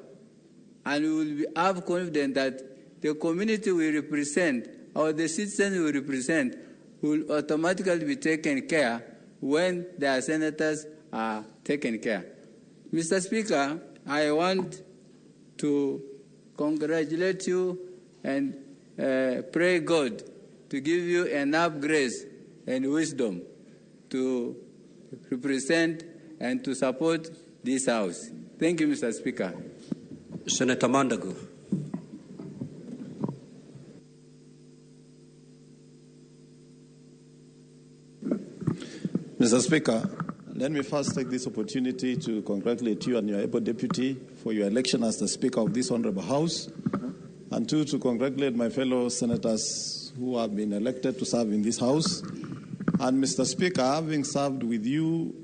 and we will have confidence that the community we represent or the citizens we represent will automatically be taken care when their senators are taken care. Mr. Speaker, I want to congratulate you and pray God to give you enough grace and wisdom to represent and to support this House. Thank you, Mr. Speaker. Senator Mandago. Mr. Speaker, let me first take this opportunity to congratulate you and your able deputy for your election as the Speaker of this Honorable House, and two, to congratulate my fellow senators who have been elected to serve in this House. And Mr. Speaker, having served with you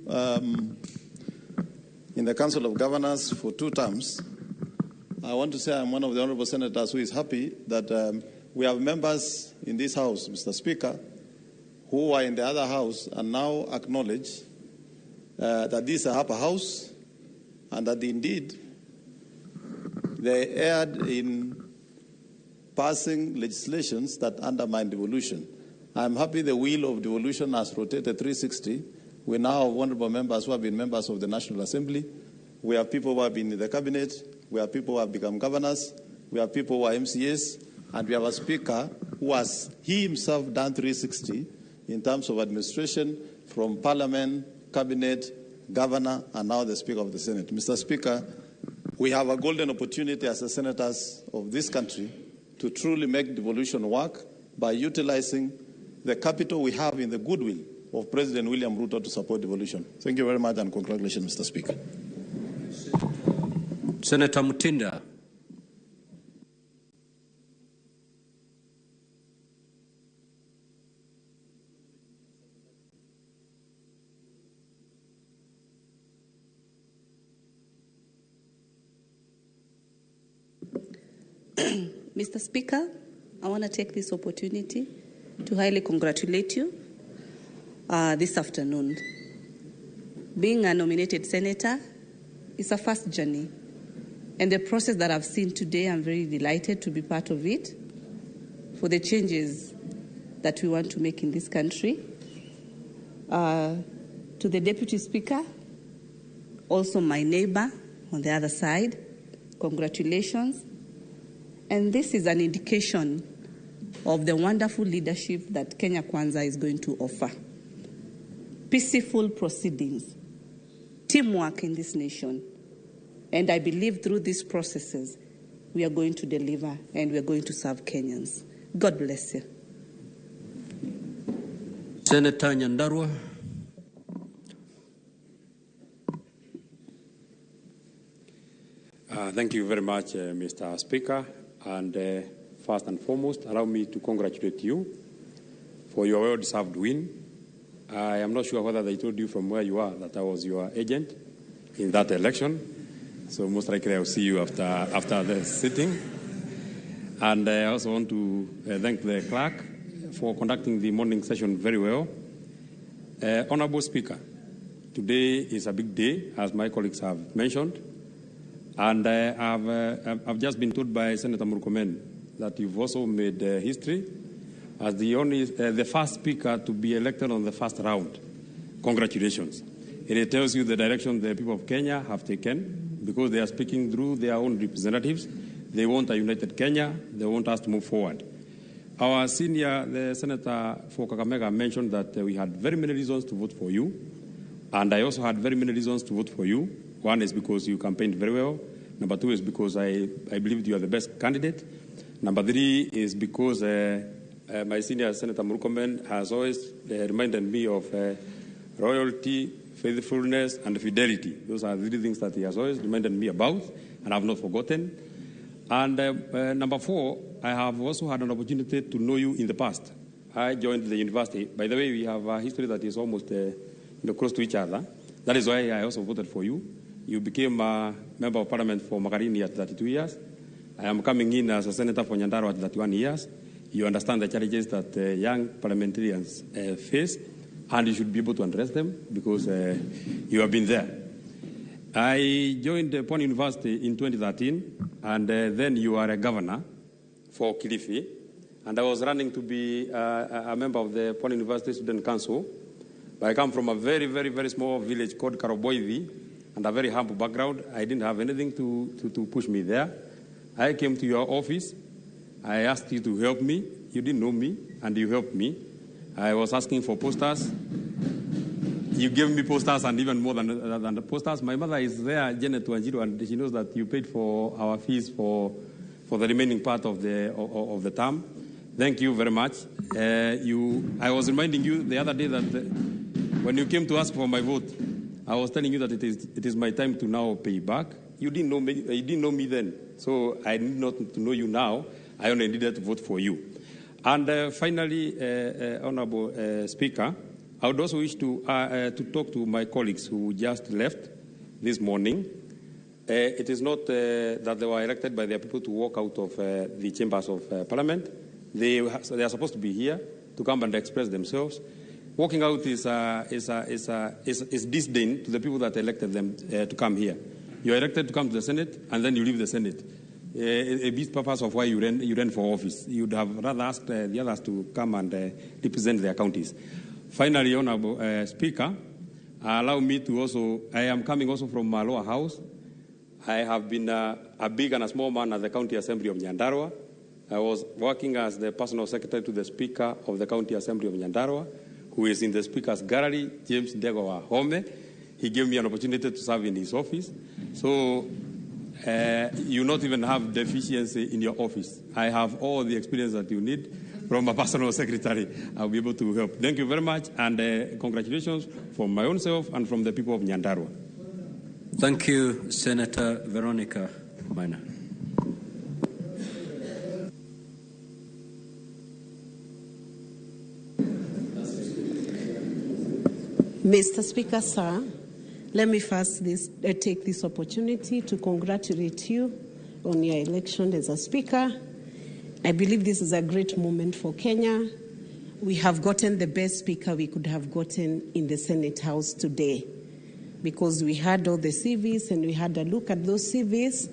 in the Council of Governors for 2 terms, I want to say I'm one of the honorable senators who is happy that we have members in this House, Mr. Speaker, who are in the other House and now acknowledge that this is a upper house and that indeed they erred in passing legislations that undermine devolution. I'm happy the wheel of devolution has rotated 360. We now have honorable members who have been members of the National Assembly. We have people who have been in the cabinet. We have people who have become governors. We have people who are MCAs. And we have a speaker who has he himself done 360 in terms of administration from parliament, cabinet, governor, and now the Speaker of the Senate. Mr. Speaker, we have a golden opportunity as the senators of this country to truly make devolution work by utilizing the capital we have in the goodwill of President William Ruto to support devolution. Thank you very much and congratulations, Mr. Speaker. Senator Mutinda. Mr. Speaker, I want to take this opportunity to highly congratulate you this afternoon. Being a nominated senator is a first journey, and the process that I've seen today, I'm very delighted to be part of it for the changes that we want to make in this country. To the Deputy Speaker, also my neighbor on the other side, congratulations. And this is an indication of the wonderful leadership that Kenya Kwanza is going to offer. Peaceful proceedings, teamwork in this nation. And I believe through these processes, we are going to deliver and we are going to serve Kenyans. God bless you. Senator Nyandarua. Thank you very much, Mr. Speaker. And first and foremost, allow me to congratulate you for your well-deserved win. I am not sure whether they told you from where you are that I was your agent in that election. So most likely I will see you after the sitting. And I also want to thank the clerk for conducting the morning session very well. Honorable Speaker, today is a big day, as my colleagues have mentioned. And I've just been told by Senator Murkomen that you've also made history as the first speaker to be elected on the first round. Congratulations. It tells you the direction the people of Kenya have taken because they are speaking through their own representatives. They want a united Kenya. They want us to move forward. Our senior, the Senator for Kakamega, mentioned that we had very many reasons to vote for you. And I also had very many reasons to vote for you. One is because you campaigned very well. Number two is because I believe you are the best candidate. Number three is because my senior Senator Murkomen has always reminded me of loyalty, faithfulness, and fidelity. Those are the three things that he has always reminded me about, and I have not forgotten. And number four, I have also had an opportunity to know you in the past. I joined the university. By the way, we have a history that is almost close to each other. That is why I also voted for you. You became a member of parliament for Magarini at 32 years. I am coming in as a senator for Nyandarua at 31 years. You understand the challenges that young parliamentarians face, and you should be able to address them because you have been there. I joined Pwani University in 2013, and then you are a governor for Kilifi, and I was running to be a member of the Pwani University Student Council. But I come from a very, very, very small village called Karoboivi, and a very humble background. I didn't have anything to push me there. I came to your office. I asked you to help me. You didn't know me, and you helped me. I was asking for posters. You gave me posters, and even more than the posters. My mother is there, Janet Wanjiru, and she knows that you paid for our fees for the remaining part of the term. Thank you very much. I was reminding you the other day that when you came to ask for my vote, I was telling you that it is my time to now pay back. You didn't know me then, so I need not to know you now. I only needed to vote for you. And finally, Honorable Speaker, I would also wish to talk to my colleagues who just left this morning. It is not that they were elected by their people to walk out of the chambers of Parliament. They are supposed to be here to come and express themselves. Walking out is disdain to the people that elected them to come here. You are elected to come to the Senate, and then you leave the Senate. A big purpose of why you ran for office. You would have rather asked the others to come and represent their counties. Finally, Honorable Speaker, allow me to also, I am coming also from my lower house. I have been a big and a small man at the County Assembly of Nyandarua. I was working as the personal secretary to the Speaker of the County Assembly of Nyandarua, who is in the Speaker's gallery, James Ndegwa Home. He gave me an opportunity to serve in his office. So you not even have deficiency in your office. I have all the experience that you need from a personal secretary. I'll be able to help. Thank you very much, and congratulations from my own self and from the people of Nyandarua. Thank you, Senator Veronica Maina. Mr. Speaker, sir, let me first take this opportunity to congratulate you on your election as a Speaker. I believe this is a great moment for Kenya. We have gotten the best Speaker we could have gotten in the Senate House today, because we had all the CVs and we had a look at those CVs,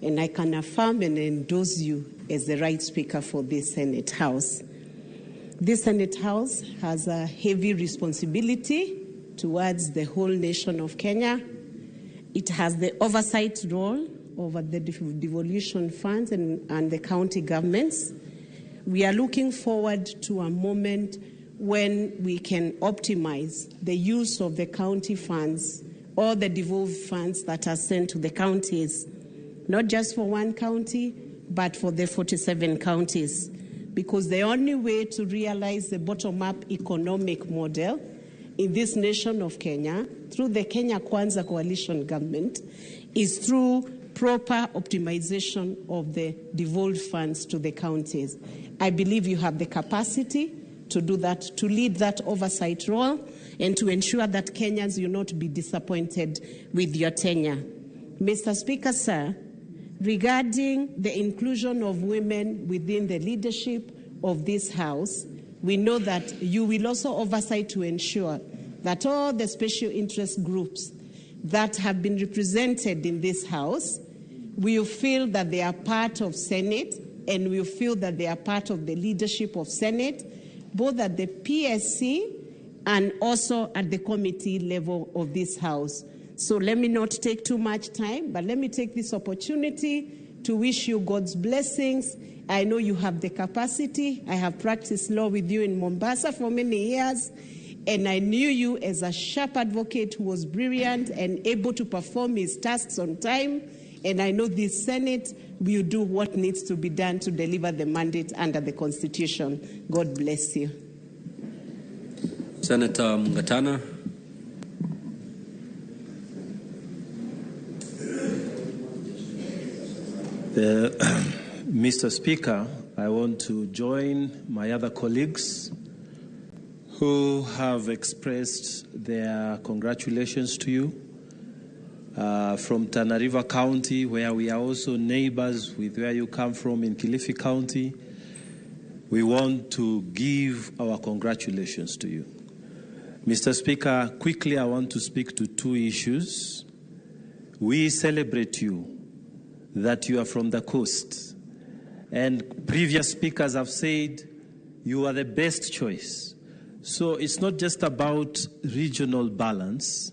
and I can affirm and endorse you as the right Speaker for this Senate House. This Senate House has a heavy responsibility towards the whole nation of Kenya. It has the oversight role over the devolution funds and the county governments. We are looking forward to a moment when we can optimize the use of the county funds or the devolved funds that are sent to the counties, not just for one county, but for the 47 counties. Because the only way to realize the bottom-up economic model in this nation of Kenya, through the Kenya Kwanza coalition government, is through proper optimization of the devolved funds to the counties. I believe you have the capacity to do that, to lead that oversight role, and to ensure that Kenyans will not be disappointed with your tenure. Mr. Speaker, sir, regarding the inclusion of women within the leadership of this House, we know that you will also oversight to ensure that all the special interest groups that have been represented in this House will feel that they are part of Senate and will feel that they are part of the leadership of Senate, both at the PSC and also at the committee level of this House. So let me not take too much time, but let me take this opportunity to wish you God's blessings. I know you have the capacity. I have practiced law with you in Mombasa for many years, and I knew you as a sharp advocate who was brilliant and able to perform his tasks on time. And I know this Senate will do what needs to be done to deliver the mandate under the Constitution. God bless you. Senator Mungatana. Mr. Speaker, I want to join my other colleagues who have expressed their congratulations to you. From Tana River County, where we are also neighbors with where you come from in Kilifi County, we want to give our congratulations to you. Mr. Speaker, quickly I want to speak to two issues. We celebrate you that you are from the coast, and previous speakers have said you are the best choice. So it's not just about regional balance,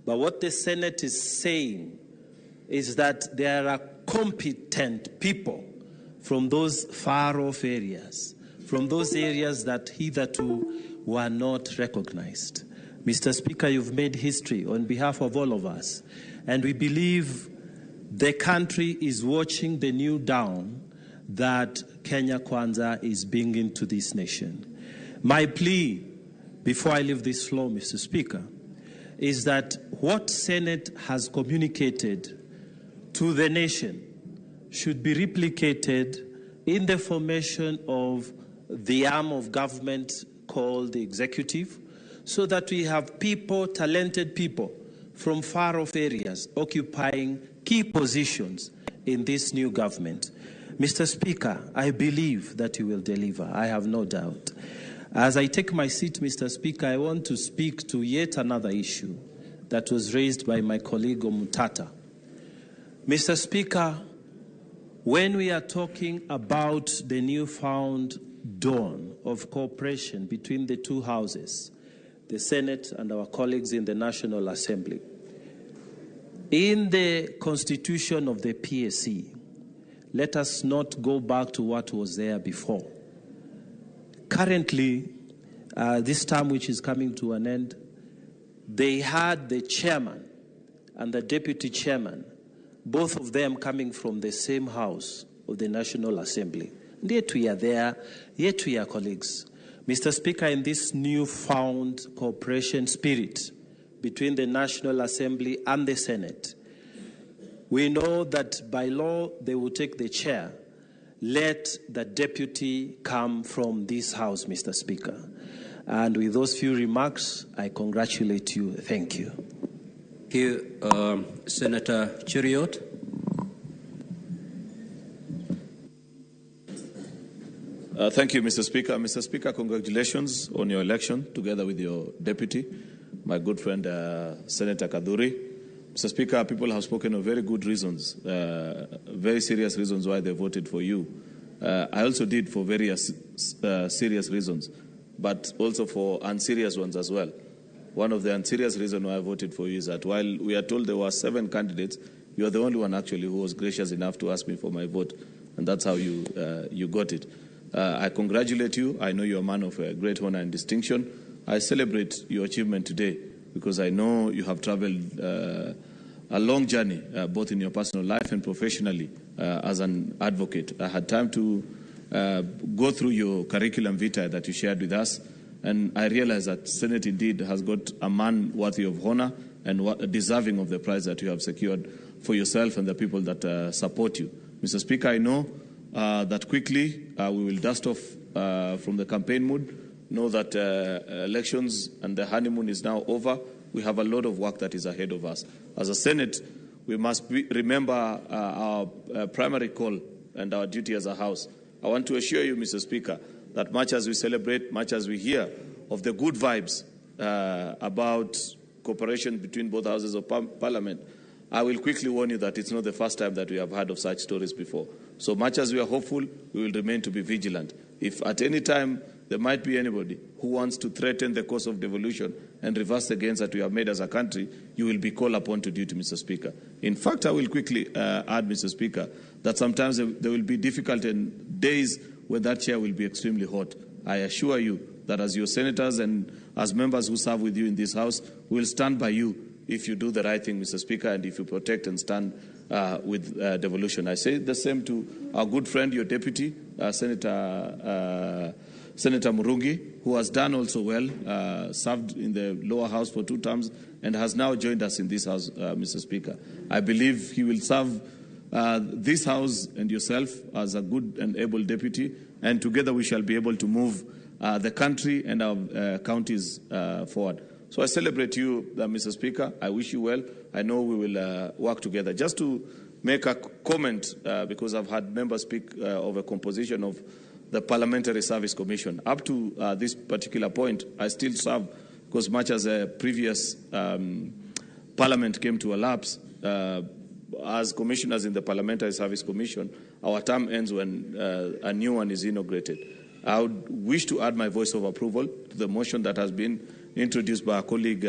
but what the Senate is saying is that there are competent people from those far-off areas, from those areas that hitherto were not recognized. Mr. Speaker, you've made history on behalf of all of us, and we believe the country is watching the new dawn that Kenya Kwanza is bringing to this nation. My plea, before I leave this floor, Mr. Speaker, is that what Senate has communicated to the nation should be replicated in the formation of the arm of government called the executive, so that we have people, talented people from far-off areas occupying key positions in this new government. Mr. Speaker, I believe that you will deliver. I have no doubt. As I take my seat, Mr. Speaker, I want to speak to yet another issue that was raised by my colleague Omutata. Mr. Speaker, when we are talking about the newfound dawn of cooperation between the two houses, the Senate and our colleagues in the National Assembly, in the constitution of the PSC, let us not go back to what was there before. Currently, this term which is coming to an end, they had the chairman and the deputy chairman both of them coming from the same house of the National Assembly. And yet we are there, yet we are colleagues. Mr. Speaker, in this newfound cooperation spirit between the National Assembly and the Senate, we know that by law they will take the chair. Let the deputy come from this house, Mr. Speaker. And with those few remarks, I congratulate you. Thank you. Thank you, Senator Cheriot. Thank you, Mr. Speaker. Mr. Speaker, congratulations on your election together with your deputy, my good friend, Senator Kaduri. Mr. Speaker, people have spoken of very good reasons, very serious reasons why they voted for you. I also did for various serious reasons, but also for unserious ones as well. One of the unserious reasons why I voted for you is that while we are told there were 7 candidates, you are the only one actually who was gracious enough to ask me for my vote, and that's how you got it. I congratulate you. I know you're a man of great honor and distinction. I celebrate your achievement today because I know you have traveled a long journey, both in your personal life and professionally as an advocate. I had time to go through your curriculum vitae that you shared with us, and I realized that Senate indeed has got a man worthy of honor and deserving of the prize that you have secured for yourself and the people that support you. Mr. Speaker, I know that quickly we will dust off from the campaign mood, know that elections and the honeymoon is now over. We have a lot of work that is ahead of us. As a Senate, we must remember our primary call and our duty as a House. I want to assure you, Mr. Speaker, that much as we celebrate, much as we hear of the good vibes about cooperation between both houses of Parliament, I will quickly warn you that it's not the first time that we have heard of such stories before. So much as we are hopeful, we will remain to be vigilant. If at any time there might be anybody who wants to threaten the course of devolution and reverse the gains that we have made as a country, you will be called upon to duty, Mr. Speaker. In fact, I will quickly add, Mr. Speaker, that sometimes there will be difficult days when that chair will be extremely hot. I assure you that as your senators and as members who serve with you in this House, we will stand by you if you do the right thing, Mr. Speaker, and if you protect and stand with devolution. I say the same to our good friend, your deputy, Senator Murungi, who has done also well, served in the lower house for 2 terms, and has now joined us in this House, Mr. Speaker. I believe he will serve this House and yourself as a good and able deputy, and together we shall be able to move the country and our counties forward. So I celebrate you, Mr. Speaker. I wish you well. I know we will work together. Just to make a comment, because I've had members speak of a composition of the Parliamentary Service Commission. Up to this particular point, I still serve, because much as a previous Parliament came to a lapse, as commissioners in the Parliamentary Service Commission, our term ends when a new one is inaugurated. I would wish to add my voice of approval to the motion that has been introduced by our colleague,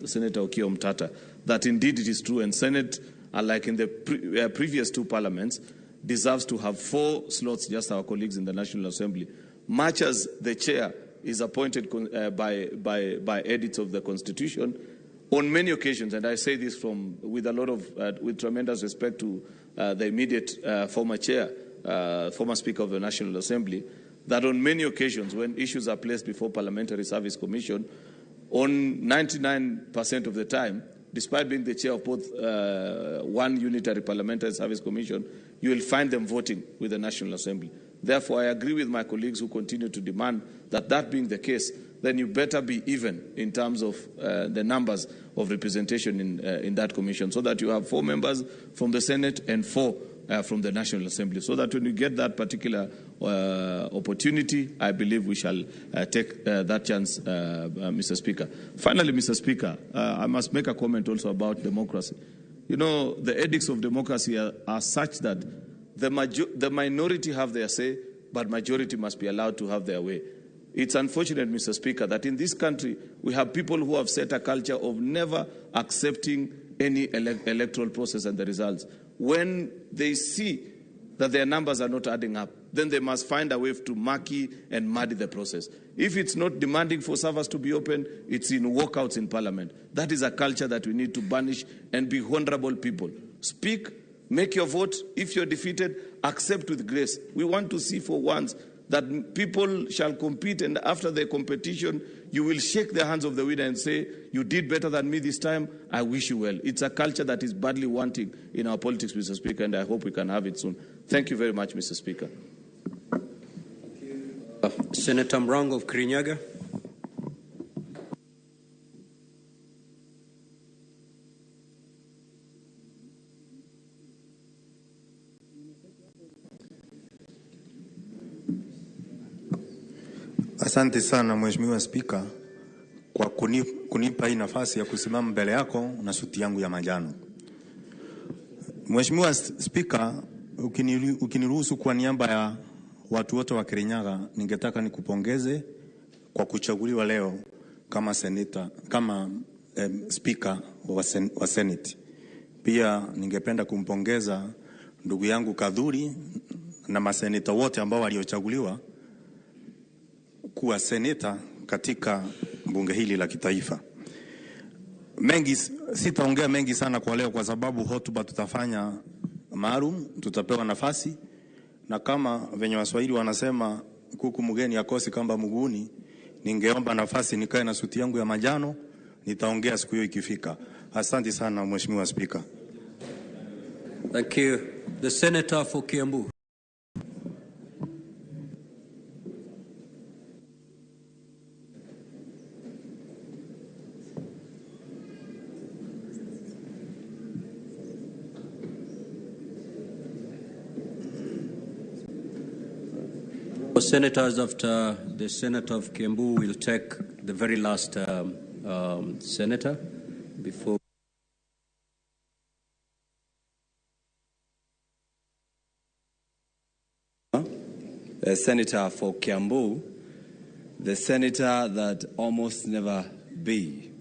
Senator Okiya Omtata, that indeed it is true, and Senate, unlike in the previous 2 parliaments, deserves to have 4 slots, just our colleagues in the National Assembly, much as the chair is appointed by edicts of the Constitution on many occasions, and I say this with tremendous respect to the immediate former chair, former Speaker of the National Assembly, that on many occasions when issues are placed before Parliamentary Service Commission, on 99% of the time, despite being the chair of both one unitary Parliamentary Service Commission, you will find them voting with the National Assembly. Therefore, I agree with my colleagues who continue to demand that being the case, then you better be even in terms of the numbers of representation in that commission, so that you have 4 members from the Senate and 4 from the National Assembly, so that when you get that particular opportunity, I believe we shall take that chance, Mr. Speaker. Finally, Mr. Speaker, I must make a comment also about democracy. You know, the edicts of democracy are such that the minority have their say, but majority must be allowed to have their way. It's unfortunate, Mr. Speaker, that in this country we have people who have set a culture of never accepting any electoral process and the results. When they see that their numbers are not adding up, then they must find a way to murky and muddy the process. If it's not demanding for servers to be open, it's in walkouts in Parliament. That is a culture that we need to banish and be honorable people. Speak Make your vote. If you're defeated, accept with grace. We want to see for once that people shall compete, and after the competition, you will shake the hands of the winner and say, you did better than me this time, I wish you well. It's a culture that is badly wanting in our politics, Mr. Speaker, and I hope we can have it soon. Thank you very much, Mr. Speaker. Senator Mrango of Kirinyaga. Asante sana Mheshimiwa Spika kwa kunipa hii nafasi ya kusimama mbele yako na suti yangu ya manjano. Mheshimiwa Spika, ukiniruhusu kwa niaba ya watu wote wa Kirinyaga, ningetaka nikupongeze kwa kuchaguliwa leo kama Speaker wa Senate. Pia ningependa kumpongeza ndugu yangu Kadhuri na maseneta wote ambao waliochaguliwa kuwa seneta katika bunge hili la kitaifa. Sitaongea mengi sana kwa leo kwa sababu hotuba tutafanya maalum, tutapewa nafasi, na kama venye Waswahili wanasema kuku mgeni akosi kamba mguuni, ningeomba nafasi nikae na suti yangu ya manjano, nitaongea siku hiyo ikifika. Asante sana Mheshimiwa Speaker. Thank you. The Senator for Kiambu. Senators, after the Senator of Kiambu, will take the very last senator before. A senator for Kiambu, the senator that almost never be,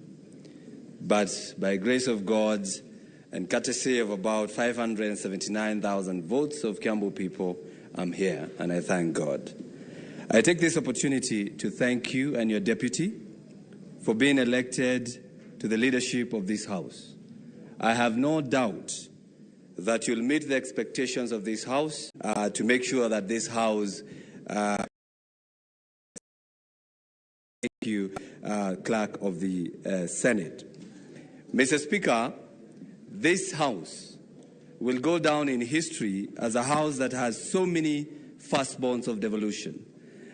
but by grace of God and courtesy of about 579,000 votes of Kiambu people, I'm here, and I thank God. I take this opportunity to thank you and your deputy for being elected to the leadership of this House. I have no doubt that you'll meet the expectations of this House to make sure that this House thank you, Clerk of the Senate. Mr. Speaker, this House will go down in history as a House that has so many firstborns of devolution.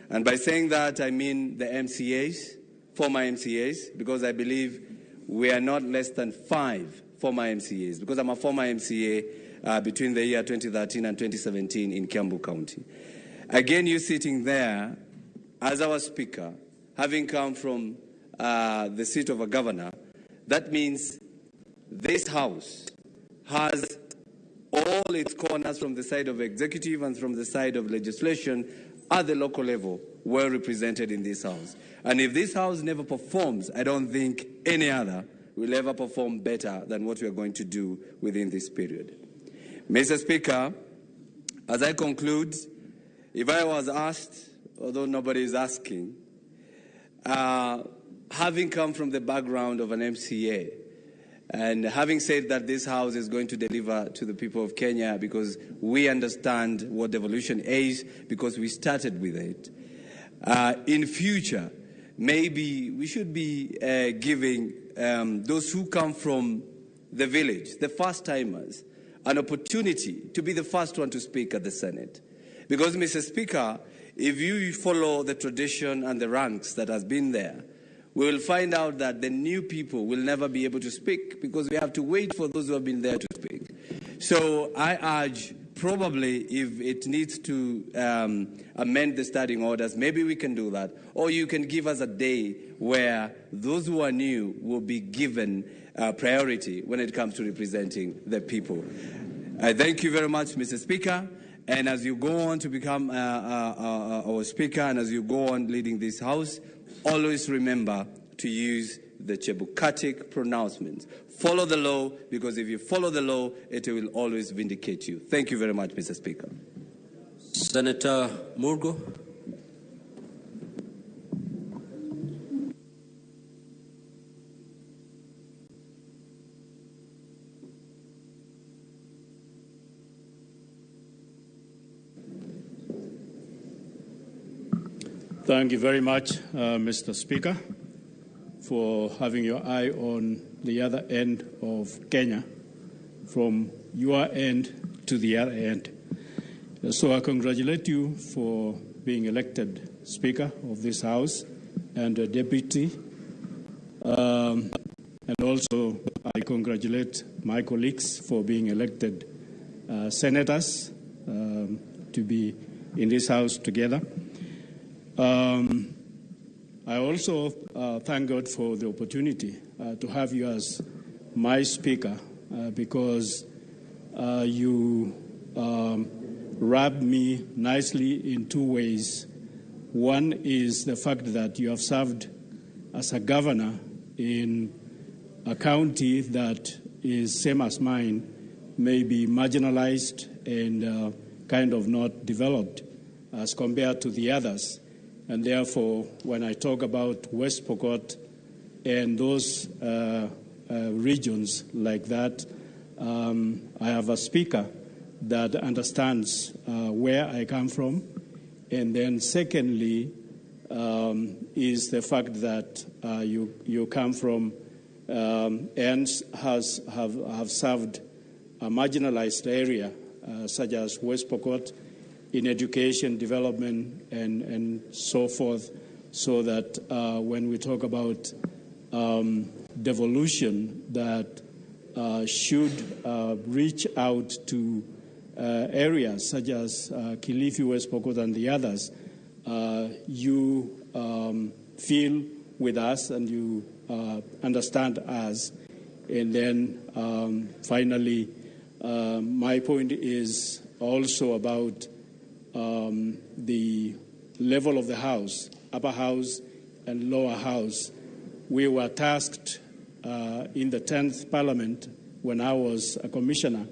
And by saying that, I mean the MCAs, former MCAs, because I believe we are not less than 5 former MCAs, because I'm a former MCA between the year 2013 and 2017 in Kiambu County. Again, you sitting there as our Speaker, having come from the seat of a governor, that means this House has all its corners from the side of executive and from the side of legislation at the local level were represented in this House. And if this House never performs, I don't think any other will ever perform better than what we are going to do within this period. Mr. Speaker, as I conclude, if I was asked, although nobody is asking, having come from the background of an MCA, and having said that this House is going to deliver to the people of Kenya because we understand what devolution is, because we started with it, in future, maybe we should be giving those who come from the village, the first-timers, an opportunity to be the first one to speak at the Senate. Because, Mr. Speaker, if you follow the tradition and the ranks that has been there, we will find out that the new people will never be able to speak because we have to wait for those who have been there to speak. So I urge, probably if it needs to amend the starting orders, maybe we can do that. Or you can give us a day where those who are new will be given priority when it comes to representing the people. I thank you very much, Mr. Speaker. And as you go on to become our Speaker and as you go on leading this House, always remember to use the Chebukatic pronouncements. Follow the law, because if you follow the law, it will always vindicate you. Thank you very much, Mr. Speaker. Senator Murgo. Thank you very much, Mr. Speaker, for having your eye on the other end of Kenya, from your end to the other end. So I congratulate you for being elected Speaker of this House and a Deputy. And also I congratulate my colleagues for being elected senators to be in this House together. I also thank God for the opportunity to have you as my Speaker because you wrapped me nicely in two ways. One is the fact that you have served as a governor in a county that is same as mine, may be marginalized and kind of not developed as compared to the others. And therefore, when I talk about West Pokot and those regions like that, I have a speaker that understands where I come from. And then secondly is the fact that you come from and have served a marginalized area such as West Pokot in education, development, and so forth, so that when we talk about devolution, that should reach out to areas such as Kilifi, West Pokot, and the others, you feel with us and you understand us. And then finally, my point is also about the level of the House, upper house and lower house. We were tasked in the 10th Parliament when I was a commissioner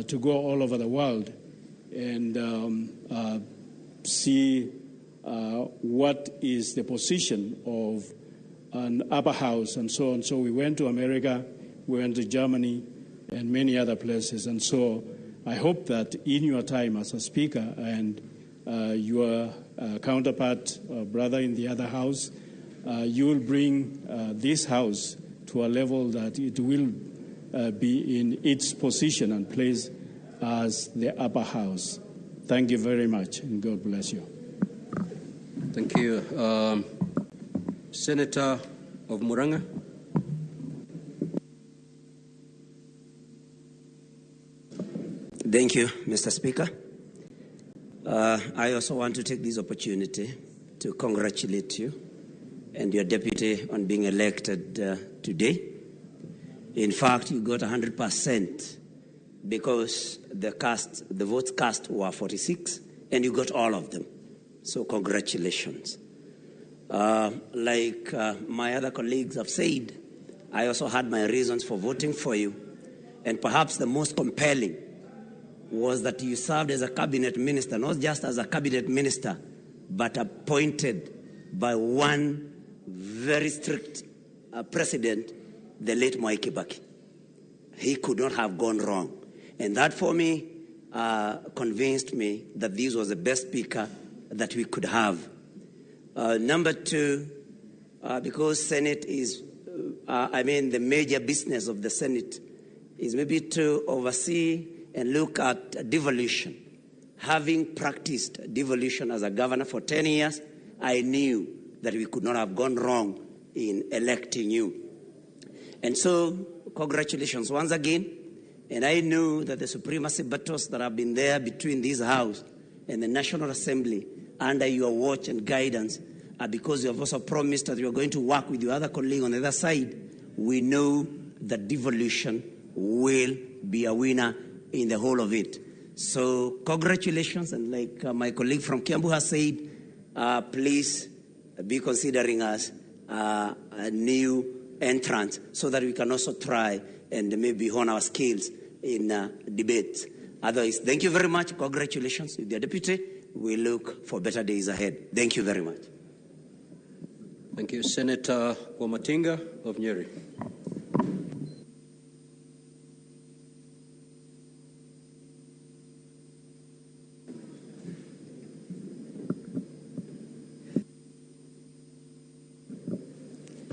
to go all over the world and see what is the position of an upper house and so on. So we went to America, we went to Germany and many other places. And so I hope that in your time as a speaker and your counterpart, brother in the other house, you will bring this house to a level that it will be in its position and place as the upper house. Thank you very much, and God bless you. Thank you. Senator of Muranga. Thank you, Mr. Speaker. I also want to take this opportunity to congratulate you and your deputy on being elected today. In fact, you got 100% because the votes cast were 46, and you got all of them. So congratulations. Like my other colleagues have said, I also had my reasons for voting for you, and perhaps the most compelling was that you served as a cabinet minister, not just as a cabinet minister, but appointed by one very strict president, the late Mwai Kibaki. He could not have gone wrong. And that, for me, convinced me that this was the best speaker that we could have. Number two, because Senate is, the major business of the Senate is maybe to oversee and look at devolution. Having practiced devolution as a governor for 10 years, I knew that we could not have gone wrong in electing you. And so, congratulations once again. And I knew that the supremacy battles that have been there between this House and the National Assembly under your watch and guidance are because you have also promised that you are going to work with your other colleague on the other side. We know that devolution will be a winner in the whole of it. So congratulations, and like my colleague from Kiambu has said, please be considering us a new entrant so that we can also try and maybe hone our skills in debates. Otherwise, thank you very much. Congratulations with your deputy. We look for better days ahead. Thank you very much. Thank you. Senator Wamatinga of Nyeri.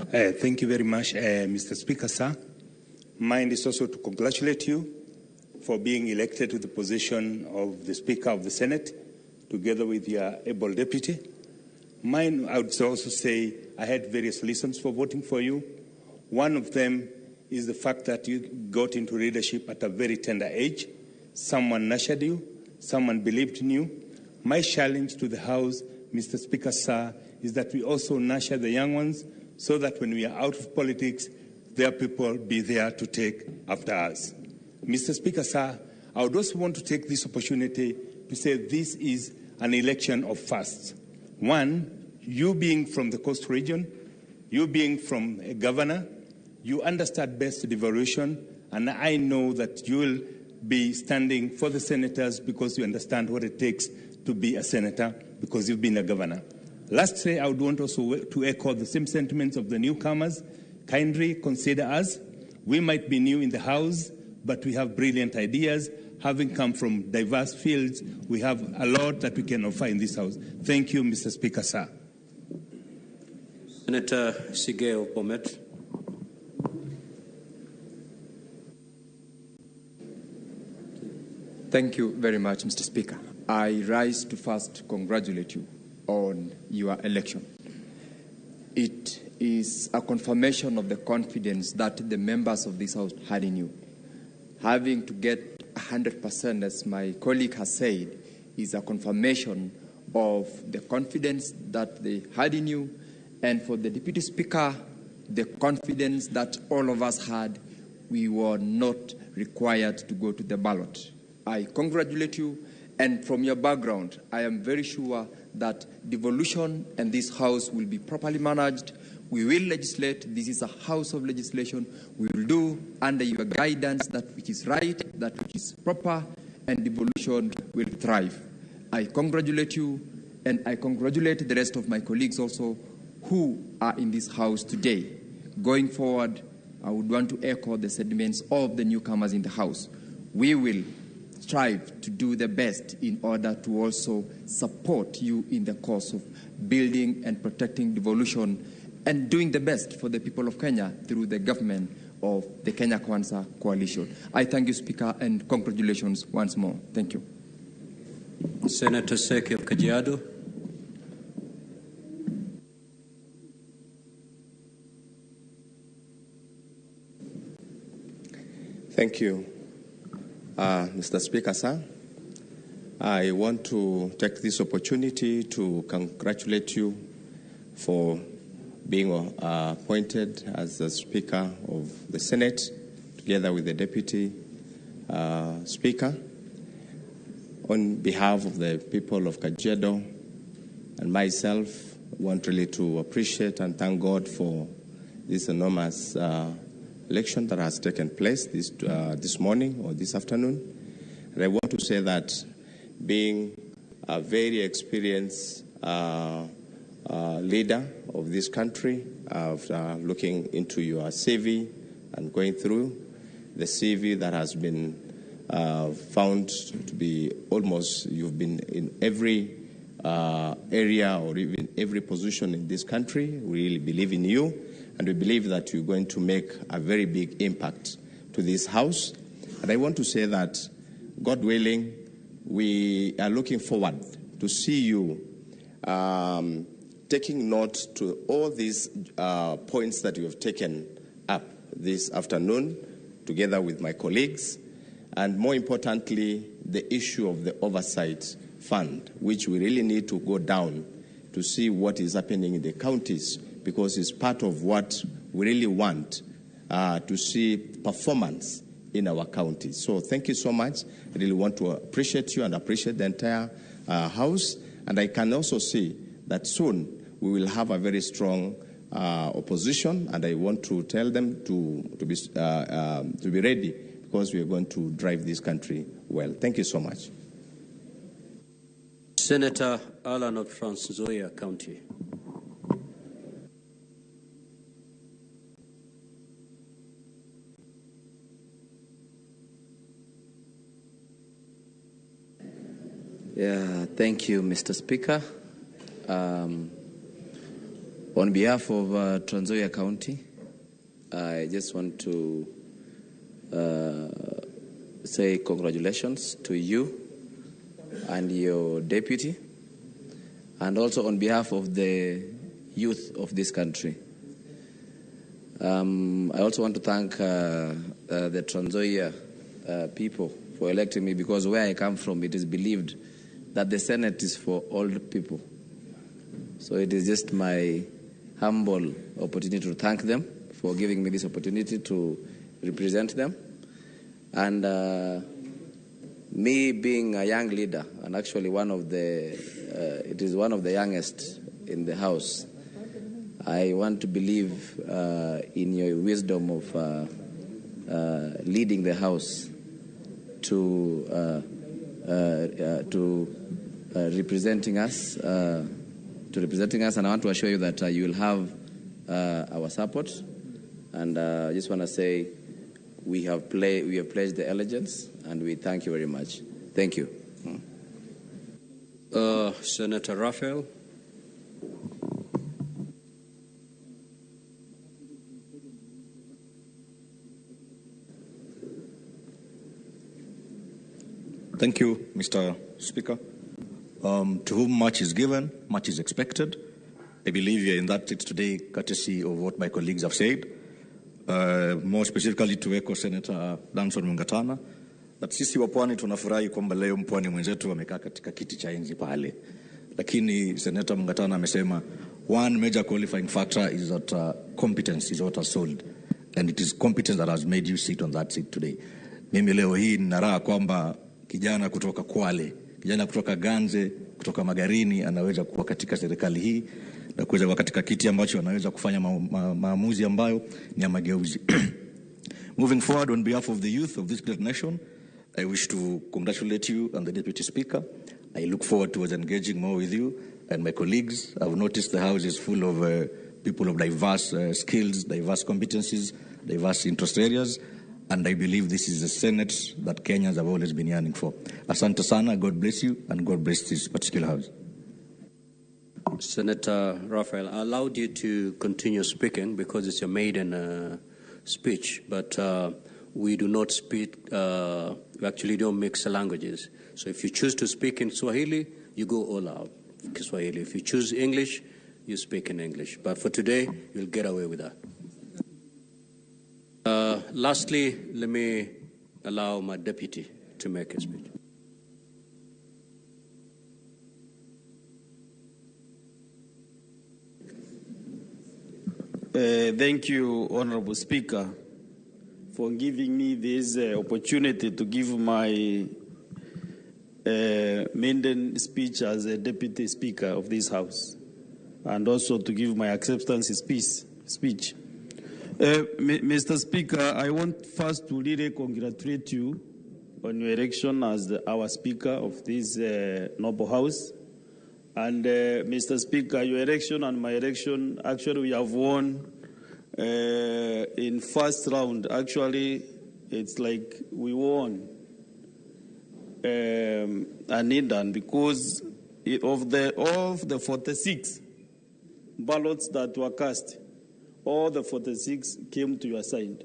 Thank you very much, Mr. Speaker, sir. Mine is also to congratulate you for being elected to the position of the Speaker of the Senate, together with your able deputy. Mine, I would also say I had various reasons for voting for you. One of them is the fact that you got into leadership at a very tender age. Someone nurtured you, someone believed in you. My challenge to the House, Mr. Speaker, sir, is that we also nurture the young ones so that when we are out of politics, their people be there to take after us. Mr. Speaker, sir, I would also want to take this opportunity to say this is an election of firsts. One, you being from the coast region, you being from a governor, you understand best devolution, and I know that you will be standing for the senators because you understand what it takes to be a senator because you've been a governor. Lastly, I would want also to echo the same sentiments of the newcomers. Kindly consider us. We might be new in the House, but we have brilliant ideas. Having come from diverse fields, we have a lot that we can offer in this House. Thank you, Mr. Speaker, sir. Senator Sigeo Bomet. Thank you very much, Mr. Speaker. I rise to first congratulate you on your election. It is a confirmation of the confidence that the members of this House had in you. Having to get 100%, as my colleague has said, is a confirmation of the confidence that they had in you, and for the Deputy Speaker, the confidence that all of us had. We were not required to go to the ballot. I congratulate you, and from your background, I am very sure that devolution and this House will be properly managed. We will legislate. This is a House of legislation. We will do under your guidance that which is right, that which is proper, and devolution will thrive. I congratulate you, and I congratulate the rest of my colleagues also who are in this House today. Going forward, I would want to echo the sentiments of the newcomers in the House. We will strive to do the best in order to also support you in the cause of building and protecting devolution and doing the best for the people of Kenya through the government of the Kenya Kwanza coalition. I thank you, Speaker, and congratulations once more. Thank you. Senator Seki of Kajiado. Thank you, Mr. Speaker, sir. I want to take this opportunity to congratulate you for being appointed as the Speaker of the Senate, together with the Deputy Speaker. On behalf of the people of Kajiado and myself, I want really to appreciate and thank God for this enormous election that has taken place this morning or this afternoon. And I want to say that being a very experienced leader of this country, after looking into your CV and going through the CV that has been found to be almost, you've been in every area or even every position in this country. We really believe in you, and we believe that you're going to make a very big impact to this House. And I want to say that, God willing, we are looking forward to see you taking note to all these points that you have taken up this afternoon, together with my colleagues, and more importantly, the issue of the oversight fund, which we really need to go down to see what is happening in the counties, because it's part of what we really want to see performance in our counties. So thank you so much. I really want to appreciate you and appreciate the entire House. And I can also see that soon we will have a very strong opposition, and I want to tell them to be ready, because we are going to drive this country well. Thank you so much. Senator Alan of Trans Nzoia County. Yeah, thank you, Mr. Speaker. On behalf of Trans Nzoia County, I just want to say congratulations to you and your deputy, and also on behalf of the youth of this country. I also want to thank the Trans Nzoia people for electing me, because where I come from, it is believed that the Senate is for old people. So it is just my humble opportunity to thank them for giving me this opportunity to represent them. And me being a young leader, and actually it is one of the youngest in the House, I want to believe in your wisdom of leading the House to representing us, and I want to assure you that you will have our support. And I just want to say we have pledged the allegiance, and we thank you very much. Thank you. Senator Raphael. Thank you, Mr. Speaker. To whom much is given, much is expected. I believe we are in that seat today courtesy of what my colleagues have said. More specifically to echo Senator Danson Mungatana, that sisi wa pwani tunafurahi kwamba leo mpwani mwenzetu amekaa katika kiti cha enzi pale. Lakini Senator Mungatana amesema one major qualifying factor is that competence is what has sold, and it is competence that has made you sit on that seat today. Mimi leo hii ninaraa kwamba kijana kutoka Kwale, kijana kutoka Ganze, kutoka Magarini anaweza kuwa katika serikali hii na kuweza kuwa katika kiti ambacho anaweza kufanya maamuzi ambayo ni ya mageuzi. Moving forward, on behalf of the youth of this great nation, I wish to congratulate you and the Deputy Speaker. I look forward to engaging more with you and my colleagues. I've noticed the House is full of people of diverse skills, diverse competencies, diverse interest areas, and I believe this is a Senate that Kenyans have always been yearning for. Asante sana, God bless you, and God bless this particular House. Senator Raphael, I allowed you to continue speaking because it's your maiden speech, but we do not speak, we actually don't mix languages. So if you choose to speak in Swahili, you go all out Swahili. If you choose English, you speak in English. But for today, you'll get away with that. Lastly, let me allow my deputy to make a speech. Thank you, Honorable Speaker, for giving me this opportunity to give my maiden speech as a Deputy Speaker of this House, and also to give my acceptance speech. Mr. Speaker, I want first to really congratulate you on your election as our Speaker of this noble House. And Mr. Speaker, your election and my election, actually we have won in first round. Actually, it's like we won an Indian, because of the 46 ballots that were cast, all the 46 came to your side.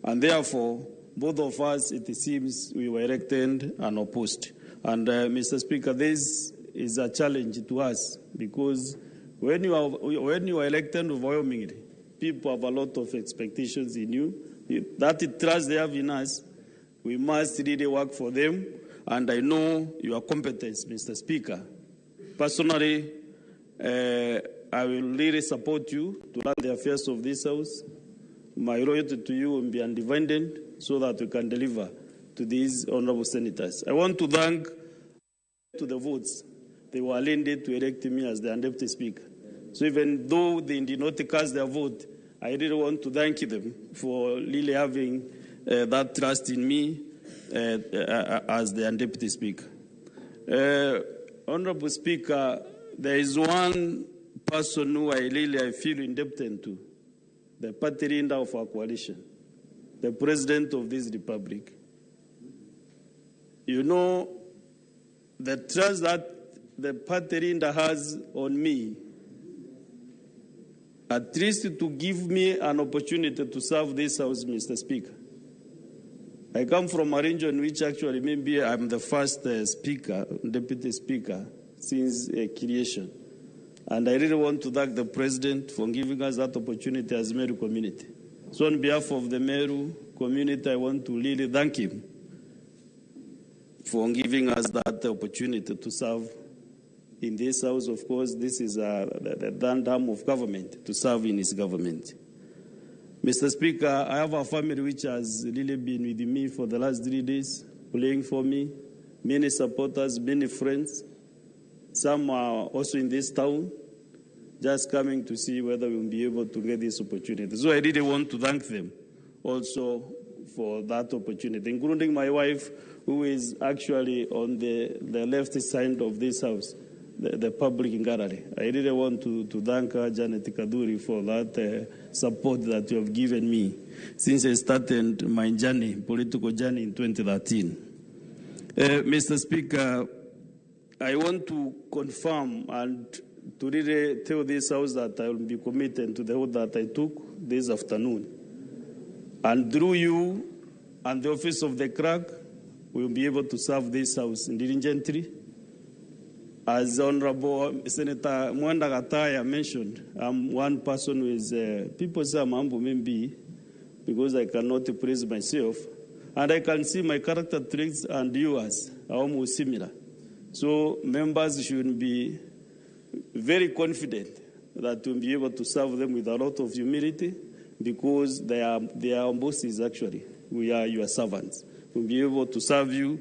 And therefore, both of us, it seems, we were elected and opposed. And Mr. Speaker, this is a challenge to us, because when you are elected overwhelmingly, people have a lot of expectations in you. That trust they have in us, we must really work for them. And I know your competence, Mr. Speaker. Personally, I will really support you to run the affairs of this House. My loyalty to you will be undivided, so that we can deliver to these honorable senators. I want to thank to the votes. They were elected to elect me as the Deputy Speaker. So even though they did not cast their vote, I really want to thank them for really having that trust in me as the Deputy Speaker. Honorable Speaker, there is one person who I feel indebted to, the party leader of our coalition, the President of this Republic. You know, the trust that the party leader has on me, at least to give me an opportunity to serve this House, Mr. Speaker. I come from a region which actually maybe I'm the first deputy speaker since creation. And I really want to thank the President for giving us that opportunity as Meru community. So on behalf of the Meru community, I want to really thank him for giving us that opportunity to serve in this House. Of course, this is the arm of government, to serve in his government. Mr. Speaker, I have a family which has really been with me for the last 3 days, praying for me, many supporters, many friends. Some are also in this town, just coming to see whether we'll be able to get this opportunity. So I really want to thank them also for that opportunity, including my wife, who is actually on the left side of this house, the public gallery. I really want to thank her, Janet Kaduri, for that support that you have given me since I started my journey, political journey in 2013. Mr. Speaker, I want to confirm and to really tell this House that I will be committed to the oath that I took this afternoon. And through you and the office of the clerk, we will be able to serve this House diligently. As Honorable Senator Mwanda Gataya mentioned, I'm one person who is, people say I'm humble maybe because I cannot praise myself. And I can see my character traits and yours are almost similar. So members should be very confident that we'll be able to serve them with a lot of humility, because they are bosses actually. We are your servants. We'll be able to serve you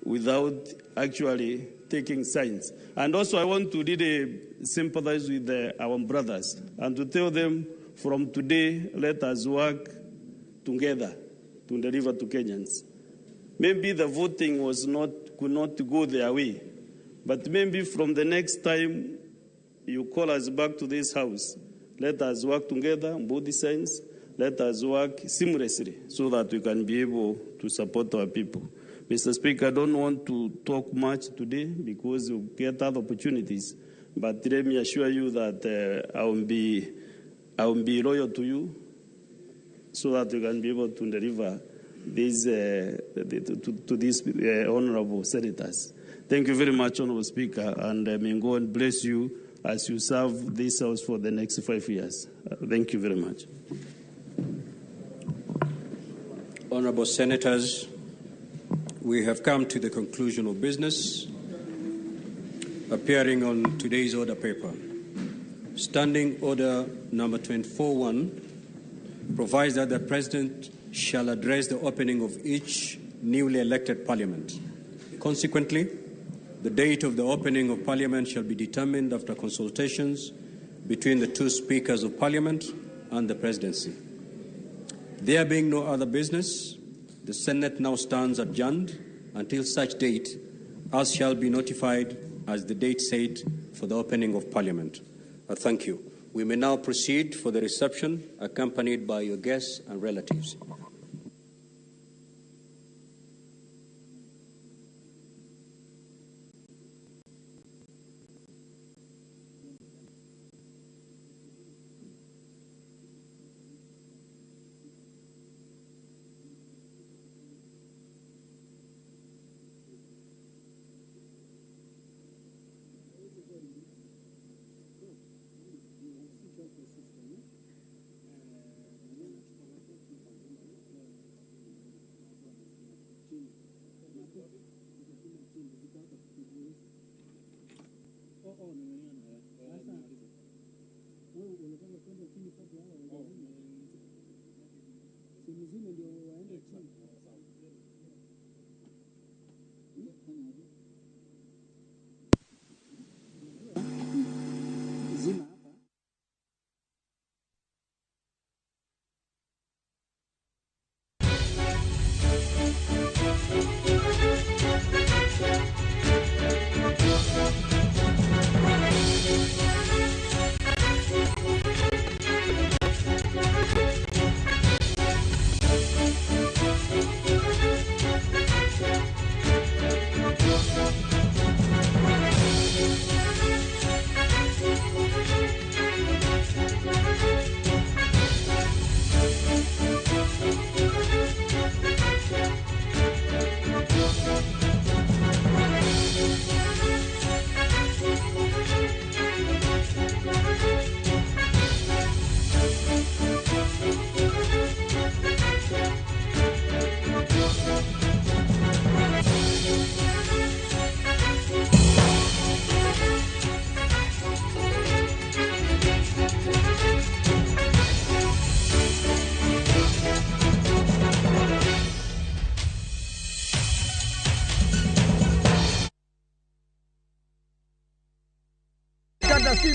without actually taking sides. And also I want to really sympathize with our brothers and to tell them from today, let us work together to deliver to Kenyans. Maybe the voting could not go their way, but maybe from the next time you call us back to this House, let us work together on both sides. Let us work seamlessly so that we can be able to support our people. Mr. Speaker, I don't want to talk much today because we'll get other opportunities, but let me assure you that I will be loyal to you so that we can be able to deliver these to these honorable senators. Thank you very much, Honorable Speaker, and may God bless you as you serve this House for the next 5 years. Thank you very much. Honorable Senators, we have come to the conclusion of business appearing on today's order paper. Standing Order number 24-1 provides that the President shall address the opening of each newly elected Parliament. Consequently, the date of the opening of Parliament shall be determined after consultations between the two Speakers of Parliament and the Presidency. There being no other business, the Senate now stands adjourned until such date as shall be notified as the date set for the opening of Parliament. Thank you. We may now proceed for the reception accompanied by your guests and relatives.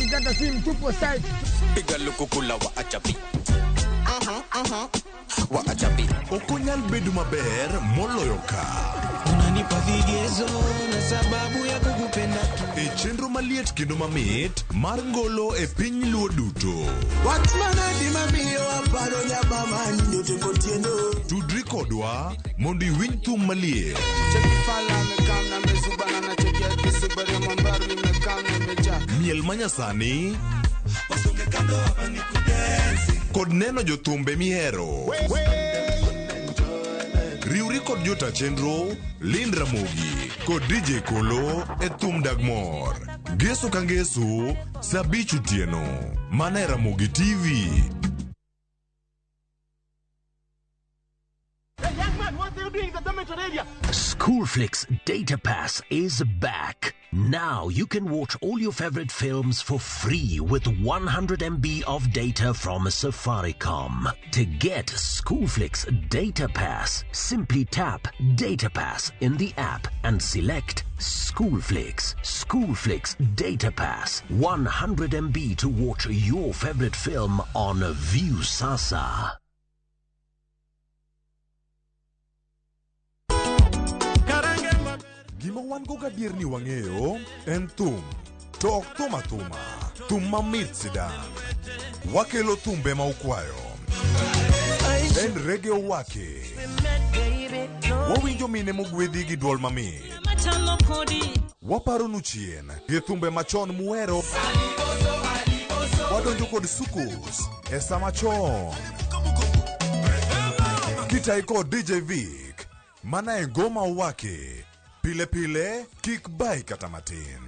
kata simu tupo site. Piga lukukula wa achabi. Wa achabi. Okonyal bedu maber moloyo ka. Unanipa vigezo na sababu ya kukupenda tu. E chenro maliet kendo mamit mar ngolo e piny luo duto. Watmana di mamiyo aparo nyabama nyote kotiendo. Tudri kodwa mondo iwinj thum maliet. Chekifala mekana mezubana na chekia kisubari mambaru mekana meja. Miel manyasani kod neno jothumbe mihero. Riuri kod jota chenro Lind Ramogi kod DJ Kolo e thum Dagmor. Geso ka ngeso Sabich Otieno. Mana e Ramogi TV. Schoolflix Data Pass is back. Now you can watch all your favorite films for free with 100 MB of data from Safaricom. To get Schoolflix Data Pass, simply tap Data Pass in the app and select Schoolflix. Schoolflix Data Pass. 100 MB to watch your favorite film on View Sasa. Gima wan go gadier ni wang'eyo en thum, to ok thum athuma, thum mamit sidang. Wakelo thumbe ma ukwayo. En rege owake. Wawinjo mine mogwedhi gi duol mamit. Waparo nu chien gi thumbe machon muero. Wadonjo kod sukus e sama chon. Kitai kod DJ Vic, mana e ngoma owake. Pile pile, kik bai kata matin.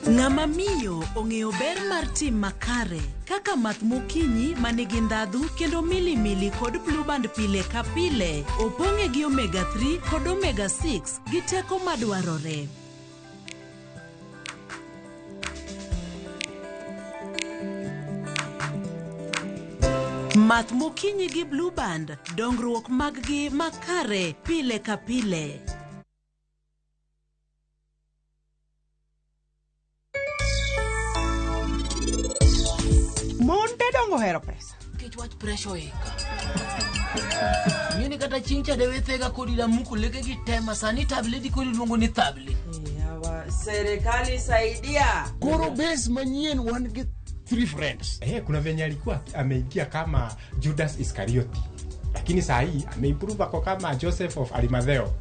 Ng'ama miyo ong'eyo ber mar tim makare kaka math mokinyi manigi ndhadhu kendo milimili kod blue band pile ka pile opong'e gi omega 3 kod omega 6 gi teko madwarore. Math mokinyi gi blue band, dongruok mag-gi makare pile ka pile. Monde dongo hero pesa. Kech wach presho eka. Yini kata chincha dewe thega kodi la muku leke gitema sani tableti kodi lungo ni tablet. Yawa, serikali saidia. Koro base manyen one get 3 friends. Kuna venye alikuwa ameingia kama Judas Iscarioti. Lakini saa hii ameimprove ako kama Joseph of Arimatheo.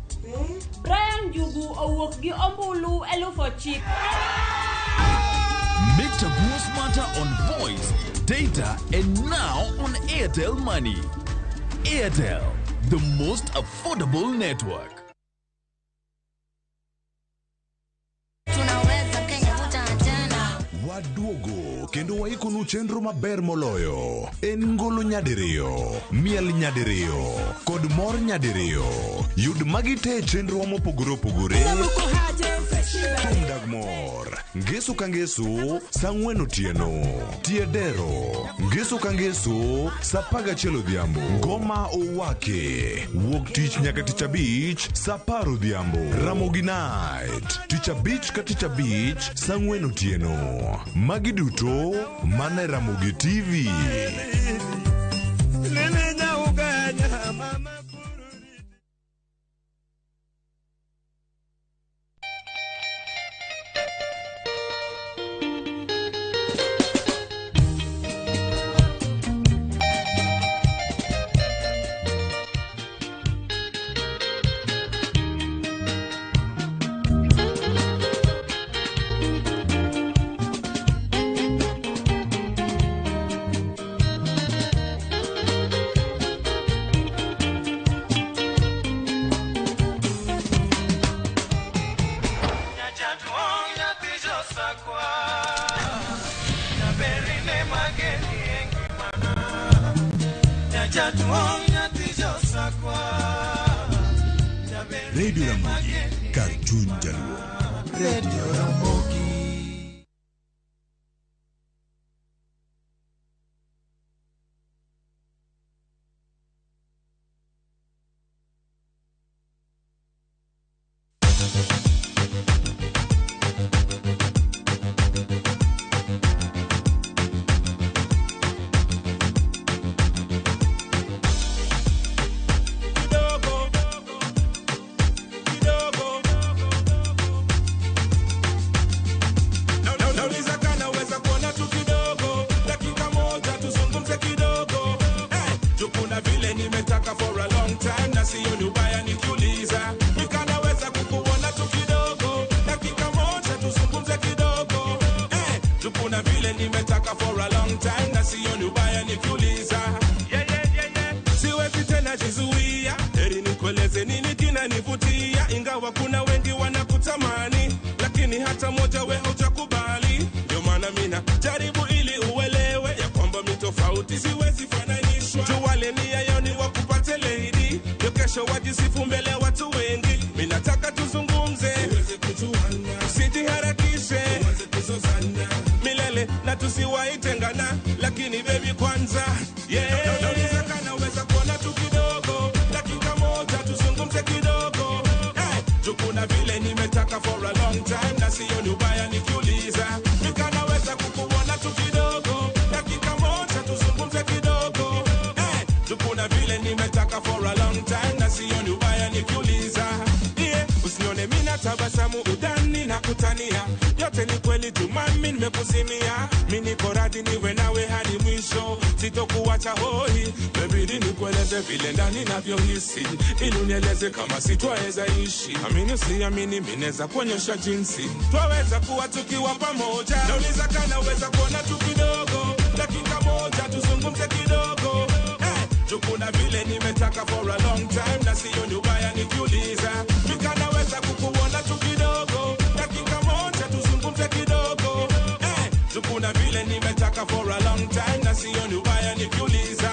Brian Jugu owuok gi ombulu 1000. Make Taboo smarter on voice, data, and now on Airtel Money. Airtel, the most affordable network. Waduogo kendo waikonu chenro maber moloyo. En ngolo nyadiriyo, miel nyadiriyo, kod mor nyadiriyo. Yud magi te chenro mopogore opogore. Thum Dagmor, ngeso ka ngeso, sang'wen otieno. Tiedero, ngeso ka ngeso, sapaga chelo dhiambo. Ngoma owake, wuok tich nyaka tich abich, saparo dhiambo. Ramogi Night, tich abich ka tich abich, sang'wen otieno. Magi duto, mana Ramogi TV. Radio Ramogi, Karchun Jaluo. Radio Ramogi. vile nimetaka for a long time, na sioni ubaya nikiuliza. Siwezi tena jizuia, heri nikueleze nini kinanivutia. Ingawa kuna wengi wanakutamani, lakini hata moja we hujakubali. Ndio maana mina jaribu ili uelewe ya kwamba mitofauti siwezi fananishwa. Tuwale nia yao ni wakupate lady, ndio kesho wajisifu mbele watu wengi. Mina nataka tuzungumze, usijiharakishe, milele na tusiwaitengana. Lakini baby kwanza, nauliza kana weza kuona tu kidogo, dakika moja tuzungumze kidogo. Jukuna vile nimetaka for a long time, na sioni ubaya nikiuliza. Nikanaweza kukuona tu kidogo, dakika moja tuzungumze kidogo. Jukuna vile nimetaka for a long time, na sioni ubaya nikiuliza. Usinione mina tabasamu udani na kutania, yote ni kweli tu mami nimekuzimia. Mimi niko radhi niwe nawe hadi mwisho, sitokuacha hoi. Baby nikueleze vile ndani navyohisi, ili unieleze kama sitwaweza ishi. Amini usiamini mimi naweza kuonyesha jinsi twaweza kuwa tukiwa pamoja. Nauliza kana weza kuona tu kidogo, dakika moja tuzungumze kidogo. Jukuna vile nimetaka for a long time, na sioni ubaya nikiuliza. Nikanaweza kukuona tu kidogo, dakika moja tuzungumze kidogo. Jukuna vile nimetaka for a long time, na sioni ubaya nikiuliza.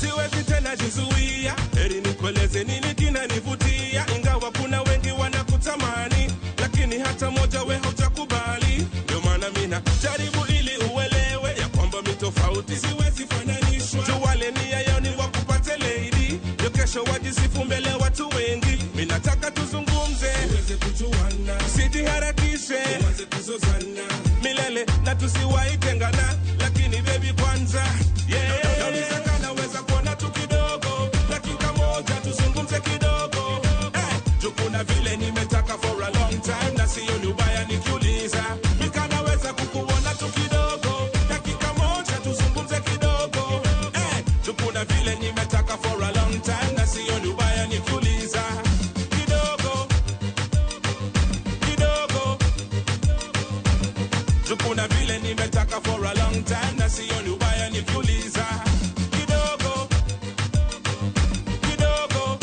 Siwezi tena jizuia, heri nikueleze nini kinanivutia. Ingawa kuna wengi wanakutamani, lakini hata moja we hujakubali. Ndio maana mina jaribu ili uelewe ya kwamba mitofauti siwezi fananishwa. Tuwale nia yao ni wakupate lady, ndio kesho wajisifu mbele watu wengi. Mina nataka tuzungumze, usijiharakishe, milele na tusiwaitengana. Lakini baby kwanza, nauliza kana weza kuona tu kidogo, dakika moja tuzungumze kidogo. Jukuna vile nimetaka for a long time, na sioni ubaya nikiuliza. Nikanaweza kukuona tu kidogo, dakika moja tuzungumze kidogo. Jukuna vile nimetaka for a long time, na sioni ubaya nikiuliza. Kidogo, kidogo. Jukuna vile nimetaka for a long time, na sioni ubaya nikiuliza. Kidogo, kidogo.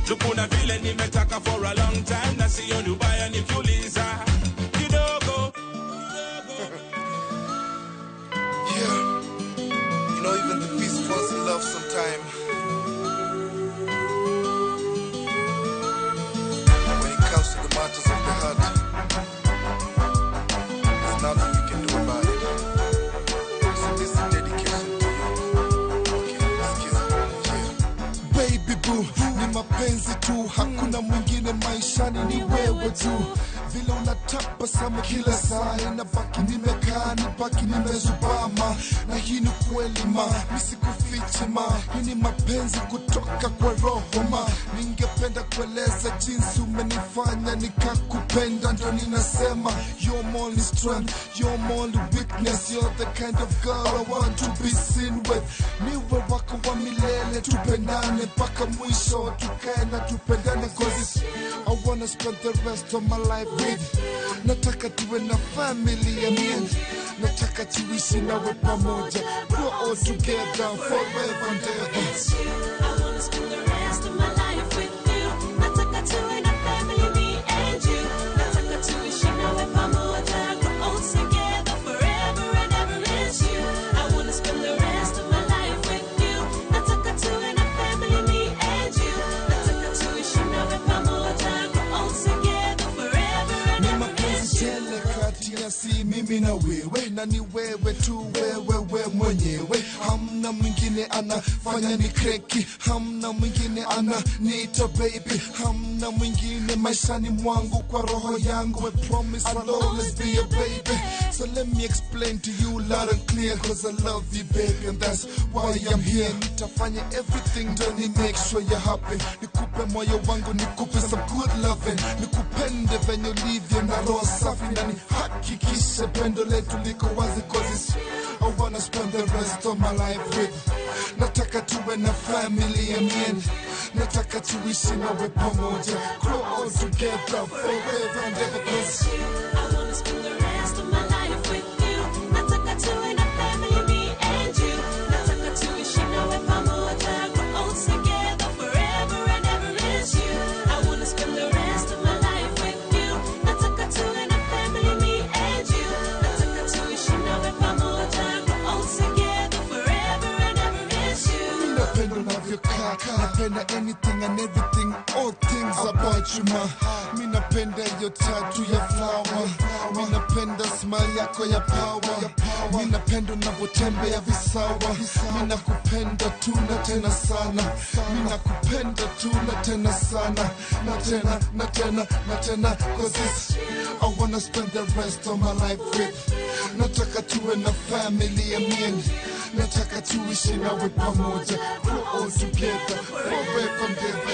Jukuna vile nimetaka for a long time, na sioni ubaya nikiuliza. Kidogo. Yeah, you know even the beast falls in love sometime. When it comes to the matters of the heart, there's nothing we can do about it. So this is a dedication to you. Okay, excuse me. Baby boo, ni mapenzi tu, hakuna mwingine maishani, ni wewe tu. Vile unatabasamu kila saa, inabaki nimekaa, nibaki nimezubama. Na hii ni kweli ma, nisikufiche ma, hii ni mapenzi kutoka kwa roho ma. Ningependa kueleza jinsi umenifanya nikakupenda, ndo ninasema you're my only strength, you're my only weakness. You're the kind of girl I want to be seen with. Niwe wako wa milele, tupendane mpaka mwisho, tukae na tupendane. Cause I wanna spend the rest of my life with. Nataka tuwe na family, I mean. Nataka tuishi nawe pamoja, grow all together forever and ever. I wanna spend the rest of my life with you. Nataka tuwe na family, me and you. Nataka tuishi nawe pamoja, grow all together forever and ever. It's you. I wanna spend the rest of my life with you. Nataka tuwe na family, me and you. Nataka tuishi nawe pamoja, grow all together forever and ever. It's you. Kati ya si mimi na wewe, na ni wewe tu, wewe mwenyewe. Hamna mwingine anafanya ni kreki, hamna mwingine ananiita baby, hamna mwingine maishani mwangu, kwa roho yangu. I promise I'll always be a baby. So let me explain to you loud and clear, cause I love you baby, and that's why I'm here. Nitafanya everything to make sure you're happy. Nikupe moyo wangu, nikupe some good loving, nikupende venye ulivyo na roho safi, na nihakikishe pendo letu liko wazi. Cause I wanna spend the rest of my life with. Nataka tuwe na family, I mean. Nataka tuishi nawe pamoja, grow all together forever and ever. I wanna spend the rest anything and everything, all things about you ma. Mi napenda yo tattoo ya flower, mi napenda smile yako ya power, mi napenda unavotembea visawa, mi nakupenda tu na tena sana, mi nakupenda tu na tena sana, na tena, na tena, na tena, cause it's, I wanna spend the rest of my life with, nataka tuwe na family and nataka tuishi nawe pamoja, grow all together, forever and ever.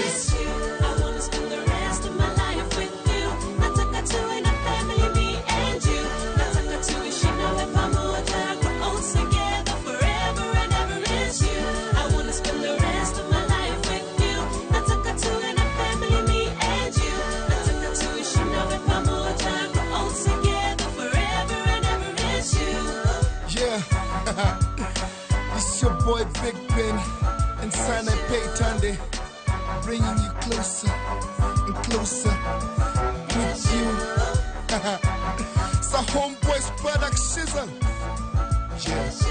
I wanna spend the rest of my life with you. Nataka tuwe na family, me and you. Nataka tuishi nawe pamoja, grow old together forever and ever. It's you. I wanna spend the rest of my life with you. Nataka tuwe na family, me and you. Nataka tuishi nawe pamoja, grow old together forever and ever. It's you. Yeah. It's your boy Big Ben and Sana Paytande, bringing you closer and closer with you. It's a Homeboys production. Yes.